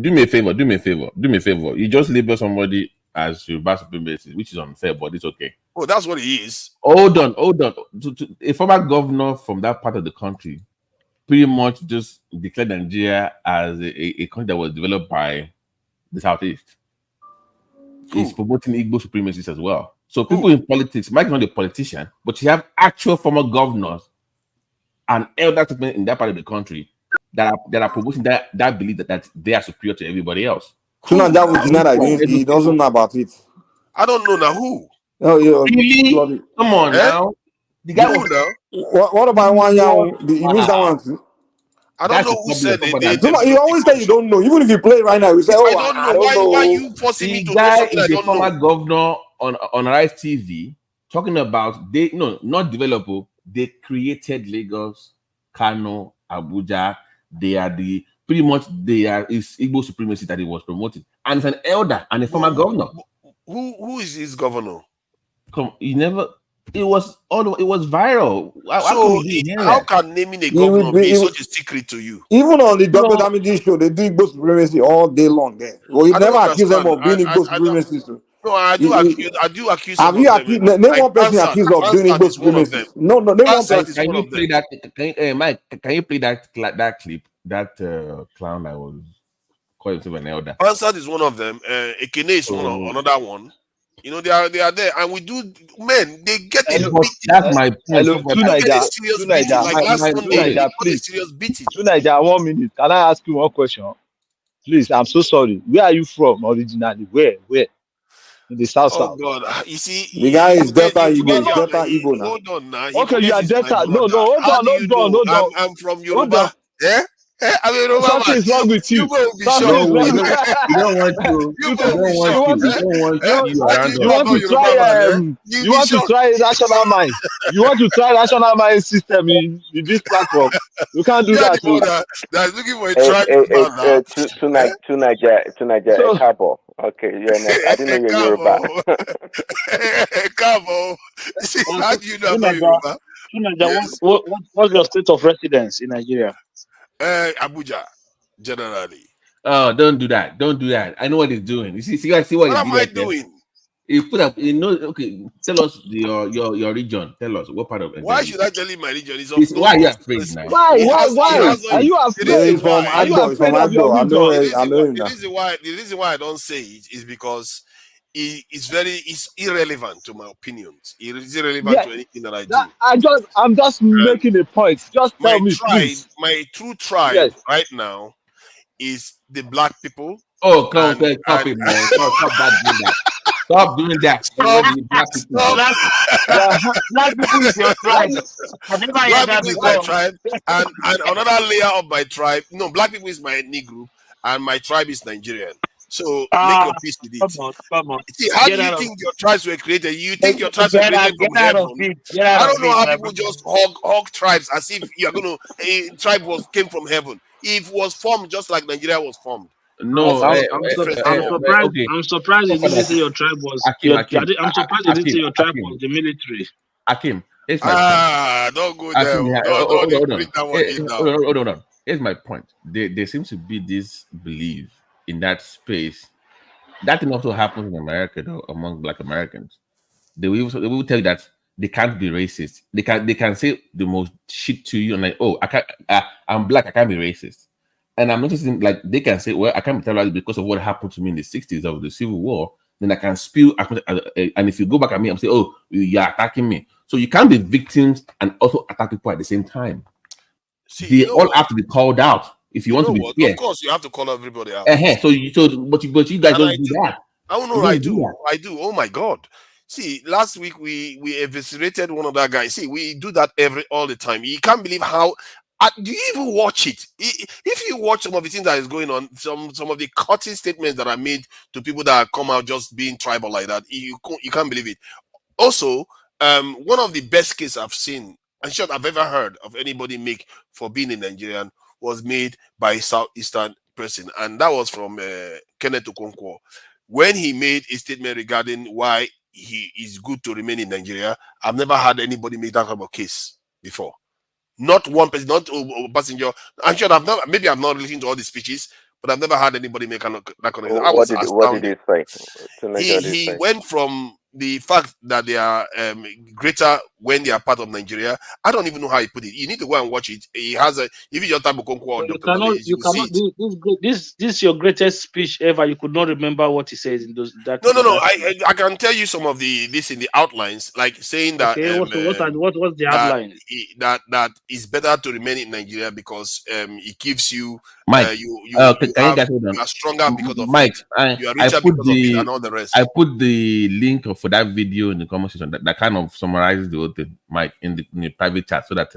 Do me a favor. You just label somebody as Yoruba supremacist, which is unfair, but it's okay. Oh, that's what he is. Hold on. A former governor from that part of the country pretty much just declared Nigeria as a country that was developed by the Southeast. He's promoting Igbo supremacists as well. So people in politics, Mike is not a politician, but you have actual former governors and elder statesmen in that part of the country that are promoting that belief that they are superior to everybody else. That would deny that he doesn't know about it. I don't know now who. Really? Come on now. The guy what about one young? He missed that one too. I don't know who said it. You always say you don't know. Even if you play right now, you say, I don't know. Why you forcing me to know something I don't know? The former governor on Rise TV talking about not developer. They created Lagos, Kano, Abuja. They are is Igbo supremacy that he was promoting, and it's an elder and a former governor. Who is his governor? It was viral. How can naming a governor be such a secret to you? Even on the Dr. Damidi show, they do Igbo supremacy all day long there. Well, you never accuse them of being Igbo supremacists. No, I do accuse. Have you accused? Name one person accused of doing Igbo supremacy. No, name one person. Can you play that? Mike, can you play that clip? That clown I was call himself an elder. Ansad is one of them. Ekene is another one. You know, they are there, and we do. Men, they get a beating. That's my point. Hello, Tunaija, Serious beating. Like last Sunday, Tunaija, a serious beating. Tunaija, 1 minute. Can I ask you one question? Please, I'm so sorry. Where are you from originally? Where? In the south. God, you see, the guy is Delta Igbo now. Hold on now. Okay, you are Delta. No, hold on. I'm from Yoruba. Yeah. I mean, something is wrong with you. You don't want to. You want to try national mind. You want to try national mind system in this platform. You can't do that. That's looking for a track. To Nigeria, Cabo. Okay, you're next. I didn't know you're Yoruba. Cabo. How do you know about Yoruba? Yes. What's your state of residence in Nigeria? Abuja, generally. Oh, don't do that. Don't do that. I know what he's doing. You see what what am I doing? You put up, okay, tell us your region. Tell us what part of Nigeria. Why should I tell you my region? Why are you afraid now? Why? Are you afraid? From Agbo. I know him now. The reason why I don't say it is because it's irrelevant to my opinions. It is irrelevant to anything that I do. I'm just making a point. Just tell me, please. My true tribe right now is the black people. Oh, stop it, man. Stop doing that. Black people is your tribe. I've never heard that before. My tribe, and another layer of my tribe. No, black people is my ethnic group, and my tribe is Nigerian. So make your peace with it. Come on. See, how do you think your tribes were created? You think your tribes were created from heaven? I don't know how people just hog tribes as if you're gonna a tribe came from heaven. It was formed just like Nigeria was formed. No, I'm surprised you didn't say your tribe was. I'm surprised you didn't say your tribe was the military. Akim, don't go there. Hold on. Here's my point. There seems to be this belief in that space. That thing also happens in America, though, among Black Americans. They will tell you that they can't be racist. They can say the most shit to you and like, oh, I'm Black, I can't be racist. And I'm noticing like they can say, well, I can't be terrorized because of what happened to me in the 60s of the Civil War. Then I can spew, and if you go back at me, I'm saying, oh, you're attacking me. So you can't be victims and also attack people at the same time. They all have to be called out if you want to be fair. Of course, you have to call everybody out. But you guys don't do that. Oh no, I do. Oh my God. See, last week we eviscerated one of that guy. See, we do that all the time. You can't believe how. Do you even watch it? If you watch some of the things that is going on, some of the cutting statements that are made to people that come out just being tribal like that, you can't believe it. Also, one of the best cases I've seen, and short I've ever heard of anybody make for being a Nigerian was made by a Southeastern person, and that was from Kenneth Okonkwo. When he made a statement regarding why he is good to remain in Nigeria, I've never had anybody make that kind of case before. Not one person, not a passenger. I'm sure I've not listened to all the speeches, but I've never had anybody make that kind of. What did he say? He went from the fact that they are greater when they are part of Nigeria. I don't even know how he put it. You need to go and watch it. He has if you just type Okonkwo or Dr. This is your greatest speech ever. You could not remember what he says in those. No. I can tell you some of this in the outlines, like saying that. Okay, what's the outline? That it's better to remain in Nigeria because it gives you. Mike, you are stronger because of Mike. You are richer because of it and all the rest. I put the link for that video in the comment section that kind of summarizes the whole thing, Mike, in the private chat, so that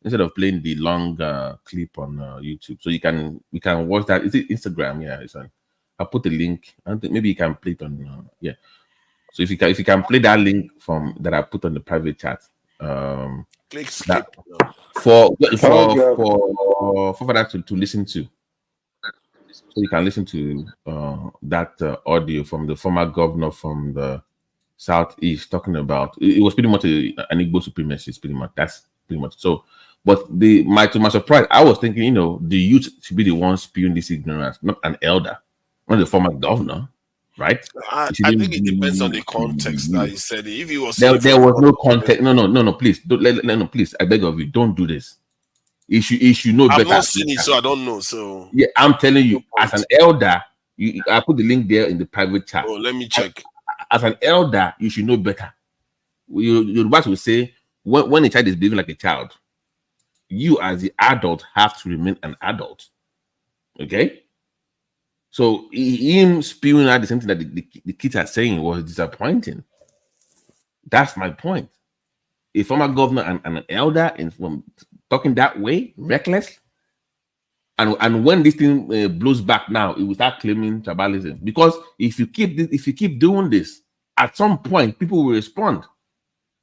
instead of playing the long clip on YouTube, so you can watch that. Is it Instagram? Yeah, it's on. I'll put the link. I think maybe you can play it on. Yeah. So if you can play that link from that I put on the private chat, click skip. For that to listen to. So you can listen to that audio from the former governor from the Southeast talking about it was pretty much an Igbo supremacist, pretty much. That's pretty much so. But to my surprise, I was thinking, the youth should be the ones spewing this ignorance, not an elder, not the former governor, right? I think it depends on the context that he said it. If he was there was no context. No, please, please, I beg of you, don't do this. He should know I've better. not seen it, so I don't know. So yeah, I'm telling you, as an elder, I put the link there in the private chat. oh, let me check. As an elder, you should know better. Your boss will say when a child is behaving like a child, you as the adult have to remain an adult. Okay. So him spewing out the same thing that the kids are saying was disappointing. That's my point. A former governor and an elder from talking that way, reckless. And when this thing blows back now, it will start claiming tribalism. Because if you keep doing this, at some point people will respond.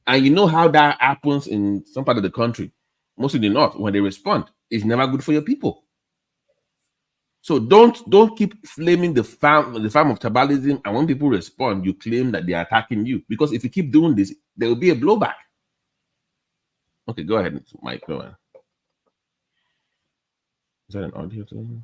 And you know how that happens in some part of the country, mostly the north, when they respond, it's never good for your people. So don't keep flaming the farm of tribalism, and when people respond, you claim that they are attacking you. Because if you keep doing this, there will be a blowback. Okay, go ahead, Mike. Go ahead. Is that an audio too?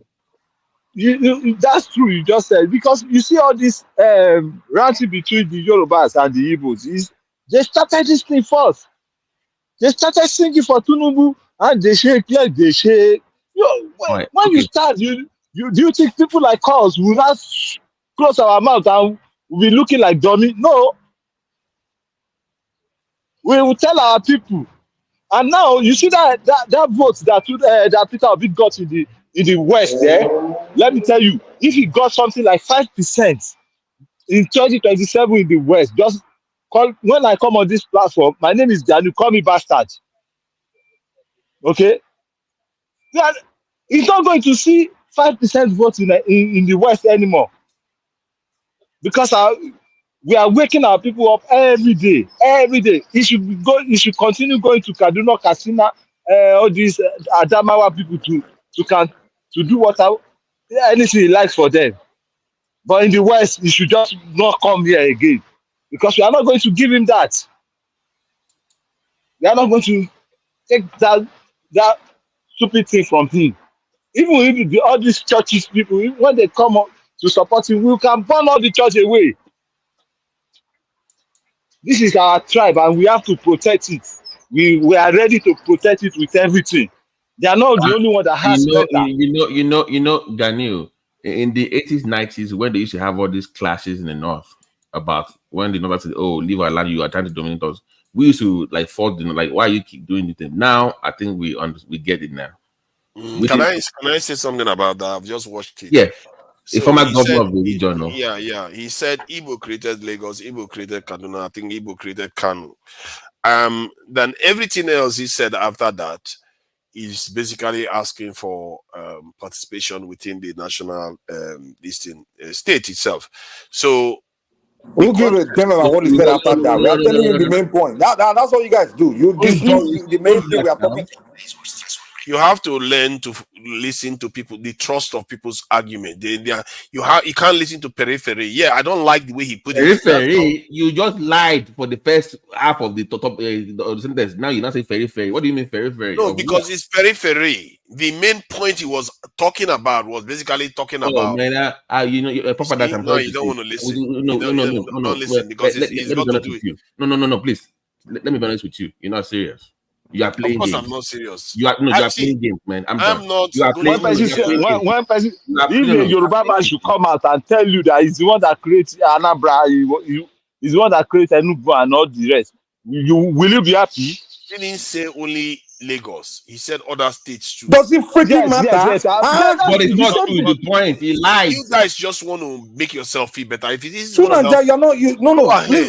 That's true. You just said, because you see all this ranting between the Yorubas and the Igbos. They started this thing first. They started singing for Tinubu, and they shake like they shake. When you start, do you think people like us will not close our mouth and will be looking like dummy? No, we will tell our people. And now you see that vote that Peter Obi got in the West there. Let me tell you, if he got something like 5% in 2027 in the West, just call when I come on this platform. My name is Daniel. Call me bastard. Okay. Yeah, he's not going to see 5% vote in the West anymore, because we are waking our people up every day. Every day, he should go. He should continue going to Kaduna, Katsina, all these Adamawa people to do anything he likes for them. But in the West, he should just not come here again, because we are not going to give him that. We are not going to take that stupid thing from him. Even if all these churches people, when they come up to support him, we can burn all the church away. This is our tribe, and we have to protect it. We are ready to protect it with everything. They are not the only one that has better. Daniel, in the 80s, 90s, when they used to have all these clashes in the north about when the north said, "Oh, leave our land, you are trying to dominate us," we used to like fault them, like, why you keep doing it? Now I think we get it now. Can I say something about that? I've just watched it. Yeah. So a former governor of the region. No? Yeah. He said Igbo created Lagos, Igbo created Kaduna, I think Igbo created Kanu. Then everything else he said after that is basically asking for participation within the national state itself. So we'll give a general on what he said after that. We are telling you the main point. That's what you guys do. You dismiss the main thing we are talking. You have to learn to listen to people, the trust of people's argument. You can't listen to periphery. Yeah, I don't like the way he put it. Periphery, you just lied for the first half of the top sentence. Now you're not saying periphery. What do you mean periphery? No, because it's periphery. The main point he was talking about was basically talking about. Man, you're proper that I'm no, you don't want to listen. No, don't listen because it's got to do with you. No, please. Let me be honest with you. You're not serious. You are playing games. I'm not serious. You are playing games, man. I'm not. You are playing. One person, if a Yoruba man should come out and tell you that he's the one that creates Anambra, he's the one that creates Enugu and all the rest, will you be happy? He didn't say only Lagos. He said other states too. Does it freaking matter? Yes. But it's not true. The point. He lied. You guys just want to make yourself feel better. If it is, Please,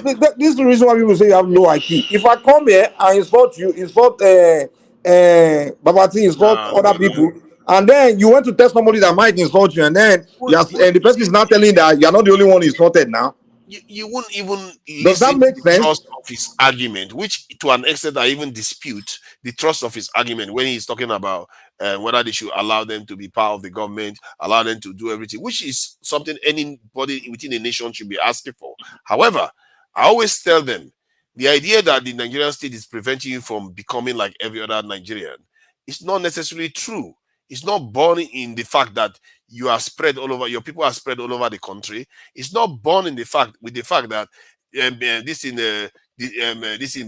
this is the reason why people say you have low IQ. If I come here and insult you, insult Babati, insult other people, and then you want to tell somebody that might insult you, and then and the person is not telling that you're not the only one insulted now. You wouldn't even does that make sense? Trust of his argument, which to an extent I even dispute the trust of his argument when he's talking about whether they should allow them to be part of the government, allow them to do everything, which is something anybody within a nation should be asking for. However, I always tell them the idea that the Nigerian state is preventing you from becoming like every other Nigerian is not necessarily true. It's not born in the fact that you are spread all over, your people are spread all over the country. It's not born in the fact that this in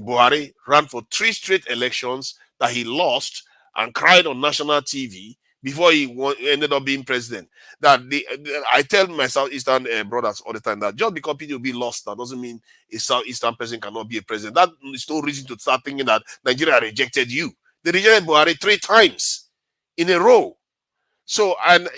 Buhari ran for 3 straight elections that he lost, and cried on national TV before he ended up being president. That I tell my Southeastern brothers all the time that just because PWB lost, that doesn't mean a Southeastern person cannot be a president. That is no reason to start thinking that Nigeria rejected you. They rejected Buhari 3 times in a row. So, and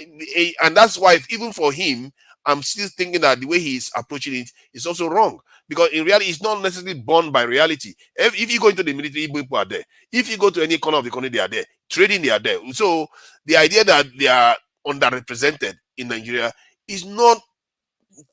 that's why even for him, I'm still thinking that the way he's approaching it is also wrong. Because in reality, it's not necessarily born by reality. If you go into the military, people are there. If you go to any corner of the country, they are there. Trading, they are there. So the idea that they are underrepresented in Nigeria is not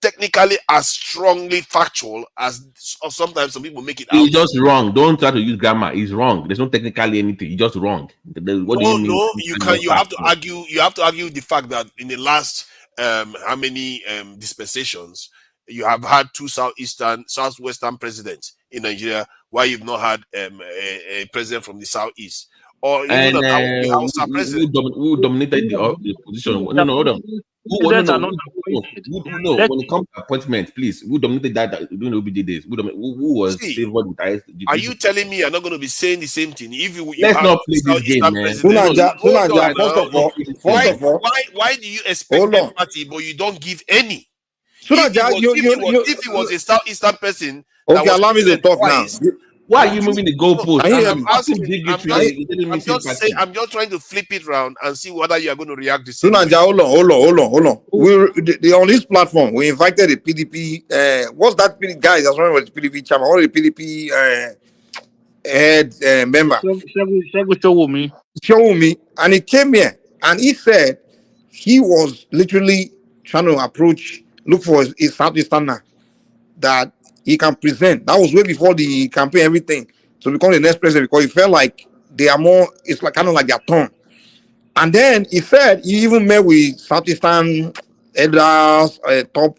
technically as strongly factual as sometimes some people make it out. It's just wrong. Don't try to use grammar. It's wrong. There's no technically anything. It's just wrong. What do you mean? No, you can. You have to argue. You have to argue the fact that in the last how many dispensations you have had 2 southwestern presidents in Nigeria, while you've not had a president from the southeast, or even the Hausa president who dominated the position. No, hold on. When it comes to appointment, please, who dominated that during the OBJ days? Who was favored with highest? Are you telling me you're not going to be saying the same thing? If you let's have not play this game, man. Why do you expect empathy, but you don't give any? If he was a southeastern person, okay, allow me to talk now. Why are you moving the goalpost? I'm just trying to flip it around and see whether you are going to react the same. Hold on. We on this platform, we invited the PDP. What's that guy that's running with the PDP chairman? What is the PDP head member? Showumi, and he came here and he said he was literally trying to look for a Southeasterner that he can present. That was way before the campaign, everything, to become the next president, because he felt like they are more, it's like kind of like their turn. And then he said he even met with Southeastern elders, top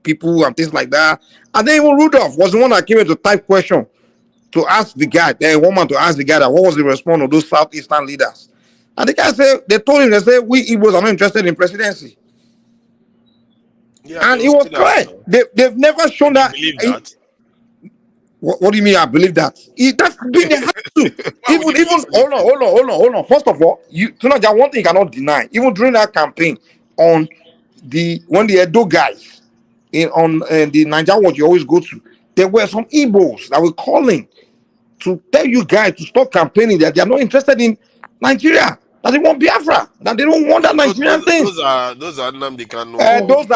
people and things like that. And then even Rudolph was the one that came in to type question to ask the guy, one man to ask the guy that what was the response of those Southeastern leaders. And the guy said, they told him, they said, we Igbos are not interested in presidency. Yeah, and it was clear. They've never shown that. What do you mean? I believe that. That's they have to. even hold on. First of all, Tunaja, one thing you cannot deny. Even during that campaign when the Edo guys on the Niger what you always go to, there were some Igbos that were calling to tell you guys to stop campaigning, that they are not interested in Nigeria, that they want Biafra, that they don't want that Nigerian thing. Those are Nnamdi Kanu. Those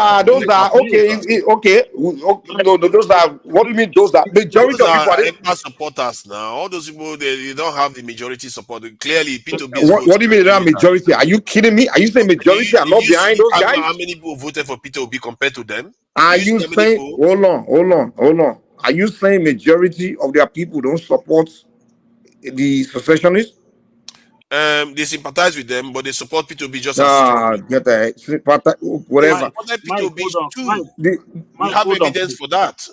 are okay. No, those are, what do you mean? Those are majority of people are supporters now. All those people they don't have the majority support. Clearly, P2B. What do you mean they are majority? Are you kidding me? Are you saying majority are not behind those guys? How many people voted for P2B compared to them? Are you saying? Hold on. Are you saying majority of their people don't support the secessionists? They sympathize with them, but they support P2B just as whatever. We have evidence for that.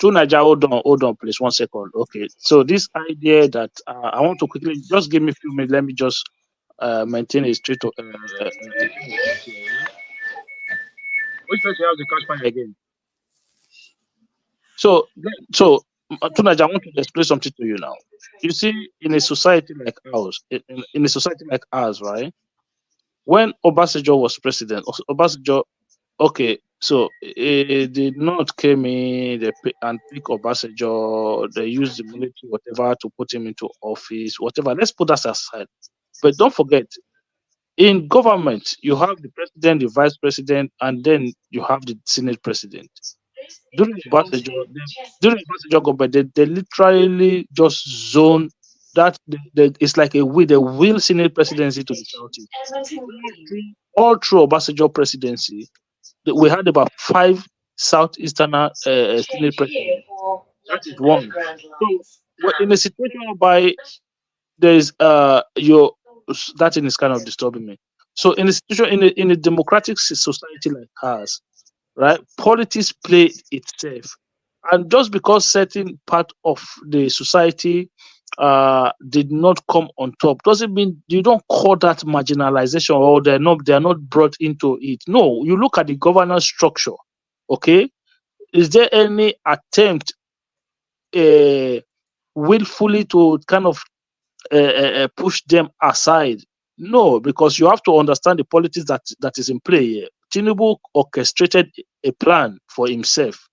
Tunaja, hold on, please, 1 second. Okay, so this idea that I want to quickly just give me a few minutes. Let me just maintain a straight. Which person has the cash fire again? So Tunaja, I want to explain something to you now. You see, in a society like ours, right? When Obasanjo was president, the North came in and picked Obasanjo. They used the military, whatever, to put him into office, whatever. Let's put that aside. But don't forget, in government, you have the president, the vice president, and then you have the Senate president. During Obasanjo government, they literally just zone that it's like they will Senate presidency to the Southeast. All through Obasanjo presidency, we had about 5 Southeastern Senate presidents. That is one. So in a situation whereby there's that thing is kind of disturbing me. So in a situation in a democratic society like ours, right, politics play itself, and just because certain part of the society did not come on top doesn't mean you don't call that marginalization or they're not brought into it. No, you look at the governance structure. Okay, is there any attempt willfully to kind of push them aside. No, because you have to understand the politics that is in play here. Tinubu orchestrated a plan for himself.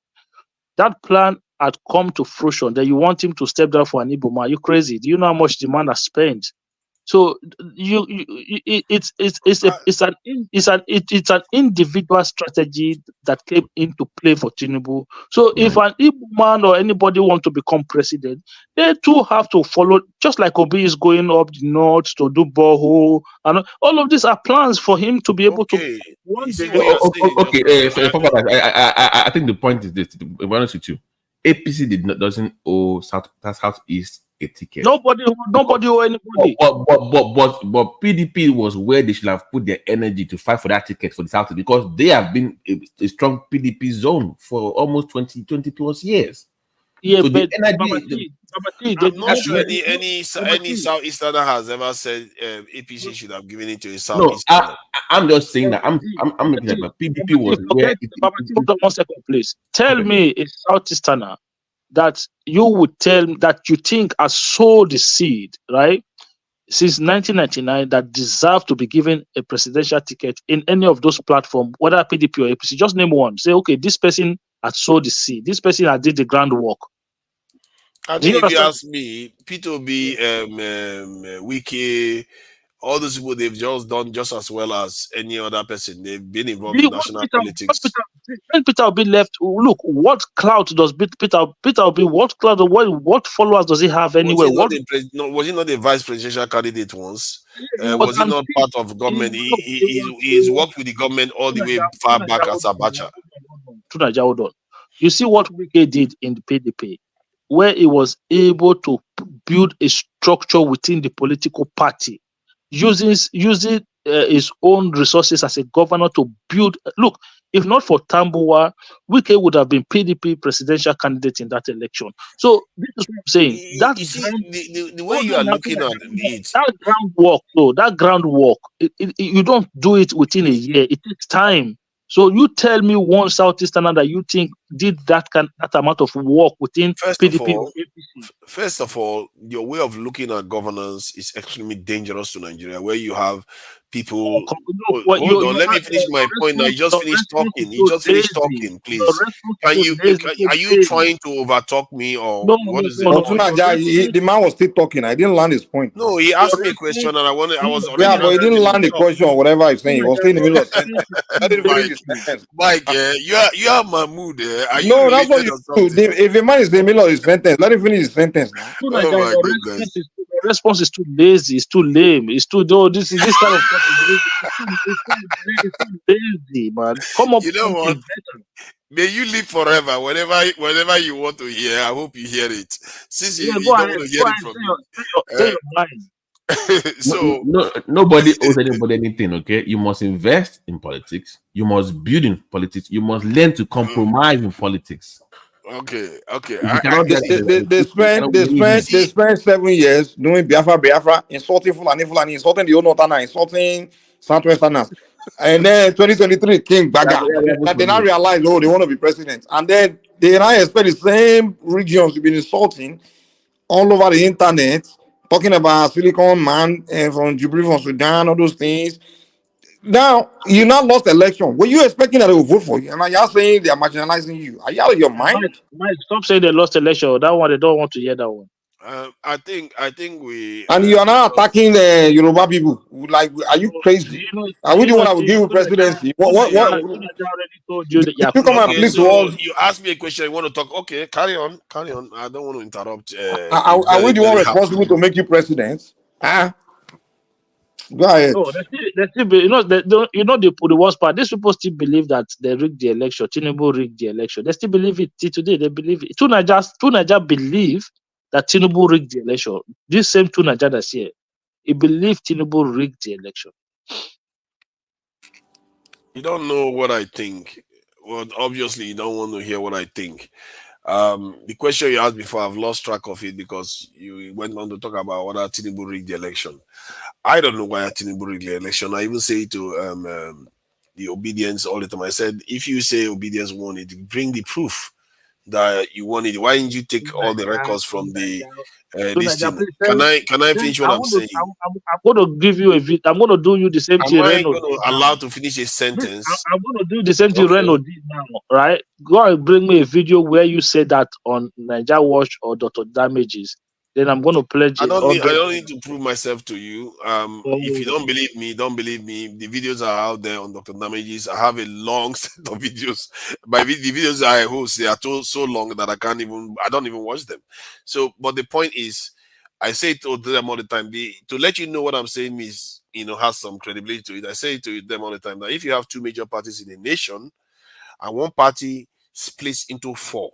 That plan had come to fruition. Then you want him to step down for an Igbo man? Are you crazy? Do you know how much the man has spent? So it's an individual strategy that came into play for Tinubu. So if an Igbo man or anybody want to become president, they too have to follow. Just like Obi is going up the north to do borehole, and all of these are plans for him to be able to one day. Okay, I think the point is this: to be honest with you, APC doesn't owe Southeast a ticket. Nobody owe anybody. But PDP was where they should have put their energy to fight for that ticket for the South, because they have been a strong PDP zone for almost 20 plus years. Yeah, so but the energy, I'm not sure any Southeasterner has ever said APC should have given it to a Southeast. No, I'm just saying that I'm looking at the PDP was where. Hold on 1 second, please. Tell me a Southeasterner that you would tell that you think has sowed the seed, right, since 1999 that deserve to be given a presidential ticket in any of those platforms, whether PDP or APC. Just name one. Say, okay, this person had sowed the seed. This person had did the groundwork. I think if you ask me, P2B, Wiki, all those people, they've just done just as well as any other person. They've been involved in national politics. When Peter Obi left, look, what clout does Peter Obi, what what followers does he have anyway? Was he not a vice presidential candidate once? Was he not part of government? He's worked with the government all the way far back as Abacha. Hold on. You see what Wike did in the PDP, where he was able to build a structure within the political party, using his own resources as a governor to build. Look, if not for Tambuwa, Wike would have been PDP presidential candidate in that election. So this is what I'm saying. The way you are looking at it, that groundwork, you don't do it within a year. It takes time. So you tell me one Southeasterner that you think did that amount of work within PDP or APC. First of all, your way of looking at governance is extremely dangerous to Nigeria, where you have people. Hold on, let me finish my point. Now, you just finished talking. You just finished talking, please. Are you trying to overtalk me or what is it? The man was still talking. I didn't land his point. No, he asked me a question and I was already. Yeah, but he didn't land the question or whatever he's saying. He was still in the middle of sentence. Let him finish his sentence. Mike, you are Mahmoud. No, that's what you do. If a man is in the middle of his sentence, let him finish his sentence. Oh my goodness. The response is too lazy, it's too lame, it's too this kind of stuff it's too lazy, man. Come up. You know what? May you live forever. Whenever you want to hear, I hope you hear it. Since you don't want to hear it from me. Say your mind. So nobody owes anybody anything. Okay, you must invest in politics. You must build in politics. You must learn to compromise in politics. Okay. They spent 7 years doing Biafra, insulting Fulani, insulting the Onotana, insulting Southwesterners. And then 2023 came Baga. They now realize, they want to be president. And then they now expect the same regions to be insulting all over the internet, talking about Silicon Man from Jubilee, from Sudan, all those things. Now, you now lost the election. Were you expecting that they will vote for you? And you're saying they are marginalizing you. Are you out of your mind? Mike, stop saying they lost the election. That one, they don't want to hear that one. I think we. And you are now attacking the Yoruba people. Like, are you crazy? Are we the one that will give you presidency? What? You come and please you ask me a question. You want to talk? Okay, carry on. I don't want to interrupt. Are we the one responsible to make you president? Go ahead. No, they still the worst part. These people still believe that they rigged the election. Tinubu rigged the election. They still believe it till today. They believe it. Two Naija believe that Tinubu rigged the election. This same two Naija that's here, he believed Tinubu rigged the election. You don't know what I think. Well, obviously, you don't want to hear what I think. The question you asked before, I've lost track of it because you went on to talk about whether Tinubu rigged the election. I don't know why Tinubu rigged the election. I even say to the obedience all the time. I said, if you say obedience won it, bring the proof that you wanted. Why didn't you take all the records from the this Naija, thing? please Can I finish what I'm saying? I'm going to give you a video. I'm going to do you the same Am thing I Reno going to did now. allow to finish a sentence? I'm going to do the same thing Okay. Reno did now, right? Go and bring me a video where you say that on Naija Watch or Dr. Damages. Then I'm going to pledge I it. don't need to prove myself to you. If you Oh. don't believe me, don't believe me. The videos are out there on Dr. Damages. I have a long set of videos. The videos I host, they are so long that I don't even watch them. So, but the point is, I say to them all the time, to let you know what I'm saying is, has some credibility to it. I say to them all the time that if you have two major parties in a nation and one party splits into four,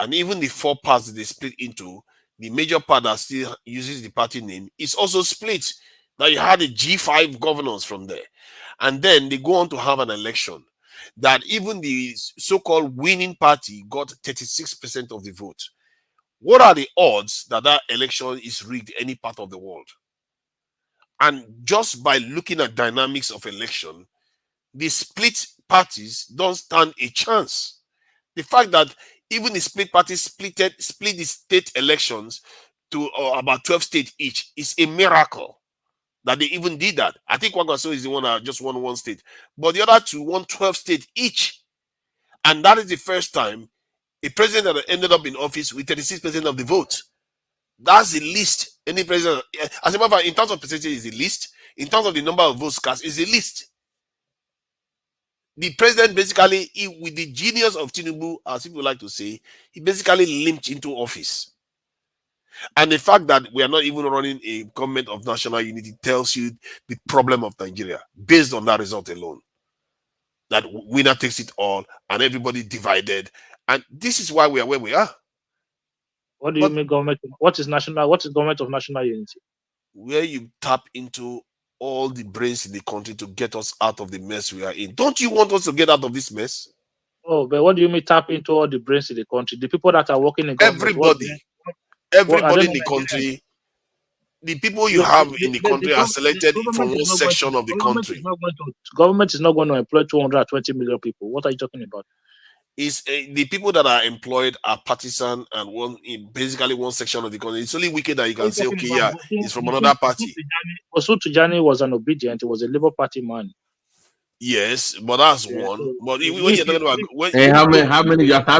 and even the four parts that they split into, the major part that still uses the party name is also split. Now you had the G5 governors from there. And then they go on to have an election that even the so-called winning party got 36% of the vote. What are the odds that that election is rigged any part of the world? And just by looking at dynamics of election, the split parties don't stand a chance. The fact that even the split parties split the state elections to about 12 states each is a miracle that they even did that. I think Wagaso is the one that just won one state, but the other two won 12 states each. And that is the first time a president that ended up in office with 36% of the vote. That's the least any president. As a matter of fact, in terms of percentage, is the least. In terms of the number of votes cast, is the least. The president basically, with the genius of Tinubu, as people like to say, he basically limped into office. And the fact that we are not even running a government of national unity tells you the problem of Nigeria, based on that result alone. That winner takes it all and everybody divided. And this is why we are where we are. What do you mean government? What is government of national unity? Where you tap into all the brains in the country to get us out of the mess we are in. Don't you want us to get out of this mess? Oh, but what do you mean tap into all the brains in the country? The people that are working in government. Everybody in the country, the people you have in the country are selected from one section of the country. Government is not going to employ 220 million people. What are you talking about? Is the people that are employed are partisan and basically one section of the country. It's only wicked that you can say, okay, yeah, it's from another party. Osu Tijani was an obedient. He was a Labour Party man. Yes, but that's one. But when you're talking about how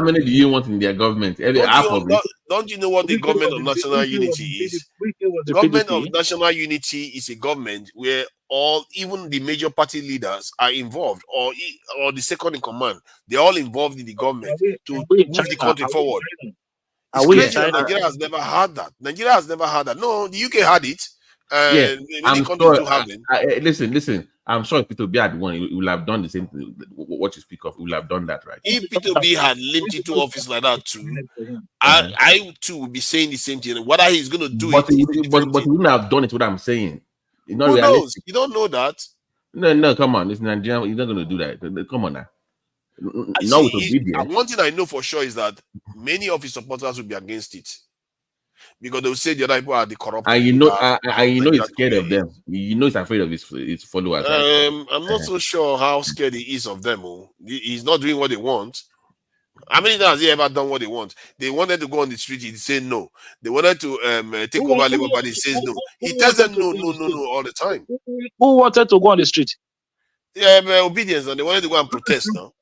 many do you want in their government? Don't you know what the government of national unity is? Government of national unity is a government where even the major party leaders are involved, or the second in command. They're all involved in the government to move the country forward. It's crazy that Nigeria has never had that. Nigeria has never had that. No, the UK had it. Yeah, many countries do have it. Listen. I'm sure if P2B had won, he will have done the same thing. What you speak of, he will have done that, right? If P2B had limped into office like that too, I too would be saying the same thing. Whether he's going to do but he wouldn't have done it. What I'm saying, who knows? You don't know that. No, come on. It's Nigeria. He's not going to do that. Come on now. One thing I know for sure is that many of his supporters will be against it. Because they will say the other people are the corrupt. And you know he's scared of them. You know he's afraid of his followers. I'm not so sure how scared he is of them. He's not doing what they want. How many times has he ever done what they want? They wanted to go on the street, he said no. They wanted to take over Labour Party, he says no. He tells them no all the time. Who wanted to go on the street? Yeah, obedience, and they wanted to go and protest now.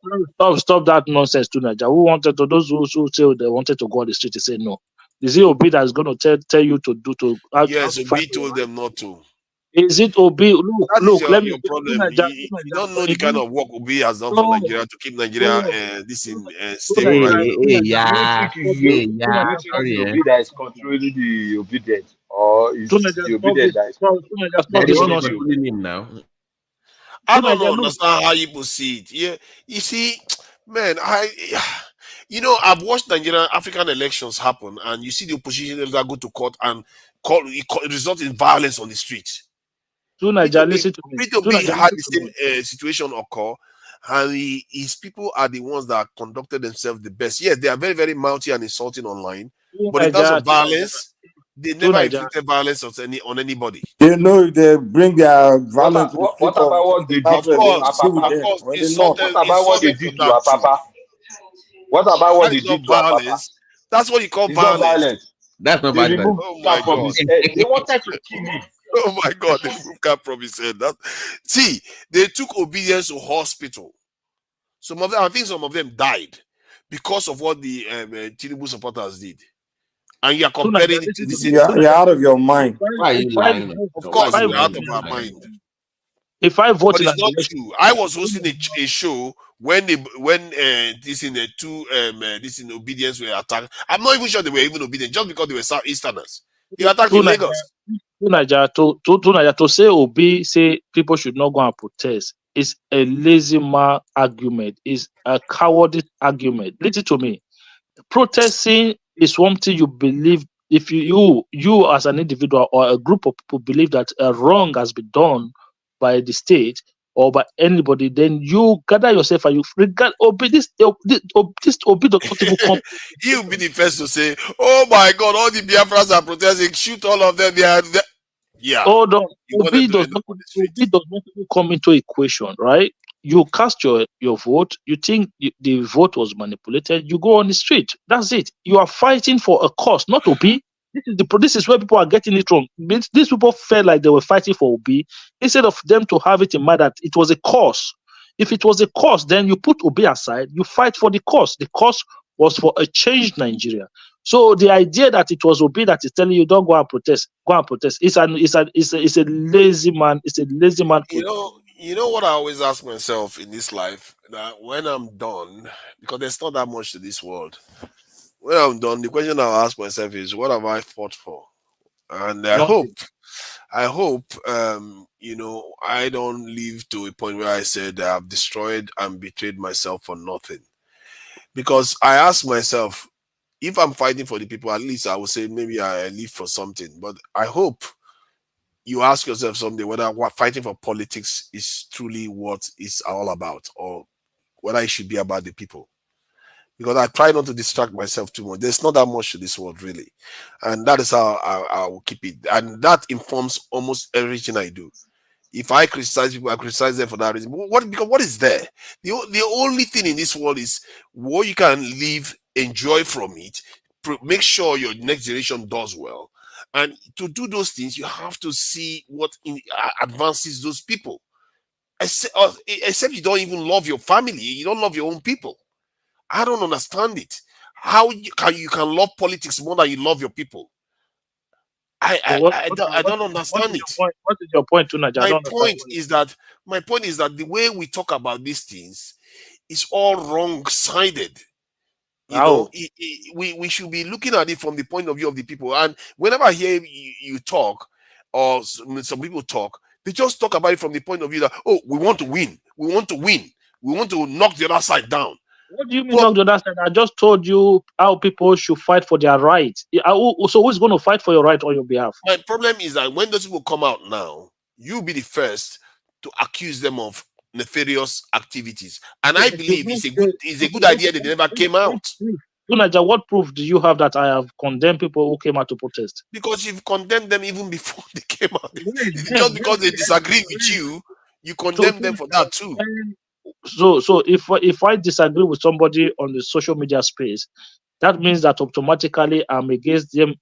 Stop that nonsense to Nigeria. Who wanted to? Those who say they wanted to go on the street, they say no. Is it Obi that's going to tell you to do to? Yes, Obi told them not to. Is it Obi? Look, let me. Your problem. You don't know the kind of work Obi has done for Nigeria to keep Nigeria stable. Obi that is controlling the obedient, or is the obedient that is controlling him now? I don't understand how you see it. Yeah, you see, man, I've watched Nigerian African elections happen, and you see the opposition that go to court and result in violence on the street. P2B had the same situation occur, and his people are the ones that conducted themselves the best. Yes, they are very, very mouthy and insulting online, but in terms of violence, they never inflicted violence on anybody. They know if they bring their violence. What about what they did? Of course, insulted what they did to our Papa? What about what That's they not did to Apapa? violence. That's what you call It's not violence. violence. That's not They violent. removed Oh my cap from God. his head. They wanted to kill him. Oh my God, they moved cap from his head. That, see, they took obedience to hospital. Some of them, I think some of them died because of what the Tinubu supporters did. And you are comparing it to the same thing. You're out of your mind. Why are you lying? Of Why are course, you we're out lying? of our mind. If I vote But in it's an not election, true. I was hosting a show when this in the two this in obedience were attacked. I'm not even sure they were even obedient just because they were southeasterners. They were attacked in Lagos. to say Obi say people should not go and protest is a lazy man argument, is a cowardly argument. Listen to me. Protesting is something you believe. If you as an individual or a group of people believe that a wrong has been done by the state or by anybody, then you gather yourself and you regard Obi. This Obi does not even come. He'll be the first to say, "Oh my God, all the Biafrans are protesting. Shoot all of them. Yeah." Hold on. He wanted to end up on the street. Obi does not even come into equation, right? You cast your vote, you think the vote was manipulated, you go on the street. That's it. You are fighting for a cause, not Obi. This is where people are getting it wrong. These people felt like they were fighting for Obi instead of them to have it in mind that it was a cause. If it was a cause, then you put Obi aside, you fight for the cause. The cause was for a changed Nigeria. So the idea that it was Obi that is telling you don't go and protest, it's a lazy man. It's a lazy man. You know what I always ask myself in this life, that when I'm done, because there's not that much to this world. When I'm done, the question I'll ask myself is, what have I fought for? And I hope, I don't live to a point where I said I've destroyed and betrayed myself for nothing. Because I ask myself, if I'm fighting for the people, at least I would say maybe I live for something. But I hope you ask yourself someday whether fighting for politics is truly what it's all about, or whether it should be about the people. Because I try not to distract myself too much. There's not that much to this world, really. And that is how I will keep it. And that informs almost everything I do. If I criticize people, I criticize them for that reason. Because what is there? The only thing in this world is what you can live, enjoy from it, make sure your next generation does well. And to do those things, you have to see what advances those people. Except you don't even love your family, you don't love your own people. I don't understand it. How you can love politics more than you love your people? I don't understand it. What is your point, Tunaja? My point is that the way we talk about these things is all wrong-sided. We should be looking at it from the point of view of the people. And whenever I hear you talk, or some people talk, they just talk about it from the point of view that, oh, we want to win, we want to knock the other side down. What do you mean knock the other side? I just told you how people should fight for their rights. So who's going to fight for your right on your behalf? My problem is that when those people come out now, you'll be the first to accuse them of nefarious activities. And I believe it's a good idea that they never came out. Tunaja, what proof do you have that I have condemned people who came out to protest? Because you've condemned them even before they came out. Just because they disagree with you, you condemn them for that too. So if I disagree with somebody on the social media space, that means that automatically I'm against them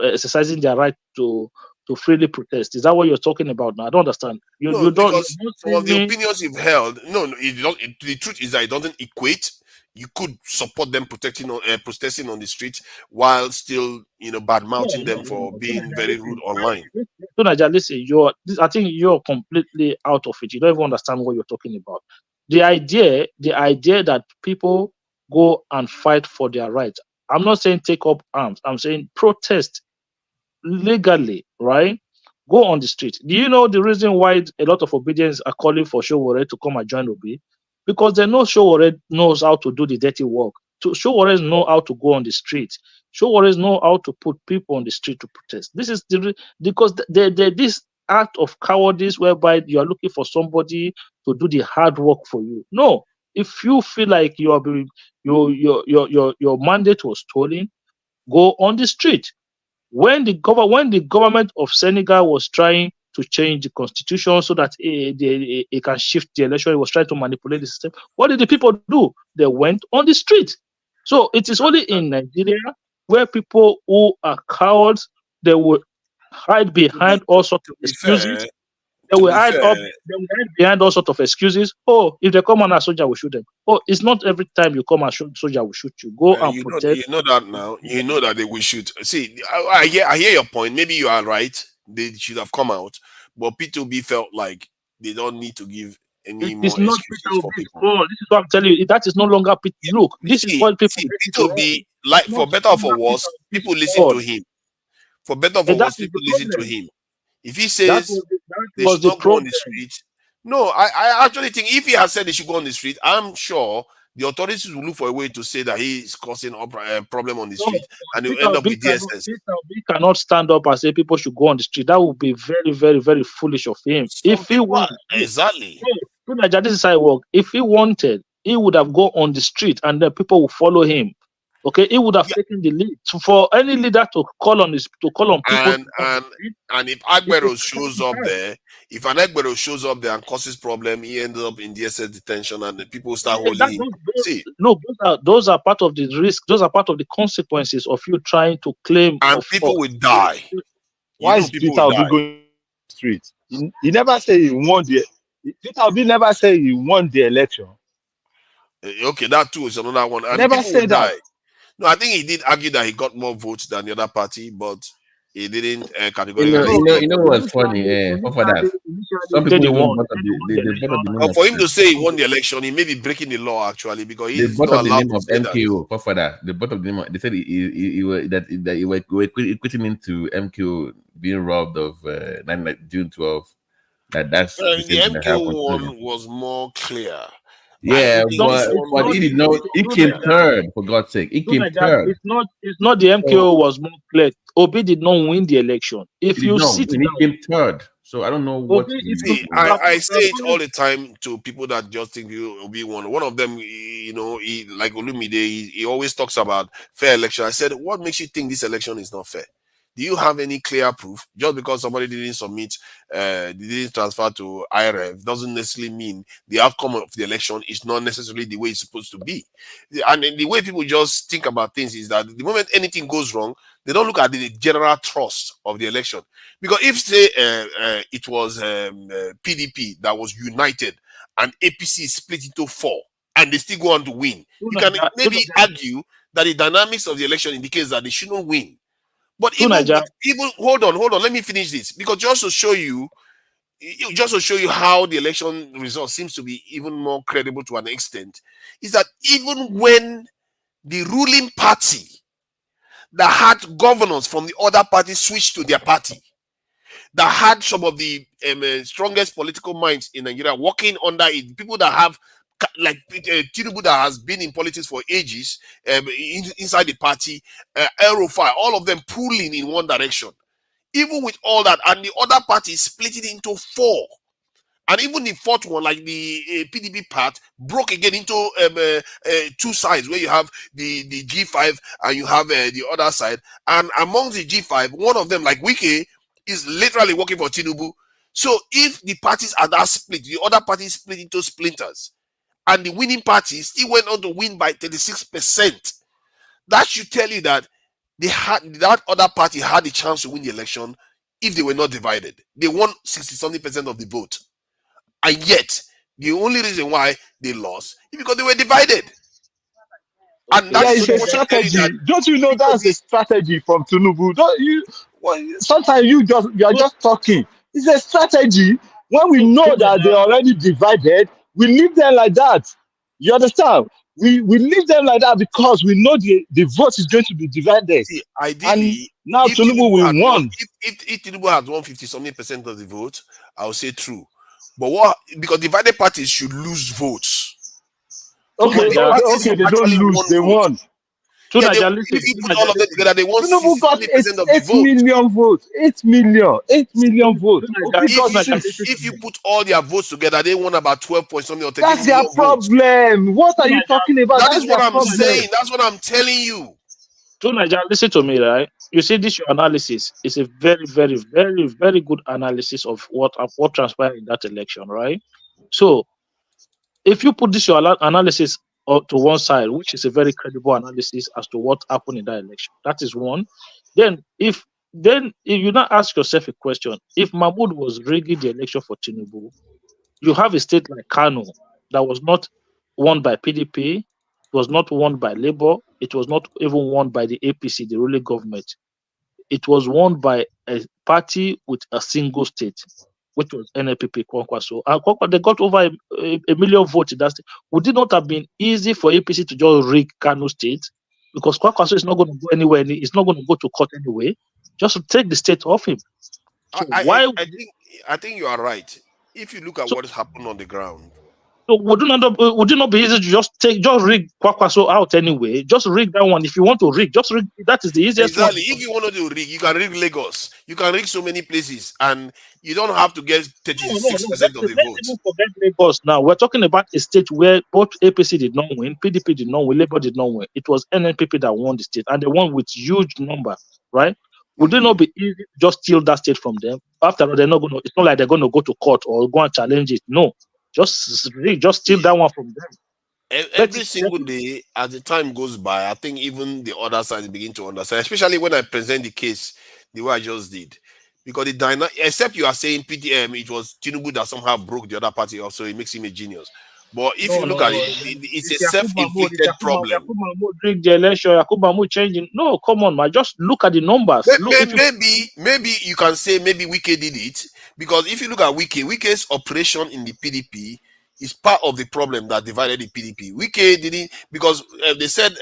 exercising their right to freely protest. Is that what you're talking about now? I don't understand. You don't. Because some of the opinions you've held, the truth is that it doesn't equate. You could support them protesting on the street while still, bad mouthing them for being very rude online. Tunaja, listen, I think you're completely out of it. You don't even understand what you're talking about. The idea that people go and fight for their rights. I'm not saying take up arms. I'm saying protest legally, right? Go on the street. Do you know the reason why a lot of obedience are calling for Showore to come and join Obi? Because they know Showore knows how to do the dirty work. Showore know how to go on the street. Showore know how to put people on the street to protest. This is because this act of cowardice whereby you are looking for somebody to do the hard work for you. No, if you feel like your mandate was stolen, go on the street. When the government of Senegal was trying to change the constitution so that it can shift the election, it was trying to manipulate the system. What did the people do? They went on the street. So it is only in Nigeria where people who are cowards, they will hide behind all sorts of excuses. They will hide behind all sorts of excuses. Oh, if they come on a soldier, we shoot them. Oh, it's not every time you come and shoot soldier, we shoot you. Go and protect. You know that now. You know that they will shoot. See, I hear your point. Maybe you are right. They should have come out, but P2B felt like they don't need to give any It more is not excuses for people. Oh, this is what I'm telling you. That is no longer Look, this is what people P2B, like for better or for worse, people listen to him. For better or for worse, people listen to him. If he says they should not go on the street, no, I actually think if he has said they should go on the street, I'm sure the authorities will look for a way to say that he is causing a problem on the street, and they will end up with DSS. He cannot stand up and say people should go on the street. That would be very, very, very foolish of him. If he wanted, exactly. This is how it works. If he wanted, he would have gone on the street, and then people will follow him. Okay, he would have taken the lead. So for any leader to call on people, and if Agbero shows up there, if an Agbero shows up there and causes problem, he ends up in DSS detention, and the people start holding him. See, no, those are part of the risk. Those are part of the consequences of you trying to claim. And people will die. Why is Peter Obi going on the street? He never said he won the. Peter Obi never said he won the election. Okay, that too is another one. And never said that. No, I think he did argue that he got more votes than the other party, but he didn't categorically. You know what's funny? For that, some people for him to say he won the election, he may be breaking the law actually, because they brought up the name of MKO. For that, they brought up the name. They said he were equating him to MKO being robbed of June 12. That's the MKO one was more clear. Yeah, but he did not. He came third, for God's sake. He came third. It's not the MKO was more clear. Obi did not win the election. If you sit down, he came third. So I don't know what. See, I say it all the time to people that just think Obi won. One of them, he like Olumide, he always talks about fair election. I said, what makes you think this election is not fair? Do you have any clear proof? Just because somebody didn't submit, didn't transfer to IRF, doesn't necessarily mean the outcome of the election is not necessarily the way it's supposed to be. And the way people just think about things is that the moment anything goes wrong, they don't look at the general trust of the election. Because if, say, it was PDP that was united and APC split into 4, and they still go on to win, you can maybe argue that the dynamics of the election indicates that they shouldn't win. But even hold on, let me finish this, because just to show you how the election result seems to be even more credible to an extent, is that even when the ruling party that had governors from the other party switched to their party, that had some of the strongest political minds in Nigeria working under it, people that have like Tinubu that has been in politics for ages, inside the party, Rufai, all of them pulling in one direction. Even with all that, and the other party split it into 4. And even the 4th one, like the PDP part, broke again into 2 sides, where you have the G5 and you have the other side. And among the G5, one of them, like Wike, is literally working for Tinubu. So if the parties are that split, the other parties split into splinters, and the winning party still went on to win by 36%. That should tell you that that other party had the chance to win the election if they were not divided. They won 60-something% of the vote. And yet, the only reason why they lost is because they were divided. And that's a strategy. Don't you know that's a strategy from Tinubu? Don't you? Sometimes you are just talking. It's a strategy. When we know that they're already divided, we leave them like that. You understand? We leave them like that because we know the vote is going to be divided. See, ideally, and now Tinubu will won. If Tinubu had won 50-something% of the vote, I would say true. But because divided parties should lose votes. Okay, they don't lose, they won. Yeah, if you put all of them together, they won 60% got of the vote. 8 million votes. 8 million votes. If you put all their votes together, they won about 12-point-something or 13 That's their problem. What are you talking about? That is what I'm saying. That's what I'm telling you. Naija, listen to me, right? You see, this your analysis is a very, very, very, very good analysis of what transpired in that election, right? So, if you put this your analysis to one side, which is a very credible analysis as to what happened in that election. That is one. Then if you now ask yourself a question, if Mahmoud was rigging the election for Tinubu, you have a state like Kano that was not won by PDP, it was not won by Labour, it was not even won by the APC, the ruling government. It was won by a party with a single state, which was NLPP Kwankwaso. And they got over a million votes in that state. Would it not have been easy for APC to just rig Kano State? Because Kwankwaso is not going to go anywhere, it's not going to go to court anyway, just to take the state off him. So I think you are right. If you look at what has happened on the ground. So would it not be easy to just rig Kwakwaso out anyway? Just rig that one. If you want to rig, just rig. That is the easiest one. If you want to do rig, you can rig Lagos. You can rig so many places, and you don't have to get 36% of the vote. Let's even forget Lagos now. We're talking about a state where both APC did not win, PDP did not win, Labour did not win. It was NNPP that won the state, and they won with huge number, right? Would it not be easy to just steal that state from them? After all, they're not going to. It's not like they're going to go to court or go and challenge it. No. Just steal that one from them. Every single day, as the time goes by, I think even the other side begin to understand, especially when I present the case the way I just did. Because the except you are saying PTM, it was Tinubu that somehow broke the other party off, so it makes him a genius. But if you look at it, it's a self-inflicted problem. Yakub Mahmoud rigged the election. Yakub Mahmoud changing. No, come on, man. Just look at the numbers. Maybe you can say maybe Wike did it. Because if you look at Wike's operation in the PDP is part of the problem that divided the PDP. Wike didn't, because they said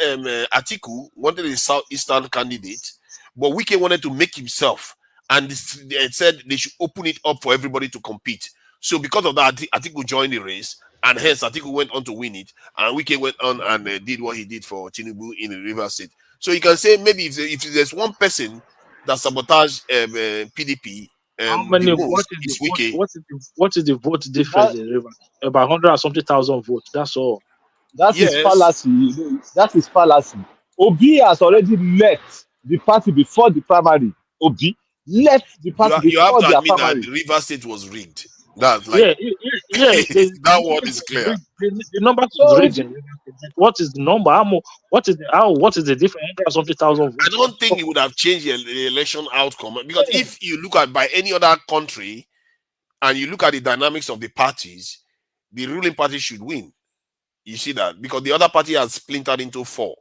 Atiku wanted a southeastern candidate, but Wike wanted to make himself, and they said they should open it up for everybody to compete. So because of that, Atiku joined the race, and hence Atiku went on to win it, and Wike went on and did what he did for Tinubu in the Rivers State. So you can say maybe if there's one person that sabotaged PDP, how many? What is the vote difference in Rivers? About 100 and something thousand votes. That's all. That is fallacy. That is fallacy. Obi has already left the party before the primary. Obi left the party before the primary. That Rivers State was rigged. That's like that word is clear. The number is rigged. What is the number? What is the difference? 100 and something thousand votes. I don't think it would have changed the election outcome, because if you look at by any other country and you look at the dynamics of the parties, the ruling party should win. You see that? Because the other party has splintered into four.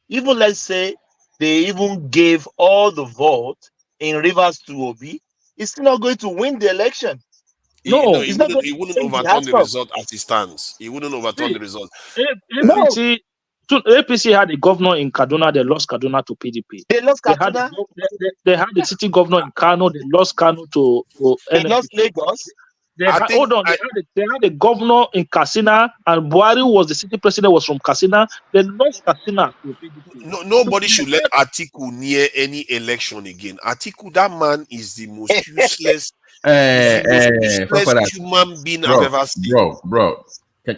Even let's say they even gave all the vote in Rivers to Obi, he's still not going to win the election. He wouldn't overturn the result as it stands. He wouldn't overturn the result. APC had a governor in Kaduna, they lost Kaduna to PDP. They lost Kaduna? They had the city governor in Kano, they lost Kano to They lost Lagos? They had a governor in Katsina, and Buhari was the city president, was from Katsina. They lost Katsina to PDP. Nobody should let Atiku near any election again. Atiku, that man is the most useless, human being I've ever seen. Bro, can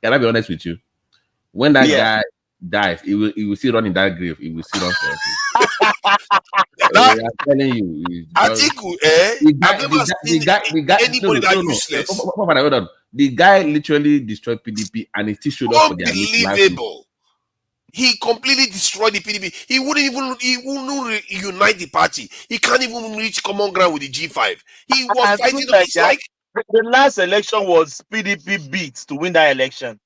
I be honest with you? When that guy dies, he will still run in that grave. He will still run for it. I'm telling you, Atiku, the guy literally destroyed PDP, and he still showed up for the unbelievable. He completely destroyed the PDP. He wouldn't unite the party. He can't even reach common ground with the G5. He was fighting like the last election was PDP beat to win that election.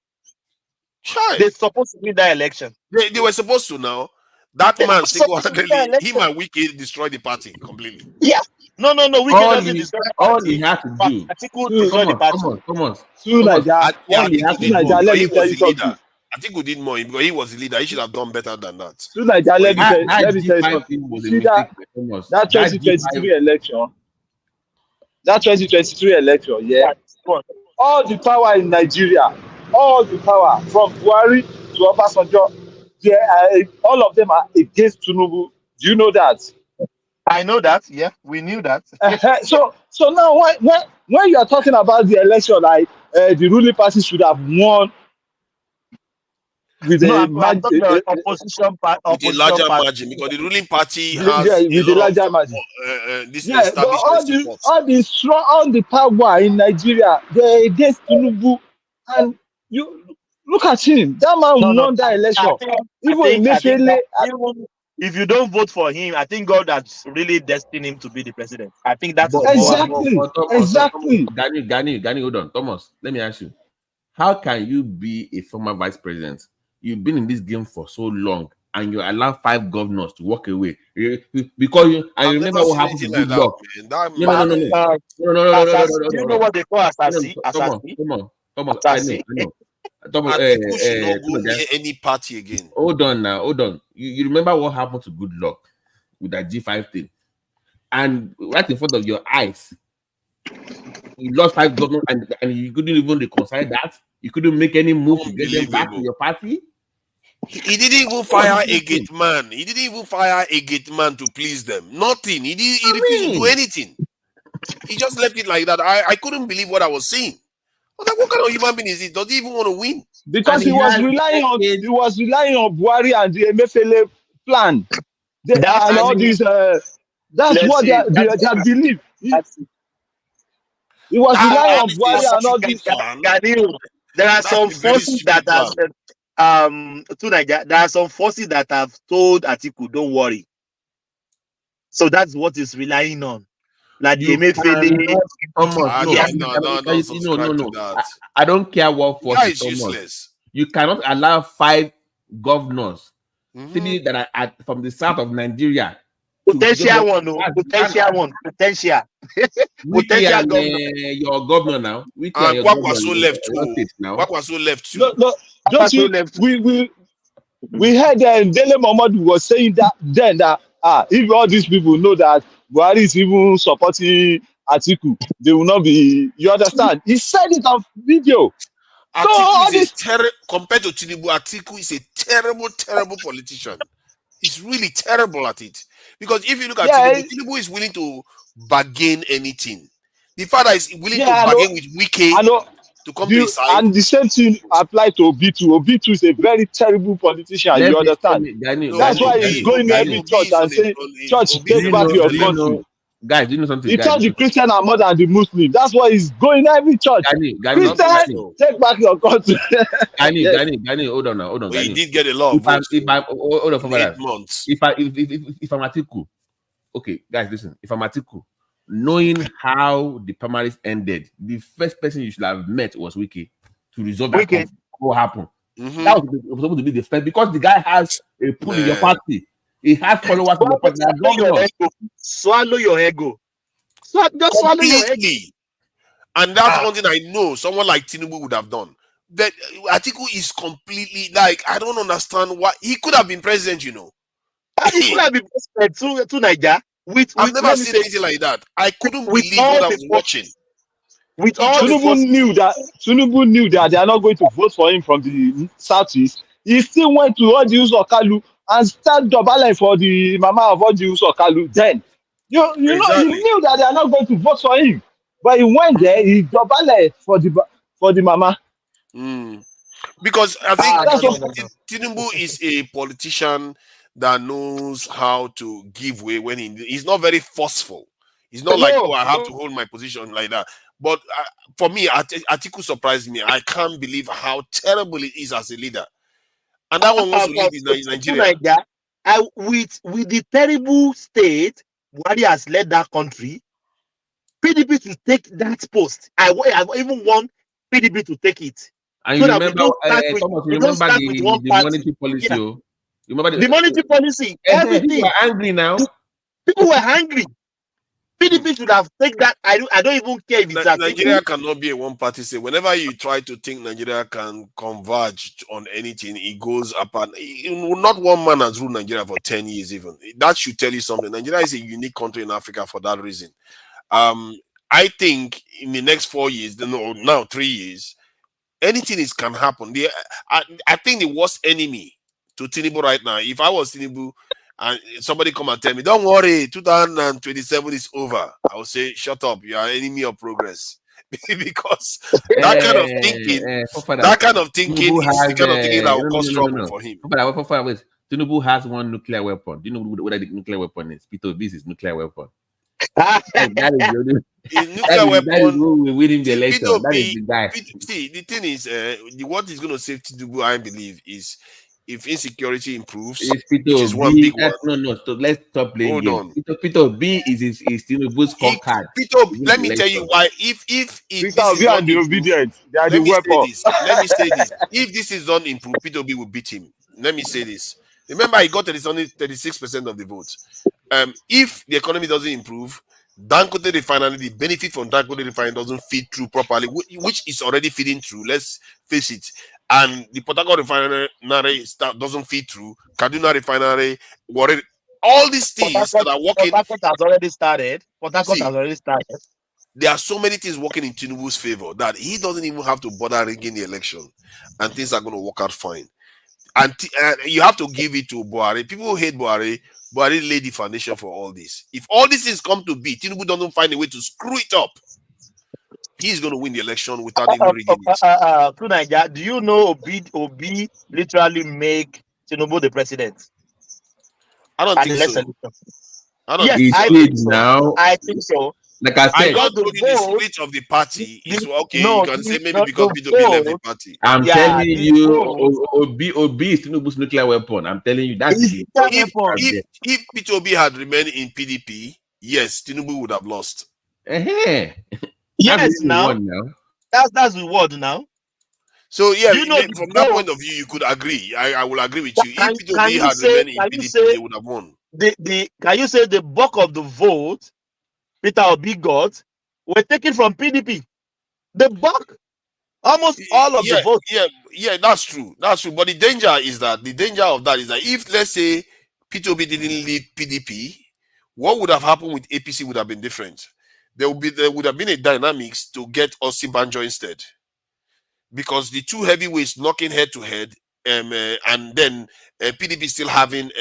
They're supposed to win that election. They were supposed to now. That man single-handedly, him and Wike destroyed the party completely. Yeah. No. All he had to do. Come on. Atiku did more because he was the leader. He should have done better than that. Let me tell you something. That 2023 election. That 2023 election, yeah. All the power in Nigeria, all the power from Buhari to Obasanjo, all of them are against Tinubu. Do you know that? I know that. Yeah, we knew that. So now, when you are talking about the election, like the ruling party should have won, with No, a I'm talking about opposition part. With a larger margin, because the ruling party has a with a lot larger of margin. this Yeah, but establishment support. all the power in Nigeria, they're against Tinubu, and you look at him. That man won that election. I think that even if you don't vote for him, I think God has really destined him to be the president. I think that is more. Exactly. Gani, hold on. Thomas, let me ask you. How can you be a former vice president? You've been in this game for so long, and you allow 5 governors to walk away because you. I remember what happened to Good Luck. No. You know what they call assassin? Come on. I know. Thomas, Atiku should not go near any party again. Hold on. You remember what happened to Good Luck with that G5 thing, and right in front of your eyes, you lost 5 governors, and you couldn't even reconcile that. You couldn't make any move to get them back to your party. He didn't even fire a gate man. He didn't even fire a gate man to please them. Nothing. He refused to do anything. He just left it like that. I couldn't believe what I was seeing. I was like, what kind of human being is he? Does he even want to win? Because he was relying on Buhari and the Emefiele plan. And all these that's what they believe. He was relying on Buhari and all these. There are some forces that there are some forces that have told Atiku, don't worry. So that's what he's relying on. Like the Emefiele. No. I don't care what force is useless. You cannot allow 5 governors, 3 that are from the south of Nigeria. Potential governor. Your governor now. Kwakwaso left too. Kwakwaso left too. No, don't you? We heard Dele Momodu was saying that then that if all these people know that Buhari is even supporting Atiku, they will not be. You understand? He said it on video. Compared to Tinubu, Atiku is a terrible politician. He's really terrible at it. Because if you look at Tinubu is willing to bargain anything. The father is willing to bargain with Wike to come to his side. And the same thing applies to Obi2. Obi2 is a very terrible politician. You understand? That's why he's going to every church and saying, "Church, take back your country." Guys, do you know something? He thought the Christian are more than the Muslim. That's why he's going every church. Christian, take back your country. Gani, hold on. He did get a lot of votes. Hold on for 8 months. If I'm Atiku, okay, guys, listen. If I'm Atiku, knowing how the primaries ended, the first person you should have met was Wike to resolve that conflict. What happened? That was supposed to be the first, because the guy has a pull in your party. He has followers in the party. Swallow your ego. Just swallow your ego. And that's one thing I know someone like Tinubu would have done. That Atiku is completely like, I don't understand why he could have been president, He could have been president to Nigeria. I've never seen anything like that. I couldn't believe what I was watching. Tinubu knew that they are not going to vote for him from the southeast. He still went to all the Usokalu and started doubling for the mama of all the Usokalu. Then you know, he knew that they are not going to vote for him, but he went there. He doubled for the mama. Because I think Tinubu is a politician that knows how to give way when he's not very forceful. He's not like, I have to hold my position like that. But for me, Atiku surprised me. I can't believe how terrible it is as a leader. And that one wants to live in Nigeria. With the terrible state Buhari has led that country, PDP to take that post. I even want PDP to take it. And so you remember, the monetary policy. Yeah. You remember the monetary policy. Everything. People are angry now. People were angry. PDP should have taken that. I don't even care if it's Nigeria cannot be a one-party state. Whenever you try to think Nigeria can converge on anything, it goes up. And not one man has ruled Nigeria for 10 years even. That should tell you something. Nigeria is a unique country in Africa for that reason. I think in the next 4 years, now 3 years, anything can happen. I think the worst enemy to Tinubu right now, if I was Tinubu, and somebody come and tell me, don't worry, 2027 is over, I will say, shut up, you are enemy of progress. because that kind of thinking, that kind of thinking is the kind of thinking that will cause trouble for him. Tinubu has one nuclear weapon. Do you know what the nuclear weapon is? P2B is nuclear weapon. That is nuclear weapon. That is who will win him the election. That is the guy. See, the thing is, what is going to save Tinubu, I believe, is if insecurity improves, which is one big one. No. So let's stop playing games. P2B is Tinubu's scorecard. Let me tell you why. If this is not obedient, they are let the weapon. Let me say this. If this is not improved, P2B will beat him. Let me say this. Remember, he got only 36% of the votes. If the economy doesn't improve, Dangote refinery, the benefit from Dangote refinery doesn't feed through properly, which is already feeding through. Let's face it. And the Port Harcourt refinery doesn't feed through. Kaduna refinery, all these things that are working. Port Harcourt has already started. There are so many things working in Tinubu's favor that he doesn't even have to bother rigging the election, and things are going to work out fine. And you have to give it to Buhari. People who hate Buhari laid the foundation for all this. If all these things come to be, Tinubu doesn't find a way to screw it up, he's going to win the election without even rigging it. Do you know Obi literally make Tinubu the president? I don't think so. I think so. Now. I think so. Like I said, I just told you the split of the party is okay. You can say maybe because P2B left the party. I'm telling you, Obi is Tinubu's nuclear weapon. I'm telling you that. If P2B had remained in PDP, yes, Tinubu would have lost. Yes, now. That's the word now. So yeah, from that point of view, you could agree. I will agree with you. If P2B had remained in PDP, they would have won. Can you say the bulk of the vote Peter Obi got were taken from PDP? The bulk, almost all of the vote. Yeah, that's true. That's true. But the danger of that is that if, let's say, P2B didn't leave PDP, what would have happened with APC would have been different. There would have been a dynamics to get Osinbajo instead, because the two heavyweights knocking head to head, and then PDP still having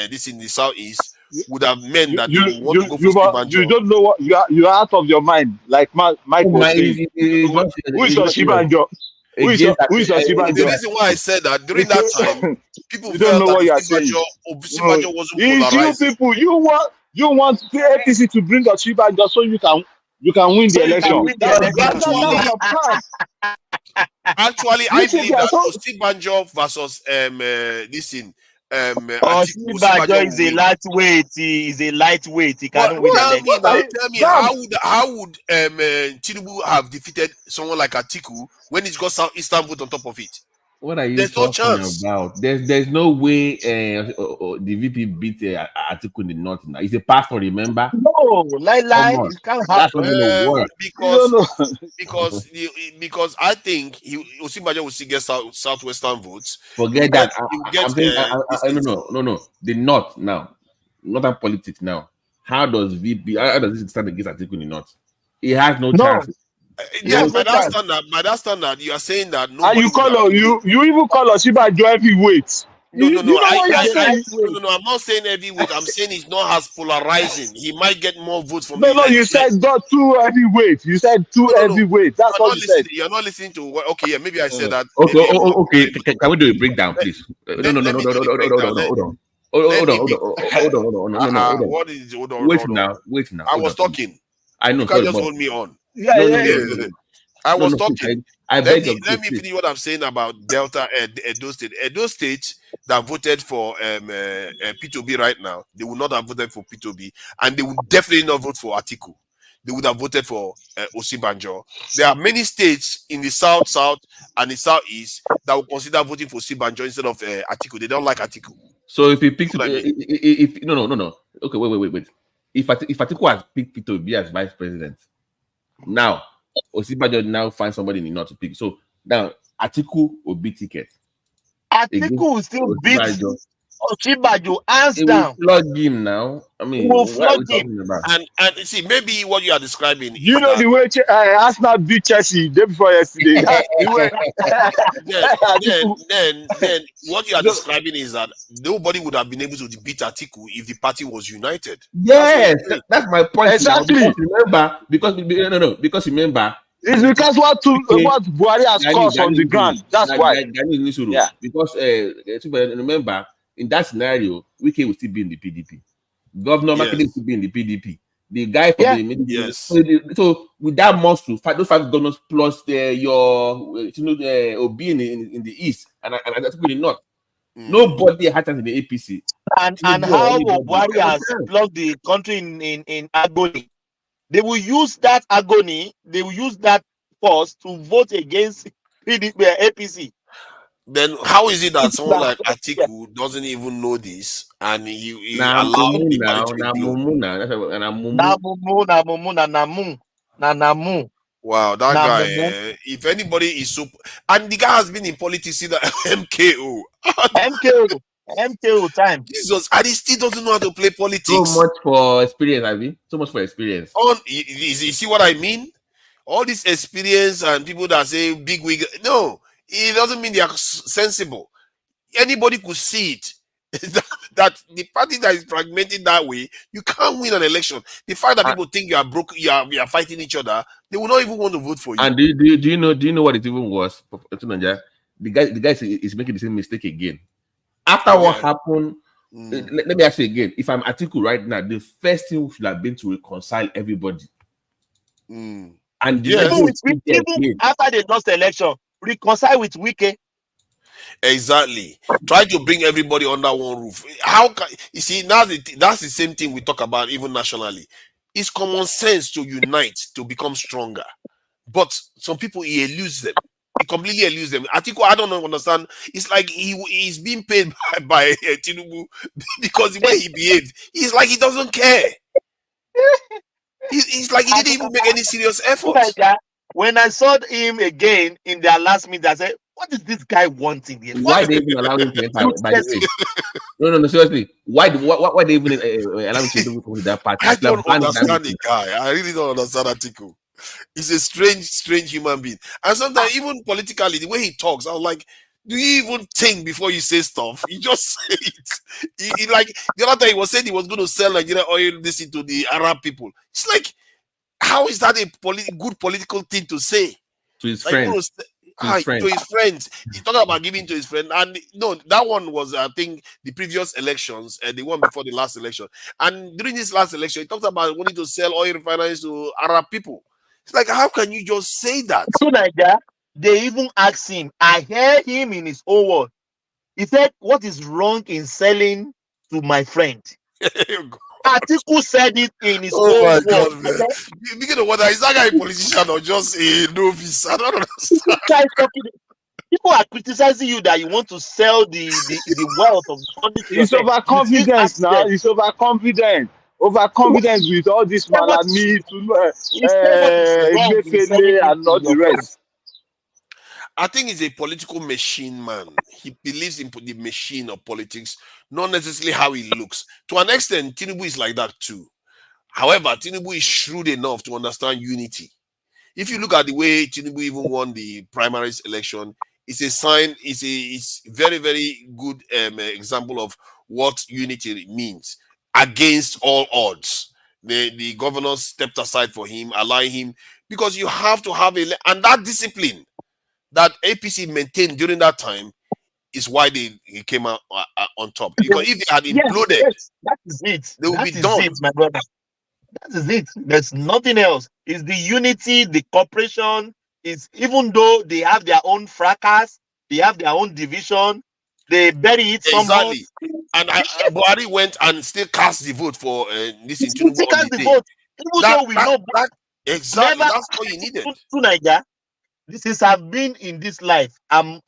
this in the southeast would have meant that you want to go for Osinbajo. You don't know what you are out of your mind, like Mike was saying. Who is Osinbajo? Who is Osinbajo? The reason why I said that during that time, people you don't know what you are saying. Osinbajo wasn't polarizing. You want the APC to bring Osinbajo so you can win the election. Actually, I believe that Osinbajo versus this thing. Osinbajo is a lightweight. He's a lightweight. He can't win the election. Tell me, how would Tinubu have defeated someone like Atiku when he's got Southeastern vote on top of it? What are you There's talking no chance. about? There's no way the VP beat Atiku in the north now. He's a pastor, remember? No, lie. It can't happen. Because I think Osinbajo will still get Southwestern votes. Forget that. No. The north now, northern politics now. How does this stand against Atiku in the north? He has no chance. Yes, by that standard, you are saying that nobody. And you even call Osinbajo heavyweight. No. I'm not saying heavyweight. I'm saying it's not as polarizing. He might get more votes from. No. You said got two heavyweights. You said two heavyweights. That's what you said. You're not listening to. Okay, yeah, maybe I said that. Okay. Can we do a breakdown, please? Hold on. What is hold on? Wait now. I was talking. I know. You can't just hold me on. I was talking. Let me finish what I'm saying about Delta and Edo State. Edo State that voted for P2B right now, they will not have voted for P2B, and they will definitely not vote for Atiku. They would have voted for Osinbajo. There are many states in the south, and the southeast that will consider voting for Osinbajo instead of Atiku. They don't like Atiku. So if he picked, no. Okay, wait. If Atiku has picked P2B as vice president, now Osinbajo now find somebody in the north to pick. So now Atiku will beat ticket. Atiku will still beat Osinbajo, hands It will down. flog him now. I mean, Will what are we flog him. talking about? And see, maybe what you are describing You is know that the way Arsenal beat Chelsea day before yesterday. That's the way. then what you are So, describing is that nobody would have been able to beat Atiku if the party was united. Yes, that's my point now. exactly. Because remember, It's because what Buhari has caused on the ground. That's why. Yeah. Because remember, in that scenario, Wike will still be in the PDP. Governor Makinde will still be in the PDP. The guy for so with that muscle, those 5 governors plus your Obi in the east and that's in the north. Nobody had chance in the APC. And how Buhari has plugged the country in agony. They will use that agony, they will use that force to vote against APC. Then how is it that someone like Atiku doesn't even know this and he allowed the party to implode? Wow, that guy, if anybody is so, and the guy has been in politics in the MKO time. Jesus, and he still doesn't know how to play politics. So much for experience, Abi. So much for experience. You see what I mean? All this experience and people that say big wig, no, it doesn't mean they are sensible. Anybody could see it. that the party that is fragmented that way, you can't win an election. The fact that people think you are broke, you are fighting each other, they will not even want to vote for you. And do you know what it even was? The guy is making the same mistake again. After what happened, let me ask you again. If I'm Atiku right now, the first thing should have been to reconcile everybody. And even after they lost the election, reconcile with Wike. Exactly. Try to bring everybody under one roof. How can you see now? That's the same thing we talk about even nationally. It's common sense to unite to become stronger, but some people he eludes them. He completely eludes them. Atiku, I don't understand. It's like he's being paid by Tinubu because the way he behaved, he's like he doesn't care. He's like he didn't even make any serious effort. When I saw him again in their last meeting, I said, "What is this guy wanting here? Why they even allow him to enter? By the way, no, seriously. Why they even allow him to enter with that party? I don't understand the guy. I really don't understand Atiku. He's a strange human being. And sometimes even politically, the way he talks, I was like, do you even think before you say stuff? You just say it. He like the other time he was saying he was going to sell Nigeria oil this into the Arab people. It's like, how is that a good political thing to say? To his like, friends. To his friends. He's talking about giving to his friend. And no, that one was, I think, the previous elections, the one before the last election. And during this last election, he talked about wanting to sell oil refineries to Arab people. It's like, how can you just say that? So like that, they even asked him. I heard him in his own word. He said, "What is wrong in selling to my friend?" Atiku said it in his own word. Begin to wonder, is that guy a politician or just a novice? I don't understand. People are criticizing you that you want to sell the wealth of the country. It's overconfidence now. It's overconfident. Overconfidence with all this Malami, and all the rest. I think he's a political machine man. He believes in the machine of politics, not necessarily how he looks. To an extent, Tinubu is like that too. However, Tinubu is shrewd enough to understand unity. If you look at the way Tinubu even won the primaries election, it's a sign, it's very, very good example of what unity means against all odds. The governors stepped aside for him, allowing him, because you have to have and that discipline that APC maintained during that time is why he came out on top. Because if they had imploded, that is it. They would be done. It, my brother. That is it. There's nothing else. It's the unity, the cooperation. Is even though they have their own fracas, they have their own division, they bury it somehow. Exactly. And Buhari went and still cast the vote for this in Tinubu on the day. Vote. Even though we know exactly that's all you needed. To Niger, since I've been in this life, I'm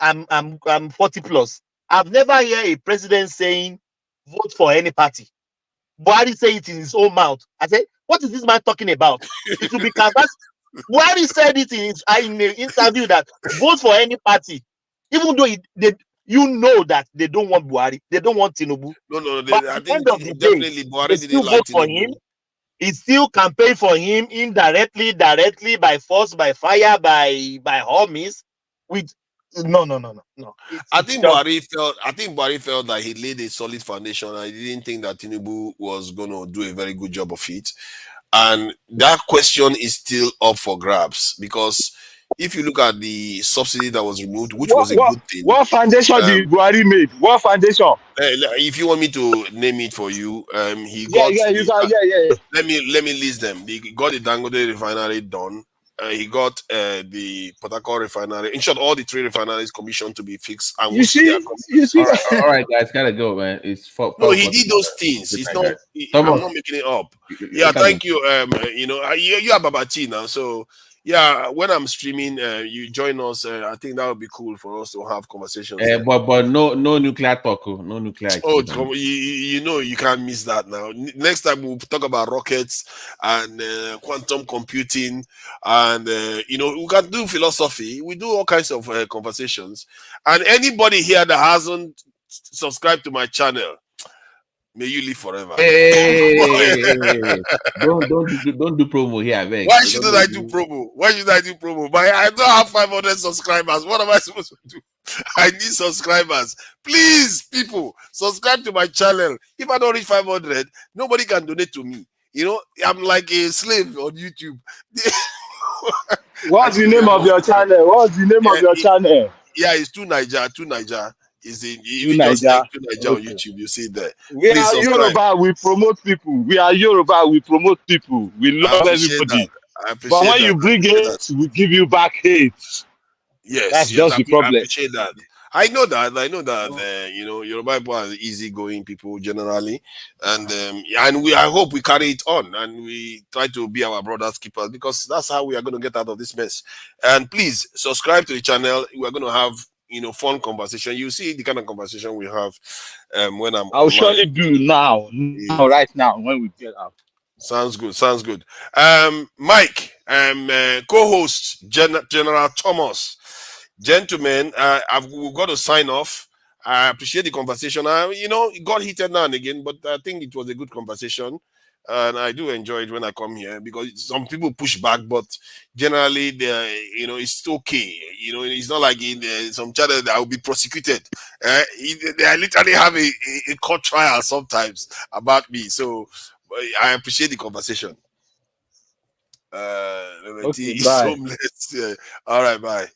40 plus. I've never heard a president saying vote for any party. Buhari say it in his own mouth. I said, what is this man talking about? It will be canvassed. Buhari said it in the interview that vote for any party, even though you know that they don't want Buhari, they don't want Tinubu. No, But I at the think end of the day, definitely they Buhari still didn't like vote for him. Tinubu. He still campaign for him indirectly, directly, by force, by fire, by all means. With no. I It's think just Buhari felt that he laid a solid foundation, and he didn't think that Tinubu was going to do a very good job of it. And that question is still up for grabs, because if you look at the subsidy that was removed, which was a good thing. What foundation did Buhari make? What foundation? If you want me to name it for you, he Yeah, got you can, yeah. let me list them. He got the Dangote refinery done. He got the Port Harcourt refinery. In short, all the 3 refineries commissioned to be fixed, and You see. All right, guys, gotta go, man. It's for no, he did those things. It's not. I'm not making it up. Yeah, thank you. You know, you are Babati now, so yeah. When I'm streaming, you join us. I think that would be cool for us to have conversations. But no nuclear talk, no nuclear. Oh, you know, you can't miss that now. Next time we'll talk about rockets and quantum computing, and you know, we can do philosophy. We do all kinds of conversations. And anybody here that hasn't subscribed to my channel, may you live forever. Hey, don't do promo here, man. Why shouldn't I do promo? Why should I do promo? But I don't have 500 subscribers. What am I supposed to do? I need subscribers. Please, people, subscribe to my channel. If I don't reach 500, nobody can donate to me. You know, I'm like a slave on YouTube. What's the name of your channel? What's the name of your channel? Yeah, it's 2Naija. Is in if you Naija. just type 2Naija on Okay. YouTube, you see it there. We Please are subscribe. Yoruba, we promote people. We are Yoruba, we promote people. We I love appreciate everybody. that. I appreciate But when that. you bring hate, we give you back hate. That's just the I problem. appreciate that. I know that. You know, Yoruba people are easygoing people generally, and I hope we carry it on, and we try to be our brother's keepers, because that's how we are going to get out of this mess. And please subscribe to the channel. We're going to have, you know, fun conversation. You see the kind of conversation we have when I'm I'll online. surely do now, right now, when we get out. Sounds good. Mike, co-host General Thomas. Gentlemen, we've got to sign off. I appreciate the conversation. You know, it got heated now and again, but I think it was a good conversation. And I do enjoy it when I come here, because some people push back, but generally, you know, it's okay. You know, it's not like in some channel that will be prosecuted. They literally have a court trial sometimes about me. So I appreciate the conversation. Okay, Is bye. homeless. All right, bye.